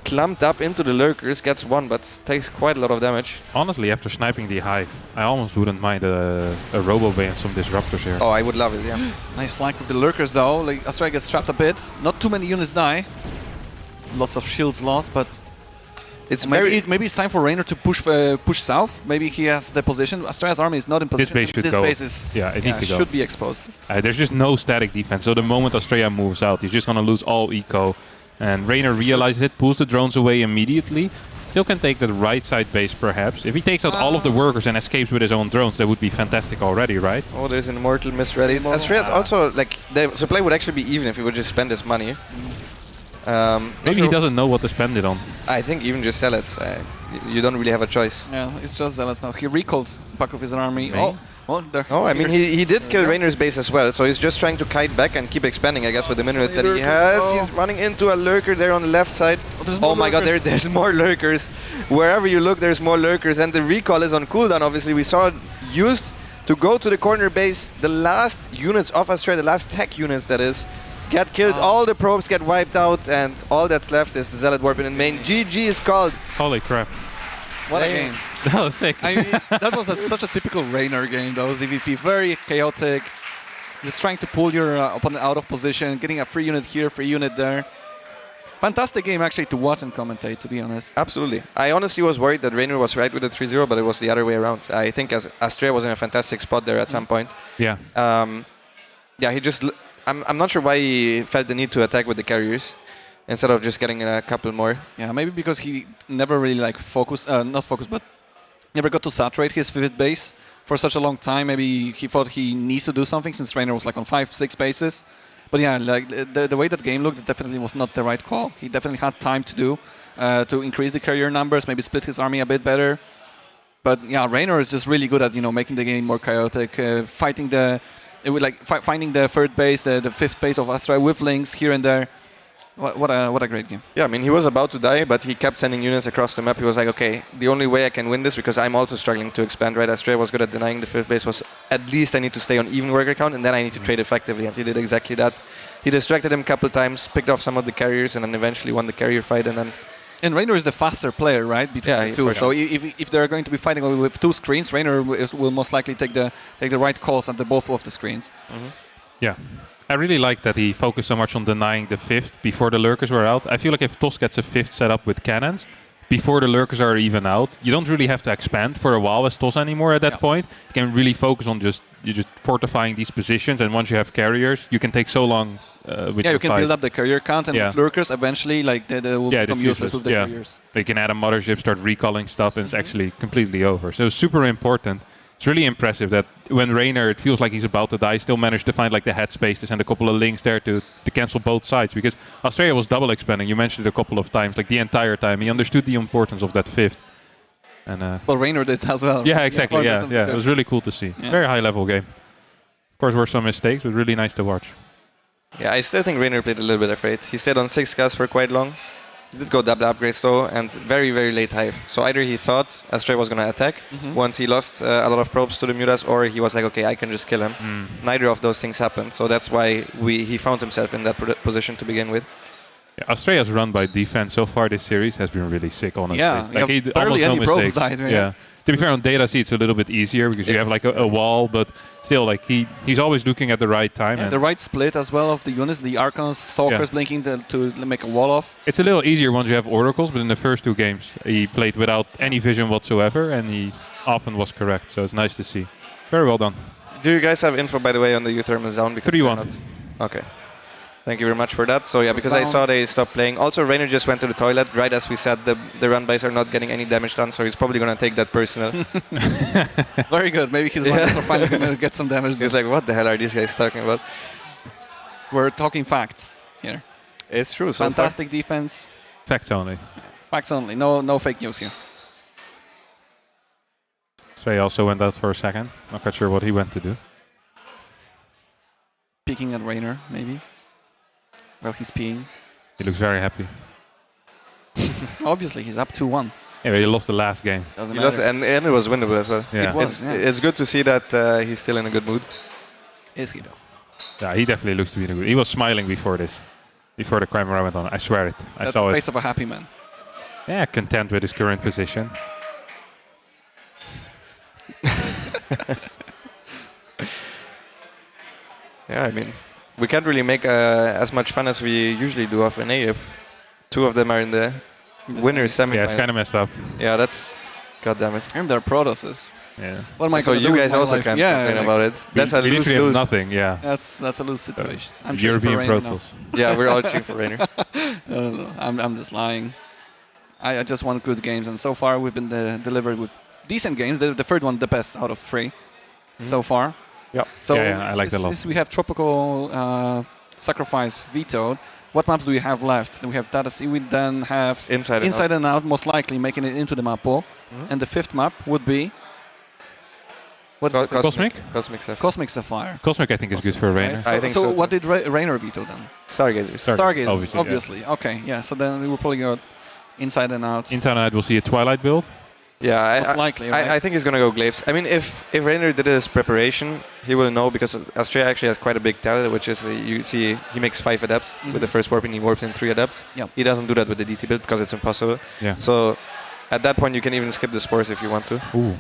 clumped up into the lurkers, gets 1, but takes quite a lot of damage. Honestly, after sniping the Hive, I almost wouldn't mind a Robo Bay and some Disruptors here. Oh, I would love it, yeah. Nice flank with the lurkers, though. Like Astrea gets trapped a bit. Not too many units die. Lots of shields lost, but... Maybe it's time for Reynor to push south. Maybe he has the position. Astrea's army is not in position. This base is it needs to go. Should be exposed. There's just no static defense. So the moment Astrea moves out, he's just gonna lose all eco. And Reynor realizes it, pulls the drones away immediately. Still can take the right side base perhaps. If he takes out all of the workers and escapes with his own drones, that would be fantastic already, right? Oh, there's an Immortal misready. Astrea's also like the supply would actually be even if he would just spend his money. Maybe he doesn't know what to spend it on. I think even just sell it. You don't really have a choice. Yeah, it's just zealots now. He recalled back of his army. Oh, Well, Oh, I mean, he did kill Reynor's base as well, so he's just trying to kite back and keep expanding, I guess, with the minerals that he has. He's running into a lurker there on the left side. Oh my god, there's more lurkers. Wherever you look, there's more lurkers, and the recall is on cooldown, obviously. We saw it used to go to the corner base. The last units of Astrea, the last tech units, that is, get killed. All the probes get wiped out, and all that's left is the Zealot Warping in main. GG is called. Holy crap. What a game. That was sick. I mean, that was such a typical Reynor game, though. ZVP, very chaotic. Just trying to pull your opponent out of position, getting a free unit here, free unit there. Fantastic game, actually, to watch and commentate, to be honest. Absolutely. I honestly was worried that Reynor was right with the 3-0, but it was the other way around. I think as Astrea was in a fantastic spot there at some point. Yeah. Yeah, he just... I'm not sure why he felt the need to attack with the carriers instead of just getting a couple more. Yeah, maybe because he never really but never got to saturate his 5th base for such a long time. Maybe he thought he needs to do something since Reynor was like on 5-6 bases. But yeah, like the way that game looked, it definitely was not the right call. He definitely had time to do to increase the carrier numbers, maybe split his army a bit better. But yeah, Reynor is just really good at making the game more chaotic, finding the 3rd base, the 5th base of Astrea with links here and there. What a great game. Yeah, I mean, he was about to die, but he kept sending units across the map. He was like, okay, the only way I can win this, because I'm also struggling to expand, right? Astrea was good at denying the 5th base, was at least I need to stay on even worker count, and then I need to trade effectively, and he did exactly that. He distracted him a couple times, picked off some of the carriers, and then eventually won the carrier fight, and then... And Reynor is the faster player, right? Between the two. So if they're going to be fighting with 2 screens, Reynor will most likely take the right calls at both of the screens. Yeah. I really like that he focused so much on denying the 5th before the lurkers were out. I feel like if TOS gets a 5th set up with cannons, before the lurkers are even out, you don't really have to expand for a while as TOS anymore at that point. You can really focus on just fortifying these positions, and once you have carriers, you can take so long with you can fight. build up the carrier count, and with lurkers, eventually they will become useless with the carriers. They can add a mothership, start recalling stuff, and it's actually completely over. So it's super important. It's really impressive that when Reynor, it feels like he's about to die, still managed to find like the headspace to send a couple of links there to cancel both sides, because Astrea was double expanding. You mentioned it a couple of times, like the entire time. He understood the importance of that 5th. And well, Reynor did as well. Yeah, exactly. Yeah. It was really cool to see. Yeah. Very high level game. Of course, were some mistakes, but really nice to watch. Yeah, I still think Reynor played a little bit afraid. He stayed on 6 cast for quite long. He did go double upgrades though, and very, very late hive. So either he thought Astrea was going to attack once he lost a lot of probes to the Mutas, or he was like, okay, I can just kill him. Neither of those things happened. So that's why he found himself in that position to begin with. Yeah, Astrea's run by defense so far this series has been really sick, honestly. Yeah, like he barely any probes died. Yeah. To be fair, on data C it's a little bit easier because you have like a wall, but still, like he's always looking at the right time. And the right split as well of the units, the Archons, Stalkers blinking to make a wall off. It's a little easier once you have Oracles, but in the first 2 games he played without any vision whatsoever, and he often was correct, so it's nice to see. Very well done. Do you guys have info, by the way, on the uThermal Zoun? 3-1. Okay. Thank you very much for that. So yeah, because I saw they stopped playing. Also, Reynor just went to the toilet, right as we said the run-bys are not getting any damage done, so he's probably going to take that personal. Very good. Maybe his runners are finally going to get some damage done. He's like, what the hell are these guys talking about? We're talking facts here. It's true. So fantastic defense. Facts only. Facts only. No fake news here. Astrea also went out for a second. Not quite sure what he went to do. Peeking at Reynor, maybe. Well, he's peeing. He looks very happy. Obviously, he's up 2-1. Yeah, he lost the last game. Doesn't he lost, and it was winnable as well. Yeah. It was, it's good to see that he's still in a good mood. Is he though? Yeah, he definitely looks to be in a good. He was smiling before this, before the camera went on. I swear it. That's saw the it. face of a happy man. Yeah, content with his current position. Yeah, I mean, we can't really make as much fun as we usually do of NA if 2 of them are in the winners semifinals. Yeah, it's kind of messed up. Yeah, that's... God damn it. And they're Protoss. Yeah. What am I so gonna you do guys with my also life? can't complain about it. That's a lose-lose. Nothing, yeah. That's a lose situation. I'm European cheering for Protoss. Yeah, we're all cheering for Reynor. No, I'm just lying. I just want good games, and so far we've been delivered with decent games. The 3rd one, the best out of 3 so far. Yeah. So I like that a lot. Since we have Tropical Sacrifice vetoed, what maps do we have left? We have Data C. We then have Inside and Out, most likely making it into the map pool. And the 5th map would be What's the fifth? Cosmic? Cosmic Sapphire. Cosmic Sapphire. Cosmic, I think, is good for Reynor. Right. So, I think so so what too. did Reynor veto then? Stargazers. Stargazers, obviously, obviously. Okay, yeah. So then we will probably go inside and out. Inside and out, we'll see a Twilight build. Yeah, Most likely, right? I think he's gonna go Glaives. I mean, if Reynor did his preparation, he will know because Astrea actually has quite a big talent, which is you see he makes 5 adepts with the first warping. He warps in 3 adepts. Yep. He doesn't do that with the DT build because it's impossible. Yeah. So at that point, you can even skip the spores if you want to. Ooh.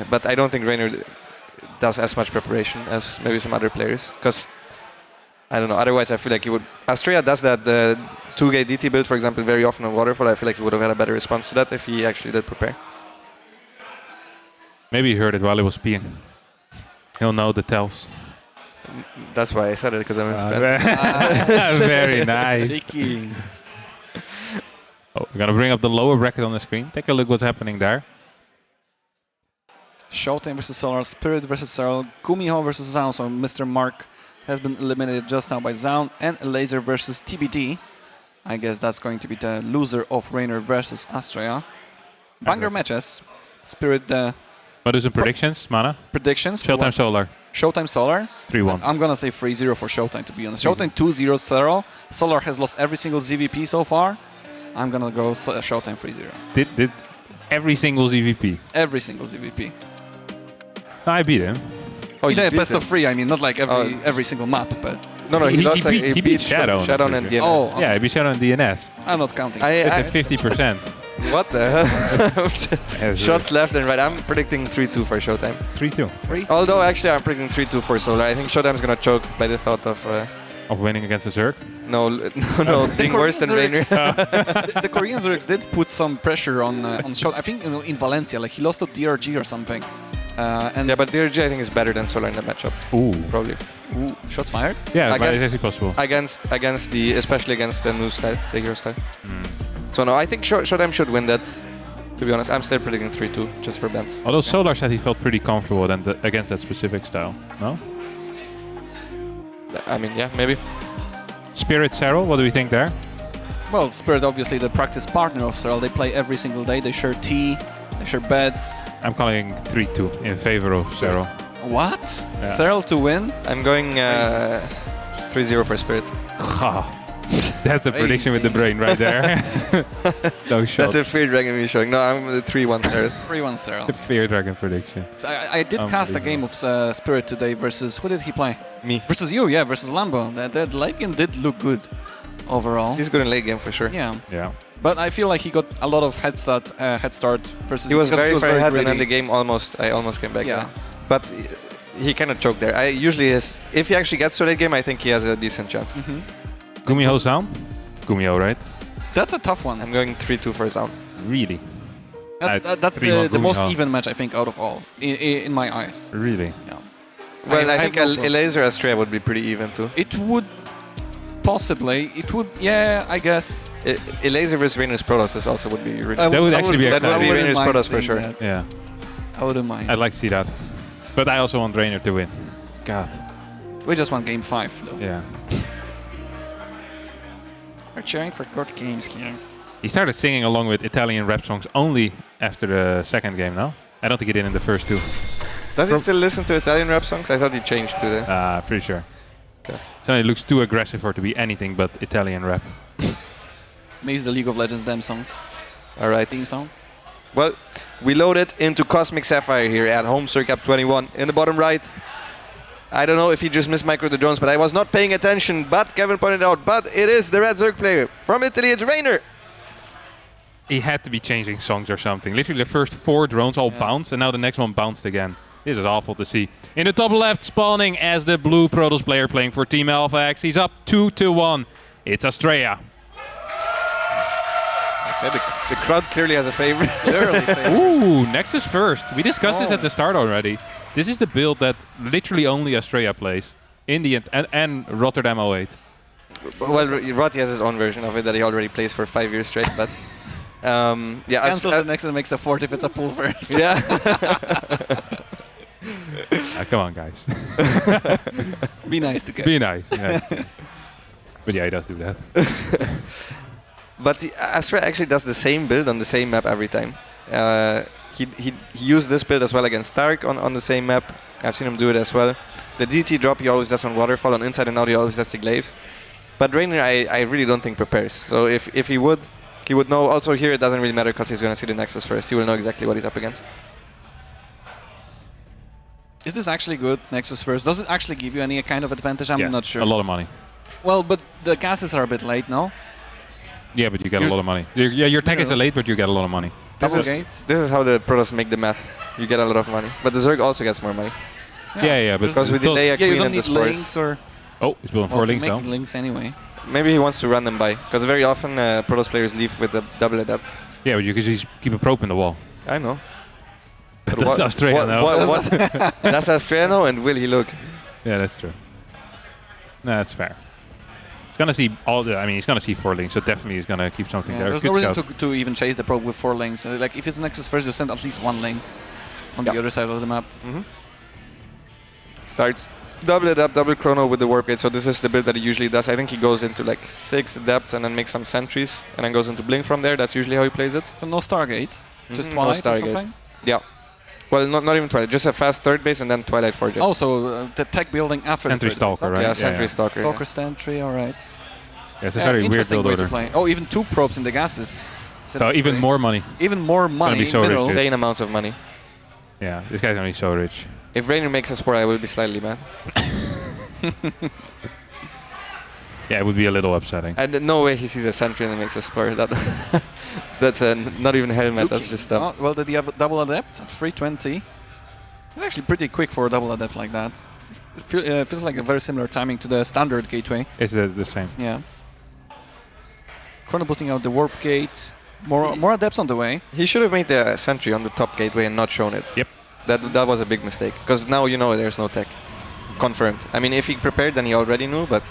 But I don't think Reynor does as much preparation as maybe some other players because I don't know. Otherwise, I feel like he would. Astrea does that 2-gate DT build, for example, very often on Waterfall. I feel like he would have had a better response to that if he actually did prepare. Maybe he heard it while he was peeing. He'll know the tells. That's why I said it, because I'm his friend. Very nice. Cheeky. Oh, we're gonna bring up the lower bracket on the screen. Take a look what's happening there. ShoWTimE versus Solar, Spirit versus Serral, GuMiHo versus Zoun. So Mr. Mark has been eliminated just now by Zoun, and Elazer versus TBD. I guess that's going to be the loser of Reynor versus Astrea. Banger matches. Spirit What are some predictions, Mana? predictions. ShoWTimE Solar. ShoWTimE Solar. 3-1. I'm gonna say 3-0 for ShoWTimE, to be honest. ShoWTimE 2-0 Serral. Solar has lost every single ZVP so far. I'm gonna go ShoWTimE 3-0. Did every single ZVP? Every single ZVP. No, I beat him. Oh, yeah, beat best him. of 3. I mean, not like every single map, but No, he lost. He beat Shadow. Shadow and DNS. Oh, Yeah, he beat Shadow and DNS. I'm not counting. It's at 50%. What the hell? Shots left and right. I'm predicting 3-2 for ShoWTimE. 3-2. Although actually I'm predicting 3-2 for Solar. I think ShoWTimE is gonna choke by the thought of winning against the Zerg? no, being worse than Reynor. The Korean Zergs did put some pressure on ShoWTimE. I think in Valencia, like he lost to DRG or something. And Yeah, but DRG I think is better than Solar in the matchup. Ooh. Probably. Ooh, shots fired. Yeah, but Again- it's actually possible. Especially against the new style, the hero style. So no, I think ShoWTimE should win that. To be honest, I'm still predicting 3-2 just for bands. Although Solar said he felt pretty comfortable against that specific style. No? I mean, yeah, maybe. Spirit Serral, what do we think there? Well, Spirit obviously the practice partner of Serral. They play every single day. They share tea, they share beds. I'm calling 3-2 in favor of Serral. What? Yeah. Serral to win? I'm going 3-0 for Spirit. That's a prediction with the brain right there. No shot. That's a Fear Dragon me showing. No, I'm the 3-1 Serral. 3-1 Serral. The Fear Dragon prediction. So I did cast a game of Spirit today versus, who did he play? Me. Versus you, yeah, versus Lambo. That late game did look good overall. He's good in late game for sure. Yeah. Yeah. But I feel like he got a lot of head start versus. He was because very far ahead, and then greedy. the game I almost came back. Yeah. But he kind of choked there. If he actually gets to late game, I think he has a decent chance. GuMiHo Zoun? GuMiHo, right? That's a tough one. I'm going 3-2 for Zoun. Really? That's the most even match I think out of all in my eyes. Really? Yeah. Well, I think have no problem. Elazer Astrea would be pretty even too. It would possibly. It would. Yeah, I guess. Elazer versus Reynor's Protoss also would be really. That would actually be That would be exciting. Reynor's Protoss for sure. That. Yeah. I wouldn't mind. I'd like to see that. But I also want Reynor to win. God. We just won game 5 though. Yeah. We're cheering for good games here. He started singing along with Italian rap songs only after the second game, no? I don't think he did in the first 2. Does he still listen to Italian rap songs? I thought he changed to the. Pretty sure. Okay. So it looks too aggressive for it to be anything but Italian rap. Maybe it's the League of Legends them song. All right. Theme song. Well, we loaded into Cosmic Sapphire here at HomeStory Cup 21 in the bottom right. I don't know if he just missed micro the drones, but I was not paying attention. But Kevin pointed out, but it is the Red Zerg player from Italy. It's Reynor. He had to be changing songs or something. Literally the first 4 drones all bounced, and now the next one bounced again. This is awful to see. In the top left, spawning as the blue Protoss player playing for Team Alpha X. He's up 2-1. It's Astrea. Okay, the crowd clearly has a favorite. Ooh, Nexus first. We discussed this at the start already. This is the build that literally only Astrea plays. In the end, and Rotterdam 08. Well, Rotti has his own version of it that he already plays for 5 years straight, but yeah. Cancels the next and makes a fort if it's a pull first. Yeah. Come on, guys. Be nice to Kevin. Be nice. Yeah. But yeah, he does do that. But Astrea actually does the same build on the same map every time. he used this build as well against Dark on the same map. I've seen him do it as well. The DT drop he always does on Waterfall, on Inside and Out he always does the Glaives. But Reynor I really don't think prepares. So if he would know. Also here it doesn't really matter because he's going to see the Nexus first. He will know exactly what he's up against. Is this actually good, Nexus first? Does it actually give you any kind of advantage? I'm not sure. A lot of money. Well, but the gases are a bit late, no? Yeah, but you get a lot of money. Your tech is late, but you get a lot of money. Double gate. This is how the Protoss make the math. You get a lot of money. But the Zerg also gets more money. Yeah, but because we delay a queen in the spores. Links or... Oh, he's building 4 links now. Making links anyway. Maybe he wants to run them by. Because very often Protoss players leave with the double adept. Yeah, but you can just keep a probe in the wall. I know. But that's Astrea now. That's Astrea now, and will he look? Yeah, that's true. No, that's fair. He's gonna see he's gonna see 4 links, so definitely he's gonna keep something there. There's no reason to even chase the probe with 4 links. Like if it's Nexus first, you send at least 1 link on the other side of the map. Starts double adept, double chrono with the warp gate. So this is the build that he usually does. I think he goes into like 6 adepts and then makes some sentries and then goes into blink from there. That's usually how he plays it. So no Stargate, just no Twilight or Stargate. something? Yeah. Well, not even Twilight, just a fast third base and then Twilight Forge. Oh, so the tech building after Sentry the third base. Stalker, right? Yeah, Sentry Stalker. Stalker Sentry, alright. Yeah, it's a very weird build order. Oh, even 2 probes in the gases. So even more money. Even more money. Gonna be so rich. Insane amounts of money. Yeah, this guy's gonna be so rich. If Reynor makes a spore, I will be slightly mad. Yeah, it would be a little upsetting. And no way he sees a sentry and makes a spore. That's not even helmet. That's just dumb. Well, the double adept at 320. It's actually pretty quick for a double adept like that. Feels like a very similar timing to the standard gateway. It's the same. Yeah. Chrono boosting out the warp gate. More adepts on the way. He should have made the sentry on the top gateway and not shown it. Yep. That was a big mistake. Because now you know there's no tech. Confirmed. I mean, if he prepared, then he already knew, but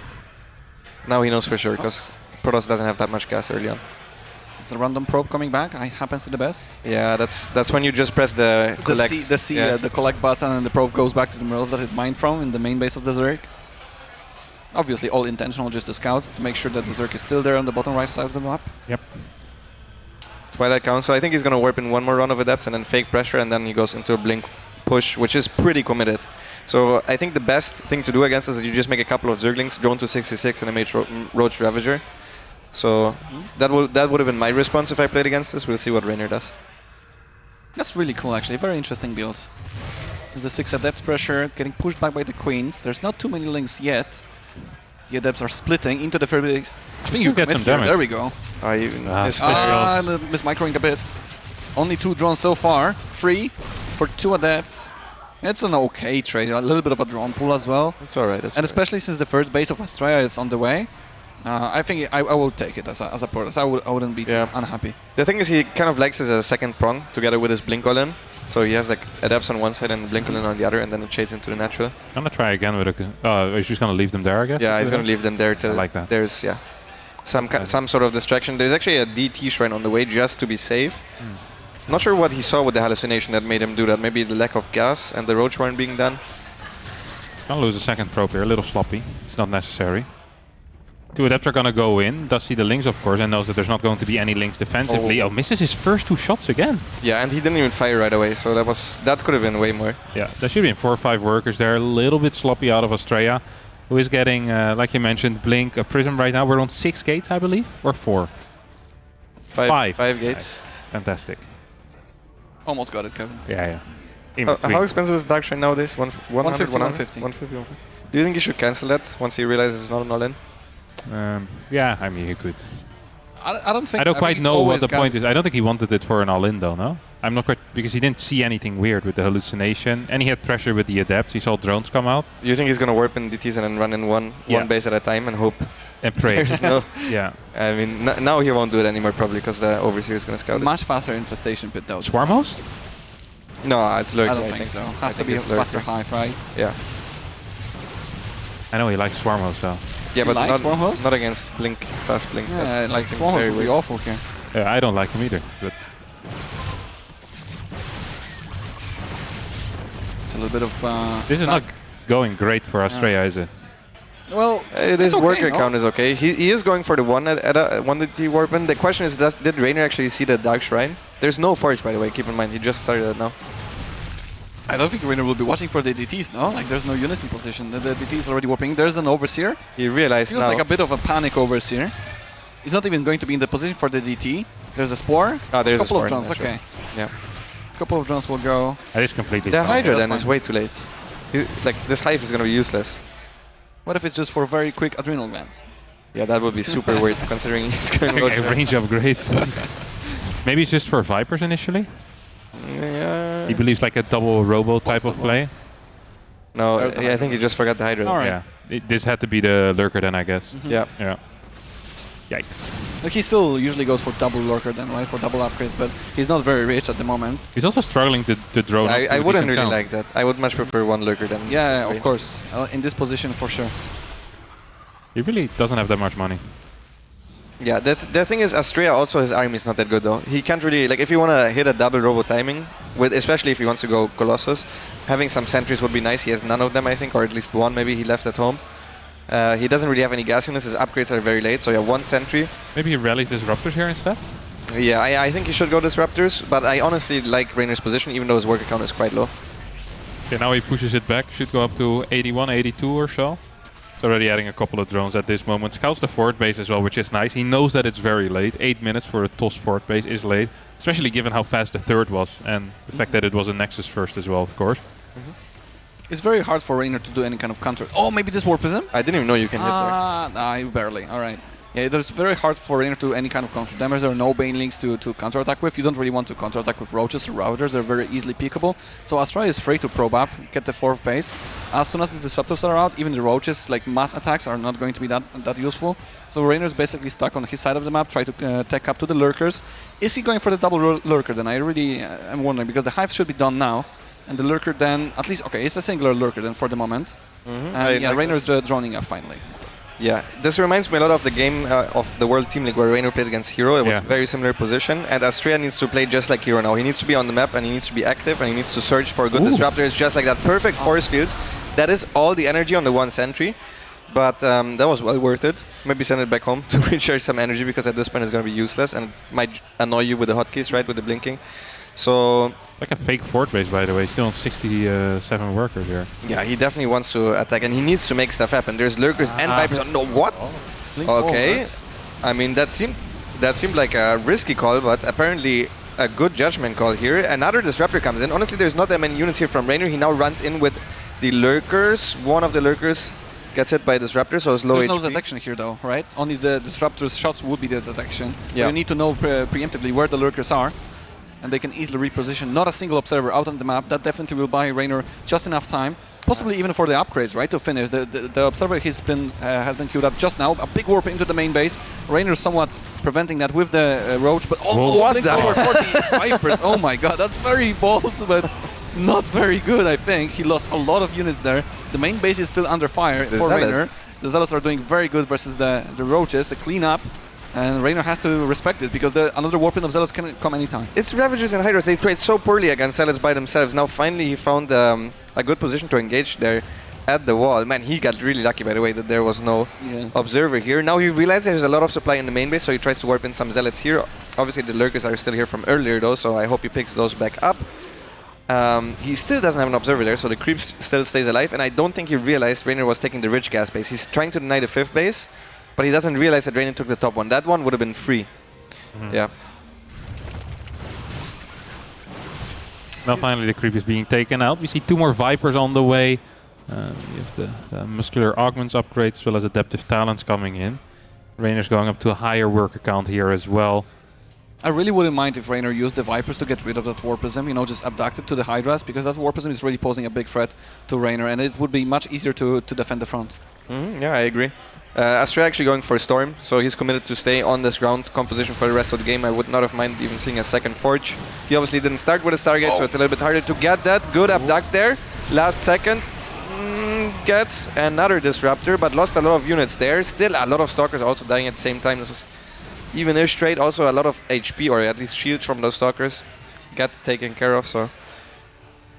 now he knows for sure because Protoss doesn't have that much gas early on. Is the random probe coming back? Happens to the best. Yeah, that's when you just press the collect. The collect button and the probe goes back to the minerals that it mined from in the main base of the Zerg. Obviously all intentional, just to scout, to make sure that the Zerg is still there on the bottom right side of the map. Yep. Twilight Council, I think he's going to warp in 1 more run of adepts and then fake pressure and then he goes into a blink push, which is pretty committed. So I think the best thing to do against this is you just make a couple of Zerglings, drone to 66 and a mage Roach Ravager. So that would have been my response if I played against this. We'll see what Reynor does. That's really cool actually, very interesting build. There's the 6 adept pressure, getting pushed back by the queens. There's not too many links yet. The adepts are splitting into the third base. I think you get some damage. There we go. Mismicroing a bit. Only 2 drones so far. 3 for 2 adepts. It's an okay trade. A little bit of a drone pool as well. It's alright. Especially since the first base of Astrea is on the way. I think I will take it as a Protoss. I wouldn't be unhappy. The thing is he kind of likes this as a second prong together with his Blink All-In. So he has like adepts on one side and Blink All-In on the other and then it shades into the natural. I'm gonna try again with a... he's just gonna leave them there, I guess? Yeah, he's gonna leave them there till like that. There's some sort of distraction. There's actually a DT shrine on the way just to be safe. Not sure what he saw with the hallucination that made him do that. Maybe the lack of gas and the roach horn being done. Gonna lose a second probe here, a little sloppy. It's not necessary. 2 adepts are gonna go in, does see the links of course and knows that there's not going to be any links defensively. Oh, misses his first 2 shots again. Yeah, and he didn't even fire right away, so that could have been way more. Yeah, there should have been 4 or 5 workers there, a little bit sloppy out of Astrea, who is getting, like you mentioned, Blink, a Prism right now. We're on 6 gates, I believe, or 4? 5 gates. Fantastic. Almost got it, Kevin. Yeah. How expensive is Dark Shrine nowadays? 150, 150. 150. Do you think he should cancel that once he realizes it's not an all-in? Yeah, I mean, he could. I don't think. I don't quite know what the point is. I don't think he wanted it for an all-in though, no? I'm not quite, because he didn't see anything weird with the hallucination, and he had pressure with the adepts. He saw drones come out. You think he's gonna warp in DTs and then run in one base at a time and hope? And pray. There's no. Yeah. I mean, now he won't do it anymore probably because the overseer is gonna scout it. Much faster infestation pit though. Swarm host? No, it's lurking. I don't think so. Has to be a faster hive, right? Yeah. I know he likes swarm host though. Yeah, but like not against Blink, fast Blink. Yeah, like Swarm would be awful here. Yeah, I don't like him either, but... It's a little bit of... this is not going great for Astrea, is it? Well, his worker count is okay. He is going for the one DT warpman. The question is, did Reynor actually see the Dark Shrine? There's no Forge, by the way, keep in mind, he just started it now. I don't think Reynor will be watching for the DTs, no? Like, there's no unit in position. The DT is already warping. There's an Overseer. He realized Feels now. like a bit of a panic Overseer. He's not even going to be in the position for the DT. There's a Spore. Oh, there's a couple Spore. of drones, actually. okay. Yeah. Couple of drones will go. That is completely The fine. Hydra that's then is fine. way too late. Like, this Hive is gonna be useless. What if it's just for very quick adrenal glands? Yeah, that would be super weird considering he's going low. Okay, range upgrades. Maybe it's just for Vipers initially? Yeah. He believes like a double robo type of play. No, I think he just forgot the Hydra. Yeah. This had to be the Lurker then, I guess. Yeah. Yeah. Yikes. Like, he still usually goes for double Lurker then, right? For double upgrades, but he's not very rich at the moment. He's also struggling to drone. I wouldn't really like that. I would much prefer one Lurker than... Yeah, three. of course. In this position, for sure. He really doesn't have that much money. Yeah, the thing is, Astrea also, his army is not that good though. He can't really, like, if you want to hit a double robo timing, with especially if he wants to go Colossus, having some sentries would be nice. He has none of them, I think, or at least one maybe he left at home. He doesn't really have any gas units, his upgrades are very late, so yeah, one sentry. Maybe he rallies Disruptors here instead? Yeah, I think he should go Disruptors, but I honestly like Reynor's position, even though his worker count is quite low. Okay, now he pushes it back, should go up to 81, 82 or so. He's already adding a couple of drones at this moment. Scouts the fort base as well, which is nice. He knows that it's very late. 8 minutes for a TOS fort base is late, especially given how fast the third was and the fact that it was a Nexus first as well, of course. It's very hard for Reynor to do any kind of counter. Oh, maybe this Warpism? I didn't even know you can hit there. Nah, barely. All right. Yeah, it's very hard for Reynor to do any kind of counter damage. There are no Banelings to counterattack with. You don't really want to counterattack with Roaches or Routers. They're very easily peekable. So Astrea is free to probe up, get the fourth base. As soon as the Disruptors are out, even the Roaches, like mass attacks, are not going to be that useful. So Reynor is basically stuck on his side of the map, try to tech up to the Lurkers. Is he going for the double Lurker then? I really am wondering, because the Hive should be done now. And the Lurker then, at least, okay, it's a singular Lurker then for the moment. And yeah, Reynor is droning up finally. Yeah, this reminds me a lot of the game of the World Team League where Reynor played against Hero. It was a very similar position, and Astrea needs to play just like Hero now. He needs to be on the map, and he needs to be active, and he needs to search for good disruptors, just like that. Perfect force fields. That is all the energy on the one sentry, but that was well worth it. Maybe send it back home to recharge some energy, because at this point it's going to be useless and might annoy you with the hotkeys, right, with the blinking. So... Like a fake fort base, by the way. Still on 67 workers here. Yeah, he definitely wants to attack, and he needs to make stuff happen. There's Lurkers and Vipers. No, what? Okay. I mean, that seemed like a risky call, but apparently a good judgment call here. Another Disruptor comes in. Honestly, there's not that many units here from Reynor. He now runs in with the Lurkers. One of the Lurkers gets hit by a Disruptor, so it's low There's HP. no detection here though, right? Only the Disruptor's shots would be the detection. Yeah. You need to know preemptively where the Lurkers are, and they can easily reposition. Not a single observer out on the map. That definitely will buy Reynor just enough time, possibly even for the upgrades, right, to finish. The observer has been queued up just now. A big warp into the main base. Reynor somewhat preventing that with the Roach, but what blink forward for the Vipers. Oh my god, that's very bold, but not very good, I think. He lost a lot of units there. The main base is still under fire for Reynor. The Zealots are doing very good versus the Roaches. The cleanup. And Reynor has to respect it, because another warping of Zealots can come anytime. It's Ravagers and Hydras. They played so poorly against Zealots by themselves. Now finally he found a good position to engage there at the wall. Man, he got really lucky, by the way, that there was no observer here. Now he realized there's a lot of supply in the main base, so he tries to warp in some Zealots here. Obviously the Lurkers are still here from earlier though, so I hope he picks those back up. He still doesn't have an observer there, so the creep still stays alive, and I don't think he realized Reynor was taking the rich gas base. He's trying to deny the fifth base, but he doesn't realize that Reynor took the top one. That one would have been free. Yeah. Now finally the creep is being taken out. We see 2 more Vipers on the way. We have the muscular augments upgrades as well as adaptive talents coming in. Reynor's going up to a higher worker count here as well. I really wouldn't mind if Reynor used the Vipers to get rid of that Warpism, you know, just abduct it to the Hydras, because that Warpism is really posing a big threat to Reynor, and it would be much easier to defend the front. Yeah, I agree. Astrea actually going for a Storm, so he's committed to stay on this ground composition for the rest of the game. I would not have minded even seeing a second Forge. He obviously didn't start with a Stargate, so it's a little bit harder to get that. Good abduct there. Last second. Gets another Disruptor, but lost a lot of units there. Still a lot of Stalkers also dying at the same time. This was even-ish trade. Also a lot of HP, or at least shields from those Stalkers get taken care of, so...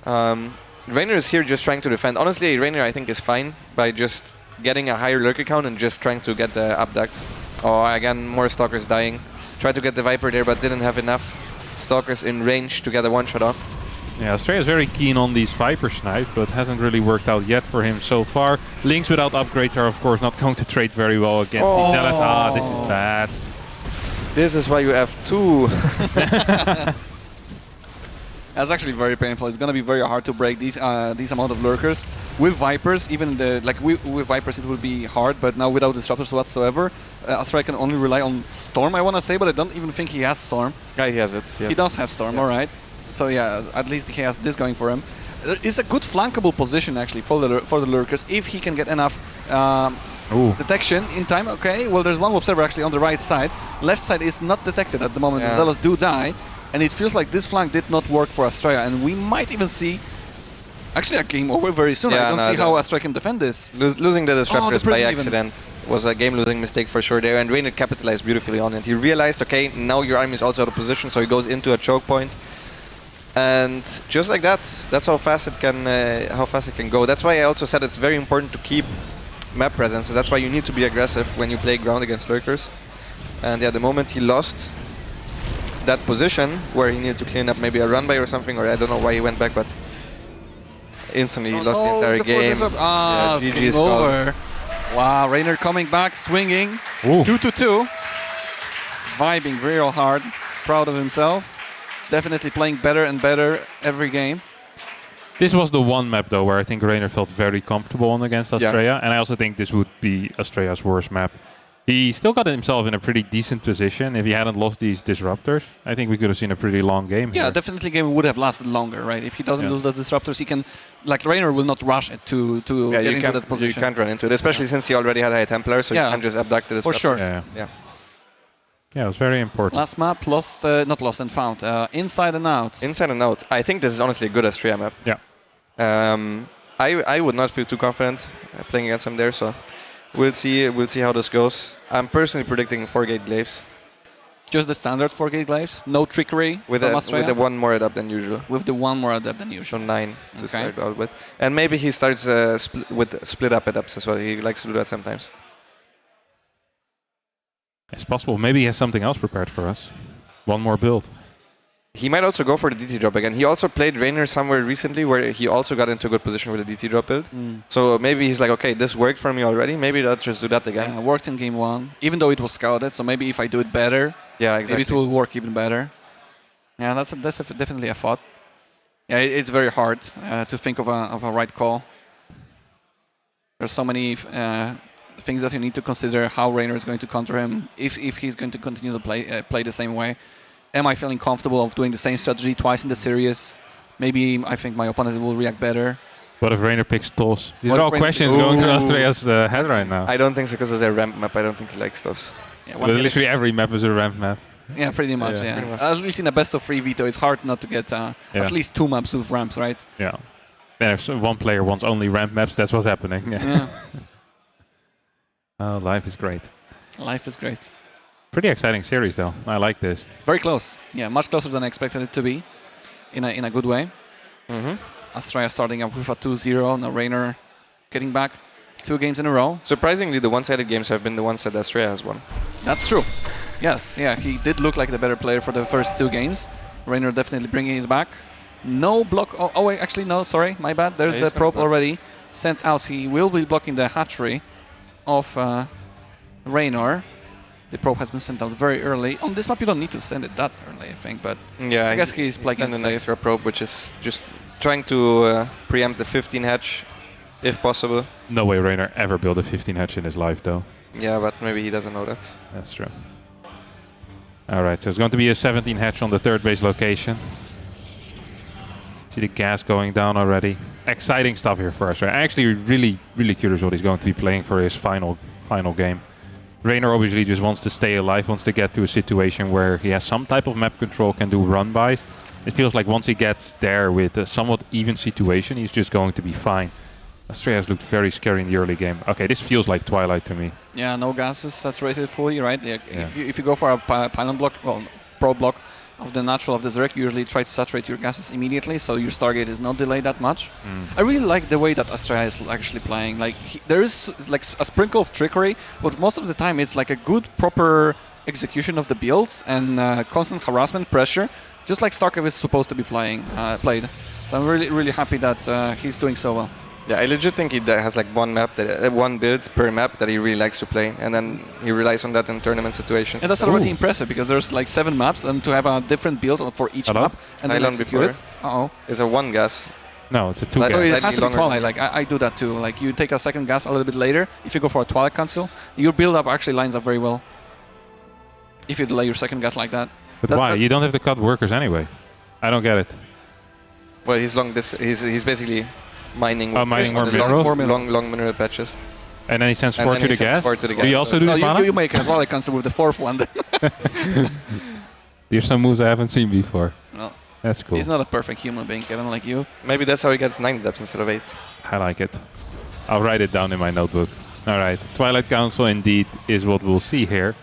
Reynor is here just trying to defend. Honestly, Reynor I think is fine by just getting a higher lurker count and just trying to get the abducts. Oh, again, more Stalkers dying. Tried to get the Viper there, but didn't have enough. Stalkers in range to get a one-shot off. Yeah, Astrea is very keen on these Viper snipes, but hasn't really worked out yet for him so far. Links without upgrades are, of course, not going to trade very well against these Dallas. Ah, this is bad. This is why you have 2. That's actually very painful. It's gonna be very hard to break these amount of lurkers with Vipers. Even with Vipers it would be hard, but now without disruptors whatsoever, Astrea can only rely on Storm. I want to say, but I don't even think he has Storm. Yeah, he has it. Yeah. He does have Storm. All right. So yeah, at least he has this going for him. It's a good flankable position actually for the lurkers if he can get enough detection in time. Okay. Well, there's one observer actually on the right side. Left side is not detected at the moment. The Zealots do die. And it feels like this flank did not work for Astrea, and we might even see actually a game over very soon. I don't see how Astrea can defend this. Losing the disruptors by accident was a game-losing mistake for sure there, and Reynor capitalized beautifully on it. He realized, okay, now your army is also out of position, so he goes into a choke point, and just like that, that's how fast it can go. That's why I also said it's very important to keep map presence. So that's why you need to be aggressive when you play ground against lurkers. And yeah, the moment he lost that position where he needed to clean up maybe a run by or something, or I don't know why he went back, but instantly he lost the entire game. Yeah, GG game is over. Wow, Reynor coming back, swinging. 2-2. Vibing very hard, proud of himself. Definitely playing better and better every game. This was the one map though where I think Reynor felt very comfortable on against Astrea, and I also think this would be Astrea's worst map. He still got himself in a pretty decent position. If he hadn't lost these disruptors, I think we could have seen a pretty long game Yeah, here. definitely game would have lasted longer, right? If he doesn't lose those disruptors, he can, like Reynor will not rush it to get into that position. You can't run into it, especially since he already had High Templar, so you can't just abduct the disruptors. For sure. Yeah, it was very important. Last map, not lost and found. Inside and out. Inside and out. I think this is honestly a good Astrea map. Yeah. I would not feel too confident playing against him there, so we'll see how this goes. I'm personally predicting 4-gate glaives. Just the standard 4-gate glaives? No trickery with the one more adept than usual. With the one more adept than usual. So 9 to start out with. And maybe he starts with split up adepts as well. He likes to do that sometimes. It's possible. Maybe he has something else prepared for us. One more build. He might also go for the DT drop again. He also played Reynor somewhere recently where he also got into a good position with the DT drop build. So maybe he's like, okay, this worked for me already. Maybe I'll just do that again. Yeah, it worked in game 1, even though it was scouted. So maybe if I do it better, maybe it will work even better. Yeah, that's definitely a thought. Yeah, it's very hard to think of a right call. There's so many things that you need to consider how Reynor is going to counter him, if he's going to continue to play the same way. Am I feeling comfortable of doing the same strategy twice in the series? Maybe I think my opponent will react better. What if Reynor picks TOS? These are all questions going through Astrea's head right now. I don't think so, because it's a ramp map. I don't think he likes TOS. Yeah, but literally every map is a ramp map. Yeah, pretty much, Pretty much. At least in a best of 3 veto, it's hard not to get at least 2 maps with ramps, right? Yeah. Then if one player wants only ramp maps, that's what's happening. Yeah. Oh, life is great. Life is great. Pretty exciting series, though. I like this. Very close. Yeah, much closer than I expected it to be, in a good way. Astrea starting up with a 2-0. Now Reynor getting back 2 games in a row. Surprisingly, the one-sided games have been the ones that Astrea has won. That's true. Yes, yeah, he did look like the better player for the first 2 games. Reynor definitely bringing it back. No block. Oh, wait, actually, no, sorry, my bad. There's the probe already sent out. He will be blocking the hatchery of Reynor. The probe has been sent out very early. On this map, you don't need to send it that early, I think, but yeah, I guess he's playing it an safe. extra probe, which is just trying to preempt the 15 hatch, if possible. No way Reynor ever built a 15 hatch in his life, though. Yeah, but maybe he doesn't know that. That's true. All right, so it's going to be a 17 hatch on the 3rd base location. See the gas going down already. Exciting stuff here for us. I'm actually really curious what he's going to be playing for his final game. Reynor obviously just wants to stay alive, wants to get to a situation where he has some type of map control, can do run-bys. It feels like once he gets there with a somewhat even situation, he's just going to be fine. Astrea has looked very scary in the early game. Okay, this feels like Twilight to me. Yeah, no gases saturated fully, right? Yeah. If you go for a pylon block, well, pro block of the natural of the Zerek, you usually try to saturate your gases immediately, so your Stargate is not delayed that much. I really like the way that Astrea is actually playing. Like there is like a sprinkle of trickery, but most of the time it's like a good, proper execution of the builds and constant harassment, pressure just like StarCraft is supposed to be played. So I'm really happy that he's doing so well. Yeah, I legit think he has like one build per map that he really likes to play, and then he relies on that in tournament situations. And that's already impressive because there's like 7 maps, and to have a different build for each map and then execute it. It's a 1 gas. No, it's a 2 so gas. it has to be Twilight. Like I do that too. Like you take a second gas a little bit later. If you go for a Twilight Council, your build up actually lines up very well. If you delay your second gas like that. But why? You don't have to cut workers anyway. I don't get it. Well, he's basically mining more minerals? long mineral patches. And then he sends 4 to the gas? Do you also do no, this, you make a Twilight Council with the 4th one. There's some moves I haven't seen before. No. That's cool. He's not a perfect human being, Kevin, like you. Maybe that's how he gets 9 adepts instead of 8. I like it. I'll write it down in my notebook. Alright, Twilight Council indeed is what we'll see here.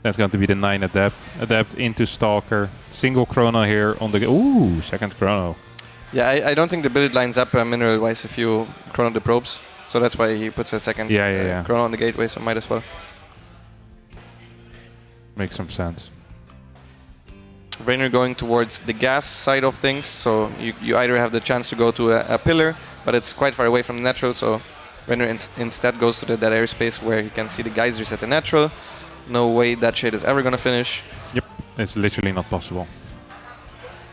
That's going to be the 9 adept. Adept into Stalker. Single chrono here on the... Ooh, second chrono. Yeah, I don't think the build lines up mineral-wise if you chrono the probes. So that's why he puts a second chrono on the gateway, so might as well. Makes some sense. Reynor going towards the gas side of things, so you either have the chance to go to a pillar, but it's quite far away from the natural, so Reynor instead goes to the dead airspace where he can see the geysers at the natural. No way that shade is ever going to finish. Yep, it's literally not possible.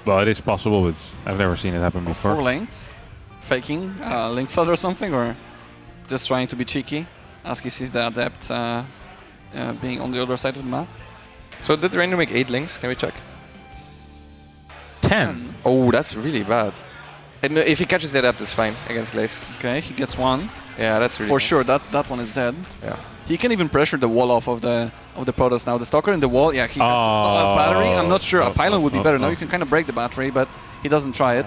Well, it is possible, but I've never seen it happen before. 4 lanes, faking link flood or something, or just trying to be cheeky as he sees the adept being on the other side of the map. So did Reynor make 8 links? Can we check? 10. Oh, that's really bad. And if he catches the adept, it's fine against Glaives. Okay, he gets 1. Yeah, that's really for nice. sure. That one is dead. Yeah. He can even pressure the wall off of the Protoss now. The Stalker in the wall, yeah, he has a battery. I'm not sure. A pylon would be better. Now you can kind of break the battery, but he doesn't try it.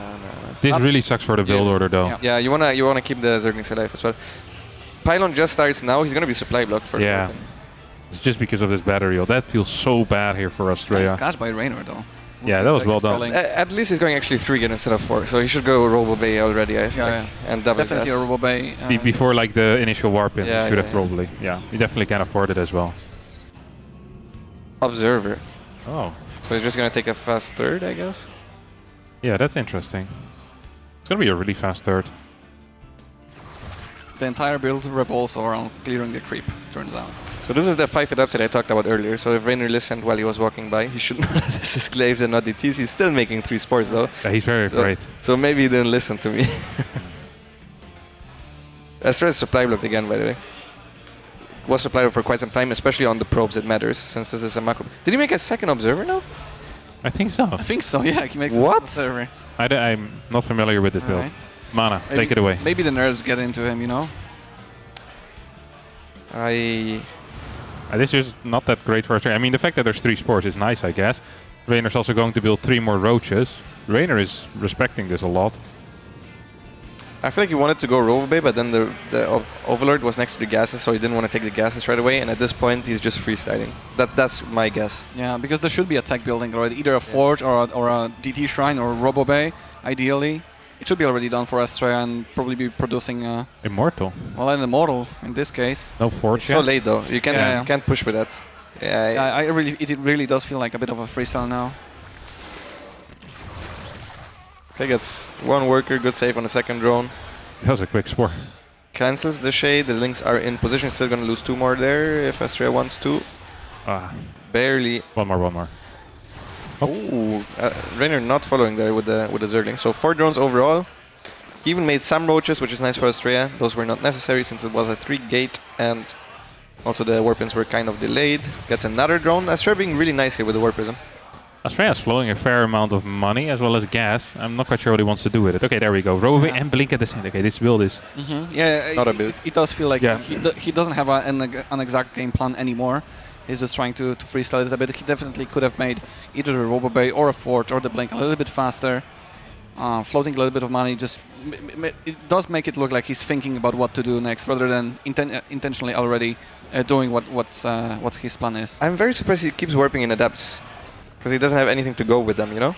This really sucks for the build order, though. Yeah, you wanna keep the Zerglings alive as well. Pylon just starts now. He's gonna be supply blocked for. Yeah. It's just because of this battery. Oh, that feels so bad here for Astrea. Nice catch by Reynor, though. Yeah, that was well done. At least he's going actually 3 instead of 4, so he should go Robo Bay already. I think. And double definitely a Robo Bay. Before like the initial warp in, Yeah, should yeah, have probably. Yeah, you definitely can afford it as well. Observer. Oh. So he's just gonna take a fast third, I guess. Yeah, that's interesting. It's gonna be a really fast third. The entire build revolves around clearing the creep, turns out. So this is the 5 adapts that I talked about earlier. So if Reynor listened while he was walking by, he should know that this is Glaives and not DTs. He's still making 3 spores though. Yeah, he's very great. So maybe he didn't listen to me. Astrea is supply blocked again, by the way. Was supply blocked for quite some time, especially on the probes. It matters since this is a macro. Did he make a second observer now? I think so. I think so. Yeah, he makes what? A observer. I'm not familiar with this build. Right. Mana, Maybe, take it away. Maybe the nerves get into him, you know. This is not that great for Astrea. I mean, the fact that there's 3 spores is nice, I guess. Reynor's also going to build 3 more roaches. Reynor is respecting this a lot. I feel like he wanted to go Robo Bay, but then the Overlord was next to the gases, so he didn't want to take the gases right away. And at this point, he's just freestyling. That's my guess. Yeah, because there should be a tech building already, either a Forge or a DT Shrine or Robo Bay, ideally. It should be already done for Astrea and probably be producing Immortal. Well, an Immortal in this case. No Forge. It's so late though. You can't push with that. Yeah. It really does feel like a bit of a freestyle now. Okay, gets 1 worker, good save on the second drone. That was a quick spore. Cancels the shade. The links are in position. Still gonna lose 2 more there if Astrea wants to. Barely. One more. Oh, Reynor not following there with the Zergling. So 4 drones overall. He even made some roaches, which is nice for Astrea. Those were not necessary since it was a 3 gate, and also the warpins were kind of delayed. Gets another drone. Astrea being really nice here with the warpism. Astrea is flowing a fair amount of money as well as gas. I'm not quite sure what he wants to do with it. Okay, there we go. Robo and Blink at the same. Okay, this build is not a build. It does feel like he doesn't have an exact game plan anymore. He's just trying to freestyle it a bit. He definitely could have made either a Robo Bay or a Forge or the Blink a little bit faster. Floating a little bit of money just it does make it look like he's thinking about what to do next rather than intentionally already doing what his plan is. I'm very surprised he keeps warping in adepts because he doesn't have anything to go with them, you know?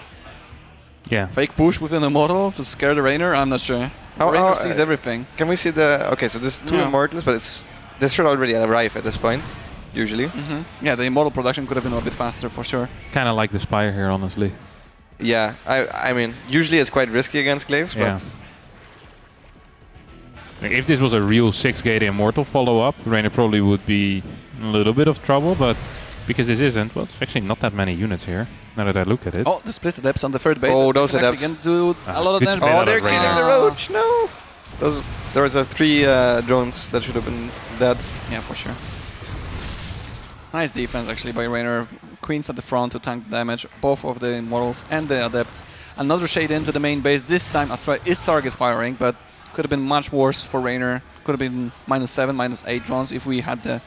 Yeah. Fake push within a model to scare the Reynor? I'm not sure. Reynor sees everything. Can we see the... Okay, so there's 2 Immortals, but this should already arrive at this point, usually. Yeah, the Immortal production could have been a bit faster for sure. Kind of like the Spire here, honestly. Yeah, I mean, usually it's quite risky against Glaives, but Like, if this was a real 6-gate Immortal follow-up, Reynor probably would be in a little bit of trouble, but because this isn't, well, there's actually not that many units here, now that I look at it. Oh, the split adepts on the third base. Oh, those adepts adepts. can do a lot of good damage. spin oh, out they're of killing Reynor. the roach. No, there was 3 drones that should have been dead. Yeah, for sure. Nice defense actually by Reynor. Queens at the front to tank damage, both of the Immortals and the Adepts. Another shade into the main base. This time Astrea is target firing, but could have been much worse for Reynor. Could have been -7, -8 drones if we had the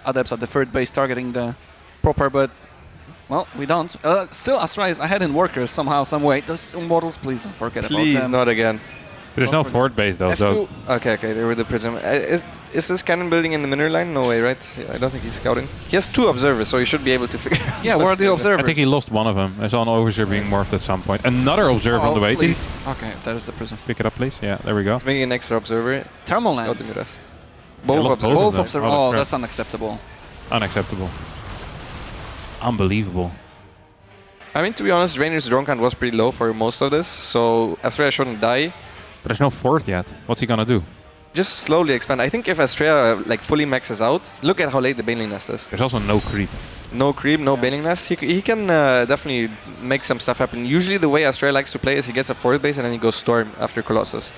Adepts at the third base targeting the proper, but well, we don't. Still Astrea is ahead in workers somehow, some way. Those Immortals, please don't forget about them. Please, not again. There's no forward base though, so... Okay, they were the Prism. Is this cannon building in the mineral line? No way, right? Yeah, I don't think he's scouting. He has 2 observers, so he should be able to figure out. Yeah, where are the observers? I think he lost one of them. I saw an overseer being morphed at some point. Another observer on the way. Please. Okay, there's the Prism. Pick it up, please. Yeah, there we go. He's making an extra observer. Thermal Scouting lens. with us. Both observers. Both observers. Oh, Oh, crap. that's unacceptable. Unacceptable. Unbelievable. I mean, to be honest, Reynor's drone count was pretty low for most of this, so Astrea shouldn't die. But there's no fourth yet. What's he gonna do? Just slowly expand. I think if Astrea like fully maxes out, look at how late the Baneling Nest is. There's also no creep. No creep, no Baneling Nest. He can definitely make some stuff happen. Usually the way Astrea likes to play is he gets a forward base and then he goes Storm after Colossus.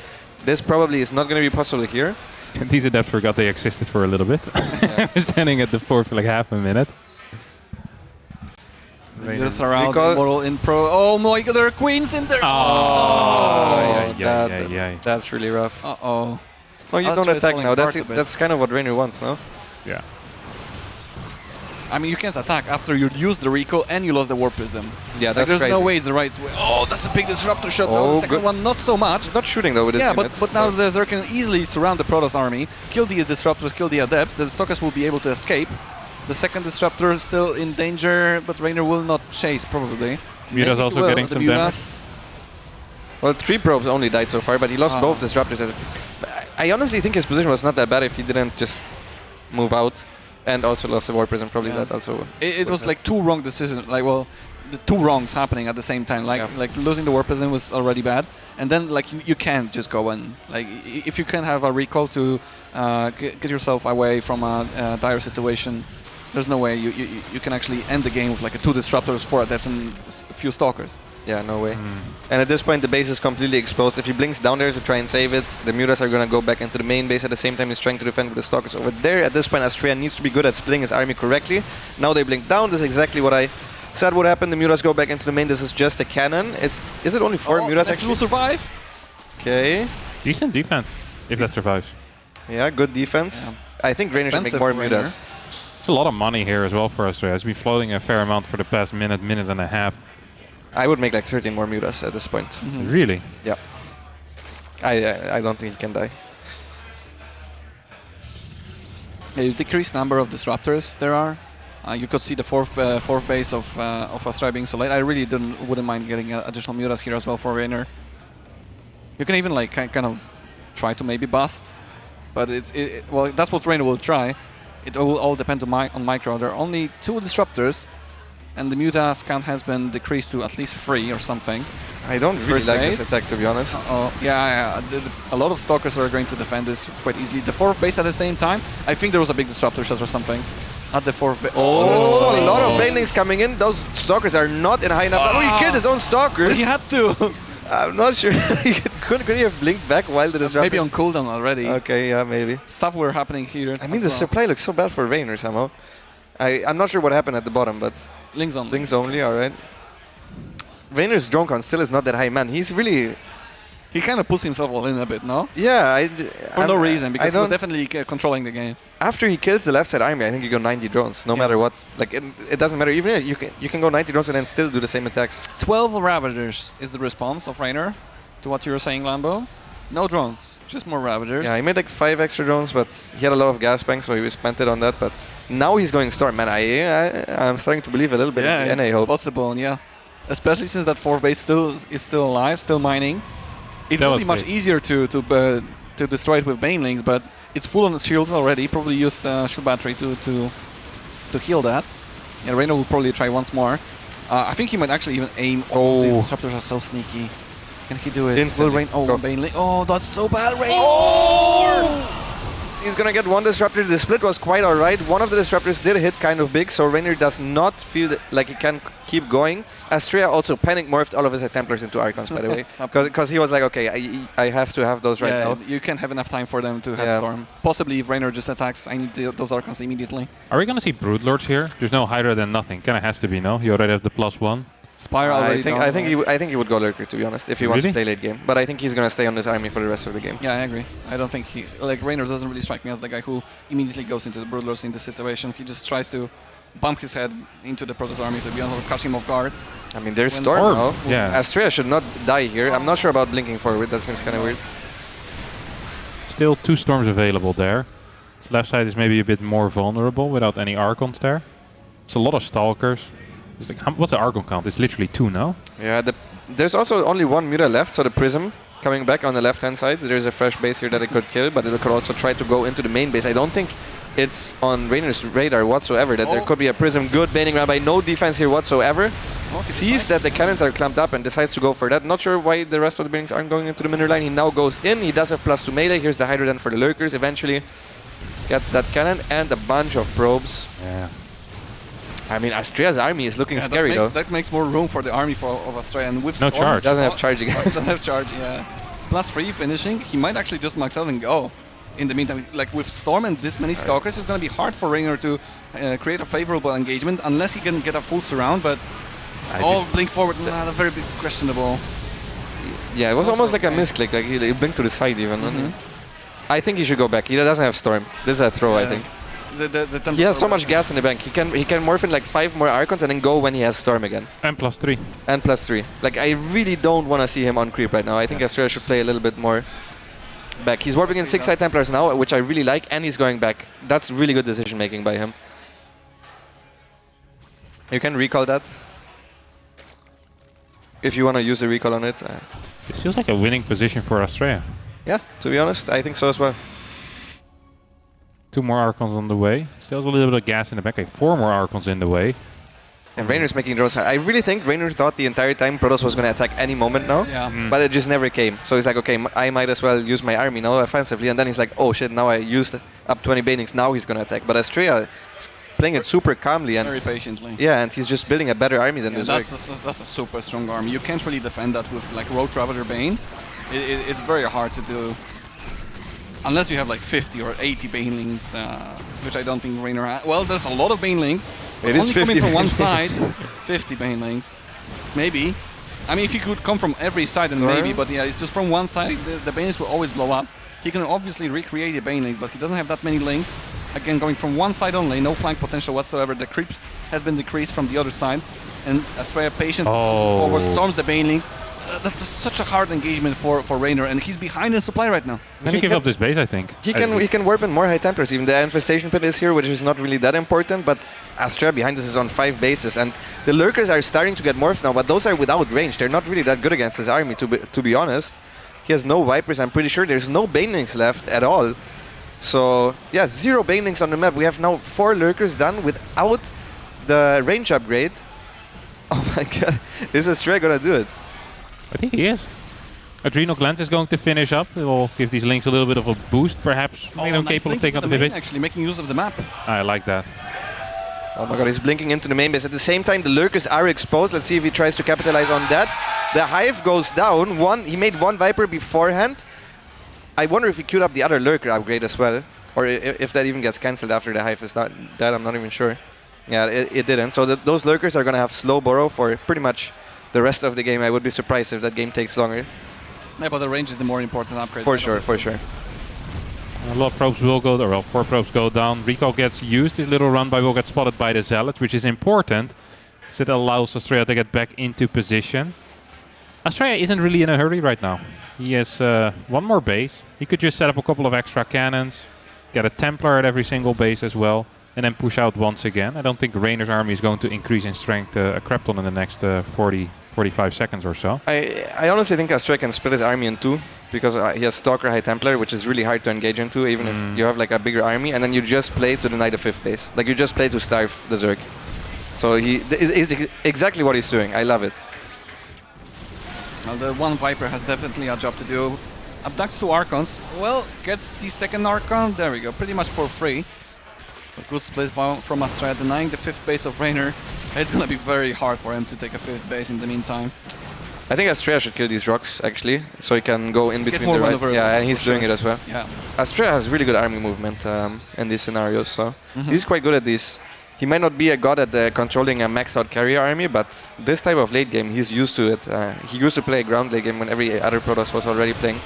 This probably is not going to be possible here. And these adepts forgot they existed for a little bit. Standing at the fort for like half a minute. The Serral, the Immortal in pro. Oh my god, there are queens in there! That's really rough. Uh-oh. Oh, you Astrea don't is attack falling now. apart a bit. That's kind of what Reynor wants, no? Yeah. I mean, you can't attack after you used the recall and you lost the Warp Prism. Yeah, Like, that's there's no crazy. way it's the right way. Oh, that's a big disruptor shot. Oh, the second good. one, not so much. Not shooting though with his Yeah, units, but now so- the Zer can easily surround the Protoss army, kill the disruptors, kill the adepts. The Stalkers will be able to escape. The second disruptor is still in danger, but Reynor will not chase probably. Maybe Muta's he also will, getting the some Mutas. Well, 3 probes only died so far, but he lost Oh. both disruptors. I honestly think his position was not that bad if he didn't just move out, and also lost the War Prism. Probably Yeah. that also. It was like 2 wrong decisions. Like, well, the 2 wrongs happening at the same time. Like losing the War Prism was already bad, and then like you can't just go and like if you can have a recall to get yourself away from a dire situation. There's no way you can actually end the game with like 2 disruptors, 4 adepts, and a few stalkers. Yeah, no way. And at this point, the base is completely exposed. If he blinks down there to try and save it, the Mutas are gonna go back into the main base. At the same time, he's trying to defend with the stalkers over there. At this point, Astrea needs to be good at splitting his army correctly. Now they blink down. This is exactly what I said would happen. The Mutas go back into the main. This is just a cannon. Is it only 4 Mutas actually? will survive. Okay. Decent defense, if that survives. Yeah, good defense. I think Reynor should make Expensive more for Reynor. Mutas. There's a lot of money here as well for Astrea. He's been floating a fair amount for the past minute and a half. I would make like 13 more Mutas at this point. Really? Yeah. I don't think he can die. Yeah, you decrease number of disruptors there are. You could see the fourth base of Astrea being so late. I really wouldn't mind getting additional Mutas here as well for Reynor. You can even like kind of try to maybe bust, but well, that's what Reynor will try. It will all depend on micro. There are only 2 disruptors, and the Mutas count has been decreased to at least 3 or something. I don't really Third like base. this attack, to be honest. Yeah. A lot of stalkers are going to defend this quite easily. The 4th base at the same time. I think there was a big disruptor shot or something at the 4th base. Oh, a lot of banelings coming in. Those stalkers are not in high enough. Oh, he killed his own stalkers. But he had to. I'm not sure. Could he have blinked back while the disruptor? Maybe on cooldown already. Okay, yeah, maybe. Stuff were happening here. I mean, the supply looks so bad for Reynor somehow. I'm not sure what happened at the bottom, but... Links only. Links only, alright. Reynor's drone count still is not that high, man. He's really... He kind of puts himself all in a bit, no? Yeah, For no reason, because he was definitely controlling the game. After he kills the left side army, I think you go 90 drones, no matter what. Like, it doesn't matter. Even if you can go 90 drones and then still do the same attacks. 12 Ravagers is the response of Reynor to what you were saying, Lambo. No drones, just more Ravagers. Yeah, he made like 5 extra drones, but he had a lot of gas banks, so he spent it on that. But now he's going Storm. Man, I'm starting to believe a little bit in the NA hope. Possible, yeah. Especially since that 4th base is still alive, still mining. It will be much easier to destroy it with Banelings, but it's full on shields already. Probably used shield battery to heal that. Yeah, Reynor will probably try once more. I think he might actually even aim. Oh, the disruptors are so sneaky. Can he do it? Instantly. Will Rain? Oh, Baneling. Oh, that's so bad, Rain. He's gonna get one disruptor. The split was quite alright. One of the disruptors did hit kind of big, so Reynor does not feel like he can keep going. Astrea also panic morphed all of his Templars into Archons, by the way, because he was like, okay, I have to have those right now. You can't have enough time for them to have Storm. Possibly if Reynor just attacks, I need those Archons immediately. Are we gonna see Broodlords here? There's no Hydra than nothing. Kinda has to be, no? You already have the +1. Spire already I think he would go Lurker, to be honest, if he wants to play late game. But I think he's gonna stay on this army for the rest of the game. Yeah, I agree. I don't think Reynor doesn't really strike me as the guy who immediately goes into the Broodlords in this situation. He just tries to bump his head into the Protoss army to be able to catch him off guard. I mean, there's Storm now. Yeah. Astrea should not die here. I'm not sure about blinking forward. That seems kind of weird. Still 2 Storms available there. His left side is maybe a bit more vulnerable without any Archons there. It's a lot of Stalkers. It's like, what's the Archon count? It's literally 2 now. Yeah, there's also only 1 Muta left, so the Prism coming back on the left-hand side. There's a fresh base here that it could kill, but it could also try to go into the main base. I don't think it's on Reynor's radar whatsoever that there could be a Prism. Good Baning Rabbi, no defense here whatsoever. Sees that the cannons are clamped up and decides to go for that. Not sure why the rest of the Banings aren't going into the middle line. He now goes in. He does have +2 melee. Here's the Hydra then for the Lurkers. Eventually gets that cannon and a bunch of probes. Yeah. I mean, Astrea's army is looking scary though. That makes more room for the army of Astrea, and with no Storm, charge. Doesn't have charge again. Doesn't have charge, yeah. +3 finishing. He might actually just max out and go. In the meantime, like with Storm and this many Stalkers, it's going to be hard for Reynor to create a favorable engagement unless he can get a full surround. But blink forward, not a very big questionable. Yeah, it was almost like a misclick. Like he blinked to the side even. I think he should go back. He doesn't have Storm. This is a throw, I think. He has so much gas in the bank. He can morph in like 5 more Archons and then go when he has Storm again. And +3. And +3. Like I really don't want to see him on creep right now. I think Astrea should play a little bit more back. He's warping in 6 High Templars now, which I really like, and he's going back. That's really good decision making by him. You can recall that if you want to use a recall on it. It feels like a winning position for Astrea. Yeah, to be honest, I think so as well. 2 more Archons on the way. Still has a little bit of gas in the back. Okay, 4 more Archons in the way. And Reynor's making drones. I really think Reynor thought the entire time Protoss was going to attack any moment now. Yeah. But it just never came. So he's like, okay, I might as well use my army now offensively. And then he's like, oh shit, now I used up 20 Banings. Now he's going to attack. But Astrea is playing it super calmly. And very patiently. Yeah, and he's just building a better army than this. That's a super strong army. You can't really defend that with like Road Ravager Bane. It's very hard to do. Unless you have like 50 or 80 Banelings, which I don't think Reynor has. Well, there's a lot of Banelings. It is 50 coming from one Banelings. side. 50 Banelings. Maybe. I mean, if you could come from every side, then maybe. But yeah, it's just from one side. The Banelings will always blow up. He can obviously recreate the Banelings, but he doesn't have that many links. Again, going from one side only, no flank potential whatsoever. The creep has been decreased from the other side. And Astrea patient overstorms the Banelings. That's such a hard engagement for Reynor, and he's behind in supply right now. He should give up this base, I think. He can warp in more High Templars. Even the Infestation Pit is here, which is not really that important, but Astrea behind this is on 5 bases, and the Lurkers are starting to get morphed now, but those are without range. They're not really that good against his army, to be honest. He has no Vipers. I'm pretty sure there's no Banelings left at all. So, yeah, 0 Banelings on the map. We have now 4 Lurkers done without the range upgrade. Oh my god, is Astrea gonna do it? I think he is. Adrenal Gland is going to finish up. It will give these links a little bit of a boost, perhaps. Make them capable of taking out the base. Actually, making use of the map. I like that. Oh my god, he's blinking into the main base. At the same time, the Lurkers are exposed. Let's see if he tries to capitalize on that. The Hive goes down. He made 1 Viper beforehand. I wonder if he queued up the other Lurker upgrade as well. Or if that even gets cancelled after the Hive is not dead, I'm not even sure. Yeah, it didn't. So those Lurkers are going to have slow burrow for pretty much the rest of the game. I would be surprised if that game takes longer. Yeah, but the range is the more important upgrade. For sure, for sure. A lot of probes will go, or well, 4 probes go down. Recall gets used. His little run by will get spotted by the Zealots, which is important, because it allows Astrea to get back into position. Astrea isn't really in a hurry right now. He has 1 more base. He could just set up a couple of extra cannons, get a Templar at every single base as well, and then push out once again. I don't think Reynor's army is going to increase in strength a crap-ton in the next 45 seconds or so. I honestly think Astrea can split his army in 2, because he has Stalker, High Templar, which is really hard to engage into, even if you have like a bigger army, and then you just play to the Knight of 5th base. Like you just play to starve the Zerg. So he is exactly what he's doing. I love it. Well, the one Viper has definitely a job to do. Abducts 2 Archons. Well, gets the second Archon. There we go. Pretty much for free. A good split from Astrea, denying the 5th base of Reynor. It's gonna be very hard for him to take a 5th base in the meantime. I think Astrea should kill these rocks, actually, so he can go in between more the right. maneuver, Yeah, and he's doing it as well. Yeah. Astrea has really good army movement in these scenarios, so he's quite good at these. He might not be a god at controlling a maxed out carrier army, but this type of late game, he's used to it. He used to play a ground late game when every other Protoss was already playing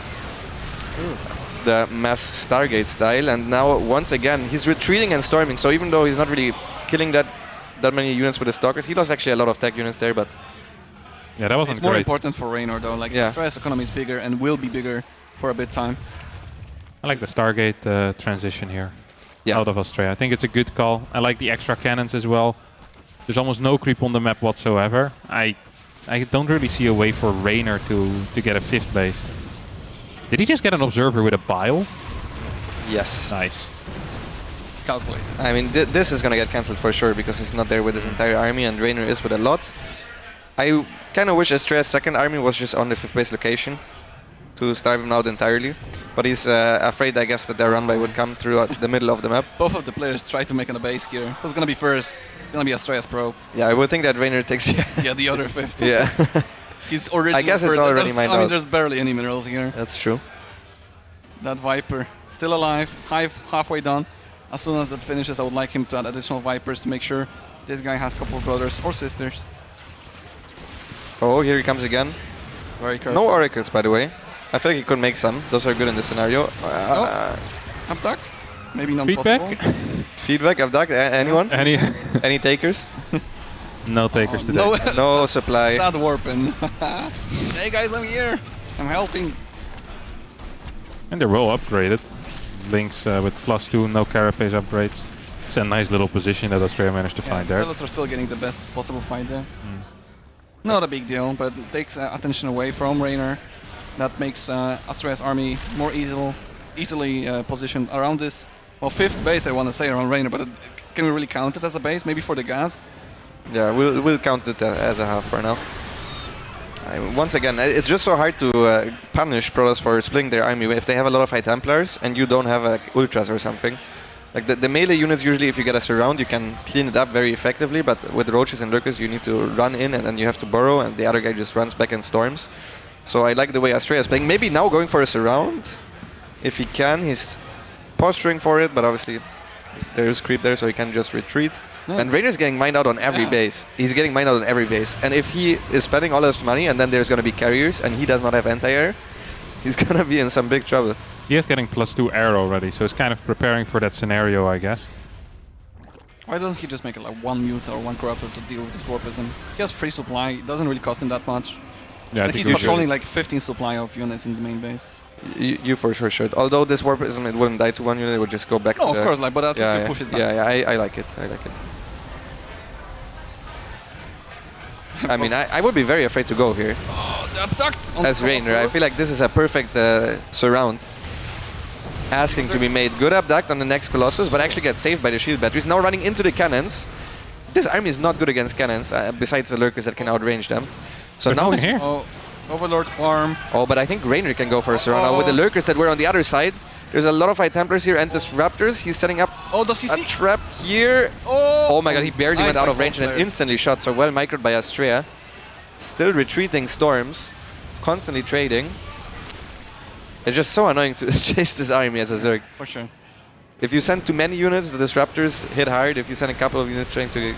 the mass Stargate style, and now once again he's retreating and storming. So even though he's not really killing that many units with the Stalkers, he lost actually a lot of tech units there, but yeah, that wasn't It's more great. important for Reynor though. Like Astrea's economy is bigger and will be bigger for a bit time. I like the Stargate transition here out of Astrea. I think it's a good call. I like the extra cannons as well. There's almost no creep on the map whatsoever. I don't really see a way for Reynor to get a 5th base. Did he just get an observer with a bile? yes. Nice. Calculate. I mean, this is gonna get cancelled for sure because he's not there with his entire army, and Reynor is with a lot. I kind of wish Astrea's second army was just on the 5th base location to starve him out entirely, but he's afraid, I guess, that their runby would come through the middle of the map. Both of the players try to make a base here. Who's gonna be first? It's gonna be Astrea's pro. Yeah, I would think that Reynor takes Yeah, the other 5th. Yeah. He's already. I guess it's already mined I mean, out. there's barely any minerals here. That's true. That Viper still alive, halfway done. As soon as that finishes, I would like him to add additional Vipers to make sure this guy has a couple of brothers or sisters. Oh, here he comes again. Very careful. No oracles, by the way. I feel like he could make some. Those are good in this scenario. Abduct? Maybe not Feedback? possible. Feedback, abduct, anyone? Any takers? No takers today. No supply. Sad warping. Hey guys, I'm here. I'm helping. And they're well upgraded. Links with +2, no carapace upgrades. It's a nice little position that Astrea managed to find there. Zealots are still getting the best possible fight there. Not a big deal, but it takes attention away from Reynor. That makes Astrea's army more easily positioned around this. Well, 5th base I want to say around Reynor, but can we really count it as a base? Maybe for the gas? Yeah, we'll count it as a half for now. Once again, it's just so hard to punish Protoss for splitting their army if they have a lot of High Templars and you don't have Ultras or something. Like the melee units, usually if you get a surround, you can clean it up very effectively, but with Roaches and Lurkers, you need to run in and then you have to burrow, and the other guy just runs back and storms. So I like the way Astrea is playing. Maybe now going for a surround, if he can. He's posturing for it, but obviously there is creep there, so he can just retreat. And Reynor's getting mined out on every base. He's getting mined out on every base. And if he is spending all his money and then there's going to be carriers and he does not have anti-air, he's going to be in some big trouble. He is getting +2 air already, so he's kind of preparing for that scenario, I guess. Why doesn't he just make it like 1 mute or 1 corruptor to deal with this warpism? He has free supply, it doesn't really cost him that much. Yeah, like he's patrolling like 15 supply of units in the main base. You for sure should. Although this warpism, it wouldn't die to 1 unit, it would just go back to of course, like, but at least you push it back. I like it. I like it. I mean, I would be very afraid to go here. Oh, the abduct as Reynor. I feel like this is a perfect surround. Asking to be made good abduct on the next Colossus, but actually get saved by the shield batteries. Now running into the cannons. This army is not good against cannons, besides the Lurkers that can outrange them. So now he's here. Oh, Overlord farm. Oh, but I think Reynor can go for a surround now with the Lurkers that were on the other side. There's a lot of High Templars here and Disruptors. He's setting up a trap here. Oh my god, he barely went out of range and instantly shot. So well microed by Astrea. Still retreating Storms. Constantly trading. It's just so annoying to chase this army as a Zerg. For sure. If you send too many units, the Disruptors hit hard. If you send a couple of units trying to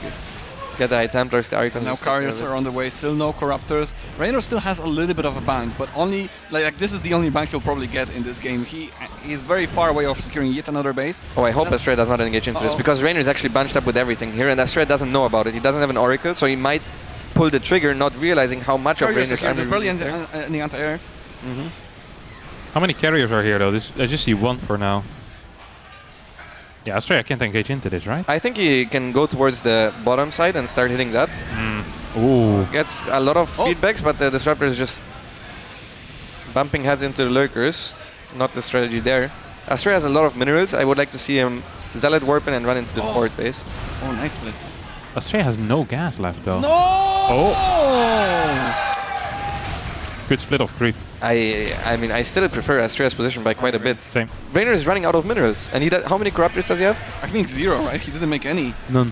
get the High Templars, the Archons... Now carriers are on the way, still no Corruptors. Reynor still has a little bit of a bank, but only... Like this is the only bank he'll probably get in this game. He's very far away of securing yet another base. Oh, I hope Astrea does not engage into this, because Reynor is actually bunched up with everything here, and Astrea doesn't know about it. He doesn't have an Oracle, so he might pull the trigger, not realizing how much of Reynor's army barely is there. in the anti-air. How many carriers are here though? I just see 1 for now. Yeah, Astrea can't engage into this, right? I think he can go towards the bottom side and start hitting that. Ooh. Gets a lot of feedbacks, but the Disruptor is just bumping heads into the Lurkers. Not the strategy there. Astrea has a lot of minerals. I would like to see him Zealot Warpen and run into the 4th base. Oh, nice split. Astrea has no gas left though. No! Oh! Good split of creep. I mean, I still prefer Astrea's position by quite a bit. Same. Reynor is running out of minerals, and how many corruptors does he have? I think 0, right? He didn't make any. None.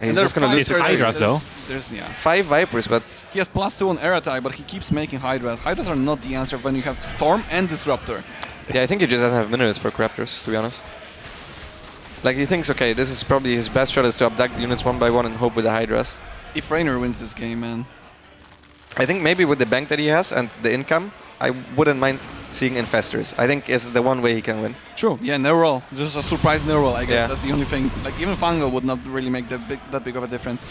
He's just gonna lose to Hydras though. There's 5 Vipers, but he has +2 on air attack, but he keeps making Hydras. Hydras are not the answer when you have Storm and Disruptor. yeah, I think he just doesn't have minerals for corruptors, to be honest. Like he thinks, okay, this is probably his best shot is to abduct units one by one and hope with the Hydras. If Reynor wins this game, man. I think maybe with the bank that he has and the income, I wouldn't mind seeing Infestors. I think it's the one way he can win. True. Yeah, Neural. Just a surprise Neural, I guess. Yeah. That's the only thing. Like even Fungal would not really make that big of a difference.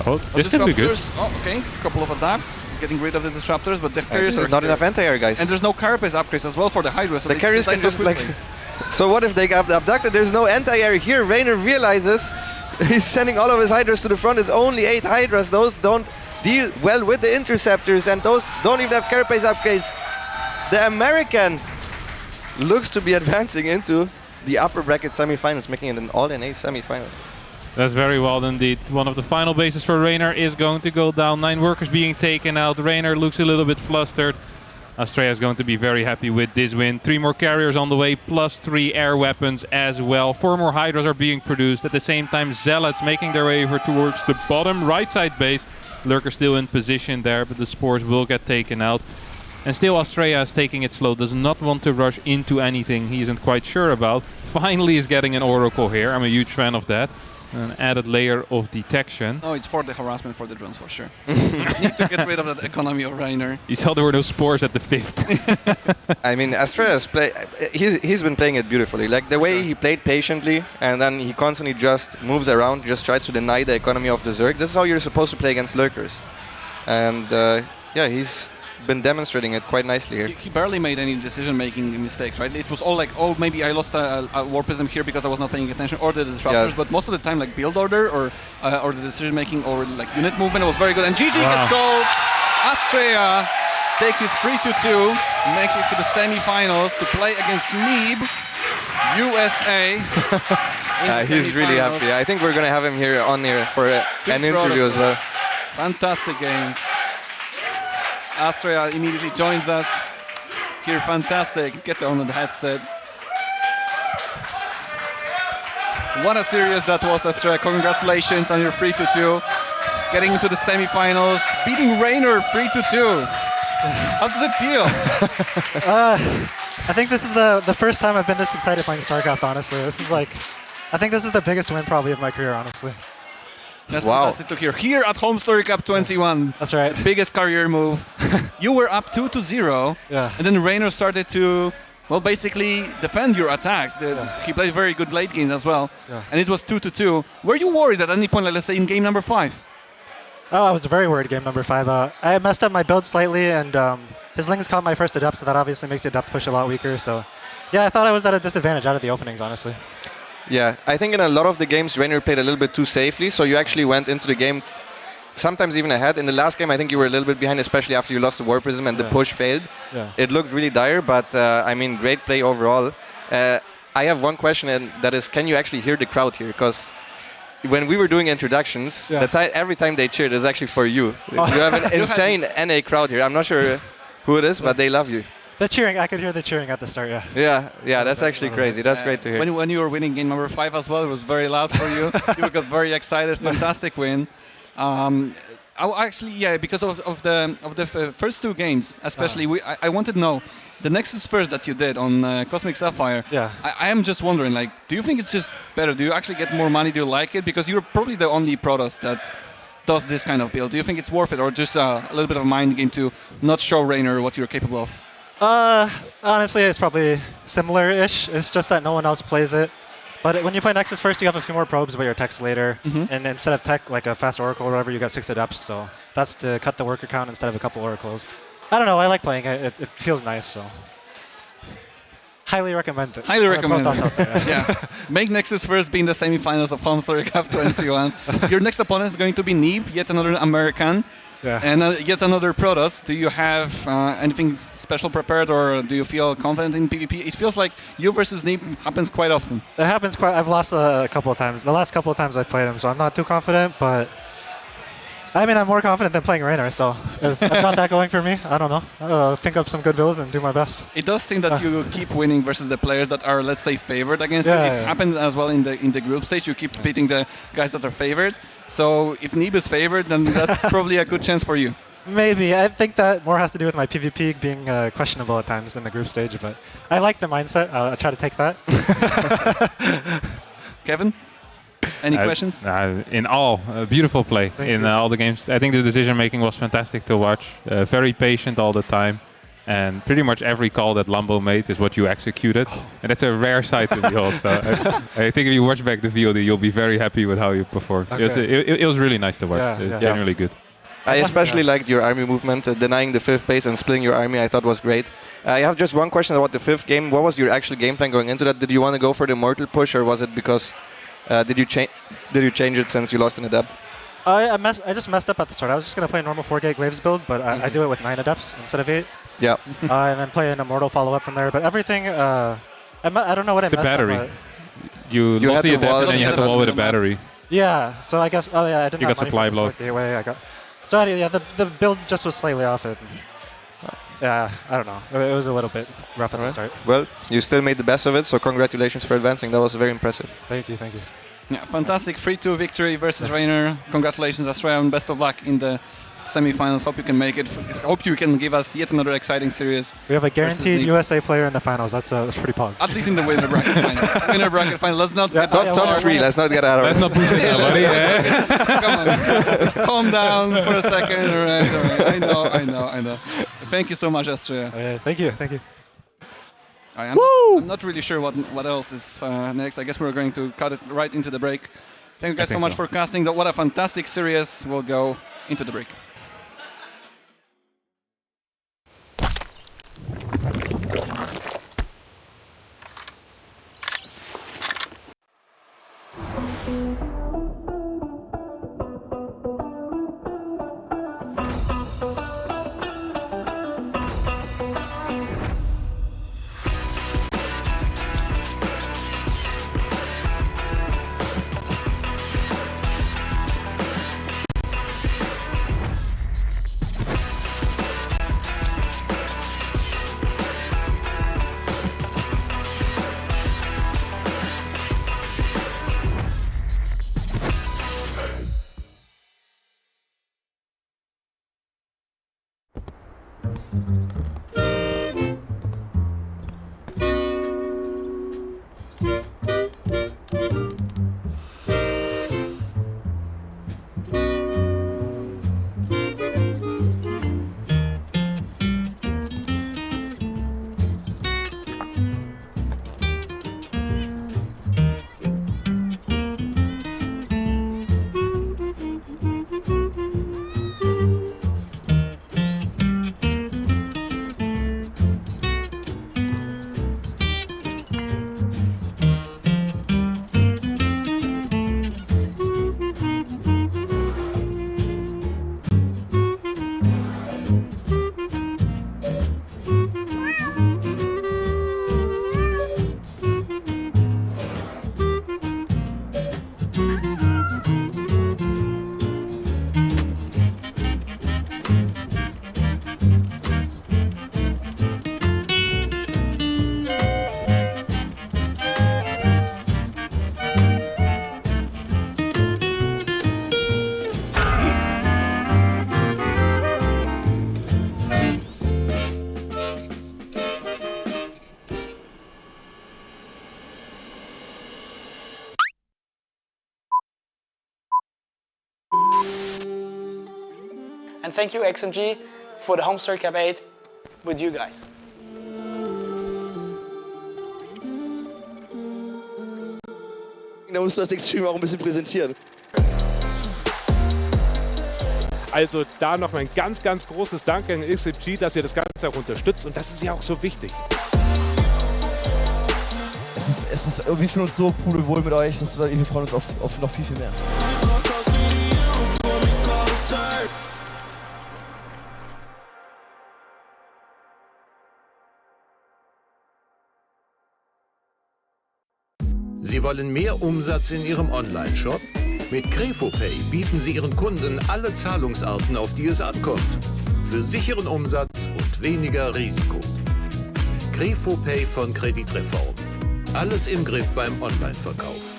Oh, this could be good. Oh, okay. Couple of adapts, getting rid of the disruptors, but the carriers There's not enough anti-air, guys. And there's no carapace upgrades as well for the Hydra. So the carriers can just like. So what if they get abducted? There's no anti-air here. Reynor realizes he's sending all of his Hydras to the front. It's only 8 Hydras. Those don't deal well with the interceptors, and those don't even have carapace upgrades. The American looks to be advancing into the upper bracket semifinals, making it an all-NA semifinals. That's very well indeed. One of the final bases for Reynor is going to go down. 9 workers being taken out. Reynor looks a little bit flustered. Astrea is going to be very happy with this win. 3 more carriers on the way, +3 air weapons as well. 4 more Hydras are being produced. At the same time, Zealots making their way over towards the bottom right side base. Lurker still in position there, but the spores will get taken out. And still Astrea is taking it slow, does not want to rush into anything he isn't quite sure about. Finally is getting an Oracle here, I'm a huge fan of that. An added layer of detection. Oh, it's for the harassment for the drones for sure. Need to get rid of that economy of Reynor. You saw there were no spores at the 5th. I mean, Astrea's he's been playing it beautifully. Like the way he played patiently, and then he constantly just moves around, just tries to deny the economy of the Zerg. This is how you're supposed to play against lurkers. And yeah, he's been demonstrating it quite nicely here. He barely made any decision-making mistakes, right? It was all like, oh, maybe I lost a War Prism here because I was not paying attention, or the disruptors. Yeah. But most of the time, like build order or the decision-making or like unit movement was very good. And GG gets gold. Astrea takes it 3-2, makes it to the semi-finals to play against Neeb, USA. He's really happy. I think we're gonna have him here for an interview as well. Fantastic games. Astrea immediately joins us here. Fantastic. Get on the headset. What a series that was, Astrea. Congratulations on your 3-2. Getting into the semifinals, beating Reynor 3-2. How does it feel? I think this is the first time I've been this excited playing StarCraft, honestly. This is like, I think this is the biggest win probably of my career, honestly. That's fantastic to hear. Here at HomeStory Cup 21. That's right. Biggest career move. You were up 2-0. Yeah. And then Reynor started to, well, basically defend your attacks. He played very good late games as well. Yeah. And it was 2-2. Were you worried at any point, like let's say in game number 5? Oh, I was very worried game number 5. I messed up my build slightly, and his Lings caught my first Adept, so that obviously makes the Adept push a lot weaker. So yeah, I thought I was at a disadvantage out of the openings, honestly. Yeah, I think in a lot of the games, Reynor played a little bit too safely, so you actually went into the game sometimes even ahead. In the last game, I think you were a little bit behind, especially after you lost the War Prism and the push failed. Yeah. It looked really dire, but I mean, great play overall. I have one question, and that is, can you actually hear the crowd here? Because when we were doing introductions, every time they cheered, it was actually for you. You have an insane NA crowd here. I'm not sure who it is, but they love you. The cheering, I could hear the cheering at the start, Yeah, that's actually crazy. That's great to hear. When you were winning game number 5 as well, it was very loud for you. You got very excited. Fantastic win. Because of the first 2 games, especially, I wanted to know the Nexus first that you did on Cosmic Sapphire. Yeah. I am just wondering, like, do you think it's just better? Do you actually get more money? Do you like it? Because you're probably the only Protoss that does this kind of build. Do you think it's worth it, or just a little bit of a mind game to not show Reynor what you're capable of? Honestly, it's probably similar-ish. It's just that no one else plays it. But when you play Nexus first, you have a few more probes, but your tech's later. And instead of tech, like a fast Oracle or whatever, you got 6 Adepts. So that's to cut the worker count instead of a couple Oracles. I don't know. I like playing it. It feels nice. So highly recommend it. Highly recommend it. Yeah. Make Nexus first be in the semifinals of HomeStory Cup 21. Your next opponent is going to be Neeb, yet another American. Yeah. And yet another Protoss. Do you have anything special prepared, or do you feel confident in PvP? It feels like you versus Neeb happens quite often. It happens quite. I've lost a couple of times. The last couple of times I've played him, so I'm not too confident. But I mean, I'm more confident than playing Reynor, so I've got that going for me. I don't know. I'll think up some good builds and do my best. It does seem that you keep winning versus the players that are, let's say, favored against you. It's happened as well in the group stage. You keep beating the guys that are favored. So if Neeb is favored, then that's probably a good chance for you. Maybe. I think that more has to do with my PvP being questionable at times in the group stage, but I like the mindset. I'll try to take that. Kevin? Any questions? In all, beautiful play in all the games. I think the decision making was fantastic to watch. Very patient all the time. And pretty much every call that Lambo made is what you executed. And that's a rare sight to behold. So I think if you watch back the VOD, you'll be very happy with how you performed. Okay. It was really nice to watch. It's genuinely good. I especially liked your army movement, denying the 5th base and splitting your army. I thought was great. I have just one question about the 5th game. What was your actual game plan going into that? Did you want to go for the mortal push, or was it because did you change it since you lost an adept? I just messed up at the start. I was just going to play a normal 4-gate Glaives build, but I do it with 9 adepts instead of 8. Yeah. And then play an immortal follow-up from there. But everything, I don't know what I messed up. The battery. You lost the adept and then you had to wall with a battery. Yeah, so I guess, I didn't you have got supply blocked. So anyway, yeah, the build just was slightly off it. Yeah, I don't know. It was a little bit rough at the start. Well, you still made the best of it, so congratulations for advancing. That was very impressive. Thank you. Yeah, fantastic 3-2 victory versus Reynor. Congratulations, Astrea, and best of luck in the semi-finals. Hope you can make it. Hope you can give us yet another exciting series. We have a guaranteed USA player in the finals. That's pretty pog. At least in the winner bracket final. Winner bracket final. Let's not get top 3. Let's not get out of it. Let's not push it, buddy. Come on. Just calm down for a second. All right. I know. Thank you so much, Astrea. Thank you. I'm not really sure what else is next. I guess we're going to cut it right into the break. Thank you guys so much for casting. What a fantastic series. We'll go into the break. And thank you, XMG, for the HomeStory Cap 8 with you guys. Da musst du das Extreme auch ein bisschen präsentieren. Also da noch ein ganz großes Danke an XXI, dass ihr das Ganze auch unterstützt, und das ist ja auch so wichtig. Es ist irgendwie für uns so pudelwohl mit euch, dass wir freuen uns auf noch viel mehr. Sie wollen mehr Umsatz in Ihrem Online-Shop? Mit KrefoPay bieten Sie Ihren Kunden alle Zahlungsarten, auf die es ankommt. Für sicheren Umsatz und weniger Risiko. KrefoPay von Kreditreform. Alles im Griff beim Online-Verkauf.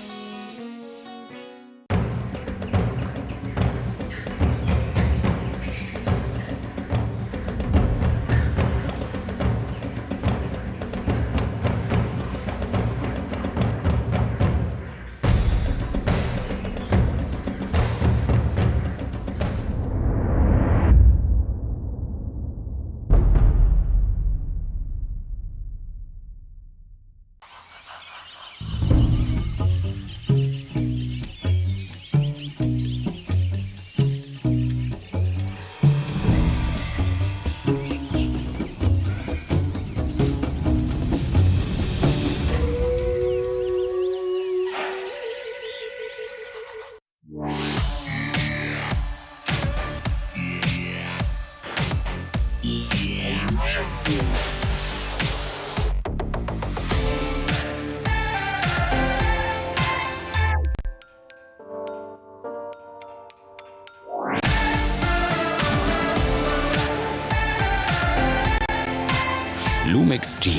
Lumix G.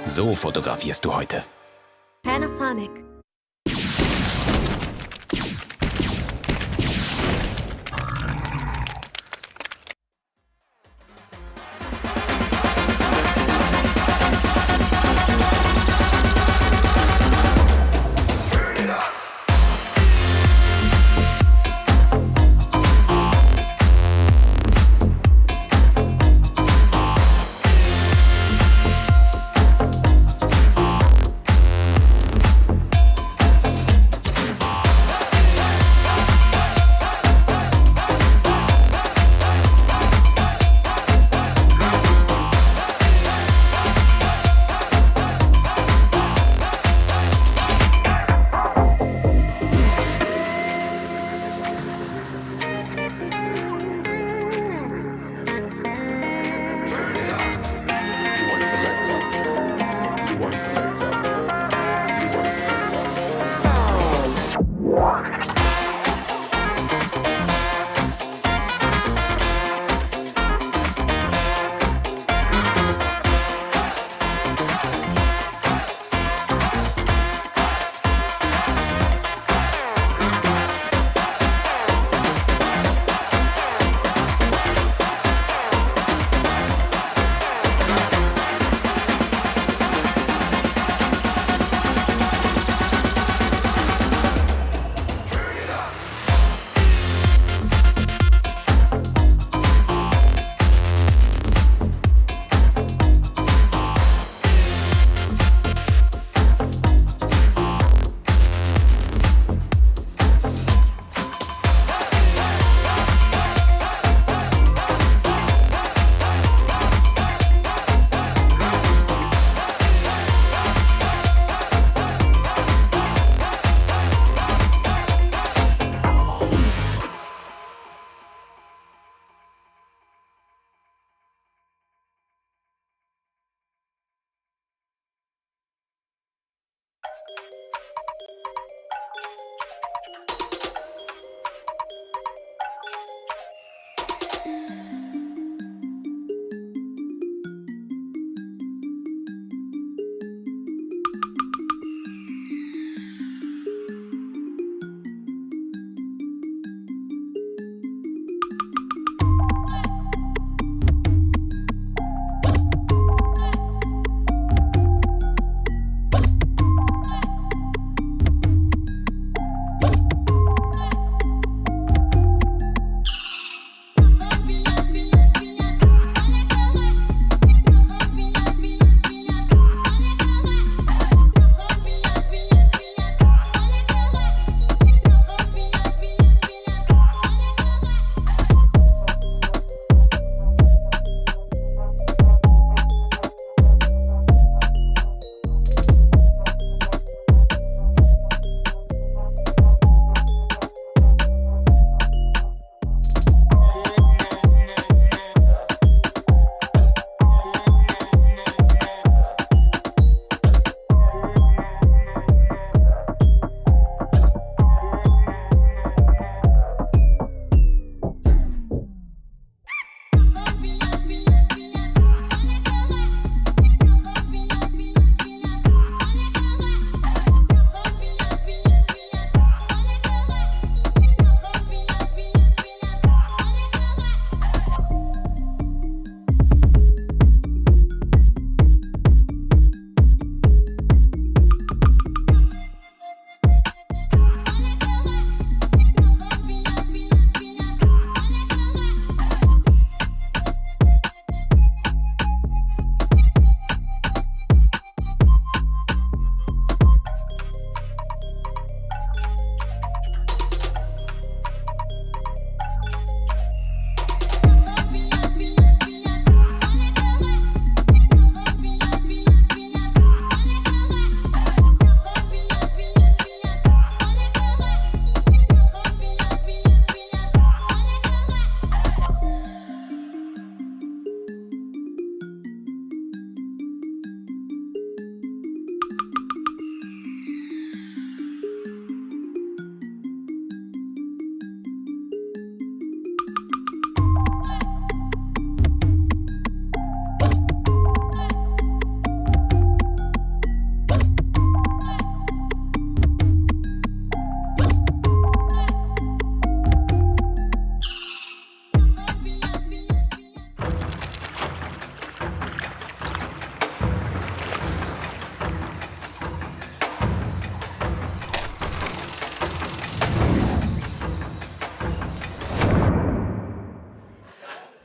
So fotografierst du heute. Panasonic.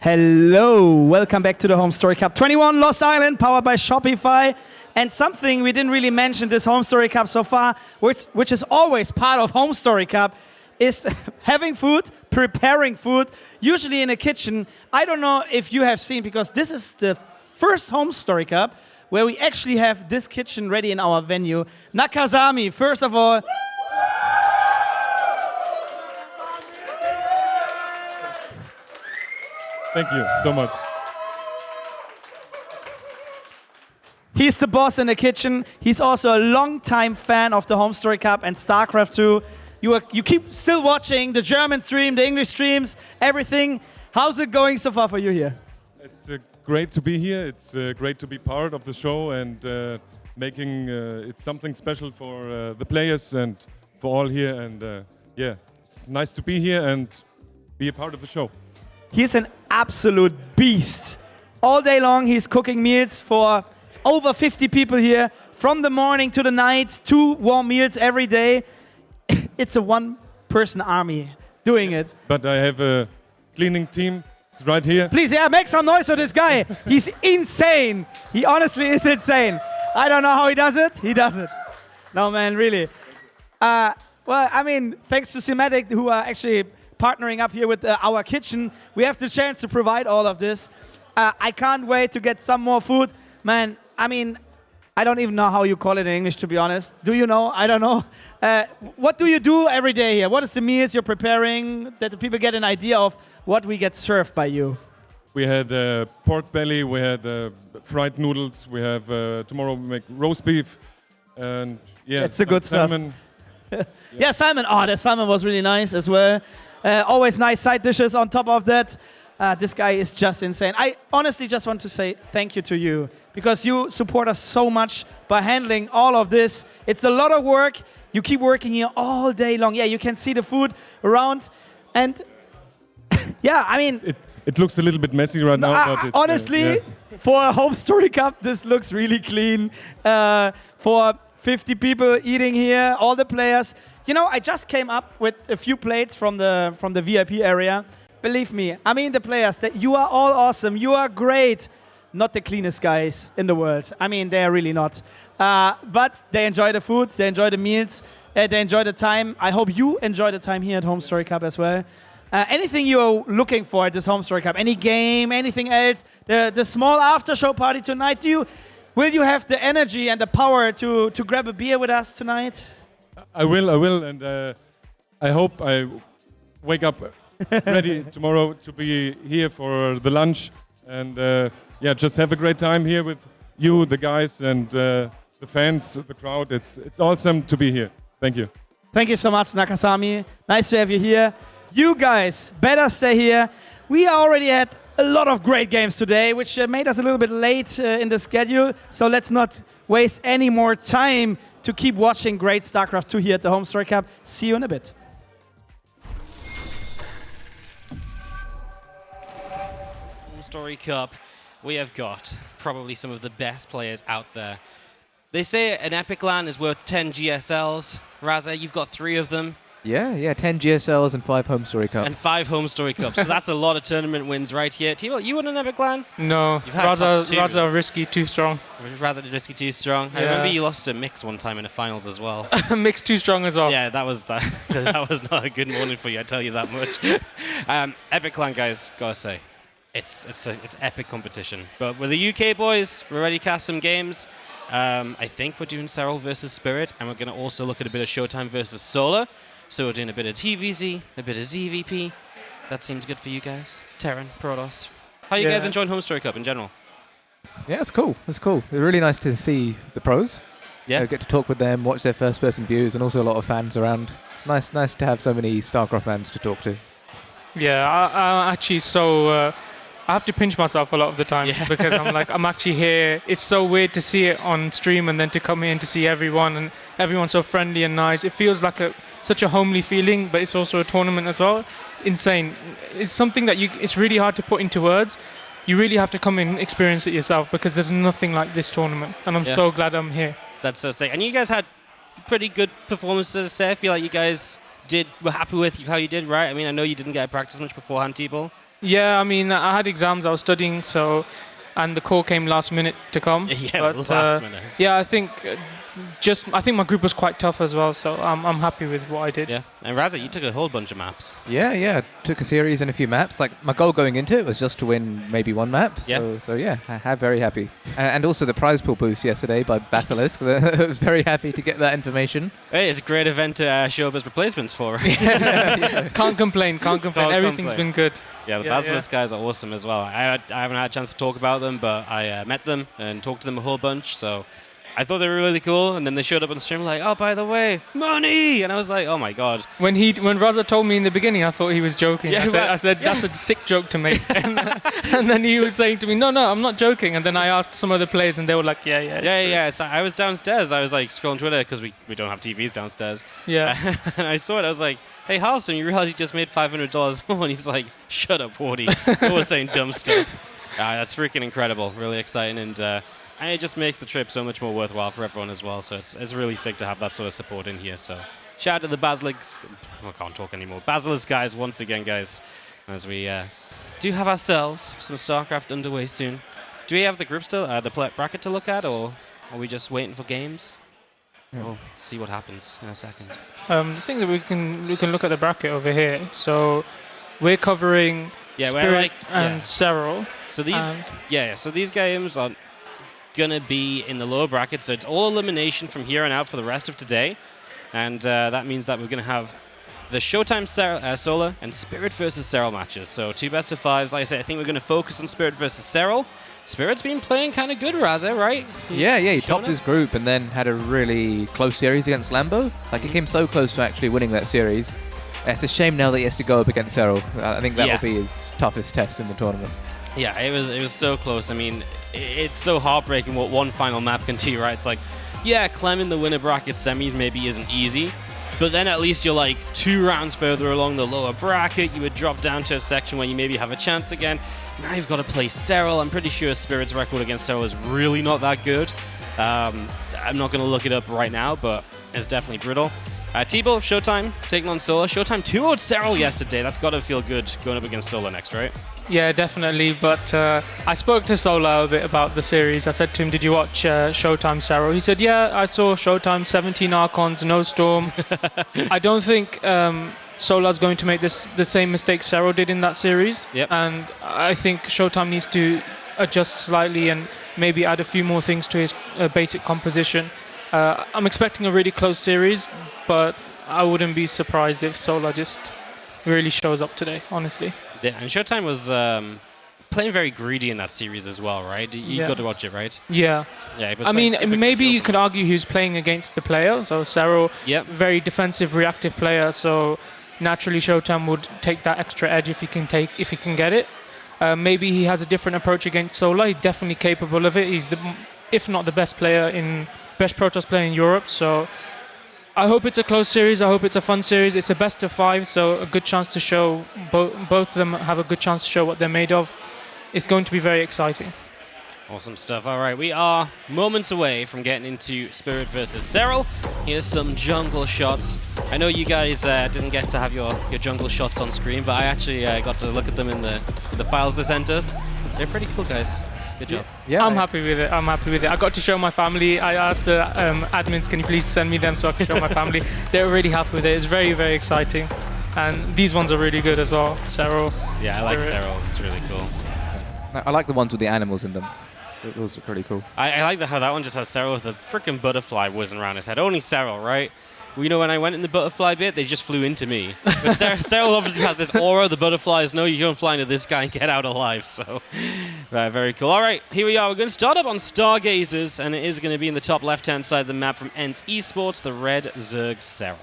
Hello, welcome back to the HomeStory Cup 21 Lost Island, powered by Shopify. And something we didn't really mention this HomeStory Cup so far, which is always part of HomeStory Cup, is having food, preparing food, usually in a kitchen. I don't know if you have seen, because this is the first HomeStory Cup where we actually have this kitchen ready in our venue. Nakazami, first of all. Thank you so much. He's the boss in the kitchen. He's also a long-time fan of the HomeStory Cup and StarCraft 2. You keep still watching the German stream, the English streams, everything. How's it going so far for you here? It's great to be here. It's great to be part of the show and making it something special for the players and for all here. And yeah, it's nice to be here and be a part of the show. He's an absolute beast. All day long, he's cooking meals for over 50 people here, from the morning to the night, 2 warm meals every day. It's a one-person army doing it. But I have a cleaning team. It's right here. Please, yeah, make some noise for this guy. He's insane. He honestly is insane. I don't know how he does it. He does it. No, man, really. Well, I mean, thanks to Sematic, who are actually partnering up here with our kitchen, we have the chance to provide all of this. I can't wait to get some more food. Man, I mean, I don't even know how you call it in English, to be honest. Do you know? I don't know. What do you do every day here? What is the meals you're preparing, that the people get an idea of what we get served by you? We had pork belly, we had fried noodles, we have tomorrow we make roast beef, and yeah, it's the good salmon. Stuff. Yeah, salmon. Oh, the salmon was really nice as well. Always nice side dishes on top of that. This guy is just insane. I honestly just want to say thank you to you, because you support us so much by handling all of this. It's a lot of work. You keep working here all day long. Yeah, you can see the food around. And yeah, I mean... It looks a little bit messy right now. But it's, honestly, for a HomeStory Cup, this looks really clean. For 50 people eating here, all the players. You know, I just came up with a few plates from the VIP area. Believe me, I mean the players, that you are all awesome. You are great. Not the cleanest guys in the world. I mean, they are really not. But they enjoy the food, they enjoy the meals, they enjoy the time. I hope you enjoy the time here at HomeStory Cup as well. Anything you're looking for at this HomeStory Cup? Any game, anything else? The small after-show party tonight, will you have the energy and the power to grab a beer with us tonight? I will, and I hope I wake up ready tomorrow to be here for the lunch, and yeah, just have a great time here with you, the guys, and the fans, the crowd. It's awesome to be here. Thank you. Thank you so much, Nakasami. Nice to have you here. You guys better stay here. We already had a lot of great games today, which made us a little bit late in the schedule. So let's not waste any more time to keep watching great StarCraft 2 here at the HomeStory Cup. See you in a bit. HomeStory Cup, we have got probably some of the best players out there. They say an Epic LAN is worth 10 GSLs. Raza, you've got 3 of them. Yeah, 10 GSLs and 5 HomeStory Cups. And 5 HomeStory Cups. So that's a lot of tournament wins right here. T-Ball, you won an Epic LAN? No, Raza risky, too strong. Raza risky, too strong. Yeah. I remember you lost to Mix one time in the finals as well. Mix too strong as well. Yeah, that was not a good morning for you, I tell you that much. Epic LAN, guys, gotta say, it's epic competition. But with the UK boys, we're ready to cast some games. I think we're doing Serral versus Spirit, and we're going to also look at a bit of ShoWTimE versus Solar. So we're doing a bit of TVZ, a bit of ZVP. That seems good for you guys. Terran, Protoss. How are you guys enjoying HomeStory Cup in general? Yeah, it's cool. It's cool. It's really nice to see the pros. Yeah. Get to talk with them, watch their first-person views, and also a lot of fans around. It's nice to have so many StarCraft fans to talk to. Yeah, I actually I have to pinch myself a lot of the time because I'm actually here. It's so weird to see it on stream and then to come here and to see everyone, and everyone's so friendly and nice. It feels like such a homely feeling, but it's also a tournament as well. Insane. It's something that it's really hard to put into words. You really have to come and experience it yourself, because there's nothing like this tournament, and I'm so glad I'm here. That's so sick. And you guys had pretty good performances there. I feel like you guys were happy with how you did, right? I mean, I know you didn't get to practice much beforehand, T-Ball. Yeah, I mean, I had exams I was studying, so, and the call came last minute to come. Yeah, last minute. Yeah, I think I think my group was quite tough as well, so I'm happy with what I did. Yeah, and Raza, you took a whole bunch of maps. Yeah. Took a series and a few maps. Like my goal going into it was just to win maybe one map. So yeah, I'm very happy. And also the prize pool boost yesterday by Basilisk. I was very happy to get that information. Hey, it's a great event to show up as replacements for. Can't complain. Everything's been good. Yeah, the Basilisk guys are awesome as well. I haven't had a chance to talk about them, but I met them and talked to them a whole bunch. So I thought they were really cool, and then they showed up on stream like, oh, by the way, money! And I was like, oh my god. When Raza told me in the beginning, I thought he was joking. Yeah, I said that's a sick joke to make. And then he was saying to me, no, I'm not joking. And then I asked some other players, and they were like, yeah. So I was downstairs. I was like scrolling Twitter because we don't have TVs downstairs. Yeah. And I saw it. I was like, hey, Halston, you realize you just made $500 more? And he's like, shut up, Wardy. Always saying dumb stuff. That's freaking incredible. Really exciting, and it just makes the trip so much more worthwhile for everyone as well. So it's really sick to have that sort of support in here. So shout out to the Basilisk. I can't talk anymore. Basilisk guys, once again, guys, as we do have ourselves some StarCraft underway soon. Do we have the group still, the bracket to look at, or are we just waiting for games? We'll see what happens in a second. I think that we can look at the bracket over here. So we're covering Spirit and Serral. So these games are gonna be in the lower bracket, so it's all elimination from here on out for the rest of today, and that means that we're gonna have the ShoWTimE Solar and Spirit versus Serral matches. So 2 best of 5s. Like I said, I think we're gonna focus on Spirit versus Serral. Spirit's been playing kind of good, Raza, right? Yeah, he topped his group and then had a really close series against Lambo. Like he came so close to actually winning that series. It's a shame now that he has to go up against Serral. I think that will be his toughest test in the tournament. Yeah, it was so close. I mean, it's so heartbreaking what one final map can do, right? It's like, yeah, Clem in the winner bracket semis maybe isn't easy, but then at least you're like 2 rounds further along the lower bracket. You would drop down to a section where you maybe have a chance again. Now you've got to play Serral. I'm pretty sure Spirit's record against Serral is really not that good. I'm not going to look it up right now, but it's definitely brutal. T-Ball, ShoWTimE taking on Solar. ShoWTimE 2-0'd Serral yesterday. That's got to feel good going up against Solar next, right? Yeah, definitely. But I spoke to Solar a bit about the series. I said to him, did you watch ShoWTimE Serral? He said, yeah, I saw ShoWTimE, 17 Archons, no Storm. I don't think Solar's going to make the same mistake Serral did in that series. Yep. And I think ShoWTimE needs to adjust slightly and maybe add a few more things to his basic composition. I'm expecting a really close series, but I wouldn't be surprised if Solar just really shows up today, honestly. Yeah, and ShoWTimE was playing very greedy in that series as well, right? You got to watch it, right? Yeah. Yeah. I mean, maybe you could argue who's playing against the player. So Serral, very defensive, reactive player. So naturally, ShoWTimE would take that extra edge if he can get it. Maybe he has a different approach against Solar. He's definitely capable of it. He's if not the best Protoss player in Europe. So I hope it's a close series. I hope it's a fun series. It's a best of 5, so a good chance to show both of them have a good chance to show what they're made of. It's going to be very exciting. Awesome stuff. All right, we are moments away from getting into Spirit versus Serral. Here's some jungle shots. I know you guys didn't get to have your jungle shots on screen, but I actually got to look at them in the files they sent us. They're pretty cool, guys. Good job. Yeah, I'm happy with it. I got to show my family. I asked the admins, can you please send me them so I can show my family. They're really happy with it. It's very, very exciting. And these ones are really good as well. Serral. Yeah, I like Serral. It's really cool. I like the ones with the animals in them. Those are pretty cool. I like how that one just has Serral with a freaking butterfly whizzing around his head. Only Serral, right? Well, you know, when I went in the butterfly bit, they just flew into me. But Serral obviously has this aura. The butterflies know you don't fly into this guy and get out alive. So, very cool. All right, here we are. We're going to start up on Stargazers, and it is going to be in the top left-hand side of the map from Ents Esports, the red Zerg Serral.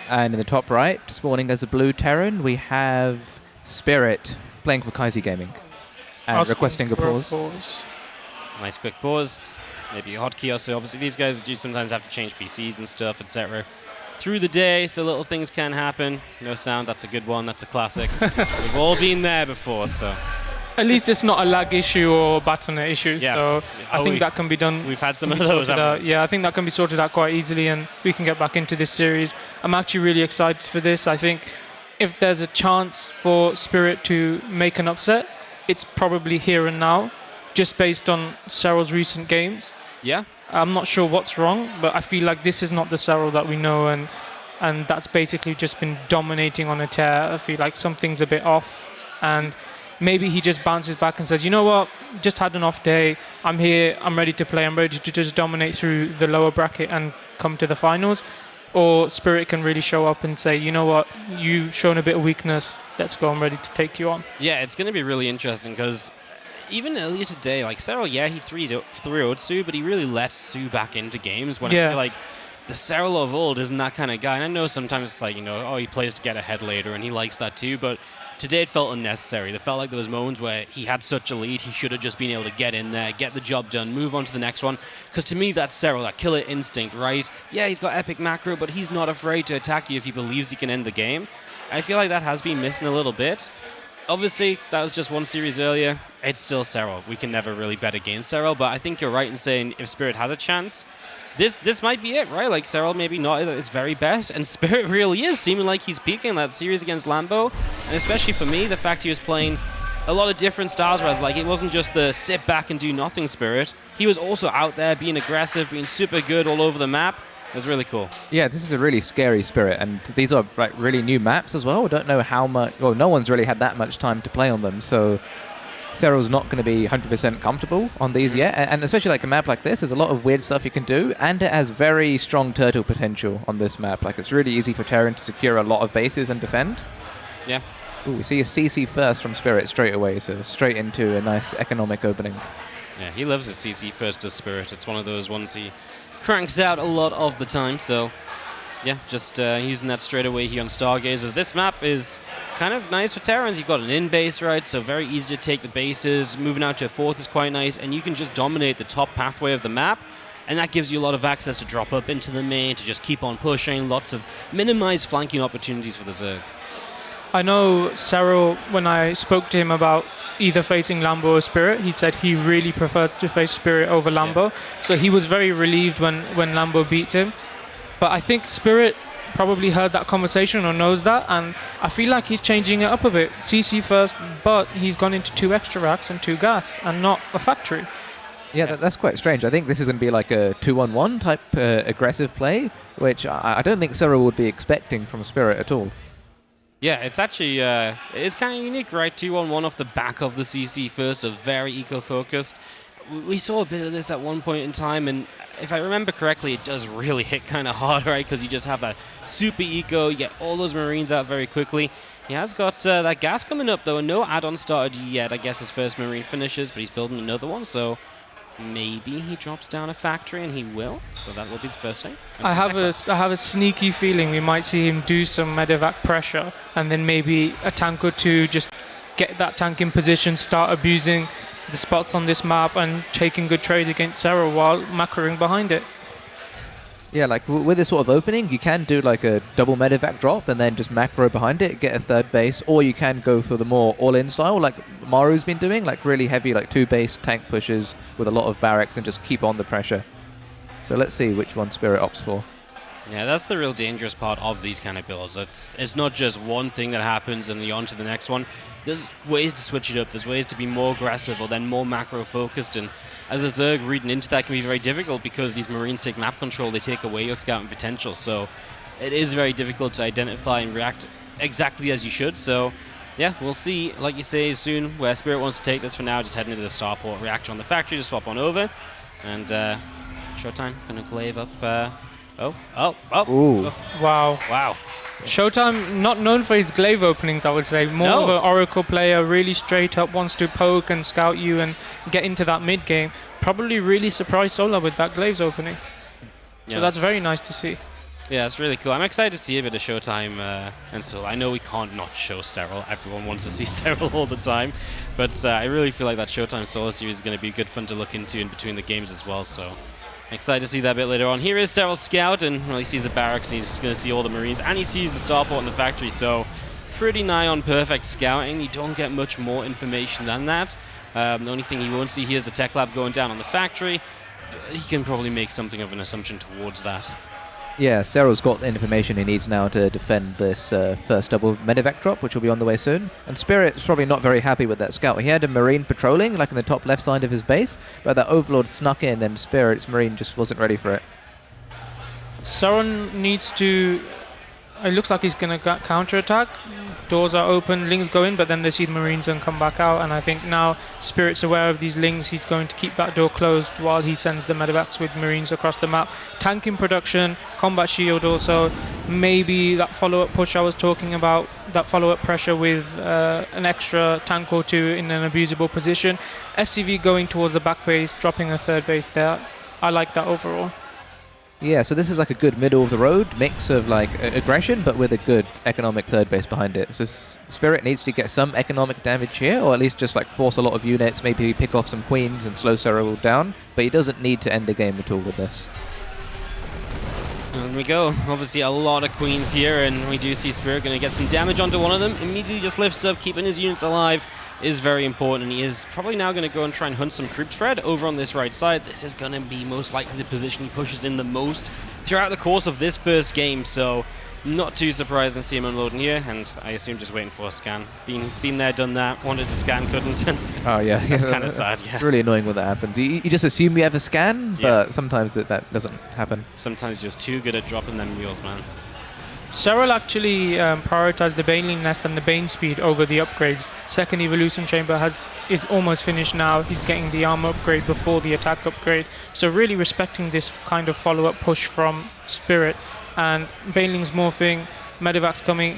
And in the top right, spawning as a blue Terran, we have Spirit playing for Kaiser Gaming and requesting a pause. Nice quick pause. Maybe a hotkey or so. Obviously, these guys do sometimes have to change PCs and stuff, etc. through the day, so little things can happen. No sound, that's a good one. That's a classic. We've all been there before, so. At least it's not a lag issue or bottleneck issue, Yeah. so I think that can be done. We've had some of those, haven't we? Yeah, I think that can be sorted out quite easily, and we can get back into this series. I'm actually really excited for this. I think if there's a chance for Spirit to make an upset, it's probably here and now, just based on Serral's recent games. Yeah. I'm not sure what's wrong, but I feel like this is not the Serral that we know, and that's basically just been dominating on a tear. I feel like something's a bit off, and maybe he just bounces back and says, you know what, just had an off day, I'm here, I'm ready to play, I'm ready to just dominate through the lower bracket and come to the finals. Or Spirit can really show up and say, you know what, you've shown a bit of weakness, let's go, I'm ready to take you on. Yeah, it's going to be really interesting because even earlier today, like Serral, yeah, he 3-0'd Su, but he really let Su back into games when I feel like the Serral of old isn't that kind of guy. And I know sometimes it's like, he plays to get ahead later and he likes that too, but today it felt unnecessary. It felt like there was moments where he had such a lead, he should have just been able to get in there, get the job done, move on to the next one. Because to me, that's Serral, that killer instinct, right? Yeah, he's got epic macro, but he's not afraid to attack you if he believes he can end the game. I feel like that has been missing a little bit. Obviously, that was just one series earlier. It's still Serral. We can never really bet against Serral, but I think you're right in saying if Spirit has a chance, this might be it, right? Like, Serral maybe not at his very best, and Spirit really is seeming like he's peaking that series against Lambo. And especially for me, the fact he was playing a lot of different styles, whereas like it wasn't just the sit back and do nothing Spirit. He was also out there being aggressive, being super good all over the map. It was really cool. Yeah, this is a really scary Spirit, and these are like really new maps as well. I don't know how much, well, no one's really had that much time to play on them, so Serral's not going to be 100% comfortable on these yet, and especially like a map like this, there's a lot of weird stuff you can do, and it has very strong turtle potential on this map. Like, it's really easy for Terran to secure a lot of bases and defend. Yeah. Ooh, we see a CC first from Spirit straight away, so straight into a nice economic opening. Yeah, he loves his CC first as Spirit. It's one of those ones he cranks out a lot of the time, so yeah, just using that straight away here on Stargazers. This map is kind of nice for Terrans. You've got an in-base, right, so very easy to take the bases. Moving out to a fourth is quite nice, and you can just dominate the top pathway of the map, and that gives you a lot of access to drop up into the main, to just keep on pushing, lots of minimized flanking opportunities for the Zerg. I know Serral, when I spoke to him about either facing Lambo or Spirit, he said he really preferred to face Spirit over Lambo, so he was very relieved when Lambo beat him. But I think Spirit probably heard that conversation or knows that, and I feel like he's changing it up a bit. CC first, but he's gone into 2 extra racks and 2 gas, and not a factory. Yeah, that's quite strange. I think this is going to be like a 2-on-1 type aggressive play, which I don't think Serral would be expecting from Spirit at all. Yeah, it's actually, it is kind of unique, right? 2-on-1 off the back of the CC first, so very eco-focused. We saw a bit of this at one point in time, and if I remember correctly, it does really hit kind of hard, right? Because you just have that super eco, you get all those Marines out very quickly. He has got that gas coming up, though, and no add-on started yet. I guess his first Marine finishes, but he's building another one, so maybe he drops down a factory, and he will. So that will be the first thing. I have a sneaky feeling we might see him do some medevac pressure, and then maybe a tank or two, just get that tank in position, start abusing the spots on this map and taking good trades against Serral while macroing behind it. Yeah, like with this sort of opening, you can do like a double medevac drop and then just macro behind it, get a third base, or you can go for the more all-in style like Maru's been doing, like really heavy like 2-base tank pushes with a lot of barracks and just keep on the pressure. So let's see which one Spirit opts for. Yeah, that's the real dangerous part of these kind of builds. It's not just one thing that happens and you're on to the next one. There's ways to switch it up. There's ways to be more aggressive or then more macro-focused. And as the Zerg, reading into that can be very difficult because these Marines take map control. They take away your scouting potential. So it is very difficult to identify and react exactly as you should. So yeah, we'll see, like you say, soon where Spirit wants to take this. For now, just heading into the starport, reactor on the factory to swap on over. And ShoWTimE going to glaive up. Oh. Wow. Wow. ShoWTimE, not known for his glaive openings, I would say. More of an Oracle player, really straight up, wants to poke and scout you and get into that mid game. Probably really surprised Solar with that glaives opening. So that's very nice to see. Yeah, it's really cool. I'm excited to see a bit of ShoWTimE and so I know we can't not show Serral. Everyone wants to see Serral all the time. But I really feel like that ShoWTimE Solar series is going to be good fun to look into in between the games as well. So excited to see that a bit later on. Here is Serral's scout, and he sees the barracks, and he's going to see all the Marines, and he sees the starport and the factory, so pretty nigh on perfect scouting. You don't get much more information than that. The only thing he won't see here is the tech lab going down on the factory. He can probably make something of an assumption towards that. Yeah, Serral's got the information he needs now to defend this first double medevac drop, which will be on the way soon. And Spirit's probably not very happy with that scout. He had a Marine patrolling, like in the top left side of his base, but that Overlord snuck in and Spirit's Marine just wasn't ready for it. Zoun needs to... It looks like he's going to counter-attack. Doors are open, Lings go in, but then they see the Marines and come back out. And I think now Spirit's aware of these Lings. He's going to keep that door closed while he sends the medevacs with Marines across the map. Tank in production, combat shield also. Maybe that follow-up push I was talking about, that follow-up pressure with an extra tank or two in an abusable position. SCV going towards the back base, dropping a third base there. I like that overall. Yeah, so this is like a good middle-of-the-road mix of like aggression, but with a good economic third base behind it. So Spirit needs to get some economic damage here, or at least just like force a lot of units, maybe pick off some queens and slow Serral down, but he doesn't need to end the game at all with this. And we go. Obviously a lot of queens here, and we do see Spirit going to get some damage onto one of them. Immediately just lifts up, keeping his units alive is very important. He is probably now going to go and try and hunt some creep spread over on this right side. This is going to be most likely the position he pushes in the most throughout the course of this first game, so not too surprised to see him unloading here, and I assume just waiting for a scan. Been there, done that, wanted to scan, couldn't. Oh yeah. That's kind of sad, yeah. It's really annoying when that happens. You just assume you have a scan, but sometimes that doesn't happen. Sometimes just too good at dropping them wheels, man. Serral actually prioritized the Baneling Nest and the Bane Speed over the upgrades. Second Evolution Chamber is almost finished now. He's getting the armor upgrade before the attack upgrade. So really respecting this kind of follow-up push from Spirit. And Baneling's morphing, Medevac's coming.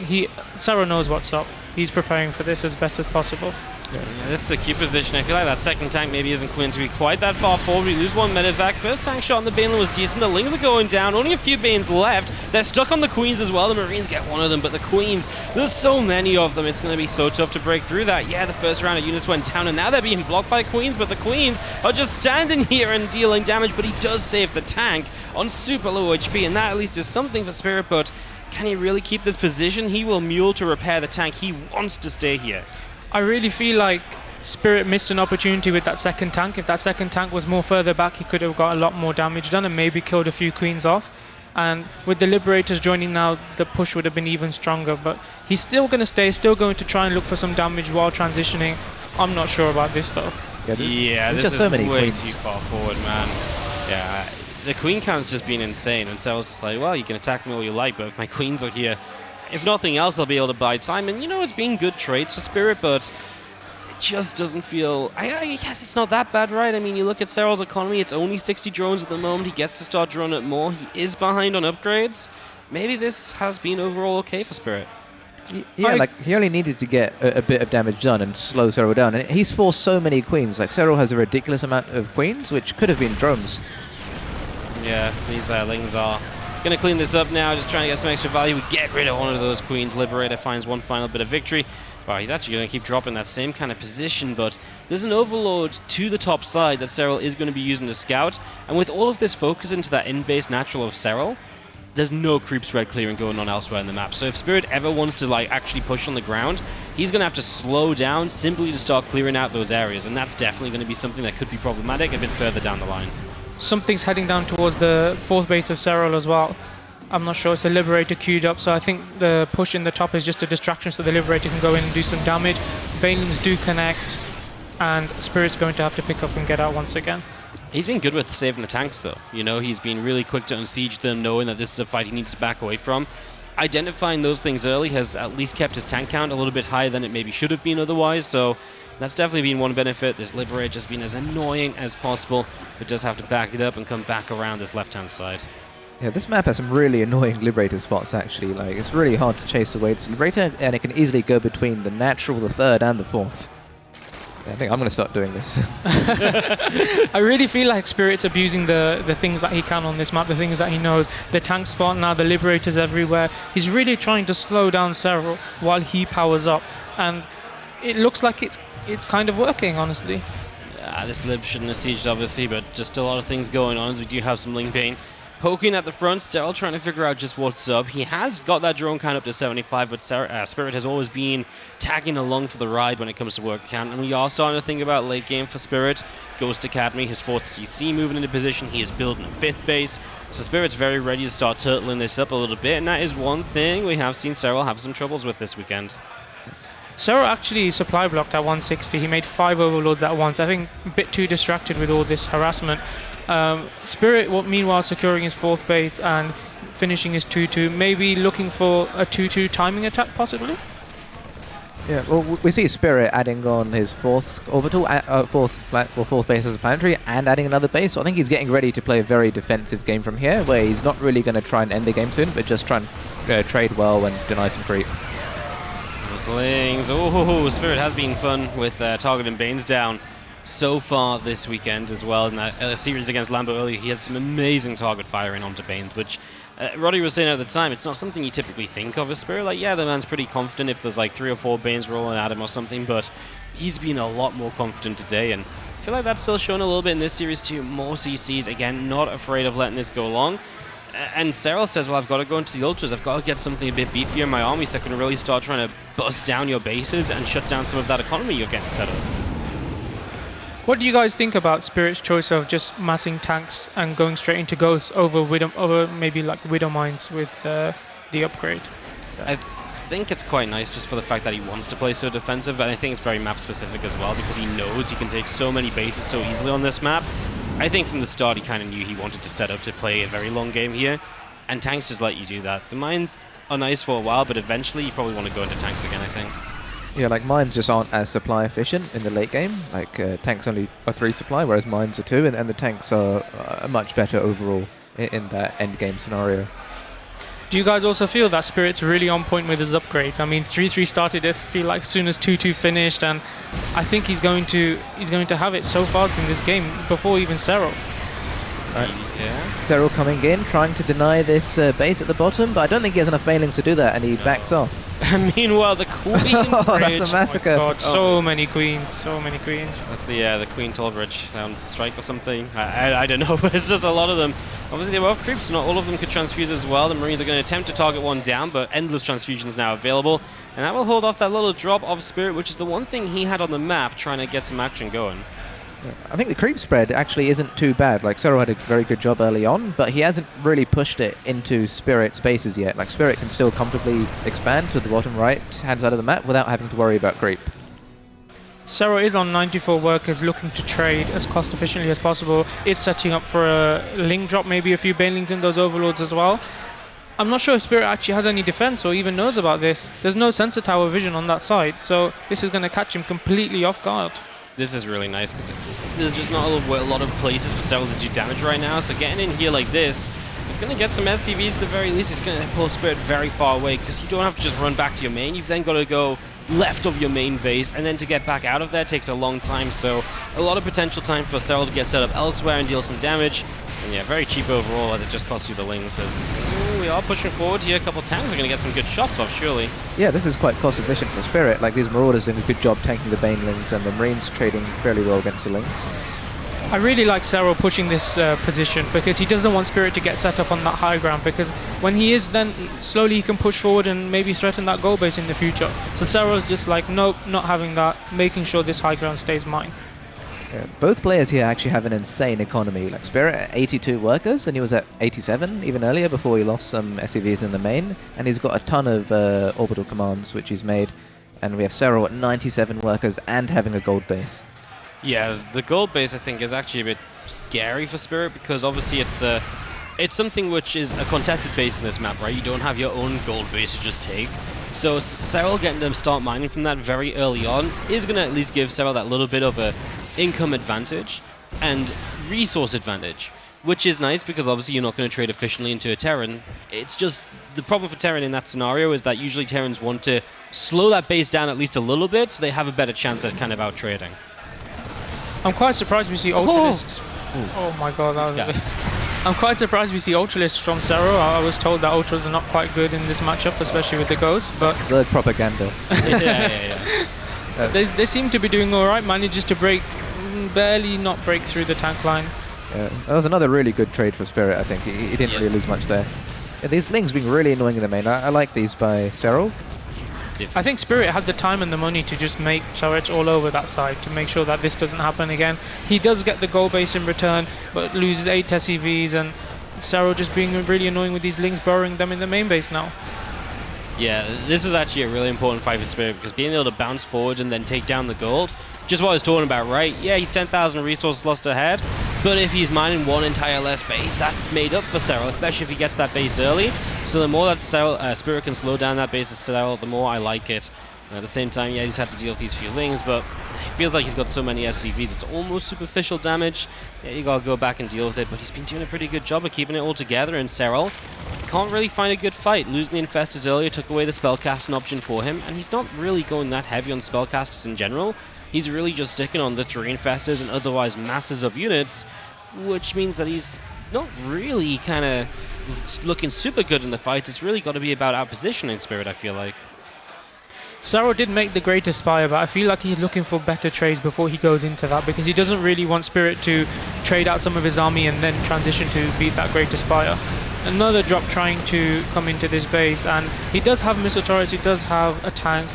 Serral knows what's up. He's preparing for this as best as possible. Yeah, this is a key position. I feel like that second tank maybe isn't going to be quite that far forward. We lose one medevac. First tank shot on the Baneling was decent. The Lings are going down. Only a few Banes left. They're stuck on the Queens as well. The Marines get one of them, but the Queens, there's so many of them. It's going to be so tough to break through that. Yeah, the first round of units went down, and now they're being blocked by Queens, but the Queens are just standing here and dealing damage, but he does save the tank on super low HP, and that at least is something for Spirit, but can he really keep this position? He will mule to repair the tank. He wants to stay here. I really feel like Spirit missed an opportunity with that second tank. If that second tank was more further back, he could have got a lot more damage done and maybe killed a few Queens off. And with the Liberators joining now, the push would have been even stronger. But he's still going to stay, still going to try and look for some damage while transitioning. I'm not sure about this though. Yeah, this is way too far forward, man. Yeah, the Queen count's just been insane. And so it's like, well, you can attack me all you like, but if my Queens are here, if nothing else, I'll be able to buy time. And, you know, it's been good trades for Spirit, but just doesn't feel... I guess it's not that bad, right? I mean, you look at Serral's economy, it's only 60 drones at the moment. He gets to start droning it more. He is behind on upgrades. Maybe this has been overall okay for Spirit. Yeah, like, he only needed to get a bit of damage done and slow Serral down. And he's forced so many Queens. Like, Serral has a ridiculous amount of Queens, which could have been drones. Yeah, these Lings are going to clean this up now, just trying to get some extra value. We get rid of one of those Queens. Liberator finds one final bit of victory. Well, he's actually going to keep dropping that same kind of position, but there's an overload to the top side that Serral is going to be using to scout. And with all of this focus into that in-base natural of Serral, there's no creep spread clearing going on elsewhere in the map. So if Spirit ever wants to like actually push on the ground, he's going to have to slow down simply to start clearing out those areas. And that's definitely going to be something that could be problematic a bit further down the line. Something's heading down towards the fourth base of Serral as well. I'm not sure. It's a Liberator queued up, so I think the push in the top is just a distraction so the Liberator can go in and do some damage. Banelings do connect, and Spirit's going to have to pick up and get out once again. He's been good with saving the tanks, though. You know, he's been really quick to unsiege them, knowing that this is a fight he needs to back away from. Identifying those things early has at least kept his tank count a little bit higher than it maybe should have been otherwise, so that's definitely been one benefit. This Liberator just been as annoying as possible, but does have to back it up and come back around this left-hand side. Yeah, this map has some really annoying Liberator spots, actually. Like, it's really hard to chase away this Liberator, and it can easily go between the natural, the third, and the fourth. Yeah, I think I'm going to start doing this. I really feel like Spirit's abusing the things that he can on this map, the things that he knows. The tank spot now, the Liberators everywhere. He's really trying to slow down Serral while he powers up, and it looks like it's kind of working, honestly. This Lib shouldn't have sieged, obviously, but just a lot of things going on, as we do have some Ling Pain poking at the front, Serral trying to figure out just what's up. He has got that drone count up to 75, but Spirit has always been tagging along for the ride when it comes to work count. And we are starting to think about late game for Spirit. Goes to Academy, his 4th CC moving into position. He is building a 5th base. So Spirit's very ready to start turtling this up a little bit. And that is one thing we have seen Serral have some troubles with this weekend. Serral actually supply blocked at 160. He made 5 overlords at once. I think a bit too distracted with all this harassment. Spirit, meanwhile, securing his 4th base and finishing his 2-2. Maybe looking for a 2-2 timing attack, possibly? Yeah, well, we see Spirit adding on his 4th orbital, 4th base as a planetary, and adding another base. So I think he's getting ready to play a very defensive game from here, where he's not really going to try and end the game soon, but just try and trade well and deny some creep. Slings. Oh, Spirit has been fun with targeting Banes down so far this weekend as well. In that series against Lambo earlier, he had some amazing target firing onto Banes, which Roddy was saying at the time, it's not something you typically think of as Spirit. Like, yeah, the man's pretty confident if there's like 3 or 4 Banes rolling at him or something, but he's been a lot more confident today, and I feel like that's still shown a little bit in this series too. More CCs, again, not afraid of letting this go long. And Serral says, well, I've got to go into the Ultras. I've got to get something a bit beefier in my army so I can really start trying to bust down your bases and shut down some of that economy you're getting set up. What do you guys think about Spirit's choice of just massing tanks and going straight into ghosts over maybe like Widow Mines with the upgrade? I think it's quite nice just for the fact that he wants to play so defensive, and I think it's very map specific as well because he knows he can take so many bases so easily on this map. I think from the start he kind of knew he wanted to set up to play a very long game here, and tanks just let you do that. The mines are nice for a while, but eventually you probably want to go into tanks again, I think. Yeah, like mines just aren't as supply efficient in the late game. Like tanks only are 3 supply, whereas mines are 2, and the tanks are much better overall in that end game scenario. Do you guys also feel that Spirit's really on point with his upgrades? I mean, 3-3 started, I feel like as soon as 2-2 finished, and I think he's going to have it so fast in this game before even Serral. Yeah. Serral coming in, trying to deny this base at the bottom, but I don't think he has enough failings to do that, and he backs off. Meanwhile, the Queen Oh, bridge. that's a massacre. Oh my God, so many queens. That's the Queen Tall Bridge down strike or something. I don't know, but it's just a lot of them. Obviously, they were off creeps, so not all of them could transfuse as well. The Marines are going to attempt to target one down, but endless transfusions now available. And that will hold off that little drop of Spirit, which is the one thing he had on the map, trying to get some action going. I think the creep spread actually isn't too bad. Like, Serral had a very good job early on, but he hasn't really pushed it into Spirit spaces yet. Like, Spirit can still comfortably expand to the bottom right-hand side of the map without having to worry about creep. Serral is on 94 workers, looking to trade as cost efficiently as possible. Is setting up for a link drop, maybe a few banelings in those overlords as well. I'm not sure if Spirit actually has any defense or even knows about this. There's no sensor tower vision on that side, so this is going to catch him completely off guard. This is really nice because there's just not a lot of places for Serral to do damage right now, so getting in here like this, it's going to get some SCVs at the very least. It's going to pull Spirit very far away because you don't have to just run back to your main. You've then got to go left of your main base, and then to get back out of there takes a long time, so a lot of potential time for Serral to get set up elsewhere and deal some damage. And yeah, very cheap overall as it just costs you the links. As we are pushing forward here, a couple of tanks are going to get some good shots off, surely. Yeah, this is quite cost efficient for Spirit. Like, these Marauders doing a good job tanking the banelings, and the Marines trading fairly well against the links. I really like Serral pushing this position because he doesn't want Spirit to get set up on that high ground, because when he is, then slowly he can push forward and maybe threaten that goal base in the future. So Serral's just like, nope, not having that, making sure this high ground stays mine. Yeah, both players here actually have an insane economy. Like, Spirit at 82 workers, and he was at 87 even earlier before he lost some SCVs in the main. And he's got a ton of orbital commands which he's made. And we have Serral at 97 workers and having a gold base. Yeah, the gold base I think is actually a bit scary for Spirit because obviously it's something which is a contested base in this map, right? You don't have your own gold base to just take. So Serral getting them start mining from that very early on is going to at least give Serral that little bit of a income advantage and resource advantage, which is nice because obviously you're not going to trade efficiently into a Terran. It's just the problem for Terran in that scenario is that usually Terrans want to slow that base down at least a little bit so they have a better chance at kind of out trading. I'm quite surprised we see Ultralisks. Oh my god, that was I'm quite surprised we see Ultralisks from Serral. I was told that Ultras are not quite good in this matchup, especially with the Ghosts, but... Third propaganda. They seem to be doing alright, manages to barely not break through the tank line. That was another really good trade for Spirit, I think. He didn't really lose much there. Yeah, these Lings being really annoying in the main. I like these by Serral. I think Spirit had the time and the money to just make turrets all over that side to make sure that this doesn't happen again. He does get the gold base in return, but loses 8 SCVs, and Serral just being really annoying with these Lings, burrowing them in the main base now. Yeah, this was actually a really important fight for Spirit because being able to bounce forward and then take down the gold, just what I was talking about, right? Yeah, he's 10,000 resources lost ahead, but if he's mining one entire less base, that's made up for Serral, especially if he gets that base early. So the more that Spirit can slow down that base of Serral, the more I like it. And at the same time, yeah, he's had to deal with these few Lings, but it feels like he's got so many SCVs, it's almost superficial damage. Yeah, you gotta go back and deal with it, but he's been doing a pretty good job of keeping it all together, and Serral can't really find a good fight. Losing the Infestors earlier took away the spellcasting option for him, and he's not really going that heavy on spellcasters in general. He's really just sticking on the 3 Infestors and otherwise masses of units, which means that he's not really kind of looking super good in the fights. It's really got to be about outpositioning Spirit, I feel like. Serral did make the Great Aspire, but I feel like he's looking for better trades before he goes into that, because he doesn't really want Spirit to trade out some of his army and then transition to beat that Great Aspire. Another drop trying to come into this base, and he does have missile turrets, he does have a tank,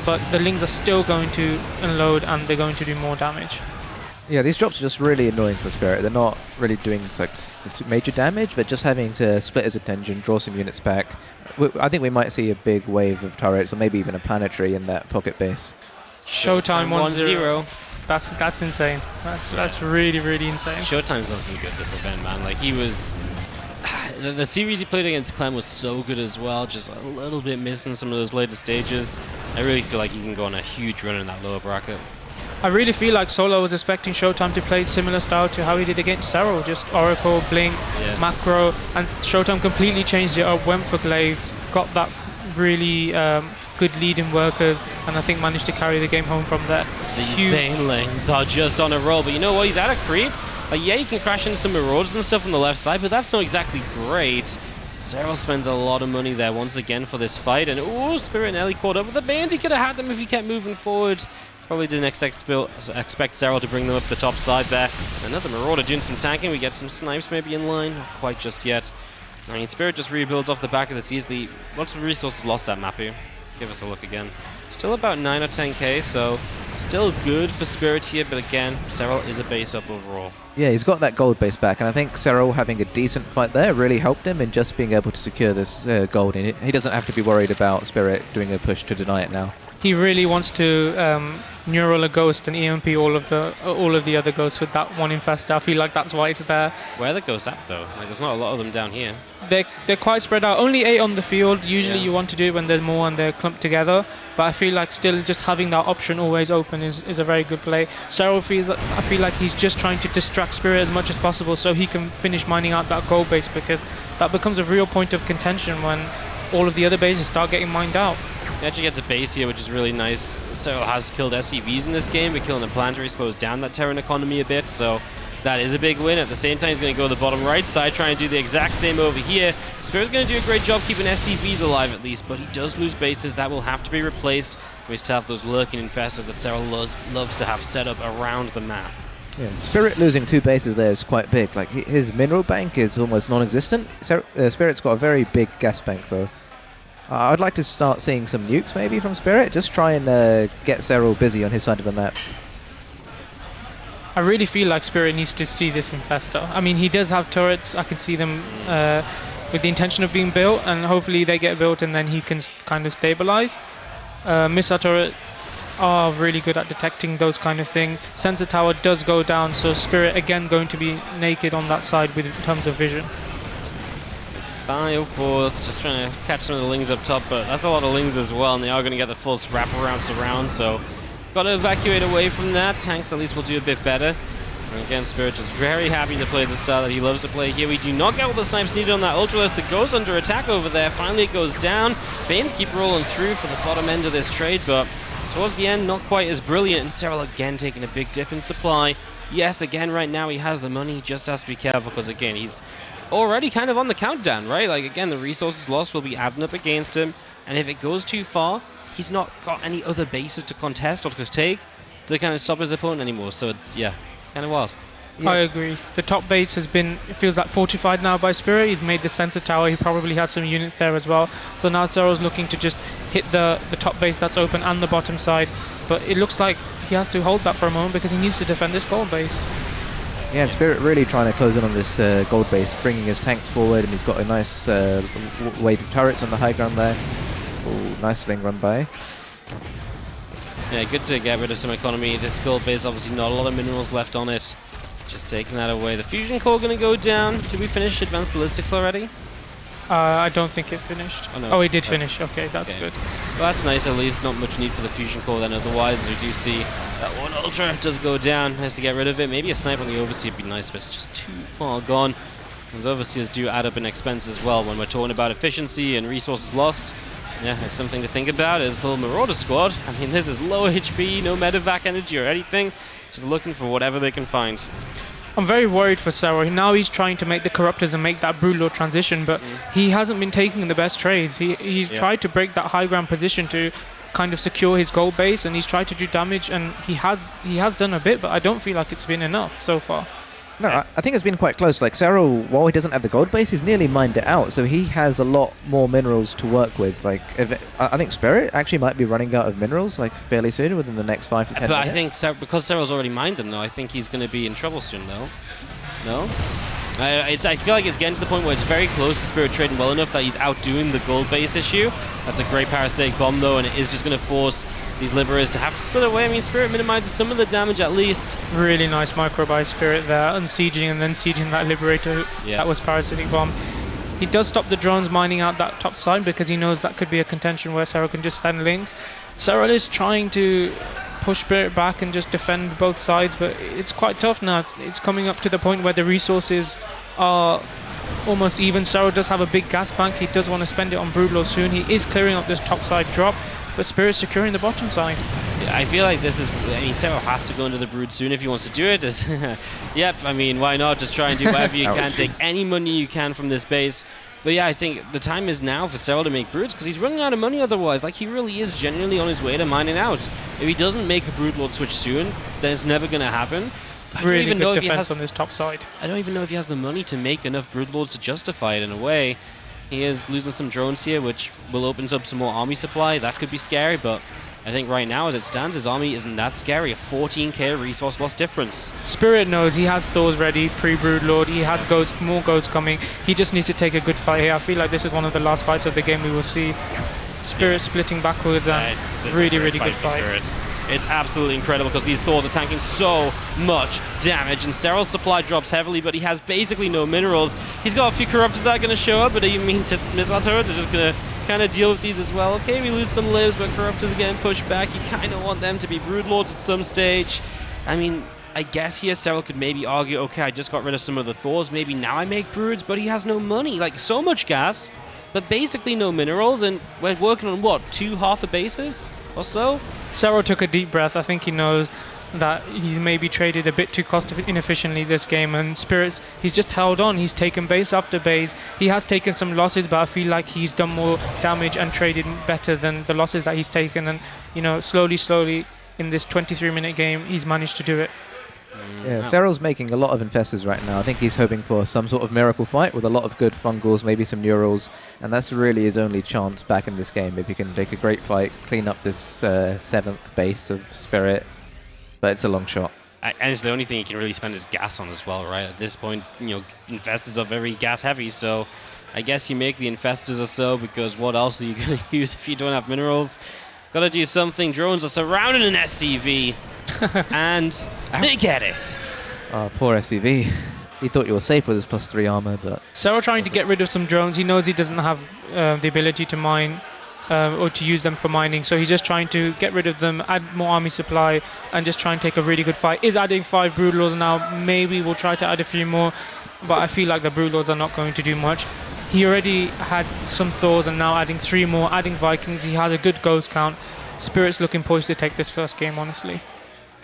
but the Lings are still going to unload and they're going to do more damage. Yeah, these drops are just really annoying for Spirit. They're not really doing like major damage, but just having to split his attention, draw some units back. I think we might see a big wave of turrets, or maybe even a planetary in that pocket base. ShoWTimE 1-0. That's insane. That's really, really insane. ShoWTimE's looking good this event, man. Like, he was... The series he played against Clem was so good as well, just a little bit missing some of those later stages. I really feel like he can go on a huge run in that lower bracket. I really feel like Solo was expecting ShoWTimE to play similar style to how he did against Serral, just Oracle, Blink, Macro, and ShoWTimE completely changed it up, went for Glaives, got that really good lead in workers, and I think managed to carry the game home from there. These Banelings are just on a roll, but you know what, he's out of creep. Yeah, you can crash into some Marauders and stuff on the left side, but that's not exactly great. Serral spends a lot of money there once again for this fight, and Spirit nearly caught up with the band. He could have had them if he kept moving forward. Probably didn't expect Serral to bring them up the top side there. Another Marauder doing some tanking. We get some snipes maybe in line. Not quite just yet. I mean, Spirit just rebuilds off the back of this easily. What's the resources lost at map here? Give us a look again. Still about 9 or 10k, so still good for Spirit here, but again, Serral is a base up overall. Yeah, he's got that gold base back, and I think Serral having a decent fight there really helped him in just being able to secure this gold. And he doesn't have to be worried about Spirit doing a push to deny it now. He really wants to neural a ghost and EMP all of the other ghosts with that one Infestor. I feel like that's why it's there. Where are the ghosts at though? Like, there's not a lot of them down here. They're quite spread out. Only 8 on the field. Usually you want to do it when there's more and they're clumped together. But I feel like still just having that option always open is a very good play. Serral feels like, I feel like he's just trying to distract Spirit as much as possible so he can finish mining out that gold base, because that becomes a real point of contention when all of the other bases start getting mined out. He actually gets a base here, which is really nice. Serral has killed SCVs in this game, but killing the planetary slows down that Terran economy a bit, so that is a big win. At the same time, he's going to go to the bottom right side, try and do the exact same over here. Spirit's going to do a great job keeping SCVs alive at least, but he does lose bases. That will have to be replaced. We still have those lurking infestors that Serral loves to have set up around the map. Yeah, Spirit losing 2 bases there is quite big. Like, his mineral bank is almost non-existent. Spirit's got a very big gas bank though. I'd like to start seeing some nukes maybe from Spirit. Just try and get Serral busy on his side of the map. I really feel like Spirit needs to see this Infestor. I mean, he does have turrets. I can see them with the intention of being built, and hopefully they get built and then he can kind of stabilize. Missile turrets are really good at detecting those kind of things. Sensor tower does go down, so Spirit again going to be naked on that side in terms of vision. Bioforce just trying to catch some of the Lings up top, but that's a lot of Lings as well, and they are going to get the full wraparound surround, so got to evacuate away from that. Tanks at least will do a bit better. And again, Spirit just very happy to play the style that he loves to play here. We do not get all the snipes needed on that Ultralist that goes under attack over there. Finally it goes down. Banes keep rolling through for the bottom end of this trade, but towards the end, not quite as brilliant. And Serral again taking a big dip in supply. Yes, again, right now he has the money. He just has to be careful because, again, he's already kind of on the countdown, right? Like, again, the resources lost will be adding up against him. And if it goes too far, he's not got any other bases to contest or to take to kind of stop his opponent anymore. So it's, yeah, kind of wild. I agree. The top base has been, it feels like fortified now by Spirit. He's made the center tower. He probably has some units there as well. So now Serral's looking to just hit the top base that's open and the bottom side. But it looks like he has to hold that for a moment because he needs to defend this gold base. Yeah, and Spirit really trying to close in on this gold base, bringing his tanks forward, and he's got a nice wave of turrets on the high ground there. Ooh, nice sling run by. Yeah, good to get rid of some economy. This gold base, obviously not a lot of minerals left on it. Just taking that away. The fusion core going to go down. Did we finish advanced ballistics already? I don't think it finished. Oh, no. Oh, it did finish. Okay, that's good. Well, that's nice, at least. Not much need for the fusion core then. Otherwise, we do see that one ultra does go down. Has to get rid of it. Maybe a sniper on the overseer would be nice, but it's just too far gone. Those overseers do add up in expense as well when we're talking about efficiency and resources lost. Yeah, it's something to think about is the little Marauder squad. I mean, this is low HP, no medevac energy or anything. Just looking for whatever they can find. I'm very worried for Serral. Now he's trying to make the Corruptors and make that Broodlord transition, but he hasn't been taking the best trades. He's tried to break that high ground position to kind of secure his gold base, and he's tried to do damage, and he has done a bit, but I don't feel like it's been enough so far. No, I think it's been quite close. Like Serral, while he doesn't have the gold base, he's nearly mined it out, so he has a lot more minerals to work with. Like, I think Spirit actually might be running out of minerals like fairly soon, within the next 5 to 10 minutes. But I think because Serral's already mined them, though, I think he's going to be in trouble soon, though. No? I feel like it's getting to the point where it's very close to Spirit trading well enough that he's outdoing the gold base issue. That's a great parasitic bomb, though, and it is just going to force these liberators to have to split away. I mean, Spirit minimizes some of the damage at least. Really nice micro by Spirit there, unsieging and then sieging that Liberator. That was parasitic bomb. He does stop the drones mining out that top side because he knows that could be a contention where Serral can just stand links. Serral is trying to push Spirit back and just defend both sides, but it's quite tough now. It's coming up to the point where the resources are almost even. Serral does have a big gas bank. He does want to spend it on Broodlord soon. He is clearing up this top side drop, but Spirit's securing the bottom side. I feel like this is, I mean, Serral has to go into the Brood soon if he wants to do it. Yep, I mean, why not? Just try and do whatever you can. Take any money you can from this base. But yeah, I think the time is now for Serral to make Broods because he's running out of money otherwise. Like, he really is genuinely on his way to mining out. If he doesn't make a Broodlord switch soon, then it's never going to happen. Really good defense on this top side. I don't even know if he has the money to make enough Broodlords to justify it in a way. He is losing some drones here, which will open up some more army supply. That could be scary, but I think right now, as it stands, his army isn't that scary. A 14k resource loss difference. Spirit knows he has Thors ready, pre-Broodlord. He has more ghosts coming. He just needs to take a good fight here. I feel like this is one of the last fights of the game we will see. Spirit splitting backwards and really good fight. It's absolutely incredible because these Thors are tanking so much damage, and Serral's supply drops heavily, but he has basically no minerals. He's got a few Corruptors that are going to show up, but you mean missile turrets are just going to kind of deal with these as well. Okay, we lose some lives, but Corruptors are getting pushed back. You kind of want them to be Broodlords at some stage. I mean, I guess here Serral could maybe argue, okay, I just got rid of some of the Thors, maybe now I make Broods, but he has no money. Like, so much gas, but basically no minerals, and we're working on, what, 2 half bases or so? Serral took a deep breath. I think he knows that he's maybe traded a bit too cost inefficiently this game, and Spirits, he's just held on. He's taken base after base. He has taken some losses, but I feel like he's done more damage and traded better than the losses that he's taken, and you know, slowly in this 23-minute game he's managed to do it. Yeah, Serral's making a lot of infestors right now. I think he's hoping for some sort of miracle fight with a lot of good fungals, maybe some neurals, and that's really his only chance back in this game. If he can take a great fight, clean up this 7th base of Spirit, but it's a long shot. And it's the only thing he can really spend his gas on as well, right? At this point, you know, infestors are very gas heavy, so I guess you make the infestors or so, because what else are you going to use if you don't have minerals? Gotta do something. Drones are surrounding an SCV. And they get it. Oh, poor SCV. He thought you were safe with his +3 armor, but... Serral trying to get rid of some drones. He knows he doesn't have the ability to mine or to use them for mining, so he's just trying to get rid of them, add more army supply, and just try and take a really good fight. Is adding 5 Broodlords now. Maybe we'll try to add a few more, but I feel like the Broodlords are not going to do much. He already had some Thors, and now adding 3 more, adding Vikings. He had a good ghost count. Spirit's looking poised to take this first game, honestly.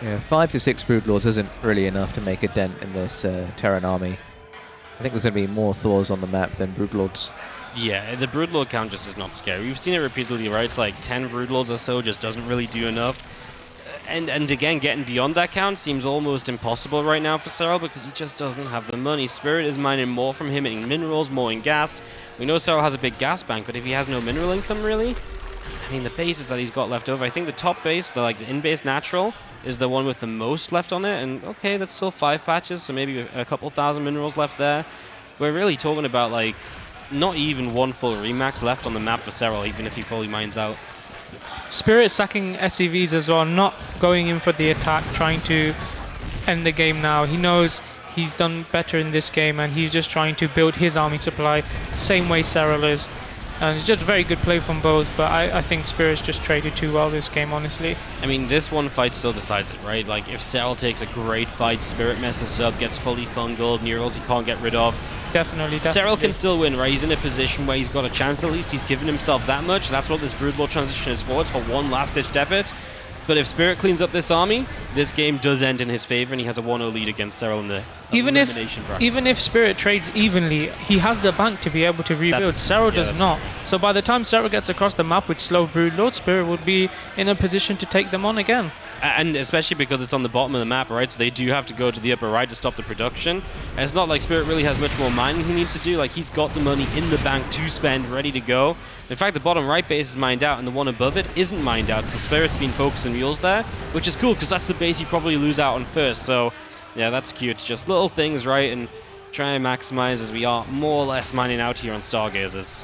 Yeah, 5 to 6 Broodlords isn't really enough to make a dent in this Terran army. I think there's going to be more Thors on the map than Broodlords. Yeah, the Broodlord count just is not scary. We've seen it repeatedly, right? It's like 10 Broodlords or so just doesn't really do enough. And again, getting beyond that count seems almost impossible right now for Serral because he just doesn't have the money. Spirit is mining more from him in minerals, more in gas. We know Serral has a big gas bank, but if he has no mineral income, really, I mean, the bases that he's got left over, I think the top base, the in-base natural, is the one with the most left on it. And okay, that's still 5 patches, so maybe a couple thousand minerals left there. We're really talking about, like, not even one full remax left on the map for Serral, even if he fully mines out. Spirit sacking SCVs as well, not going in for the attack, trying to end the game now. He knows he's done better in this game and he's just trying to build his army supply, same way Serral is. And it's just a very good play from both, but I think Spirit's just traded too well this game, honestly. I mean, this one fight still decides it, right? Like, if Serral takes a great fight, Spirit messes up, gets fully fungled, Neurals he can't get rid of. Definitely. Serral can still win, right? He's in a position where he's got a chance at least. He's given himself that much. That's what this Brood War transition is for. It's for one last-ditch effort. But if Spirit cleans up this army, this game does end in his favor, and he has a 1-0 lead against Serral in the elimination bracket. Even if Spirit trades evenly, he has the bank to be able to rebuild. Serral does not. True. So by the time Serral gets across the map with slow Broodlord, Spirit would be in a position to take them on again. And especially because it's on the bottom of the map, right? So they do have to go to the upper right to stop the production. And it's not like Spirit really has much more mining he needs to do. Like, he's got the money in the bank to spend, ready to go. In fact, the bottom right base is mined out, and the one above it isn't mined out. So Spirit's been focusing mules there, which is cool, because that's the base you probably lose out on first. So, yeah, that's cute. Just little things, right? And try and maximize as we are more or less mining out here on Stargazers.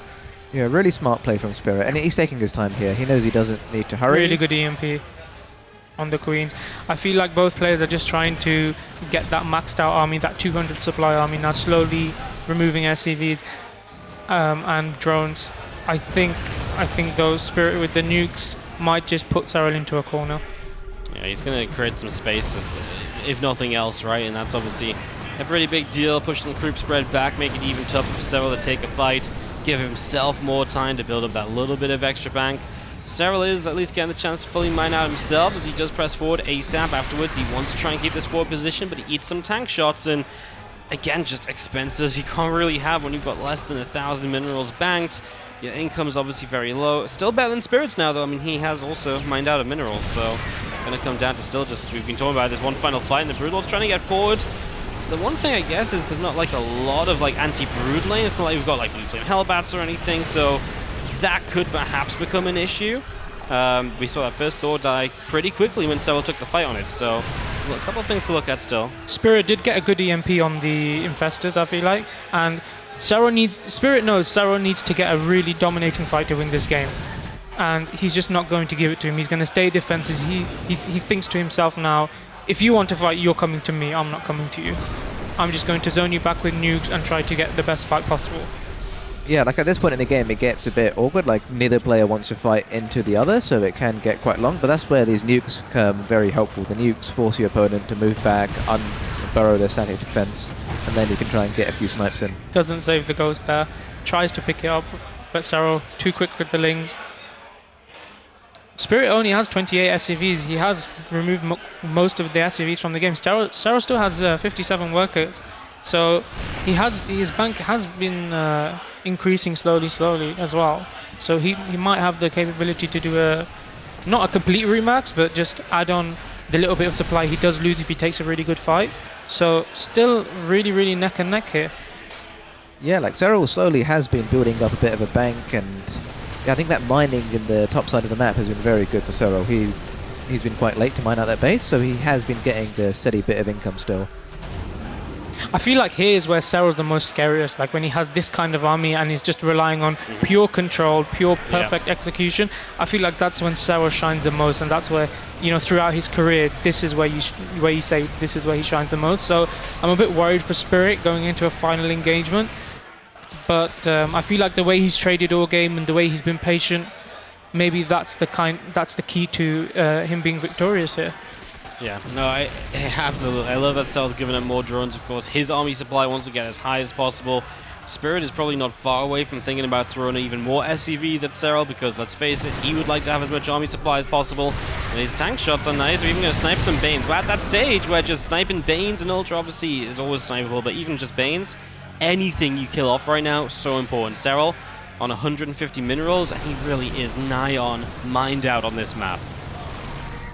Yeah, really smart play from Spirit. And he's taking his time here. He knows he doesn't need to hurry. Really good EMP on the Queens. I feel like both players are just trying to get that maxed out army, that 200 supply army, now slowly removing SCVs and drones. I think though Spirit with the nukes might just put Serral into a corner. Yeah, he's going to create some spaces, if nothing else, right? And that's obviously a pretty big deal, pushing the group spread back, make it even tougher for Serral to take a fight, give himself more time to build up that little bit of extra bank. Serral is at least getting the chance to fully mine out himself as he does press forward ASAP afterwards. He wants to try and keep this forward position, but he eats some tank shots, and again, just expenses you can't really have when you've got less than 1,000 minerals banked. Your income's obviously very low. Still better than Spirits now, though. I mean, he has also mined out of minerals, so going to come down to still just, we've been talking about this one final fight, and the Broodlord's trying to get forward. The one thing, I guess, is there's not like a lot of like anti-Brood lane. It's not like we've got like Blue Flame Hellbats or anything, so that could perhaps become an issue. We saw that first Thor die pretty quickly when Serral took the fight on it, so a couple of things to look at still. Spirit did get a good EMP on the Infestors, I feel like, and Spirit knows Serral needs to get a really dominating fight to win this game, and he's just not going to give it to him. He's going to stay defensive. He thinks to himself now, if you want to fight, you're coming to me, I'm not coming to you. I'm just going to zone you back with nukes and try to get the best fight possible. Yeah, like at this point in the game, it gets a bit awkward. Like neither player wants to fight into the other, so it can get quite long. But that's where these nukes become very helpful. The nukes force your opponent to move back, burrow their static defense, and then you can try and get a few snipes in. Doesn't save the ghost there. Tries to pick it up, but Serral too quick with the lings. Spirit only has 28 SCVs. He has removed most of the SCVs from the game. Serral still has 57 workers, so his bank has been increasing slowly as well. So he might have the capability to do not a complete remax, but just add on the little bit of supply he does lose if he takes a really good fight. So still really neck and neck here. Yeah, like Serral slowly has been building up a bit of a bank, and yeah, I think that mining in the top side of the map has been very good for Serral. He's been quite late to mine out that base, so he has been getting the steady bit of income still. I feel like here is where Serral's the most scariest, like when he has this kind of army and he's just relying on pure control, pure perfect execution. I feel like that's when Serral shines the most, and that's where, you know, throughout his career, this is where you say this is where he shines the most. So I'm a bit worried for Spirit going into a final engagement, but I feel like the way he's traded all game and the way he's been patient, maybe that's the key to him being victorious here. Yeah, no, absolutely. I love that Serral's giving him more drones, of course. His army supply wants to get as high as possible. Spirit is probably not far away from thinking about throwing even more SCVs at Serral, because let's face it, he would like to have as much army supply as possible. And his tank shots are nice. We're even going to snipe some Banes. We're at that stage where just sniping Banes and Ultra obviously is always snipeable, but even just Banes, anything you kill off right now, so important. Serral on 150 minerals, and he really is nigh on mined out on this map.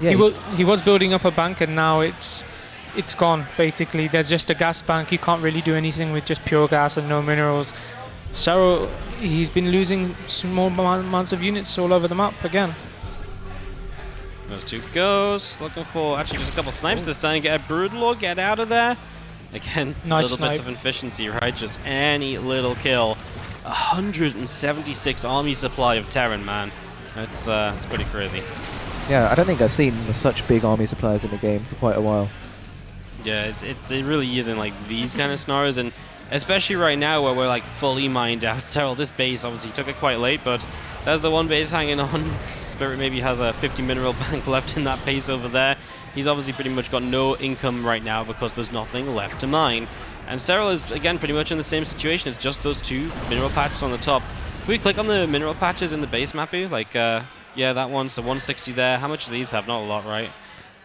Yeah, he was building up a bank, and now it's gone, basically. There's just a gas bank. You can't really do anything with just pure gas and no minerals. Serral, he's been losing small amounts of units all over the map again. Those two ghosts looking for actually just a couple snipes this time. Get a Broodlord, get out of there. Again, nice little bits of efficiency, right? Just any little kill. 176 army supply of Terran, man. It's pretty crazy. Yeah, I don't think I've seen such big army supplies in the game for quite a while. Yeah, it really is in like these kind of scenarios, and especially right now where we're like fully mined out. Serral, this base obviously took it quite late, but there's the one base hanging on. Spirit maybe has a 50 mineral bank left in that base over there. He's obviously pretty much got no income right now because there's nothing left to mine. And Serral is again pretty much in the same situation. It's just those two mineral patches on the top. Can we click on the mineral patches in the base map here? Like, yeah, that one. So 160 there. How much do these have? Not a lot, right?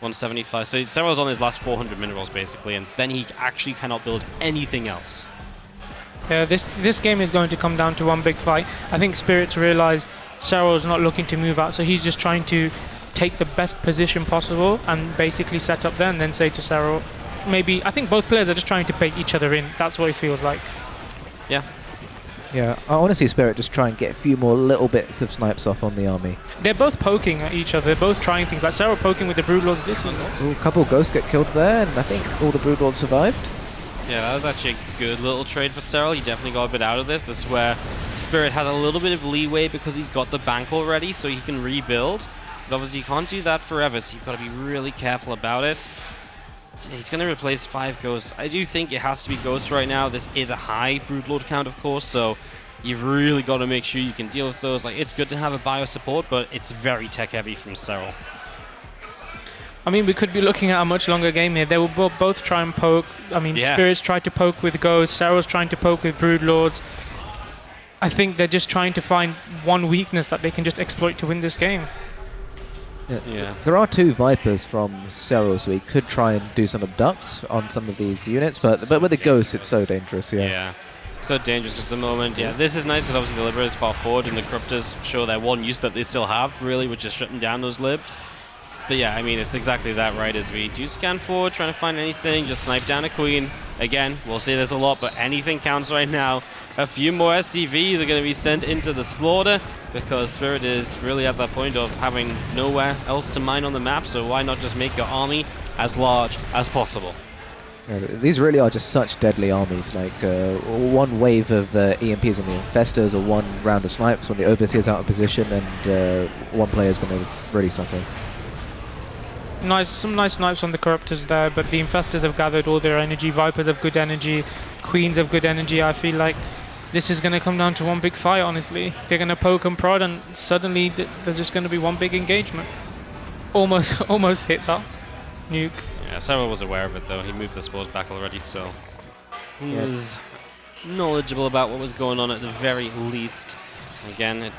175. So Serral's on his last 400 minerals basically, and then he actually cannot build anything else. Yeah, this game is going to come down to one big fight. I think Spirit's realized Serral's not looking to move out, so he's just trying to take the best position possible and basically set up there and then say to Serral, maybe, I think both players are just trying to bait each other in. That's what it feels like. Yeah. Yeah, I want to see Spirit just try and get a few more little bits of snipes off on the army. They're both poking at each other. They're both trying things. Like Serral poking with the Broodlords. This is a couple of ghosts get killed there, and I think all the Broodlords survived. Yeah, that was actually a good little trade for Serral. He definitely got a bit out of this. This is where Spirit has a little bit of leeway because he's got the bank already, so he can rebuild. But obviously you can't do that forever, so you've got to be really careful about it. He's going to replace 5 ghosts. I do think it has to be ghosts right now. This is a high Broodlord count, of course, so you've really got to make sure you can deal with those. Like, it's good to have a bio support, but it's very tech heavy from Serral. I mean, we could be looking at a much longer game here. They will both try and poke. I mean, yeah. Spirit's tried to poke with ghosts. Serral's trying to poke with Broodlords. I think they're just trying to find one weakness that they can just exploit to win this game. Yeah. There are 2 Vipers from Serral, so he could try and do some abducts on some of these units, but with the Ghosts, it's so dangerous, Yeah. So dangerous because at the moment, yeah, this is nice because obviously the Libra is far forward and the Corruptors show their one use that they still have, really, which is shutting down those Libs. But yeah, I mean, it's exactly that, right? As we do scan forward, trying to find anything, just snipe down a Queen. Again, we'll see this a lot, but anything counts right now. A few more SCVs are going to be sent into the slaughter because Spirit is really at that point of having nowhere else to mine on the map, so why not just make your army as large as possible? Yeah, these really are just such deadly armies. Like one wave of EMPs on the Infestors or one round of snipes when the Overseer's out of position, and one player is going to really suffer. Some nice snipes on the Corruptors there, but the Infestors have gathered all their energy. Vipers have good energy. Queens have good energy. I feel like this is going to come down to one big fight, honestly. They're going to poke and prod, and suddenly there's just going to be one big engagement. Almost hit that nuke. Yeah, Serral was aware of it, though. He moved the spores back already, so he was knowledgeable about what was going on at the very least. Again,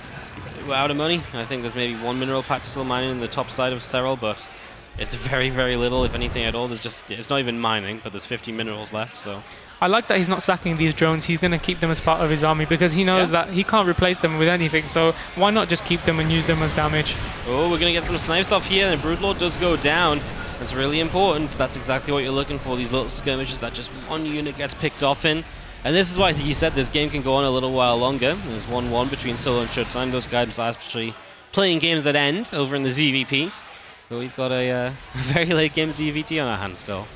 we're out of money. I think there's maybe 1 mineral patch still mining in the top side of Serral, but it's very, very little, if anything at all. It's not even mining, but there's 50 minerals left, so. I like that he's not sacking these drones. He's going to keep them as part of his army because he knows that he can't replace them with anything, so why not just keep them and use them as damage? Oh, we're going to get some snipes off here, and Broodlord does go down. That's really important. That's exactly what you're looking for, these little skirmishes that just one unit gets picked off in. And this is why you said this game can go on a little while longer. There's 1-1 between Solo and ShoWTimE. Those guys are actually playing games that end over in the ZVP. But we've got a very late game ZVT on our hands still.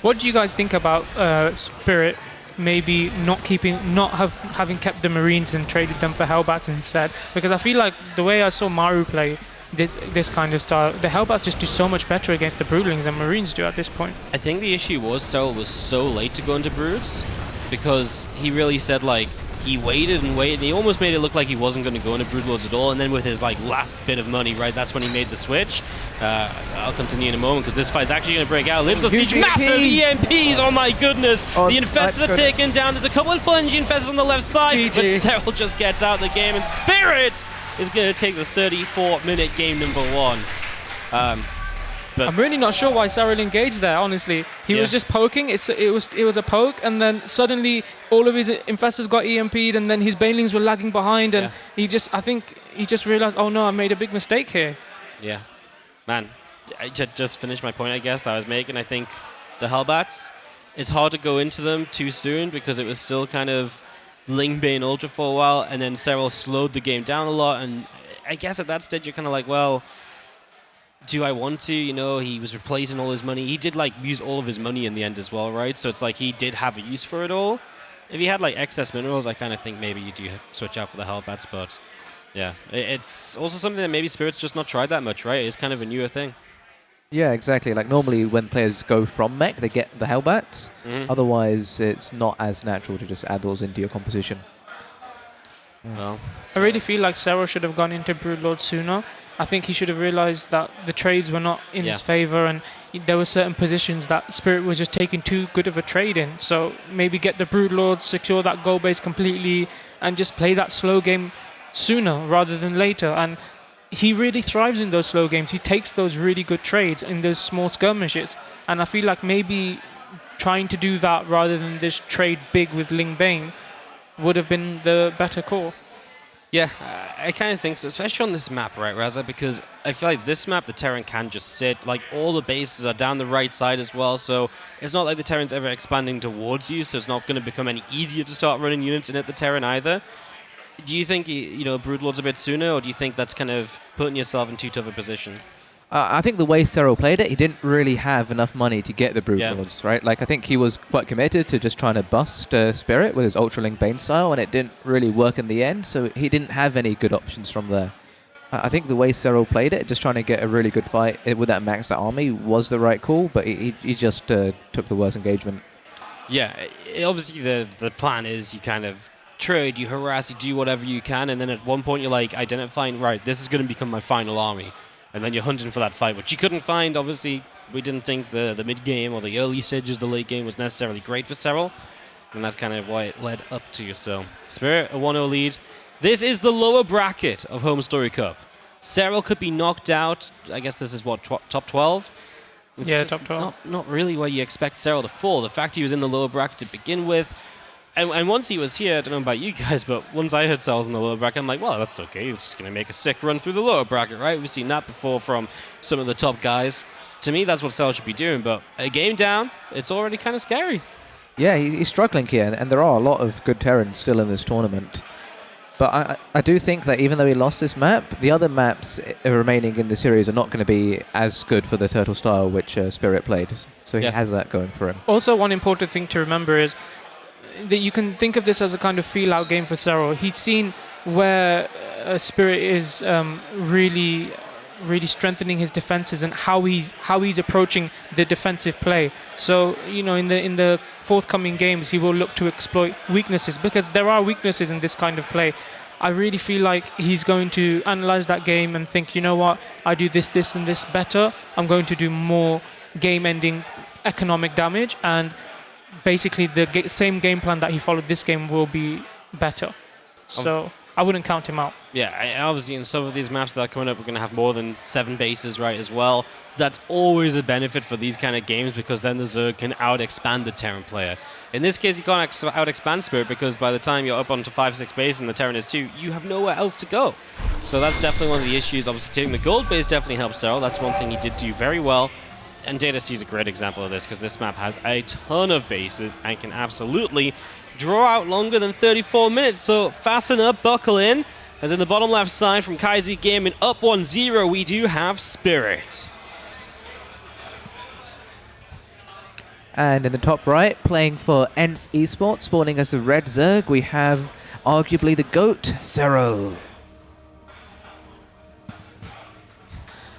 What do you guys think about Spirit maybe having kept the Marines and traded them for Hellbats instead? Because I feel like the way I saw Maru play this kind of style, the Hellbats just do so much better against the Broodlings than Marines do at this point. I think the issue was Serral was so late to go into Broods because he really said, like, he waited and waited, and he almost made it look like he wasn't going to go into Broodlords at all, and then with his last bit of money, right, that's when he made the switch. I'll continue in a moment because this fight's actually going to break out. Libs on siege, massive EMPs, oh my goodness! The Infestors are taken down, there's a couple of flunging Infestors on the left side, but Serral just gets out the game, and Spirit is going to take the 34-minute game number 1. I'm really not sure why Serral engaged there, honestly. He was just poking, it was a poke, and then suddenly all of his Infestors got EMP'd, and then his Banelings were lagging behind, and I think he just realized, oh no, I made a big mistake here. Yeah. Man, I just finished my point, I guess, that I was making. I think the Hellbats, it's hard to go into them too soon because it was still kind of Lingbane Ultra for a while, and then Serral slowed the game down a lot, and I guess at that stage you're kind of like, well, do I want to? You know, he was replacing all his money. He did, like, use all of his money in the end as well, right? So it's like he did have a use for it all. If he had, like, excess minerals, I kind of think maybe you do switch out for the Hellbats, but yeah. It's also something that maybe Spirit's just not tried that much, right? It's kind of a newer thing. Yeah, exactly. Like normally when players go from mech, they get the Hellbats. Otherwise, it's not as natural to just add those into your composition. Well, I really feel like Serral should have gone into Broodlord sooner. I think he should have realized that the trades were not in his favor, and there were certain positions that Spirit was just taking too good of a trade in. So maybe get the Broodlord, secure that goal base completely, and just play that slow game sooner rather than later. And he really thrives in those slow games. He takes those really good trades in those small skirmishes. And I feel like maybe trying to do that rather than this trade big with Ling Bane would have been the better call. Yeah, I kind of think so, especially on this map, right, Raza? Because I feel like this map, the Terran can just sit. Like, all the bases are down the right side as well, so it's not like the Terran's ever expanding towards you, so it's not going to become any easier to start running units in at the Terran either. Do you think, you know, Broodlord's a bit sooner, or do you think that's kind of putting yourself in too tough a position? I think the way Serral played it, he didn't really have enough money to get the Broodlords, right? Like, I think he was quite committed to just trying to bust Spirit with his Ultra Link Bane style, and it didn't really work in the end, so he didn't have any good options from there. I think the way Serral played it, just trying to get a really good fight with that maxed out army was the right call, but he just took the worst engagement. Yeah, obviously the plan is you kind of trade, you harass, you do whatever you can, and then at one point you're like identifying, right, this is going to become my final army. And then you're hunting for that fight, which you couldn't find. Obviously, we didn't think the mid-game or the early stages of the late game was necessarily great for Serral. And that's kind of why it led up to. So, Spirit, a 1-0 lead. This is the lower bracket of HomeStory Cup. Serral could be knocked out. I guess this is what, top 12? It's yeah, top 12. Not really where you expect Serral to fall. The fact he was in the lower bracket to begin with. And once he was here, I don't know about you guys, but once I heard Serral's in the lower bracket, I'm like, well, that's okay. He's just going to make a sick run through the lower bracket, right? We've seen that before from some of the top guys. To me, that's what Serral should be doing. But a game down, it's already kind of scary. Yeah, he's struggling here, and there are a lot of good Terrans still in this tournament. But I do think that even though he lost this map, the other maps remaining in the series are not going to be as good for the Turtle style, which Spirit played. So he has that going for him. Also, one important thing to remember is that you can think of this as a kind of feel-out game for Serral. He's seen where Spirit is really strengthening his defenses and how he's approaching the defensive play. So, you know, in the forthcoming games, he will look to exploit weaknesses because there are weaknesses in this kind of play. I really feel like he's going to analyze that game and think, you know what, I do this, and this better. I'm going to do more game-ending economic damage, and basically the same game plan that he followed this game will be better. So I wouldn't count him out. Yeah, and obviously in some of these maps that are coming up, we're going to have more than 7 bases, right, as well. That's always a benefit for these kind of games because then the Zerg can out-expand the Terran player. In this case, you can't out-expand Spirit because by the time you're up onto 5-6 base and the Terran is 2, you have nowhere else to go. So that's definitely one of the issues. Obviously, taking the gold base definitely helps Serral. That's one thing he did do very well. And Data C is a great example of this because this map has a ton of bases and can absolutely draw out longer than 34 minutes. So fasten up, buckle in. As in the bottom left side from Kaiser Gaming up 1-0, we do have Spirit. And in the top right, playing for ENCE Esports, spawning as the Red Zerg, we have arguably the GOAT, Serral.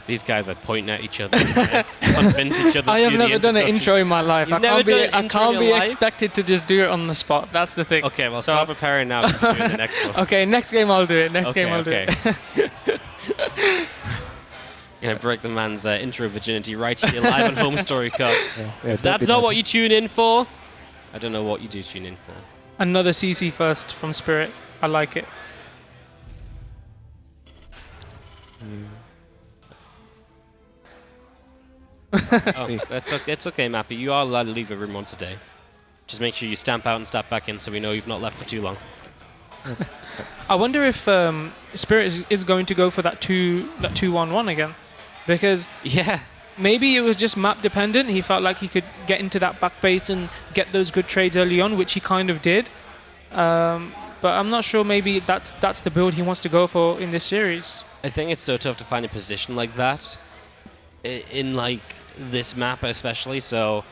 These guys are pointing at each other, convince each other. I have never done an intro in my life. I can't be life? Expected to just do it on the spot. That's the thing. Okay, well, start preparing now. Do it in the next one. Okay, next game I'll do it. Next game I'll do it. You're gonna break the man's intro virginity right here live on HomeStory Cup. Yeah, if that's not what you tune in for, I don't know what you do tune in for. Another CC first from Spirit. I like it. It's okay, Mappy. You are allowed to leave the room once a day. Just make sure you stamp out and step back in so we know you've not left for too long. I wonder if Spirit is going to go for that 2-1-1 again. because maybe it was just map dependent. He felt like he could get into that back base and get those good trades early on, which he kind of did. But I'm not sure maybe that's the build he wants to go for in this series. I think it's so tough to find a position like that in like this map especially, so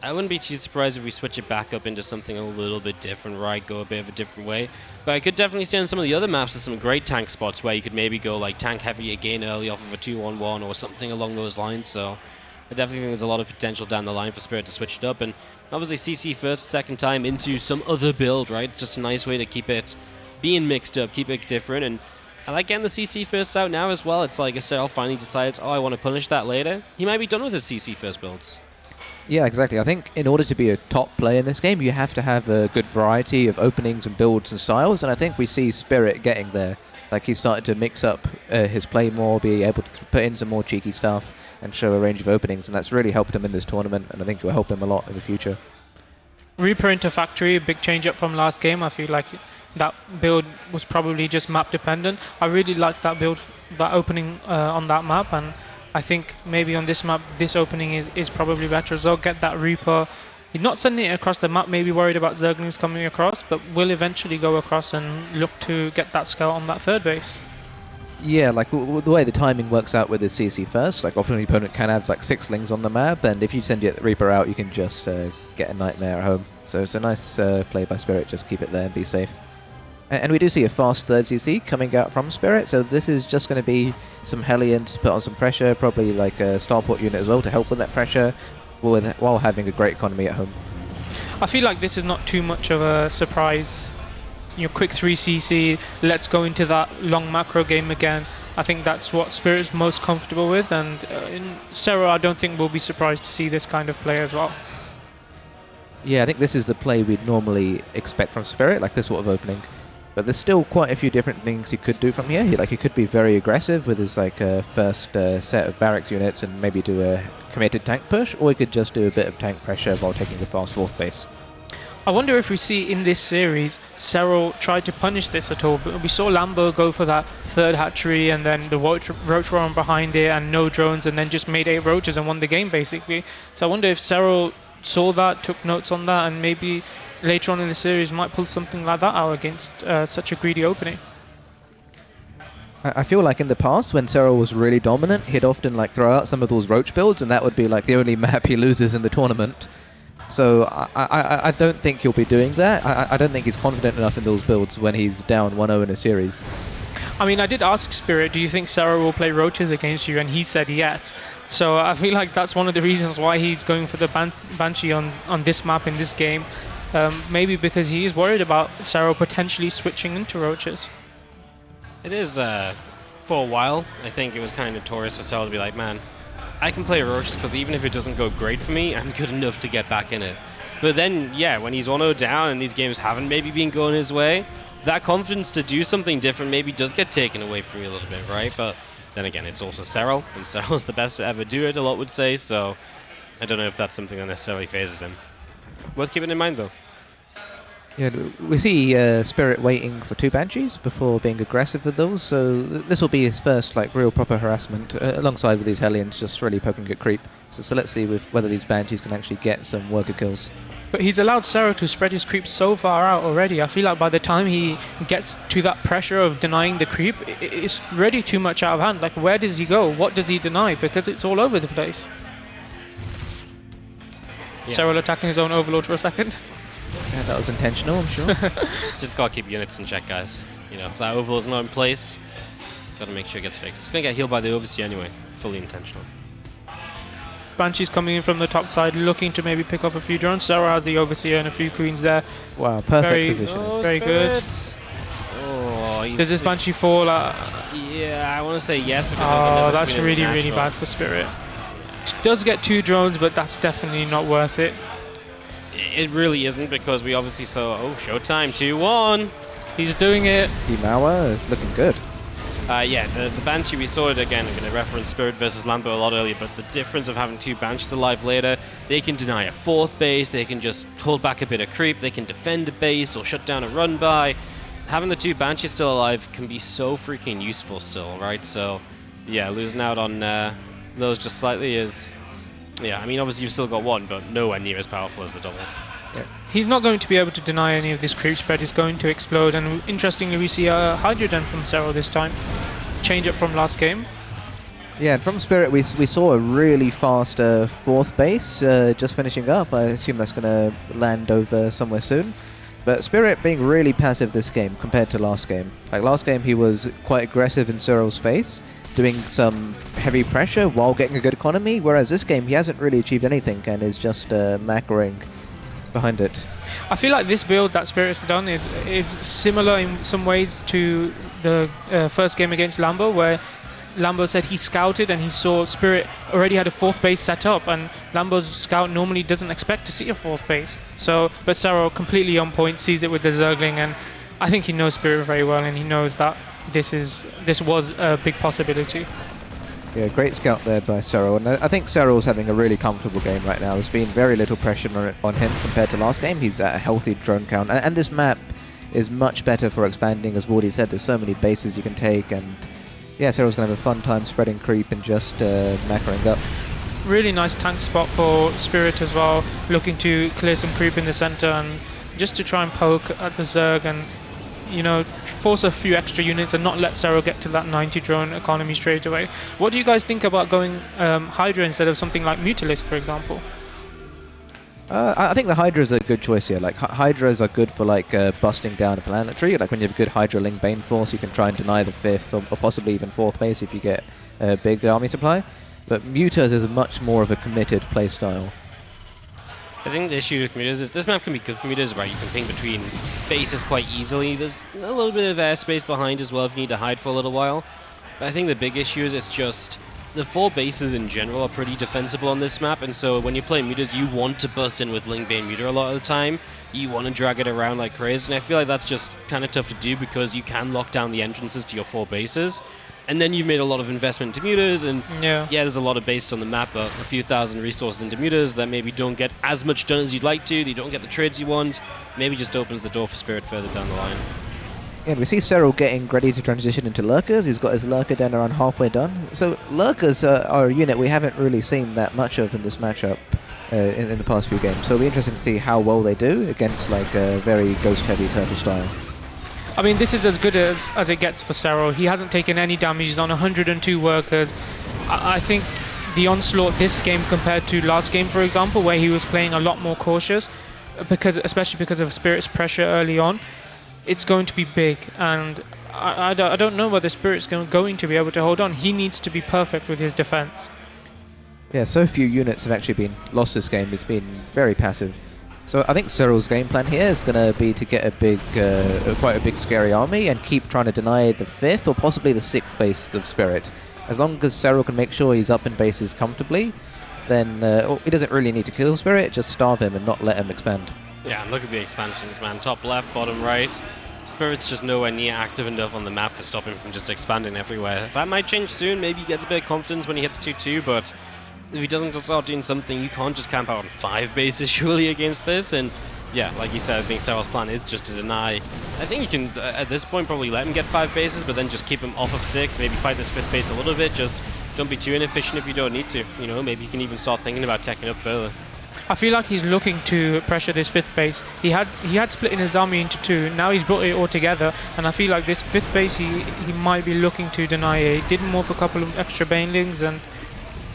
I wouldn't be too surprised if we switch it back up into something a little bit different, right? Go a bit of a different way. But I could definitely see on some of the other maps there's some great tank spots where you could maybe go like tank heavy again early off of a 2-on-1 or something along those lines. So I definitely think there's a lot of potential down the line for Spirit to switch it up. And obviously CC first, second time into some other build, right? Just a nice way to keep it being mixed up, keep it different. And I like getting the CC first out now as well. It's like if Serral finally decides, I want to punish that later, he might be done with his CC first builds. Yeah, exactly. I think in order to be a top player in this game, you have to have a good variety of openings and builds and styles, and I think we see Spirit getting there. Like, he's started to mix up his play more, be able to put in some more cheeky stuff and show a range of openings, and that's really helped him in this tournament, and I think it will help him a lot in the future. Reaper into Factory, a big change up from last game. I feel like that build was probably just map dependent. I really liked that build, that opening on that map, and I think maybe on this map, this opening is probably better as well. Get that Reaper. He's not sending it across the map, maybe worried about Zerglings coming across, but will eventually go across and look to get that scout on that third base. Yeah, like the way the timing works out with the CC first, like often the opponent can have like 6 slings on the map, and if you send your Reaper out, you can just get a Nightmare at home. So it's a nice play by Spirit, just keep it there and be safe. And we do see a fast third CC coming out from Spirit, so this is just going to be some Hellions to put on some pressure, probably like a Starport unit as well to help with that pressure, while having a great economy at home. I feel like this is not too much of a surprise. Quick 3 CC, let's go into that long macro game again. I think that's what Spirit's most comfortable with, and in Serral I don't think we'll be surprised to see this kind of play as well. Yeah, I think this is the play we'd normally expect from Spirit, like this sort of opening. But there's still quite a few different things he could do from here. He could be very aggressive with his first set of barracks units and maybe do a committed tank push, or he could just do a bit of tank pressure while taking the fast fourth base. I wonder if we see in this series Serral try to punish this at all. But we saw Lambo go for that third hatchery and then the roach run behind it and no drones, and then just made 8 roaches and won the game basically. So I wonder if Serral saw that, took notes on that, and maybe later on in the series might pull something like that out against such a greedy opening. I feel like in the past, when Serral was really dominant, he'd often throw out some of those roach builds, and that would be the only map he loses in the tournament. So I don't think he'll be doing that. I don't think he's confident enough in those builds when he's down 1-0 in a series. I mean, I did ask Spirit, do you think Serral will play roaches against you? And he said yes. So I feel like that's one of the reasons why he's going for the Banshee on this map in this game. Maybe because he is worried about Serral potentially switching into roaches. It is, for a while, I think it was kind of notorious for Serral to be like, man, I can play roaches because even if it doesn't go great for me, I'm good enough to get back in it. But then, yeah, when he's 1-0 down and these games haven't maybe been going his way, that confidence to do something different maybe does get taken away from you a little bit, right? But then again, it's also Serral, and Serral's the best to ever do it, a lot would say, so I don't know if that's something that necessarily phases him. Worth keeping in mind, though. Yeah, we see Spirit waiting for 2 Banshees before being aggressive with those, so this will be his first real proper harassment, alongside with these Hellions just really poking at creep. So let's see whether these Banshees can actually get some worker kills. But he's allowed Serral to spread his creep so far out already. I feel like by the time he gets to that pressure of denying the creep, it's already too much out of hand. Where does he go? What does he deny? Because it's all over the place. Yeah. Serral attacking his own Overlord for a second. Yeah, that was intentional, I'm sure. Just gotta keep units in check, guys. If that Overlord's not in place, gotta make sure it gets fixed. It's gonna get healed by the Overseer anyway. Fully intentional. Banshee's coming in from the top side, looking to maybe pick off a few drones. Serral has the Overseer and a few Queens there. Wow, perfect position. Very good. Oh, does this Banshee fall? Yeah, I want to say yes. Because that's really, really bad for Spirit. Does get 2 drones, but that's definitely not worth it. It really isn't, because we obviously saw, ShoWTimE 2-1. He's doing it. Mawa is looking good. Yeah, the Banshee, we saw it again. I'm going to reference Spirit versus Lambo a lot earlier, but the difference of having 2 Banshees alive later, they can deny a 4th base, they can just hold back a bit of creep, they can defend a base or shut down a run by. Having the 2 Banshees still alive can be so freaking useful still, right? So yeah, losing out on those just slightly is, yeah, I mean, obviously you've still got one, but nowhere near as powerful as the double. Yeah. He's not going to be able to deny any of this creep spread. He's going to explode, and interestingly, we see a Hydrogen from Serral this time. Change up from last game. Yeah, and from Spirit, we saw a really fast fourth base just finishing up. I assume that's going to land over somewhere soon. But Spirit being really passive this game compared to last game. Like last game, he was quite aggressive in Serral's face, doing some heavy pressure while getting a good economy, whereas this game, he hasn't really achieved anything and is just macroing behind it. I feel like this build that Spirit's done is similar in some ways to the first game against Lambo, where Lambo said he scouted and he saw Spirit already had a fourth base set up, and Lambo's scout normally doesn't expect to see a fourth base. But Serral completely on point, sees it with the Zergling, and I think he knows Spirit very well, and he knows that this was a big possibility. Yeah, great scout there by Serral, and I think Serral's having a really comfortable game right now. There's been very little pressure on him compared to last game. He's at a healthy drone count, and this map is much better for expanding, as Wardy said. There's so many bases you can take, and yeah, Serral's going to have a fun time spreading creep and just macroing up. Really nice tank spot for Spirit as well, looking to clear some creep in the center and just to try and poke at the Zerg and, you know, force a few extra units and not let Serral get to that 90 drone economy straight away. What do you guys think about going Hydra instead of something like Mutalisk, for example? I think the Hydras are a good choice here. Like Hydras are good for like busting down a planetary. Like when you have a good Hydra Ling Bane Force, you can try and deny the fifth or possibly even fourth base if you get a big army supply. But Mutas is much more of a committed playstyle. I think the issue with Mutas is this map can be good for Mutas, right? You can ping between bases quite easily. There's a little bit of airspace behind as well if you need to hide for a little while. But I think the big issue is it's just the four bases in general are pretty defensible on this map, and so when you play Mutas, you want to bust in with Ling Bane Muta a lot of the time. You want to drag it around like crazy, and I feel like that's just kind of tough to do because you can lock down the entrances to your four bases. And then you've made a lot of investment into Mutas, and yeah, there's a lot of bases on the map, but a few thousand resources into Mutas that maybe don't get as much done as you'd like to, you don't get the trades you want, maybe just opens the door for Spirit further down the line. Yeah, we see Serral getting ready to transition into Lurkers. He's got his Lurker down around halfway done. So Lurkers are a unit we haven't really seen that much of in this matchup in the past few games. So it'll be interesting to see how well they do against like a very ghost-heavy turtle style. I mean, this is as good as it gets for Serral. He hasn't taken any damage. He's on 102 workers. I think the onslaught this game compared to last game, for example, where he was playing a lot more cautious, especially because of Spirit's pressure early on, it's going to be big. And I don't know whether Spirit's going to be able to hold on. He needs to be perfect with his defense. Yeah, so few units have actually been lost this game. It's been very passive. So I think Serral's game plan here is going to be to get a big, quite a big scary army and keep trying to deny the fifth or possibly the sixth base of Spirit. As long as Serral can make sure he's up in bases comfortably, then he doesn't really need to kill Spirit, just starve him and not let him expand. Yeah, and look at the expansions, man. Top left, bottom right. Spirit's just nowhere near active enough on the map to stop him from just expanding everywhere. That might change soon. Maybe he gets a bit of confidence when he hits 2-2, but if he doesn't start doing something, you can't just camp out on 5 bases surely against this. And yeah, like you said, I think Serral's plan is just to deny. I think you can, at this point, probably let him get 5 bases, but then just keep him off of 6, maybe fight this 5th base a little bit. Just don't be too inefficient if you don't need to. You know, maybe you can even start thinking about teching up further. I feel like he's looking to pressure this 5th base. He had split in his army into 2. Now he's brought it all together, and I feel like this 5th base he might be looking to deny it. He did morph a couple of extra banelings, and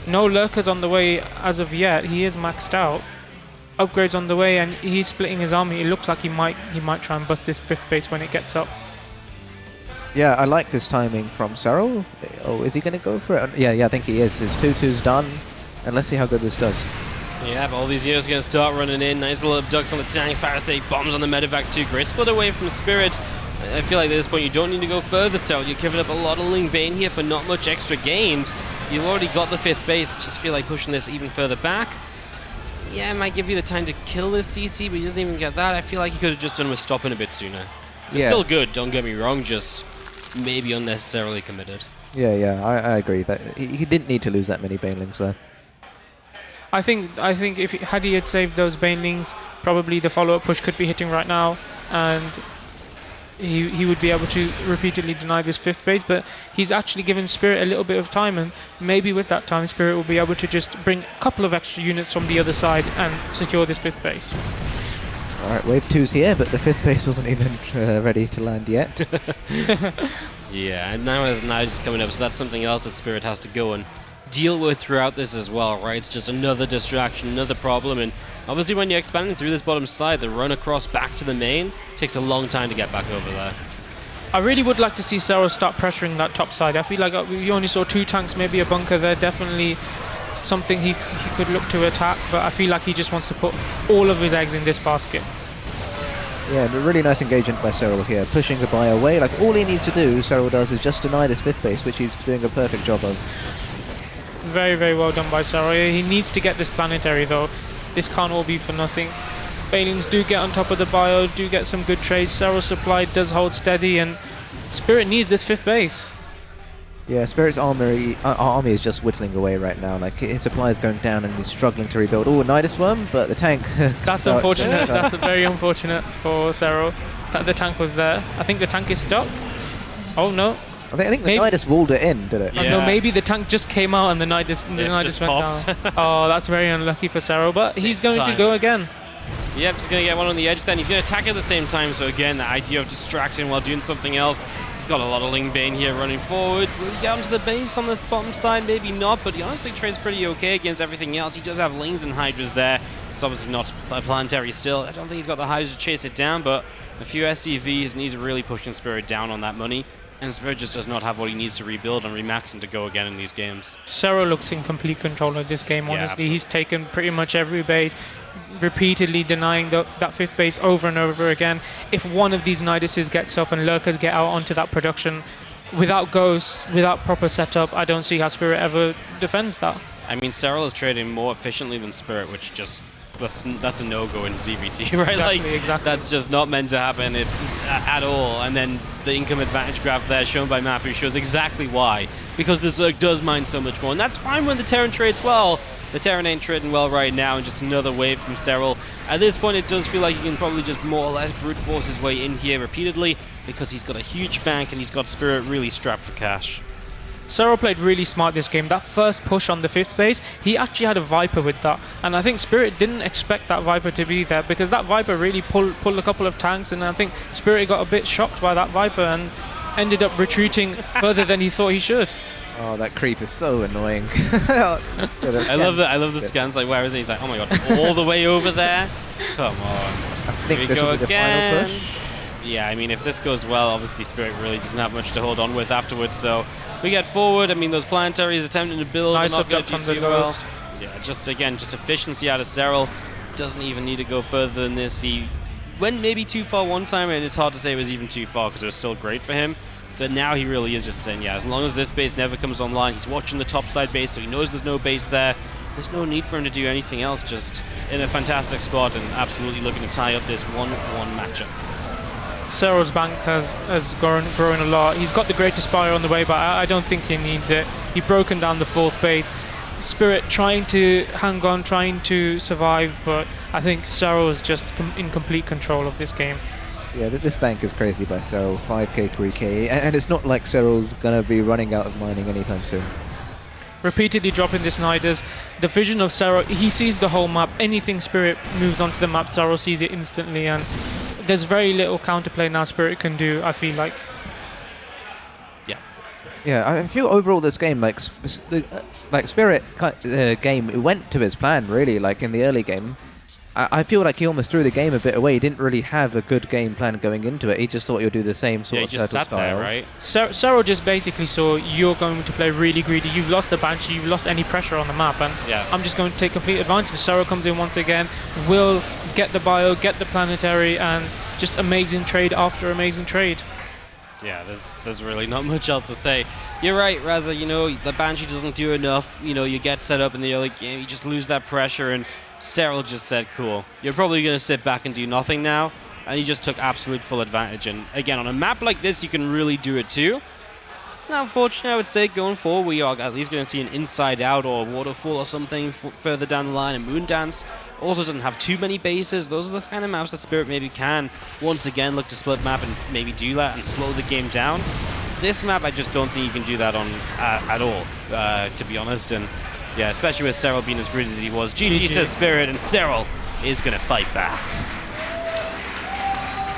no lurkers on the way as of yet. He is maxed out. Upgrades on the way, and he's splitting his army. It looks like he might try and bust this 5th base when it gets up. Yeah, I like this timing from Serral. Oh, is he going to go for it? Yeah, I think he is. His 2-2's done, and let's see how good this does. Yeah, but all these units are going to start running in. Nice little abducts on the tanks, parasite bombs on the medevacs too. Great split away from Spirit. I feel like at this point you don't need to go further, Serral. You're giving up a lot of Ling Bane here for not much extra gains. You've already got the 5th base. Just feel like pushing this even further back. Yeah, it might give you the time to kill this CC, but he doesn't even get that. I feel like he could have just done with stopping a bit sooner. It's still good, don't get me wrong, just maybe unnecessarily committed. Yeah, I agree. That he didn't need to lose that many banelings there. I think if had he saved those banelings, probably the follow-up push could be hitting right now, and he would be able to repeatedly deny this 5th base, but he's actually given Spirit a little bit of time, and maybe with that time Spirit will be able to just bring a couple of extra units from the other side and secure this 5th base. Alright, wave 2's here, but the 5th base wasn't even ready to land yet. Yeah, and now there's Knives coming up, so that's something else that Spirit has to go and deal with throughout this as well, right? It's just another distraction, another problem, and obviously when you're expanding through this bottom side, the run across back to the main takes a long time to get back over there. I really would like to see Serral start pressuring that top side. I feel like we only saw 2 tanks, maybe a bunker there, definitely something he could look to attack, but I feel like he just wants to put all of his eggs in this basket. Yeah, a really nice engagement by Serral here, pushing the buy away. Like, all he needs to do, Serral does, is just deny this 5th base, which he's doing a perfect job of. Very, very well done by Serral. He needs to get this planetary, though. This can't all be for nothing. Baneings do get on top of the bio, do get some good trades. Serral's supply does hold steady, and Spirit needs this 5th base. Yeah, Spirit's army is just whittling away right now. Like, his supply is going down and he's struggling to rebuild. Oh, Nidus Worm, but the tank... That's unfortunate. That's very unfortunate for Serral that the tank was there. I think the tank is stuck. Oh, no. I think the Nidus walled it in, did it? Yeah. No, maybe the tank just came out and the Nidus went down. Oh, that's very unlucky for Serral, but he's going to go again. Yep, he's going to get one on the edge then. He's going to attack at the same time, so again, the idea of distracting while doing something else. He's got a lot of Ling Bane here running forward. Will he get onto the base on the bottom side? Maybe not, but he honestly trades pretty okay against everything else. He does have Lings and Hydras there. It's obviously not a planetary still. I don't think he's got the Hydras to chase it down, but a few SCVs, and he's really pushing Spirit down on that money. And Spirit just does not have what he needs to rebuild and remax and to go again in these games. Serral looks in complete control of this game, honestly. He's taken pretty much every base, repeatedly denying that 5th base over and over again. If one of these Niduses gets up and Lurkers get out onto that production, without ghosts, without proper setup, I don't see how Spirit ever defends that. I mean, Serral is trading more efficiently than Spirit, which just... That's a no-go in ZVT, right? Exactly. That's just not meant to happen. It's at all. And then the income advantage graph there shown by Mapu shows exactly why. Because the Zerg does mine so much more. And that's fine when the Terran trades well. The Terran ain't trading well right now, and just another wave from Serral. At this point, it does feel like he can probably just more or less brute force his way in here repeatedly because he's got a huge bank and he's got Spirit really strapped for cash. Serral played really smart this game. That first push on the 5th base, he actually had a Viper with that. And I think Spirit didn't expect that Viper to be there because that Viper really pulled a couple of tanks, and I think Spirit got a bit shocked by that Viper and ended up retreating further than he thought he should. Oh, that creep is so annoying. I love the scans. Like, where is he? He's like, oh my god, all the way over there? Come on. I think Here we this go will be the again. final push. Yeah, I mean, if this goes well, obviously Spirit really doesn't have much to hold on with afterwards, so we get forward. I mean, those planetaries attempting to build Nice are not going up to do from too the well. Ghost. Yeah, just efficiency out of Serral. Doesn't even need to go further than this. He went maybe too far one time, and it's hard to say it was even too far because it was still great for him. But now he really is just saying, yeah, as long as this base never comes online, he's watching the top side base, so he knows there's no base there. There's no need for him to do anything else, just in a fantastic spot and absolutely looking to tie up this 1-1 matchup. Serral's bank has grown a lot. He's got the Greatest Spire on the way, but I don't think he needs it. He's broken down the 4th base. Spirit trying to hang on, trying to survive, but I think Serral is just in complete control of this game. Yeah, this bank is crazy by Serral, 5k, 3k, and it's not like Serral's going to be running out of mining anytime soon. Repeatedly dropping this Nidus. The vision of Serral, he sees the whole map. Anything Spirit moves onto the map, Serral sees it instantly, and there's very little counterplay now Spirit can do, I feel like. Yeah, I feel overall this game, like Spirit game, it went to his plan, really, like in the early game. I feel like he almost threw the game a bit away. He didn't really have a good game plan going into it. He just thought he'll do the same sort of just sat style. there, right? Serral just basically saw you're going to play really greedy. You've lost the Banshee, you've lost any pressure on the map, and I'm just going to take complete advantage. Serral comes in once again, will get the bio, get the planetary, and just amazing trade after amazing trade. Yeah, there's really not much else to say. You're right, Raza, you know, the Banshee doesn't do enough. You know, you get set up in the early game, you just lose that pressure, and Serral just said, cool, you're probably going to sit back and do nothing now, and he just took absolute full advantage. And again, on a map like this, you can really do it too. Now, unfortunately, I would say going forward, we are at least going to see an Inside Out or Waterfall or something further down the line, a Moon Dance, Also doesn't have too many bases. Those are the kind of maps that Spirit maybe can, once again, look to split map and maybe do that and slow the game down. This map, I just don't think you can do that on at all, to be honest. And yeah, especially with Serral being as greedy as he was. GG says Spirit, and Serral is going to fight back.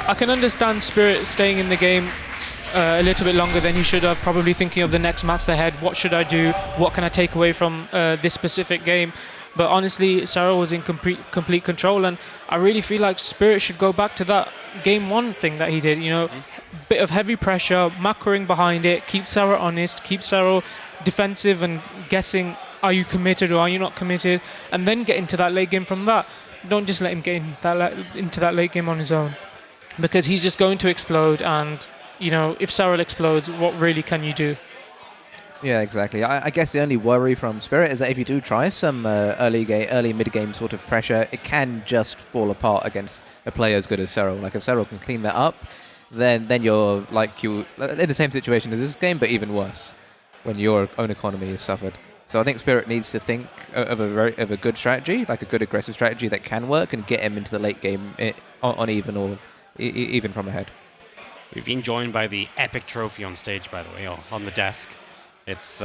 I can understand Spirit staying in the game a little bit longer than he should have, probably thinking of the next maps ahead. What should I do? What can I take away from this specific game? But honestly, Serral was in complete control, and I really feel like Spirit should go back to that game 1 thing that he did. You know, bit of heavy pressure, macroing behind it, keep Serral honest, keep Serral defensive and guessing, are you committed or are you not committed? And then get into that late game from that. Don't just let him get into that late game on his own, because he's just going to explode, and you know, if Serral explodes, what really can you do? Yeah, exactly. I guess the only worry from Spirit is that if you do try some early mid-game sort of pressure, it can just fall apart against a player as good as Serral. Like if Serral can clean that up, then you're like in the same situation as this game, but even worse, when your own economy is suffered. So I think Spirit needs to think of a good strategy, like a good aggressive strategy that can work and get him into the late game on even or even from ahead. We've been joined by the epic trophy on stage, by the way, or on the desk. It's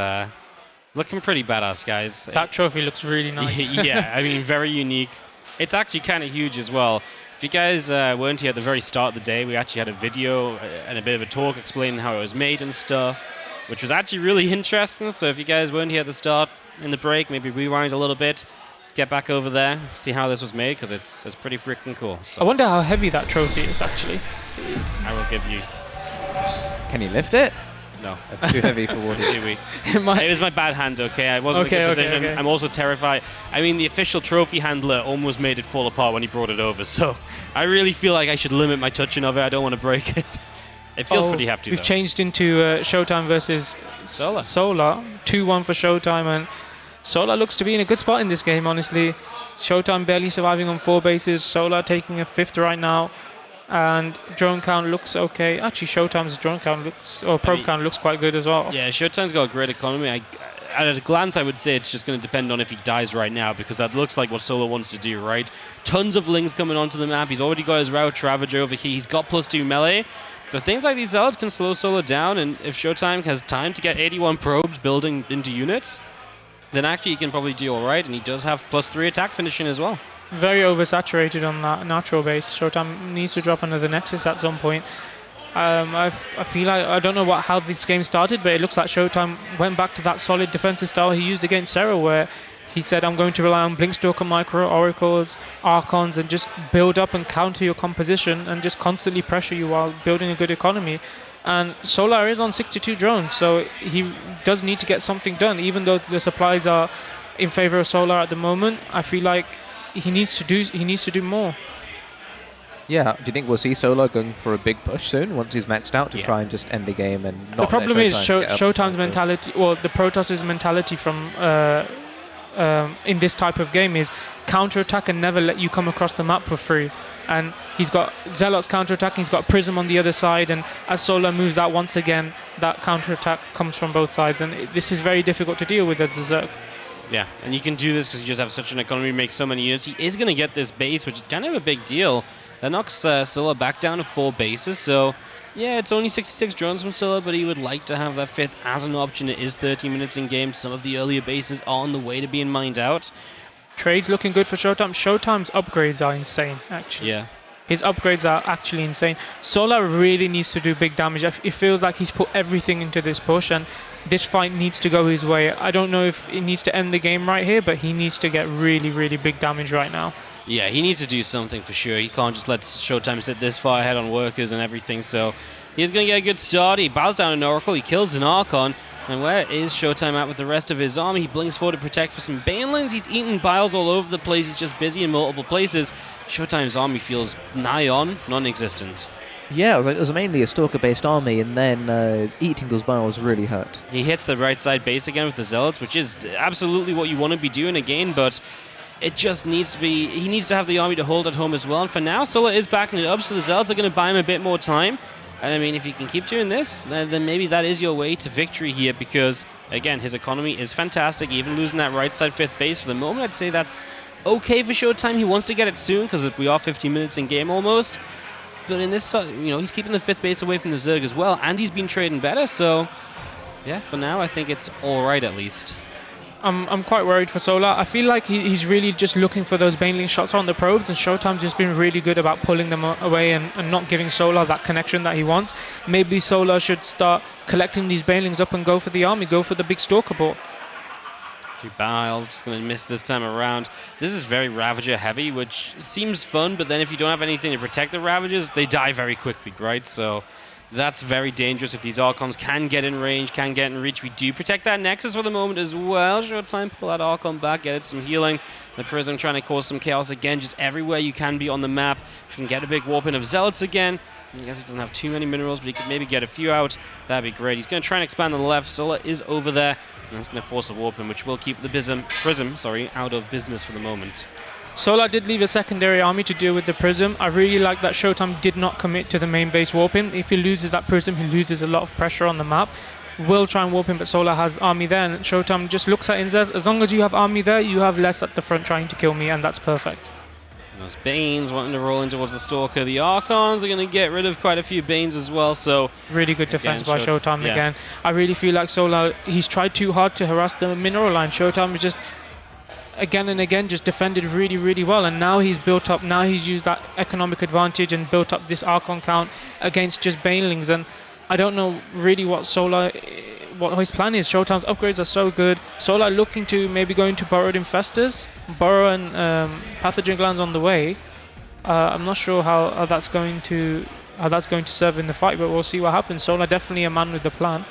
looking pretty badass, guys. That trophy looks really nice. Yeah, I mean, very unique. It's actually kind of huge as well. If you guys weren't here at the very start of the day, we actually had a video and a bit of a talk explaining how it was made and stuff, which was actually really interesting. So if you guys weren't here at the start, in the break, maybe rewind a little bit, get back over there, see how this was made, because it's pretty freaking cool. So I wonder how heavy that trophy is, actually. I will give you... Can you lift it? No. That's too heavy for water. Too weak. It was my bad hand, okay? I wasn't in a good position. Okay. I'm also terrified. I mean, the official trophy handler almost made it fall apart when he brought it over, so I really feel like I should limit my touching of it. I don't want to break it. It feels pretty hefty, We've changed into ShoWTimE versus Solar. 2-1 for ShoWTimE, and Solar looks to be in a good spot in this game, honestly. ShoWTimE barely surviving on 4 bases. Solar taking a 5th right now. And drone count looks okay. Actually, ShoWTimE's drone count probe count looks quite good as well. Yeah, ShoWTimE's got a great economy. At a glance, I would say it's just going to depend on if he dies right now, because that looks like what Solar wants to do, right? Tons of Lings coming onto the map. He's already got his Route Ravager over here. He's got +2 melee. But things like these Zealots can slow Solar down, and if ShoWTimE has time to get 81 probes building into units, then actually he can probably do all right, and he does have +3 attack finishing as well. Very oversaturated on that natural base. ShoWTimE needs to drop another Nexus at some point. I feel like, I don't know how this game started, but it looks like ShoWTimE went back to that solid defensive style he used against Serral, where he said, I'm going to rely on Blinkstalker, Micro, Oracles, Archons, and just build up and counter your composition and just constantly pressure you while building a good economy. And Solar is on 62 drones, so he does need to get something done. Even though the supplies are in favor of Solar at the moment, I feel like he needs to do more. Yeah, do you think we'll see Solar going for a big push soon once he's maxed out to try and just end the game and not? The problem is ShoWTimE's mentality, well, the Protoss' mentality from in this type of game is counter-attack and never let you come across the map for free. And he's got Zealots counter-attacking, he's got Prism on the other side, and as Solar moves out once again, that counter-attack comes from both sides, and this is very difficult to deal with as the Zerg. Yeah, and you can do this because you just have such an economy, make so many units. He is going to get this base, which is kind of a big deal. That knocks Solar back down to 4 bases, so yeah, it's only 66 drones from Solar, but he would like to have that 5th as an option. It is 30 minutes in game. Some of the earlier bases are on the way to being mined out. Trade's looking good for ShoWTimE. ShoWTimE's upgrades are insane, actually. Yeah. His upgrades are actually insane. Solar really needs to do big damage. It feels like he's put everything into this push, and this fight needs to go his way. I don't know if he needs to end the game right here, but he needs to get really, really big damage right now. Yeah, he needs to do something for sure. He can't just let ShoWTimE sit this far ahead on workers and everything, so he's going to get a good start. He bows down an Oracle, he kills an Archon, and where is ShoWTimE at with the rest of his army? He blinks forward to protect for some Banelings. He's eating biles all over the place. He's just busy in multiple places. ShoWTimE's army feels nigh on non-existent. Yeah, it was mainly a Stalker-based army, and then eating those biles really hurt. He hits the right side base again with the Zealots, which is absolutely what you want to be doing again, but it just needs to be... He needs to have the army to hold at home as well, and for now, Solar is backing it up, so the Zealots are going to buy him a bit more time. And I mean, if you can keep doing this, then maybe that is your way to victory here, because, again, his economy is fantastic. Even losing that right side 5th base for the moment, I'd say that's okay for ShoWTimE. He wants to get it soon because we are 15 minutes in game almost. But in this, he's keeping the 5th base away from the Zerg as well, and he's been trading better. So, yeah, for now, I think it's all right at least. I'm quite worried for Solar. I feel like he's really just looking for those baneling shots on the probes, and ShoWTimE's just been really good about pulling them away and not giving Solar that connection that he wants. Maybe Solar should start collecting these banelings up and go for the army, go for the big Stalker ball. A few Biles, just going to miss this time around. This is very Ravager heavy, which seems fun, but then if you don't have anything to protect the Ravagers, they die very quickly, right? So that's very dangerous if these Archons can get in range, can get in reach. We do protect that Nexus for the moment as well. ShoWTimE, pull that Archon back, get it some healing. The Prism trying to cause some chaos again, just everywhere you can be on the map. If you can get a big warp in of Zealots again. I guess he doesn't have too many minerals, but he could maybe get a few out. That'd be great. He's going to try and expand on the left. Solar is over there, and that's going to force a warp in, which will keep the Prism out of business for the moment. Solar did leave a secondary army to deal with the Prism. I really like that ShoWTimE did not commit to the main base warping. If he loses that Prism, he loses a lot of pressure on the map. Will try and warp him, but Solar has army there, and ShoWTimE just looks at it and says, as long as you have army there, you have less at the front trying to kill me, and that's perfect. Those Banes wanting to roll in towards the Stalker. The Archons are going to get rid of quite a few Banes as well, so... Really good defense by ShoWTimE again. I really feel like Solar, he's tried too hard to harass the mineral line. ShoWTimE is just, again and again, just defended really, really well, and now he's built up, now he's used that economic advantage and built up this Archon count against just Banelings, and I don't know really what his plan is. ShoWTimE's upgrades are so good. Solar looking to maybe go into Burrowed Infestors, Burrow and Pathogen Glands on the way. I'm not sure how that's going to serve in the fight, but we'll see what happens. Solar definitely a man with the plan.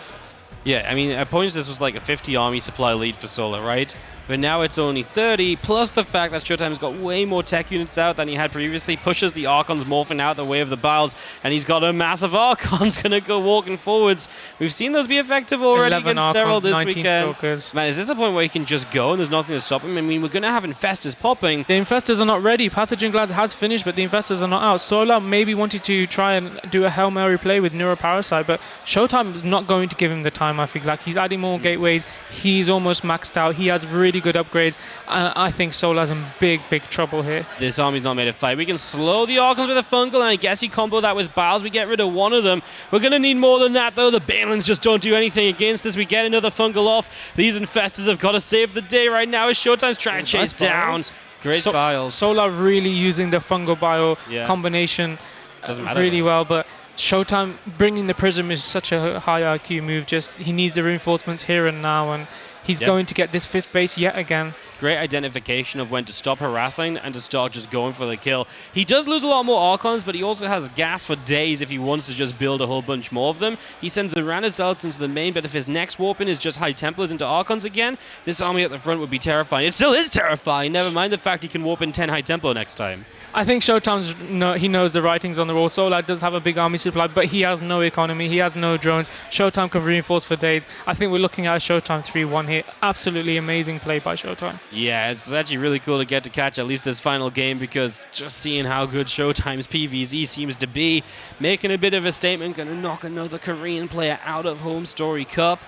Yeah, I mean, at points this was like a 50 army supply lead for Solar, right? But now it's only 30, plus the fact that ShoWTimE's got way more tech units out than he had previously, pushes the Archons morphing out the way of the Biles, and he's got a massive Archons going to go walking forwards. We've seen those be effective already against Serral this weekend. Stalkers. Man, is this a point where he can just go and there's nothing to stop him? I mean, we're going to have Infestors popping. The Infestors are not ready. Pathogen Glands has finished, but the Infestors are not out. Solar maybe wanted to try and do a Hail Mary play with Neuroparasite, but ShoWTimE is not going to give him the time, I feel like. He's adding more gateways. He's almost maxed out. He has really good upgrades. I think Solar's in big, big trouble here. This army's not made to fight. We can slow the Archons with a Fungal, and I guess you combo that with Biles. We get rid of one of them. We're going to need more than that, though. The Banelings just don't do anything against this. We get another Fungal off. These Infestors have got to save the day right now as ShoWTimE's trying to chase down. Great Biles. Solar really using the Fungal Bile combination Doesn't matter really well, but ShoWTimE bringing the Prism is such a high IQ move. Just he needs the reinforcements here and now, and he's going to get this 5th base yet again. Great identification of when to stop harassing and to start just going for the kill. He does lose a lot more Archons, but he also has gas for days if he wants to just build a whole bunch more of them. He sends the Random Zealots into the main, but if his next warp-in is just High Templars into Archons again, this army at the front would be terrifying. It still is terrifying, never mind the fact he can warp in 10 High Templar next time. I think ShoWTimE's he knows the writings on the wall. Solar does have a big army supply, but he has no economy. He has no drones. ShoWTimE can reinforce for days. I think we're looking at a ShoWTimE 3-1 here. Absolutely amazing play by ShoWTimE. Yeah, it's actually really cool to get to catch at least this final game, because just seeing how good ShoWTimE's PvZ seems to be, making a bit of a statement, going to knock another Korean player out of HomeStory Cup.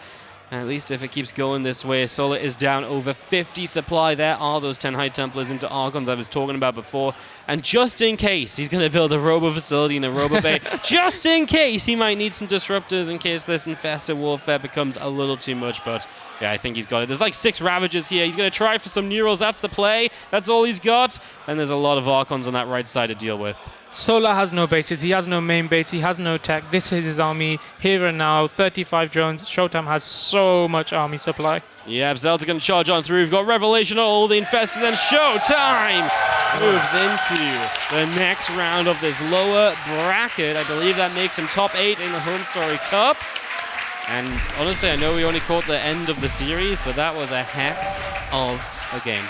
At least if it keeps going this way. Solar is down over 50 supply. There are those 10 High Templars into Archons I was talking about before. And just in case, he's going to build a Robo facility in a Robo Bay. Just in case, he might need some disruptors in case this Infestor warfare becomes a little too much. But yeah, I think he's got it. There's like 6 Ravagers here. He's going to try for some Neurals. That's the play. That's all he's got. And there's a lot of Archons on that right side to deal with. Solar has no bases. He has no main base. He has no tech. This is his army here and now. 35 drones. ShoWTimE has so much army supply. Yeah, Zealot's going to charge on through. We've got Revelation on all the Infestors, and ShoWTimE moves into the next round of this lower bracket. I believe that makes him top 8 in the HomeStory Cup. And honestly, I know we only caught the end of the series, but that was a heck of a game.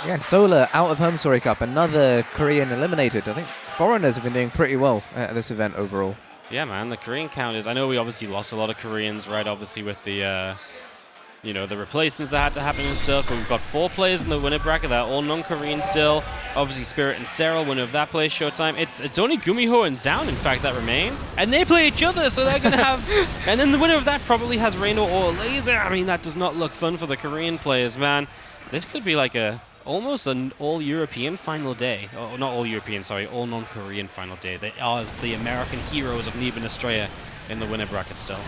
Yeah, and Solar out of HomeStory Cup, another Korean eliminated. I think foreigners have been doing pretty well at this event overall. Yeah, man, the Korean count is... I know we obviously lost a lot of Koreans, right, obviously with the, the replacements that had to happen and stuff, but we've got 4 players in the winner bracket that are all non-Korean still. Obviously, Spirit and Serral, winner of that place, ShoWTimE. It's only GuMiHo and Zoun, in fact, that remain. And they play each other, so they're going to have... And then the winner of that probably has Reynor or Elazer. I mean, that does not look fun for the Korean players, man. This could be like a almost an all-European final day. Oh, not all-European, sorry, all non-Korean final day. They are the American heroes of Neeb and Astrea in the winner bracket still.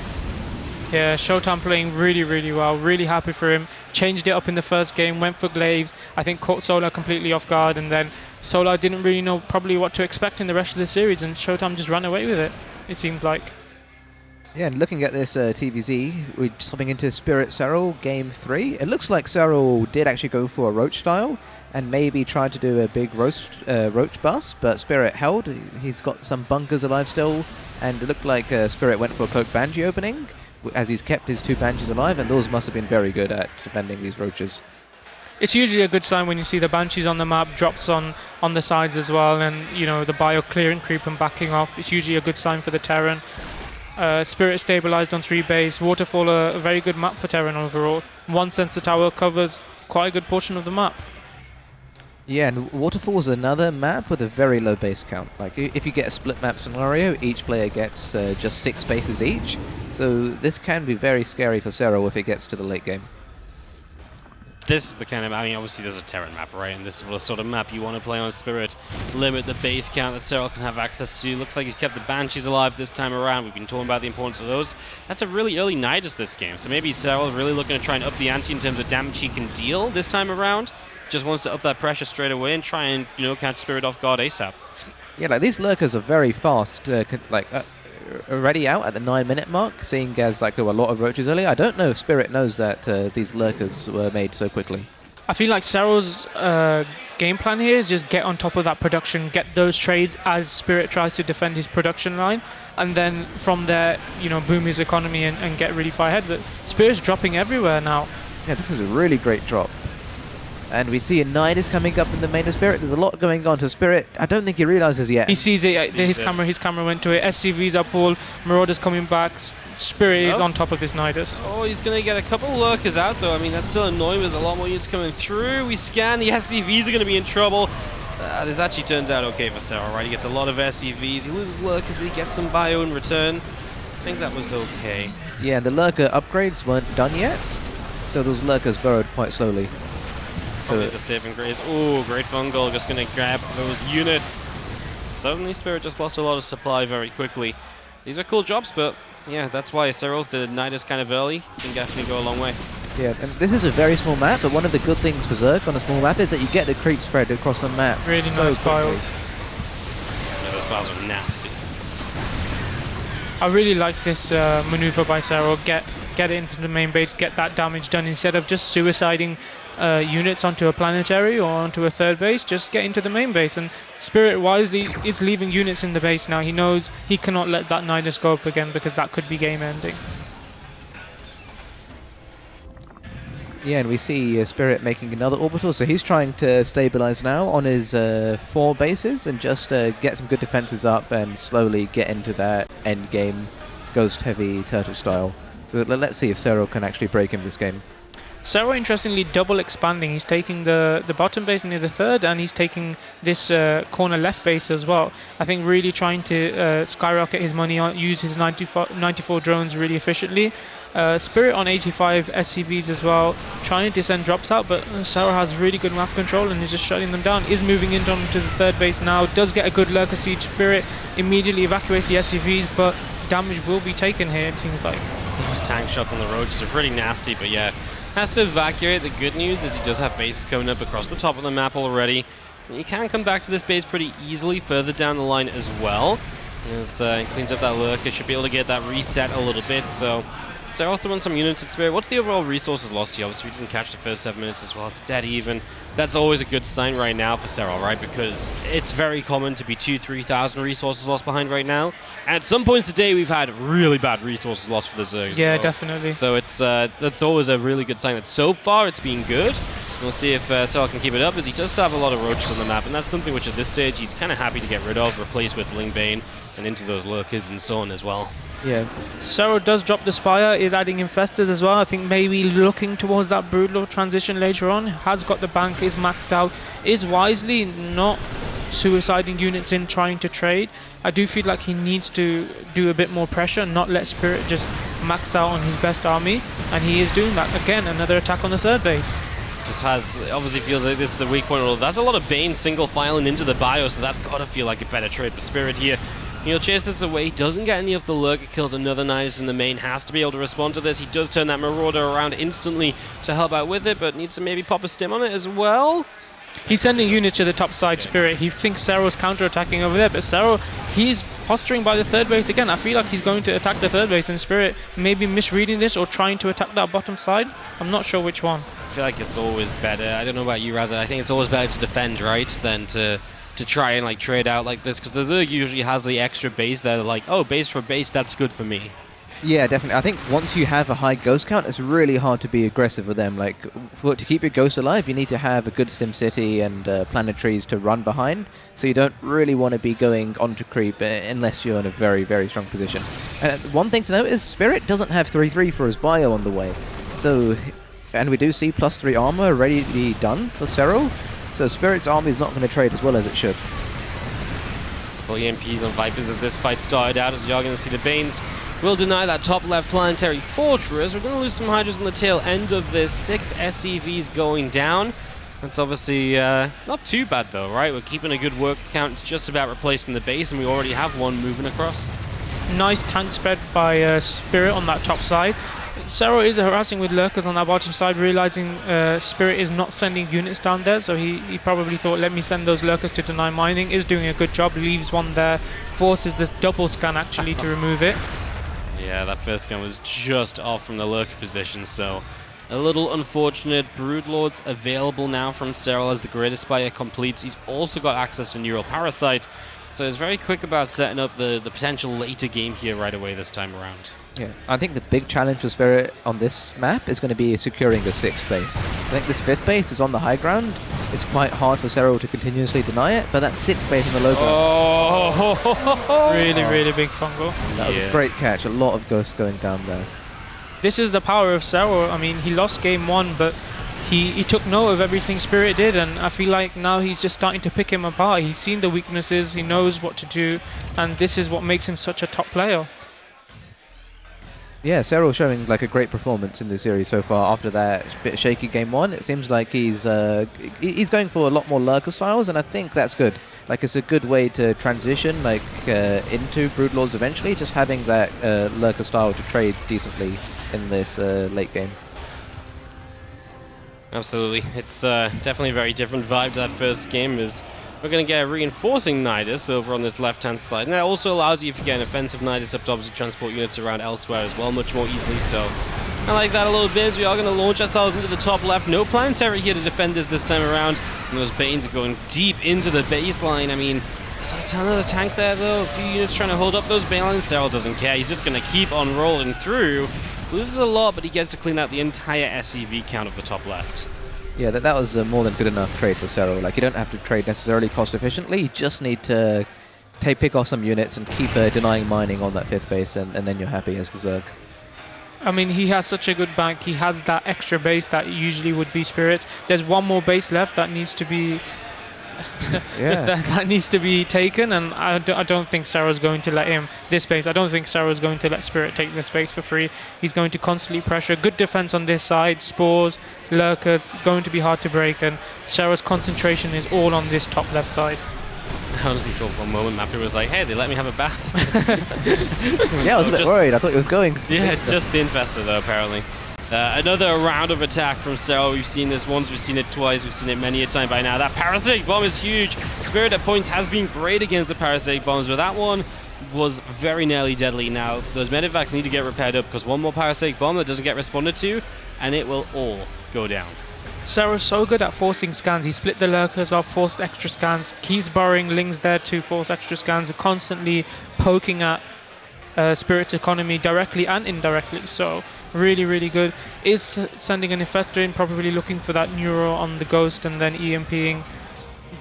Yeah, ShoWTimE playing really, really well. Really happy for him. Changed it up in the first game, went for Glaives. I think caught Solar completely off guard, and then Solar didn't really know probably what to expect in the rest of the series, and ShoWTimE just ran away with it, it seems like. Yeah, and looking at this TVZ, we're just hopping into Spirit Serral Game 3. It looks like Serral did actually go for a Roach style and maybe tried to do a big Roach bust, but Spirit held. He's got some bunkers alive still, and it looked like Spirit went for a Cloak Banshee opening, as he's kept his 2 Banshees alive, and those must have been very good at defending these Roaches. It's usually a good sign when you see the Banshees on the map, drops on the sides as well, and you know the bio clearing creep and backing off. It's usually a good sign for the Terran. Spirit stabilized on 3 base. Waterfall, a very good map for Terran overall. 1 sensor tower covers quite a good portion of the map. Yeah, and Waterfall is another map with a very low base count. Like, if you get a split map scenario, each player gets just 6 bases each. So this can be very scary for Serral if it gets to the late game. This is the kind of, I mean, obviously there's a Terran map, right? And this is the sort of map you want to play on Spirit. Limit the base count that Serral can have access to. Looks like he's kept the Banshees alive this time around. We've been talking about the importance of those. That's a really early Nidus this game. So maybe Serral really looking to try and up the ante in terms of damage he can deal this time around. Just wants to up that pressure straight away and try and, you know, catch Spirit off guard ASAP. Yeah, like these lurkers are very fast, already out at the 9-minute mark, seeing as like there were a lot of Roaches earlier. I don't know if Spirit knows that these lurkers were made so quickly. I feel like Serral's game plan here is just get on top of that production, get those trades as Spirit tries to defend his production line, and then from there, you know, boom his economy and get really far ahead. But Spirit's dropping everywhere now. Yeah, this is a really great drop. And we see a Nidus coming up in the main of Spirit. There's a lot going on to Spirit. I don't think he realizes yet. He sees it. His camera went to it. SCVs up all. Marauders coming back. Spirit is on top of this Nidus. Oh, he's going to get a couple lurkers out, though. I mean, that's still annoying. There's a lot more units coming through. We scan. The SCVs are going to be in trouble. This actually turns out okay for Serral, right? He gets a lot of SCVs. He loses lurkers, but he gets some bio in return. I think that was okay. Yeah, the lurker upgrades weren't done yet, so those lurkers burrowed quite slowly. Probably the saving grace. Oh, Great Fungal just going to grab those units. Suddenly Spirit just lost a lot of supply very quickly. These are cool drops, but yeah, that's why Serral, the Nidus kind of early, can definitely go a long way. Yeah, and this is a very small map, but one of the good things for Zerg on a small map is that you get the creep spread across the map. Really nice piles. Yeah, those piles are nasty. I really like this maneuver by Serral. Get it into the main base, get that damage done instead of just suiciding units onto a planetary or onto a third base. Just get into the main base, and Spirit wisely is leaving units in the base now. He knows he cannot let that Nidus go up again because that could be game ending. Yeah, and we see Spirit making another orbital, so he's trying to stabilize now on his 4 bases and just get some good defenses up and slowly get into that end game ghost heavy turtle style. So let's see if Serral can actually break him this game. Serral, interestingly, double expanding. He's taking the bottom base near the third, and he's taking this corner left base as well. I think really trying to skyrocket his money, use his 94 drones really efficiently. Spirit on 85 SCVs as well, trying to descend drops out, but Serral has really good map control and is just shutting them down. Is moving into the third base now, does get a good lurker siege. Spirit immediately evacuates the SCVs, but damage will be taken here, it seems like. Those tank shots on the Roaches are pretty nasty, but yeah, has to evacuate. The good news is he does have bases coming up across the top of the map already. He can come back to this base pretty easily further down the line as well. As he cleans up that lurker, should be able to get that reset a little bit. So Serral throwing some units at Spirit. What's the overall resources lost here? Obviously, we didn't catch the first 7 minutes as well. It's dead even. That's always a good sign right now for Serral, right? Because it's very common to be 2,000-3,000 resources lost behind right now. And at some points today, we've had really bad resources lost for the Zergs. Yeah, definitely. So it's that's always a really good sign that so far it's been good. We'll see if Serral can keep it up, as he does still have a lot of Roaches on the map, and that's something which at this stage he's kind of happy to get rid of, replace with Lingbane and into those lurkers and so on as well. Yeah. Serral does drop the Spire, is adding Infestors as well. I think maybe looking towards that Broodlord transition later on. Has got the bank, is maxed out, is wisely not suiciding units in trying to trade. I do feel like he needs to do a bit more pressure, not let Spirit just max out on his best army, and he is doing that. Again, another attack on the third base. Just obviously feels like this is the weak point. Well, that's a lot of Bane single filing into the bio, so that's got to feel like a better trade for Spirit here. He'll chase this away, doesn't get any of the lurker kills, another Nidus in the main, has to be able to respond to this. He does turn that Marauder around instantly to help out with it, but needs to maybe pop a stim on it as well. He's sending units to the top side, Spirit. He thinks Serral's counter-attacking over there, but Serral, he's posturing by the third base again. I feel like he's going to attack the third base, and Spirit maybe misreading this or trying to attack that bottom side. I'm not sure which one. I feel like it's always better. I don't know about you, Raza. I think it's always better to defend, right, than to try and like trade out like this, because the Zerg usually has the extra base there, like, oh, base for base, that's good for me. Yeah, definitely. I think once you have a high ghost count, it's really hard to be aggressive with them. Like, to keep your ghosts alive, you need to have a good SimCity and planetaries to run behind, so you don't really want to be going onto creep unless you're in a very, very strong position. One thing to note is Spirit doesn't have 3/3 for his bio on the way. So, and we do see +3 armor ready to be done for Serral. So Spirit's army is not going to trade as well as it should. Well, EMPs on Vipers as this fight started out, as you're going to see the Banes will deny that top left planetary fortress. We're going to lose some Hydras on the tail end of this. 6 SCVs going down. That's obviously not too bad though, right? We're keeping a good work count. It's just about replacing the base, and we already have one moving across. Nice tank spread by Spirit on that top side. Serral is harassing with lurkers on that bottom side, realizing Spirit is not sending units down there, so he probably thought, let me send those lurkers to deny mining. Is doing a good job, leaves one there, forces this double scan actually to remove it. Yeah, that first scan was just off from the lurker position, so a little unfortunate. Broodlords available now from Serral as the Great Aspire completes. He's also got access to Neural Parasite, so he's very quick about setting up the potential later game here right away this time around. Yeah, I think the big challenge for Spirit on this map is going to be securing the 6th base. I think this 5th base is on the high ground. It's quite hard for Serral to continuously deny it, but that 6th base on the low ground. Really big fungal. That was a great catch. A lot of ghosts going down there. This is the power of Serral. I mean, he lost game 1, but he took note of everything Spirit did, and I feel like now he's just starting to pick him apart. He's seen the weaknesses, he knows what to do, and this is what makes him such a top player. Yeah, Serral showing like a great performance in the series so far. After that bit shaky game 1, it seems like he's going for a lot more lurker styles, and I think that's good. Like, it's a good way to transition like into Broodlords eventually, just having that lurker style to trade decently in this late game. Absolutely. It's definitely a very different vibe to that first game. Is we're going to get a reinforcing Nidus over on this left-hand side. And that also allows you, if you get an offensive Nidus, up to obviously transport units around elsewhere as well, much more easily. So I like that a little bit, as we are going to launch ourselves into the top left. No planetary here to defend this time around. And those Banes are going deep into the baseline. I mean, there's a ton of the tank there, though. A few units trying to hold up those Balins. Serral doesn't care. He's just going to keep on rolling through. Loses a lot, but he gets to clean out the entire SCV count of the top left. Yeah, that was a more than good enough trade for Serral. Like, you don't have to trade necessarily cost efficiently. You just need to pick off some units and keep denying mining on that 5th base, and then you're happy as the Zerg. I mean, he has such a good bank. He has that extra base that usually would be Spirit. There's one more base left that needs to be that needs to be taken, and I don't think Serral's going to let him this base. I don't think Serral's going to let Spirit take this base for free. He's going to constantly pressure. Good defense on this side. Spores, lurkers, going to be hard to break, and Serral's concentration is all on this top left side. I honestly thought for a moment Mapper was like, hey, they let me have a bath. Yeah, I was a bit worried. I thought he was going. Yeah, just the infestor though, apparently. Another round of attack from Serral. We've seen this once, we've seen it twice, we've seen it many a time by now. That parasitic bomb is huge. Spirit at points has been great against the parasitic bombs, but that one was very nearly deadly. Now, those medevacs need to get repaired up, because one more parasitic bomb that doesn't get responded to, and it will all go down. Serral's so good at forcing scans. He split the lurkers off, forced extra scans, keeps burrowing Lings there to force extra scans, constantly poking at Spirit's economy directly and indirectly. So really good. Is sending an infestor in, probably looking for that neuro on the ghost, and then EMPing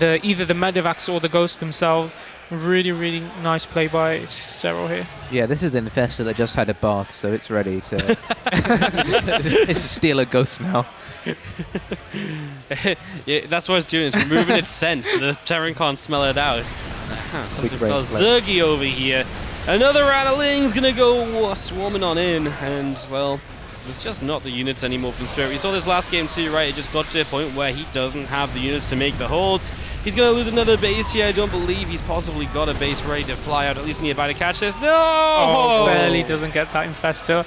either the medevacs or the ghost themselves. Really nice play by Serral here. Yeah, this is the infestor that just had a bath, so it's ready to it's steal a ghost now. Yeah, that's what it's doing. It's removing its scent, so the Terran can't smell it out. Something smells zergy over here. Another round of Ling's gonna go swarming on in, and well, There's just not the units anymore from Spirit. We saw this last game too, right? It just got to a point where he doesn't have the units to make the holds. He's going to lose another base here. I don't believe he's possibly got a base ready to fly out, at least nearby to catch this. No! Oh, barely doesn't get that Infestor.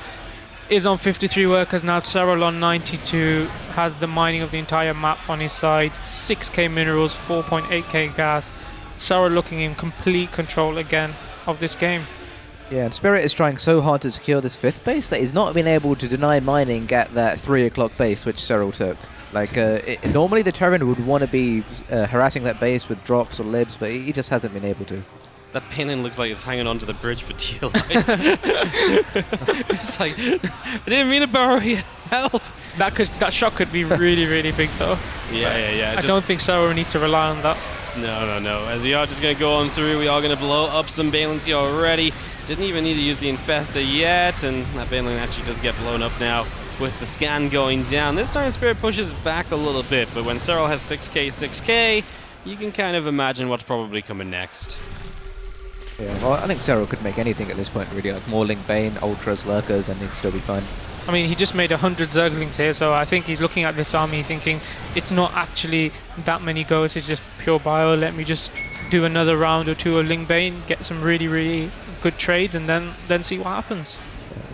Is on 53 workers now. Serral on 92. Has the mining of the entire map on his side. 6k minerals, 4.8k gas. Serral looking in complete control again of this game. Yeah, and Spirit is trying so hard to secure this 5th base that he's not been able to deny mining at that 3 o'clock base, which Serral took. Like, normally the Terran would want to be harassing that base with drops or libs, but he just hasn't been able to. That pinning looks like it's hanging onto the bridge for teal. It's like, I didn't mean to burrow here. Help! That shot could be really, really big though. Yeah. I don't think Serral needs to rely on that. No. As we are just going to go on through, we are going to blow up some Balance here already. Didn't even need to use the Infestor yet, and that Balance actually does get blown up now with the scan going down. This time Spirit pushes back a little bit, but when Serral has 6k, you can kind of imagine what's probably coming next. Yeah, well, I think Serral could make anything at this point, really. Like Morling, Bane, Ultras, Lurkers, and he'd still be fine. I mean, he just made 100 Zerglings here, so I think he's looking at this army thinking it's not actually that many goes, it's just pure bio. Let me just do another round or two of Ling Bane, get some really, really good trades, and then see what happens.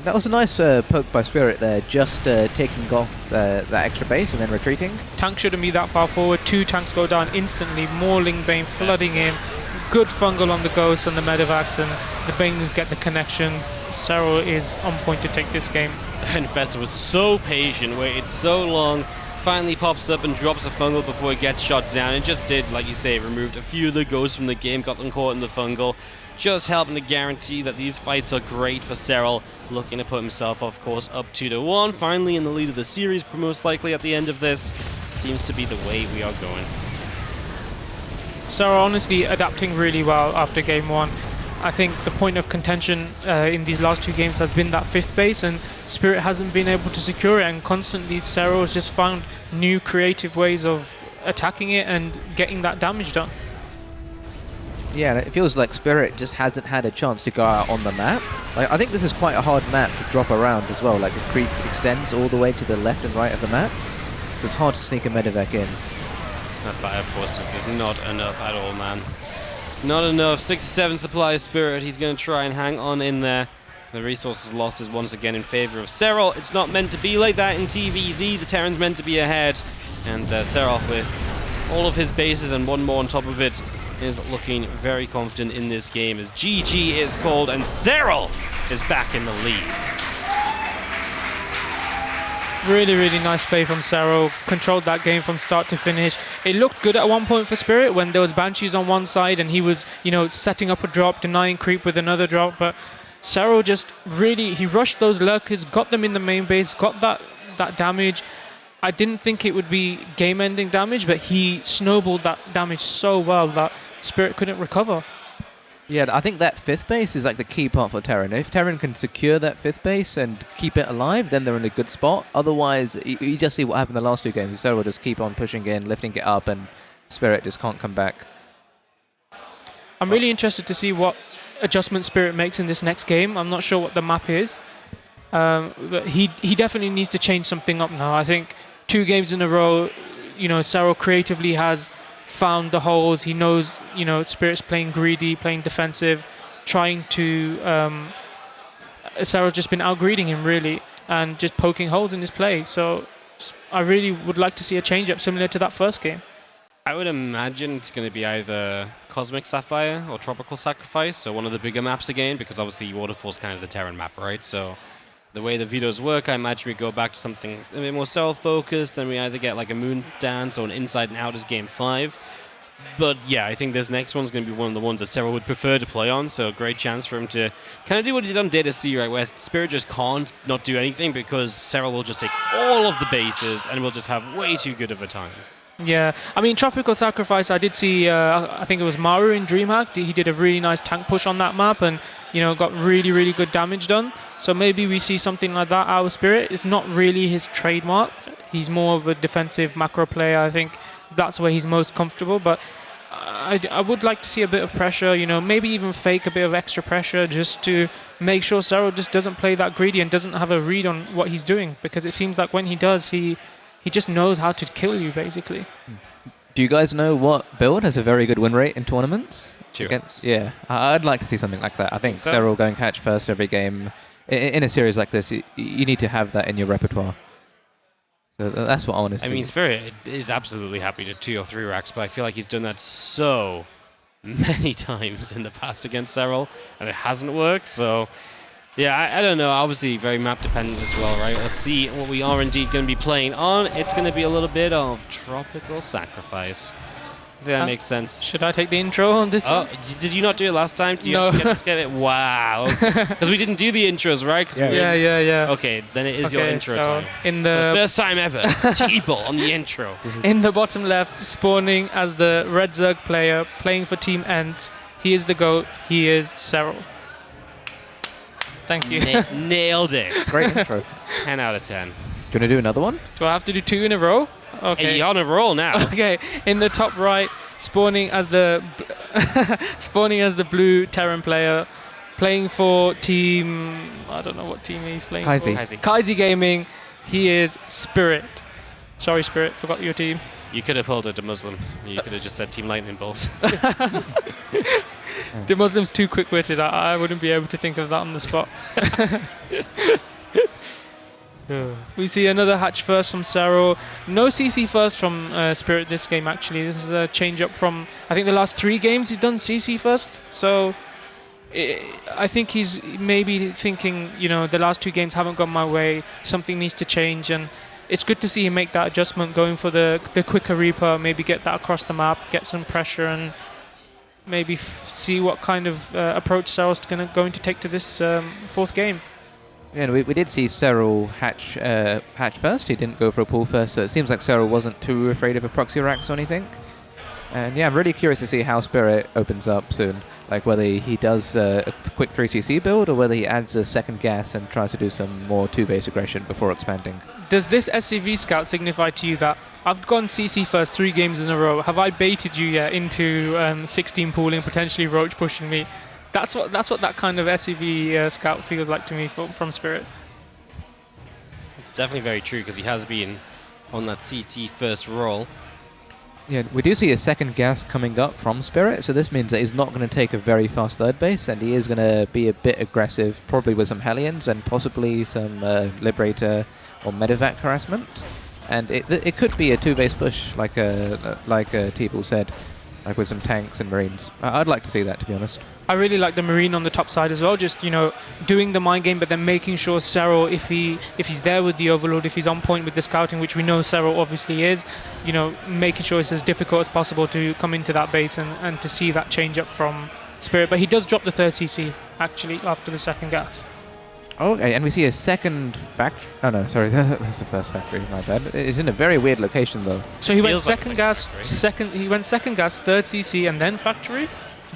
That was a nice poke by Spirit there, just taking off that extra base and then retreating. Tank shouldn't be that far forward. 2 tanks go down instantly. More Ling Bane flooding in. Good fungal on the Ghosts and the Medivacs, and the Banelings get the connections. Serral is on point to take this game. And Infestor was so patient, waited so long, finally pops up and drops a fungal before it gets shot down. It just did, like you say, removed a few of the Ghosts from the game, got them caught in the fungal. Just helping to guarantee that these fights are great for Serral, looking to put himself, of course, up 2-1. Finally in the lead of the series, most likely at the end of this. Seems to be the way we are going. Serral honestly adapting really well after game 1. I think the point of contention in these last 2 games has been that 5th base, and Spirit hasn't been able to secure it, and constantly Serral has just found new creative ways of attacking it and getting that damage done. Yeah, it feels like Spirit just hasn't had a chance to go out on the map. Like, I think this is quite a hard map to drop around as well. Like, the creep extends all the way to the left and right of the map, so it's hard to sneak a medevac in. That Fire Force just is not enough at all, man. Not enough. 67 supply Spirit. He's going to try and hang on in there. The resources lost is once again in favor of Serral. It's not meant to be like that in TVZ. The Terran's meant to be ahead. And Serral, with all of his bases and one more on top of it, is looking very confident in this game as GG is called and Serral is back in the lead. Really, really nice play from Serral. Controlled that game from start to finish. It looked good at one point for Spirit when there was Banshees on one side and he was, setting up a drop, denying creep with another drop. But Serral just really, he rushed those Lurkers, got them in the main base, got that damage. I didn't think it would be game-ending damage, but he snowballed that damage so well that Spirit couldn't recover. Yeah, I think that 5th base is like the key part for Terran. If Terran can secure that 5th base and keep it alive, then they're in a good spot. Otherwise, you just see what happened in the last 2 games. Serral will just keep on pushing in, lifting it up, and Spirit just can't come back. I'm really interested to see what adjustment Spirit makes in this next game. I'm not sure what the map is. But he definitely needs to change something up now. I think 2 games in a row, Serral creatively has found the holes. He knows, Spirit's playing greedy, playing defensive, trying to... Serral's just been out-greeding him, really, and just poking holes in his play. So I really would like to see a change-up similar to that first game. I would imagine it's going to be either Cosmic Sapphire or Tropical Sacrifice, so one of the bigger maps again, because obviously Waterfall's kind of the Terran map, right? So the way the vetoes work, I imagine we go back to something a bit more Serral-focused, and we either get like a Moon Dance or an Inside and Out as Game 5. But yeah, I think this next one's going to be one of the ones that Serral would prefer to play on, so a great chance for him to kind of do what he did on Data C, right, where Spirit just can't not do anything because Serral will just take all of the bases and will just have way too good of a time. Yeah, I mean, Tropical Sacrifice, I did see, I think it was Maru in DreamHack, he did a really nice tank push on that map and, got really, really good damage done. So maybe we see something like that out of Spirit. It's not really his trademark. He's more of a defensive macro player. I think that's where he's most comfortable. But I would like to see a bit of pressure, maybe even fake a bit of extra pressure just to make sure Serral just doesn't play that greedy and doesn't have a read on what he's doing, because it seems like when he does, he just knows how to kill you, basically. Do you guys know what build has a very good win rate in tournaments? Yeah, I'd like to see something like that. I think Serral going hatch first every game. In a series like this, you need to have that in your repertoire. So that's what I want to see. I mean, Spirit is absolutely happy to 2 or 3 racks, but I feel like he's done that so many times in the past against Serral, and it hasn't worked. So, yeah, I don't know. Obviously, very map dependent as well, right? Let's see what we are indeed going to be playing on. It's going to be a little bit of Tropical Sacrifice. I think that makes sense. Should I take the intro on this one? Did you not do it last time? Did you No. have to get it? Wow. Because we didn't do the intros, right? Yeah. Okay, then it is your intro time. In the first time ever, T-Ball on the intro. In the bottom left, spawning as the Red Zerg player, playing for Team Ents. He is the GOAT. He is Serral. Thank you. Nailed it. Great intro. 10 out of 10. Do you want to do another one? Do I have to do 2 in a row? Okay. Hey, you're on a roll now. Okay, in the top right, spawning as the blue Terran player, playing for team. I don't know what team he's playing for. Kaizi Gaming. He is Spirit. Sorry, Spirit, forgot your team. You could have pulled it to Muslim. You could have just said Team Lightning Bolt. The Muslim's too quick-witted. I wouldn't be able to think of that on the spot. We see another hatch first from Serral. No CC first from Spirit this game, actually. This is a change up from, I think, the last 3 games he's done CC first. So I think he's maybe thinking, the last 2 games haven't gone my way. Something needs to change. And it's good to see him make that adjustment, going for the quicker Reaper, maybe get that across the map, get some pressure, and maybe see what kind of approach Serral's going to take to this 4th game. Yeah, we did see Serral hatch first. He didn't go for a pull first, so it seems like Serral wasn't too afraid of a proxy racks or anything. And yeah, I'm really curious to see how Spirit opens up soon. Like whether he does a quick 3cc build or whether he adds a second gas and tries to do some more 2-base aggression before expanding. Does this SCV scout signify to you that I've gone CC first 3 games in a row? Have I baited you yet into 16 pooling, potentially roach pushing me? That's what that kind of SCV scout feels like to me from Spirit. Definitely very true, because he has been on that CC first roll. Yeah, we do see a second gas coming up from Spirit, so this means that he's not going to take a very fast 3rd base, and he is going to be a bit aggressive, probably with some Hellions and possibly some Liberator or Medevac harassment. And it could be a 2-base push, like T-Ball said, like with some tanks and Marines. I'd like to see that, to be honest. I really like the Marine on the top side as well, just, doing the mind game, but then making sure Serral, if he's there with the Overlord, if he's on point with the scouting, which we know Serral obviously is, making sure it's as difficult as possible to come into that base and to see that change up from Spirit. But he does drop the 3rd CC, actually, after the second gas. Okay, and we see a second factory. Oh no, sorry, that's the first factory. My bad. It's in a very weird location though. So he went second gas, 3rd CC, and then factory,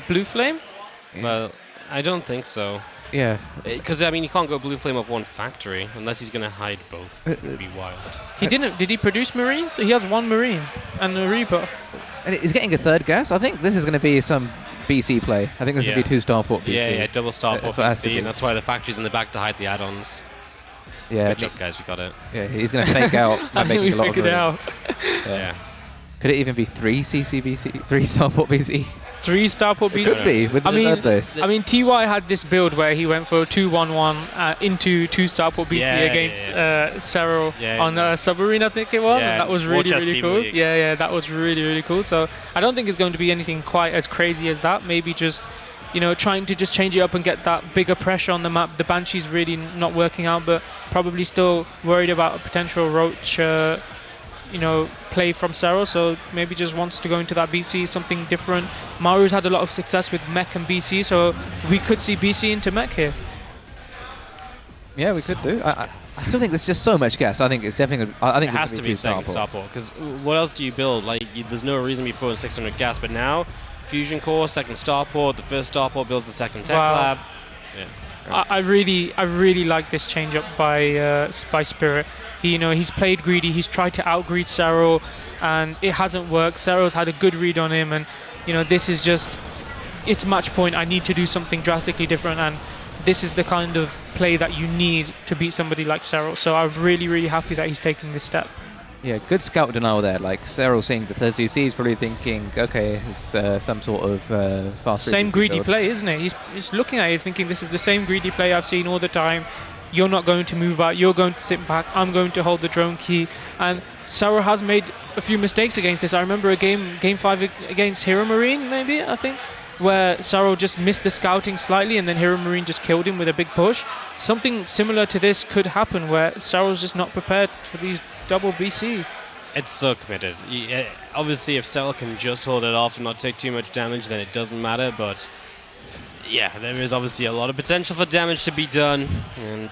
Blue Flame. Well, I don't think so. Yeah. Because, you can't go Blue Flame off one factory unless he's going to hide both. It would be wild. He didn't. Did he produce Marine? So he has 1 Marine and a Reaper. And he's getting a 3rd gas. I think this is going to be some BC play. I think this will be 2 Starport BC. Yeah, double Starport BC, and that's why the factory's in the back to hide the addons. Yeah. Good job, guys, we got it. Yeah, he's going to fake out by making a lot of figured it out. Yeah. Could it even be 3 CC BC? 3 Starport BC? 3 Starport BC? It could be, with the 3rd base. TY had this build where he went for 2-1-1 into 2 Starport BC against Serral on Submarine, I think it was. Yeah, and that was really, really cool. Yeah, that was really, really cool. So I don't think it's going to be anything quite as crazy as that. Maybe just, trying to just change it up and get that bigger pressure on the map. The Banshee's really not working out, but probably still worried about a potential roach play from Serral, so maybe just wants to go into that BC, something different. Maru's had a lot of success with mech and BC, so we could see BC into mech here. Yeah, we could do. I still think there's just so much gas. I think it's definitely. I think it has to be second Starport, because what else do you build? There's no reason to be throwing 600 gas, but now Fusion Core, second Starport, the first Starport builds the second Tech Lab. Yeah. I really like this change up by Spirit. He's played greedy. He's tried to outgreed Serral, and it hasn't worked. Serral's had a good read on him, and this is just, it's match point. I need to do something drastically different, and this is the kind of play that you need to beat somebody like Serral. So I'm really, really happy that he's taking this step. Yeah, good scout denial there. Like Serral seeing the 30C, he's probably thinking, okay, it's some sort of fast. Same greedy build. play, isn't it? He's looking at it, he's thinking this is the same greedy play I've seen all the time. You're not going to move out. You're going to sit back. I'm going to hold the drone key. And Serral has made a few mistakes against this. I remember a game 5 against Heromarine, maybe, I think, where Serral just missed the scouting slightly and then Heromarine just killed him with a big push. Something similar to this could happen where Serral's just not prepared for these double BC. It's so committed. Obviously, if Serral can just hold it off and not take too much damage, then it doesn't matter. But yeah, there is obviously a lot of potential for damage to be done, and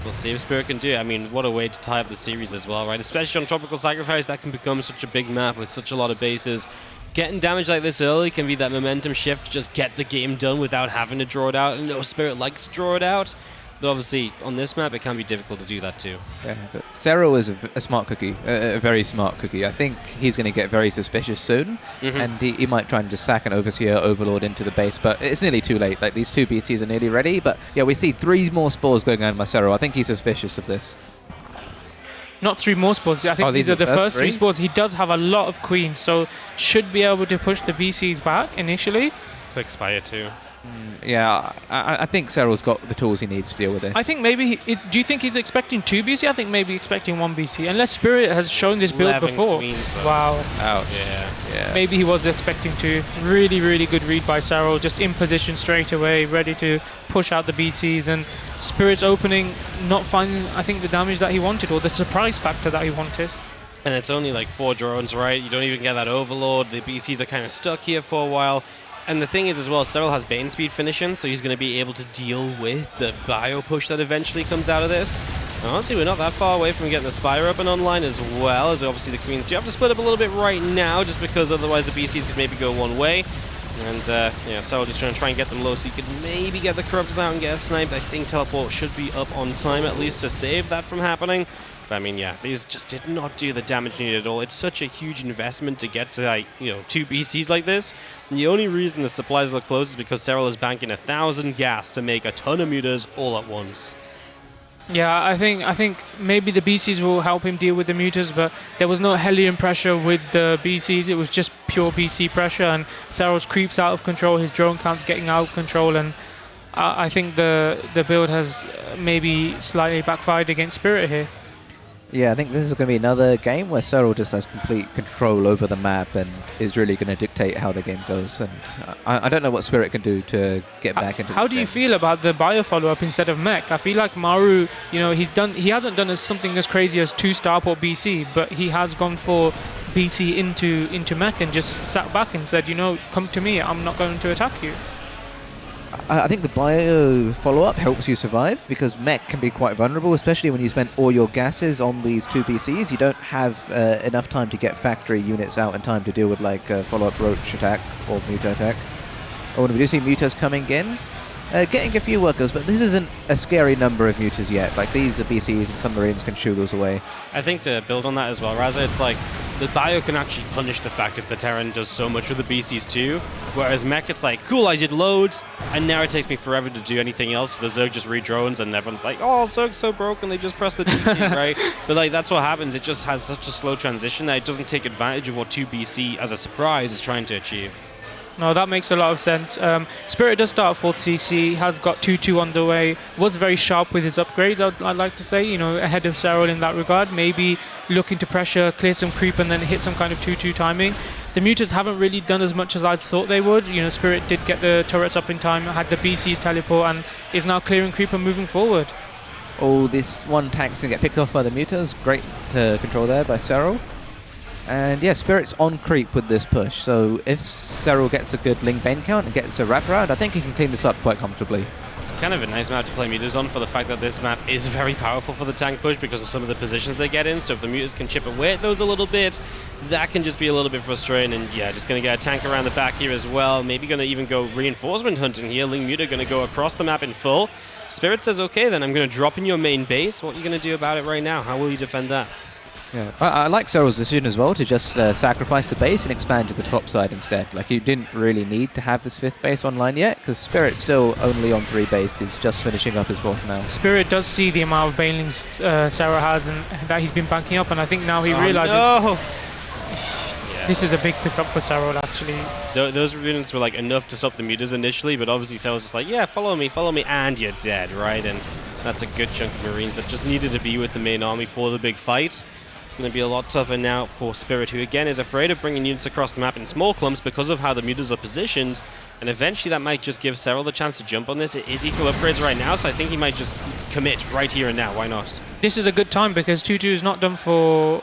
we'll see if Spirit can do it. I mean, what a way to tie up the series as well, right? Especially on Tropical Sacrifice, that can become such a big map with such a lot of bases. Getting damage like this early can be that momentum shift to just get the game done without having to draw it out. And no, Spirit likes to draw it out. But obviously, on this map, it can be difficult to do that too. Yeah, but Serral is a smart cookie, a very smart cookie. I think he's going to get very suspicious soon, and he might try and just sack an Overseer Overlord into the base, but it's nearly too late. Like, these 2 BCs are nearly ready, but yeah, we see 3 more spores going on by Serral. I think he's suspicious of this. Not 3 more spores. I think these are the first 3 spores. He does have a lot of queens, so should be able to push the BCs back initially. Quick Spire too. Yeah, I think Serral's got the tools he needs to deal with it. I think maybe do you think he's expecting 2 BC? I think maybe expecting 1 BC, unless Spirit has shown this build before. Queens, wow. Ouch. Yeah. Maybe he was expecting 2. Really, really good read by Serral, just in position straight away, ready to push out the BCs, and Spirit's opening, not finding, I think, the damage that he wanted, or the surprise factor that he wanted. And it's only like 4 drones, right? You don't even get that Overlord. The BCs are kind of stuck here for a while. And the thing is as well, Serral has Bane Speed finishing, so he's going to be able to deal with the bio push that eventually comes out of this. And honestly, we're not that far away from getting the Spire up and online as well, as obviously the Queens do have to split up a little bit right now, just because otherwise the BCs could maybe go one way. And yeah, Serral just trying to get them low so you could maybe get the Corruptors out and get a snipe. I think Teleport should be up on time at least to save that from happening. But I mean, yeah, these just did not do the damage needed at all. It's such a huge investment to get to, like, 2 BCs like this. And the only reason the supplies look close is because Serral is banking 1,000 gas to make a ton of mutas all at once. Yeah, I think maybe the BCs will help him deal with the mutas, but there was no Hellion pressure with the BCs. It was just pure BC pressure, and Serral's creeps out of control. His drone count's getting out of control, and I think the build has maybe slightly backfired against Spirit here. Yeah, I think this is going to be another game where Serral just has complete control over the map and is really going to dictate how the game goes. And I don't know what Spirit can do to get back into. How do you feel about the bio follow-up instead of mech? I feel like Maru, he hasn't done something as crazy as 2 Starport BC, but he has gone for BC into mech and just sat back and said, come to me, I'm not going to attack you. I think the bio follow-up helps you survive because mech can be quite vulnerable, especially when you spend all your gases on these 2 BCs. You don't have enough time to get factory units out in time to deal with like follow-up roach attack or muta attack. Oh, and we do see mutas coming in. Getting a few workers, but this isn't a scary number of mutas yet. Like, these are BCs and some Marines can shoot those away. I think to build on that as well, Raza, it's like the bio can actually punish the fact if the Terran does so much with the BCs too, whereas mech, it's like, cool, I did loads, and now it takes me forever to do anything else. The Zerg just re-drones, and everyone's like, oh, Zerg's so broken, they just press the GP, right? But like, that's what happens. It just has such a slow transition that it doesn't take advantage of what 2 BC as a surprise is trying to achieve. No, that makes a lot of sense. Spirit does start at 4th CC, has got 2-2 on the way, was very sharp with his upgrades, I'd like to say, ahead of Serral in that regard. Maybe looking to pressure, clear some creep, and then hit some kind of 2-2 timing. The mutas haven't really done as much as I thought they would. Spirit did get the turrets up in time, had the BC teleport, and is now clearing creep and moving forward. Oh, this one tank's going to get picked off by the mutas. Great control there by Serral. And yeah, Spirit's on creep with this push, so if Serral gets a good Ling Bane count and gets a wraparound, I think he can clean this up quite comfortably. It's kind of a nice map to play mutas on for the fact that this map is very powerful for the tank push because of some of the positions they get in, so if the mutas can chip away at those a little bit, that can just be a little bit frustrating, and yeah, just going to get a tank around the back here as well, maybe going to even go reinforcement hunting here. Ling Muta going to go across the map in full. Spirit says, okay, then I'm going to drop in your main base. What are you going to do about it right now? How will you defend that? Yeah, I like Serral's decision as well to just sacrifice the base and expand to the top side instead. Like, you didn't really need to have this 5th base online yet, because Spirit's still only on 3 base. He's just finishing up his 4th now. Spirit does see the amount of banelings Serral has and that he's been banking up, and I think now he realizes this is a big pickup for Serral, actually. Those units were like enough to stop the mutas initially, but obviously Serral's just like, yeah, follow me, and you're dead, right? And that's a good chunk of Marines that just needed to be with the main army for the big fight. It's going to be a lot tougher now for Spirit, who again is afraid of bringing units across the map in small clumps because of how the mutas are positioned, and eventually that might just give Serral the chance to jump on this. It is equal upgrades right now, so I think he might just commit right here and now. Why not? This is a good time because 2-2 is not done for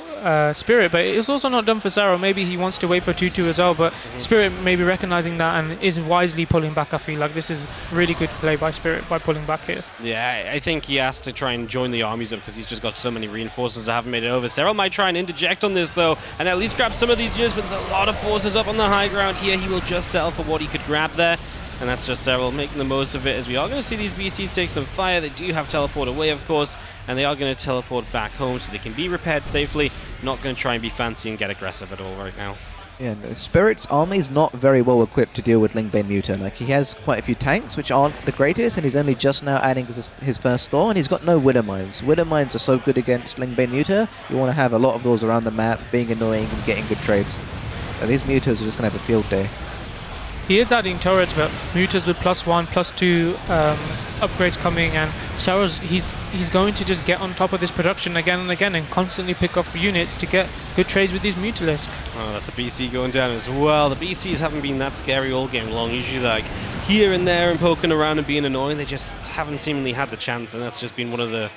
Spirit, but it's also not done for Serral. Maybe he wants to wait for 2-2 as well, but Spirit may be recognizing that and is wisely pulling back. I feel like this is really good play by Spirit by pulling back here. Yeah, I think he has to try and join the armies up because he's just got so many reinforcements that haven't made it over. Serral might try and interject on this though, and at least grab some of these units, but there's a lot of forces up on the high ground here. He will just settle for what he could grab there. And that's just Serral making the most of it, as we are going to see these BCs take some fire. They do have teleport away, of course, and they are going to teleport back home so they can be repaired safely. Not going to try and be fancy and get aggressive at all right now. Yeah, no, Spirit's army is not very well equipped to deal with Lingbane Muta. Like, he has quite a few tanks, which aren't the greatest, and he's only just now adding his first store, and he's got no Widow Mines. Widow Mines are so good against Lingbane Muta. You want to have a lot of those around the map, being annoying and getting good trades. So these Mutas are just going to have a field day. He is adding turrets, but mutas with +1, +2 upgrades coming, and Serral's he's going to just get on top of this production again and again and constantly pick up units to get good trades with these mutalists. Oh, that's a BC going down as well. The BCs haven't been that scary all game long. Usually like here and there and poking around and being annoying. They just haven't seemingly had the chance, and that's just been one of the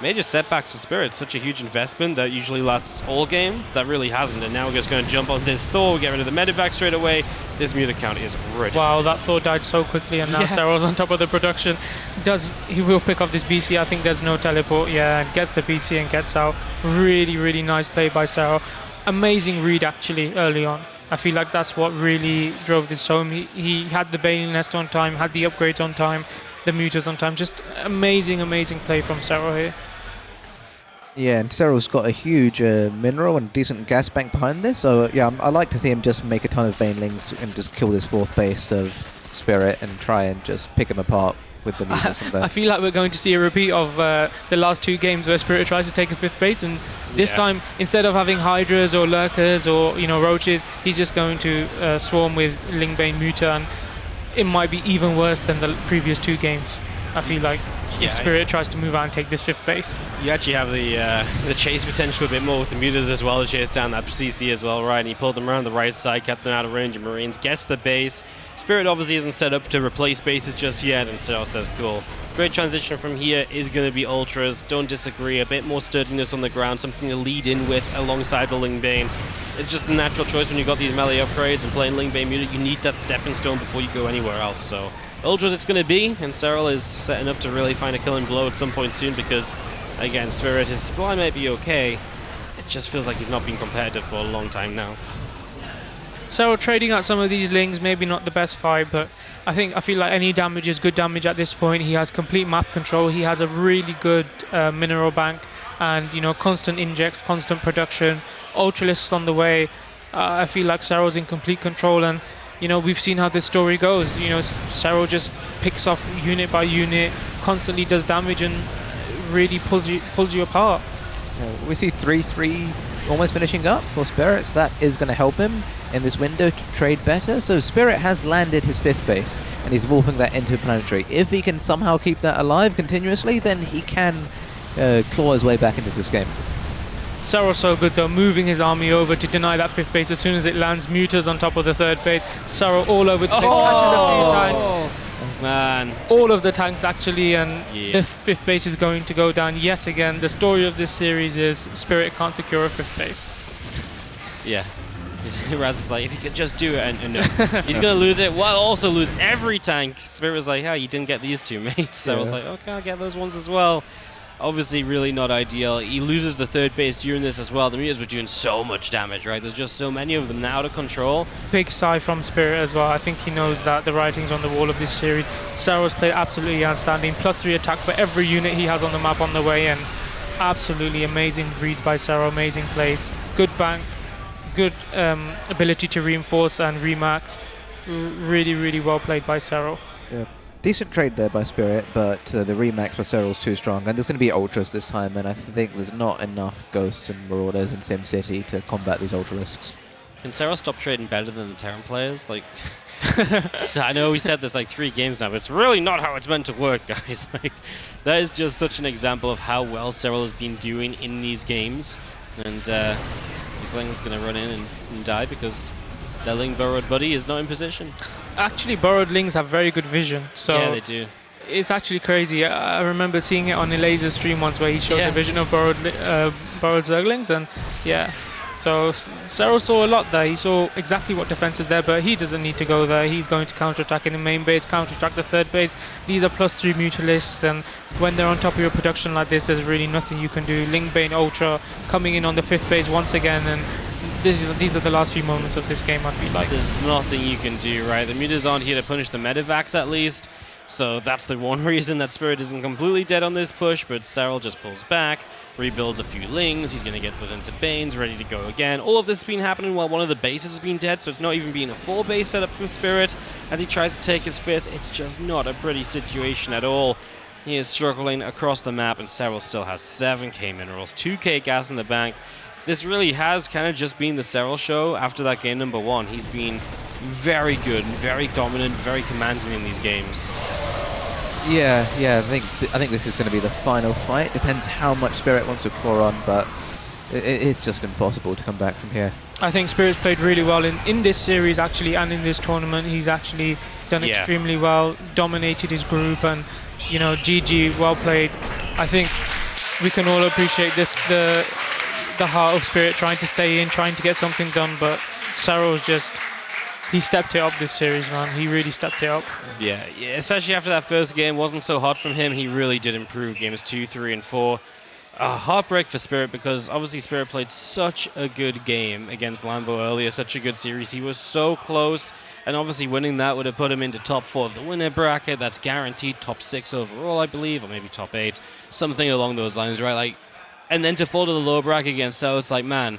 major setbacks for Spirit. Such a huge investment that usually lasts all game. That really hasn't, and now we're just going to jump on this Thor, get rid of the medevac straight away. This muta count is ridiculous. Wow, that Thor died so quickly, and now Serral's on top of the production. He will pick up this BC. I think there's no teleport. Yeah, and gets the BC and gets out. Really, really nice play by Serral. Amazing read, actually, early on. I feel like that's what really drove this home. He had the Bane Nest on time, had the upgrades on time, the mutas on time. Just amazing, amazing play from Serral here. Yeah, and Serral's got a huge mineral and decent gas bank behind this, so yeah, I like to see him just make a ton of Banelings and just kill this 4th base of Spirit and try and just pick him apart with the mutas from there. I feel like we're going to see a repeat of the last 2 games where Spirit tries to take a 5th base, and this time, instead of having Hydras or Lurkers or Roaches, he's just going to swarm with Lingbane Muta, and it might be even worse than the previous 2 games, I feel like. If Spirit tries to move out and take this 5th base. You actually have the chase potential a bit more with the mutas as well, to chase down that CC as well, right? And he pulled them around the right side, kept them out of range of Marines, gets the base. Spirit obviously isn't set up to replace bases just yet, and Serral says, cool. Great transition from here is going to be Ultras. Don't disagree. A bit more sturdiness on the ground, something to lead in with alongside the Lingbane. It's just a natural choice when you've got these melee upgrades and playing Lingbane muta. You need that stepping stone before you go anywhere else, so Ultras it's going to be, and Serral is setting up to really find a killing blow at some point soon because, again, Spirit, his supply may be okay. It just feels like he's not been competitive for a long time now. Serral trading out some of these lings, maybe not the best fight, but I feel like any damage is good damage at this point. He has complete map control. He has a really good mineral bank and, constant injects, constant production, Ultralisks on the way. I feel like Serral's in complete control, and we've seen how this story goes. Serral just picks off unit by unit, constantly does damage, and really pulls you apart. We see 3-3 almost finishing up for Spirit, so that is going to help him in this window to trade better. So Spirit has landed his 5th base, and he's morphing that into planetary. If he can somehow keep that alive continuously, then he can claw his way back into this game. Serral's so good though, moving his army over to deny that 5th base as soon as it lands. Mutas on top of the 3rd base. Serral all over the place, catches a few tanks. Man. All of the tanks actually, and the 5th base is going to go down yet again. The story of this series is Spirit can't secure a 5th base. Yeah. Raz's like, if he could just do it, and no. He's going to lose it while also lose every tank. Spirit was like, you didn't get these 2, mate. So I was like, okay, I'll get those ones as well. Obviously really not ideal. He loses the 3rd base during this as well. The mutas were doing so much damage, right? There's just so many of them now out of control. Big sigh from Spirit as well. I think he knows that the writing's on the wall of this series. Serral's played absolutely outstanding. +3 attack for every unit he has on the map on the way, and absolutely amazing reads by Serral, amazing plays, good bank, good ability to reinforce and remax. Really, really well played by Serral. Yeah. Decent trade there by Spirit, but the remax by Serral's too strong, and there's going to be ultras this time, and I think there's not enough ghosts and marauders in SimCity to combat these ultra risks. Can Serral stop trading better than the Terran players? Like, I know we said this like 3 games now, but it's really not how it's meant to work, guys. Like, that is just such an example of how well Serral has been doing in these games, and his Ling's going to run in and die because their Ling burrowed buddy is not in position. Actually, burrowed Lings have very good vision, so yeah, they do. It's actually crazy. I remember seeing it on Elazer stream once where he showed the vision of burrowed Zerglings, and yeah. So Serral saw a lot there. He saw exactly what defense is there, but he doesn't need to go there. He's going to counterattack in the main base, counterattack the third base. These are +3 Mutalisks, and when they're on top of your production like this, there's really nothing you can do. Lingbane Ultra coming in on the 5th base once again, and these are the last few moments of this game, I feel like. There's nothing you can do, right? The mutas aren't here to punish the medivacs at least, so that's the one reason that Spirit isn't completely dead on this push, but Serral just pulls back, rebuilds a few Lings, he's going to get those into Banes, ready to go again. All of this has been happening while one of the bases has been dead, so it's not even being a full base setup from Spirit. As he tries to take his 5th, it's just not a pretty situation at all. He is struggling across the map, and Serral still has 7k minerals, 2k gas in the bank. This really has kind of just been the Serral show after that game number 1. He's been very good, very dominant, very commanding in these games. Yeah, I think this is going to be the final fight. Depends how much Spirit wants to pour on, but it's just impossible to come back from here. I think Spirit's played really well in this series actually, and in this tournament. He's actually done extremely well, dominated his group, and you know, GG, well played. I think we can all appreciate this, the heart of Spirit trying to stay in, trying to get something done, but Serral's just, he stepped it up this series, man. He really stepped it up. Yeah, especially after that first game wasn't so hot from him. He really did improve games 2, 3, and 4. A heartbreak for Spirit because obviously Spirit played such a good game against Lambo earlier, such a good series. He was so close, and obviously winning that would have put him into top 4 of the winner bracket. That's guaranteed top 6 overall, I believe, or maybe top 8, something along those lines, right? Like, and then to fall to the lower bracket against Serral, it's like, man,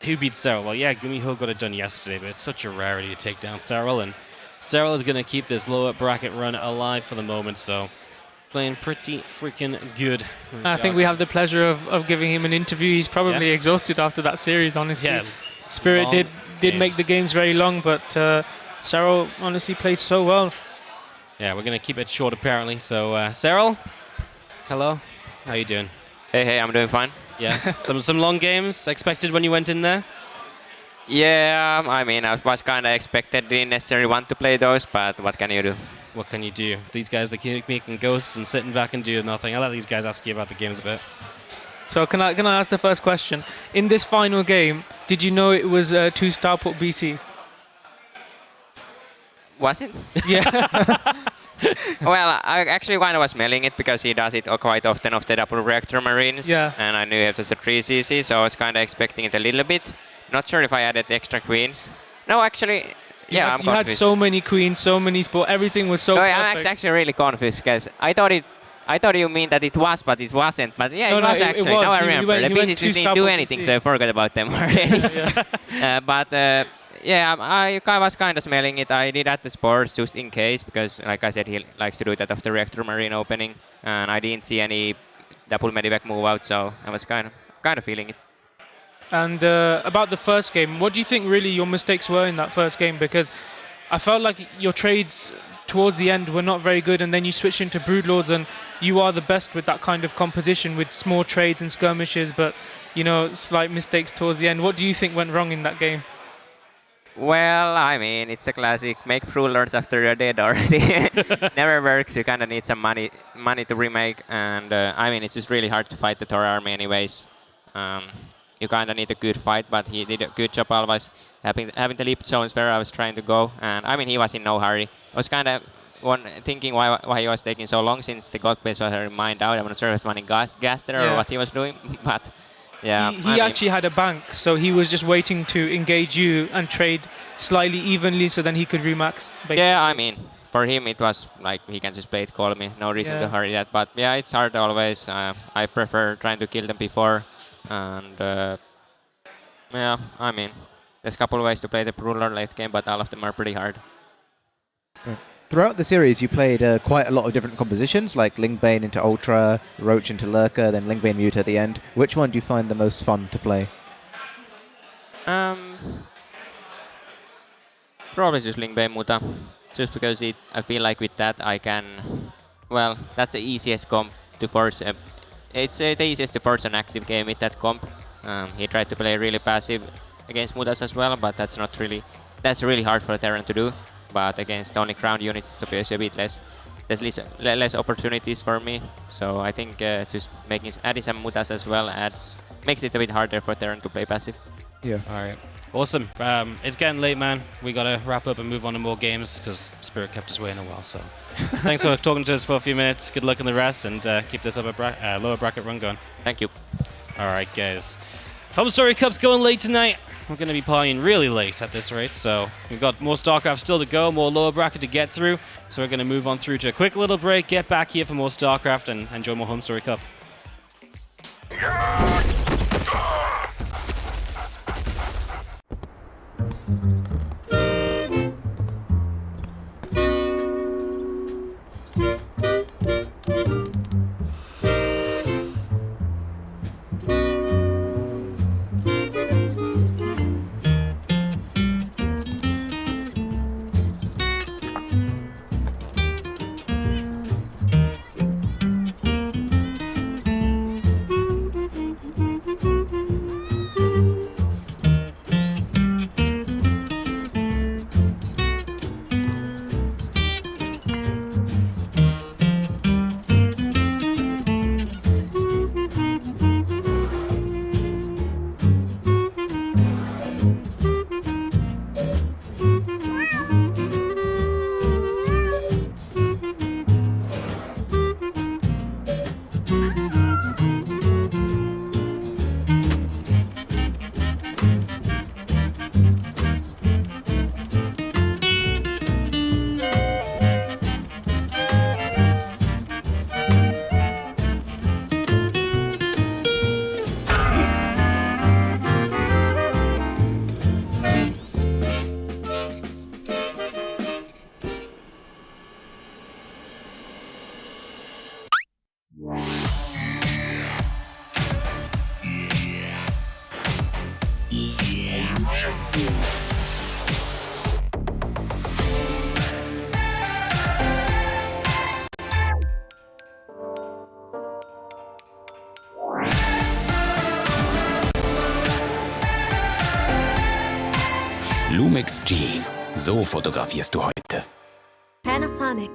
who beats Serral? Well, yeah, GuMiHo got it done yesterday, but it's such a rarity to take down Serral, and Serral is going to keep this lower bracket run alive for the moment, so playing pretty freaking good. I think we have the pleasure of giving him an interview. He's probably exhausted after that series, honestly. Yeah, Spirit did make the games very long, but Serral honestly played so well. Yeah, we're going to keep it short apparently, so Serral, hello, how you doing? Hey, I'm doing fine. Yeah, some long games expected when you went in there? Yeah, I mean, I was kind of expected, didn't necessarily want to play those, but what can you do? What can you do? These guys, they keep making ghosts and sitting back and doing nothing. I'll let these guys ask you about the games a bit. So can I ask the first question? In this final game, did you know it was 2-star put BC? Was it? Yeah. Well, I actually kind of was smelling it because he does it quite often of the double reactor marines. Yeah. And I knew it was a 3cc, so I was kind of expecting it a little bit. Not sure if I added extra queens. No, actually, yeah, I'm You had so many queens, so many sport, everything was so perfect. I'm actually really confused because I thought you mean that it was, but it wasn't. But yeah, it was actually. Now I remember. The pieces didn't do anything, so I forgot about them already. Yeah, I was kind of smelling it. I did add the spores just in case because, like I said, he likes to do that after reactor marine opening, and I didn't see any double medivac move out, so I was kind of feeling it. And about the first game, what do you think really your mistakes were in that first game? Because I felt like your trades towards the end were not very good, and then you switched into Broodlords, and you are the best with that kind of composition with small trades and skirmishes, but you know, slight mistakes towards the end. What do you think went wrong in that game? Well, I mean, it's a classic. Make Broodlords after you're dead already. Never works. You kind of need some money to remake, and I mean, it's just really hard to fight the Thor army anyways. You kind of need a good fight, but he did a good job always having the leap zones where I was trying to go, and I mean, he was in no hurry. I was kind of thinking why he was taking so long since the gold base was already mined out. I'm not sure if he was mining gas there or what he was doing, but yeah. He actually had a bank, so he was just waiting to engage you and trade slightly evenly so then he could remax. Yeah, I mean, for him it was like he can just play it, call me, no reason Yeah. to hurry that. But yeah, it's hard always. I prefer trying to kill them before, and yeah, I mean, there's a couple of ways to play the ruler late game, but all of them are pretty hard. Throughout the series, you played quite a lot of different compositions, like Lingbane into Ultra, Roach into Lurker, then Lingbane Mute at the end. Which one do you find the most fun to play? Probably just Lingbane Muta, just because I feel like with that I can, well, that's the easiest comp to force. It's the easiest to force an active game with that comp. He tried to play really passive against Mutas as well, but that's really hard for a Terran to do. But against only crown units, it's obviously a bit less. There's less opportunities for me, so I think just adding some Mutas as well makes it a bit harder for Terran to play passive. Yeah. All right. Awesome. It's getting late, man. We gotta wrap up and move on to more games because Spirit kept us waiting a while. So, thanks for talking to us for a few minutes. Good luck in the rest, and keep this lower bracket run going. Thank you. All right, guys. HomeStory Cup's going late tonight. We're going to be partying really late at this rate, so we've got more StarCraft still to go, more lower bracket to get through. So we're going to move on through to a quick little break, get back here for more StarCraft, and enjoy more HomeStory Cup. Lumix G. So fotografierst du heute. Panasonic.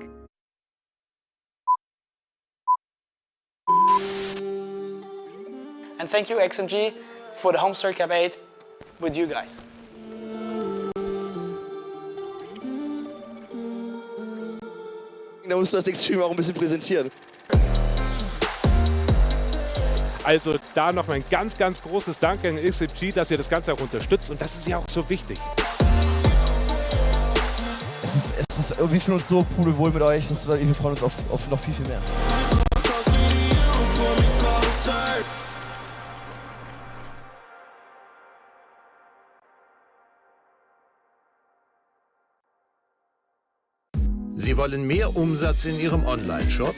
And thank you, XMG, for the HomeStory Cup 8 with you guys. Da musst du das Extreme auch ein bisschen präsentieren. Also da noch ein ganz, ganz großes Dank an XXI, dass ihr das Ganze auch unterstützt und das ist ja auch so wichtig. Es ist irgendwie für uns so pudelwohl mit euch, wir freuen uns auf noch viel, viel mehr. Sie wollen mehr Umsatz in Ihrem Online-Shop?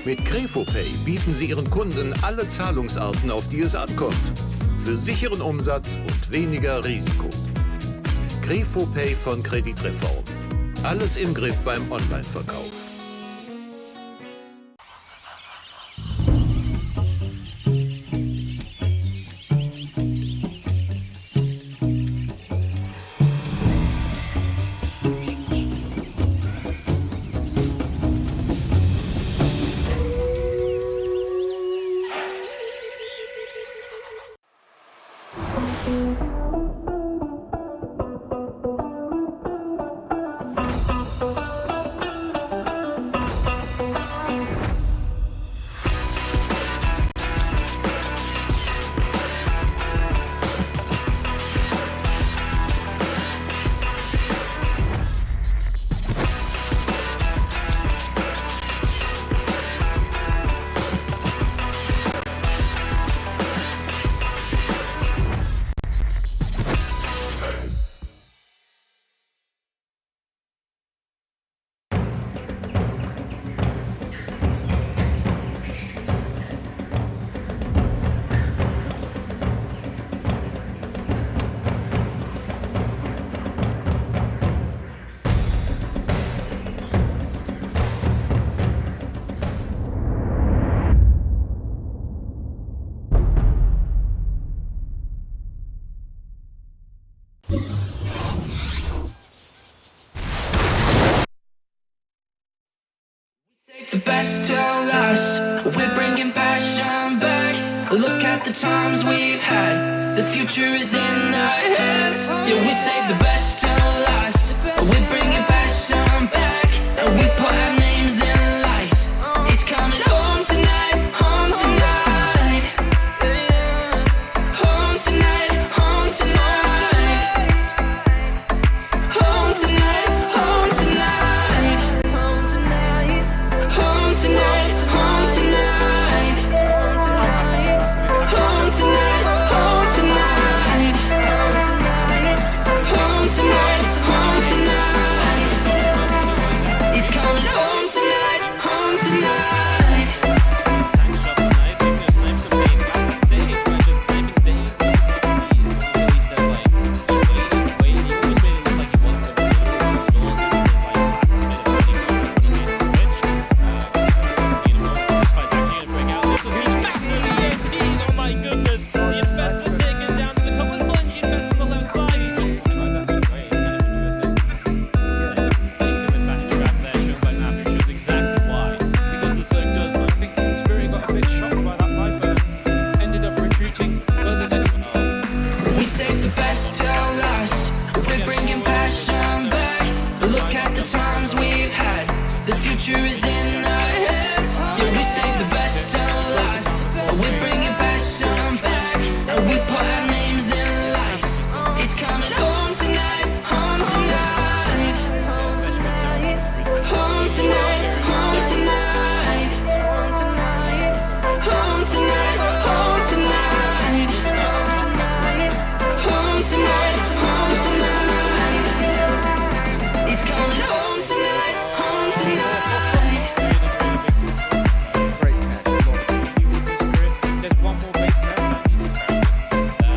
Mit KrefoPay bieten Sie Ihren Kunden alle Zahlungsarten, auf die es ankommt. Für sicheren Umsatz und weniger Risiko. KrefoPay von Kreditreform. Alles im Griff beim Online-Verkauf. The best till last, we're bringing passion back. Look at the times we've had, the future is in our hands. Yeah, we save the best till last, we're bringing passion back. And we put our names in lights, it's coming home tonight, home tonight. Home tonight, home tonight. Home tonight, home tonight. Home tonight. Home tonight, home tonight. Home tonight, home tonight, home tonight. Home tonight, home tonight. He's coming home tonight, home tonight. We saved the best till last, we're bringing passion back. Look at the times we've had, the future is in our hands. Yeah, we saved the best till last, we're bringing passion back. And we put our names in lights, it's coming home tonight, home tonight. Home tonight, home tonight, home tonight. Home tonight, home tonight, home tonight. Home tonight, home tonight. He's coming home tonight, home tonight. There's one more base left that needs to carry.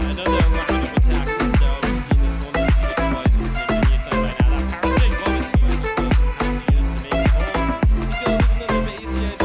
Another round of attack themselves. We've seen this one, we've seen it twice, we've seen it many times by now. That parasitic bomb is huge, but how he used to make it hold. He goes with another base here.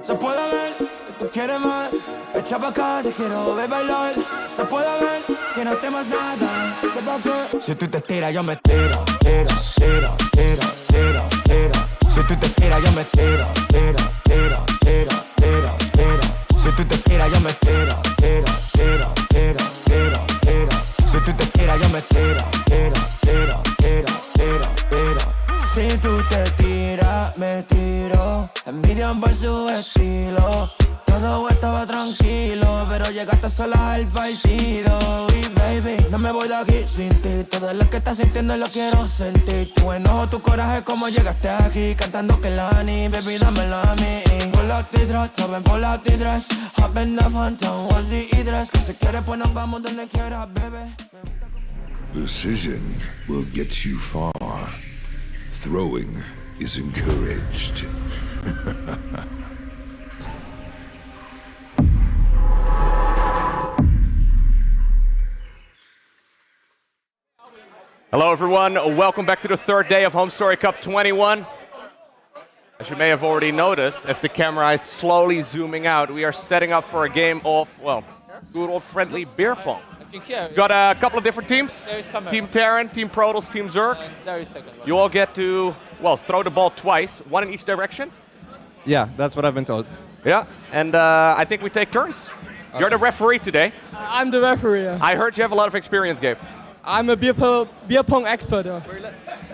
Se puede ver que tú quieres más, echa pa' acá, te quiero ver bailar. Se puede ver que no temas nada, sepa que si tú te tiras yo me tiro, tiro, tiro, tiro, tiro, tiro. Si tú te tiras yo me tiro, tiro, tiro, tiro, tiro, tiro. Si tú te tiras yo me tiro, tiro, tiro, tiro, tiro, tiro. Si tú te tiras yo me tiro, tiro, tiro, tiro, tiro, tiro. Si tú te tiras me tiro, envidian por su estilo. Todo estaba tranquilo, pero llegaste sola al partido. Y baby, no me voy de aquí sin ti. Todo lo que estás sintiendo lo quiero sentir. Tu enojo, tu coraje, como llegaste aquí. Cantando que Lani, baby, dámelo a mí. Hola, la titra, saben por la titras. Hop in the phantom, what's the idras? Que se quiere pues nos vamos donde quiera, bebé. Precision will get you far. Throwing is encouraged. Hello everyone, welcome back to the third day of HomeStory Cup 21. As you may have already noticed, as the camera is slowly zooming out, we are setting up for a game of, well, good old friendly beer pong. We've got a couple of different teams. Team Terran, Team Protoss, Team Zerg. You all get to, well, throw the ball twice, one in each direction. Yeah, that's what I've been told. Yeah, and I think we take turns. You're the referee today. I'm the referee. I heard you have a lot of experience, Gabe. I'm a beer pong expert.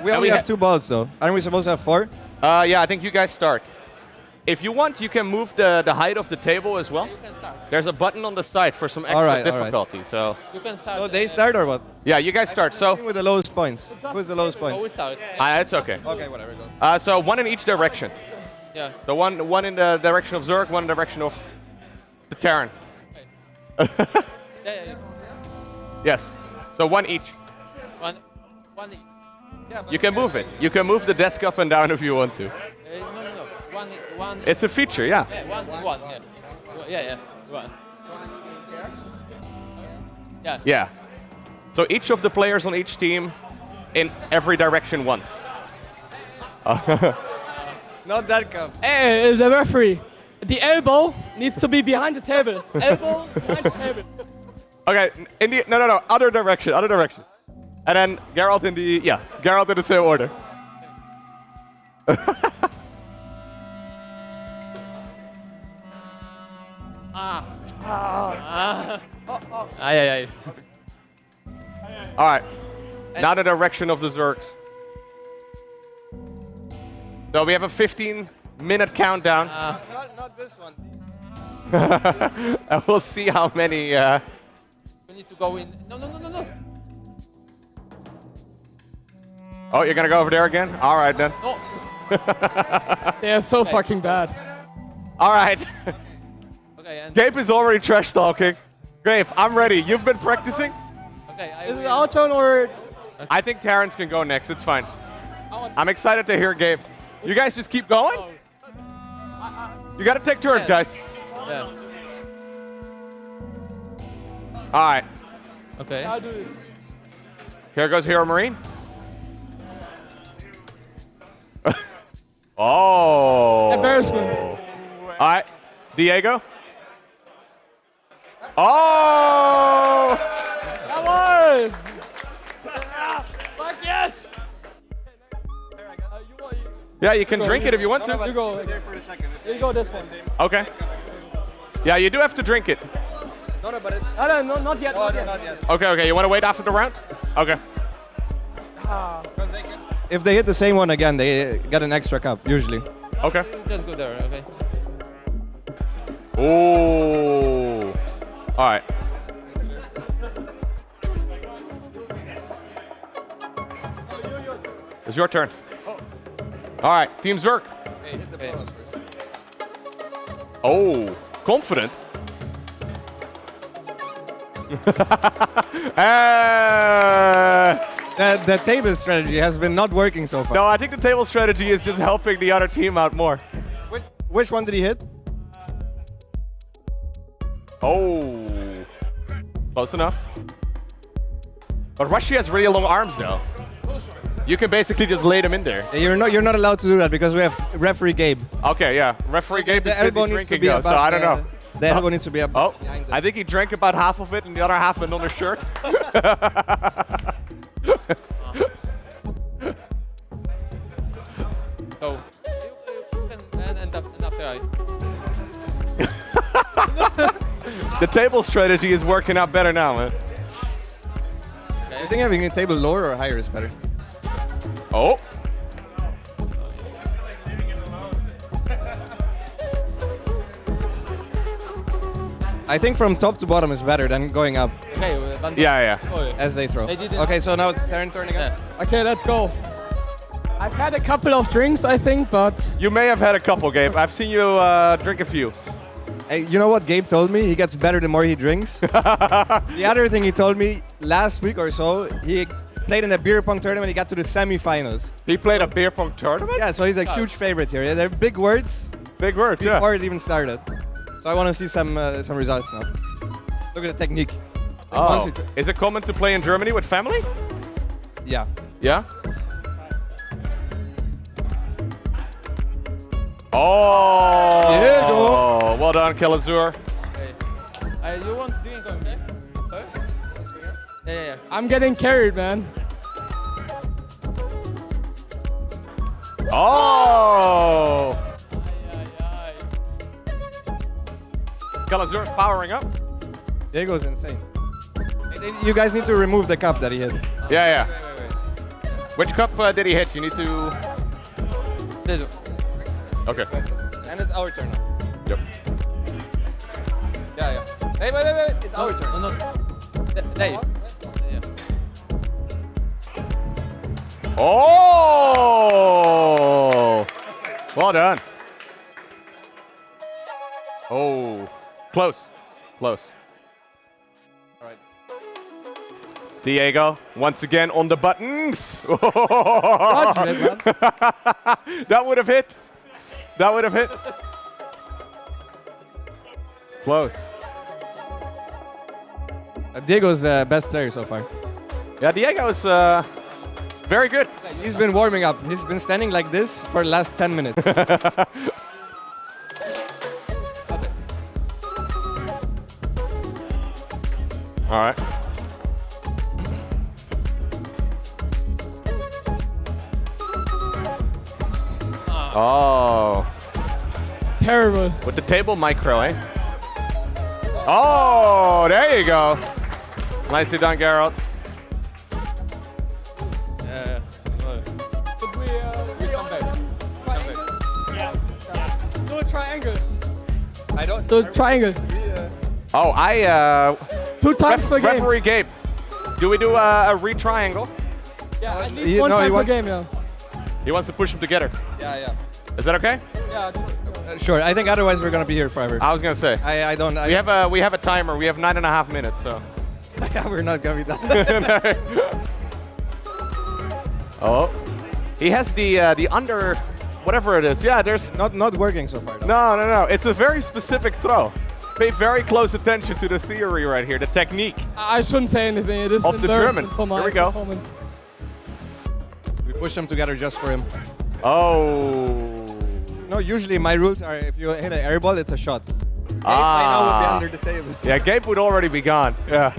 We only have 2 balls though. Aren't we supposed to have 4? Yeah, I think you guys start. If you want, you can move the height of the table as well. You can start. There's a button on the side for some extra difficulty. So. You can start. So they start or what? Yeah, you guys start. So. With the lowest points. Who's the lowest points? We start. It's okay. Okay, whatever. Go. So one in each direction. Yeah. So one in the direction of Zerg, one in the direction of the Terran. Yeah. Yes. So one each. One each. You can move it. You can move the desk up and down if you want to. No. One. It's a feature, yeah. Yeah, one. Yeah. One. Yeah. Yeah. So each of the players on each team in every direction once. Not that cup. Hey, the referee. The elbow needs to be behind the table. Elbow behind the table. Okay, in the no, other direction. And then Geralt in the same order. Aye. All right. Now the direction of the Zergs. So we have a 15-minute countdown. Not this one. And we'll see how many. We need to go in. No. Oh, you're gonna go over there again? All right then. No. They are so fucking bad. All right. Okay. And Gabe is already trash talking. Gabe, I'm ready. You've been practicing? Okay. Is it our turn or? I think Terrence can go next. It's fine. I'm excited to hear Gabe. You guys just keep going? You gotta take turns, guys. Yeah. All right. Okay. I'll do this. Here goes Heromarine. Oh. Embarrassment. All right. Diego. Oh. Come on. Fuck yes. Yeah, you can drink it if you want to. You go. You go this one. Okay. Yeah, you do have to drink it. No, but it's. No, not yet. Not yet. Okay. You want to wait after the round? Okay. If they hit the same one again, they get an extra cup, usually. Okay. Just go there, okay. Oh. All right. It's your turn. All right, Team Zerg. Hey, hit the bonus first. Oh, confident. The table strategy has been not working so far. No, I think the table strategy is just helping the other team out more. Which one did he hit? Oh, close enough. But Rushy has really long arms though. You can basically just lay them in there. You're not allowed to do that because we have referee Gabe. Okay, yeah. Referee Gabe is busy drinking though, so I don't know. The elbow needs to be up. Oh, I think he drank about half of it and the other half in on his shirt. So, you can end up there. The table strategy is working out better now, man. I think having a table lower or higher is better. Oh. I think from top to bottom is better than going up. Yeah. As they throw. They didn't- Okay, so now it's Terran turn again. Okay, let's go. I've had a couple of drinks, I think, but... You may have had a couple, Gabe. I've seen you drink a few. Hey, you know what Gabe told me? He gets better the more he drinks. The other thing he told me last week or so, he played in a beer pong tournament. He got to the semi-finals. He played a beer pong tournament? Yeah, so he's a huge favorite here. They're big words. Big words, yeah. Before it even started. So I want to see some results now. Look at the technique. Oh. Is it common to play in Germany with family? Yeah. Yeah? Oh! Yeah, go. Oh, well done, Elazer. You want to drink, okay? Yeah. I'm getting carried, man. Oh! Elazer is powering up. Diego's insane. Hey, you guys need to remove the cup that he hit. Yeah. Which cup did he hit? You need to... This one. Okay. And it's our turn now. Yep. Yeah. Hey, wait. It's our turn. No. There. Oh! Well done. Oh. Close. All right. Diego, once again on the buttons. That would have hit. Close. Diego's the best player so far. Yeah, Diego's very good. He's been warming up. He's been standing like this for the last 10 minutes. All right. Oh. Terrible. With the table micro, eh? Oh, there you go. Nicely done, Geralt. Yeah. But we come back. Yeah. Do a triangle. I don't. Do a triangle. Oh, 2 times per game. Referee Gabe. Do we do a re-triangle? Yeah, at least one time per game, yeah. He wants to push them together. Yeah. Is that okay? Yeah. Sure. I think otherwise we're gonna be here forever. I was gonna say. I don't. We have a timer. We have 9.5 minutes, so. We're not gonna be done. Oh, he has the under, whatever it is. Yeah, there's not working so far. No. It's a very specific throw. Pay very close attention to the theory right here, the technique. I shouldn't say anything. It is of the German. For my Here we go. performance. We push them together just for him. Oh. No, usually my rules are if you hit an air ball, it's a shot. Gabe by now would be under the table. Yeah, Gabe would already be gone. Yeah.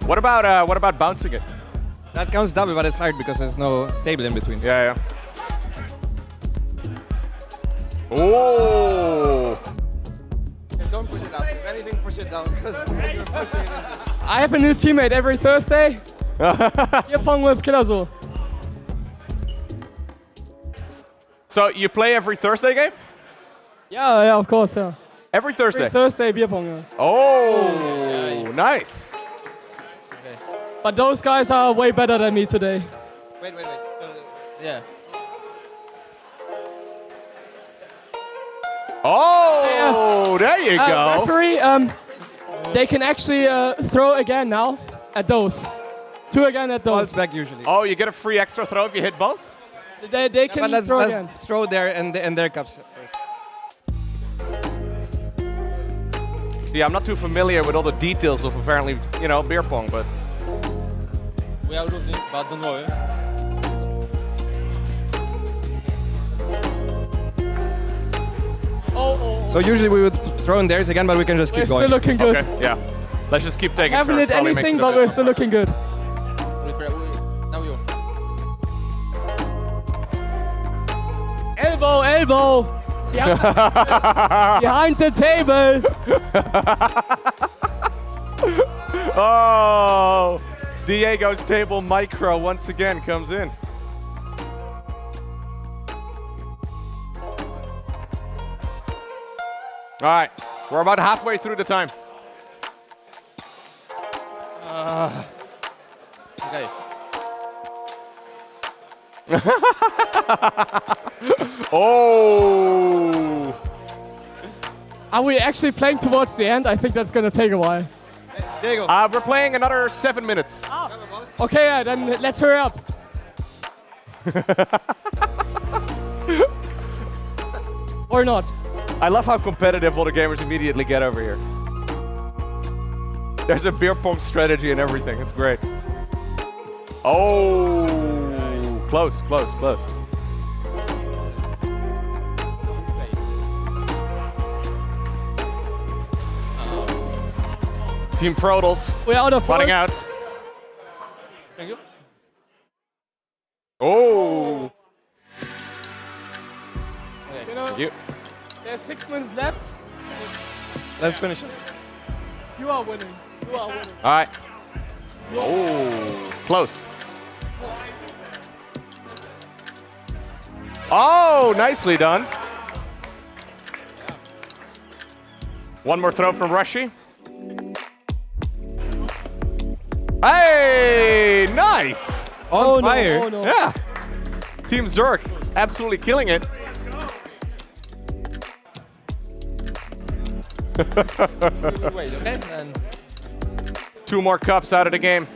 What about bouncing it? That counts double, but it's hard because there's no table in between. Yeah. Oh! Don't push it up. If anything, push it down because you're pushing it. I have a new teammate every Thursday. Beer pong with Elazer. So you play every Thursday, Gabe? Yeah, of course, yeah. Every Thursday? Every Thursday beer pong, yeah. Oh, nice. But those guys are way better than me today. Wait. Yeah. Oh, there you go. Referee, they can actually throw again now at those. 2 again at those. Balls back usually. Oh, you get a free extra throw if you hit both? They can but throw let's again. throw there and their cups first. Yeah, I'm not too familiar with all the details of apparently, beer pong, but. We are losing, but don't worry. So usually we would throw in theirs again, but we can just keep We're going. still looking good. Okay, yeah. Let's just keep taking Haven't turns. hit Probably makes anything, it a but bit- we're still looking good. Now you. Elbow. Behind the table. Oh, Diego's table micro once again comes in. All right, we're about halfway through the time. Okay. Oh! Are we actually playing towards the end? I think that's gonna take a while. There you go. We're playing another 7 minutes. Okay, yeah, then let's hurry up. Or not. I love how competitive all the gamers immediately get over here. There's a beer pong strategy and everything. It's great. Oh, close, close, close. Team Prodals. We're out of running points. out. Thank you. Oh. You know, Thank you. there's 6 minutes left. Let's finish it. You are winning. You are winning. All right. Oh, close. Oh, nicely done. One more throw from Rushy. Hey, nice. On fire. Oh no. Yeah. Team Zerk absolutely killing it. Wait, okay? And 2 more cups out of the game.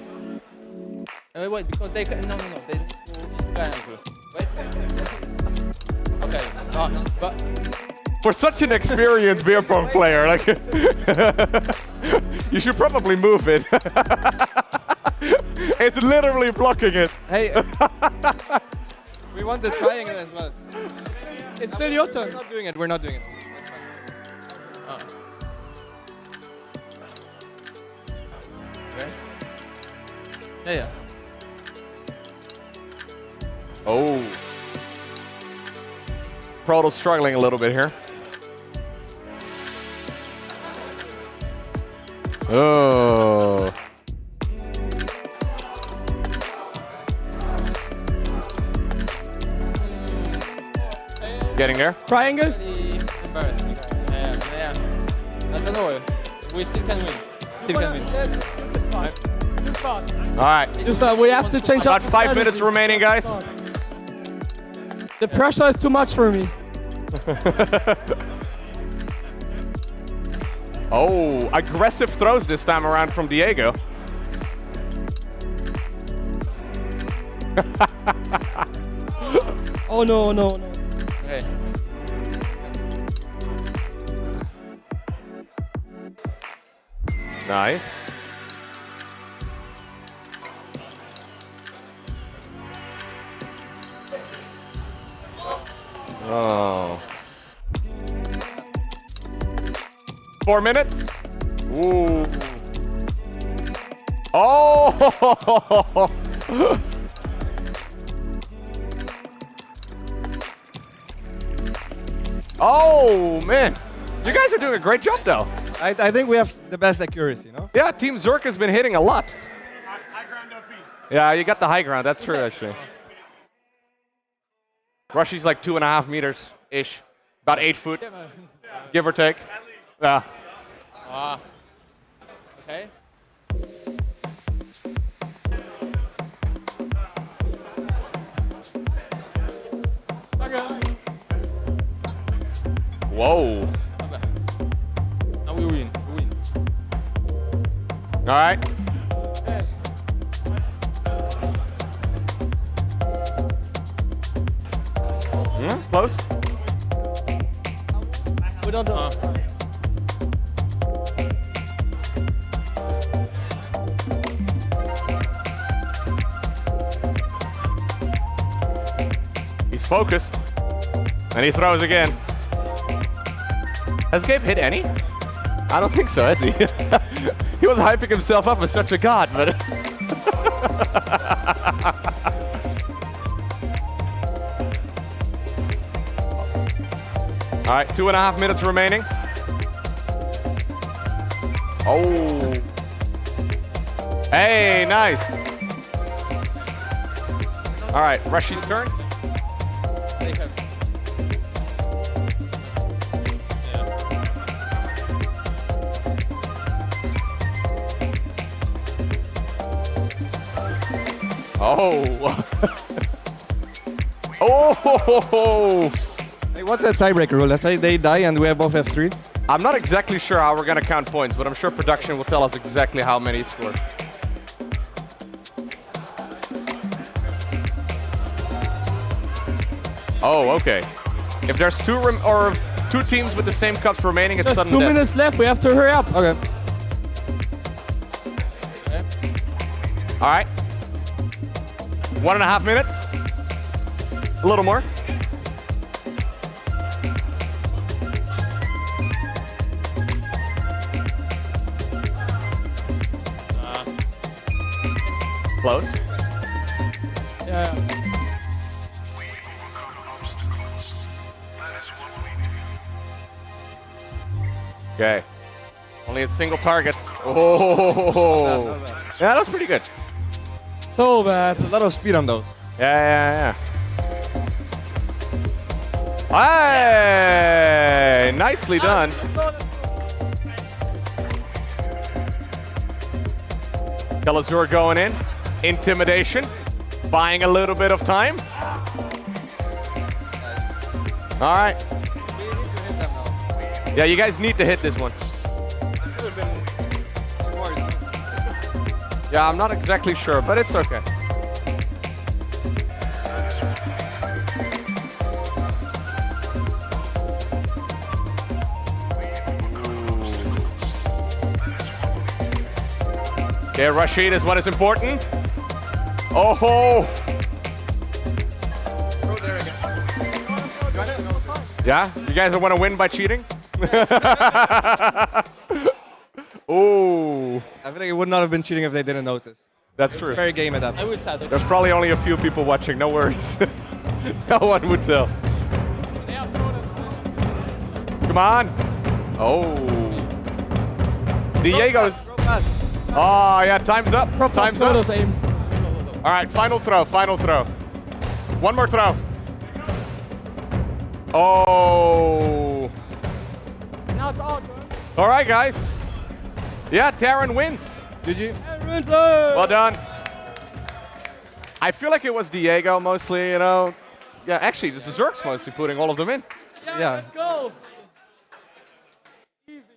wait, because they can, no. They wait. Okay. But For such an experienced beer pong player, like you should probably move it. It's literally blocking it. Hey, we want the triangle as well. It's still your turn. We're not doing it. We're not doing it. okay. Yeah. Oh. Prodal's struggling a little bit here. Oh. Getting there. Triangle. Embarrassing. Yeah. I don't know. We still can win. Still can win. All right. Just, we have to change About up. 5 minutes remaining, guys. The pressure is too much for me. Oh, aggressive throws this time around from Diego. Oh no. Okay. Nice. Oh. 4 minutes. Ooh. Oh. Oh man, you guys are doing a great job though. I think we have the best accuracy, no? Yeah, Team Zerk has been hitting a lot. Yeah, you got the high ground. That's true, actually. Rushy's like 2.5 meters ish, about 8 foot, give or take. Yeah. Okay. Whoa. Okay. Now we win. All right. Close. We don't know. He's focused. And he throws again. Has Gabe hit any? I don't think so, has he? He was hyping himself up as such a god, but... All right, 2.5 minutes remaining. Oh. Hey, nice. All right, Rushy's turn. Oh. Oh! Hey, what's that tiebreaker rule? Let's say they die and we have both F3. I'm not exactly sure how we're gonna count points, but I'm sure production will tell us exactly how many scored. Oh, okay. If there's two teams with the same cups remaining, it's Just sudden 2 death. minutes left. We have to hurry up. Okay. All right. 1.5 minutes. A little more. Close. Yeah. Okay. Only a single target. Oh. Yeah, that's pretty good. So bad. A lot of speed on those. Yeah. Hey! Nicely done. Elazer going in. Intimidation. Buying a little bit of time. All right. Yeah, you guys need to hit this one. Yeah, I'm not exactly sure, but it's okay. Okay, Rashid is what is important. Oh ho! Yeah? You guys want to win by cheating? Oh. I feel like it would not have been cheating if they didn't notice. That's It's true. fair game at that point. I wish that. There's probably only a few people watching, no worries. No one would tell. Come on. Oh. Diego's. Oh, yeah, time's up. Time's up. Aim. All right, final throw, final throw. One more throw. Oh. Now it's out. All right, guys. Yeah, Taran wins. GG. Well done. I feel like it was Diego mostly, you know. Yeah, actually, this is Zerk's mostly putting all of them in. Yeah. Let's go.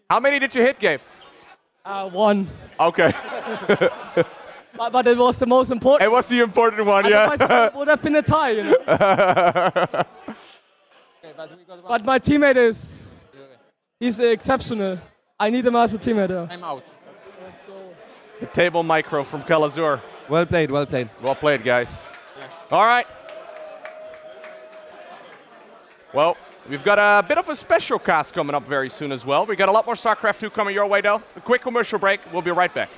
How many did you hit, Gabe? 1. Okay. But it was the most important. It was the important one, Otherwise yeah. it would have been a tie, you know. But my teammate he's exceptional. I need him as a teammate. I'm out. The table micro from Elazer. Well played, well played. Well played, guys. All right. Well, we've got a bit of a special cast coming up very soon as well. We got a lot more StarCraft 2 coming your way, though. A quick commercial break. We'll be right back.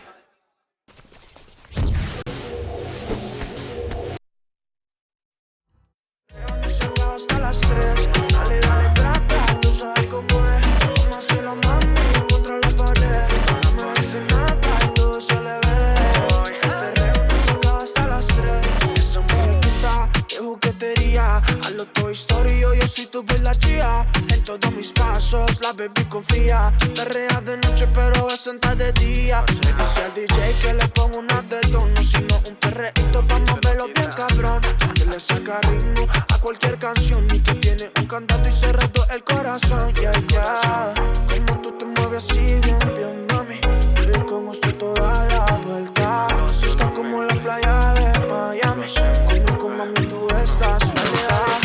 Hasta las 3, dale, dale, trata, tú sabes cómo es. Vamos a hacerlo, mami, contra la pared. No me dice nada y todo se le ve. El perreo nos saca hasta las 3. Esa muñequita de juguetería, a lo Toy Story, yo soy tu la chía. En todos mis pasos, la baby confía. Perrea de noche, pero va sentada de día. Le dice al DJ que le pongo una de tono, sino un perreíto, vamos a verlo bien cabrón. Que le saca ritmo a cualquier canción y que tiene un cantante y cerrado el corazón. Yeah, yeah. Como tú te mueves así, bien, bien, mami. Y con usted toda la vuelta. Busca como la playa de Miami. Conmigo, mami, tú estás suelta.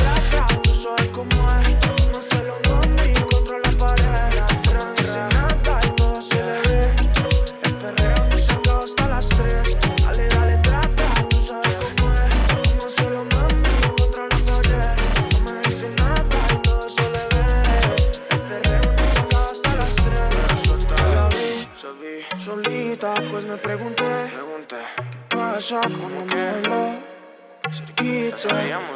Tú sabes cómo es. No se lo mami contra la pared. No dice nada y todo se le ve. El perreo nos saca hasta las 3. Dale, dale, trata. Tú sabes cómo es. No se lo mami contra la pared. No me dice nada y todo se le ve. El perreo nos saca hasta las 3. La vi solita, pues me pregunté ¿qué pasa cuando me bailó cerquita?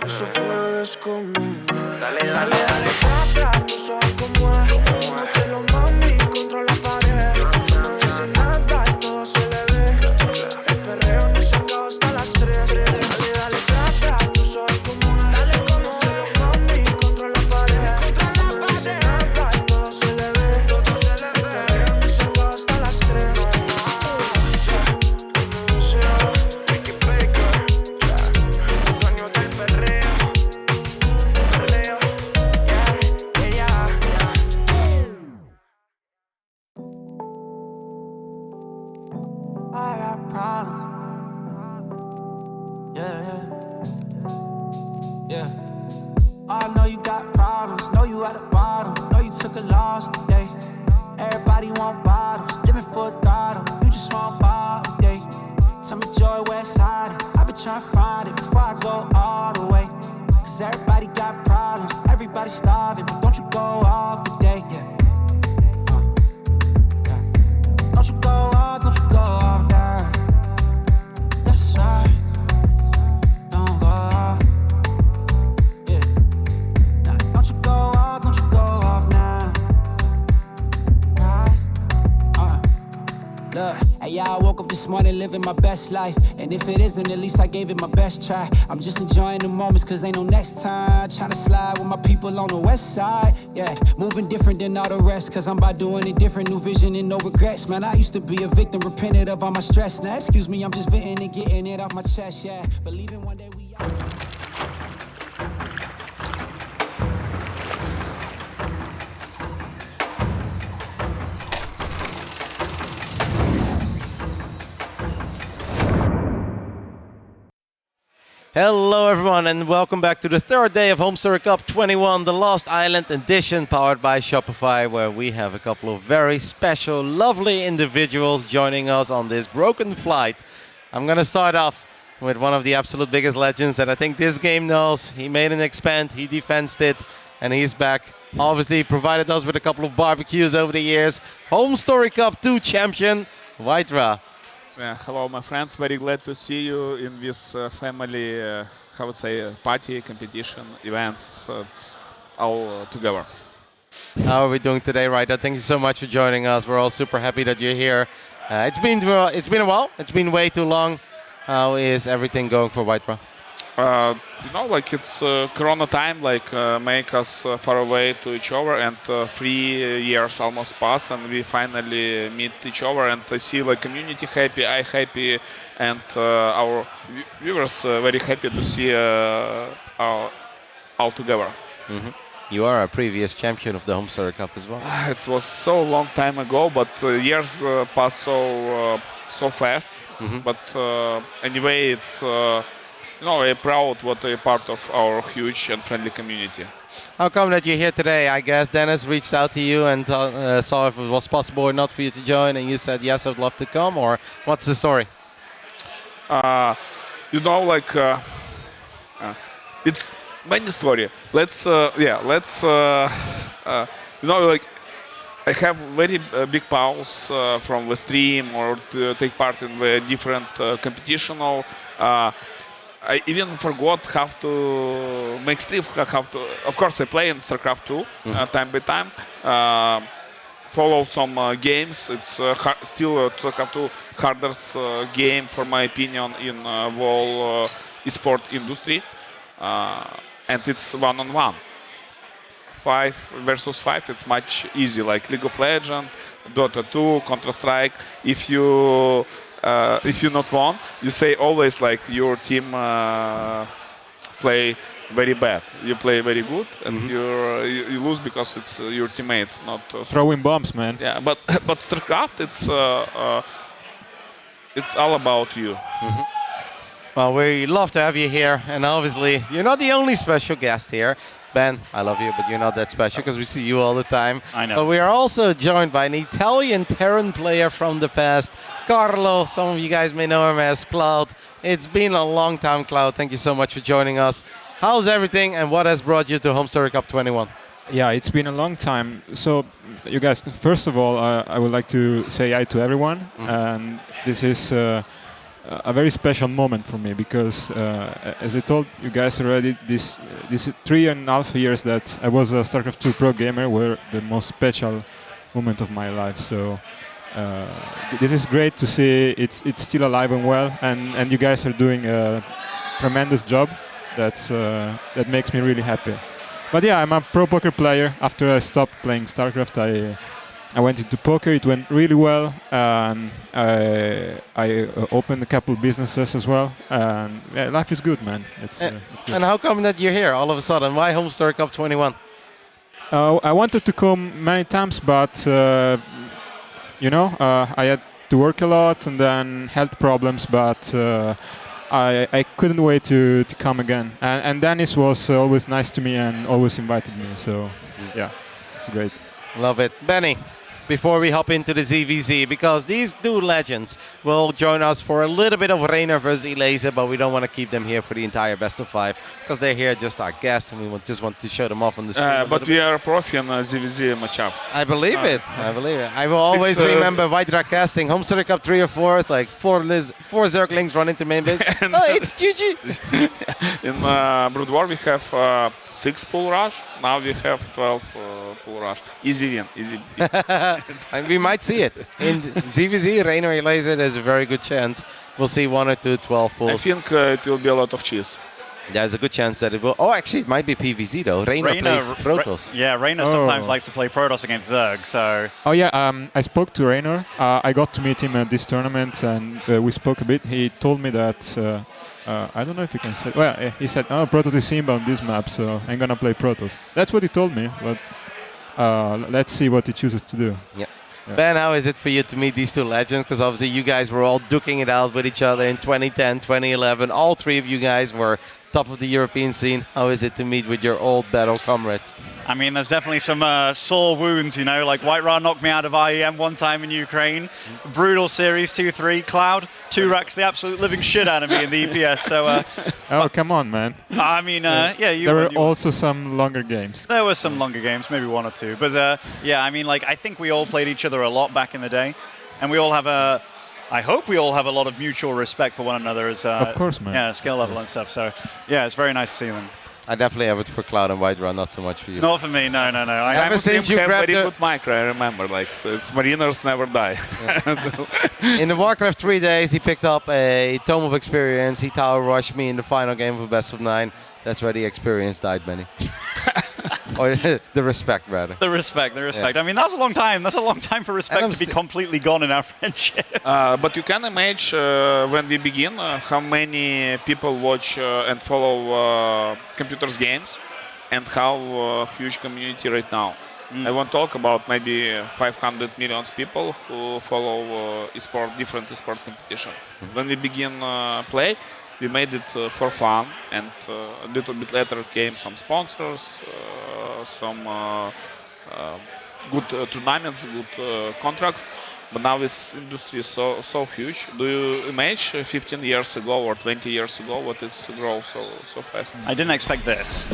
Eso fue descomunal. Dale, dale, dale, trata, tú sabes cómo es. No se lo mami contra la pared. No me dice nada y todo se le ve. El perreo nos saca hasta las 3. Dale, dale, trata, tú sabes cómo es. No se lo mami contra la pared. No me dice nada y todo se le ve. El perreo nos saca hasta las 3. Ricky Baker, dueño del perreo. like a lost today. Everybody want bottles, living for a throttle. You just want bottle day. Tell me joy, west side. I've been trying to find it before I go all the way. Cause everybody got problems, everybody starving. But don't you go off today, yeah. Don't you go off, don't you go off now. That's right. Don't go off. Yeah. Nah, don't you go off, don't you go off now. Look, hey, y'all, I woke up this morning living my best life. And if it isn't, at least I gave it my best try. I'm just enjoying the moments cause ain't no next time. Trying to slide with my people on the west side. Yeah, moving different than all the rest cause I'm about doing it different. New vision and no regrets. Man, I used to be a victim, repented of all my stress. Now, excuse me, I'm just venting and getting it off my chest, yeah. Believing one day we all... Hello everyone and welcome back to the third day of HomeStory Cup 21, the Lost Island edition powered by Shopify, where we have a couple of very special, lovely individuals joining us on this broken flight. I'm going to start off with one of the absolute biggest legends that I think this game knows. He made an expand, he defensed it, and he's back. Obviously provided us with a couple of barbecues over the years. HomeStory Cup 2 champion, Whitera. Hello, my friends. Very glad to see you in this family, how would say, party, competition, events. It's all together. How are we doing today, Ryder? Thank you so much for joining us. We're all super happy that you're here. It's been a while. It's been way too long. How is everything going for Whitera? Like it's Corona time, like make us far away to each other, and 3 years almost pass, and we finally meet each other, and I see like community happy, I happy, and our viewers very happy to see all together. Mm-hmm. You are a previous champion of the HomeStory Cup as well. It was so long time ago, but years pass so fast. Mm-hmm. But anyway, it's. Very proud what a part of our huge and friendly community. How come that you're here today? I guess Dennis reached out to you and saw if it was possible or not for you to join, and you said yes, I'd love to come. Or what's the story? It's many story. I have very big pause from the stream or to take part in the different competition. I even forgot how to make stream. Of course, I play in StarCraft 2 time by time. Follow some games. It's still StarCraft 2 hardest game, for my opinion, in whole esport industry. And it's one-on-one. 5 versus 5. It's much easy, like League of Legends, Dota 2, Counter-Strike. If you not won, you say always like your team play very bad. You play very good, and you lose because it's your teammates not throwing bombs, man. Yeah, but StarCraft, it's all about you. Well, we love to have you here, and obviously you're not the only special guest here. Ben, I love you, but you're not that special because we see you all the time. I know. But we are also joined by an Italian Terran player from the past, Carlo. Some of you guys may know him as Cloud. It's been a long time, Cloud. Thank you so much for joining us. How's everything, and what has brought you to HomeStory Cup 21? Yeah, it's been a long time. So, you guys, first of all, I would like to say hi to everyone. And this is a very special moment for me because, as I told you guys already, this 3.5 years that I was a StarCraft 2 pro gamer were the most special moment of my life. So this is great to see it's still alive and well, and you guys are doing a tremendous job. That makes me really happy. But yeah, I'm a pro poker player. After I stopped playing StarCraft, I went into poker. It went really well. I opened a couple businesses as well. And yeah, life is good, man. It's good. And how come that you're here all of a sudden? Why HomeStory Cup 21? I wanted to come many times, but I had to work a lot and then health problems. But I couldn't wait to come again. And Dennis was always nice to me and always invited me. So yeah, it's great. Love it. Benny, before we hop into the ZVZ, because these two legends will join us for a little bit of Reynor versus Elazer, but we don't want to keep them here for the entire best of 5 because they're here just our guests and we just want to show them off on the screen. But we are profi in ZVZ matchups. I believe it. I believe it. I will always remember White Rock casting, HomeStory Cup 3 or 4th, like 4 Zerglings run into main base. Oh, it's GG. In Brood War we have 6 pull rush. Now we have 12 pull rush. Easy win. Easy. And we might see it. In ZVZ, Reynor, Elazer, there's a very good chance we'll see 1 or 2 12 pulls. I think it will be a lot of cheese. There's a good chance that it will. Oh, actually, it might be PVZ though. Reynor plays Protoss. Reynor sometimes likes to play Protoss against Zerg, so... Oh yeah, I spoke to Reynor. I got to meet him at this tournament and we spoke a bit. He told me that, I don't know if you can say, well, he said, oh, Protoss is Simba on this map, so I'm gonna play Protoss. That's what he told me, but let's see what he chooses to do. Yeah. Ben, how is it for you to meet these two legends? Because obviously you guys were all duking it out with each other in 2010, 2011. All 3 of you guys were top of the European scene. How is it to meet with your old battle comrades? I mean, there's definitely some sore wounds, you know, like White Ra knocked me out of IEM one time in Ukraine. Brutal series 2-3. Cloud, 2 racks the absolute living shit out of me in the EPS. So, oh, come on, man. I mean, there were also some longer games. There were some longer games, maybe 1 or 2. But yeah, I mean, like, I think we all played each other a lot back in the day. And we all have I hope we all have a lot of mutual respect for one another as of course, man. Yeah, skill level and stuff. So yeah, it's very nice to see them. I definitely have it for Cloud and White Run, not so much for you. Not for me, no. Ever since you grabbed very good micro, I remember, like, so it's Mariners never die. Yeah. In the Warcraft 3 days, he picked up a Tome of Experience. He tower rushed me in the final game of a best of 9. That's where the experience died, Benny. Or the respect, rather. The respect. Yeah. I mean, that's a long time. That's a long time for respect to be completely gone in our friendship. But you can imagine when we begin how many people watch and follow computers games and how huge community right now. I won't talk about maybe 500 million people who follow different esport competition. When we begin play, we made it for fun, and a little bit later came some sponsors, some good tournaments, good contracts. But now this industry is so huge. Do you imagine 15 years ago or 20 years ago what is grow so fast? I didn't expect this.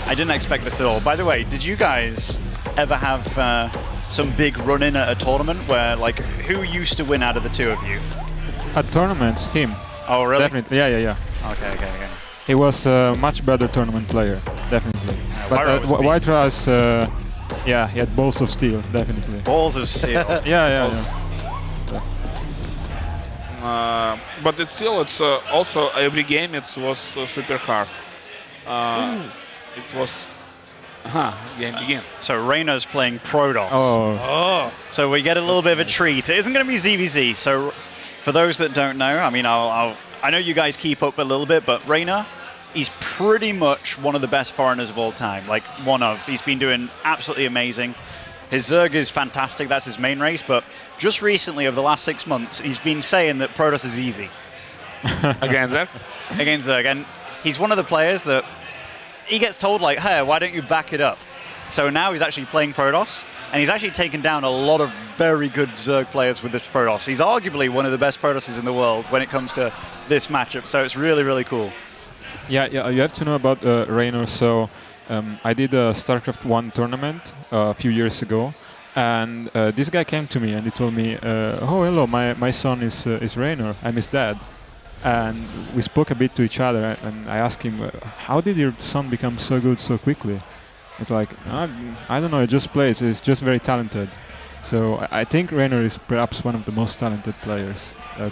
I didn't expect this at all. By the way, did you guys ever have some big run-in at a tournament where, like, who used to win out of the 2 of you? At tournaments, him. Oh, really? Definitely, yeah. Okay. He was a much better tournament player, definitely. But White Ras, he had balls of steel, definitely. Balls of steel. yeah. But it's also every game it was super hard. It was game begin. So Reynor's playing Protoss. Oh. So we get a little bit of a treat. It isn't going to be ZVZ. So for those that don't know, I mean, I know you guys keep up a little bit, but Reynor, he's pretty much one of the best foreigners of all time. Like, one of. He's been doing absolutely amazing. His Zerg is fantastic. That's his main race. But just recently, over the last 6 months, he's been saying that Protoss is easy. Against Zerg? Against Zerg. And he's one of the players that he gets told, like, hey, why don't you back it up? So now he's actually playing Protoss. And he's actually taken down a lot of very good Zerg players with this Protoss. He's arguably one of the best Protosses in the world when it comes to this matchup. So it's really, really cool. Yeah, you have to know about Reynor. So I did a StarCraft 1 tournament a few years ago. And this guy came to me and he told me, oh, hello, my son is Reynor. I'm his dad. And we spoke a bit to each other. And I asked him, how did your son become so good so quickly? It's like, I don't know, he just plays. He's just very talented. So I think Reynor is perhaps one of the most talented players that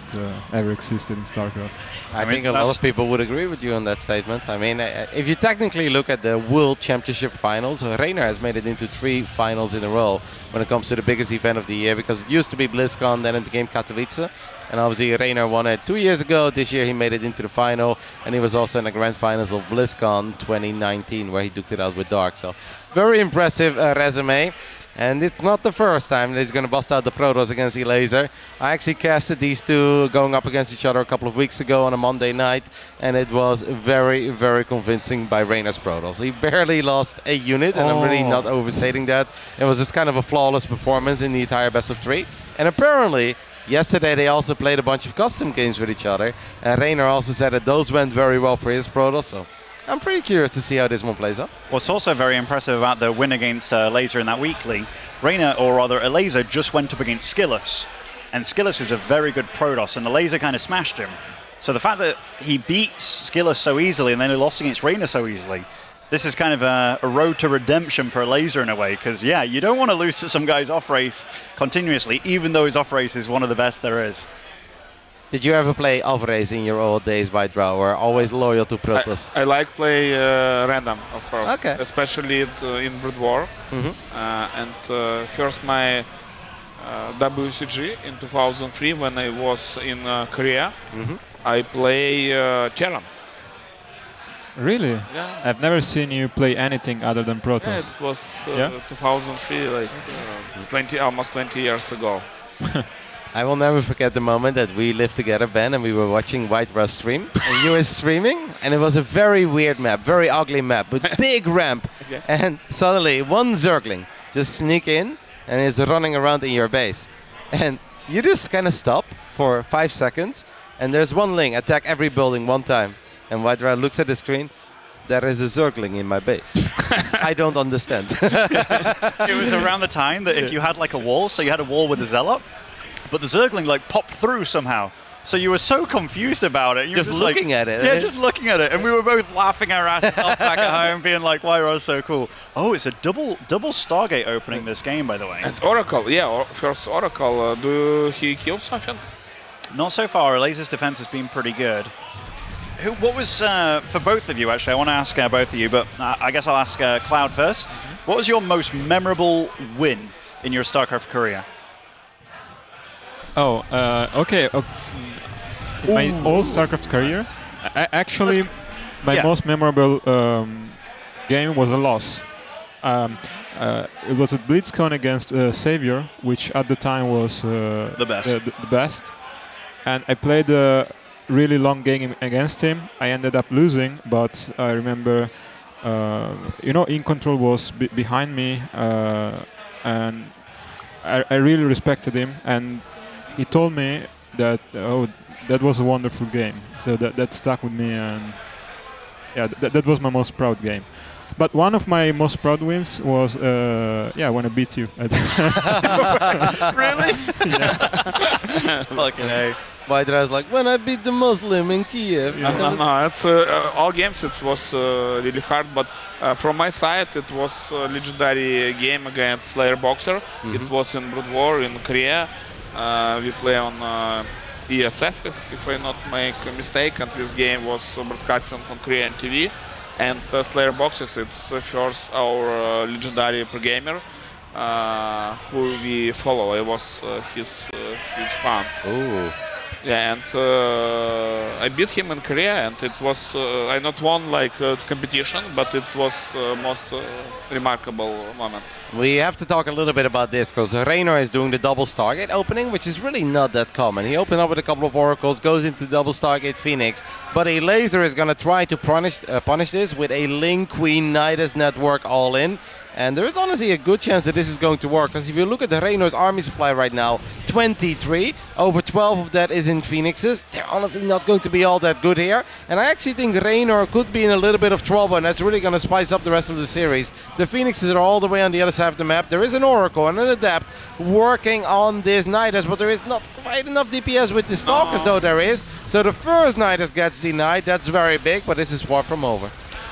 ever existed in StarCraft. I think a lot of people would agree with you on that statement. I mean, if you technically look at the World Championship finals, Reynor has made it into 3 finals in a row when it comes to the biggest event of the year, because it used to be BlizzCon, then it became Katowice. And obviously Reynor won it 2 years ago. This year he made it into the final, and he was also in the grand finals of BlizzCon 2019, where he duked it out with Dark. So Very impressive resume. And it's not the first time that he's going to bust out the Protoss against Elazer. I actually casted these two going up against each other a couple of weeks ago on a Monday night, and it was very, very convincing by Reynor's Protoss. He barely lost a unit, and I'm really not overstating that. It was just kind of a flawless performance in the entire best of 3. And apparently, yesterday they also played a bunch of custom games with each other, and Reynor also said that those went very well for his Protoss. So I'm pretty curious to see how this one plays out. What's also very impressive about the win against Elazer in that weekly, Reynor, or rather Elazer, just went up against Skillus. And Skillus is a very good Protoss, and Elazer kind of smashed him. So the fact that he beats Skillus so easily and then he lost against Reynor so easily, this is kind of a road to redemption for Elazer in a way, because yeah, you don't want to lose to some guy's off-race continuously, even though his off-race is one of the best there is. Did you ever play off-race in your old days, White Draw, or always loyal to Protoss? I like play random, of course. Okay. Especially in Brood War. And first my WCG in 2003 when I was in Korea, I play Terran. Really? Yeah. I've never seen you play anything other than Protoss. Yeah, it was 2003, like almost 20 years ago. I will never forget the moment that we lived together, Ben, and we were watching White Rust stream, and you were streaming, and it was a very weird map, very ugly map, with big ramp, and suddenly one Zergling just sneak in and is running around in your base, and you just kind of stop for 5 seconds, and there's one Ling attack every building one time, and White Rust looks at the screen. There is a Zergling in my base. I don't understand. It was around the time that if you had like a wall, so you had a wall with a Zealot, but the Zergling like popped through somehow. So you were so confused about it. You just were looking like, at it. Yeah, just looking at it. And we were both laughing our asses off back at home, being like, why was so cool? Oh, it's a double Stargate opening this game, by the way. And Oracle, yeah, first Oracle. Do he kill something? Not so far. Elazer's defense has been pretty good. What was, for both of you, actually, I want to ask both of you, but I guess I'll ask Cloud first. What was your most memorable win in your StarCraft career? Oh, okay. My whole StarCraft career, my most memorable game was a loss. It was a BlitzCon against Savior, which at the time was the best. And I played a really long game against him. I ended up losing, but I remember, In Control was behind me, and I really respected him. And he told me that, that was a wonderful game. So that stuck with me, and yeah, that was my most proud game. But one of my most proud wins was, when I beat you. Really? Yeah. Fucking A. White Raz like, when I beat the Muslim in Kiev. No, it's all games. It was really hard, but from my side, it was a legendary game against Slayer Boxer. It was in Brood War in Korea. We play on ESF, if I not make a mistake, and this game was broadcasting on Korean TV. And Slayer Boxes, it's first our legendary pro gamer who we follow. I was his huge fan. Oh. Yeah, and I beat him in Korea, and it was I not won like competition, but it was the most remarkable moment. We have to talk a little bit about this because Reynor is doing the double Stargate opening, which is really not that common. He opened up with a couple of Oracles, goes into double Stargate Phoenix, but Elazer is going to try to punish this with a Ling Queen Nidus network all in. And there is honestly a good chance that this is going to work, because if you look at the Reynor's army supply right now, 23, over 12 of that is in Phoenixes. They're honestly not going to be all that good here. And I actually think Reynor could be in a little bit of trouble, and that's really going to spice up the rest of the series. The Phoenixes are all the way on the other side of the map. There is an Oracle and an Adept working on this Nidus, but there is not quite enough DPS with the Stalkers, though there is. So the first Nidus gets denied. That's very big, but this is far from over.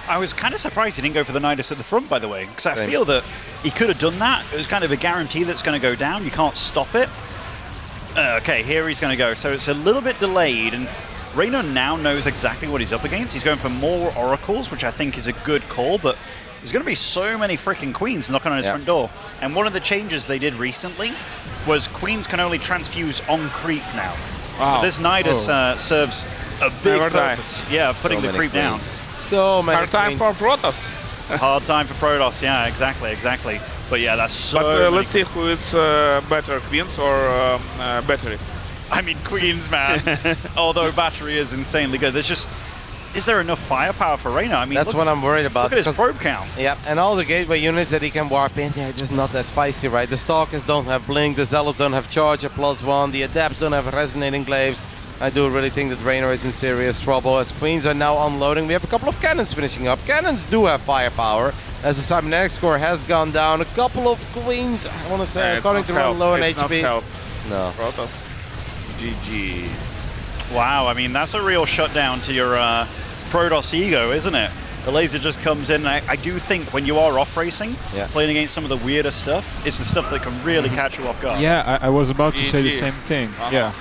I was kind of surprised he didn't go for the Nidus at the front, by the way, because I feel that he could have done that. It was kind of a guarantee that's going to go down. You can't stop it. Okay, here he's going to go. So it's a little bit delayed, and Reynor now knows exactly what he's up against. He's going for more Oracles, which I think is a good call, but there's going to be so many freaking Queens knocking on his front door. And one of the changes they did recently was Queens can only transfuse on creep now. Wow. So this Nidus serves a big purpose. Yeah, putting the creep down. So many Hard time for Protoss. Hard time for Protoss. Yeah, exactly. But yeah, that's so. But let's see who is better, Queens or Battery. I mean, Queens, man. Although Battery is insanely good. Is there enough firepower for Reynor? I mean, that's what I'm worried about. Look at his probe count. Yeah, and all the gateway units that he can warp in, they're just not that feisty, right? The Stalkers don't have Blink, the Zealots don't have Charge at +1, the Adepts don't have Resonating Glaives. I do really think that Reynor is in serious trouble as Queens are now unloading. We have a couple of cannons finishing up. Cannons do have firepower, as the cybernetic score has gone down. A couple of Queens, I want to say, are starting to run low on HP. No. Protoss. GG. Wow, I mean, that's a real shutdown to your Protoss ego, isn't it? Elazer just comes in. I do think when you are off racing, playing against some of the weirder stuff, it's the stuff that can really catch you off guard. Yeah, I was about to say the same thing. Yeah.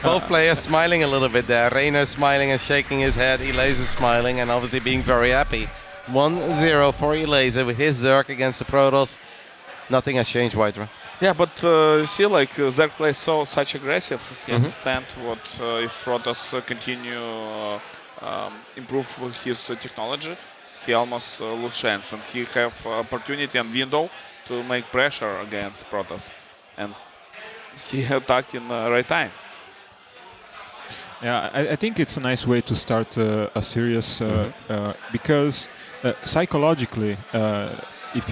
Both players smiling a little bit there. Reynor smiling and shaking his head. Elazer smiling and obviously being very happy. 1-0 for Elazer with his Zerg against the Protoss. Nothing has changed, Whiterun. Yeah, but you see, like Zerg plays such aggressive. He understand what if Protoss continue improve his technology, he almost lose chance, and he have opportunity and window to make pressure against Protoss, and he attack in the right time. Yeah, I think it's a nice way to start a series because psychologically, if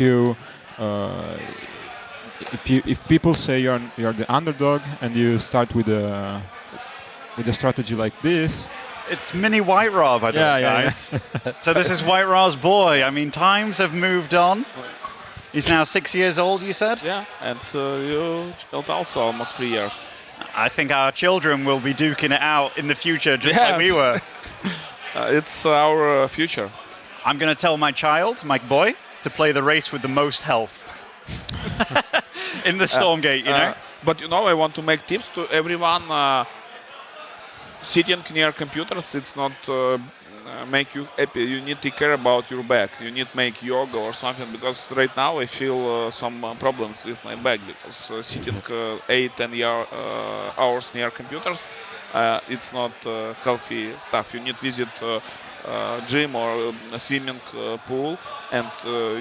people say you're the underdog and you start with a strategy like this. It's mini White Ra, by the way, guys. So this is White Ra's boy. I mean, times have moved on. He's now 6 years old, you said? Yeah, and you also almost 3 years. I think our children will be duking it out in the future, just like we were. It's our future. I'm going to tell my child, my boy, to play the race with the most health. In the Stormgate, you know? But you know, I want to make tips to everyone. Sitting near computers, it's not make you happy. You need to take care about your back. You need to make yoga or something, because right now I feel some problems with my back, because sitting 8-10 hours near computers, it's not healthy stuff. You need to visit gym or a swimming pool, and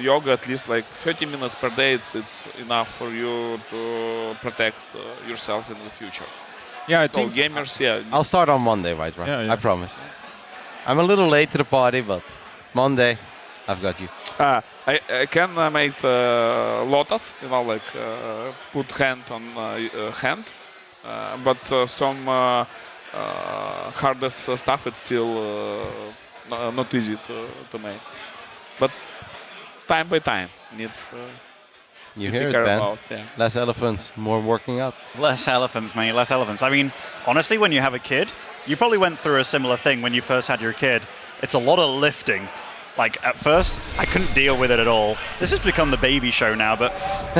yoga at least like 30 minutes per day. It's enough for you to protect yourself in the future. Yeah, I so think gamers. Yeah, I'll start on Monday, right? Yeah. I promise. I'm a little late to the party, but Monday, I've got you. I can make Lotus, you know, like put hand on hand, but some hardest stuff, it's still not easy to make. But time by time, need. You hear it, Ben. Less elephants, more working out. Less elephants, mate, less elephants. I mean, honestly, when you have a kid, you probably went through a similar thing when you first had your kid. It's a lot of lifting. Like, at first, I couldn't deal with it at all. This has become the baby show now, but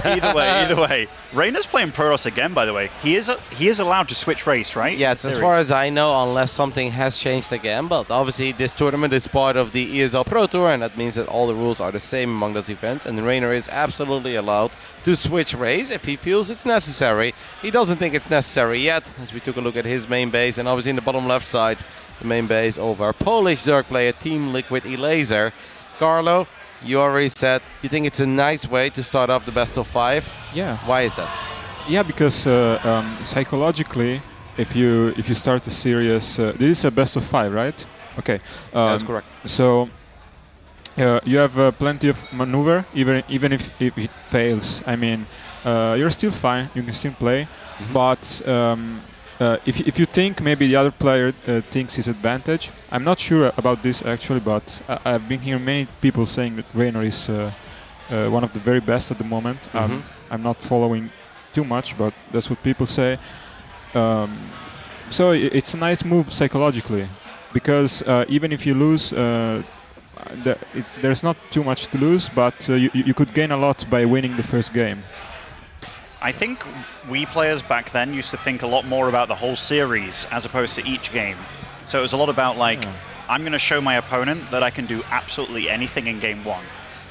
either way. Reynor's playing Protoss again, by the way. He is allowed to switch race, right? Yes, as far as I know, unless something has changed again. But obviously, this tournament is part of the ESL Pro Tour, and that means that all the rules are the same among those events. And Reynor is absolutely allowed to switch race if he feels it's necessary. He doesn't think it's necessary yet, as we took a look at his main base. And obviously, in the bottom left side, the main base of our Polish Zerg player, Team Liquid Elazer. Carlo, you already said you think it's a nice way to start off the best of 5. Yeah. Why is that? Yeah, because psychologically, if you start a series, this is a best of 5, right? Okay. That's correct. So you have plenty of maneuver, even if it fails. I mean, you're still fine. You can still play, but. If you think maybe the other player thinks his advantage, I'm not sure about this actually, but I've been hearing many people saying that Reynor is one of the very best at the moment. I'm not following too much, but that's what people say. So it's a nice move psychologically, because even if you lose, there's not too much to lose, but you could gain a lot by winning the first game. I think we players back then used to think a lot more about the whole series as opposed to each game. So it was a lot about like, I'm going to show my opponent that I can do absolutely anything in game 1.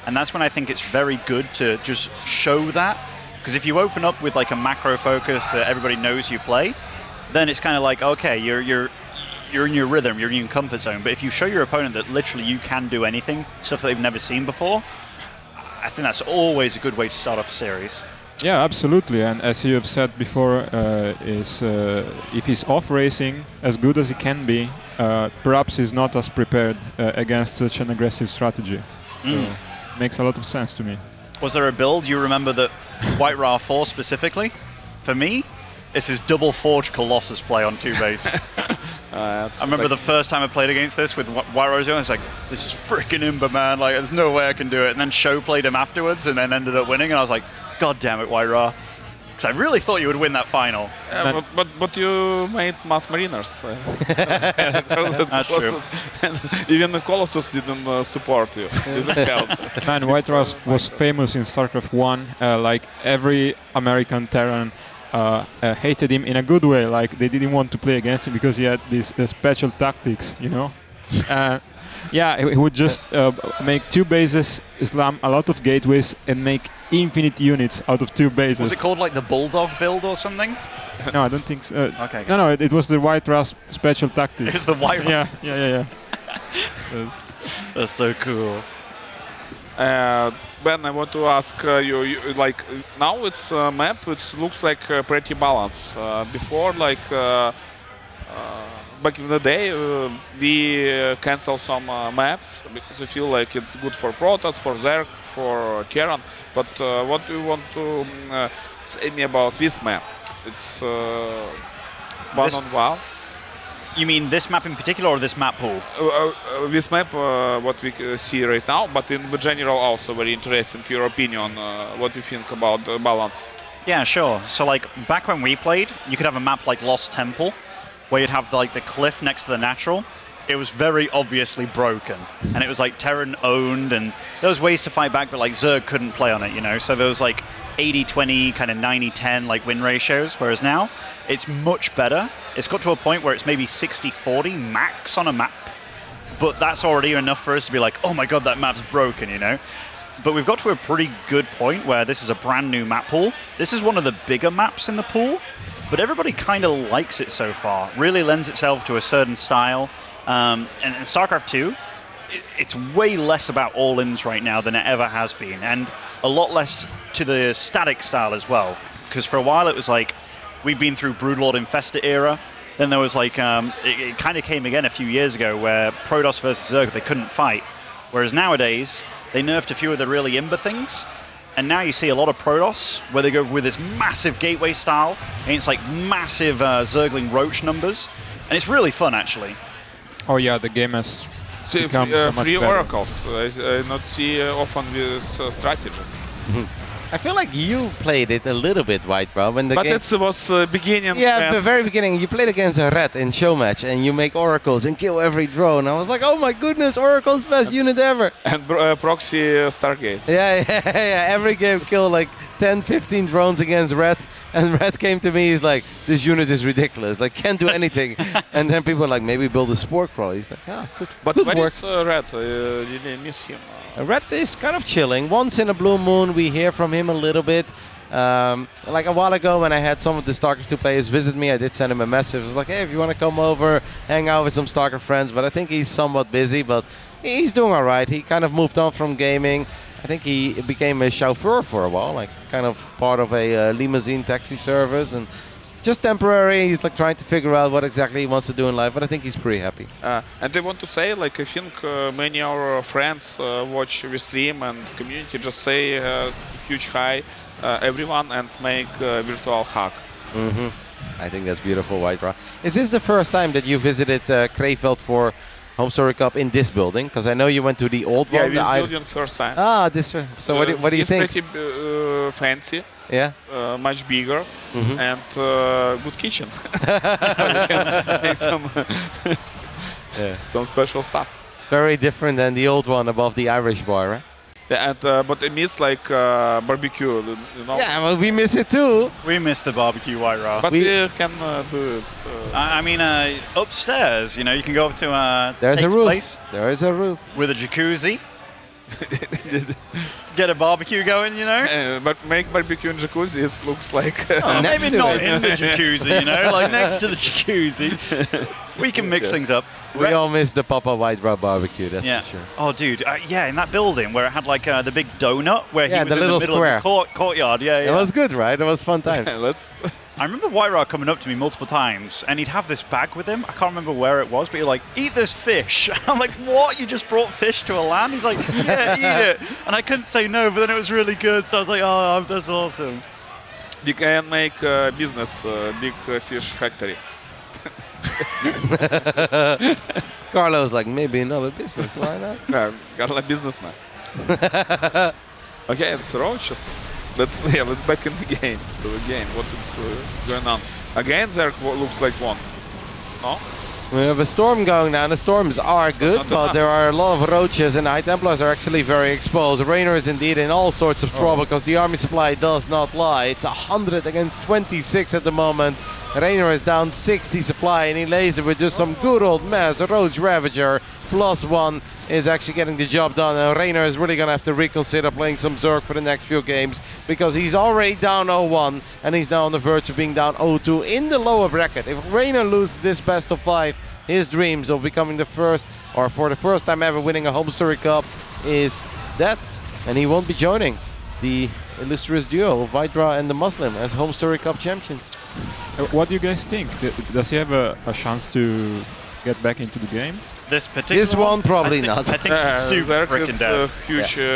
And that's when I think it's very good to just show that. Because if you open up with like a macro focus that everybody knows you play, then it's kind of like, okay, you're in your rhythm, you're in your comfort zone. But if you show your opponent that literally you can do anything, stuff that they've never seen before, I think that's always a good way to start off a series. Yeah, absolutely. And as you have said before, if he's off racing as good as he can be, perhaps he's not as prepared against such an aggressive strategy. So makes a lot of sense to me. Was there a build you remember that White Ra 4 specifically? For me, it's his double Forge Colossus play on 2 base. I remember the first time I played against this with White Ra 0, I was like, this is freaking imba, man. Like, there's no way I can do it. And then Sho played him afterwards and then ended up winning, and I was like, God damn it, White Ra. Because I really thought you would win that final. But you made mass mariners. That's true. And even the Colossus didn't support you. Didn't help. Man, White Ra was famous in StarCraft 1. Like every American Terran hated him in a good way. Like they didn't want to play against him because he had these special tactics, you know. Yeah, he would just make 2 bases, slam a lot of gateways, and make infinite units out of 2 bases. Was it called like the Bulldog build or something? No, I don't think so. Okay. No, it was the White Ra special tactics. It's the White Ra. Yeah. That's so cool. Ben, I want to ask you, like, now it's a map, it looks like pretty balanced. Before, like, back in the day, we cancel some maps because we feel like it's good for Protoss, for Zerg, for Terran. But what do you want to say me about this map? It's one-on-one. You mean this map in particular or this map pool? This map, what we see right now, but in the general also very interesting, your opinion, what do you think about the balance? Yeah, sure. So like back when we played, you could have a map like Lost Temple, where you'd have like the cliff next to the natural. It was very obviously broken, and it was like Terran owned, and there was ways to fight back, but like Zerg couldn't play on it, you know. So there was like 80-20, kind of 90-10 like win ratios, whereas now it's much better. It's got to a point where it's maybe 60-40 max on a map, but that's already enough for us to be like, oh my god, that map's broken, you know. But we've got to a pretty good point where this is a brand new map pool. This is one of the bigger maps in the pool, but everybody kind of likes it so far. Really lends itself to a certain style. And in StarCraft 2, it's way less about all-ins right now than it ever has been, and a lot less to the static style as well. Because for a while it was like, we've been through Broodlord Infestor era, then there was like, it kind of came again a few years ago where Protoss versus Zerg, they couldn't fight. Whereas nowadays, they nerfed a few of the really imba things, and now you see a lot of Protoss where they go with this massive gateway style, and it's like massive Zergling Roach numbers, and it's really fun actually. Oh yeah, the game has become so much free better. oracles. I not see often this strategy. I feel like you played it a little bit, White Ra, when the But game... it was beginning. Yeah, the very beginning. You played against a red in show match, and you make oracles and kill every drone. I was like, oh my goodness, oracle's best unit ever. And proxy Stargate. Yeah. Every game kill like 10, 15 drones against red, and red came to me. He's like, this unit is ridiculous. Like, can't do anything. And then people are like, maybe build a spore crawl. He's like, good. But good where work. is Red? Did I miss him? Red is kind of chilling. Once in a blue moon, we hear from him a little bit. Like a while ago, when I had some of the StarCraft 2 players visit me, I did send him a message. I was like, hey, if you want to come over, hang out with some StarCraft friends. But I think he's somewhat busy, but he's doing all right. He kind of moved on from gaming. I think he became a chauffeur for a while, like kind of part of a limousine taxi service. And just temporary, he's like trying to figure out what exactly he wants to do in life, but I think he's pretty happy. And I want to say, like, I think many of our friends watch the stream and community just say huge hi everyone and make virtual hug. I think that's beautiful, White Ra. Is this the first time that you visited Krefeld for HomeStory Cup in this building? Because I know you went to the old one. Yeah, this building first time. Ah, this. So what do you think? It's pretty fancy. Yeah. Much bigger and good kitchen. You can make some special stuff. Very different than the old one above the Irish bar, right? Yeah, and but I miss like barbecue, you know. Yeah, well, we miss it too. We miss the barbecue, White Ra. But we can do it. I mean, upstairs, you know, you can go up to There's a Take's roof. place There is a roof with a jacuzzi. Get a barbecue going, you know. But make barbecue in jacuzzi, it looks like maybe not in the jacuzzi, you know, like next to the jacuzzi. We can mix things up. We all miss the Papa White Raw barbecue, that's Yeah. for sure. Oh, dude. Yeah, in that building where it had like the big donut where he Yeah, was the in little the middle square. of the courtyard. Yeah, yeah. It was good, right? It was fun times. I remember White Rock coming up to me multiple times, and he'd have this bag with him. I can't remember where it was, but he's like, "Eat this fish." I'm like, "What? You just brought fish to a land?" He's like, "Yeah, eat it." And I couldn't say no, but then it was really good, so I was like, "Oh, that's awesome." You can make a business, big fish factory. Carlo's like, maybe another business, why not? Yeah, Carlo businessman. Okay, it's roaches. Let's back in the game. What is going on? Again, there looks like one. No? We have a storm going now. The storms are good, Not but enough. there are a lot of roaches, and the High Templars are actually very exposed. Reynor is indeed in all sorts of trouble because the army supply does not lie. It's 100 against 26 at the moment. Reynor is down 60 supply, and Elazer with just some good old mess. A Roach Ravager +1 is actually getting the job done. And Reynor is really going to have to reconsider playing some Zerg for the next few games because he's already down 0-1 and he's now on the verge of being down 0-2 in the lower bracket. If Reynor loses this best of 5, his dreams of becoming the first, or for the first time ever winning a HomeStory Cup, is dead, and he won't be joining the illustrious duo of Vidra and the Muslim as HomeStory Cup champions. What do you guys think? Does he have a chance to get back into the game? This particular This one probably I think, not. I think he's super freaking dead.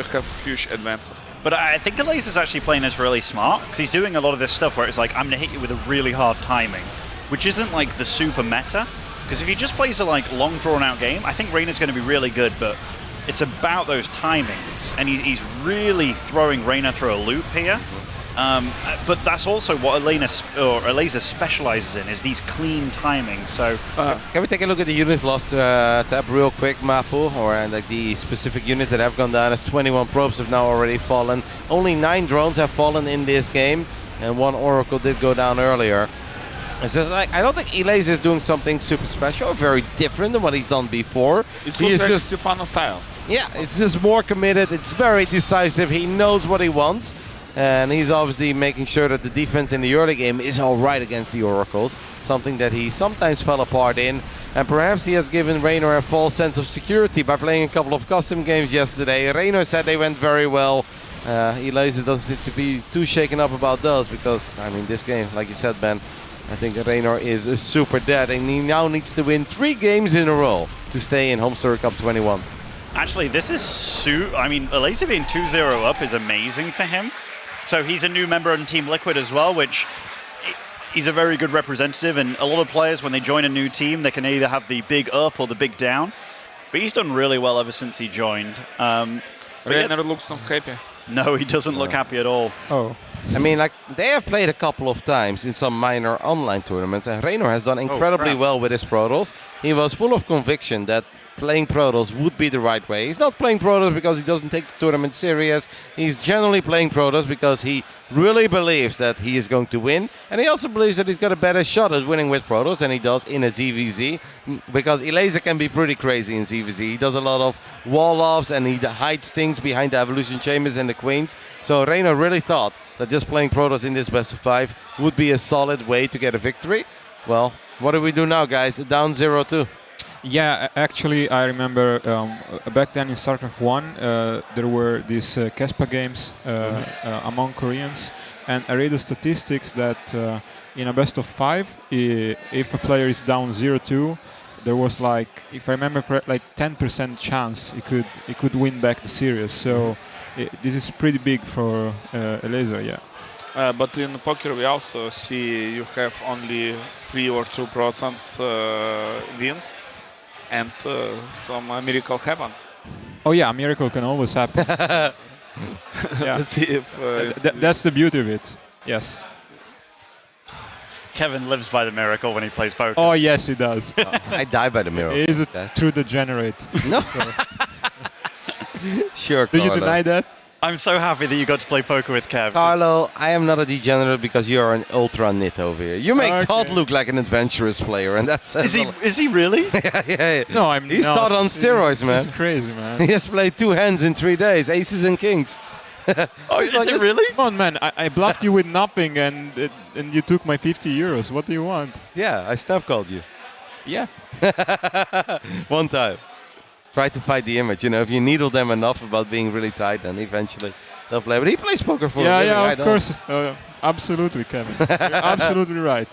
Have huge advance. But I think Elazer's actually playing this really smart because he's doing a lot of this stuff where it's like, I'm going to hit you with a really hard timing, which isn't like the super meta. Because if he just plays a like long drawn out game, I think Reynor's going to be really good, but it's about those timings. And he's really throwing Reynor through a loop here. But that's also what Elazer specializes in, is these clean timings. So can we take a look at the units lost tab real quick, Mapu, or like the specific units that have gone down? As 21 probes have now already fallen. Only 9 drones have fallen in this game, and 1 Oracle did go down earlier. It's just like, I don't think Elazer is doing something super special, very different than what he's done before. He is just Stefano style. Yeah, it's just more committed. It's very decisive. He knows what he wants. And he's obviously making sure that the defense in the early game is all right against the Oracles, something that he sometimes fell apart in. And perhaps he has given Reynor a false sense of security by playing a couple of custom games yesterday. Reynor said they went very well. Elazer doesn't seem to be too shaken up about those because, I mean, this game, like you said, Ben, I think Reynor is super dead, and he now needs to win 3 games in a row to stay in HomeStory Cup 21. actually, this is I mean, Elazer being 2-0 up is amazing for him. So he's a new member on Team Liquid as well, which he's a very good representative. And a lot of players, when they join a new team, they can either have the big up or the big down. But he's done really well ever since he joined. Reynor looks not happy. No, he doesn't look happy at all. Oh. I mean, like, they have played a couple of times in some minor online tournaments, and Reynor has done incredibly well with his Protoss. He was full of conviction that playing Protoss would be the right way. He's not playing Protoss because he doesn't take the tournament serious. He's generally playing Protoss because he really believes that he is going to win. And he also believes that he's got a better shot at winning with Protoss than he does in a ZVZ. Because Elazer can be pretty crazy in ZVZ. He does a lot of wall-offs and he hides things behind the Evolution Chambers and the Queens. So Reynor really thought that just playing Protoss in this best of 5 would be a solid way to get a victory. Well, what do we do now, guys? Down 0-2. Yeah, actually, I remember back then in StarCraft 1, there were these Kespa games among Koreans, and I read the statistics that in a best of 5, if a player is down 0-2, there was like, if I remember correctly, like 10% chance he could win back the series. So this is pretty big for Elazer, yeah. But in poker we also see you have only 3 or 2% wins. And some miracle happen. Oh yeah, a miracle can always happen. Yeah. Let's see if that's the beauty of it. Yes. Kevin lives by the miracle when he plays poker. Oh yes, he does. I die by the miracle. He is a true degenerate. No. Sure. Do you Carlo. deny that? I'm so happy that you got to play poker with Kev. Carlo, I am not a degenerate because you are an ultra nit over here. You make Todd look like an adventurous player, and that's Is he really? yeah. No, I'm He's not. Todd on steroids, man. He's crazy, man. He has played 2 hands in 3 days, aces and kings. Oh, is it really? Come on, man. I bluffed you with nothing, and you took my €50. What do you want? Yeah, I snap called you. Yeah. One time. Try to fight the image. You know, if you needle them enough about being really tight, then eventually they'll play. But he plays poker for a living. Yeah, of course. Absolutely, Kevin. You're absolutely right.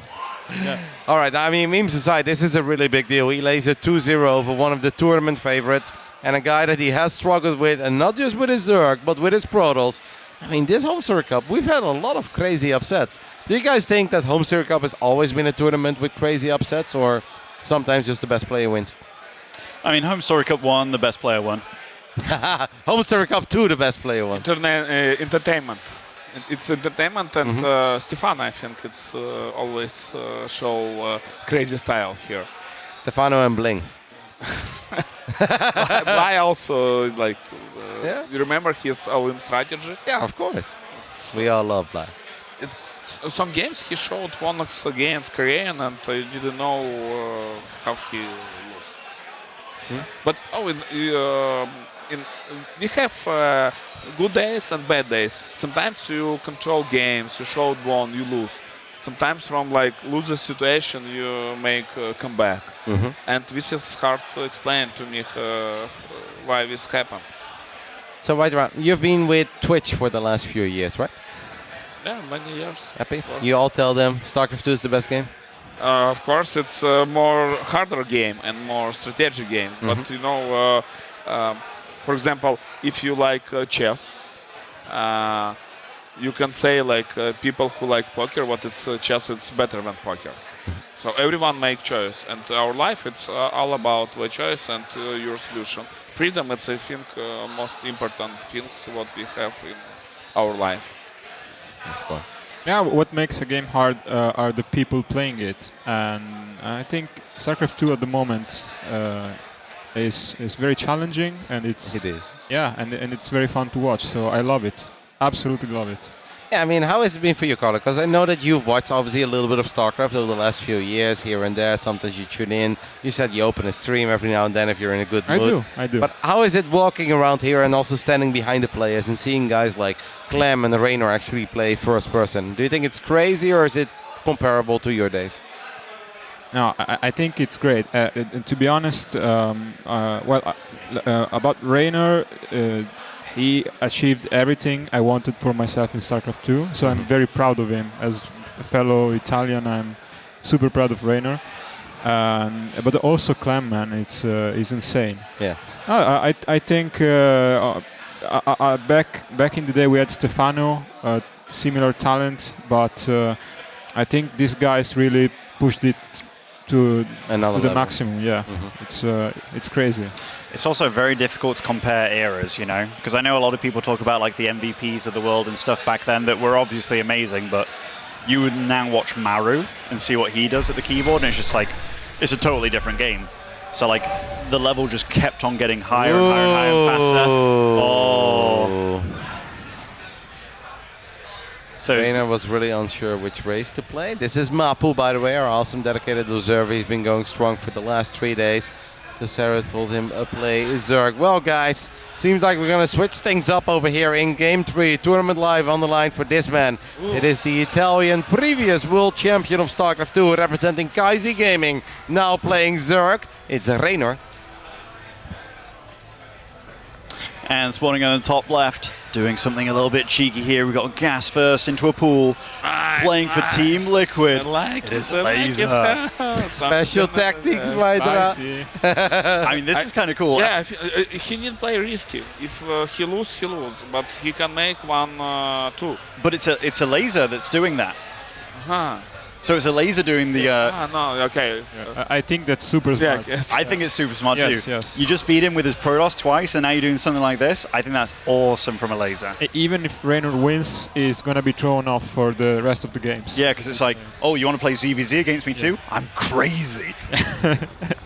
Yeah. All right, I mean, memes aside, this is a really big deal. Elazer 2-0 over one of the tournament favorites and a guy that he has struggled with, and not just with his Zerg, but with his Protoss. I mean, this HomeStory Cup, we've had a lot of crazy upsets. Do you guys think that HomeStory Cup has always been a tournament with crazy upsets, or sometimes just the best player wins? I mean, HomeStory Cup 1, the best player won. HomeStory Cup 2, the best player won. Entertainment. It's entertainment, and Stefano, I think, it's always show crazy style here. Stefano and Bling. Bly also, like, you remember his all-in strategy? Yeah, of course. We all love Bly. It's some games he showed one against Korean, and I didn't know how he lose. But we have good days and bad days. Sometimes you control games, you showed one, you lose. Sometimes from like loser situation you make a comeback. And this is hard to explain to me why this happened. So right around, you've been with Twitch for the last few years, right? Yeah, many years. Happy? You all tell them StarCraft 2 is the best game? Of course, it's a more harder game and more strategic games. But you know, for example, if you like chess, you can say like people who like poker, what it's chess, it's better than poker. So everyone make choice, and our life it's all about the choice and your solution. Freedom, it's I think most important things what we have in our life. Of course. Yeah, what makes a game hard are the people playing it, and I think StarCraft 2 at the moment is very challenging, and it is. Yeah, and it's very fun to watch. So I love it, absolutely love it. Yeah, I mean, how has it been for you, Carlo? Because I know that you've watched obviously a little bit of StarCraft over the last few years, here and there. Sometimes you tune in. You said you open a stream every now and then if you're in a good mood. I do. But how is it walking around here and also standing behind the players and seeing guys like Clem and Reynor actually play first person? Do you think it's crazy, or is it comparable to your days? No, I think it's great. To be honest, about Reynor, he achieved everything I wanted for myself in StarCraft 2, so I'm very proud of him. As a fellow Italian, I'm super proud of Reynor. But also Clem, man, it's insane. Yeah. I think back in the day we had Stefano, similar talent, but I think these guys really pushed it to the maximum. Yeah, it's crazy. It's also very difficult to compare eras, you know, because I know a lot of people talk about like the MVPs of the world and stuff back then that were obviously amazing, but you would now watch Maru and see what he does at the keyboard, and it's just like, it's a totally different game. So like, the level just kept on getting higher and higher and higher and faster. Oh. So Reynor was really unsure which race to play. This is Mapu, by the way, our awesome dedicated observer. He's been going strong for the last 3 days. So Serral told him play Zerg. Well, guys, seems like we're going to switch things up over here in Game 3. Tournament live on the line for this man. It is the Italian previous world champion of StarCraft 2 representing KaiZi Gaming, now playing Zerg. It's Reynor. And spawning on the top left, doing something a little bit cheeky here. We've got gas first into a pool. Playing for Team Liquid. It is Elazer. Special tactics, Maidra. I mean, this is kind of cool. Yeah, he need play risky. If he lose, he lose. But he can make 1-2. But it's Elazer that's doing that. So it's Elazer doing the... no, okay. I think that's super smart. I think it's super smart too. Yes. You just beat him with his Protoss twice, and now you're doing something like this. I think that's awesome from Elazer. Even if Reynor wins, he's going to be thrown off for the rest of the games. Yeah, because it's like, oh, you want to play ZVZ against me too? I'm crazy.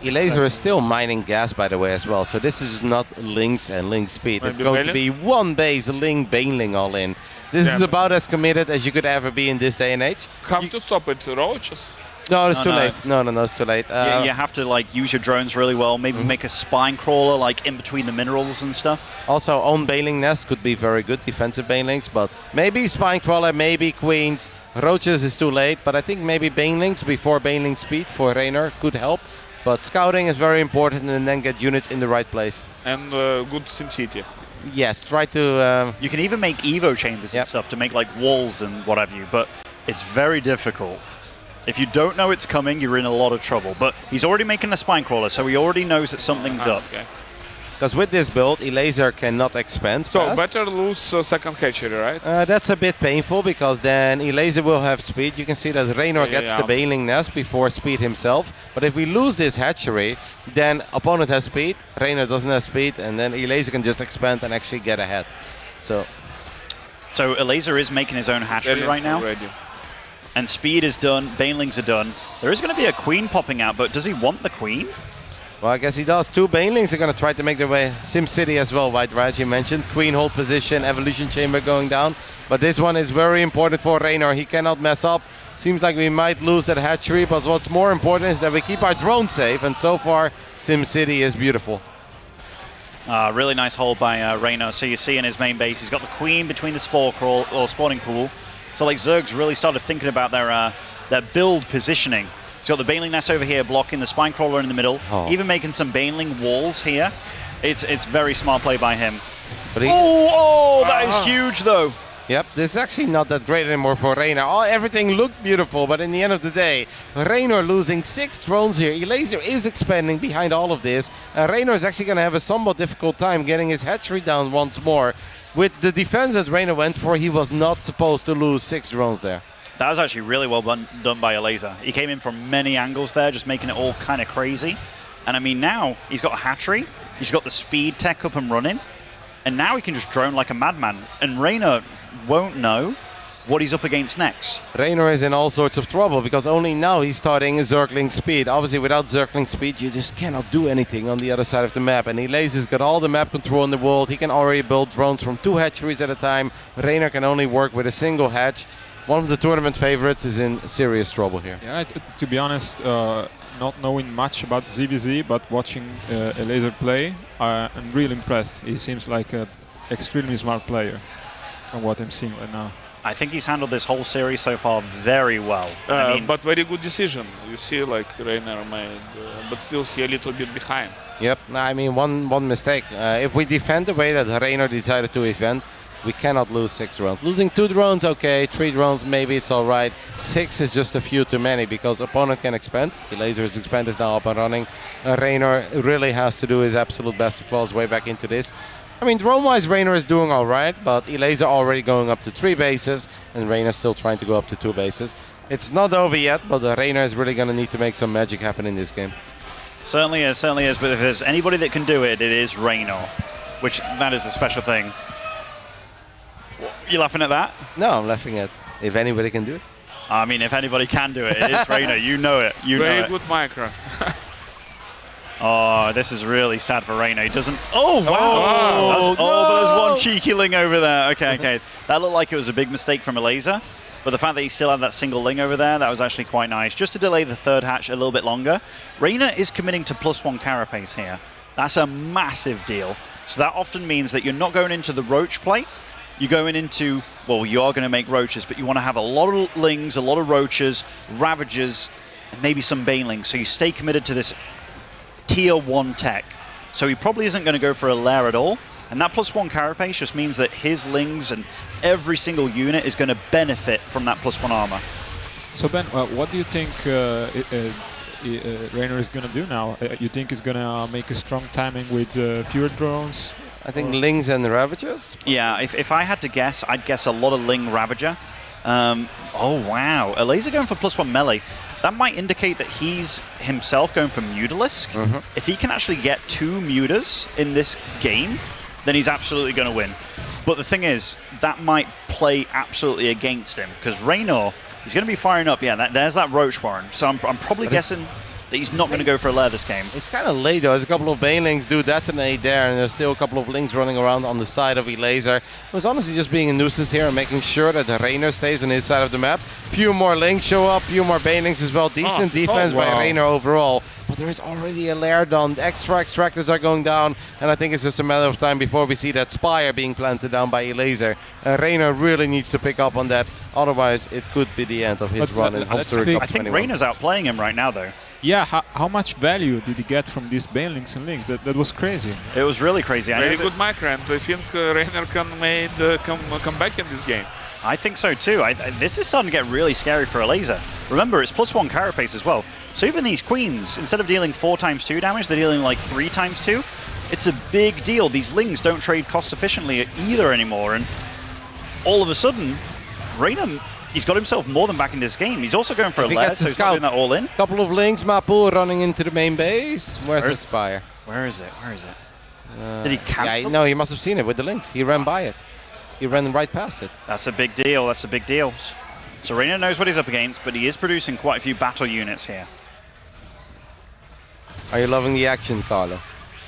Elazer is still mining gas, by the way, as well. So this is not links and link speed. It's going to be one base link, Baneling all in. This is about as committed as you could ever be in this day and age. Have to stop it, roaches. No, it's too late. No, it's too late. Yeah, you have to like use your drones really well. Maybe make a spine crawler like in between the minerals and stuff. Also, own Baneling nest could be very good defensive Banelings, but maybe spine crawler, maybe queens. Roaches is too late, but I think maybe Banelings before Baneling speed for Reynor could help. But scouting is very important, and then get units in the right place. And good SimCity. Yes, try to... you can even make Evo chambers and stuff to make like walls and what have you, but it's very difficult. If you don't know it's coming, you're in a lot of trouble. But he's already making a spine crawler, so he already knows that something's up. Because with this build, Elazer cannot expand So fast. better lose second hatchery, right? That's a bit painful because then Elazer will have speed. You can see that Reynor gets the baling nest before speed himself. But if we lose this hatchery, then opponent has speed, Reynor doesn't have speed, and then Elazer can just expand and actually get ahead. So Elazer is making his own hatchery right now. Already. And speed is done, banelings are done. There is going to be a queen popping out, but does he want the queen? Well, I guess he does. 2 banelings are going to try to make their way. SimCity as well, White Rise, you mentioned. Queen hold position, evolution chamber going down. But this one is very important for Reynor. He cannot mess up. Seems like we might lose that hatchery, but what's more important is that we keep our drone safe. And so far, SimCity is beautiful. Really nice hold by Reynor. So you see in his main base, he's got the queen between the spore crawl or spawning pool. So like Zerg's really started thinking about their build positioning. He's got the baneling nest over here blocking the spine crawler in the middle, even making some baneling walls here. It's very smart play by him. But that is huge though. Yep, this is actually not that great anymore for Reynor. Everything looked beautiful, but in the end of the day, Reynor losing 6 drones here. Elazer is expanding behind all of this. Reynor is actually going to have a somewhat difficult time getting his hatchery down once more. With the defense that Reynor went for, he was not supposed to lose 6 drones there. That was actually really well done by Elazer. He came in from many angles there, just making it all kind of crazy. And I mean, now he's got a hatchery, he's got the speed tech up and running, and now he can just drone like a madman. And Reynor won't know what he's up against next. Reynor is in all sorts of trouble because only now he's starting Zergling speed. Obviously, without Zergling speed, you just cannot do anything on the other side of the map. And Elazer's got all the map control in the world. He can already build drones from 2 hatcheries at a time. Reynor can only work with a single hatch. One of the tournament favorites is in serious trouble here. Yeah, to be honest, not knowing much about ZVZ, but watching Elazer play, I'm really impressed. He seems like an extremely smart player from what I'm seeing right now. I think he's handled this whole series so far very well. I mean, but very good decision. You see, like Reynor made, but still he a little bit behind. Yep, I mean, one mistake. If we defend the way that Reynor decided to defend, we cannot lose 6 drones. Losing 2 drones, okay. 3 drones, maybe it's all right. 6 is just a few too many because opponent can expand. Elazer's expand is now up and running. Reynor really has to do his absolute best to claw his way back into this. I mean, drone-wise, Reynor is doing all right, but Elazer already going up to 3 bases, and Reynor still trying to go up to 2 bases. It's not over yet, but Reynor is really going to need to make some magic happen in this game. Certainly is. But if there's anybody that can do it, it is Reynor, which that is a special thing. You laughing at that? No, I'm laughing at if anybody can do it. I mean, if anybody can do it, it is Reynor. You know it. You Very know it. good Minecraft. Oh, this is really sad for Reynor. He doesn't... Oh, wow! But there's one cheeky ling over there. Okay. That looked like it was a big mistake from Elazer. But the fact that he still had that single ling over there, that was actually quite nice. Just to delay the 3rd hatch a little bit longer. Reynor is committing to +1 carapace here. That's a massive deal. So that often means that you're not going into the roach play. You're going into, well, you are going to make roaches, but you want to have a lot of lings, a lot of roaches, ravagers, and maybe some banelings. So you stay committed to this tier 1 tech. So he probably isn't going to go for a lair at all. And that +1 carapace just means that his lings and every single unit is going to benefit from that +1 armor. So Ben, what do you think Reynor is going to do now? You think he's going to make a strong timing with fewer drones? I think Lings and Ravagers? Yeah, if I had to guess, I'd guess a lot of Ling Ravager. Oh, wow. Elazer going for +1 melee. That might indicate that he's himself going for Mutalisk. If he can actually get 2 Mutas in this game, then he's absolutely going to win. But the thing is, that might play absolutely against him, because Reynor, he's going to be firing up. Yeah, there's that Roach Warren. So I'm probably guessing that he's not going to go for a lair this game. It's kind of late though. There's a couple of banelings do detonate there, and there's still a couple of lings running around on the side of Elazer. It was honestly just being a nuisance here and making sure that the Reynor stays on his side of the map. Few more lings show up, few more banelings as well. Decent defense by Reynor overall. But there is already a lair done. The extra extractors are going down, and I think it's just a matter of time before we see that spire being planted down by Elazer. And Reynor really needs to pick up on that, otherwise it could be the end of his run in HomeStory Cup I think 21. Reynor's outplaying him right now, though. Yeah, how much value did he get from these banelings and links? That was crazy. It was really crazy. Very good micro, and I think Reynor can come back in this game. I think so too. This is starting to get really scary for Elazer. Remember, it's +1 carapace as well. So even these queens, instead of dealing 4 times 2 damage, they're dealing like 3 times 2. It's a big deal. These lings don't trade cost efficiently either anymore, and all of a sudden, Reynor, he's got himself more than back in this game. He's also going for a lair, so he's not doing that all in. Couple of links, Mapu running into the main base. Where's the spire? Where is it? Where is it? Did he cancel? Yeah, no, he must have seen it with the links. He ran by it. He ran right past it. That's a big deal. That's a big deal. So Reynor knows what he's up against, but he is producing quite a few battle units here. Are you loving the action, Carlo?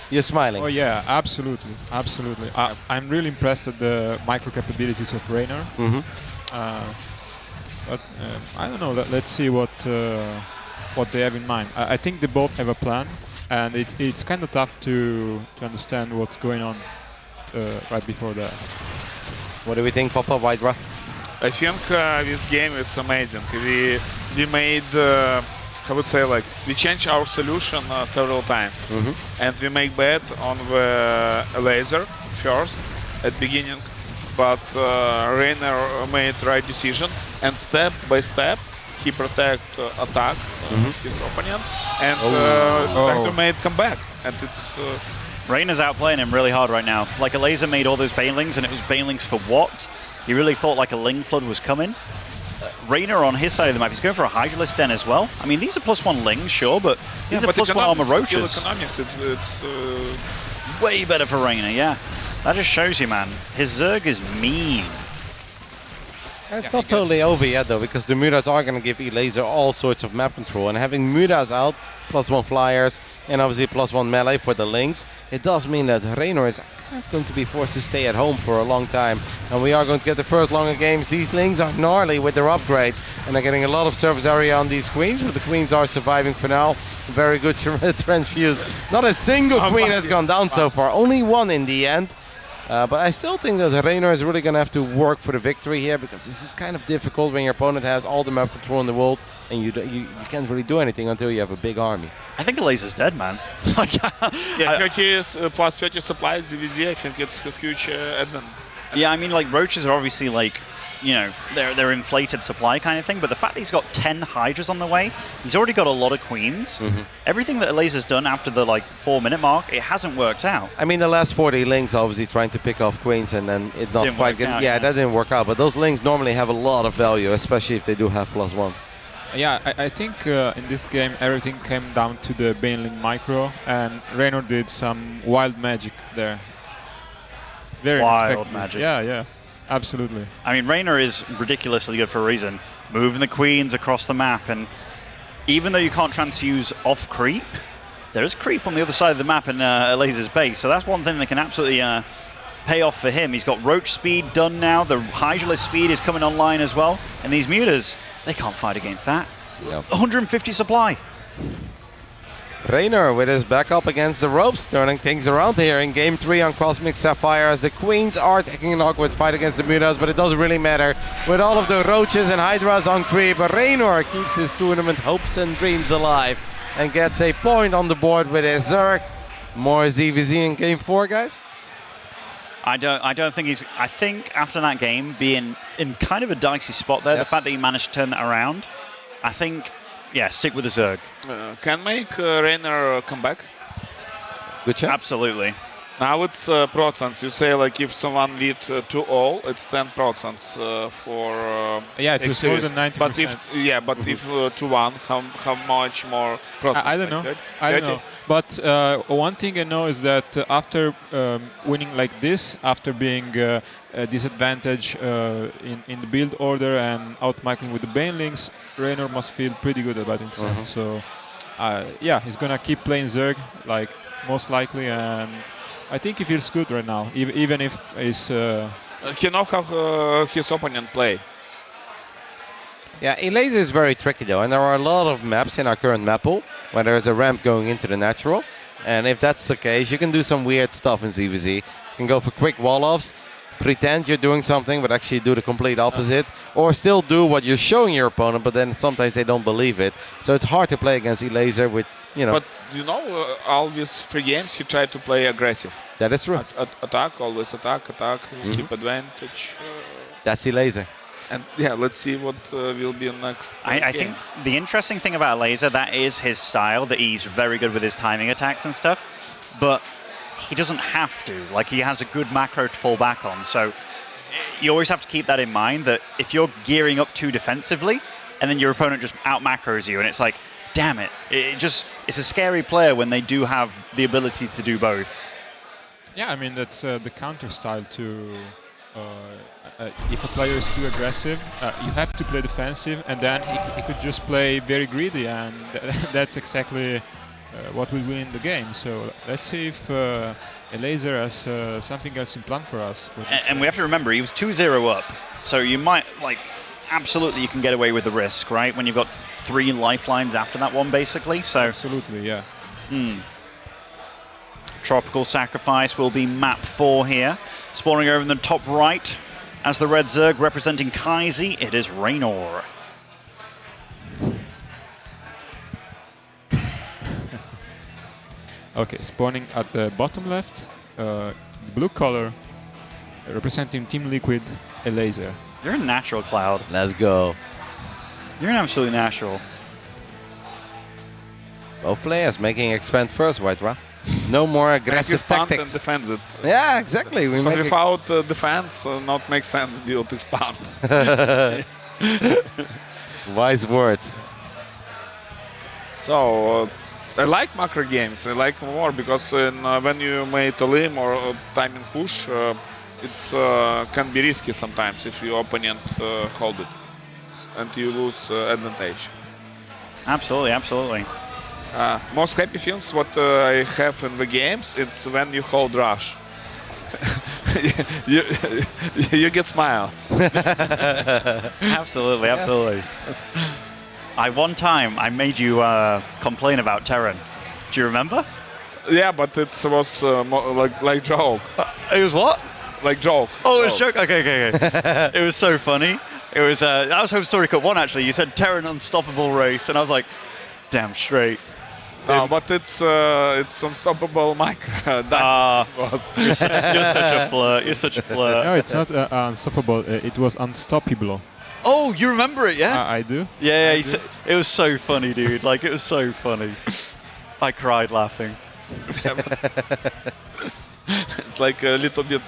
You're smiling. Oh yeah, absolutely, absolutely. I'm really impressed at the micro capabilities of Reynor. But I don't know. Let's see what they have in mind. I think they both have a plan, and it's kind of tough to understand what's going on right before that. What do we think, Papa Wydra? I think this game is amazing. We made, I would say, like, we changed our solution several times, and we make bet on the Elazer first at beginning, but Reynor made right decision, and step by step he protect attack his opponent, and try to make comeback, and it's. Reynor's outplaying him really hard right now. Like, Elazer made all those banelings, and it was banelings for what? He really thought like a ling flood was coming. Reynor on his side of the map, he's going for a Hydralisk Den as well. I mean, these are +1 lings, sure, but these are +1 armor roaches. Economics, it's way better for Reynor, yeah. That just shows you, man. His Zerg is mean. It's not totally over yet, though, because the Mutas are going to give Elazer all sorts of map control. And having Mutas out, +1 flyers, and obviously +1 melee for the links, it does mean that Reynor is kind of going to be forced to stay at home for a long time. And we are going to get the first longer games. These links are gnarly with their upgrades, and they're getting a lot of surface area on these queens, but the queens are surviving for now. Very good transfuse. Not a single queen has gone down so far, only one in the end. But I still think that Reynor is really going to have to work for the victory here, because this is kind of difficult when your opponent has all the map control in the world and you can't really do anything until you have a big army. I think Elazer's dead, man. yeah, 30 plus 30 supplies ZVZ, I think it's a huge add-on. Yeah, I mean, like, roaches are obviously like, you know, they're inflated supply kind of thing, but the fact that he's got 10 Hydras on the way, he's already got a lot of queens. Everything that Elazer's done after the, like, 4-minute mark, it hasn't worked out. I mean, the last 40 links obviously trying to pick off queens, and then it not quite good. Yeah, that didn't work out, but those links normally have a lot of value, especially if they do have +1. Yeah, I think in this game everything came down to the baneling micro, and Reynor did some wild magic there. Very wild unexpected. magic. Yeah. Absolutely. I mean, Reynor is ridiculously good for a reason. Moving the queens across the map, and even though you can't transfuse off creep, there is creep on the other side of the map in Elazer's base, so that's one thing that can absolutely pay off for him. He's got roach speed done now, the Hydralisk speed is coming online as well, and these Mutas, they can't fight against that. 150 supply. Reynor with his back up against the ropes, turning things around here in Game 3 on Cosmic Sapphire, as the Queens are taking an awkward fight against the Mutas, but it doesn't really matter. With all of the Roaches and Hydras on creep, Reynor keeps his tournament hopes and dreams alive and gets a point on the board with his Zerg. More ZVZ in Game 4, guys? I don't think he's... I think after that game, being in kind of a dicey spot there, the fact that he managed to turn that around, I think... Yeah, stick with the Zerg. Can make Reynor come back? Good shot. Absolutely. Now it's %. You say like if someone lead 2-0, it's 10% for. Yeah, it was more than 90%. But if if 2-1, how much more %? I don't know. I don't know. But one thing I know is that after winning like this, after being disadvantaged in the build order and out-micing with the banelings, Reynor must feel pretty good about himself. So yeah, he's gonna keep playing Zerg, like most likely, and I think he feels good right now, even if he's... He knows how his opponent play. Yeah, Elazer is very tricky though, and there are a lot of maps in our current map pool where there's a ramp going into the natural. And if that's the case, you can do some weird stuff in ZVZ. You can go for quick wall-offs, pretend you're doing something, but actually do the complete opposite, or still do what you're showing your opponent, but then sometimes they don't believe it. So it's hard to play against Elazer with, you know. But you know, all these free games, he tried to play aggressive. That is true. Attack, always attack, keep advantage. That's Elazer. And yeah, let's see what will be next. I think the interesting thing about Elazer, that is his style, that he's very good with his timing attacks and stuff, but he doesn't have to. Like, he has a good macro to fall back on, so you always have to keep that in mind, that if you're gearing up too defensively, and then your opponent just out-macros you, and it's like, damn it. It's a scary player when they do have the ability to do both. Yeah, I mean, that's the counter style to... if a player is too aggressive, you have to play defensive, and then he could just play very greedy, and that's exactly what will win the game. So let's see if Elazer has something else in plan for us. And we have to remember, he was 2-0 up, so you might, like, absolutely you can get away with the risk, right? When you've got 3 lifelines after that one, basically. So absolutely, yeah. Tropical Sacrifice will be map 4 here. Spawning over in the top right, as the Red Zerg representing Kaizi, it is Reynor. Okay, spawning at the bottom left, blue color, representing Team Liquid, Elazer. You're a natural, Cloud. Let's go. You're an absolute natural. Both players making expand first, White Ra. No more aggressive tactics. And defends it. Yeah, exactly. So without defense, not make sense build expand. Wise words. So I like macro games. I like more because when you made a limb or timing push, it's can be risky sometimes if your opponent hold it and you lose advantage. Absolutely, absolutely. Most happy things what I have in the games, it's when you hold rush. you get smile. Absolutely, absolutely. One time I made you complain about Terran. Do you remember? Yeah, but it was like joke. It was what? Like joke. Oh, it was joke. Okay. It was so funny. It was that was HomeStory Cup 1 actually. You said Terran unstoppable race, and I was like, damn straight. No, but it's unstoppable micro. You're such a flirt. You're such a flirt. No, it's not unstoppable. It was unstoppable. Oh, you remember it, yeah? I do. Yeah, it was so funny, dude. Like, it was so funny. I cried laughing. It's like a little bit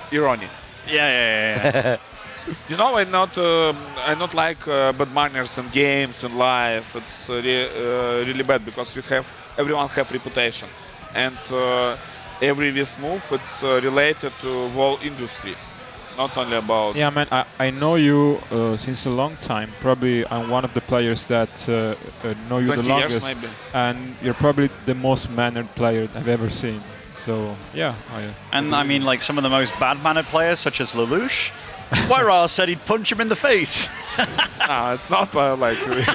irony. Yeah. You know, I not like bad manners in games and life. It's really bad because everyone have reputation, and every this move it's related to whole industry, not only about. Yeah, man, I know you since a long time. Probably I'm one of the players that know you the longest, maybe. And you're probably the most mannered player I've ever seen. So yeah. And I mean, like some of the most bad-mannered players, such as Lelouch. Wyra said he'd punch him in the face. No, it's not like kick.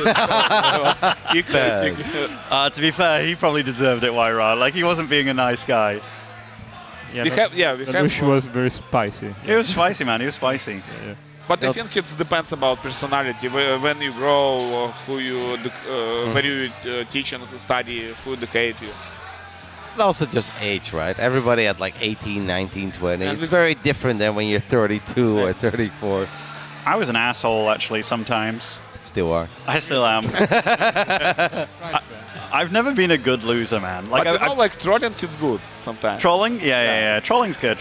To be fair, he probably deserved it, Wyra. Like, he wasn't being a nice guy. We have. Lelouch was very spicy. He was spicy, man. He was spicy. Yeah. But I think it depends about personality. When you grow, who you, where you teach and study, who educate you. And also just age, right? Everybody at like 18, 19, 20. It's very different than when you're 32 or 34. I was an asshole, actually, sometimes. Still are. I still am. I've never been a good loser, man. Like, like trolling is good sometimes. Trolling? Yeah. Trolling's good.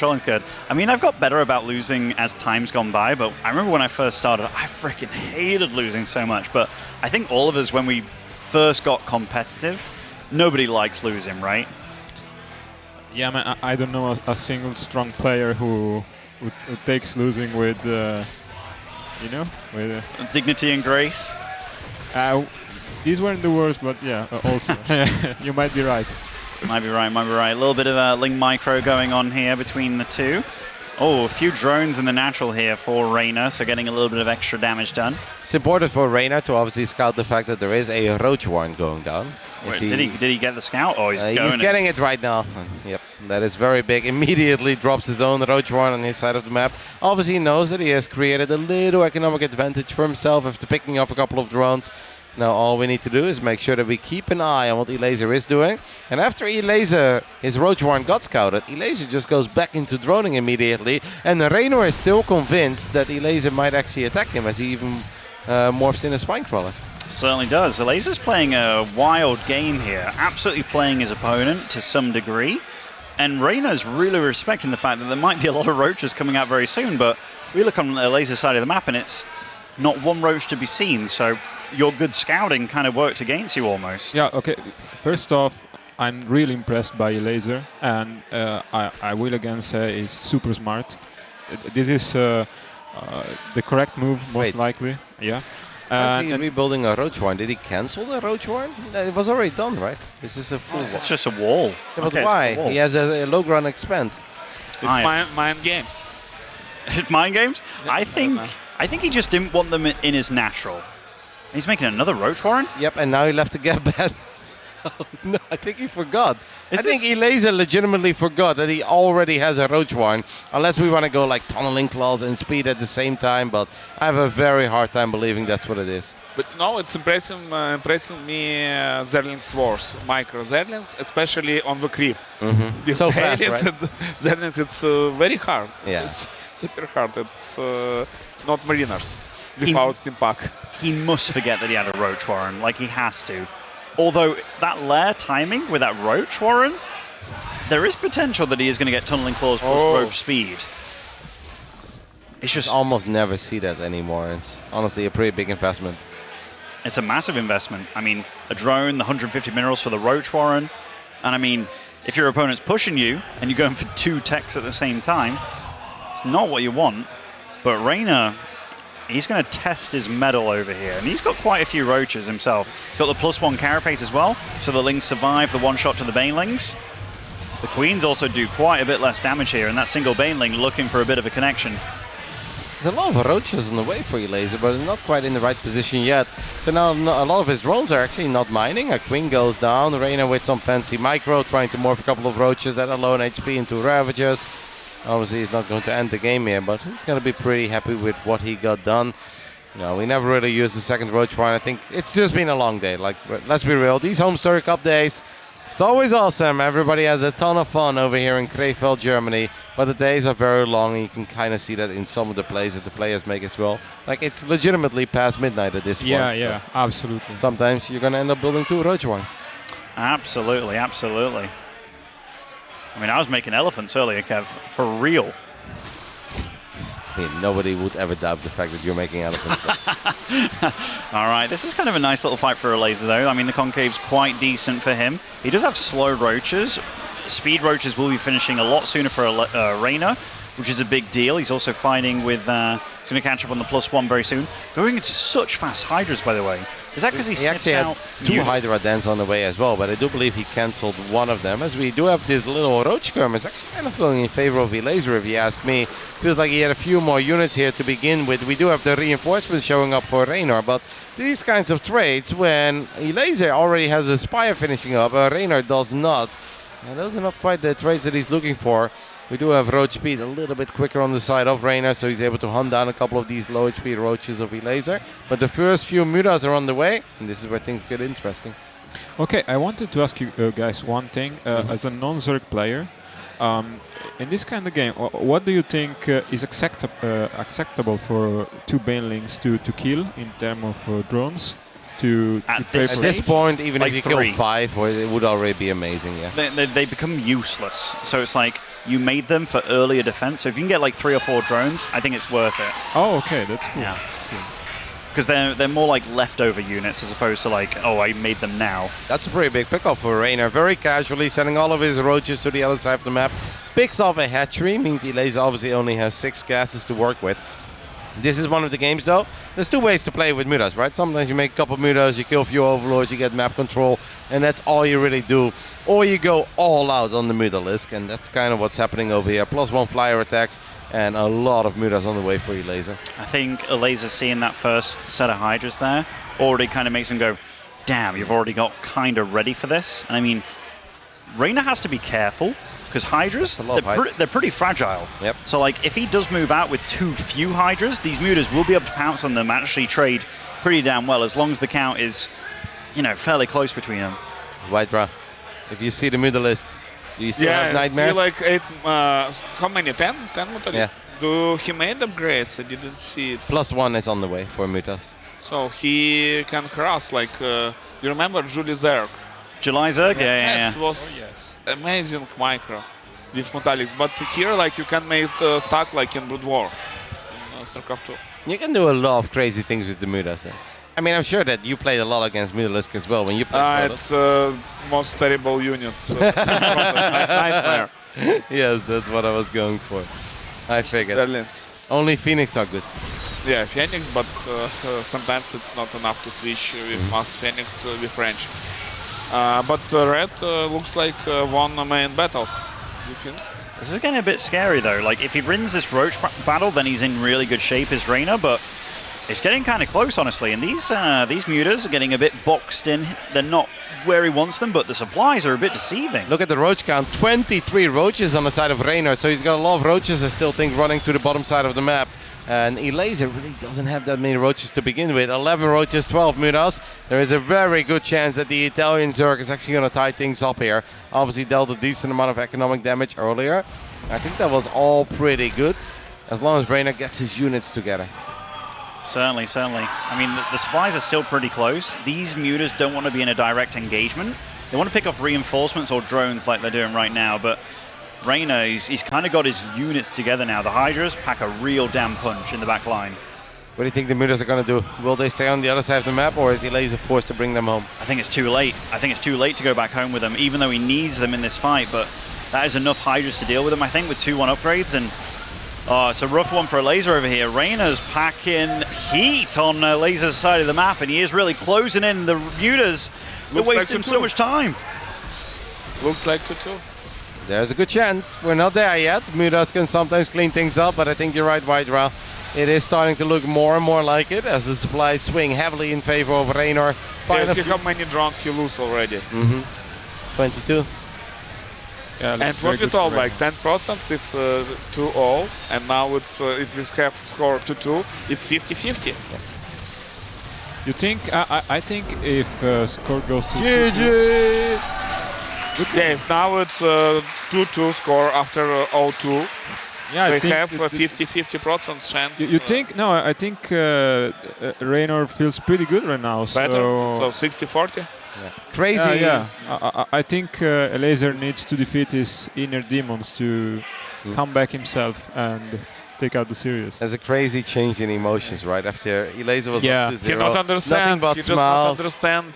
I mean, I've got better about losing as time's gone by, but I remember when I first started, I freaking hated losing so much. But I think all of us, when we first got competitive, nobody likes losing, right? Yeah, man, I don't know a single strong player who takes losing with, with dignity and grace. These weren't the words, but yeah, also. You might be right. Might be right. A little bit of a Ling micro going on here between the two. Oh, a few drones in the natural here for Reynor, so getting a little bit of extra damage done. It's important for Reynor to obviously scout the fact that there is a roach warren going down. Wait, did he get the scout? Oh, he's getting it right now. Yep, that is very big. Immediately drops his own roach warren on his side of the map. Obviously, he knows that he has created a little economic advantage for himself after picking off a couple of drones. Now all we need to do is make sure that we keep an eye on what Elazer is doing. And after Elazer, his roach warren got scouted, Elazer just goes back into droning immediately. And Reynor is still convinced that Elazer might actually attack him as he even morphs in a spine crawler. Certainly does. Elazer's playing a wild game here, absolutely playing his opponent to some degree. And Reynor's really respecting the fact that there might be a lot of roaches coming out very soon, but we look on Elazer's side of the map and it's not one roach to be seen, so your good scouting kind of worked against you almost. Yeah, okay. First off, I'm really impressed by Elazer, and I will again say he's super smart. This is the correct move, most likely. Yeah. Is he rebuilding a roach warren? Did he cancel the roach warren? It was already done, right? This is a full It's just a wall. Yeah, but Okay, why? it's a wall. He has a low ground expand. It's mind games. Mind games? I think he just didn't want them in his natural. He's making another roach warren? Yep, and now he left the gap bad. No, I think he forgot. I think Elazer legitimately forgot that he already has a roach warren, unless we want to go like tunneling claws and speed at the same time, but I have a very hard time believing that's what it is. But no, it's impressing me Zerling's wars, micro Zerlings, especially on the creep. Mm-hmm. So fast, right? Zerlings, it's very hard. Yeah. It's super hard. It's not Mariners without Steam Pack. He must forget that he had a roach warren, like he has to. Although that lair timing with that roach warren, there is potential that he is going to get tunneling claws plus roach speed. It's just almost never see that anymore. It's honestly a pretty big investment. It's a massive investment. I mean, a drone, the 150 minerals for the roach warren, and I mean, if your opponent's pushing you and you're going for 2 techs at the same time, it's not what you want. But Reynor, he's going to test his metal over here. And he's got quite a few roaches himself. He's got the +1 carapace as well, so the lings survive the one-shot to the banelings. The queens also do quite a bit less damage here, and that single baneling looking for a bit of a connection. There's a lot of roaches on the way for Elazer, but not quite in the right position yet. So now a lot of his drones are actually not mining. A queen goes down, Reynor with some fancy micro, trying to morph a couple of roaches that are low in HP into Ravagers. Obviously, he's not going to end the game here, but he's going to be pretty happy with what he got done. No, we never really used the second roach warren. I think it's just been a long day. Like, let's be real. These HomeStory Cup days, it's always awesome. Everybody has a ton of fun over here in Krefeld, Germany. But the days are very long, and you can kind of see that in some of the plays that the players make as well. Like, it's legitimately past midnight at this point. Yeah, so absolutely. Sometimes you're going to end up building 2 roach warrens. Absolutely, absolutely. I mean, I was making elephants earlier, Kev, for real. I mean, nobody would ever doubt the fact that you're making elephants. All right, this is kind of a nice little fight for Elazer, though. I mean, the concave's quite decent for him. He does have slow roaches. Speed roaches will be finishing a lot sooner for Reynor, which is a big deal. He's also fighting with... he's going to catch up on the +1 very soon. Going into such fast hydras, by the way. Is that because he actually had 2 Hydra Dens on the way as well, but I do believe he cancelled one of them, as we do have this little roach skirm. It's actually kind of feeling in favor of Elazer, if you ask me. Feels like he had a few more units here to begin with. We do have the reinforcements showing up for Reynor, but these kinds of trades, when Elazer already has a Spire finishing up, Reynor does not. And those are not quite the trades that he's looking for. We do have roach speed a little bit quicker on the side of Reynor, so he's able to hunt down a couple of these low HP roaches of Elazer. But the first few mutas are on the way, and this is where things get interesting. Okay, I wanted to ask you guys one thing. As a non-Zerg player, in this kind of game, what do you think is acceptable for 2 banelings to kill in terms of drones? At this point, even like if you 3. kill 5, it would already be amazing, yeah. They become useless. So it's like you made them for earlier defense. So if you can get like 3 or 4 drones, I think it's worth it. Oh, okay, that's cool. Yeah. Because they're more like leftover units as opposed to like, oh, I made them now. That's a pretty big pickup for Reynor. Very casually sending all of his roaches to the other side of the map. Picks off a hatchery, means Elazer obviously only has 6 gases to work with. This is one of the games, though. There's 2 ways to play with mutas, right? Sometimes you make a couple mutas, you kill a few overlords, you get map control, and that's all you really do. Or you go all out on the mutalisk, and that's kind of what's happening over here. +1 flyer attacks. and a lot of mutas on the way for Elazer. I think Elazer seeing that first set of Hydras there already kind of makes him go, damn, you've already got kind of ready for this. And I mean, Reynor has to be careful because Hydras, they're pretty fragile. Yep. So like, if he does move out with too few Hydras, these mutas will be able to pounce on them and actually trade pretty damn well as long as the count is, you know, fairly close between them. White if you see the muta list, do you still have Yeah, nightmares? see like 8, how many? 10 mutalisks? Yeah. Do he made upgrades? I didn't see it. +1 is on the way for mutas. So he can cross like, you remember Julie Zerg? July Zerg? Yeah. That was amazing micro with mutalisks. But here like you can make stack like in Brood War, in StarCraft 2. You can do a lot of crazy things with the mutas. I mean, I'm sure that you played a lot against mutalisk as well when you played. It's most terrible units. Nightmare. Yes, that's what I was going for. I figured. Sterlings. Only Phoenix are good. Yeah, Phoenix, but sometimes it's not enough to switch with Mass Phoenix with range. But Red looks like won the main battles. You think? This is getting a bit scary though. Like if he wins this Roach battle, then he's in really good shape as Reynor, but it's getting kind of close, honestly. And these mutas are getting a bit boxed in. They're not where he wants them, but the supplies are a bit deceiving. Look at the roach count, 23 roaches on the side of Reynor, so he's got a lot of roaches, I still think, running to the bottom side of the map. And Elazer really doesn't have that many roaches to begin with. 11 roaches, 12 mutas. There is a very good chance that the Italian Zerg is actually going to tie things up here. Obviously dealt a decent amount of economic damage earlier. I think that was all pretty good, as long as Reynor gets his units together. Certainly. I mean, the supplies are still pretty close. These mutas don't want to be in a direct engagement. They want to pick off reinforcements or drones like they're doing right now, but Reynor, he's kind of got his units together now. The Hydras pack a real damn punch in the back line. What do you think the mutas are going to do? Will they stay on the other side of the map, or is Elazer forced to bring them home? I think it's too late. I think it's too late to go back home with them, even though he needs them in this fight, but that is enough Hydras to deal with them, I think, with 2-1 upgrades, and it's a rough one for Elazer over here. Reynor's packing heat on Elazer's side of the map, and he is really closing in the mutas. They're wasting so much time. Looks like 2-2. There's a good chance. We're not there yet. Mutas can sometimes clean things up, but I think you're right, White Ra. It is starting to look more and more like it as the supplies swing heavily in favor of Reynor. Yeah, see how many drones he lose already. 22. Yeah, and what we told, like 10% if 2-0, and now it's if we have score 2-2, it's 50-50. You think? I think if score goes to GG. Yeah, if now it's 2-2 score after 0-2. Yeah, they have a 50-50% chance. You think? No, I think Reynor feels pretty good right now. Better, so 60-40. Crazy. Yeah. I think Elazer needs to defeat his inner demons to come back himself and take out the series. There's a crazy change in emotions right after Elazer was up 2-0. Cannot understand. Nothing but he smiles. Just not understand.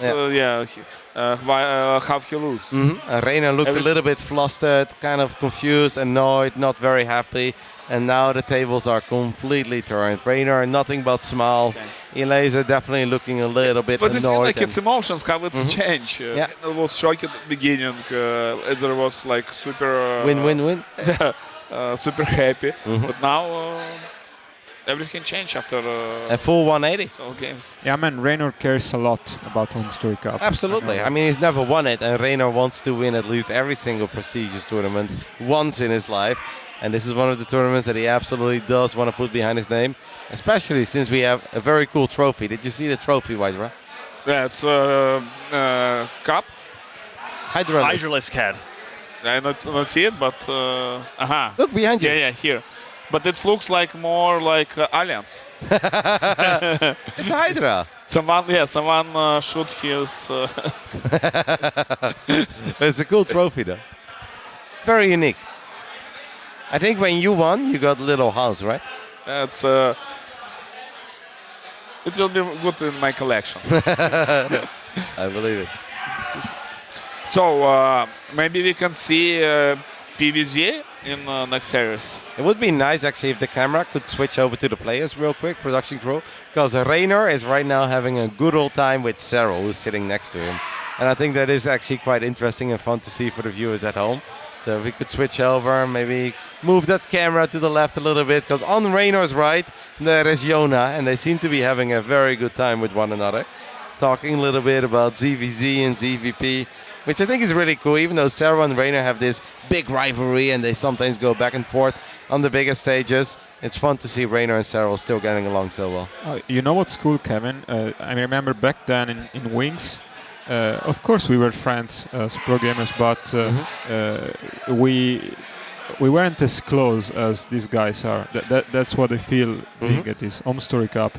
How he lose. Reynor looked a little bit flustered, kind of confused, annoyed, not very happy. And now the tables are completely turned. Reynor, nothing but smiles. Elazer definitely looking a little bit but annoyed. But you see, like, its emotions, how it's changed. Yeah. It was shocking at the beginning. There was, like, super... Win-win-win. Super happy. But now everything changed after... a full 180. So games. Yeah, man, Reynor cares a lot about HomeStory Cup. Absolutely. I mean, he's never won it, and Reynor wants to win at least every single prestigious tournament once in his life. And this is one of the tournaments that he absolutely does want to put behind his name, especially since we have a very cool trophy. Did you see the trophy, White Ra? Yeah, it's cup. Hydralisk head. I not see it, but Look behind you. Yeah, here. But it looks like more like Alliance. It's a Hydra. Someone shoot his. It's a cool trophy, though. Very unique. I think when you won, you got a little house, right? It's it will be good in my collections. I believe it. So maybe we can see PVZ in next series. It would be nice actually if the camera could switch over to the players real quick, production crew, because Reynor is right now having a good old time with Serral, who's sitting next to him. And I think that is actually quite interesting and fun to see for the viewers at home. So if we could switch over, maybe move that camera to the left a little bit, because on Reynor's right, there is Yona, and they seem to be having a very good time with one another. Talking a little bit about ZVZ and ZVP, which I think is really cool, even though Serral and Reynor have this big rivalry and they sometimes go back and forth on the bigger stages. It's fun to see Reynor and Serral still getting along so well. You know what's cool, Kevin? I remember back then in Wings, of course we were friends as pro gamers, but we weren't as close as these guys are. That's what I feel being at this HomeStory Cup.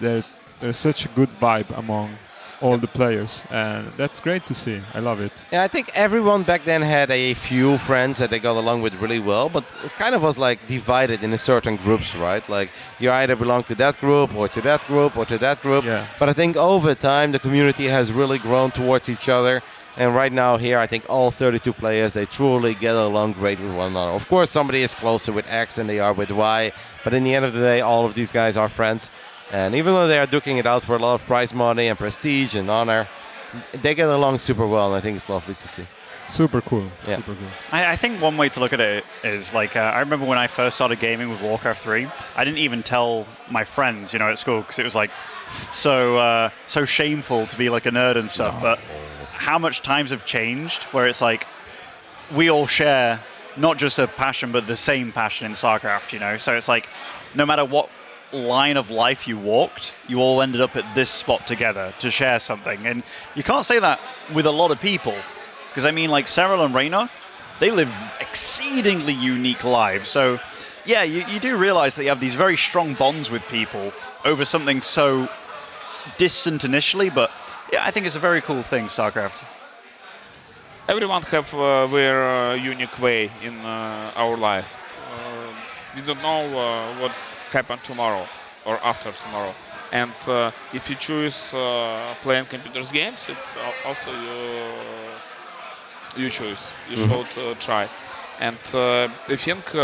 There's such a good vibe among all the players, and that's great to see. I love it. Yeah, I think everyone back then had a few friends that they got along with really well, but it kind of was like divided into certain groups, right? Like you either belong to that group or to that group or to that group. Yeah. But I think over time the community has really grown towards each other. And right now here, I think all 32 players, they truly get along great with one another. Of course, somebody is closer with X than they are with Y, but in the end of the day, all of these guys are friends. And even though they are duking it out for a lot of prize money and prestige and honor, they get along super well, and I think it's lovely to see. Super cool. Yeah. Super cool. I think one way to look at it is like, I remember when I first started gaming with Warcraft 3, I didn't even tell my friends, at school, because it was like so shameful to be like a nerd and stuff. But how much times have changed where it's like we all share not just a passion, but the same passion in StarCraft, So it's like no matter what line of life you walked, you all ended up at this spot together to share something. And you can't say that with a lot of people. Because I mean, like Serral and Reynor, they live exceedingly unique lives. So yeah, you do realize that you have these very strong bonds with people over something so distant initially, but yeah, I think it's a very cool thing, StarCraft. Everyone have their unique way in our life. We don't know what happen tomorrow or after tomorrow, and if you choose playing computers games, it's also you choose. You should try, and I think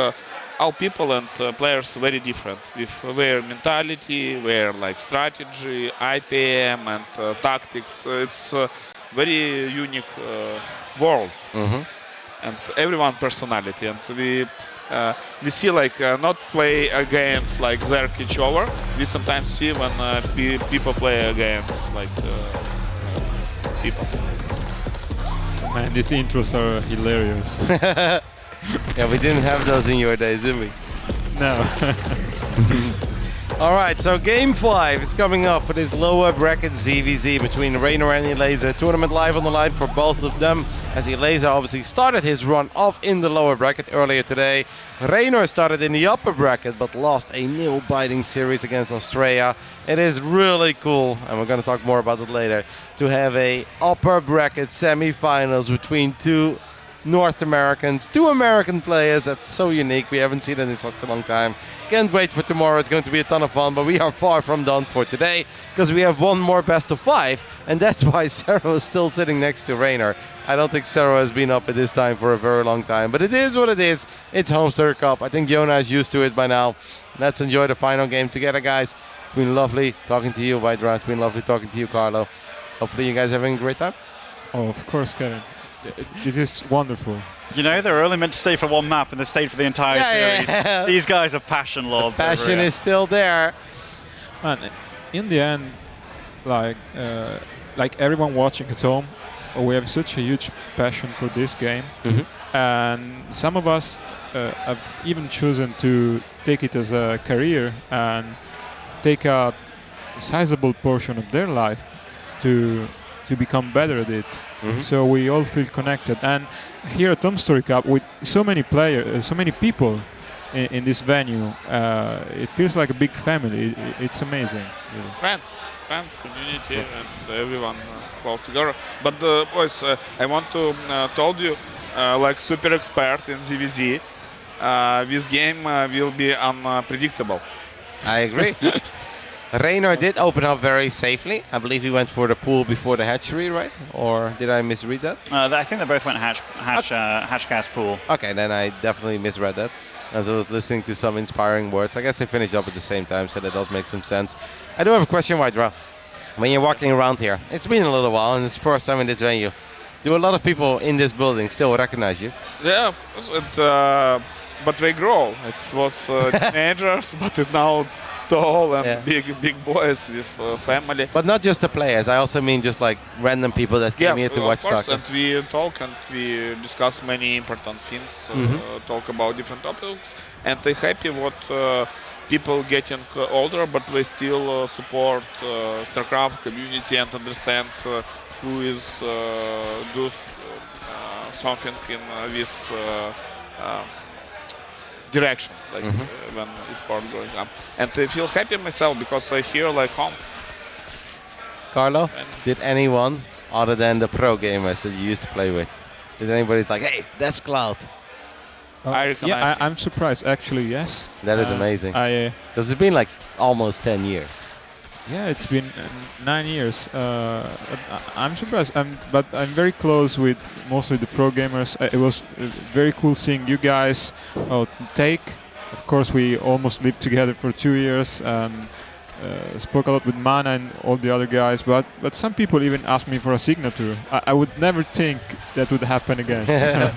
all people and players are very different with their mentality, their like strategy, IPM and tactics. It's a very unique world, and everyone personality, and we see like not play against like Zerk each other. We sometimes see when people play against like people. Man, these intros are hilarious. Yeah, we didn't have those in your days, did we? No. All right, so Game 5 is coming up for this lower bracket ZVZ between Reynor and Elazer. Tournament live on the line for both of them, as Elazer obviously started his run off in the lower bracket earlier today. Reynor started in the upper bracket, but lost a nail-biting series against Astrea. It is really cool, and we're going to talk more about it later, to have a upper bracket semi-finals between two North Americans, two American players. That's so unique. We haven't seen it in such a long time. Can't wait for tomorrow. It's going to be a ton of fun, but we are far from done for today because we have one more best of 5, and that's why Serral is still sitting next to Reynor. I don't think Serral has been up at this time for a very long time, but it is what it is. It's HomeStory Cup. I think Yona is used to it by now. Let's enjoy the final game together, guys. It's been lovely talking to you, Vidra. It's been lovely talking to you, Carlo. Hopefully you guys are having a great time. Oh, of course, Kevin. This is wonderful. They were only meant to stay for one map, and they stayed for the entire series. Yeah. These guys are passion lords. The passion is still there. And in the end, like everyone watching at home, we have such a huge passion for this game. And some of us have even chosen to take it as a career and take a sizable portion of their life to become better at it. So we all feel connected, and here at HomeStory Cup with so many players, so many people in this venue, it feels like a big family. It's amazing. Really. Friends, community, and everyone close together. But boys, I want to told you, like super expert in ZVZ, this game will be unpredictable. I agree. Reynor did open up very safely. I believe he went for the pool before the hatchery, right? Or did I misread that? I think they both went hatch gas pool. Okay, then I definitely misread that, as I was listening to some inspiring words. I guess they finished up at the same time, so that does make some sense. I do have a question, Vidra. When you're walking around here, it's been a little while, and it's the first time in this venue. Do a lot of people in this building still recognize you? Yeah, of course. But they grow. It was teenagers, but it now tall and big boys with family. But not just the players. I also mean just like random people that came here to watch of course, StarCraft. and we talk and we discuss many important things. Talk about different topics, and they're happy what people getting older, but they still support StarCraft community and understand who is does something in this direction, like when esport going up. And I feel happy myself because I feel like home. Carlo, did anyone other than the pro gamers that you used to play with, did anybody's like, hey, that's Cloud? Yeah, I'm surprised. Actually, yes. That is amazing. Because it's been like almost 10 years. Yeah, it's been 9 years. I'm surprised, but I'm very close with mostly the pro gamers. It was very cool seeing you guys. Take, of course, we almost lived together for 2 years and spoke a lot with Mana and all the other guys. But some people even asked me for a signature. I would never think that would happen again.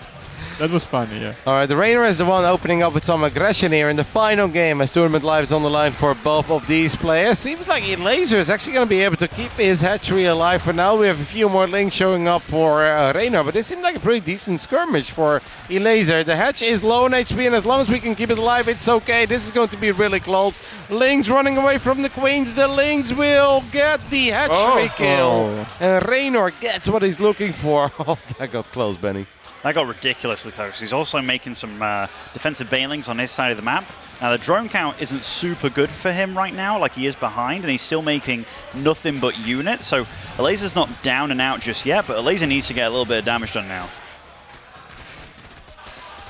That was funny, yeah. All right, the Reynor is the one opening up with some aggression here in the final game as Tournament Live is on the line for both of these players. Seems like Elazer is actually going to be able to keep his hatchery alive for now. We have a few more links showing up for Reynor, but this seems like a pretty decent skirmish for Elazer. The hatch is low on HP, and as long as we can keep it alive, it's okay. This is going to be really close. Lings running away from the queens. The Lings will get the hatchery kill. And Reynor gets what he's looking for. Oh, that got close, Benny. That got ridiculously close. He's also making some defensive bailings on his side of the map. Now, the drone count isn't super good for him right now, like he is behind, and he's still making nothing but units. So Elazer's not down and out just yet, but Elazer needs to get a little bit of damage done now.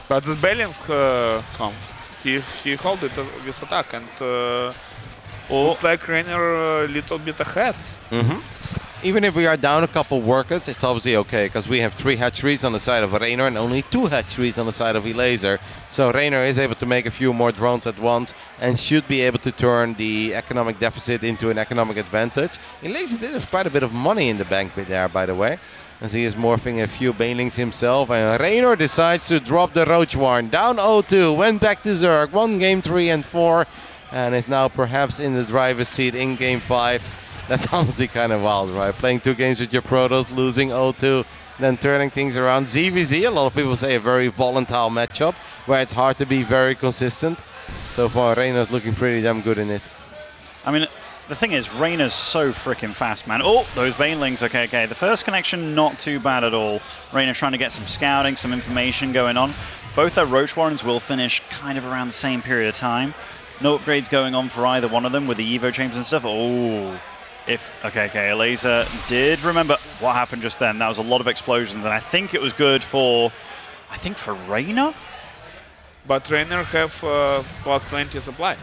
But the bailings come. He held it with attack, and looks like Reynor a little bit ahead. Even if we are down a couple workers, it's obviously okay, because we have 3 hatcheries on the side of Reynor and only 2 hatcheries on the side of Elazer. So Reynor is able to make a few more drones at once and should be able to turn the economic deficit into an economic advantage. Elazer did have quite a bit of money in the bank there, by the way, as he is morphing a few banelings himself. And Reynor decides to drop the Roach Warren. Down 0-2, went back to Zerg, won game 3 and 4, and is now perhaps in the driver's seat in game 5. That's honestly kind of wild, right? Playing 2 games with your Protoss, losing 0-2, then turning things around. ZVZ, a lot of people say a very volatile matchup, where it's hard to be very consistent. So far, Reynor's looking pretty damn good in it. I mean, the thing is, Reynor's so freaking fast, man. Oh, those banelings, okay. The first connection, not too bad at all. Reynor trying to get some scouting, some information going on. Both their Roach Warrens will finish kind of around the same period of time. No upgrades going on for either one of them with the Evo chambers and stuff. Oh. Okay, Elazer did remember what happened just then. That was a lot of explosions, and I think it was good for, Reynor? But Reynor have plus 20 supply.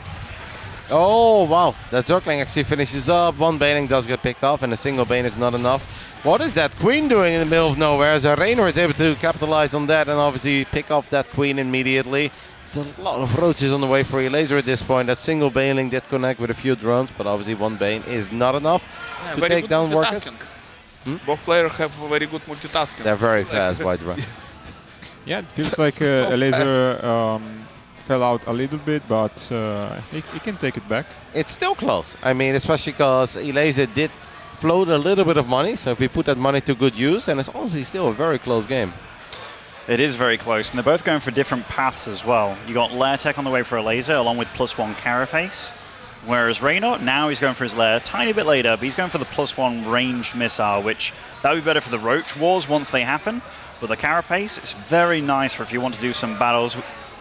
Oh, wow. That Zergling actually finishes up. 1 baneling does get picked off, and a single bane is not enough. What is that Queen doing in the middle of nowhere? So Reynor is able to capitalize on that and obviously pick off that Queen immediately. It's a lot of roaches on the way for Elazer at this point. That single baneling did connect with a few drones, but obviously 1 bane is not enough to take down workers. Both players have very good multitasking. They're very fast, Wydra. Yeah, it feels like Elazer fell out a little bit, but he can take it back. It's still close. I mean, especially because Elazer did float a little bit of money, so if we put that money to good use, and it's honestly still a very close game. It is very close, and they're both going for different paths as well. You got Lair Tech on the way for Elazer, along with +1 Carapace. Whereas Reynor, now he's going for his Lair a tiny bit later, but he's going for the +1 ranged missile, which that would be better for the Roach Wars once they happen. But the Carapace, it's very nice for if you want to do some battles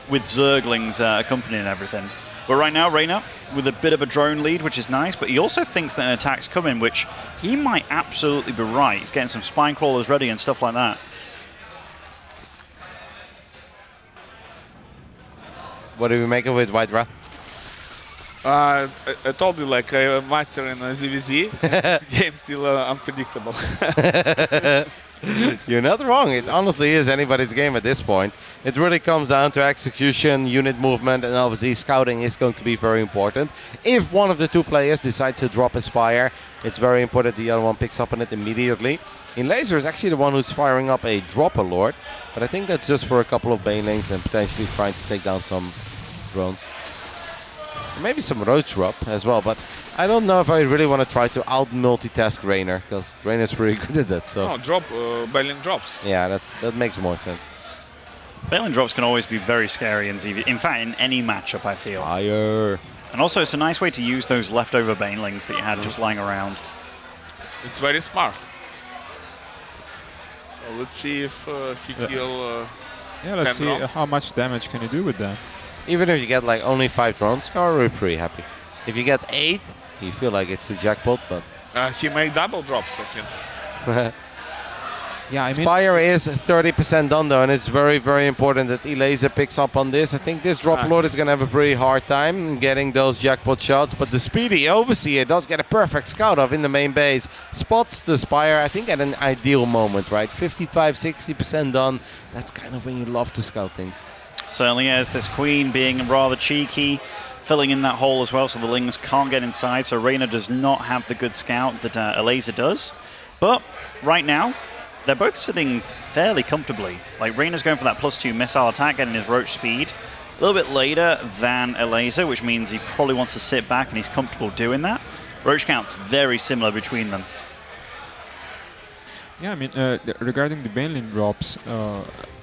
with Zerglings accompanying everything. But right now, Reynor with a bit of a drone lead, which is nice, but he also thinks that an attack's coming, which he might absolutely be right. He's getting some spine crawlers ready and stuff like that. What do we make of it, Wydra? I told you, like, I'm a master in ZVZ. This game still unpredictable. You're not wrong. It honestly is anybody's game at this point. It really comes down to execution, unit movement, and obviously scouting is going to be very important. If one of the two players decides to drop a Spire, it's very important the other one picks up on it immediately. Elazer is actually the one who's firing up a Dropper Lord, but I think that's just for a couple of Banelings and potentially trying to take down some drones. Maybe some Roach Drop as well, but I don't know if I really want to try to out-multitask Reynor, because Reynor's pretty good at that. So. No, drop, Bailing drops. Yeah, that makes more sense. Bailing drops can always be very scary in ZV. In fact, in any matchup, I feel. Fire. And also, it's a nice way to use those leftover Banelings that you had just lying around. It's very smart. So let's see if he kill. Yeah, let's 10 see drones. how much damage can you do with that. Even if you get like only 5 drones, you're already pretty happy. If you get 8, you feel like it's the jackpot, but... He made double drops, I think. Yeah, I mean, Spire is 30% done though, and it's very, very important that Elazer picks up on this. I think this Drop Lord is going to have a pretty hard time getting those jackpot shots, but the speedy Overseer does get a perfect scout off in the main base. Spots the Spire, I think, at an ideal moment, right? 55-60% done. That's kind of when you love to scout things. Certainly is. This Queen being rather cheeky, filling in that hole as well, so the Lings can't get inside. So Reynor does not have the good scout that Elazer does. But right now, they're both sitting fairly comfortably. Like, Reynor's going for that +2 missile attack, getting his Roach speed a little bit later than Elazer, which means he probably wants to sit back and he's comfortable doing that. Roach count's very similar between them. Yeah, I mean, regarding the Baneling drops,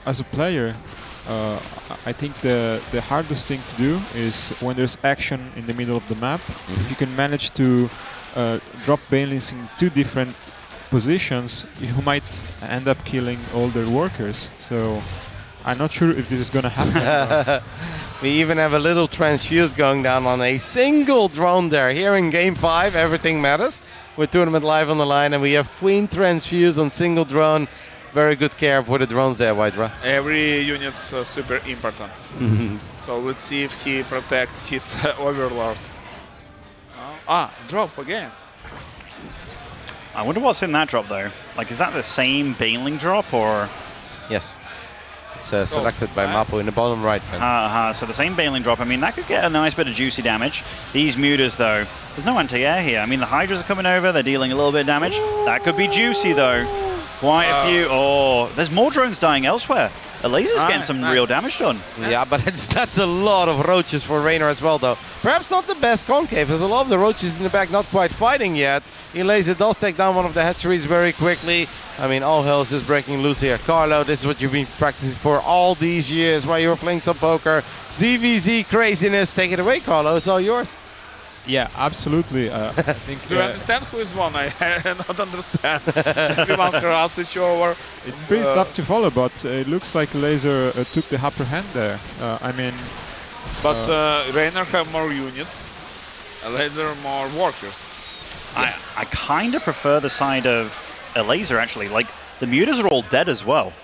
as a player, I think the hardest thing to do is when there's action in the middle of the map, you can manage to drop Banelings in 2 different positions, you might end up killing all their workers. So I'm not sure if this is going to happen. We even have a little transfuse going down on a single drone there. Here in Game 5, everything matters. With Tournament Live on the line, and we have Queen transfuse on single drone. Very good care for the drones there, Wydra. Every unit's super important. So let's see if he protects his Overlord. Drop again. I wonder what's in that drop, though. Like, is that the same Baneling drop, or...? Yes. It's selected by Mapo in the bottom right. So the same Baneling drop. I mean, that could get a nice bit of juicy damage. These Mutas, though, there's no anti-air here. I mean, the Hydras are coming over. They're dealing a little bit of damage. That could be juicy, though. Quite a few. Oh, there's more drones dying elsewhere. Elazer's getting some real damage done. Yeah, but that's a lot of Roaches for Reynor as well, though. Perhaps not the best concave. There's a lot of the Roaches in the back not quite fighting yet. Elazer does take down one of the hatcheries very quickly. I mean, all hell's just breaking loose here. Carlo, this is what you've been practicing for all these years while you were playing some poker. ZVZ craziness. Take it away, Carlo. It's all yours. Yeah, absolutely. I think. Do you understand who is one? I not understand. Everyone cross each over. It's pretty tough to follow, but it looks like Elazer took the upper hand there. I mean. But Reynor have more units. Elazer more workers. Yes. I kind of prefer the side of Elazer, actually. Like, the Mutas are all dead as well.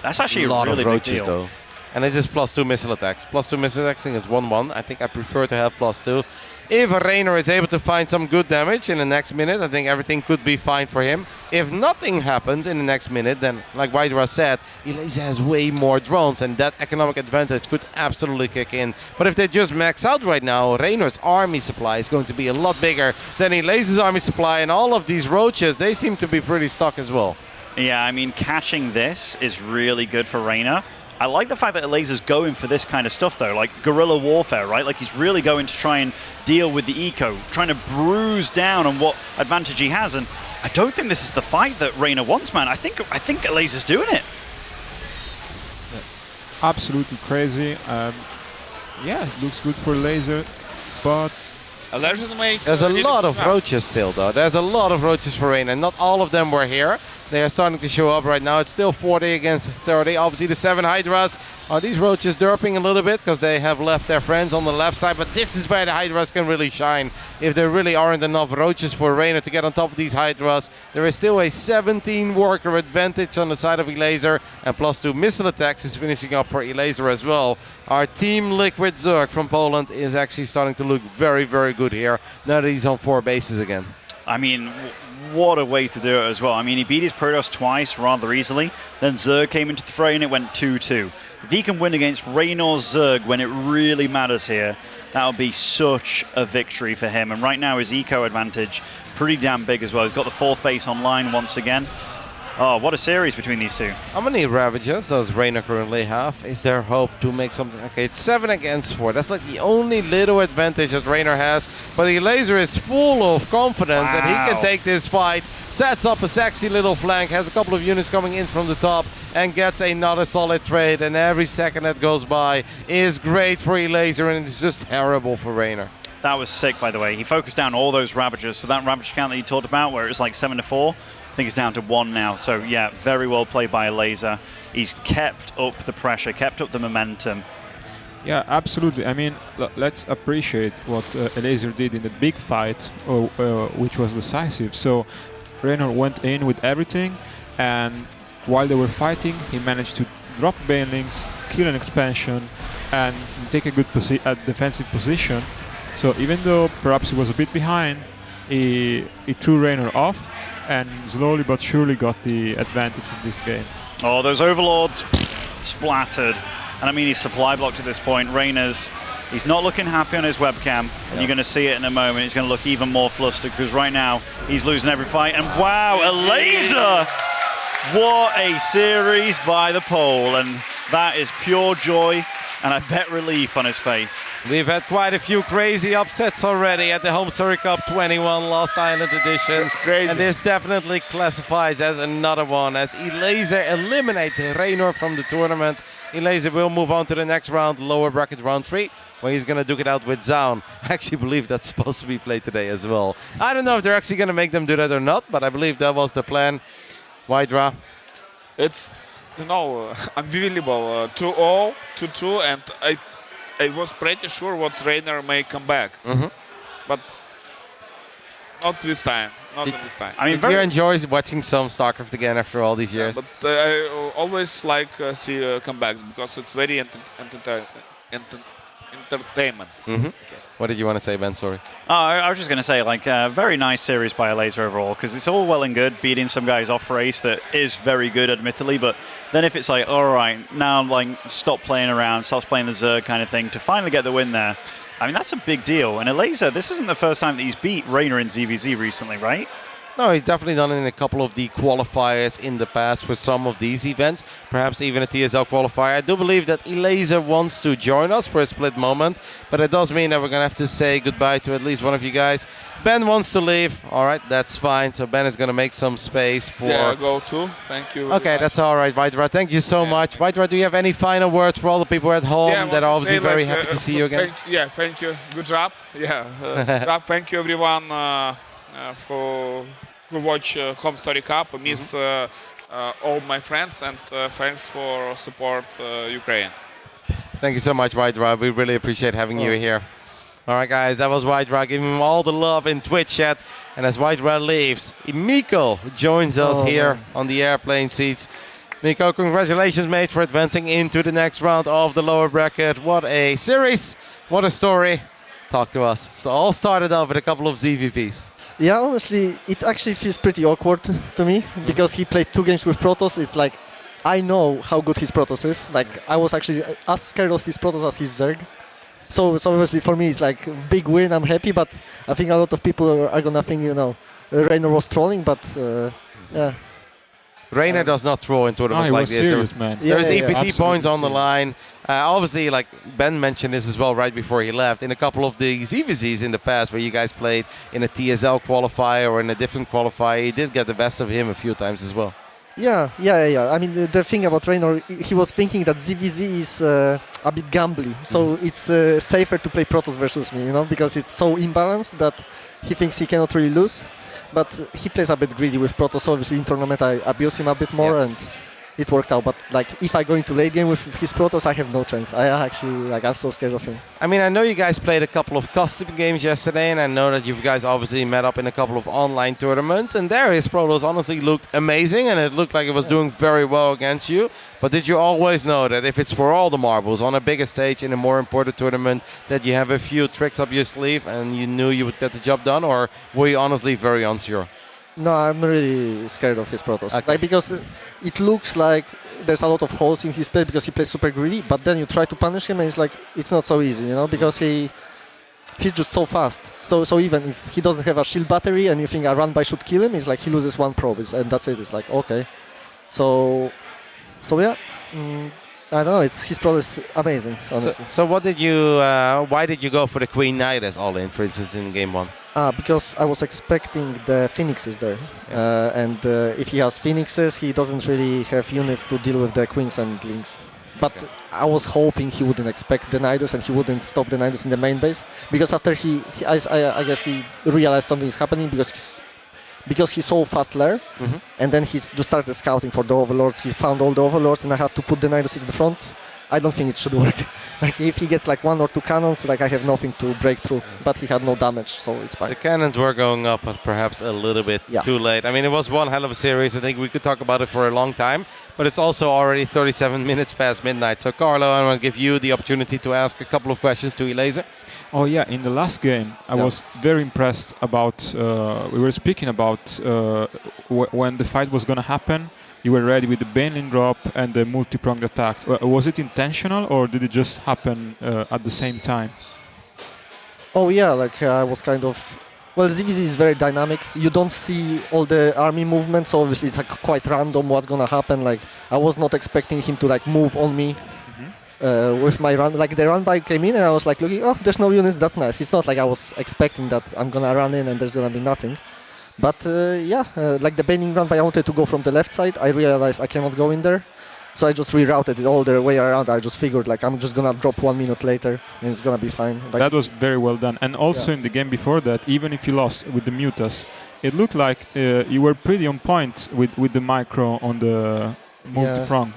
That's actually a lot really of Roaches, big deal. though. And it's just +2 missile attacks. +2 missile attacks is 1-1. I think I prefer to have +2. If Reynor is able to find some good damage in the next minute, I think everything could be fine for him. If nothing happens in the next minute, then, like Wydra said, Elazer has way more drones, and that economic advantage could absolutely kick in. But if they just max out right now, Reynor's army supply is going to be a lot bigger than Elazer's army supply, and all of these Roaches, they seem to be pretty stuck as well. Yeah, I mean, catching this is really good for Reynor. I like the fact that Elazer's going for this kind of stuff, though, like guerrilla warfare, right? Like, he's really going to try and deal with the eco, trying to bruise down on what advantage he has. And I don't think this is the fight that Reynor wants, man. I think Elazer's doing it. Absolutely crazy. Yeah, it looks good for Elazer, but... There's a lot of Roaches still, though. There's a lot of Roaches for Reynor. Not all of them were here. They are starting to show up right now. It's still 40 against 30. Obviously, the 7 Hydras. These Roaches derping a little bit because they have left their friends on the left side. But this is where the Hydras can really shine. If there really aren't enough Roaches for Reynor to get on top of these Hydras, there is still a 17 worker advantage on the side of Elazer. And +2 missile attacks is finishing up for Elazer as well. Our Team Liquid Zerg from Poland is actually starting to look very, very good here now that he's on 4 bases again. I mean, what a way to do it as well. I mean, he beat his Protoss twice rather easily. Then Zerg came into the fray and it went 2-2. If he can win against Reynor's Zerg when it really matters here, that would be such a victory for him. And right now his eco advantage pretty damn big as well. He's got the 4th base online once again. Oh, what a series between these two. How many Ravagers does Reynor currently have? Is there hope to make something? Okay, it's 7 against 4. That's like the only little advantage that Reynor has. But Elazer is full of confidence that he can take this fight. Sets up a sexy little flank, has a couple of units coming in from the top, and gets another solid trade. And every second that goes by is great for Elazer, and it's just terrible for Reynor. That was sick, by the way. He focused down all those Ravagers. So that Ravager count that you talked about, where it was like 7-4, I think it's down to 1 now. So yeah, very well played by Elazer. He's kept up the pressure, kept up the momentum. Yeah, absolutely. I mean, let's appreciate what Elazer did in the big fight, which was decisive. So Reynor went in with everything, and while they were fighting, he managed to drop banelings, kill an expansion, and take a good defensive position. So even though perhaps he was a bit behind, he threw Reynor off, and slowly but surely got the advantage in this game. Oh, those Overlords splattered. And I mean, he's supply blocked at this point. Reynor's, he's not looking happy on his webcam. And you're going to see it in a moment. He's going to look even more flustered because right now he's losing every fight. And wow, Elazer! What a series by the pole. And that is pure joy. And I bet relief on his face. We've had quite a few crazy upsets already at the HomeStory Cup 21 Lost Island edition. Crazy. And this definitely classifies as another one, as Elazer eliminates Reynor from the tournament. Elazer will move on to the next round, lower bracket round 3, where he's going to duke it out with Zoun. I actually believe that's supposed to be played today as well. I don't know if they're actually going to make them do that or not, but I believe that was the plan. Wydra? It's, you know, unbelievable. 2-0, 2-2, and I was pretty sure what Reynor may come back. But not this time. Not this time. I mean, did you enjoy watching some StarCraft again after all these years? But I always like see comebacks because it's very entertainment. What did you want to say, Ben? Sorry. I was just going to say, like, very nice series by Elazer overall, because it's all well and good beating some guys off race that is very good, admittedly, but then if it's like, all right, now like stop playing around, stop playing the Zerg kind of thing, to finally get the win there, I mean, that's a big deal. And Elazer, this isn't the first time that he's beat Reynor in ZVZ recently, right? No, he's definitely done it in a couple of the qualifiers in the past for some of these events, perhaps even a TSL qualifier. I do believe that Elazer wants to join us for a split moment, but it does mean that we're going to have to say goodbye to at least one of you guys. Ben wants to leave. All right, that's fine. So Ben is going to make some space for... Yeah, go too. Thank you. Okay, that's all right, Wydra. Thank you so much. Wydra, do you have any final words for all the people at home that are obviously very happy to see you again? Thank you. Good job. Thank you, everyone, for who watch HomeStory Cup. I miss all my friends, and thanks for support Ukraine. Thank you so much, Wydra. We really appreciate having you here. All right, guys, that was Wydra. Give him all the love in Twitch chat. And as Wydra leaves, Miko joins us here on the airplane seats. Miko, congratulations, mate, for advancing into the next round of the lower bracket. What a series. What a story. Talk to us. So all started off with a couple of ZVPs. Yeah, honestly, it actually feels pretty awkward to me because he played 2 games with Protoss. It's like, I know how good his Protoss is. Like, I was actually as scared of his Protoss as his Zerg. So obviously for me it's like a big win, I'm happy, but I think a lot of people are gonna think, you know, Reynor was trolling, but yeah. Reynor does not throw in tournaments like this. Serious, man. There's EPT points on the line. Obviously, like Ben mentioned this as well right before he left, in a couple of the ZVZs in the past where you guys played in a TSL qualifier or in a different qualifier, you did get the best of him a few times as well. Yeah. I mean, the thing about Reynor, he was thinking that ZVZ is a bit gambly, so it's safer to play Protoss versus me, you know, because it's so imbalanced that he thinks he cannot really lose. But he plays a bit greedy with Protoss. Obviously, in tournament, I abuse him a bit more, and it worked out. But like, if I go into late game with his Protoss, I have no chance. I'm so scared of him. I mean, I know you guys played a couple of custom games yesterday, and I know that you guys obviously met up in a couple of online tournaments, and there his Protoss honestly looked amazing, and it looked like it was doing very well against you. But did you always know that if it's for all the marbles on a bigger stage in a more important tournament, that you have a few tricks up your sleeve and you knew you would get the job done, or were you honestly very unsure? No, I'm really scared of his Protoss. Okay. Like, because it looks like there's a lot of holes in his play because he plays super greedy, but then you try to punish him and it's not so easy, because he's just so fast. So even if he doesn't have a shield battery and you think a run by should kill him, it's like he loses one probe and that's it. It's like, okay. So yeah, I don't know. His Protoss is amazing, honestly. So what did you? Why did you go for the Queen Knight as all in, for instance, in game 1? Because I was expecting the Phoenixes there. And if he has Phoenixes, he doesn't really have units to deal with the Queens and Lings. But I was hoping he wouldn't expect the Nidus and he wouldn't stop the Nidus in the main base. Because after I guess he realized something is happening because he saw fast lair, and then he just started scouting for the Overlords. He found all the Overlords and I had to put the Nidus in the front. I don't think it should work. Like if he gets like 1 or 2 cannons, like I have nothing to break through. But he had no damage, so it's fine. The cannons were going up, but perhaps a little bit too late. I mean, it was one hell of a series. I think we could talk about it for a long time, but it's also already 37 minutes past midnight. So Carlo, I want to give you the opportunity to ask a couple of questions to Elazer. Oh yeah, in the last game, I was very impressed about, we were speaking about when the fight was going to happen. You were ready with the Baneling drop and the multi-pronged attack. Was it intentional or did it just happen at the same time? Oh yeah, like I was kind of... Well, ZVZ is very dynamic. You don't see all the army movements, so obviously it's like quite random what's gonna happen. Like I was not expecting him to like move on me with my run. Like the run by came in and I was like looking, oh, there's no units, that's nice. It's not like I was expecting that I'm gonna run in and there's gonna be nothing. But like the Baneling run by, I wanted to go from the left side. I realized I cannot go in there. So I just rerouted it all the way around. I just figured like I'm just gonna drop 1 minute later and it's gonna be fine. Like, that was very well done. And also in the game before that, even if you lost with the Mutas, it looked like you were pretty on point with the micro on the multi-prong.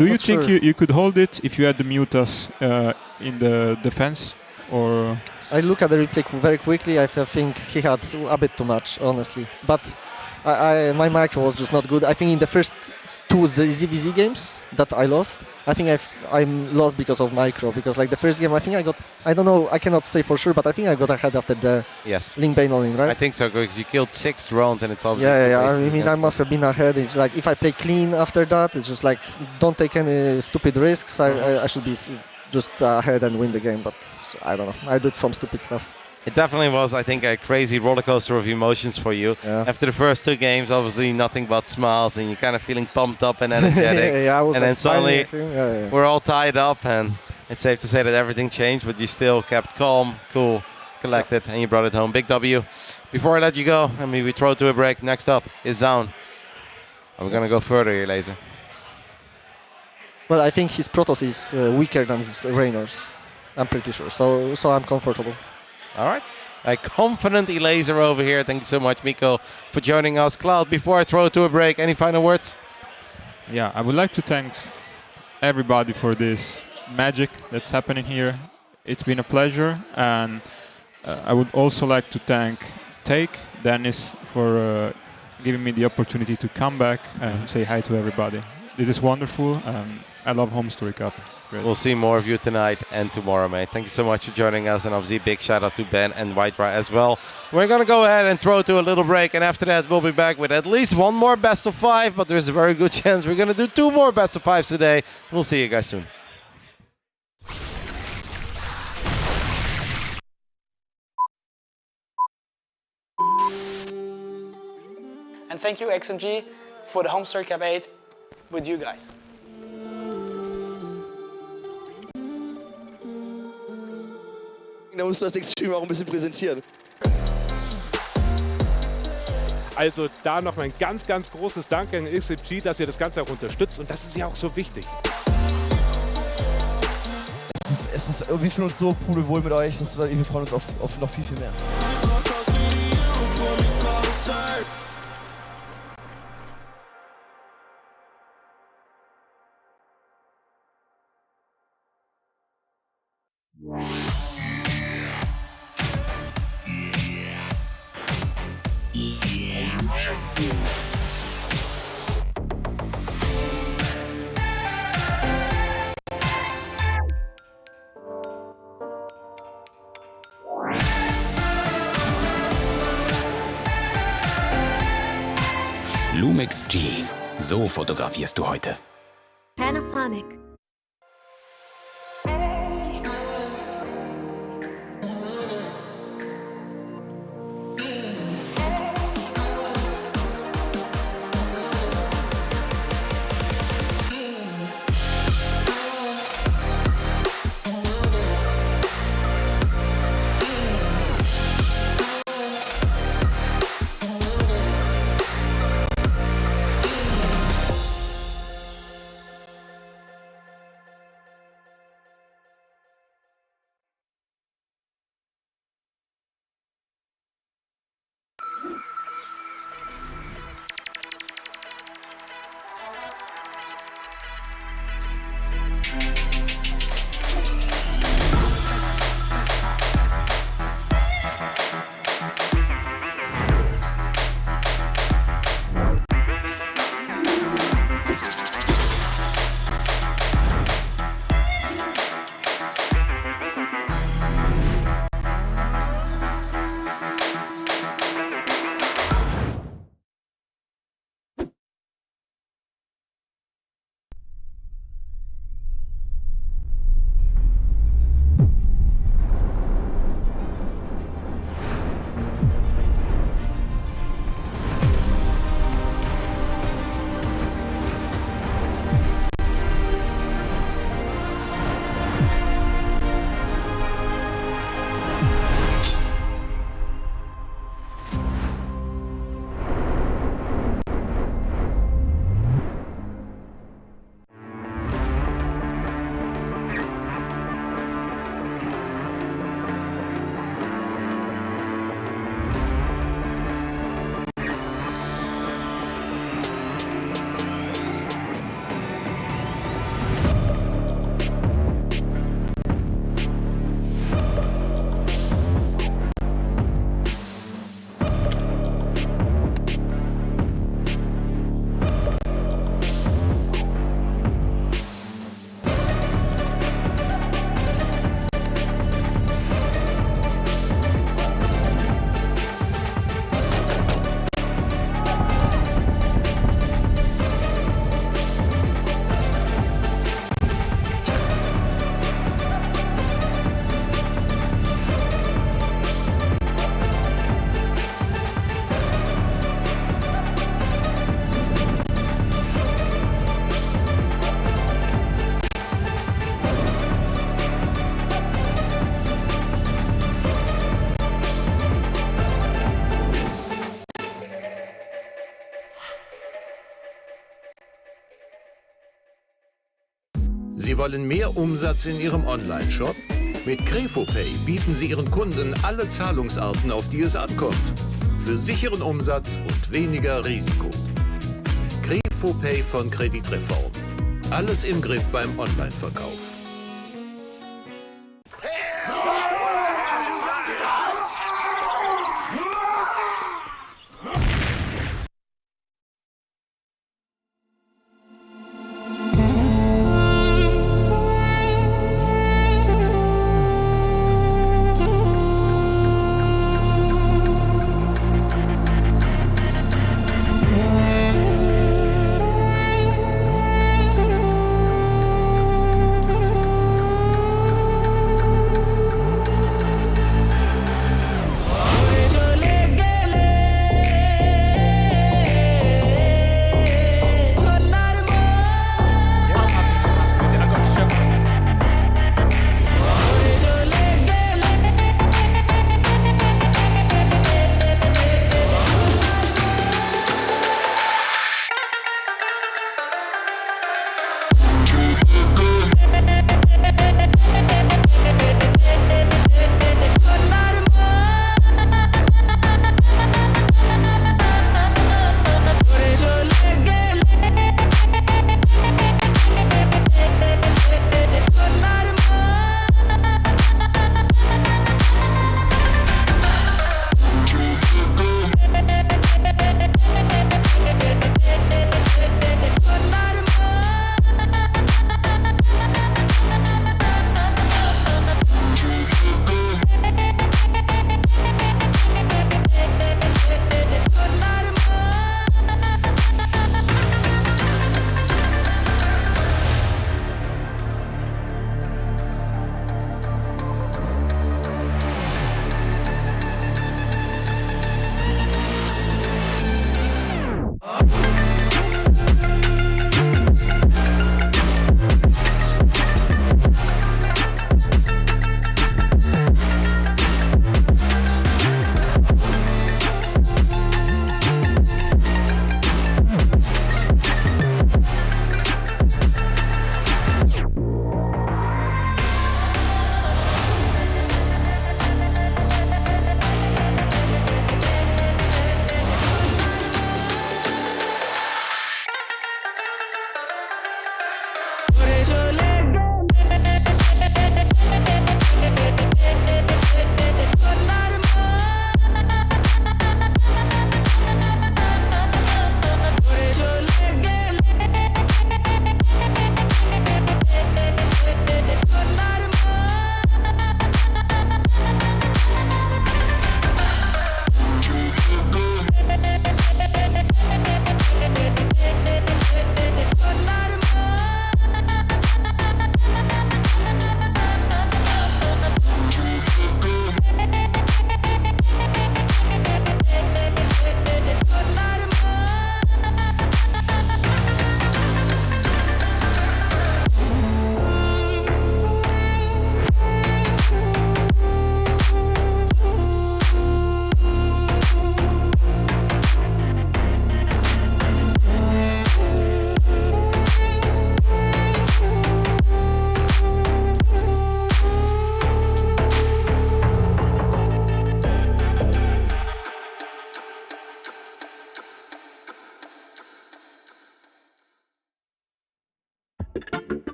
Do you think you could hold it if you had the Mutas in the defense? Or I look at the replay very quickly. I think he had a bit too much, honestly. But my micro was just not good. I think in the first 2 ZVZ games that I lost, I think I'm lost because of micro. Because like the first game, I think I got, I don't know, I cannot say for sure, but I think I got ahead after the Link Bane all-in, right? I think so, because you killed 6 drones and it's obviously... I mean, I must have been ahead. It's like, if I play clean after that, it's just like, don't take any stupid risks. I should be just ahead and win the game, but I don't know. I did some stupid stuff. It definitely was, I think, a crazy roller coaster of emotions for you. After the first 2 games, obviously nothing but smiles, and you're kind of feeling pumped up and energetic. I was and then suddenly smiling. we're all tied up, and it's safe to say that everything changed, but you still kept calm, cool, collected, and you brought it home. Big W. Before I let you go, I mean, we throw to a break. Next up is Zoun. We're going to go further here, Elazer. Well, I think his Protoss is weaker than his Reynor's. I'm pretty sure, so I'm comfortable. All right. A confident Elazer over here. Thank you so much, Miko, for joining us. Cloud, before I throw it to a break, any final words? Yeah, I would like to thank everybody for this magic that's happening here. It's been a pleasure, and I would also like to thank Dennis, for giving me the opportunity to come back and say hi to everybody. This is wonderful. I love HomeStory Cup. Great. We'll see more of you tonight and tomorrow, mate. Thank you so much for joining us, and obviously big shout out to Ben and White as well. We're going to go ahead and throw to a little break, and after that we'll be back with at least 1 more best of 5, but there's a very good chance we're going to do 2 more best of 5s today. We'll see you guys soon. And thank you, XMG, for the HomeStory Cup 8 with you guys. Da musst du das Extreme auch ein bisschen präsentieren. Also da nochmal ein ganz, ganz großes Dank an XXI, dass ihr das Ganze auch unterstützt, und das ist ja auch so wichtig. Es ist irgendwie für uns so pudelwohl mit euch, wir freuen uns auf noch viel, viel mehr. XXI. So fotografierst du heute. Panasonic. Sie wollen mehr Umsatz in Ihrem Online-Shop? Mit KrefoPay bieten Sie Ihren Kunden alle Zahlungsarten, auf die es ankommt. Für sicheren Umsatz und weniger Risiko. KrefoPay von Kreditreform. Alles im Griff beim Online-Verkauf.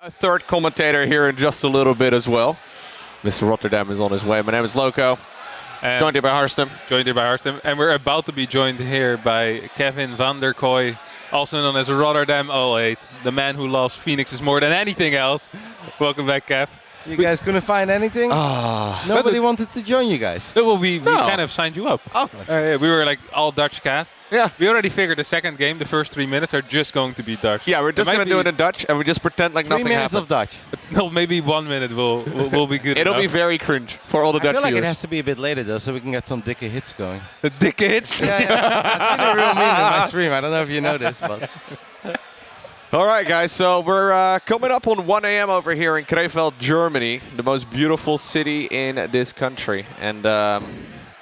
A third commentator here in just a little bit as well. Mr. Rotterdam is on his way. My name is Loco. Joined here by Harstem. And we're about to be joined here by Kevin van der Kooi, also known as Rotterdam 08, the man who loves Phoenixes more than anything else. Welcome back, Kev. You guys couldn't find anything? Nobody wanted to join you guys. Well, we kind of signed you up. Okay. We were like all Dutch cast. Yeah. We already figured the second game, the first 3 minutes are just going to be Dutch. Yeah, we're just going to do it in Dutch and we just pretend like nothing 3 minutes happened. of Dutch. No, maybe 1 minute will be good. It'll enough. be very cringe for all the I Dutch feel like viewers. it has to be a bit later though, so we can get some dicker hits going. The dicker hits? Yeah. That's been a real meme in my stream. I don't know if you know this, but... All right, guys, so we're coming up on 1 a.m. over here in Krefeld, Germany, the most beautiful city in this country. And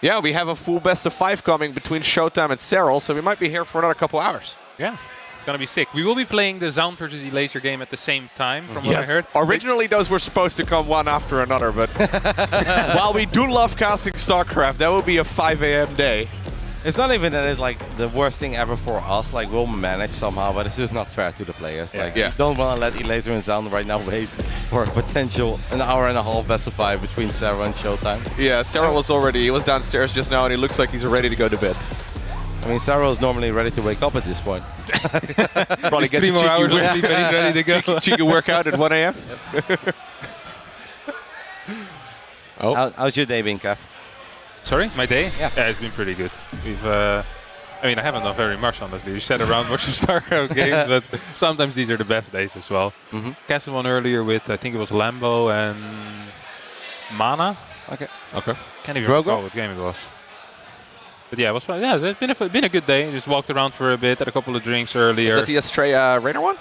yeah, we have a full best of 5 coming between ShoWTimE and Serral, so we might be here for another couple hours. Yeah, it's going to be sick. We will be playing the Zoun versus Elazer game at the same time, from what I heard. Originally, those were supposed to come one after another, but while we do love casting StarCraft, that will be a 5 a.m. day. It's not even that it's like the worst thing ever for us. Like we'll manage somehow, but it's just not fair to the players. Like you don't want to let Elazer and Zoun right now wait for a potential an hour and a half best of 5 between Serral and ShoWTimE. Yeah, Serral he was downstairs just now and he looks like he's ready to go to bed. I mean, Serral is normally ready to wake up at this point. Probably get 3 more hours of sleep and he's ready to go. Cheeky workout at 1 a.m. How's your day been, Kev? Sorry, my day? Yeah, it's been pretty good. We've, I mean, I haven't done very much, honestly. We sat around watching StarCraft games, but sometimes these are the best days as well. Casted one earlier with, I think it was Lambo and Mana. Okay. Can't even recall what game it was. But yeah, it was fun. Yeah, it's been a good day. Just walked around for a bit, had a couple of drinks earlier. Is that the Astrea Reynor one?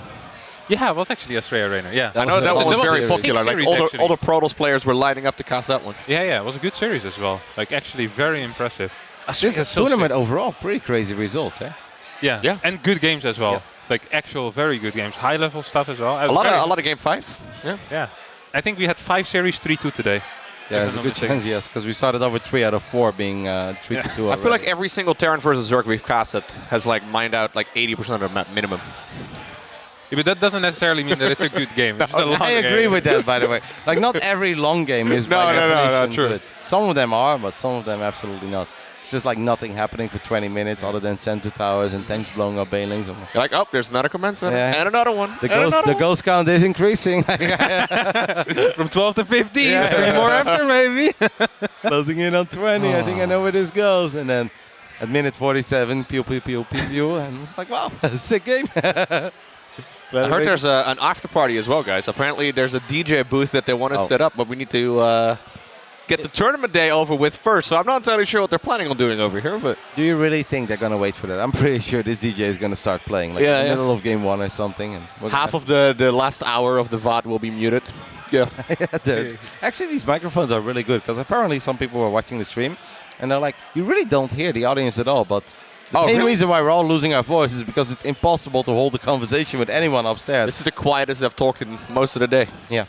Yeah, it was actually Astrea Reynor. Yeah, I know that one was very popular. Like all the Protoss players were lining up to cast that one. Yeah, it was a good series as well. Like actually very impressive. This tournament overall, pretty crazy results, eh? Yeah, and good games as well. Yeah. Like actual very good games, high level stuff as well. A lot of game 5. Yeah. I think we had 5 series, 3-2 today. Yeah, there's a good chance, yes, because we started off with 3 out of 4 being 3-2. I feel like every single Terran versus Zerg we've casted has like mined out like 80% of the map minimum. Yeah, but that doesn't necessarily mean that it's a good game. It's just a long I agree game. with that, by the way. Like, not every long game is by definition true. good. Some of them are, but some of them absolutely not. Just like nothing happening for 20 minutes other than sensor towers and tanks blowing up bailings. You're like, oh, there's another command center and another one. The ghost count is increasing. From 12 to 15. 3 more after, maybe. Closing in on 20. I think I know where this goes. And then at minute 47, pew, pew, pew, pew, pew. And it's like, wow, sick game. I heard there's an after party as well, guys. Apparently there's a DJ booth that they want to set up, but we need to get the tournament day over with first. So I'm not entirely sure what they're planning on doing over here. But do you really think they're gonna wait for that? I'm pretty sure this DJ is gonna start playing like in the middle of game 1 or something. And half of the last hour of the VOD will be muted. Yeah. Actually, these microphones are really good because apparently some people were watching the stream and they're like, you really don't hear the audience at all. But the main reason why we're all losing our voice is because it's impossible to hold a conversation with anyone upstairs. This is the quietest I've talked in most of the day. Yeah.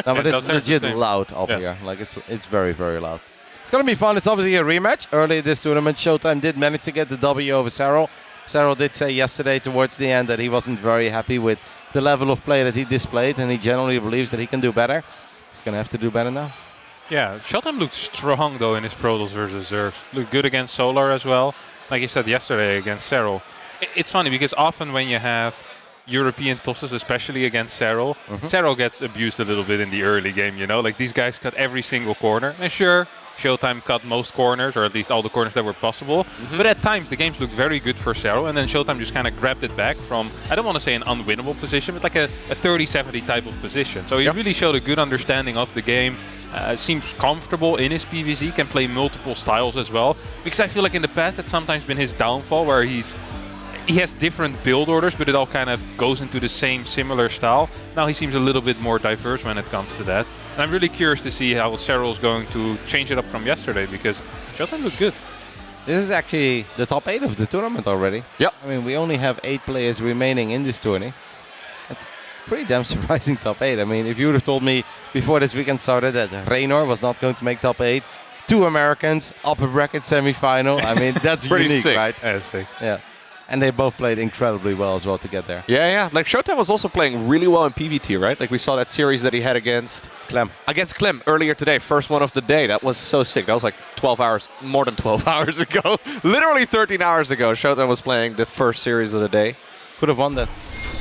No, but it's legit loud up here. Like it's very, very loud. It's gonna be fun. It's obviously a rematch. Early this tournament, ShoWTimE did manage to get the W over Serral. Serral did say yesterday towards the end that he wasn't very happy with the level of play that he displayed, and he generally believes that he can do better. He's gonna have to do better now. Yeah, ShoWTimE looked strong though in his Protoss versus Zerg. Looked good against Solar as well. Like you said yesterday against Serral. It's funny because often when you have European tosses, especially against Serral, Serral gets abused a little bit in the early game, you know? Like these guys cut every single corner. And sure, ShoWTimE cut most corners, or at least all the corners that were possible. But at times the games looked very good for Serral, and then ShoWTimE just kind of grabbed it back from, I don't want to say an unwinnable position, but like a 30-70 type of position. So he really showed a good understanding of the game. Seems comfortable in his PvZ, can play multiple styles as well. Because I feel like in the past that's sometimes been his downfall, where he has different build orders, but it all kind of goes into the same similar style. Now he seems a little bit more diverse when it comes to that. And I'm really curious to see how Serral is going to change it up from yesterday, because ShoWTimE looked good. This is actually the top 8 of the tournament already. Yep. I mean, we only have 8 players remaining in this tourney. That's pretty damn surprising top 8. I mean, if you would have told me before this weekend started that Reynor was not going to make top 8, 2 Americans, upper bracket semi-final, I mean, that's pretty unique, sick. right? Yeah, sick. Yeah. And they both played incredibly well as well to get there. Yeah. Like ShoWTimE was also playing really well in PvT, right? Like we saw that series that he had against Clem. Earlier today, first one of the day. That was so sick. That was like 12 hours, more than 12 hours ago. Literally 13 hours ago, ShoWTimE was playing the first series of the day. Could have won that.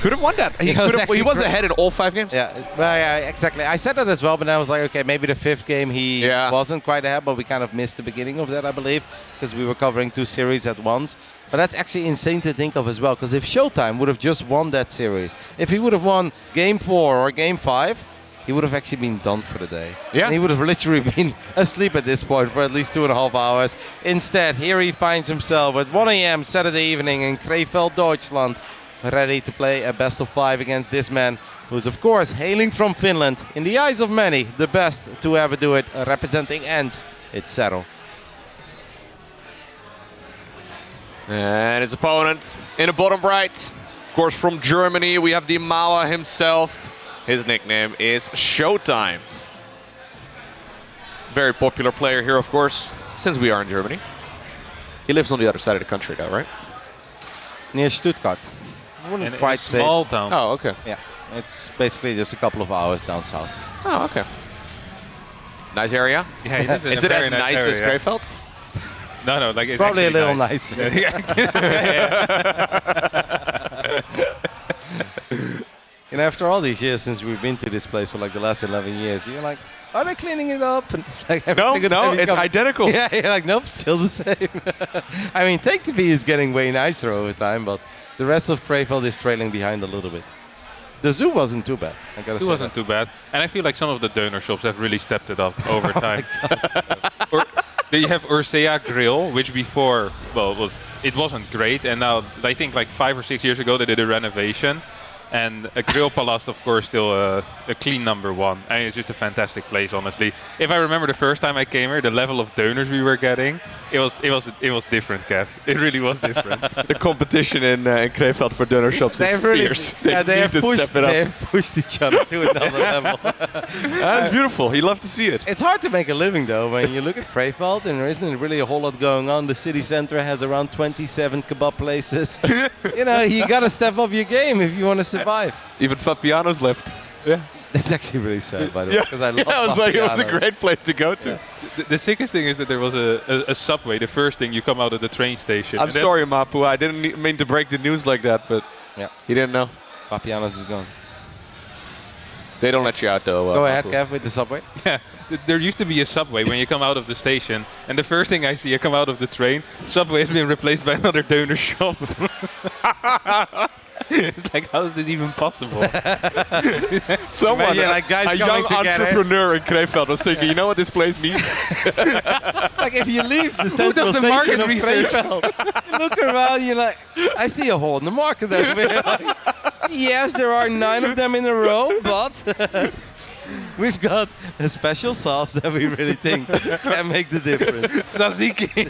Could have won that. He was ahead in all 5 games. Yeah, well, yeah, exactly. I said that as well, but then I was like, okay, maybe the 5th game he wasn't quite ahead, but we kind of missed the beginning of that, I believe, because we were covering 2 series at once. But that's actually insane to think of as well, because if ShoWTimE would have just won that series, if he would have won game 4 or game 5, he would have actually been done for the day. Yeah. And he would have literally been asleep at this point for at least 2.5 hours. Instead, here he finds himself at 1 a.m. Saturday evening in Krefeld, Deutschland, ready to play a best of 5 against this man, who's of course hailing from Finland. In the eyes of many, the best to ever do it, representing ENCE. It's Serral. And his opponent in the bottom right, of course from Germany, we have the Mauer himself. His nickname is ShoWTimE. Very popular player here, of course, since we are in Germany. He lives on the other side of the country though, right? Near Stuttgart. I wouldn't And quite a say small it's- town. Oh, okay. Yeah, it's basically just a couple of hours down south. Oh, okay. Nice area. Yeah, he lives in Is a it as very nice as area. Krefeld? No, like it's Probably a actually little nice. nicer. You know, after all these years since we've been to this place for like the last 11 years, you're like, are they cleaning it up? And it's like everything No, it's identical. Yeah, you're like, nope, still the same. I mean, TaKeTv is getting way nicer over time, but the rest of Krefeld is trailing behind a little bit. The zoo wasn't too bad. I gotta say It wasn't too bad. And I feel like some of the donor shops have really stepped it up over time. Or they have Astrea Grill, which before, well, it wasn't great. And now, I think like 5 or 6 years ago, they did a renovation. And a Grill Palace, of course, still a clean #1. I mean, it's just a fantastic place, honestly. If I remember the first time I came here, the level of donors we were getting, it was different, Kev. It really was different. The competition in Krefeld for donor shops is fierce. They have need to pushed, step it up. they have pushed each other to another level. That's beautiful. You love to see it. It's hard to make a living, though, when you look at Krefeld, and there isn't really a whole lot going on. The city center has around 27 kebab places. You know, you got to step up your game if you want to survive. Even Fabiano's left. Yeah. That's actually really sad, by the way, because I love I was like, it was a Fabiano's. great place to go to. Yeah. The sickest thing is that there was a subway, the first thing you come out of the train station. I'm And sorry, Mapu. I didn't mean to break the news like that, but yeah, he didn't know. Papianos is gone. They don't let you out, though. Go ahead, Mapu. Kev, with the subway. Yeah, there used to be a subway when you come out of the station, and the first thing I see, I come out of the train, subway has been replaced by another donor shop. It's like, how is this even possible? Someone, Imagine, like, guys a young coming together. entrepreneur in Krefeld was thinking, you know what this place means? Like if you leave the central does the station market of research? Krefeld, you look around, you're like, I see a hole in the market over here. Like, yes, there are 9 of them in a row, but we've got a special sauce that we really think can make the difference. Tzatziki.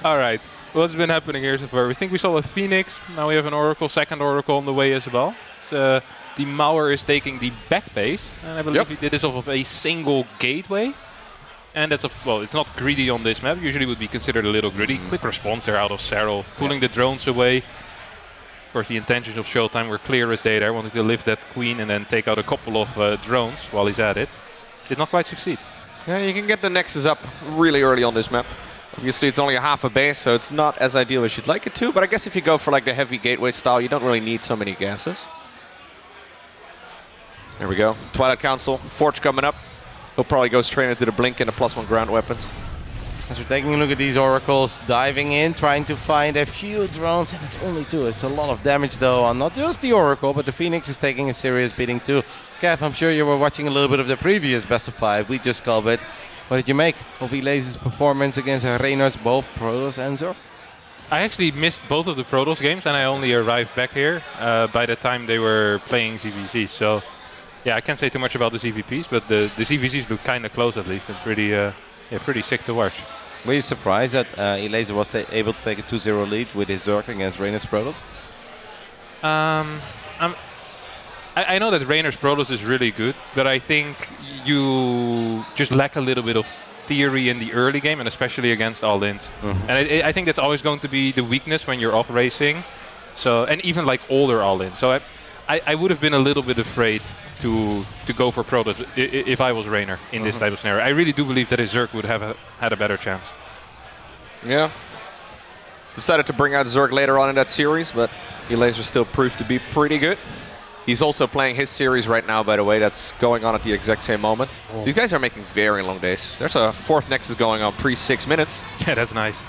All right. What's been happening here so far? We think we saw a Phoenix. Now we have an Oracle, second Oracle on the way as well. The Mauer is taking the back base, and I believe he did this off of a single gateway. And that's well, it's not greedy on this map. Usually would be considered a little greedy. Quick response there out of Serral, pulling the drones away. Of course, the intentions of ShoWTimE were clear as day there. Wanted to lift that queen and then take out a couple of drones while he's at it. Did not quite succeed. Yeah, you can get the Nexus up really early on this map. Obviously, it's only a half a base, so it's not as ideal as you'd like it to. But I guess if you go for like the heavy gateway style, you don't really need so many gases. There we go. Twilight Council, Forge coming up. He'll probably go straight into the Blink and the +1 ground weapons. As we're taking a look at these Oracles, diving in, trying to find a few drones, and it's only 2. It's a lot of damage though on not just the Oracle, but the Phoenix is taking a serious beating too. Kev, I'm sure you were watching a little bit of the previous best of 5 we just covered. What did you make of Elazer's performance against Reynor's both Protoss and Zerg? I actually missed both of the Protoss games, and I only arrived back here by the time they were playing ZVZ. So, yeah, I can't say too much about the ZVPs, but the ZVZs look kind of close at least, and pretty sick to watch. Were you surprised that Elazer was able to take a 2-0 lead with his Zerg against Reynor's Protoss? I know that Reynor's Protoss is really good, but I think you just lack a little bit of theory in the early game, and especially against all-ins. And I think that's always going to be the weakness when you're off racing. So, and even like older all-ins. So I would have been a little bit afraid to go for Protoss if I was Reynor in this type of scenario. I really do believe that his Zerg would have had a better chance. Yeah. Decided to bring out Zerg later on in that series, but Elazer still proved to be pretty good. He's also playing his series right now, by the way. That's going on at the exact same moment. So these guys are making very long days. There's a 4th Nexus going on pre-6 minutes. Yeah, that's nice.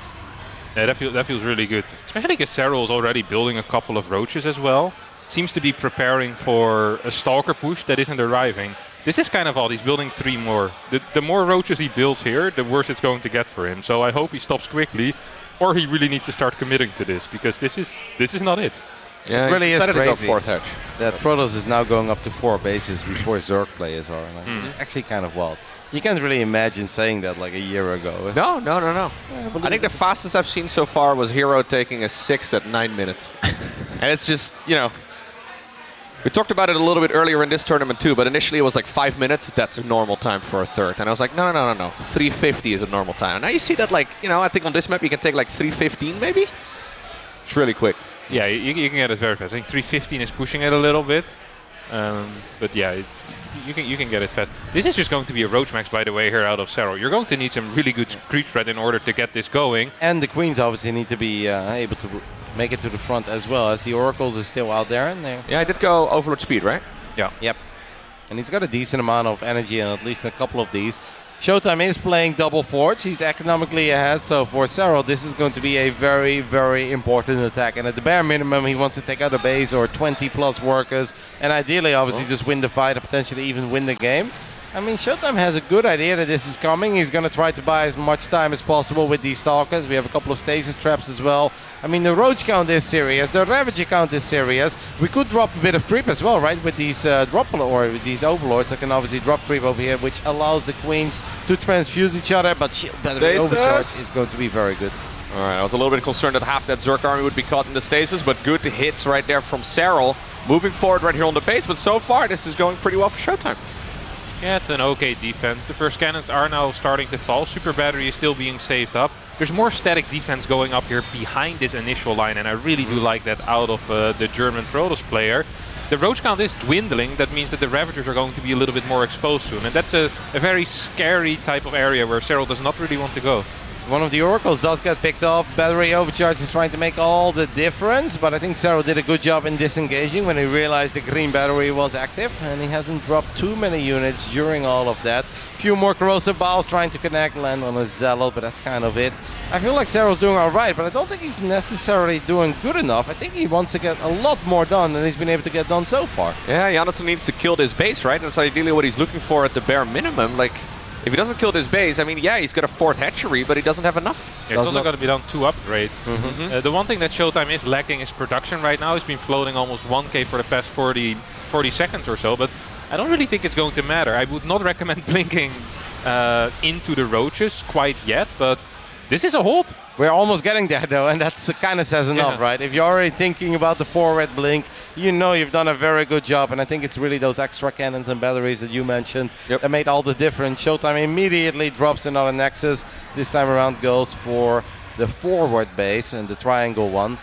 Yeah, that feels really good. Especially because Serral is already building a couple of roaches as well. Seems to be preparing for a Stalker push that isn't arriving. This is kind of odd. He's building 3 more. The more roaches he builds here, the worse it's going to get for him. So I hope he stops quickly, or he really needs to start committing to this, because this is not it. Yeah, it really is crazy. Fourth hedge. That Protoss is now going up to 4 bases before Zerg players are. Like, it's actually kind of wild. You can't really imagine saying that like a year ago. No. I think the fastest I've seen so far was Hero taking a 6th at 9 minutes. And it's just, we talked about it a little bit earlier in this tournament too, but initially it was like 5 minutes. That's a normal time for a third. And I was like, no. 3:50 is a normal time. And now you see that I think on this map you can take like 3:15 maybe? It's really quick. Yeah, you can get it very fast. I think 3:15 is pushing it a little bit. But yeah, you can get it fast. This is just going to be a roach max, by the way, here out of Serral. You're going to need some really good creep spread in order to get this going. And the queens obviously need to be able to make it to the front as well, as the Oracles is still out there. And yeah, I did go Overlord speed, right? Yeah. Yep. And he's got a decent amount of energy and at least a couple of these. ShoWTimE is playing double Forge. He's economically ahead, so for Serral, this is going to be a very, very important attack. And at the bare minimum, he wants to take out a base or 20+ workers, and ideally, obviously, just win the fight or potentially even win the game. I mean, ShoWTimE has a good idea that this is coming. He's going to try to buy as much time as possible with these Stalkers. We have a couple of stasis traps as well. I mean, the Roach count is serious. The Ravager count is serious. We could drop a bit of creep as well, right? With these with these Overlords that can obviously drop creep over here, which allows the Queens to transfuse each other. But Shield Battery Overcharge is going to be very good. All right, I was a little bit concerned that half that Zerg army would be caught in the stasis, but good hits right there from Serral. Moving forward right here on the base, but so far this is going pretty well for ShoWTimE. Yeah, it's an okay defense. The first cannons are now starting to fall. Super Battery is still being saved up. There's more static defense going up here behind this initial line, and I really do like that out of the German Protoss player. The Roach count is dwindling. That means that the Ravagers are going to be a little bit more exposed to him, and that's a very scary type of area where Serral does not really want to go. One of the oracles does get picked off. Battery overcharge is trying to make all the difference, but I think Serral did a good job in disengaging when he realized the green battery was active, and he hasn't dropped too many units during all of that. Few more corrosive balls trying to connect, land on a Zealot, but that's kind of it. I feel like Serral's doing alright, but I don't think he's necessarily doing good enough. I think he wants to get a lot more done than he's been able to get done so far. Yeah, he honestly needs to kill this base, right? That's ideally what he's looking for at the bare minimum. Like, if he doesn't kill this base, I mean, yeah, he's got a 4th hatchery, but he doesn't have enough. Yeah, it's also got to be done 2 upgrades. The one thing that ShoWTimE is lacking is production right now. He's been floating almost 1k for the past 40 seconds or so, but I don't really think it's going to matter. I would not recommend blinking into the roaches quite yet, but this is a hold. We're almost getting there though, and that's kind of says enough, right? If you're already thinking about the 4-red blink, you know you've done a very good job, and I think it's really those extra cannons and batteries that you mentioned that made all the difference. ShoWTimE immediately drops another Nexus. This time around goes for the forward base and the triangle one.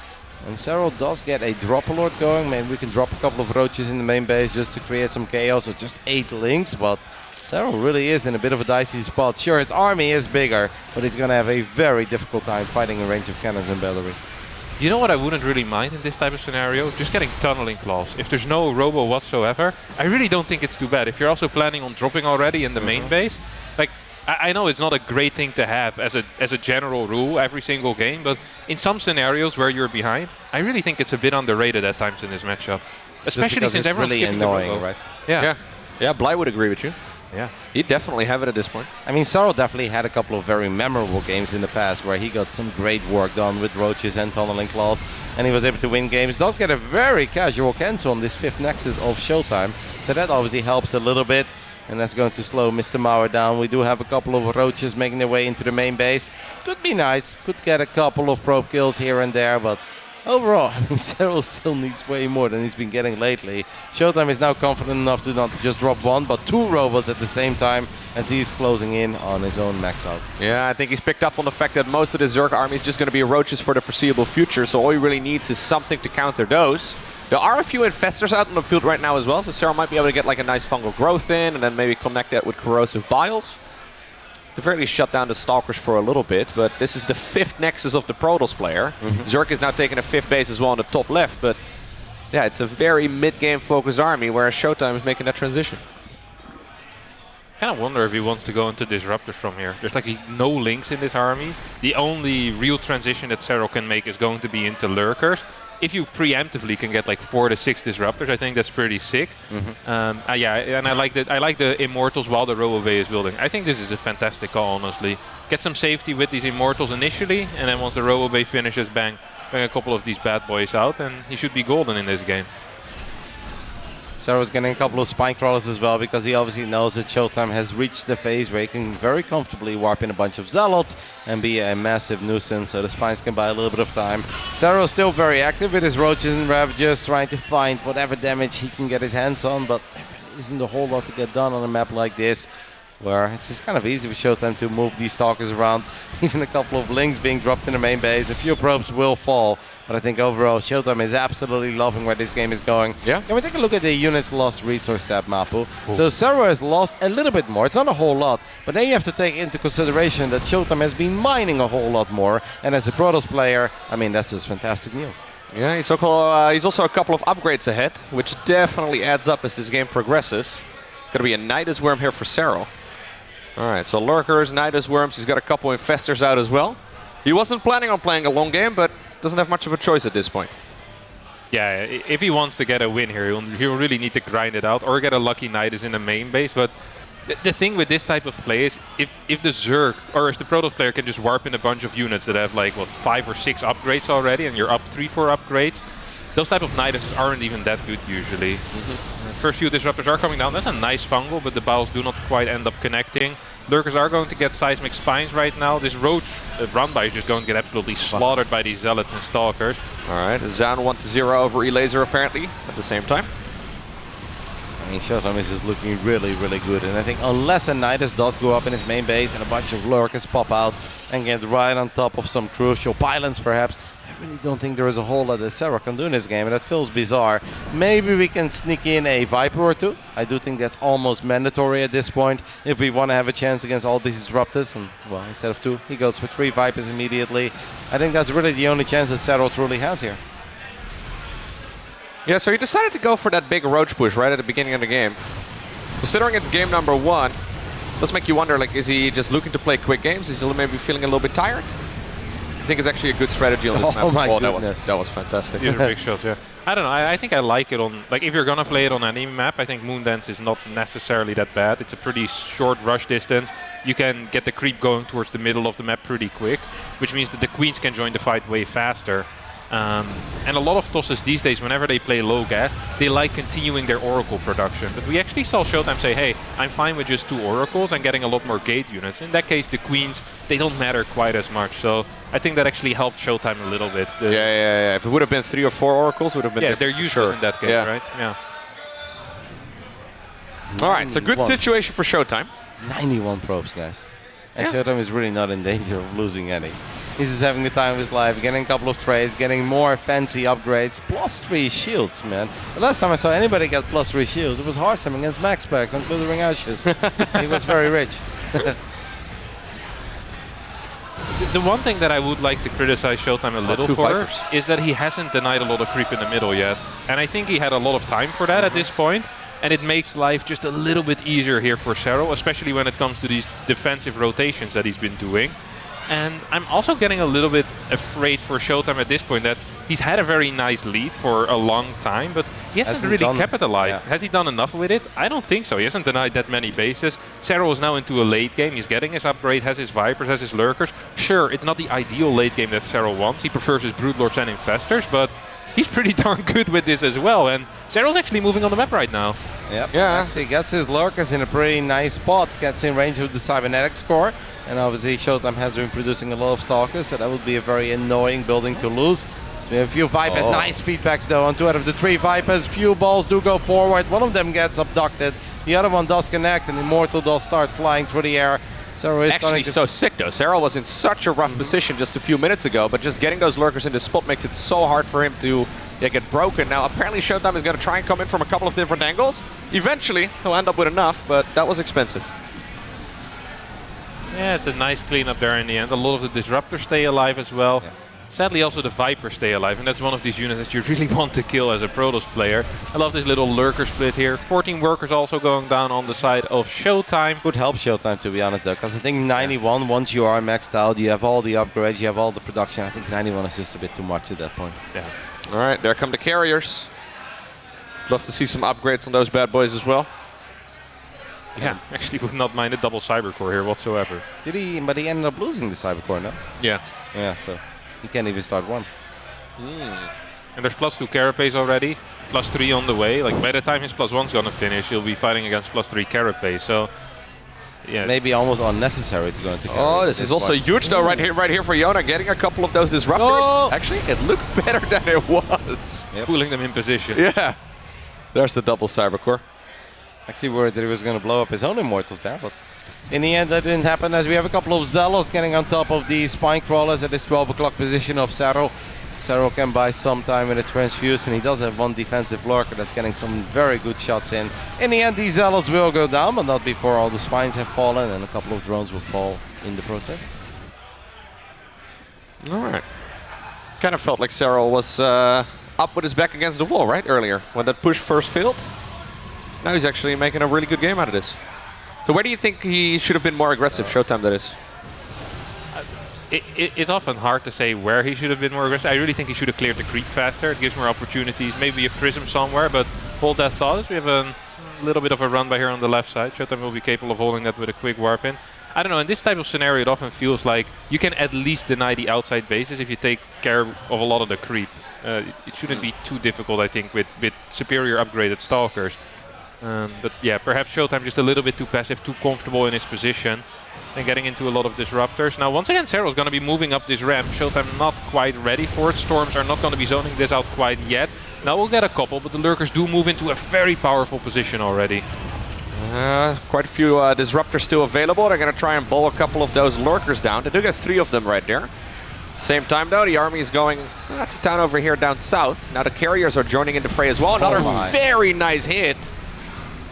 And Serral does get a drop alert going. Maybe we can drop a couple of roaches in the main base just to create some chaos, or just 8 links, but Serral really is in a bit of a dicey spot. Sure, his army is bigger, but he's going to have a very difficult time fighting a range of cannons and batteries. You know what I wouldn't really mind in this type of scenario? Just getting tunneling claws. If there's no robo whatsoever, I really don't think it's too bad. If you're also planning on dropping already in the main base, like, I know it's not a great thing to have as a general rule every single game, but in some scenarios where you're behind, I really think it's a bit underrated at times in this matchup. Especially since everyone's really skipping annoying, the robo. right? Yeah, Bly would agree with you. Yeah. He'd definitely have it at this point. I mean, Serral definitely had a couple of very memorable games in the past where he got some great work done with roaches and tunneling claws, and he was able to win games. Does get a very casual cancel on this 5th Nexus of ShoWTimE, so that obviously helps a little bit, and that's going to slow Mr. Mauer down. We do have a couple of roaches making their way into the main base. Could be nice, could get a couple of probe kills here and there, but overall, I mean, Serral still needs way more than he's been getting lately. ShoWTimE is now confident enough to not just drop 1, but 2 robots at the same time as he's closing in on his own max out. Yeah, I think he's picked up on the fact that most of the Zerg army is just going to be roaches for the foreseeable future, so all he really needs is something to counter those. There are a few infestors out in the field right now as well, so Serral might be able to get like a nice fungal growth in, and then maybe connect that with corrosive biles. To very least shut down the Stalkers for a little bit, but this is the 5th Nexus of the Protoss player. Zerg is now taking a 5th base as well on the top left, but yeah, it's a very mid-game focused army, whereas ShoWTimE is making that transition. I kind of wonder if he wants to go into Disruptors from here. There's like no links in this army. The only real transition that Serral can make is going to be into Lurkers. If you preemptively can get like 4 to 6 Disruptors, I think that's pretty sick. Yeah, and I like the Immortals while the Robo Bay is building. I think this is a fantastic call, honestly. Get some safety with these Immortals initially, and then once the Robo Bay finishes, bang a couple of these bad boys out, and he should be golden in this game. Serral's getting a couple of spine crawlers as well, because he obviously knows that ShoWTimE has reached the phase where he can very comfortably warp in a bunch of Zealots and be a massive nuisance, so the spines can buy a little bit of time. Serral's still very active with his roaches and Ravagers, trying to find whatever damage he can get his hands on, but there really isn't a whole lot to get done on a map like this, where it's just kind of easy for ShoWTimE to move these Stalkers around. Even a couple of links being dropped in the main base. A few probes will fall, but I think overall ShoWTimE is absolutely loving where this game is going. Yeah. Can we take a look at the units lost resource tab, Mapu? So Serral has lost a little bit more. It's not a whole lot, but then you have to take into consideration that ShoWTimE has been mining a whole lot more, and as a Protoss player, I mean, that's just fantastic news. Yeah, he's also a couple of upgrades ahead, which definitely adds up as this game progresses. It's going to be a Nidus Worm here for Serral. Alright, so Lurkers, Nidus Worms, he's got a couple of Infestors out as well. He wasn't planning on playing a long game, but doesn't have much of a choice at this point. Yeah, if he wants to get a win here, he'll really need to grind it out or get a lucky Nidus in the main base. But the thing with this type of play is if the Zerg or if the Protoss player can just warp in a bunch of units that have like, what, 5 or 6 upgrades already, and you're up 3-4 upgrades, those type of Niduses aren't even that good usually. First few Disruptors are coming down. That's a nice fungal, but the Bowels do not quite end up connecting. Lurkers are going to get Seismic Spines right now. This Roach run by is just going to get absolutely slaughtered by these Zealots and Stalkers. Alright, Zoun 1-0 over Elazer apparently at the same time. I mean, ShoWTimE is just looking really, really good. And I think unless a Nidus does go up in his main base and a bunch of Lurkers pop out and get right on top of some crucial pylons perhaps, I I really don't think there is a whole lot that Serral can do in this game, and that feels bizarre. Maybe we can sneak in a Viper or two. I do think that's almost mandatory at this point if we want to have a chance against all these disruptors. And, well, instead of 2, he goes for 3 Vipers immediately. I think that's really the only chance that Serral truly has here. Yeah, so he decided to go for that big roach push right at the beginning of the game. Considering it's game number 1, does make you wonder, like, is he just looking to play quick games? Is he maybe feeling a little bit tired? I think it's actually a good strategy on this map. Oh my goodness. That was fantastic. These are big shots, yeah. I don't know, I think I like it on, like, if you're gonna play it on any map, I think Moondance is not necessarily that bad. It's a pretty short rush distance. You can get the creep going towards the middle of the map pretty quick, which means that the queens can join the fight way faster. And a lot of tosses these days, whenever they play low gas, they like continuing their Oracle production. But we actually saw ShoWTimE say, hey, I'm fine with just 2 Oracles and getting a lot more gate units. In that case, the queens, they don't matter quite as much. So I think that actually helped ShoWTimE a little bit. Yeah. If it would have been 3 or 4 Oracles, would have been different. They're useless in that game, right? Yeah. All right, so good situation for ShoWTimE. 91 probes, guys. And ShoWTimE is really not in danger of losing any. He's just having the time of his life, getting a couple of trades, getting more fancy upgrades. +3 shields, man. The last time I saw anybody get +3 shields, it was HomeStory against Max Packs on Glittering Ashes. He was very rich. The one thing that I would like to criticize ShoWTimE a little for is that he hasn't denied a lot of creep in the middle yet. And I think he had a lot of time for that at this point. And it makes life just a little bit easier here for Serral, especially when it comes to these defensive rotations that he's been doing. And I'm also getting a little bit afraid for ShoWTimE at this point that he's had a very nice lead for a long time, but he hasn't really capitalized. Has he done enough with it? I don't think so. He hasn't denied that many bases. Serral is now into a late game. He's getting his upgrade, has his Vipers, has his Lurkers. Sure, it's not the ideal late game that Serral wants. He prefers his Broodlords and Infestors, but he's pretty darn good with this as well. And Serral's actually moving on the map right now. Yep. Yeah. Actually gets his Lurkers in a pretty nice spot. Gets in range of the Cybernetics core. And obviously ShoWTimE has been producing a lot of Stalkers, so that would be a very annoying building to lose. So we have a few Vipers. Nice feedbacks though on 2 out of the 3 Vipers. Few balls do go forward. One of them gets abducted. The other one does connect, and Immortal does start flying through the air. Serral is actually so sick though. Serral was in such a rough position just a few minutes ago, but just getting those Lurkers in the spot makes it so hard for him to get broken. Now apparently ShoWTimE is going to try and come in from a couple of different angles. Eventually he'll end up with enough, but that was expensive. Yeah, it's a nice cleanup there in the end. A lot of the Disruptors stay alive as well. Yeah. Sadly, also the Vipers stay alive, and that's one of these units that you really want to kill as a Protoss player. I love this little Lurker split here. 14 workers also going down on the side of ShoWTimE. Would help ShoWTimE, to be honest, though, because I think 91, once you are maxed out, you have all the upgrades, you have all the production. I think 91 is just a bit too much at that point. Yeah. All right, there come the carriers. Love to see some upgrades on those bad boys as well. Yeah, actually would not mind a double Cybercore here whatsoever. Did he? But he ended up losing the Cybercore, no? Yeah. Yeah, so he can't even start one. And there's +2 Carapace already, +3 on the way. Like by the time his +1's gonna finish, he'll be fighting against +3 Carapace. So yeah, maybe almost unnecessary to go into Carapace. Oh, this is also huge though, right here for Yona, getting a couple of those Disruptors. No! Actually, it looked better than it was. Pulling them in position. Yeah. There's the double Cybercore. Actually worried that he was going to blow up his own Immortals there, but in the end that didn't happen, as we have a couple of Zealots getting on top of the Spine Crawlers at this 12 o'clock position of Serral. Serral can buy some time with a Transfuse, and he does have one defensive Lurker that's getting some very good shots in. In the end, these Zealots will go down, but not before all the Spines have fallen, and a couple of drones will fall in the process. All right. Kind of felt like Serral was up with his back against the wall, right, earlier, when that push first failed. Now he's actually making a really good game out of this. So where do you think he should have been more aggressive, ShoWTimE, that is? It's often hard to say where he should have been more aggressive. I really think he should have cleared the creep faster. It gives more opportunities, maybe a Prism somewhere, but hold that thought. We have a little bit of a run by here on the left side. ShoWTimE will be capable of holding that with a quick warp in. I don't know, in this type of scenario it often feels like you can at least deny the outside bases if you take care of a lot of the creep. It shouldn't be too difficult, I think, with superior upgraded Stalkers. But yeah, perhaps ShoWTimE just a little bit too passive, too comfortable in his position, and getting into a lot of Disruptors. Now, once again, Serral is going to be moving up this ramp. ShoWTimE not quite ready for it. Storms are not going to be zoning this out quite yet. Now we'll get a couple, but the Lurkers do move into a very powerful position already. Quite a few Disruptors still available. They're going to try and bowl a couple of those Lurkers down. They do get 3 of them right there. Same time though, the army is going to town over here down south. Now the carriers are joining into fray as well. Another very nice hit.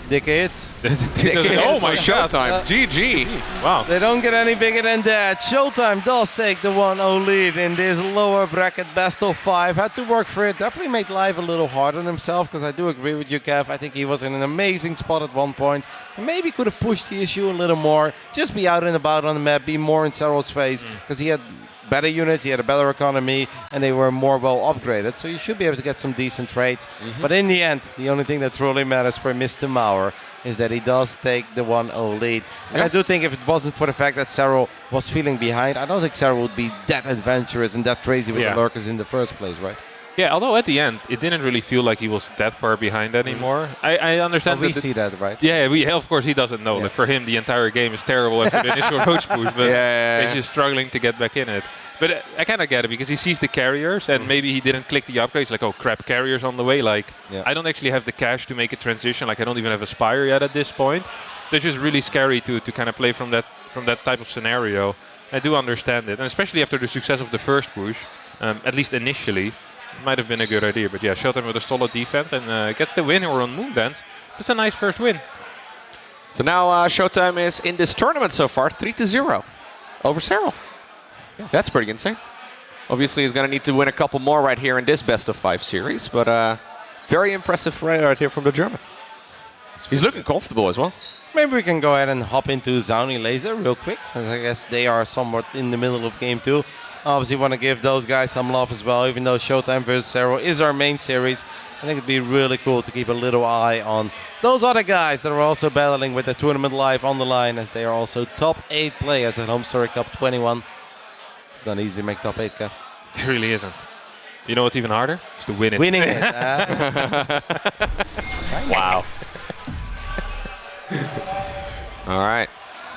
Dick hits. Dick hits. Oh my ShoWTimE. GG. Wow. They don't get any bigger than that. ShoWTimE does take the 1-0 lead in this lower bracket best of 5. Had to work for it. Definitely made life a little hard on himself, because I do agree with you, Kev. I think he was in an amazing spot at one point. And maybe could have pushed the issue a little more. Just be out and about on the map, be more in Serral's face, because he had better units, he had a better economy, and they were more well upgraded. So you should be able to get some decent trades. But in the end, the only thing that truly matters for Mr. Mauer is that he does take the 1-0 lead. And I do think if it wasn't for the fact that Serral was feeling behind, I don't think Serral would be that adventurous and that crazy with the lurkers in the first place, right? Yeah, although at the end, it didn't really feel like he was that far behind anymore. I understand we see that, right? Yeah, of course he doesn't know. Like for him, the entire game is terrible after the initial roach push, but he's just struggling to get back in it. But I kind of get it, because he sees the carriers, and maybe he didn't click the upgrades, like, oh crap, carriers on the way. Like, I don't actually have the cash to make a transition. Like, I don't even have a Spire yet at this point. So it's just really scary to kind of play from that type of scenario. I do understand it, and especially after the success of the first push, at least initially, might have been a good idea. But yeah, ShoWTimE with a solid defense and gets the win here on Moonbend. That's a nice first win. So now ShoWTimE is in this tournament so far, 3-0 over Serral. That's pretty insane. Obviously, he's going to need to win a couple more right here in this best of 5 series, but very impressive right here from the German. He's looking comfortable as well. Maybe we can go ahead and hop into Zoun Elazer real quick, because I guess they are somewhat in the middle of game 2. Obviously, want to give those guys some love as well, even though ShoWTimE versus Serral is our main series. I think it'd be really cool to keep a little eye on those other guys that are also battling with the tournament life on the line, as they are also top 8 players at HomeStory Cup 21. It's not easy to make top 8, Kev. It really isn't. You know what's even harder? It's to win it. Winning it. Wow. All right.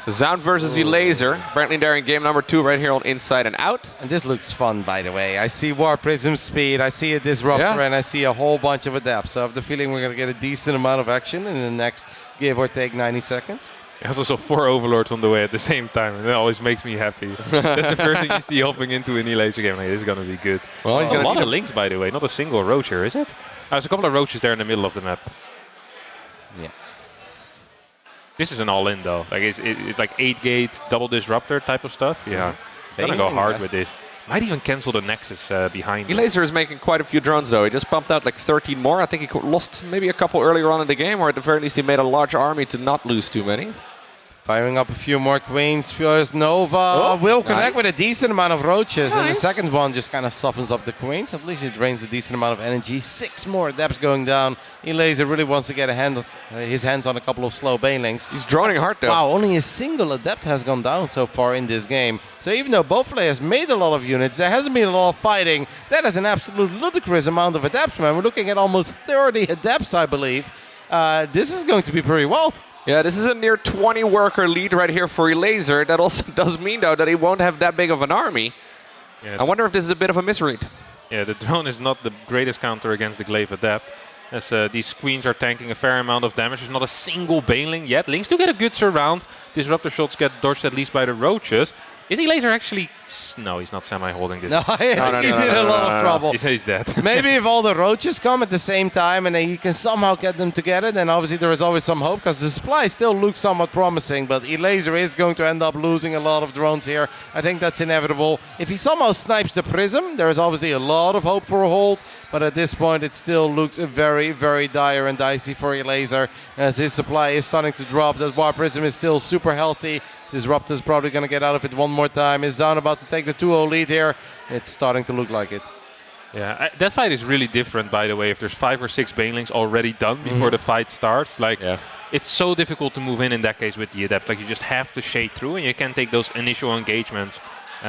Zoun versus Elazer. Apparently they're in game number 2 right here on Inside and Out. And this looks fun, by the way. I see War Prism speed, I see a Disruptor, and I see a whole bunch of adapts. So I have the feeling we're going to get a decent amount of action in the next give or take 90 seconds. I also saw 4 Overlords on the way at the same time, and that always makes me happy. That's the first thing you see hopping into an Elazer game. Like, this is going to be good. Well, he's a lot of links, by the way. Not a single roach here, is it? There's a couple of roaches there in the middle of the map. Yeah. This is an all-in, though. Like it's like 8-gate, double disruptor type of stuff. Yeah. It's going to go hard with this. Might even cancel the Nexus behind him. Elazer is making quite a few drones, though. He just pumped out like 13 more. I think he lost maybe a couple earlier on in the game, or at the very least he made a large army to not lose too many. Firing up a few more queens. First Nova will connect with a decent amount of roaches. And the second one just kind of softens up the queens. At least it drains a decent amount of energy. 6 more adepts going down. Elazer really wants to get his hands on a couple of slow banelings. He's droning hard though. Wow, only a single adept has gone down so far in this game. So even though both players made a lot of units, there hasn't been a lot of fighting. That is an absolute ludicrous amount of adepts, man. We're looking at almost 30 adepts, I believe. This is going to be pretty wild. Yeah, this is a near 20 worker lead right here for Elazer. That also does mean, though, that he won't have that big of an army. Yeah, I wonder if this is a bit of a misread. Yeah, the drone is not the greatest counter against the Glaive Adept, as these queens are tanking a fair amount of damage. There's not a single Baneling yet. Links do get a good surround. Disruptor shots get dodged at least by the roaches. Is Elazer actually... No, he's not semi-holding this. No, he's in a lot of trouble. He's dead. Maybe if all the roaches come at the same time and he can somehow get them together, then obviously there is always some hope, because the supply still looks somewhat promising, but Elazer is going to end up losing a lot of drones here. I think that's inevitable. If he somehow snipes the Prism, there is obviously a lot of hope for a hold, but at this point it still looks very, very dire and dicey for Elazer, as his supply is starting to drop. The War Prism is still super healthy. Disruptor's probably going to get out of it one more time. Is Zoun about to take the 2-0 lead here? It's starting to look like it. Yeah, that fight is really different, by the way. If there's 5 or 6 Banelings already done before the fight starts, like it's so difficult to move in that case with the Adept. Like you just have to shade through, and you can't take those initial engagements,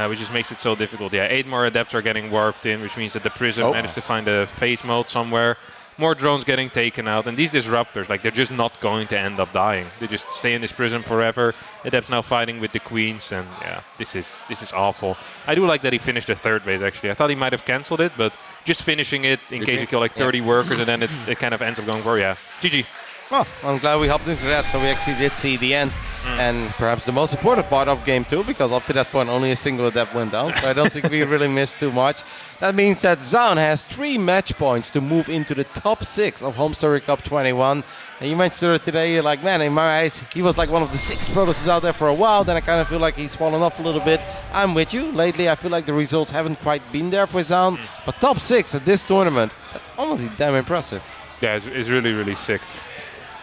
which just makes it so difficult. Yeah, 8 more Adepts are getting warped in, which means that the Prism managed to find a phase mode somewhere. More drones getting taken out, and these Disruptors, like they're just not going to end up dying. They just stay in this Prism forever. Adepts now fighting with the queens, and yeah, this is awful. I do like that he finished the 3rd base, actually. I thought he might have cancelled it, but just finishing it in case you kill like 30 workers, and then it kind of ends up going for, GG. Well, I'm glad we hopped into that, so we actually did see the end. And perhaps the most important part of game 2, because up to that point only a single adept went down, so I don't think we really missed too much. That means that Zoun has 3 match points to move into the top 6 of HomeStory Cup 21. And you mentioned it today, you're like, man, in my eyes, he was like one of the 6 Protoss out there for a while, then I kind of feel like he's fallen off a little bit. I'm with you. Lately, I feel like the results haven't quite been there for Zoun, but top 6 at this tournament, that's honestly damn impressive. Yeah, it's really, really sick.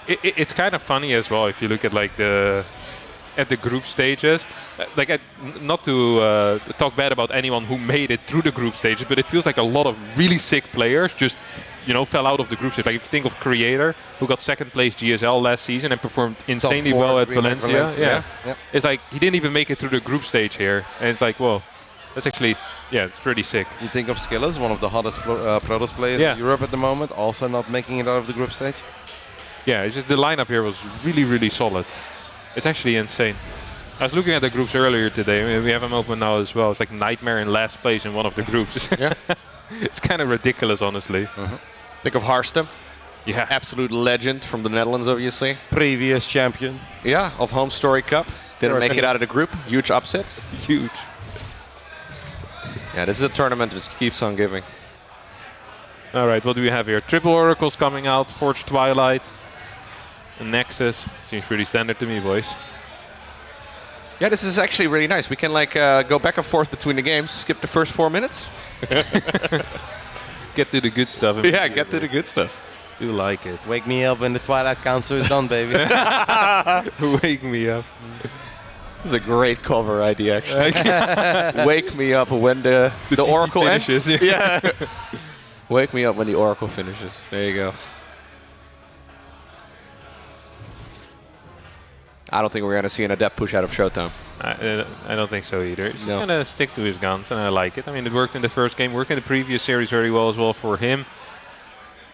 It's kind of funny as well if you look at like the group stages. Not to talk bad about anyone who made it through the group stages, but it feels like a lot of really sick players just fell out of the group stage. Like if you think of Creator, who got 2nd place GSL last season and performed insanely well at Valencia. Yep. It's like he didn't even make it through the group stage here, and it's like, well, that's actually, it's pretty sick. You think of Skillers, one of the hottest Protoss players in Europe at the moment, also not making it out of the group stage? Yeah, it's just the lineup here was really, really solid. It's actually insane. I was looking at the groups earlier today. We have them open now as well. It's like Nightmare in last place in one of the groups. It's kind of ridiculous, honestly. Think of Harstem. Yeah. Absolute legend from the Netherlands, obviously. Previous champion. Yeah, of HomeStory Cup. Didn't make it out of the group. Huge upset. Huge. Yeah, this is a tournament that just keeps on giving. All right, what do we have here? Triple Oracles coming out. Forged Twilight. A Nexus. Seems pretty standard to me, boys. Yeah, this is actually really nice. We can like go back and forth between the games, skip the first 4 minutes. Get to the good stuff. Yeah, get to the good stuff. You like it. Wake me up when the Twilight Council is done, baby. Wake me up. This is a great cover idea, actually. Wake me up when the Oracle ends. Yeah. Wake me up when the Oracle finishes. There you go. I don't think we're going to see an adept push out of ShoWTimE. I don't think so either. He's going to stick to his guns, and I like it. I mean, it worked in the first game, worked in the previous series very well as well for him.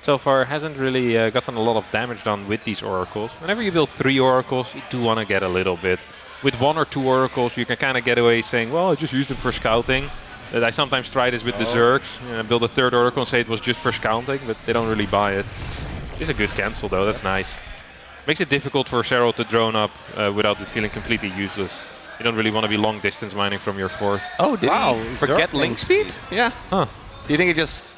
So far, hasn't really gotten a lot of damage done with these Oracles. Whenever you build 3 Oracles, you do want to get a little bit. With 1 or 2 Oracles, you can kind of get away saying, well, I just used them for scouting. I sometimes try this with the Zergs. Build a 3rd Oracle and say it was just for scouting, but they don't really buy it. It's a good cancel, though. That's nice. Makes it difficult for Serral to drone up without it feeling completely useless. You don't really want to be long distance mining from your 4th. Oh, did he forget link speed? Yeah. Huh. Do you think he just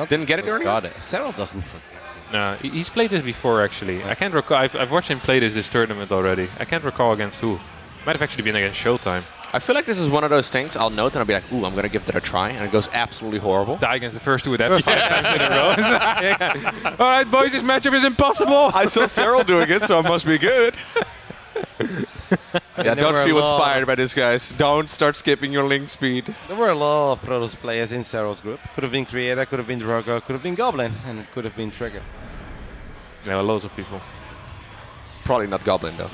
didn't get it earlier? Got it. Serral doesn't forget. No, he's played this before, actually. I can't recall. I've watched him play this tournament already. I can't recall against who. Might have actually been against ShoWTimE. I feel like this is one of those things I'll note and I'll be like, ooh, I'm going to give that a try. And it goes absolutely horrible. Die against the first 2 adepts 5 times in a row. All right, boys, this matchup is impossible. I saw Serral doing it, so it must be good. Yeah, don't feel inspired by this, guys. Don't start skipping your link speed. There were a lot of Protoss players in Serral's group. Could have been Creator, could have been Drogo, could have been Goblin, and it could have been Trigger. Yeah, loads of people. Probably not Goblin, though.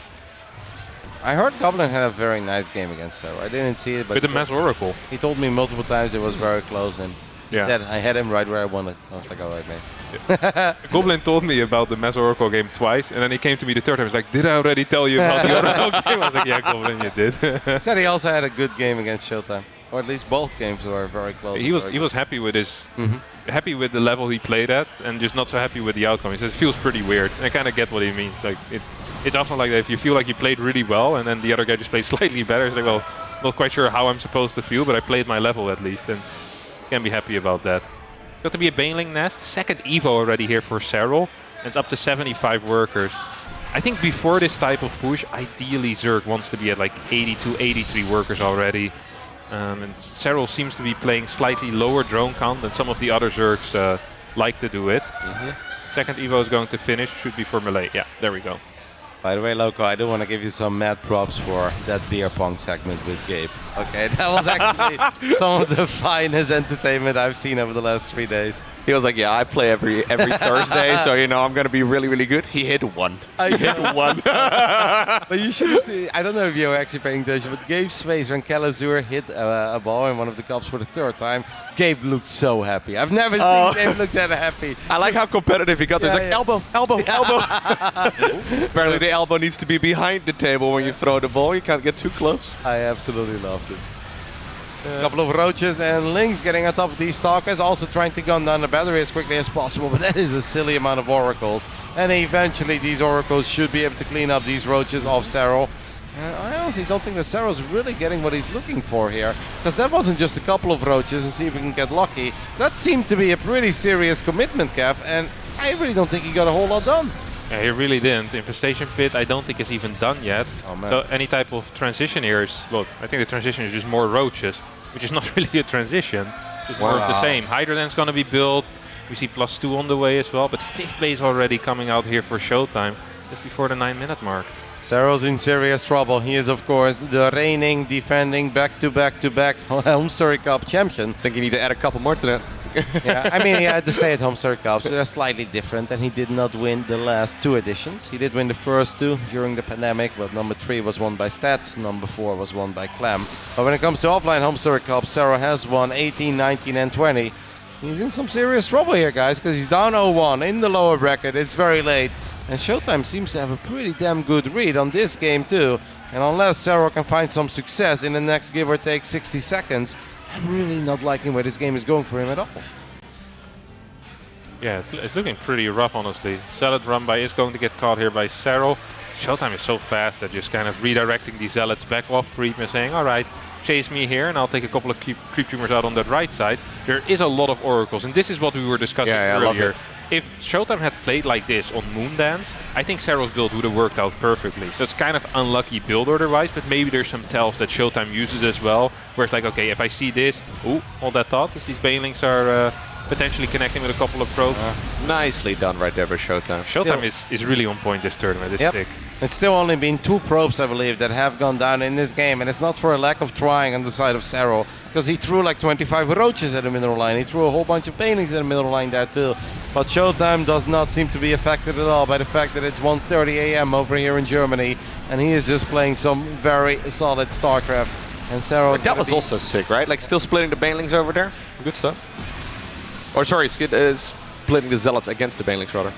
I heard Goblin had a very nice game against Serral. I didn't see it, but with the Mass Oracle. He told me multiple times it was very close, and he said I had him right where I wanted. I was like, all right, mate. Goblin told me about the Mass Oracle game twice, and then he came to me the 3rd time. He was like, did I already tell you about the Oracle game? I was like, yeah, Goblin, you did. He said he also had a good game against ShoWTimE, or at least both games were very close. He was happy with his happy with the level he played at, and just not so happy with the outcome. He says it feels pretty weird. And I kind of get what he means. Like it's often like that. If you feel like you played really well, and then the other guy just plays slightly better, it's like, well, not quite sure how I'm supposed to feel, but I played my level at least, and can be happy about that. Got to be a Baneling Nest, 2nd Evo already here for Serral, and it's up to 75 workers. I think before this type of push, ideally Zerg wants to be at like 82, 83 workers already. And Serral seems to be playing slightly lower drone count than some of the other Zergs like to do it. 2nd Evo is going to finish, should be for Melee. Yeah, there we go. By the way, Loco, I do want to give you some mad props for that beer pong segment with Gabe. Okay, that was actually some of the finest entertainment I've seen over the last 3 days. He was like, yeah, I play every Thursday, so you know I'm going to be really, really good. He hit 1. He hit 1. But you should see, I don't know if you were actually paying attention, but Gabe's face when Elazer hit a ball in one of the cups for the 3rd time, Gabe looked so happy. I've never seen Gabe look that happy. I like how competitive he got. There's like, elbow. Apparently the elbow needs to be behind the table when you throw the ball. You can't get too close. I absolutely loved it. A couple of roaches and Lynx getting on top of these stalkers, also trying to gun down the battery as quickly as possible, but that is a silly amount of oracles. And eventually these oracles should be able to clean up these roaches off Serral. I honestly don't think that Serral's really getting what he's looking for here, because that wasn't just a couple of roaches and see if we can get lucky. That seemed to be a pretty serious commitment, Kev, and I really don't think he got a whole lot done. Yeah, he really didn't. Infestation Pit, I don't think is even done yet. Oh, man. So any type of transition here is, well, I think the transition is just more roaches, which is not really a transition. Just more of the same. Hydroden's going to be built. We see +2 on the way as well, but 5th base already coming out here for ShoWTimE just before the 9-minute mark. Serral's in serious trouble. He is, of course, the reigning, defending, back-to-back HomeStory Cup champion. I think you need to add a couple more to that. Yeah, I mean, he had to stay at HomeStory Cup, so they're slightly different, and he did not win the last 2 editions. He did win the first 2 during the pandemic, but number 3 was won by Stats, number 4 was won by Clem. But when it comes to offline HomeStory Cup, Serral has won 18, 19, and 20. He's in some serious trouble here, guys, because he's down 0-1 in the lower bracket. It's very late. And ShoWTimE seems to have a pretty damn good read on this game too. And unless Serral can find some success in the next give or take 60 seconds, I'm really not liking where this game is going for him at all. Yeah, it's looking pretty rough, honestly. Zealot run by is going to get caught here by Serral. ShoWTimE is so fast that just kind of redirecting these Zealots back off creep and saying, all right, chase me here and I'll take a couple of creep tumors out on that right side. There is a lot of oracles, and this is what we were discussing earlier. If ShoWTimE had played like this on Moondance, I think Serral's build would have worked out perfectly. So it's kind of unlucky build order-wise, but maybe there's some tells that ShoWTimE uses as well, where it's like, okay, if I see this, hold that thought, because these banelings are potentially connecting with a couple of probes. Nicely done right there by ShoWTimE. ShoWTimE is really on point this tournament, it's sick. It's still only been 2 probes, I believe, that have gone down in this game, and it's not for a lack of trying on the side of Serral, because he threw like 25 roaches at the middle line. He threw a whole bunch of banelings at the middle line there too. But ShoWTimE does not seem to be affected at all by the fact that it's 1:30 a.m. over here in Germany, and he is just playing some very solid StarCraft. And Serral that was also sick, right? Like still splitting the banelings over there. Good stuff. Or sorry, splitting the Zealots against the banelings rather.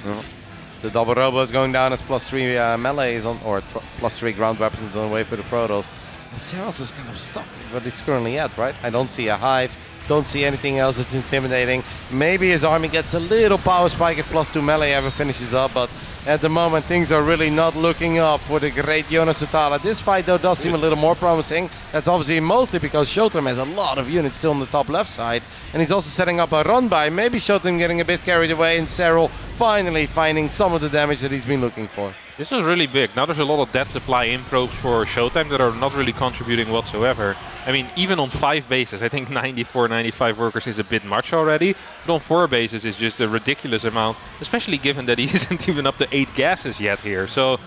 The double robo is going down as +3 melee is on, or +3 ground weapons is on the way for the Protoss. And Serral's is kind of stuck but it's currently at, right? I don't see a hive, don't see anything else that's intimidating. Maybe his army gets a little power spike at +2 melee ever finishes up, but at the moment things are really not looking up for the great Jonas Sutala. This fight though does seem a little more promising. That's obviously mostly because ShoWTimE has a lot of units still on the top left side, and he's also setting up a run by. Maybe ShoWTimE getting a bit carried away and Serral finally finding some of the damage that he's been looking for. This was really big. Now there's a lot of dead supply in probes for ShoWTimE that are not really contributing whatsoever. I mean, even on 5 bases, I think 94, 95 workers is a bit much already. But on 4 bases is just a ridiculous amount, especially given that he isn't even up to 8 gases yet here. So,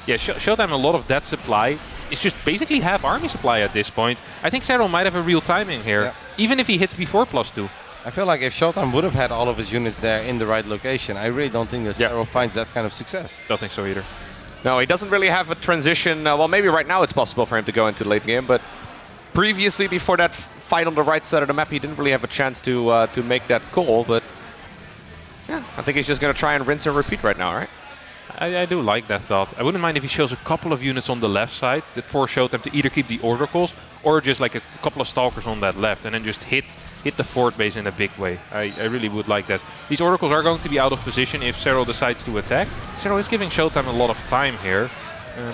yeah, ShoWTimE a lot of dead supply. It's just basically half army supply at this point. I think Serral might have a real timing here, even if he hits before +2. I feel like if ShoWTimE would have had all of his units there in the right location, I really don't think that Serral finds that kind of success. Don't think so either. No, he doesn't really have a transition. Well, maybe right now it's possible for him to go into the late game, but previously, before that fight on the right side of the map, he didn't really have a chance to make that call. But yeah, I think he's just going to try and rinse and repeat right now, right? I do like that thought. I wouldn't mind if he shows a couple of units on the left side that force ShoWTimE to either keep the oracles or just like a couple of stalkers on that left and then just hit the 4th base in a big way. I really would like that. These oracles are going to be out of position if Serral decides to attack. Serral is giving ShoWTimE a lot of time here.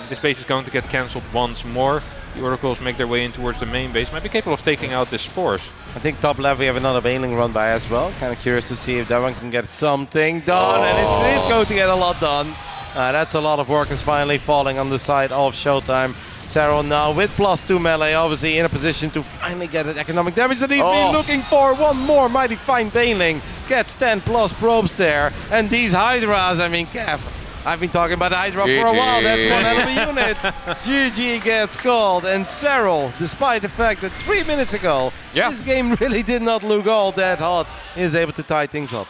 This base is going to get cancelled once more. The oracles make their way in towards the main base. Might be capable of taking out the spores. I think top left we have another baneling run by as well. Kind of curious to see if that one can get something done. And it is going to get a lot done. That's a lot of workers finally falling on the side of ShoWTimE. Serral now with +2 melee, obviously in a position to finally get an economic damage that he's been looking for. One more mighty fine baneling gets 10+ probes there. And these Hydras, I mean, Kev, I've been talking about the Hydra for a while. That's one hell of a unit. GG gets called. And Serral, despite the fact that 3 minutes ago, this game really did not look all that hot, is able to tie things up.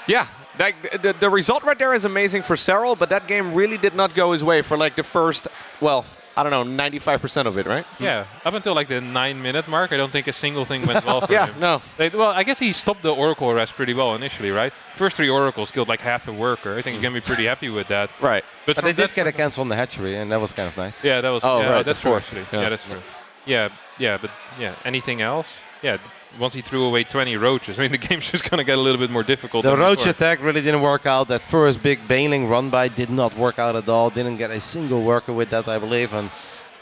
Yeah. The result right there is amazing for Serral, but that game really did not go his way for like the first, well, I don't know, 95% of it, right? Yeah, up until like the 9-minute mark, I don't think a single thing went well for him. No. Well, I guess he stopped the Oracle arrest pretty well initially, right? First 3 Oracles killed like half a worker. I think you can be pretty happy with that. Right. But they did get a cancel on the hatchery, and that was kind of nice. Yeah, that was. right, that's true actually. Yeah, that's true. Yeah, Yeah, but anything else? Yeah, once he threw away 20 roaches, I mean, the game's just going to get a little bit more difficult. The than roach before. attack really didn't work out. That first big baling run by did not work out at all. Didn't get a single worker with that, I believe. And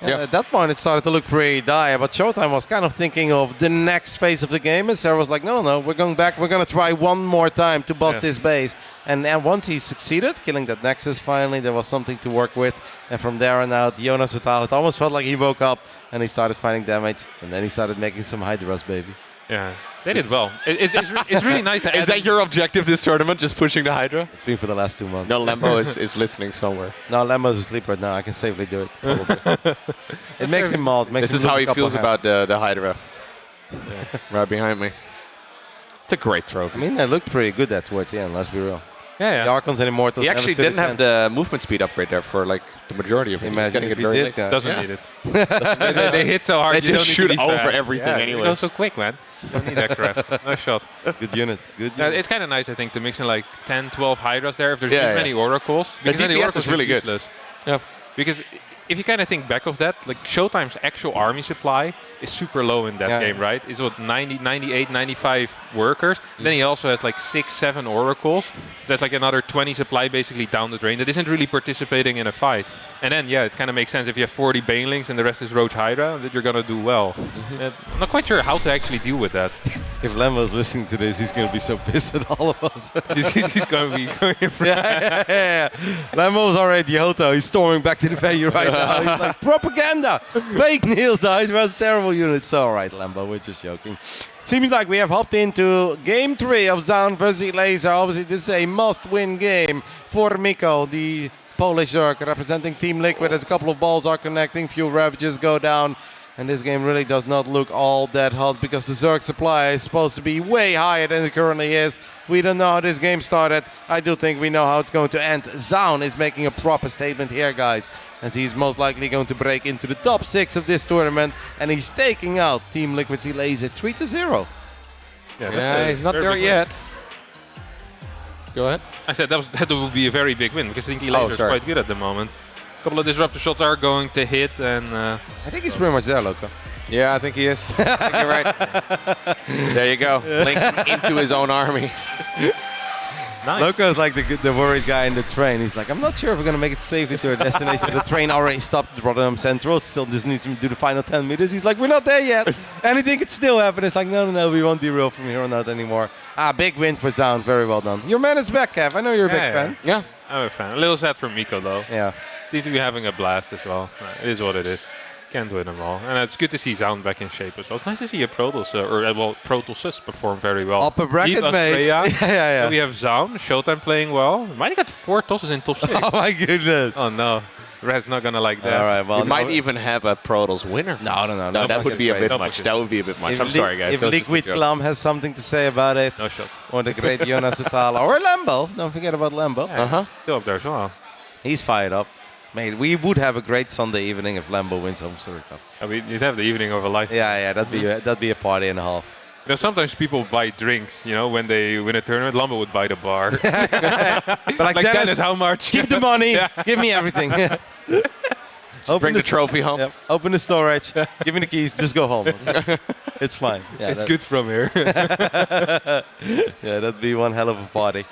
at that point, it started to look pretty dire. But ShoWTimE was kind of thinking of the next phase of the game. And Serral was like, no, we're going back. We're going to try one more time to bust this base. And once he succeeded, killing that Nexus finally, there was something to work with. And from there on out, Jonas Serral, it almost felt like he woke up and he started finding damage. And then he started making some Hydras, baby. Yeah, they did well. It's really nice to Is that your objective this tournament, just pushing the Hydra? It's been for the last 2 months. No, Lambo is listening somewhere. No, Lambo's asleep right now. I can safely do it. Probably. It makes him mild. This is how he feels about the Hydra. Right behind me. It's a great trophy. I mean, they looked pretty good there towards the end, let's be real. Yeah. The Archons and Immortals. He actually didn't have the movement speed upgrade there for like the majority of it. Imagine He's if getting he it did. very late. Doesn't need it. they hit so hard. They you just don't shoot need to be over fast. everything You anyways. go so quick, man. You don't need that crap. No shot. Good unit. Good Yeah, unit. it's kind of nice, I think, to mix in like 10, 12 Hydras there. If there's Yeah, this yeah. many Oracles. The Because then DPS Oracles is really good. useless. Yeah. Because if you kind of think back of that, like ShoWTimE's actual army supply is super low in that game, right? It's what 90, 98, 95 workers. Then he also has like 6, 7 oracles. That's like another 20 supply basically down the drain that isn't really participating in a fight. And then it kind of makes sense if you have 40 Banelings and the rest is Roach Hydra that you're gonna do well. I'm not quite sure how to actually deal with that. If Lambo's listening to this, he's going to be so pissed at all of us. he's going to be going yeah. Lambo's already Yoto. He's storming back to the venue right now. He's like, propaganda! Fake news, the Hydra's a terrible unit. It's all right, Lambo. We're just joking. Seems like we have hopped into Game 3 of Zoun versus Elazer. Obviously, this is a must-win game for Mikko, the Polish Zerg, representing Team Liquid as a couple of balls are connecting, few Ravages go down. And this game really does not look all that hot because the Zerg supply is supposed to be way higher than it currently is. We don't know how this game started. I do think we know how it's going to end. Zoun is making a proper statement here, guys, as he's most likely going to break into the top 6 of this tournament. And he's taking out Team Liquid's Elazer 3-0. Yeah, he's not there yet. Go ahead. I said that would be a very big win because I think Elazer is quite good at the moment. A couple of disruptor shots are going to hit, and I think he's pretty much there, Loco. Yeah, I think he is. I think you're right. There you go. Linking into his own army. Nice. Loco is like the worried guy in the train. He's like, I'm not sure if we're going to make it safely to our destination. The train already stopped Rotterdam Central. It still just needs to do the final 10 meters. He's like, we're not there yet. Anything could still happen. It's like, no, we won't derail from here on out anymore. Big win for Zoun. Very well done. Your man is back, Kev. I know you're a big fan. Yeah. I'm a fan. A little sad for Mikko, though. Yeah. Seems to be having a blast as well. It is what it is. Can't win them all. And it's good to see Zoun back in shape as well. It's nice to see a Protoss, Protoss perform very well. Upper bracket, Neeb, mate. Astrea. Yeah. And we have Zoun, ShoWTimE playing well. Might have got 4 tosses in top 6. Oh my goodness. Oh no. Red's not gonna like that. All right, well, We might even have a Protoss winner. No, that would be a bit much. That would be a bit much. I'm sorry, guys. If That was just a Liquid joke. Clem has something to say about it, No shot. or the great Jonas Serral, or Lambo, don't forget about Lambo. Still up there as well. He's fired up. Mate, we would have a great Sunday evening if Lambo wins HomeStory Cup. I mean, you'd have the evening of a lifetime. Yeah, that'd be a party and a half. You know, sometimes people buy drinks, when they win a tournament. Lambo would buy the bar. But like Dennis, how much? Keep the money. Give me everything. Bring the trophy home. Yep. Open the storage. Give me the keys. Just go home. It's fine. Yeah, it's good from here. Yeah, that'd be one hell of a party.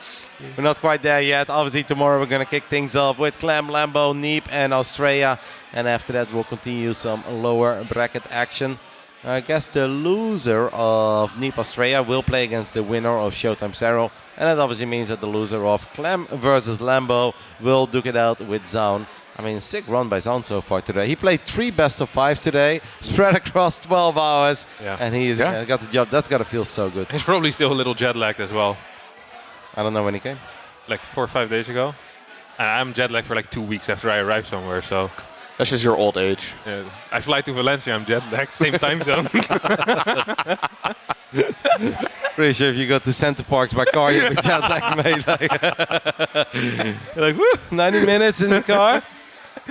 We're not quite there yet. Obviously, tomorrow we're going to kick things off with Clem, Lambo, Neeb, and Astrea. And after that, we'll continue some lower bracket action. I guess the loser of Neeb Astrea will play against the winner of ShoWTimE Serral. And that obviously means that the loser of Clem versus Lambo will duke it out with Zoun. I mean, sick run by Zoun so far today. He played 3 best of 5s today, spread across 12 hours, and he's got the job. That's got to feel so good. He's probably still a little jet lagged as well. I don't know when he came. Like 4 or 5 days ago. And I'm jet lagged for like 2 weeks after I arrived somewhere, so... That's just your old age. Yeah. I fly to Valencia, I'm jet lagged, same time zone. Pretty sure if you go to Center Parks by car, you'll be jet lagged, mate. You're like, woo, 90 minutes in the car.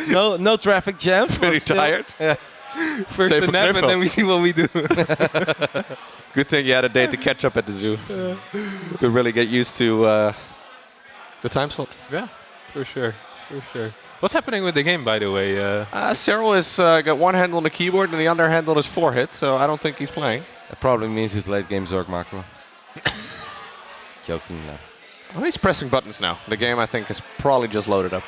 No traffic jams. Pretty tired. Yeah. First the nap and then we see what we do. Good thing you had a day to catch up at the zoo. Could really get used to the time slot. Yeah, for sure. What's happening with the game, by the way? Serral has got one hand on the keyboard and the other hand on his forehead, so I don't think he's playing. That probably means his late game Zerg macro. Joking now. Oh, he's pressing buttons now. The game, I think, is probably just loaded up.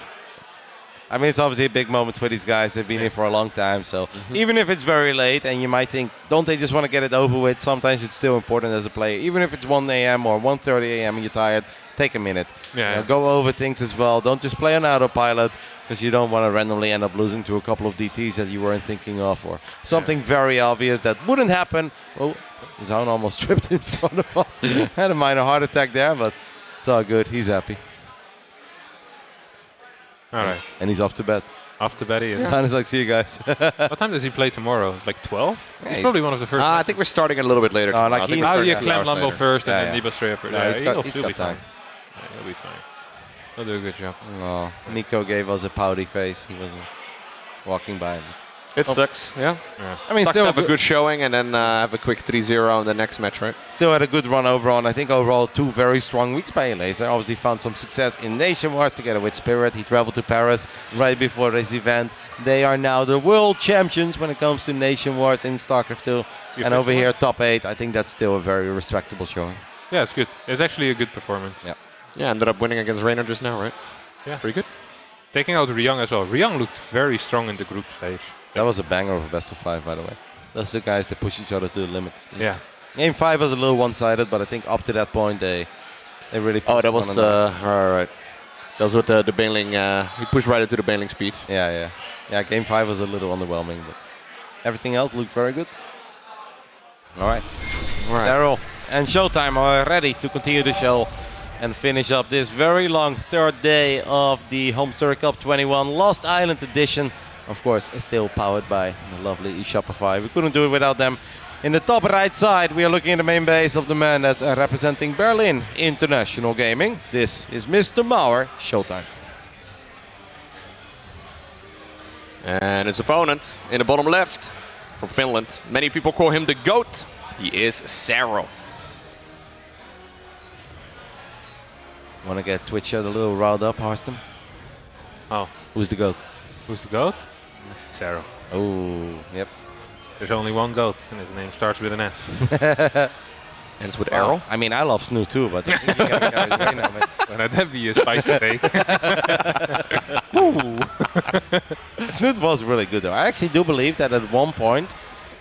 I mean, it's obviously a big moment for these guys. They've been here for a long time, so even if it's very late and you might think, don't they just want to get it over with? Sometimes it's still important as a player. Even if it's 1 a.m. or 1:30 a.m. and you're tired, take a minute. Go over things as well. Don't just play on autopilot because you don't want to randomly end up losing to a couple of DTs that you weren't thinking of or something very obvious that wouldn't happen. Oh, Zoun almost tripped in front of us. Had a minor heart attack there, but it's all good. He's happy. All right. And he's off to bed. Off to bed he is. Sounds like, see you guys. What time does he play tomorrow? Like 12? Yeah, He's probably one of the first. I think we're starting a little bit later. Like Clem Lambo first and then Neeb Astrea first. No, He'll he's be got fine. time. Yeah, he'll be fine. He'll do a good job. Oh, Nico gave us a pouty face. He wasn't walking by. It sucks, yeah. I mean, sucks still to have a good showing and then have a quick 3-0 in the next match, right? Still had a good run overall, and I think overall 2 very strong weeks by Elazer. Obviously found some success in Nation Wars together with Spirit. He traveled to Paris right before this event. They are now the world champions when it comes to Nation Wars in StarCraft 2. And over here, top 8. I think that's still a very respectable showing. Yeah, it's good. It's actually a good performance. Yeah, ended up winning against Reynor just now, right? Yeah, pretty good. Taking out Ryung as well. Ryung looked very strong in the group stage. That was a banger of a best of 5, by the way. Those are the guys that push each other to the limit. Yeah. Game 5 was a little one-sided, but I think up to that point they really pushed. Oh, that was right. That was with the Baneling. He pushed right into the Baneling speed. Yeah. Game 5 was a little underwhelming, but everything else looked very good. All right. Serral and ShoWTimE are ready to continue the show and finish up this very long 3rd day of the HomeStory Cup 21 Lost Island edition. Of course, it's still powered by the lovely Shopify. We couldn't do it without them. In the top right side, we are looking at the main base of the man that's representing Berlin International Gaming. This is Mr. Mauer, ShoWTimE. And his opponent in the bottom left from Finland. Many people call him the GOAT. He is Serral. Want to get Twitch a little riled up, Harston? Oh. Who's the GOAT? Who's the GOAT? Serral. Oh, yep. There's only one GOAT, and his name starts with an S. Ends with arrow. I mean, I love Snoot too, but I think you gotta carry his way now, mate. Well, that'd be a spicy take. Snoot was really good, though. I actually do believe that at one point,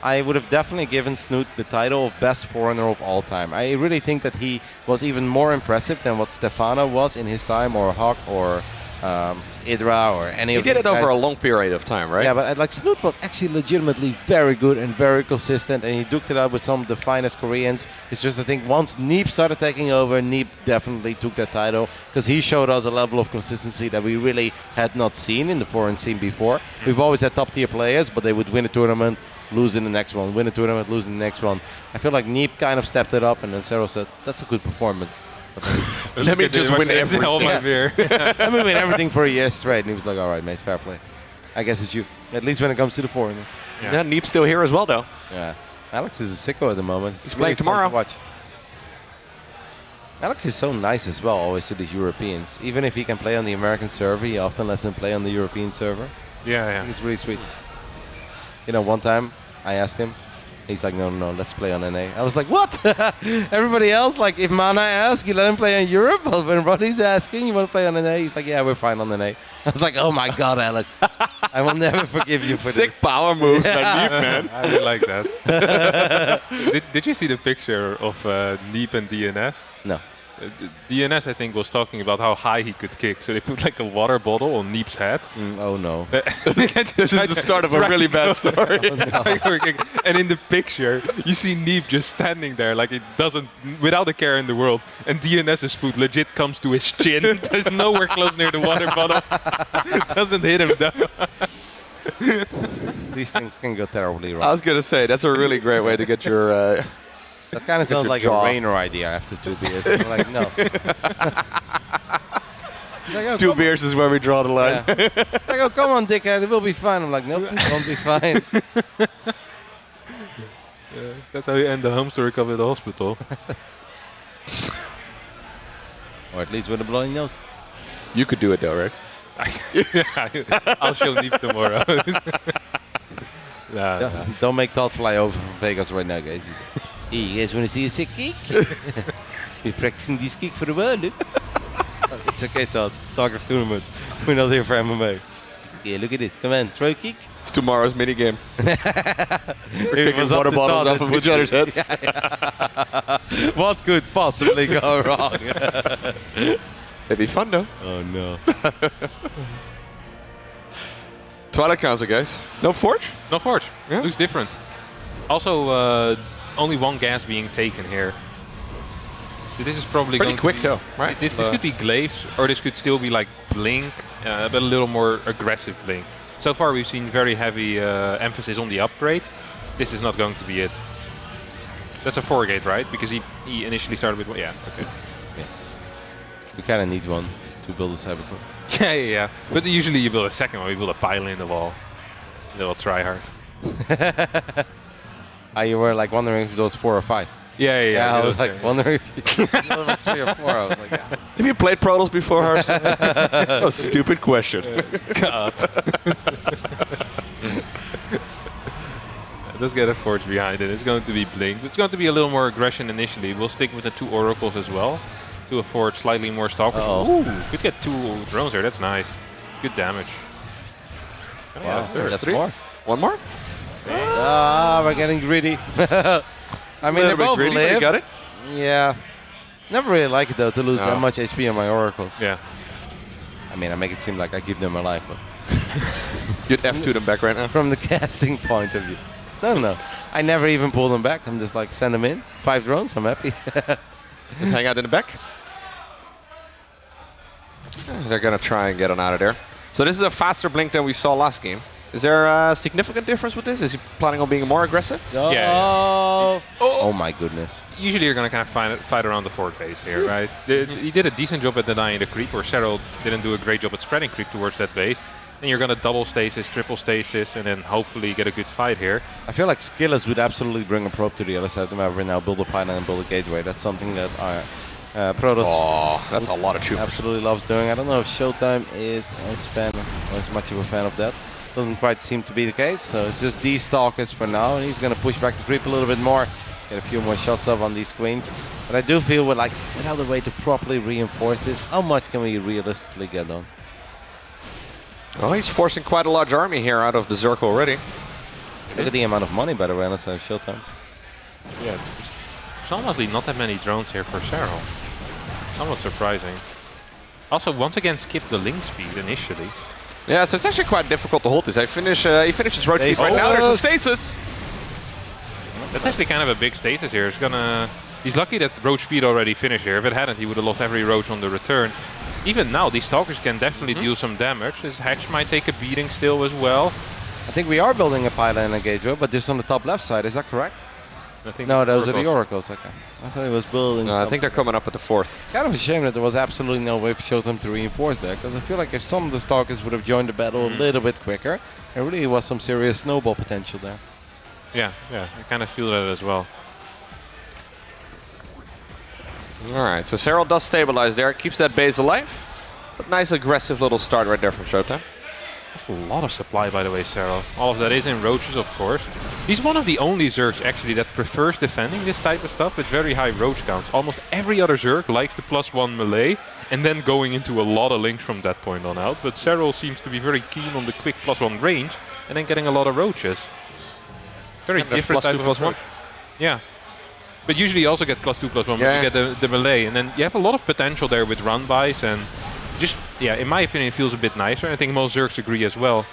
I would have definitely given Snoot the title of best foreigner of all time. I really think that he was even more impressive than what Stefano was in his time, or Hawk, or Idra, or any of these guys. He did it over a long period of time, right? Yeah, but like Snoot was actually legitimately very good and very consistent, and he duked it out with some of the finest Koreans. It's just, I think, once Neeb started taking over, Neeb definitely took that title, because he showed us a level of consistency that we really had not seen in the foreign scene before. We've always had top-tier players, but they would win a tournament, lose in the next one, win a tournament, lose in the next one. I feel like Neeb kind of stepped it up, and then Serral said, that's a good performance. Let me just win everything. Let me win everything for a year straight. And he was like, all right, mate, fair play. I guess it's you. At least when it comes to the foreigners. Yeah, Neeb's still here as well, though. Yeah. Alex is a sicko at the moment. It's He's playing tomorrow. To watch. Alex is so nice as well, always to these Europeans. Even if he can play on the American server, he often lets them play on the European server. Yeah. I think it's really sweet. You know, one time I asked him, he's like, no, let's play on NA. I was like, what? Everybody else, like, if Mana asks, you let him play on Europe? But when Roddy's asking, you want to play on NA? He's like, yeah, we're fine on NA. I was like, oh my God, Alex. I will never forgive you for Sick this. power moves by Neeb, man. I really like that. Did you see the picture of Neeb and DNS? No. DNS, I think, was talking about how high he could kick. So they put like a water bottle on Neeb's head. Oh no. This is the start of a really bad story. And in the picture, you see Neeb just standing there like it doesn't, without a care in the world. And DNS's foot legit comes to his chin. There's nowhere close near the water bottle. It doesn't hit him though. These things can go terribly wrong. I was going to say, that's a really great way to get your... that kind of sounds like jaw. a Reynor idea after 2 beers. I'm like, no. Like, oh, 2 beers is where we draw the line. Yeah. Like, oh, come on, dickhead, it will be fine. I'm like, nope, it won't be fine. That's how you end the HomeStory Cup at the hospital. Or at least with a bloody nose. You could do it though, right? I'll show Neeb tomorrow. Yeah, don't make Todd fly over from Vegas right now, guys. Hey, you guys want to see a sick kick? We're practicing this kick for the world, look. It's okay, Todd. It's StarCraft tournament. We're not here for MMA. Yeah, look at this. Come on, throw a kick. It's tomorrow's minigame. We're kicking water bottles off of each other's heads. What could possibly go wrong? It'd be fun, though. Oh, no. Twilight Council, guys. No Forge? No Forge. Yeah. Looks different. Also, only one gas being taken here. So this is probably pretty going quick, to be, though, right? This could be Glaives, or this could still be like Blink, but a little more aggressive Blink. So far, we've seen very heavy emphasis on the upgrade. This is not going to be it. That's a 4-gate, right? Because he initially started with... Yeah, okay. Yeah. We kind of need one to build a Cybercore. Yeah. But usually you build a second one. You build a pile in the wall. They will try hard. You were like wondering if those 4 or 5. Yeah. I was like wondering if you level 3 or 4. I was like, yeah. Have you played Protoss before, Hars? That was a stupid question. God. Let's get a Forge behind it. It's going to be Blink. It's going to be a little more aggression initially. We'll stick with the 2 Oracles as well to afford slightly more Stalkers. Ooh, could get 2 drones there. That's nice. It's good damage. Wow, that's 3. more. One more? We're getting greedy. I mean, they both greedy, live. you got it? Yeah. Never really like it, though, to lose that much HP on my Oracles. Yeah. I mean, I make it seem like I keep them alive, but... You'd F2 them back right now? From the casting point of view. No. I never even pull them back. I'm just like, send them in. 5 drones, I'm happy. Just hang out in the back. They're going to try and get on out of there. So this is a faster Blink than we saw last game. Is there a significant difference with this? Is he planning on being more aggressive? Yeah. Oh my goodness. Usually you're going to kind of fight around the Fort base here, right? He did a decent job at denying the creep, or Serral didn't do a great job at spreading creep towards that base. And you're going to double stasis, triple stasis, and then hopefully get a good fight here. I feel like Skillers would absolutely bring a probe to the other side of the map right now, build a pylon and build a gateway. That's something that Protoss that's a lot of troop. Absolutely loves doing. I don't know if ShoWTimE is as much of a fan of that. Doesn't quite seem to be the case, so it's just these Stalkers for now, and he's going to push back the creep a little bit more, get a few more shots up on these queens. But I do feel without a way to properly reinforce this, how much can we realistically get done? Well, he's forcing quite a large army here out of the Zerk already. Look at the amount of money, by the way, on the side of ShoWTimE. Yeah, there's honestly not that many drones here for Serral. Somewhat surprising. Also, once again, skipped the link speed initially. Yeah, so it's actually quite difficult to hold this. He finishes road speed right now. There's a stasis. That's actually kind of a big stasis here. He's lucky that road speed already finished here. If it hadn't, he would have lost every roach on the return. Even now, these Stalkers can definitely deal some damage. His Hatch might take a beating still as well. I think we are building a pylon and a gateway, but just on the top left side. Is that correct? No, those are the Oracles. Okay. I thought he was building. I think they're coming up at the 4th. Kind of a shame that there was absolutely no way for ShoWTimE to reinforce that, because I feel like if some of the Stalkers would have joined the battle a little bit quicker, there really was some serious snowball potential there. Yeah, I kind of feel that as well. Alright, so Serral does stabilize there, keeps that base alive. But nice aggressive little start right there from ShoWTimE. That's a lot of supply, by the way, Serral. All of that is in roaches, of course. He's one of the only Zergs, actually, that prefers defending this type of stuff with very high roach counts. Almost every other Zerg likes the +1 melee, and then going into a lot of links from that point on out. But Serral seems to be very keen on the quick +1 range, and then getting a lot of roaches. Very different type of approach. Yeah. But usually you also get +2/+1 when you get the melee, and then you have a lot of potential there with run-bys, and just, in my opinion, it feels a bit nicer. I think most Zergs agree as well.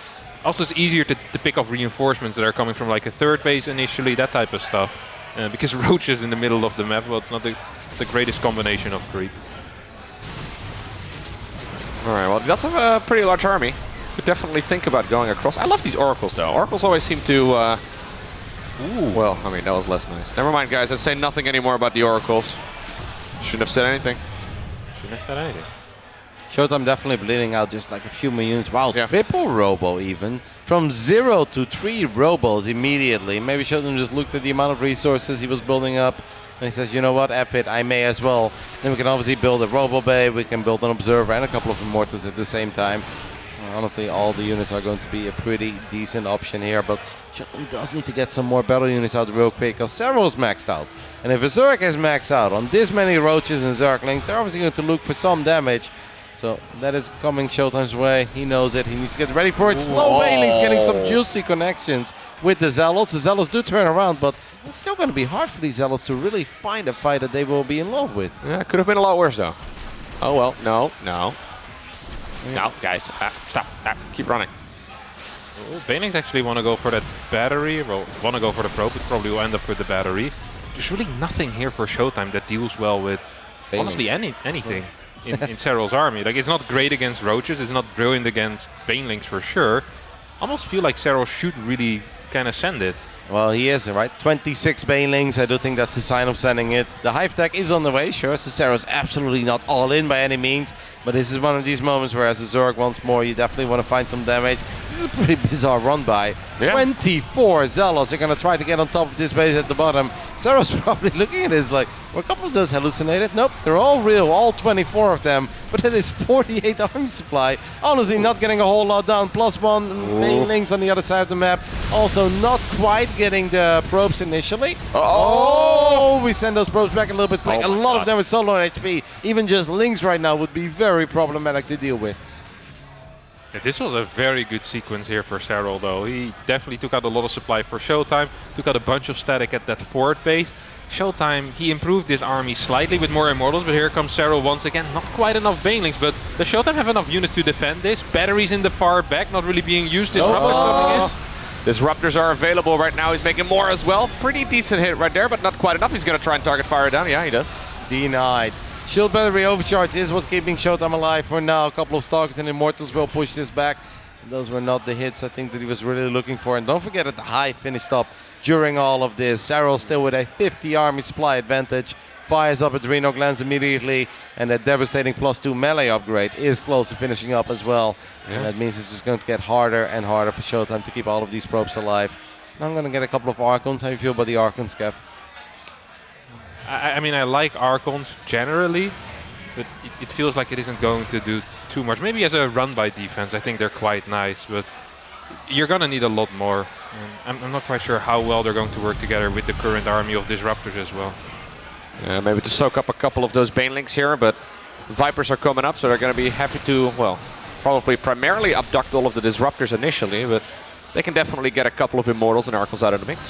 Also, it's easier to pick off reinforcements that are coming from like a third base initially, that type of stuff. Because roaches in the middle of the map, well, it's not the greatest combination of creep. Alright, well, he does have a pretty large army. Could definitely think about going across. I love these Oracles, though. Oracles always seem to... Well, I mean, that was less nice. Never mind, guys. Let's say nothing anymore about the Oracles. Shouldn't have said anything. Shouldn't have said anything. ShoWTimE definitely bleeding out just like a few millions. Wow, triple robo even. From 0 to 3 robos immediately. Maybe ShoWTimE just looked at the amount of resources he was building up. And he says, you know what, F it, I may as well. Then we can obviously build a robo bay, we can build an observer and a couple of immortals at the same time. honestly, all the units are going to be a pretty decent option here, but ShoWTimE does need to get some more battle units out real quick, because Serral's maxed out. And if a Zerg is maxed out on this many roaches and Zerglings, they're obviously going to look for some damage. So that is coming ShoWTimE's way. He knows it. He needs to get ready for it. Slow Bailey's getting some juicy connections with the Zealots. The Zealots do turn around, but it's still going to be hard for these Zealots to really find a fight that they will be in love with. Yeah, could have been a lot worse, though. Oh, well. No. No, guys. Stop. Keep running. Banelings actually want to go for that battery. Well, want to go for the probe, but probably will end up with the battery. There's really nothing here for ShoWTimE that deals well with, honestly, anything. In Serral's army. Like, it's not great against roaches, it's not brilliant against banelings for sure. I almost feel like Serral should really kind of send it. Well, he is, right? 26 banelings, I do think that's a sign of sending it. The hive tech is on the way, sure, so Serral's absolutely not all in by any means, but this is one of these moments where as a Zerg once more, you definitely want to find some damage. This is a pretty bizarre run by. Yeah. 24 Zealots, they're going to try to get on top of this base at the bottom. Serral's probably looking at this like, were a couple of those hallucinated? Nope, they're all real, all 24 of them, but it is 48 army supply. Honestly, not getting a whole lot done. +1 banelings on the other side of the map. Also not quite getting the probes initially. We send those probes back a little bit quick. A lot of them with so low HP. Even just links right now would be very problematic to deal with. Yeah, this was a very good sequence here for Serral, though. He definitely took out a lot of supply for ShoWTimE, took out a bunch of static at that forward base. ShoWTimE, he improved this army slightly with more Immortals, but here comes Serral once again. Not quite enough banelings, but does ShoWTimE have enough units to defend this? Batteries in the far back, not really being used. Disruptors coming in. Disruptors are available right now. He's making more as well. Pretty decent hit right there, but not quite enough. He's going to try and target fire down. Yeah, he does. Denied. Shield battery overcharge is what's keeping ShoWTimE alive for now. A couple of Stalkers and Immortals will push this back. Those were not the hits I think that he was really looking for. And don't forget that the hive finished up during all of this. Serral still with a 50 army supply advantage. Fires up at Reynor, glance immediately. And that devastating +2 melee upgrade is close to finishing up as well. Yeah. And that means it's just going to get harder and harder for ShoWTimE to keep all of these probes alive. Now I'm going to get a couple of Archons. How do you feel about the Archons, Kev? I mean, I like Archons generally, but it feels like it isn't going to do too much. Maybe as a run-by defense, I think they're quite nice, but you're going to need a lot more. I'm not quite sure how well they're going to work together with the current army of Disruptors as well. Yeah, maybe to soak up a couple of those banelings here, but Vipers are coming up, so they're going to be happy to, well, probably primarily abduct all of the Disruptors initially, but they can definitely get a couple of Immortals and Archons out of the mix.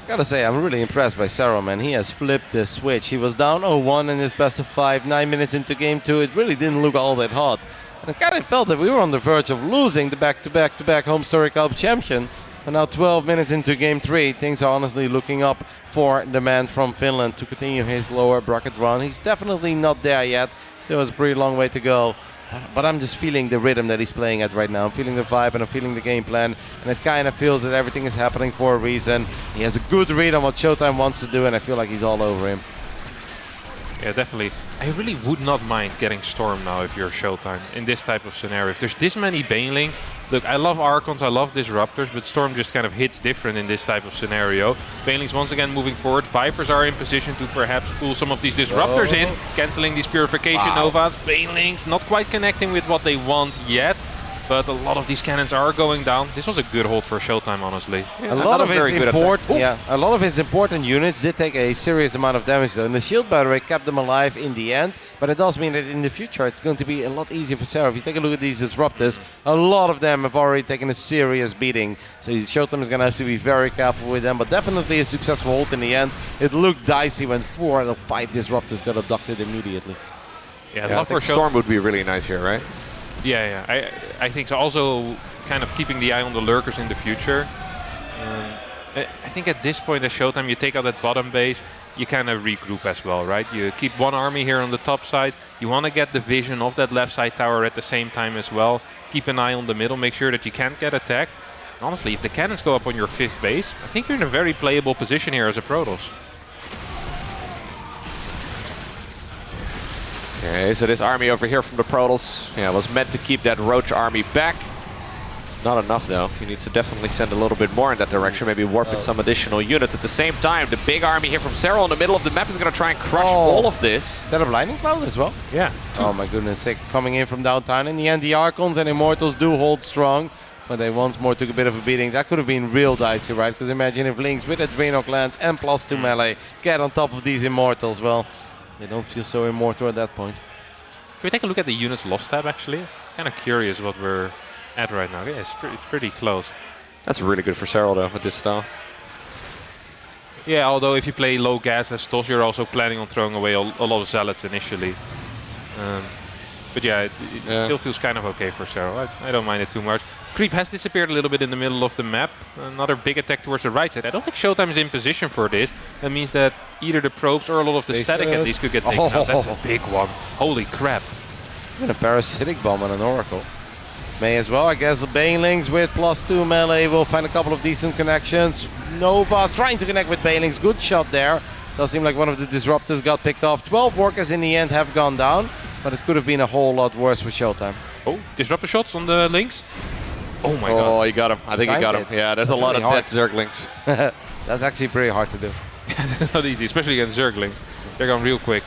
Gotta say, I'm really impressed by Serral, man. He has flipped the switch. He was down 0-1 in his best of 5, 9 minutes into game 2. It really didn't look all that hot. And I kind of felt that we were on the verge of losing the back-to-back HomeStory Cup champion. And now 12 minutes into game 3, things are honestly looking up for the man from Finland to continue his lower bracket run. He's definitely not there yet. Still has a pretty long way to go. But I'm just feeling the rhythm that he's playing at right now. I'm feeling the vibe and I'm feeling the game plan. And it kind of feels that everything is happening for a reason. He has a good read on what ShoWTimE wants to do, and I feel like he's all over him. Yeah, definitely. I really would not mind getting Storm now if you're ShoWTimE in this type of scenario. If there's this many banelings, look, I love Archons, I love Disruptors, but Storm just kind of hits different in this type of scenario. Banelings once again moving forward. Vipers are in position to perhaps pull some of these Disruptors in, cancelling these Purification Novas. Banelings not quite connecting with what they want yet, but a lot of these cannons are going down. This was a good hold for ShoWTimE, honestly. Yeah, a lot of his important units did take a serious amount of damage though, and the shield battery kept them alive in the end. But it does mean that in the future it's going to be a lot easier for Serral. If you take a look at these Disruptors, a lot of them have already taken a serious beating. So ShoWTimE is going to have to be very careful with them, but definitely a successful hold in the end. It looked dicey when 4 out of 5 Disruptors got abducted immediately. Yeah, I think Storm would be really nice here, right? Yeah. I think so. Also, kind of keeping the eye on the lurkers in the future. I think at this point as ShoWTimE, you take out that bottom base, you kind of regroup as well, right? You keep one army here on the top side. You want to get the vision of that left side tower at the same time as well. Keep an eye on the middle, make sure that you can't get attacked. And honestly, if the cannons go up on your 5th base, I think you're in a very playable position here as a Protoss. Okay, so this army over here from the Protoss was meant to keep that Roach army back. Not enough, though. He needs to definitely send a little bit more in that direction, maybe warp in some additional units. At the same time, the big army here from Serral in the middle of the map is going to try and crush all of this. Instead of Lightning Cloud as well? Yeah. Oh my goodness sake, coming in from downtown. In the end, the Archons and Immortals do hold strong, but they once more took a bit of a beating. That could have been real dicey, right? Because imagine if Lynx with a Reynor glance and +2 melee get on top of these Immortals. Well, they don't feel so immortal at that point. Can we take a look at the units lost tab, actually? Kind of curious what we're at right now. Yeah, it's pretty close. That's really good for Serral, though, with this style. Yeah, although if you play low gas as Toss, you're also planning on throwing away a lot of Zealots initially. But yeah, it still feels kind of okay for Serral. I don't mind it too much. Creep has disappeared a little bit in the middle of the map. Another big attack towards the right side. I don't think ShoWTimE is in position for this. That means that either the probes or a lot of the static at least could get taken out. That's a big one. Holy crap. Even a parasitic bomb on an Oracle. May as well, I guess. The Banelings with +2 melee will find a couple of decent connections. Nova's trying to connect with Banelings. Good shot there. Does seem like one of the disruptors got picked off. 12 workers in the end have gone down, but it could have been a whole lot worse for ShoWTimE. Oh, disruptor shots on the Lynx. Oh my god. Oh, he got him. I think he got him. Yeah, there's That's a lot really of hard. dead Zerglings. That's actually pretty hard to do. It's not easy, especially against Zerglings. They're going real quick.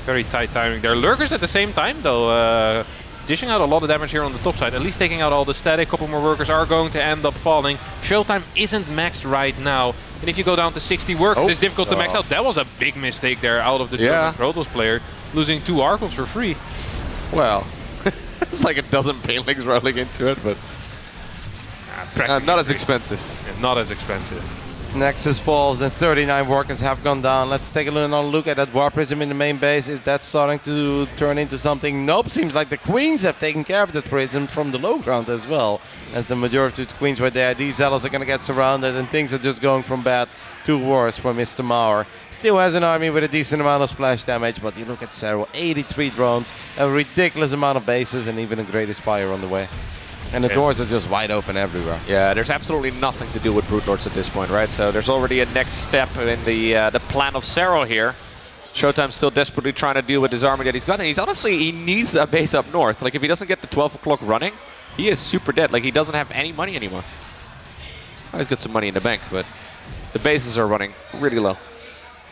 Very tight timing. There are lurkers at the same time, though. Dishing out a lot of damage here on the top side, at least taking out all the static. A couple more workers are going to end up falling. ShoWTimE isn't maxed right now. And if you go down to 60 workers, it's difficult to max out. That was a big mistake there out of the German Protoss player, losing 2 Archons for free. Well, it's like a dozen Banelings rolling into it, but not as expensive. Yeah, not as expensive. Nexus falls and 39 workers have gone down. Let's take another look at that War Prism in the main base. Is that starting to turn into something? Nope, seems like the Queens have taken care of the Prism from the low ground as well. As the majority of the Queens were there, these Zealots are going to get surrounded and things are just going from bad to worse for Mr. Mauer. Still has an army with a decent amount of splash damage, but you look at Serral, 83 drones, a ridiculous amount of bases and even a Great Aspire on the way. And the doors are just wide open everywhere. Yeah, there's absolutely nothing to do with Brood Lords at this point, right? So there's already a next step in the plan of Serral here. ShoWTimE's still desperately trying to deal with his army that he's got. And he needs a base up north. Like, if he doesn't get the 12 o'clock running, he is super dead. Like, he doesn't have any money anymore. Well, he's got some money in the bank, but the bases are running really low.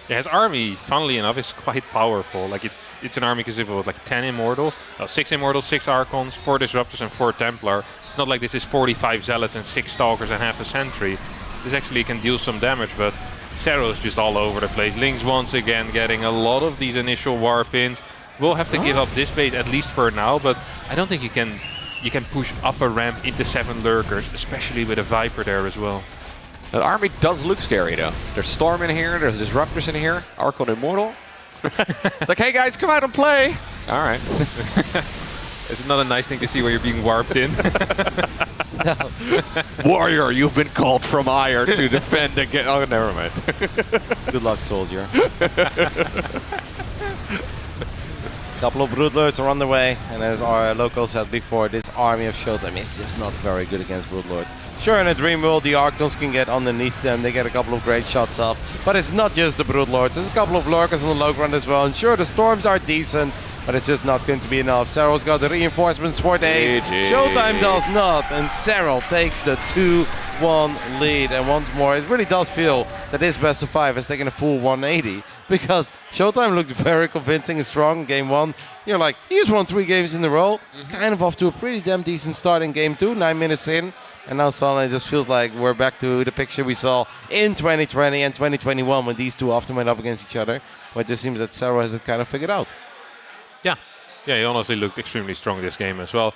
Yeah, his army, funnily enough, is quite powerful. Like, it's an army consistent with like 10 Immortals, 6 Immortals, 6 Archons, 4 Disruptors and 4 Templar. It's not like this is 45 Zealots and 6 Stalkers and half a Sentry. This actually can deal some damage, but Serral is just all over the place. Lynx once again getting a lot of these initial warp ins. We'll have to give up this base at least for now, but I don't think you can push up a ramp into 7 Lurkers, especially with a Viper there as well. The army does look scary, though. There's Storm in here, there's Disruptors in here, Archon Immortal. It's like, hey guys, come out and play! Alright. It's not a nice thing to see where you're being warped in. Warrior, you've been called from Ire to defend against... Oh, never mind. Good luck, soldier. Couple of Broodlords are on the way, and as our local said before, this army of ShoWTimE is just not very good against Broodlords. Sure, in a dream world, the Archons can get underneath them, they get a couple of great shots up, but it's not just the Broodlords, there's a couple of Lurkers on the low ground as well, and sure, the Storms are decent, but it's just not going to be enough. Serral's got the reinforcements for days, ShoWTimE does not, and Serral takes the 2-1 lead, and once more, it really does feel that this best of 5 has taken a full 180, because ShoWTimE looked very convincing and strong in game 1. You're like, he's won 3 games in a row, kind of off to a pretty damn decent start in game 2, 9 minutes in. And now suddenly it just feels like we're back to the picture we saw in 2020 and 2021 when these two often went up against each other. But it just seems that Serral has it kind of figured out. Yeah, he honestly looked extremely strong this game as well.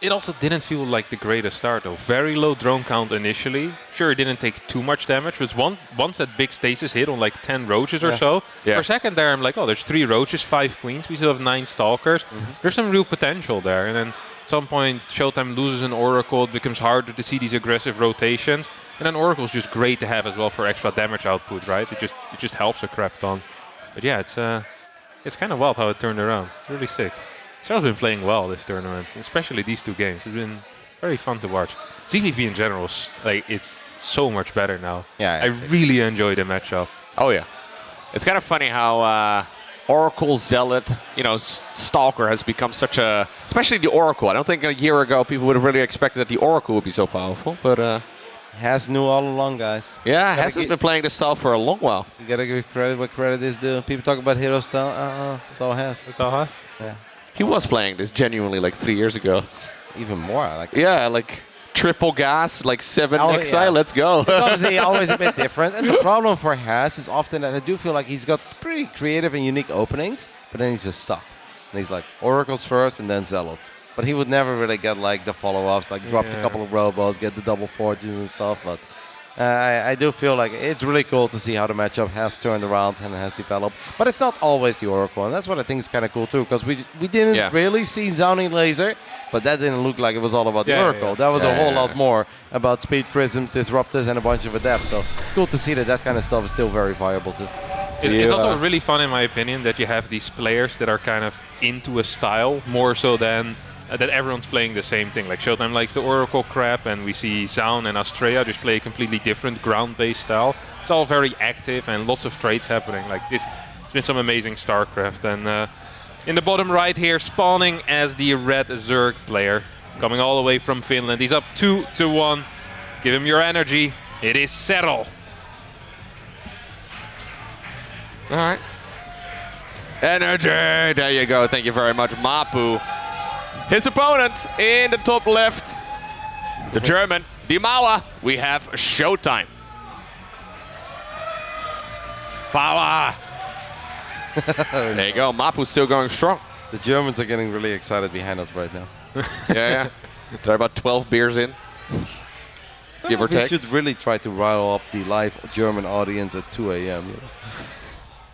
It also didn't feel like the greatest start though. Very low drone count initially. Sure, it didn't take too much damage, but once that big stasis hit on like 10 roaches or so, for a second there I'm like, oh, there's 3 roaches, 5 queens, we still have 9 stalkers. There's some real potential there. And then at some point ShoWTimE loses an Oracle, it becomes harder to see these aggressive rotations. And then Oracle's just great to have as well for extra damage output, right? It just helps a crap ton. But yeah, it's kind of wild how it turned around. It's really sick. Serral's been playing well this tournament, especially these 2 games. It's been very fun to watch. ZVP in general, it's so much better now. Yeah, I really enjoy the matchup. Oh yeah. It's kind of funny how Oracle Zealot, Stalker has become such a, especially the Oracle. I don't think a year ago people would have really expected that the Oracle would be so powerful, but Has knew all along, guys. yeah, Hess has been playing this style for a long while. You gotta give credit where credit is due. People talk about hero style. It's all Hess. It's all Hess. Yeah. He was playing this genuinely like 3 years ago. Even more. Like triple gas, like 7 Oh, XI, yeah. let's go. It's obviously always a bit different. And the problem for Hess is often that I do feel like he's got pretty creative and unique openings, but then he's just stuck. And he's like, Oracles first and then Zealots. But he would never really get like the follow-ups, like dropped a couple of robos, get the double fortunes and stuff. But I do feel like it's really cool to see how the matchup has turned around and has developed. But it's not always the Oracle, and that's what I think is kind of cool too, because we didn't really see Zoun Elazer, but that didn't look like it was all about the Oracle. That was a whole lot more about speed prisms, disruptors, and a bunch of adapts. So it's cool to see that kind of stuff is still very viable too. It's also really fun, in my opinion, that you have these players that are kind of into a style more so than that everyone's playing the same thing. Like ShoWTimE likes the Oracle crap, and we see Zoun and Astrea just play a completely different ground-based style. It's all very active and lots of trades happening. Like this, it's been some amazing StarCraft. And in the bottom right here, spawning as the red Zerg player, coming all the way from Finland. He's up 2-1. Give him your energy. It is Serral. All right. Energy. There you go. Thank you very much, Mapu. His opponent in the top left, the German, Die Mauer. We have ShoWTimE. Power. There you go. Mapu's still going strong. The Germans are getting really excited behind us right now. yeah. They're about 12 beers in. Give or We take. should really try to rile up the live German audience at 2 a.m.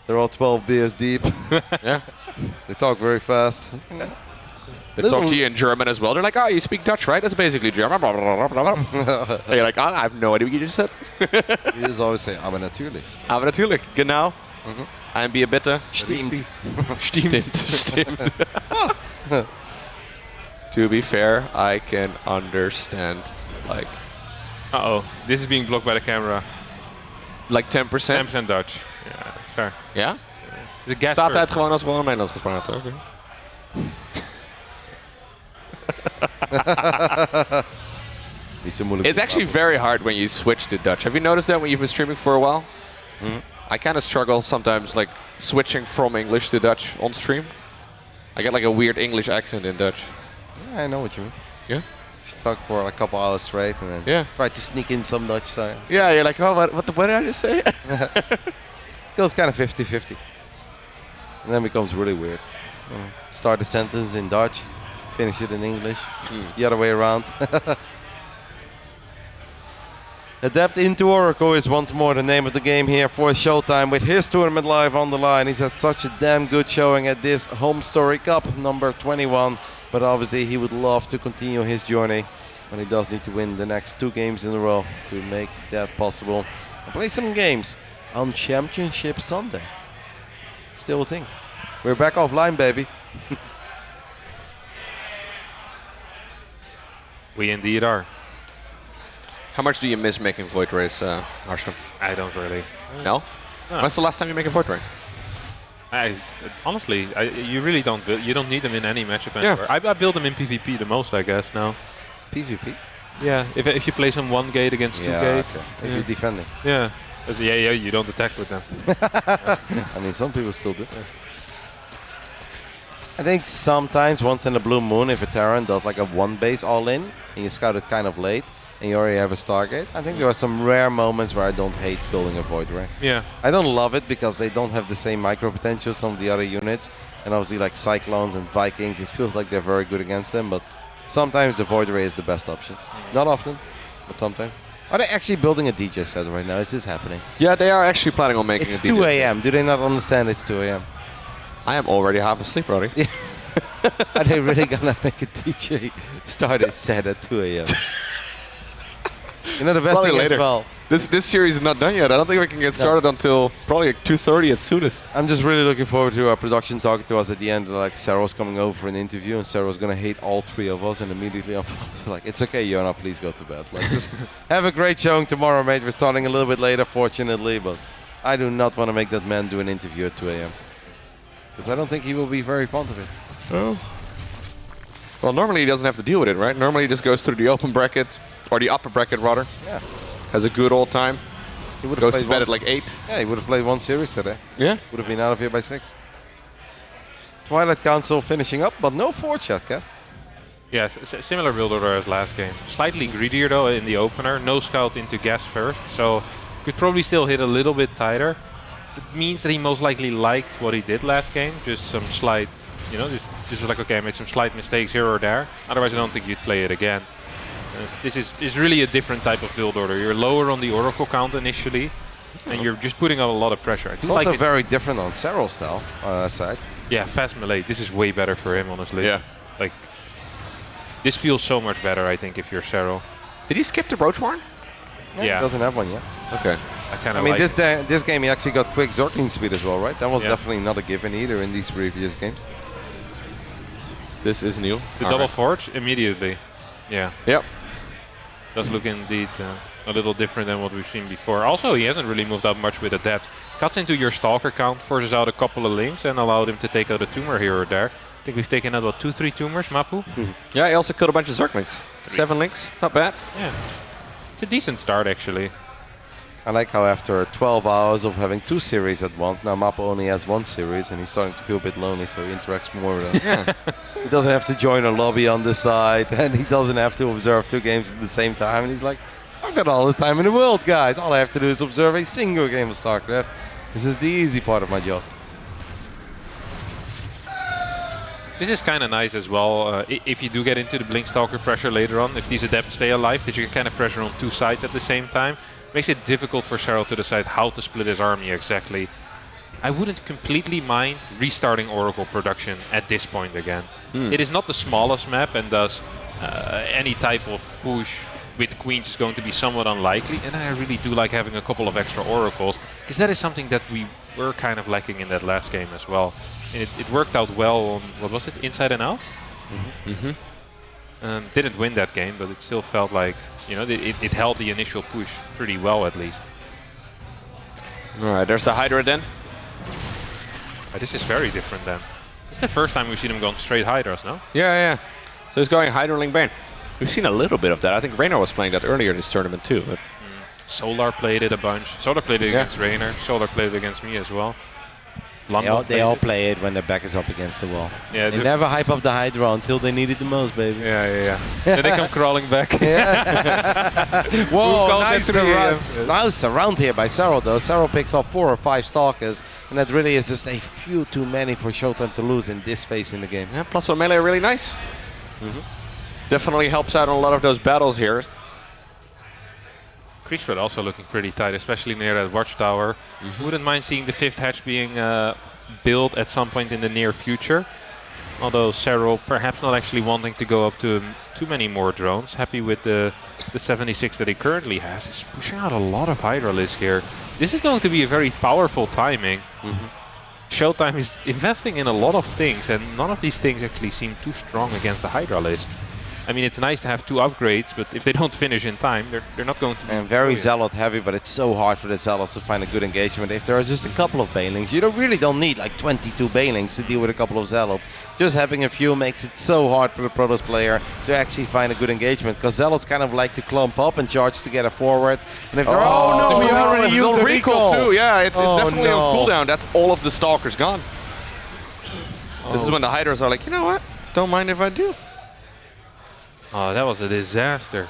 They're all 12 beers deep. Yeah. They talk very fast. They talk to you in German as well. They're like, oh, you speak Dutch, right? That's basically German. And you're like, oh, I have no idea what you just said. You just always say, aber natürlich. Aber natürlich, genau. Ein Bier bitte. Stimmt. Stimmt. Was? To be fair, I can understand, like... Uh-oh, this is being blocked by the camera. Like 10%? 10% Dutch. Yeah, fair. Ja? De gas Staat first. het gewoon als we gewoon Nederlands gaan praten? Oké. It's actually very hard when you switch to Dutch. Have you noticed that when you've been streaming for a while? I kind of struggle sometimes, like switching from English to Dutch on stream. I get like a weird English accent in Dutch. Yeah, I know what you mean. Yeah? You talk for like a couple hours straight and then try to sneak in some Dutch sounds. Yeah, you're like, oh, what did I just say? Goes kind of 50-50. And then becomes really weird. Start a sentence in Dutch, finish it in English, the other way around. Adapt into Oracle is once more the name of the game here for ShoWTimE with his tournament live on the line. He's had such a damn good showing at this HomeStory Cup number 21, but obviously he would love to continue his journey, but he does need to win the next 2 games in a row to make that possible. And play some games on Championship Sunday. Still a thing. We're back offline, baby. We indeed are. How much do you miss making Void Rays, Arsham? I don't really. No? No. When's the last time you make a Void Ray? Honestly, you really don't. You don't need them in any matchup Yeah. anymore. I build them in PvP the most, I guess now. PvP? Yeah. If you play some 1 gate against 2 gate. Okay. If you're defending. Yeah. Yeah. You don't attack with them. I mean, some people still do. I think sometimes, once in a blue moon, if a Terran does like a 1 base all in, and you scout it kind of late, and you already have a Stargate, I think there are some rare moments where I don't hate building a Void Ray. Yeah. I don't love it because they don't have the same micro potential as some of the other units, and obviously like Cyclones and Vikings, it feels like they're very good against them, but sometimes the Void Ray is the best option. Not often, but sometimes. Are they actually building a DJ set right now? Is this happening? Yeah, they are actually planning on making It's a DJ 2 set. a.m. Do they not understand it's 2 a.m.? I am already half asleep, Roddy. Yeah. Are they really gonna make a DJ start his set at 2 a.m.? You know, the best Probably thing later. as well. This series is not done yet. I don't think we can get started until probably like 2:30 at soonest. I'm just really looking forward to our production talking to us at the end. Like Serral's coming over for an interview, and Serral's gonna hate all 3 of us, and immediately I'm like, "It's okay, Jona, please go to bed. Like, just have a great showing tomorrow, mate. We're starting a little bit later, fortunately, but I do not want to make that man do an interview at 2 a.m. Because I don't think he will be very fond of it. Oh. Well, normally he doesn't have to deal with it, right? Normally he just goes through the open bracket, or the upper bracket rather. Yeah. Has a good old time. He would have goes played to bed once. at like 8. Yeah, he would have played one series today. Yeah. Would have been out of here by 6. Twilight Council finishing up, but no forge yet, Kev. Yeah, similar build order as last game. Slightly greedier though in the opener. No scout into gas first, so could probably still hit a little bit tighter. It means that he most likely liked what he did last game. Just some slight, you know, just like, okay, I made some slight mistakes here or there. Otherwise, I don't think you'd play it again. This is really a different type of build order. You're lower on the Oracle count initially, and you're just putting a lot of pressure. It's also very different on Serral style side. Yeah, fast melee. This is way better for him, honestly. Yeah. Like, this feels so much better, I think, if you're Serral. Did he skip the Roach Warren? Yeah. He doesn't have one yet. Okay. I mean, like this game he actually got quick Zergling speed as well, right? That was definitely not a given either in these previous games. This is new. The double forge immediately. Yeah. Yep. Does look indeed a little different than what we've seen before. Also, he hasn't really moved up much with Adept. Cuts into your Stalker count, forces out a couple of links, and allowed him to take out a tumor here or there. I think we've taken out, what, 2-3 tumors, Mapu? Yeah, he also killed a bunch of Zerglings. 7 links, not bad. Yeah. It's a decent start, actually. I like how after 12 hours of having 2 series at once, now Mappo only has 1 series and he's starting to feel a bit lonely, so he interacts more with them. He doesn't have to join a lobby on the side, and he doesn't have to observe 2 games at the same time, and he's like, I've got all the time in the world, guys. All I have to do is observe a single game of StarCraft. This is the easy part of my job. This is kind of nice as well, if you do get into the Blink Stalker pressure later on, if these Adepts stay alive, that you can kind of pressure on 2 sides at the same time. Makes it difficult for Serral to decide how to split his army exactly. I wouldn't completely mind restarting Oracle production at this point again. It is not the smallest map, and thus any type of push with Queens is going to be somewhat unlikely, and I really do like having a couple of extra Oracles, because that is something that we were kind of lacking in that last game as well. And it worked out well on, what was it, Inside and Out? Didn't win that game, but it still felt like, you know, it held the initial push pretty well at least. Alright, there's the Hydra then. This is very different then. It's the first time we've seen him going straight Hydras, no? Yeah. So he's going Hydra Ling Bane. We've seen a little bit of that. I think Reynor was playing that earlier in this tournament too. But Solar played it a bunch. Solar played it against Reynor. Solar played it against me as well. They all play it when their back is up against the wall. Yeah, they never hype up the Hydra until they need it the most, baby. Yeah. Then they come crawling back. Whoa, nice around here by Serral though. Serral picks up 4 or 5 Stalkers, and that really is just a few too many for ShoWTimE to lose in this phase in the game. Yeah, plus 1 melee really nice. Definitely helps out on a lot of those battles here. Creep spread also looking pretty tight, especially near that watchtower. Wouldn't mind seeing the 5th hatch being built at some point in the near future. Although Serral perhaps not actually wanting to go up to too many more drones. Happy with the 76 that he currently has. He's pushing out a lot of Hydralisks here. This is going to be a very powerful timing. ShoWTimE is investing in a lot of things, and none of these things actually seem too strong against the Hydralisk. I mean, it's nice to have 2 upgrades, but if they don't finish in time, they're not going to be... And very Zealot heavy, but it's so hard for the Zealots to find a good engagement. If there are just a couple of Banelings, you really don't need like 22 Banelings to deal with a couple of Zealots. Just having a few makes it so hard for the Protoss player to actually find a good engagement, because Zealots kind of like to clump up and charge to get a forward. And if we already used the recall too. Yeah, it's definitely on cooldown. That's all of the Stalkers gone. This is when the Hydras are like, you know what? Don't mind if I do. Oh, that was a disaster.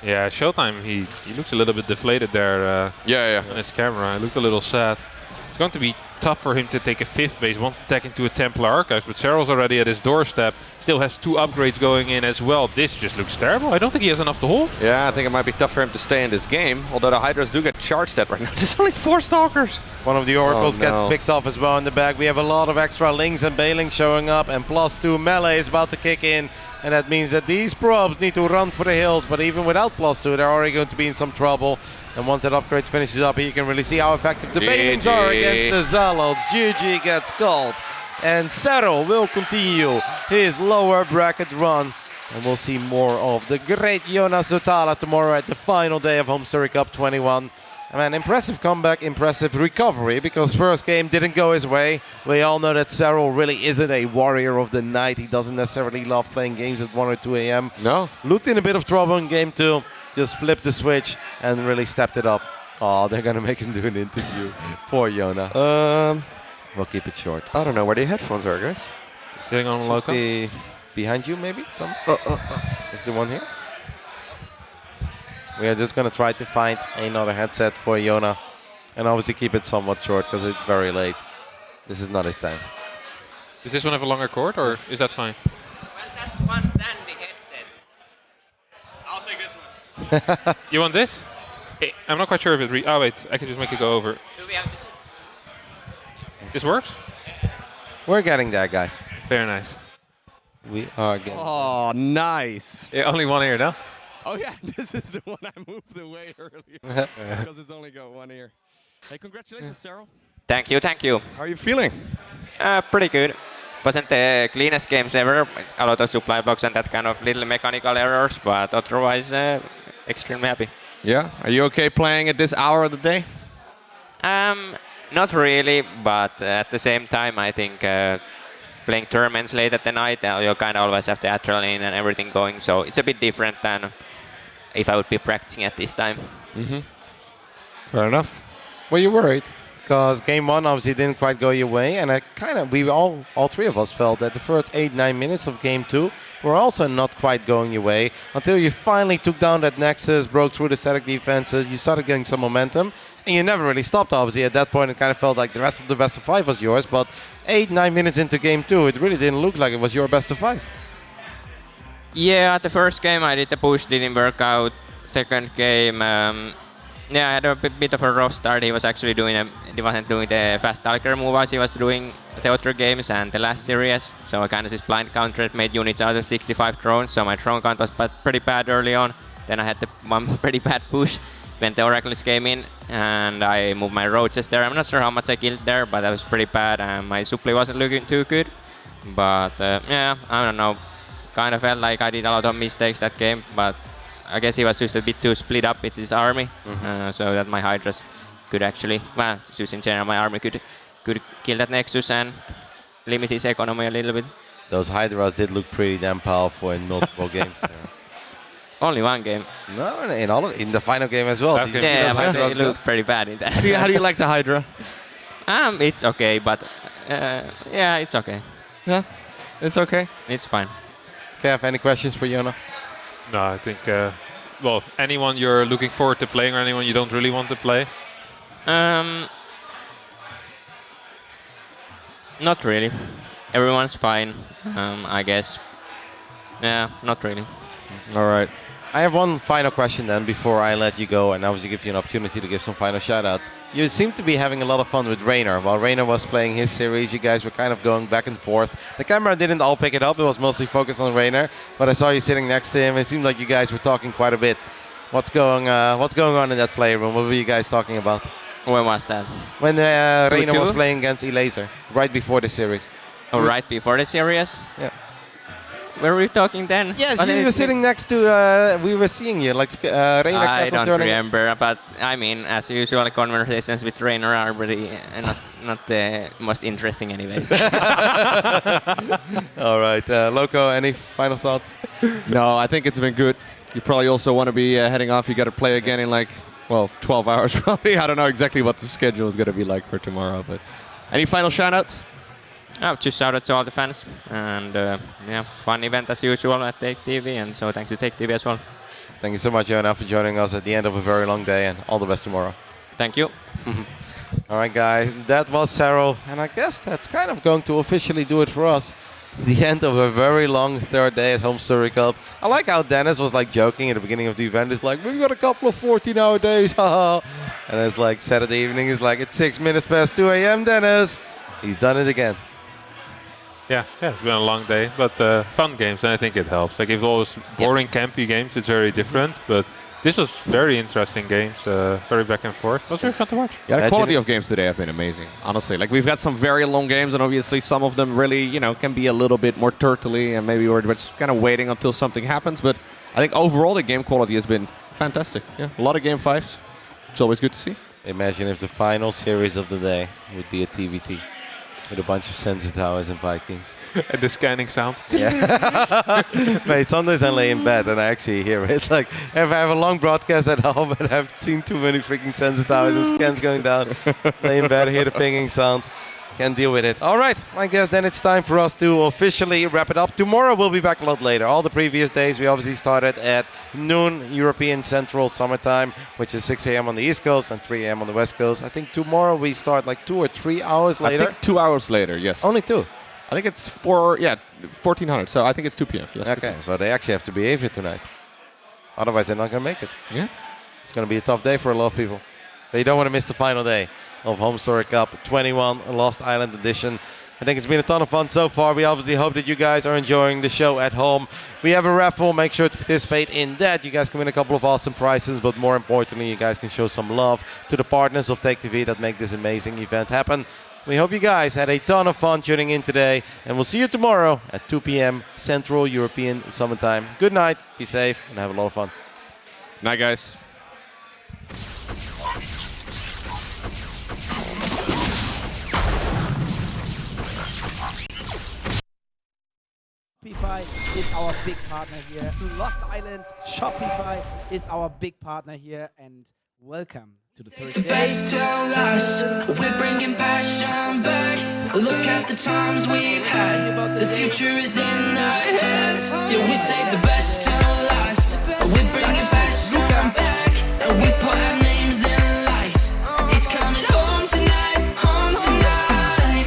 Yeah, ShoWTimE, he looks a little bit deflated there on his camera. He looked a little sad. It's going to be tough for him to take a 5th base, wants to attack into a Templar Archives, but Serral's already at his doorstep. Still has 2 upgrades going in as well. This just looks terrible. I don't think he has enough to hold. Yeah, I think it might be tough for him to stay in this game, although the Hydras do get charged at right now. There's only 4 Stalkers. One of the Oracles get picked off as well in the back. We have a lot of extra Lings and Banelings showing up, and +2 melee is about to kick in. And that means that these probes need to run for the hills, but even without +2, they're already going to be in some trouble. And once that upgrade finishes up, you can really see how effective the Banelings are against the Zealots. GG gets called. And Serral will continue his lower bracket run. And we'll see more of the great Jonas Zotala tomorrow at the final day of HomeStory Cup 21. Man, impressive comeback, impressive recovery, because first game didn't go his way. We all know that Serral really isn't a warrior of the night. He doesn't necessarily love playing games at 1 or 2 a.m. No. Looked in a bit of trouble in game 2, just flipped the switch and really stepped it up. Oh, they're gonna make him do an interview. Poor Yona. We'll keep it short. I don't know where the headphones are, guys. Sitting on Should local. be behind you, maybe? Some? Is the one here? We are just going to try to find another headset for Yona. And obviously keep it somewhat short because it's very late. This is not his time. Does this one have a longer cord, or is that fine? Well, that's one Sandy headset. I'll take this one. You want this? I'm not quite sure if it oh wait, I can just make it go over. Do we have this? This works? We're getting there, guys. Very nice. We are getting Oh, nice. Yeah, only one ear, no? Oh yeah, this is the one I moved away earlier because it's only got one ear. Hey, congratulations, Serral. Thank you, thank you. How are you feeling? Pretty good. Wasn't the cleanest games ever. A lot of supply blocks and that kind of little mechanical errors, but otherwise extremely happy. Yeah. Are you okay playing at this hour of the day? Not really, but at the same time, I think playing tournaments late at the night, you kind of always have the adrenaline and everything going, so it's a bit different than if I would be practicing at this time. Mm-hmm. Fair enough. Were you worried? Because game 1 obviously didn't quite go your way, and we all three of us felt that the first 8-9 minutes of game 2 were also not quite going your way until you finally took down that Nexus, broke through the static defenses, you started getting some momentum, and you never really stopped. Obviously at that point it kind of felt like the rest of the best of 5 was yours, but 8-9 minutes into game 2 it really didn't look like it was your best of 5. Yeah, the first game I did the push, didn't work out. Second game, yeah, I had a bit of a rough start. He was actually he wasn't doing the fast talker move as he was doing the other games and the last series. So I kind of just blind countered, made units out of 65 drones. So my drone count was pretty bad early on. Then I had the one pretty bad push when the Oracles came in, and I moved my roaches there. I'm not sure how much I killed there, but that was pretty bad. And my supply wasn't looking too good. But yeah, I don't know. Kind of felt like I did a lot of mistakes that game, but I guess he was just a bit too split up with his army, so that my Hydras could actually, well, just in general, my army could kill that Nexus and limit his economy a little bit. Those Hydras did look pretty damn powerful in multiple games there. Only one game. No, in the final game as well. Yeah, but it looked pretty bad in that. How do you like the Hydra? It's okay, but yeah, it's okay. Yeah, it's okay. It's fine. Kev, any questions for Yona? No, I think, well, anyone you're looking forward to playing or anyone you don't really want to play? Not really. Everyone's fine, I guess. Yeah, not really. All right. I have one final question then before I let you go and obviously give you an opportunity to give some final shout-outs. You seem to be having a lot of fun with Reynor. While Reynor was playing his series, you guys were kind of going back and forth. The camera didn't all pick it up. It was mostly focused on Reynor, but I saw you sitting next to him. It seemed like you guys were talking quite a bit. What's going on in that playroom? What were you guys talking about? When was that? When Reynor was playing against Elazer, right before the series. Oh, right before the series? Yeah. Were we talking then? Yes, you were sitting next to, we were seeing you, like Reynor. I don't remember, but I mean, as usual, conversations with Reynor are really not the most interesting anyways. All right, Loco, any final thoughts? No, I think it's been good. You probably also want to be heading off. You got to play again in 12 hours probably. I don't know exactly what the schedule is going to be like for tomorrow, but any final shout-outs? Just shout out to all the fans, and yeah, fun event as usual at TaKeTv, and so thanks to TaKeTv as well. Thank you so much, Yona, for joining us at the end of a very long day, and all the best tomorrow. Thank you. All right, guys, that was Serral, and I guess that's kind of going to officially do it for us. The end of a very long third day at HomeStory Cup. I like how Dennis was like joking at the beginning of the event. It's like, we've got a couple of 14-hour days, haha. And it's like Saturday evening, it's like, it's 6 minutes past 2 a.m., Dennis. He's done it again. Yeah, it's been a long day, but fun games, and I think it helps. Like if all those boring, campy games, it's very different, but this was very interesting games, very back and forth. It was very fun to watch. Yeah, the quality of games today have been amazing, honestly. Like we've got some very long games, and obviously some of them really, can be a little bit more turtley, and maybe we're just kind of waiting until something happens. But I think overall the game quality has been fantastic. Yeah, a lot of game 5s. It's always good to see. Imagine if the final series of the day would be a TVT with a bunch of sensor towers and Vikings. And the scanning sound. Yeah. Mate, sometimes I lay in bed and I actually hear it. Like, if I have a long broadcast at home and I've seen too many freaking sensor towers and scans going down, lay in bed, hear the pinging sound. Can't deal with it. All right, I guess then it's time for us to officially wrap it up. Tomorrow we'll be back a lot later. All the previous days we obviously started at noon European Central Summertime, which is 6 a.m. on the East Coast and 3 a.m. on the West Coast. I think tomorrow we start like 2 or 3 hours later. I think 2 hours later, yes. Only 2? I think it's 1400, so I think it's 2 p.m. Yes, okay, so they actually have to behave here tonight. Otherwise they're not going to make it. Yeah. It's going to be a tough day for a lot of people. But you don't want to miss the final day of HomeStory Cup 21 Lost Island edition. I think it's been a ton of fun so far. We obviously hope that you guys are enjoying the show at home. We have a raffle. Make sure to participate in that. You guys can win a couple of awesome prizes, but more importantly, you guys can show some love to the partners of TaKeTv that make this amazing event happen. We hope you guys had a ton of fun tuning in today, and we'll see you tomorrow at 2 p.m. Central European Summertime. Good night, be safe, and have a lot of fun. Good night, guys. Shopify is our big partner here. Lost Island, Shopify is our big partner here, and welcome to the third day. Base till last, we're bringing passion back. Look at the times we've had. The future is in our hands. Yeah, we save the best till last. We're bringing passion back, and we put our names in lights. He's coming home tonight, home tonight,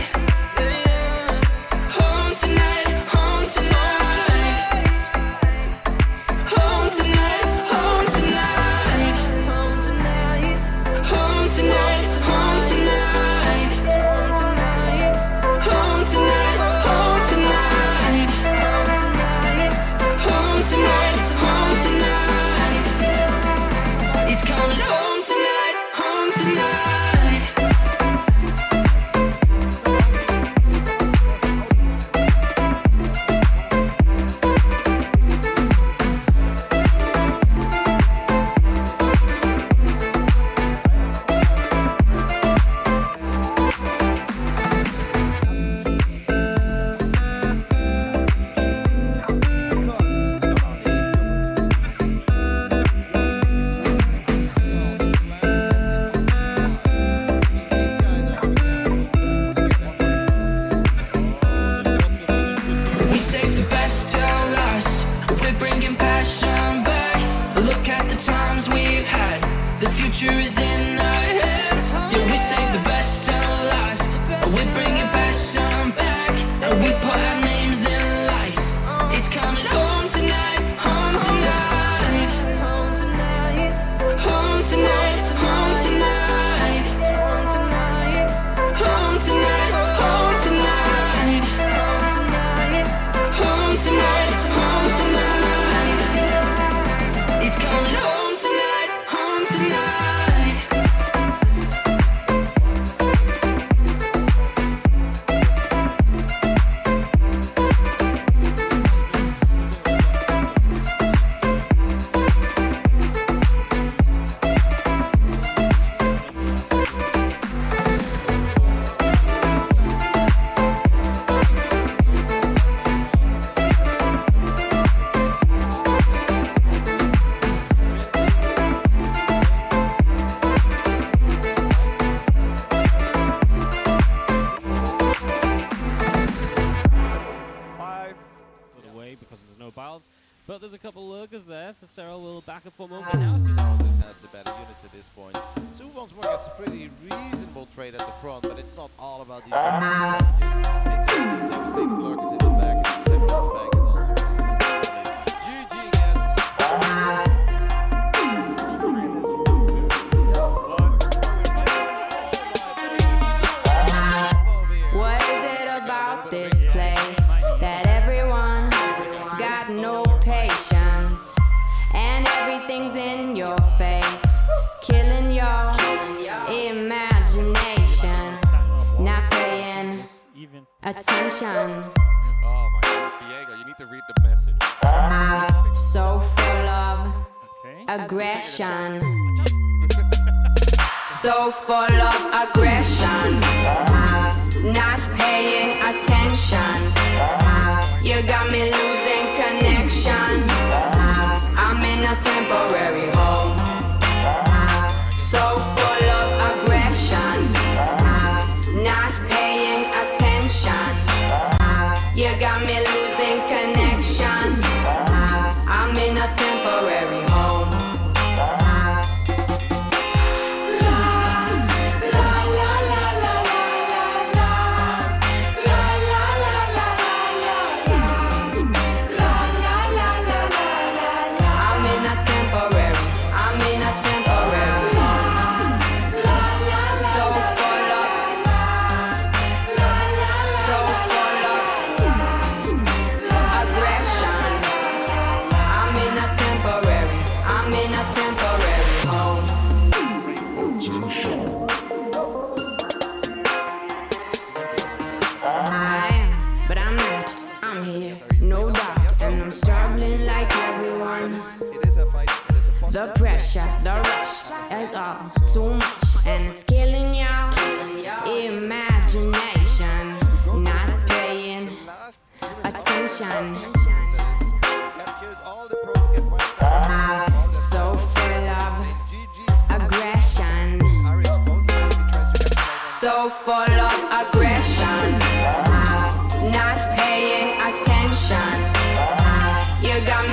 home tonight, home tonight, home tonight, home tonight, home tonight, home tonight, home tonight, home tonight, home tonight, home tonight, home tonight, home tonight. He's coming home tonight, home tonight. We save the best till last. We're bringing passion back. Look at the times we've had. The future is in our hands. Yeah, we save the best till last. We're bringing passion back, and we put our names in lights. He's coming home tonight, home tonight, home tonight, home tonight, home tonight, home tonight, home tonight, home tonight, home tonight, home tonight. He's coming home tonight, home tonight. Away because there's no piles, but there's a couple lurkers there, so Serral will back up for a moment. Now she's Always has the better units at this point. Zoun once more gets a pretty reasonable trade at the front, but it's not all about these packages. It's these devastating lurkers in the back, and the second bank is also GG gets What is it about this place that everyone got no patience and everything's in your face, killing your imagination, not paying attention. Oh my God, Diego, you need to read the message. So full of aggression. So full of aggression, not paying attention. You got me losing connection. I'm in a temporary home. So full of aggression, not paying attention. You got me losing connection. I'm in a temporary home. The pressure, the rush is all too much, and it's killing your imagination, not paying attention. So full of aggression, so full of aggression, not paying attention. You got me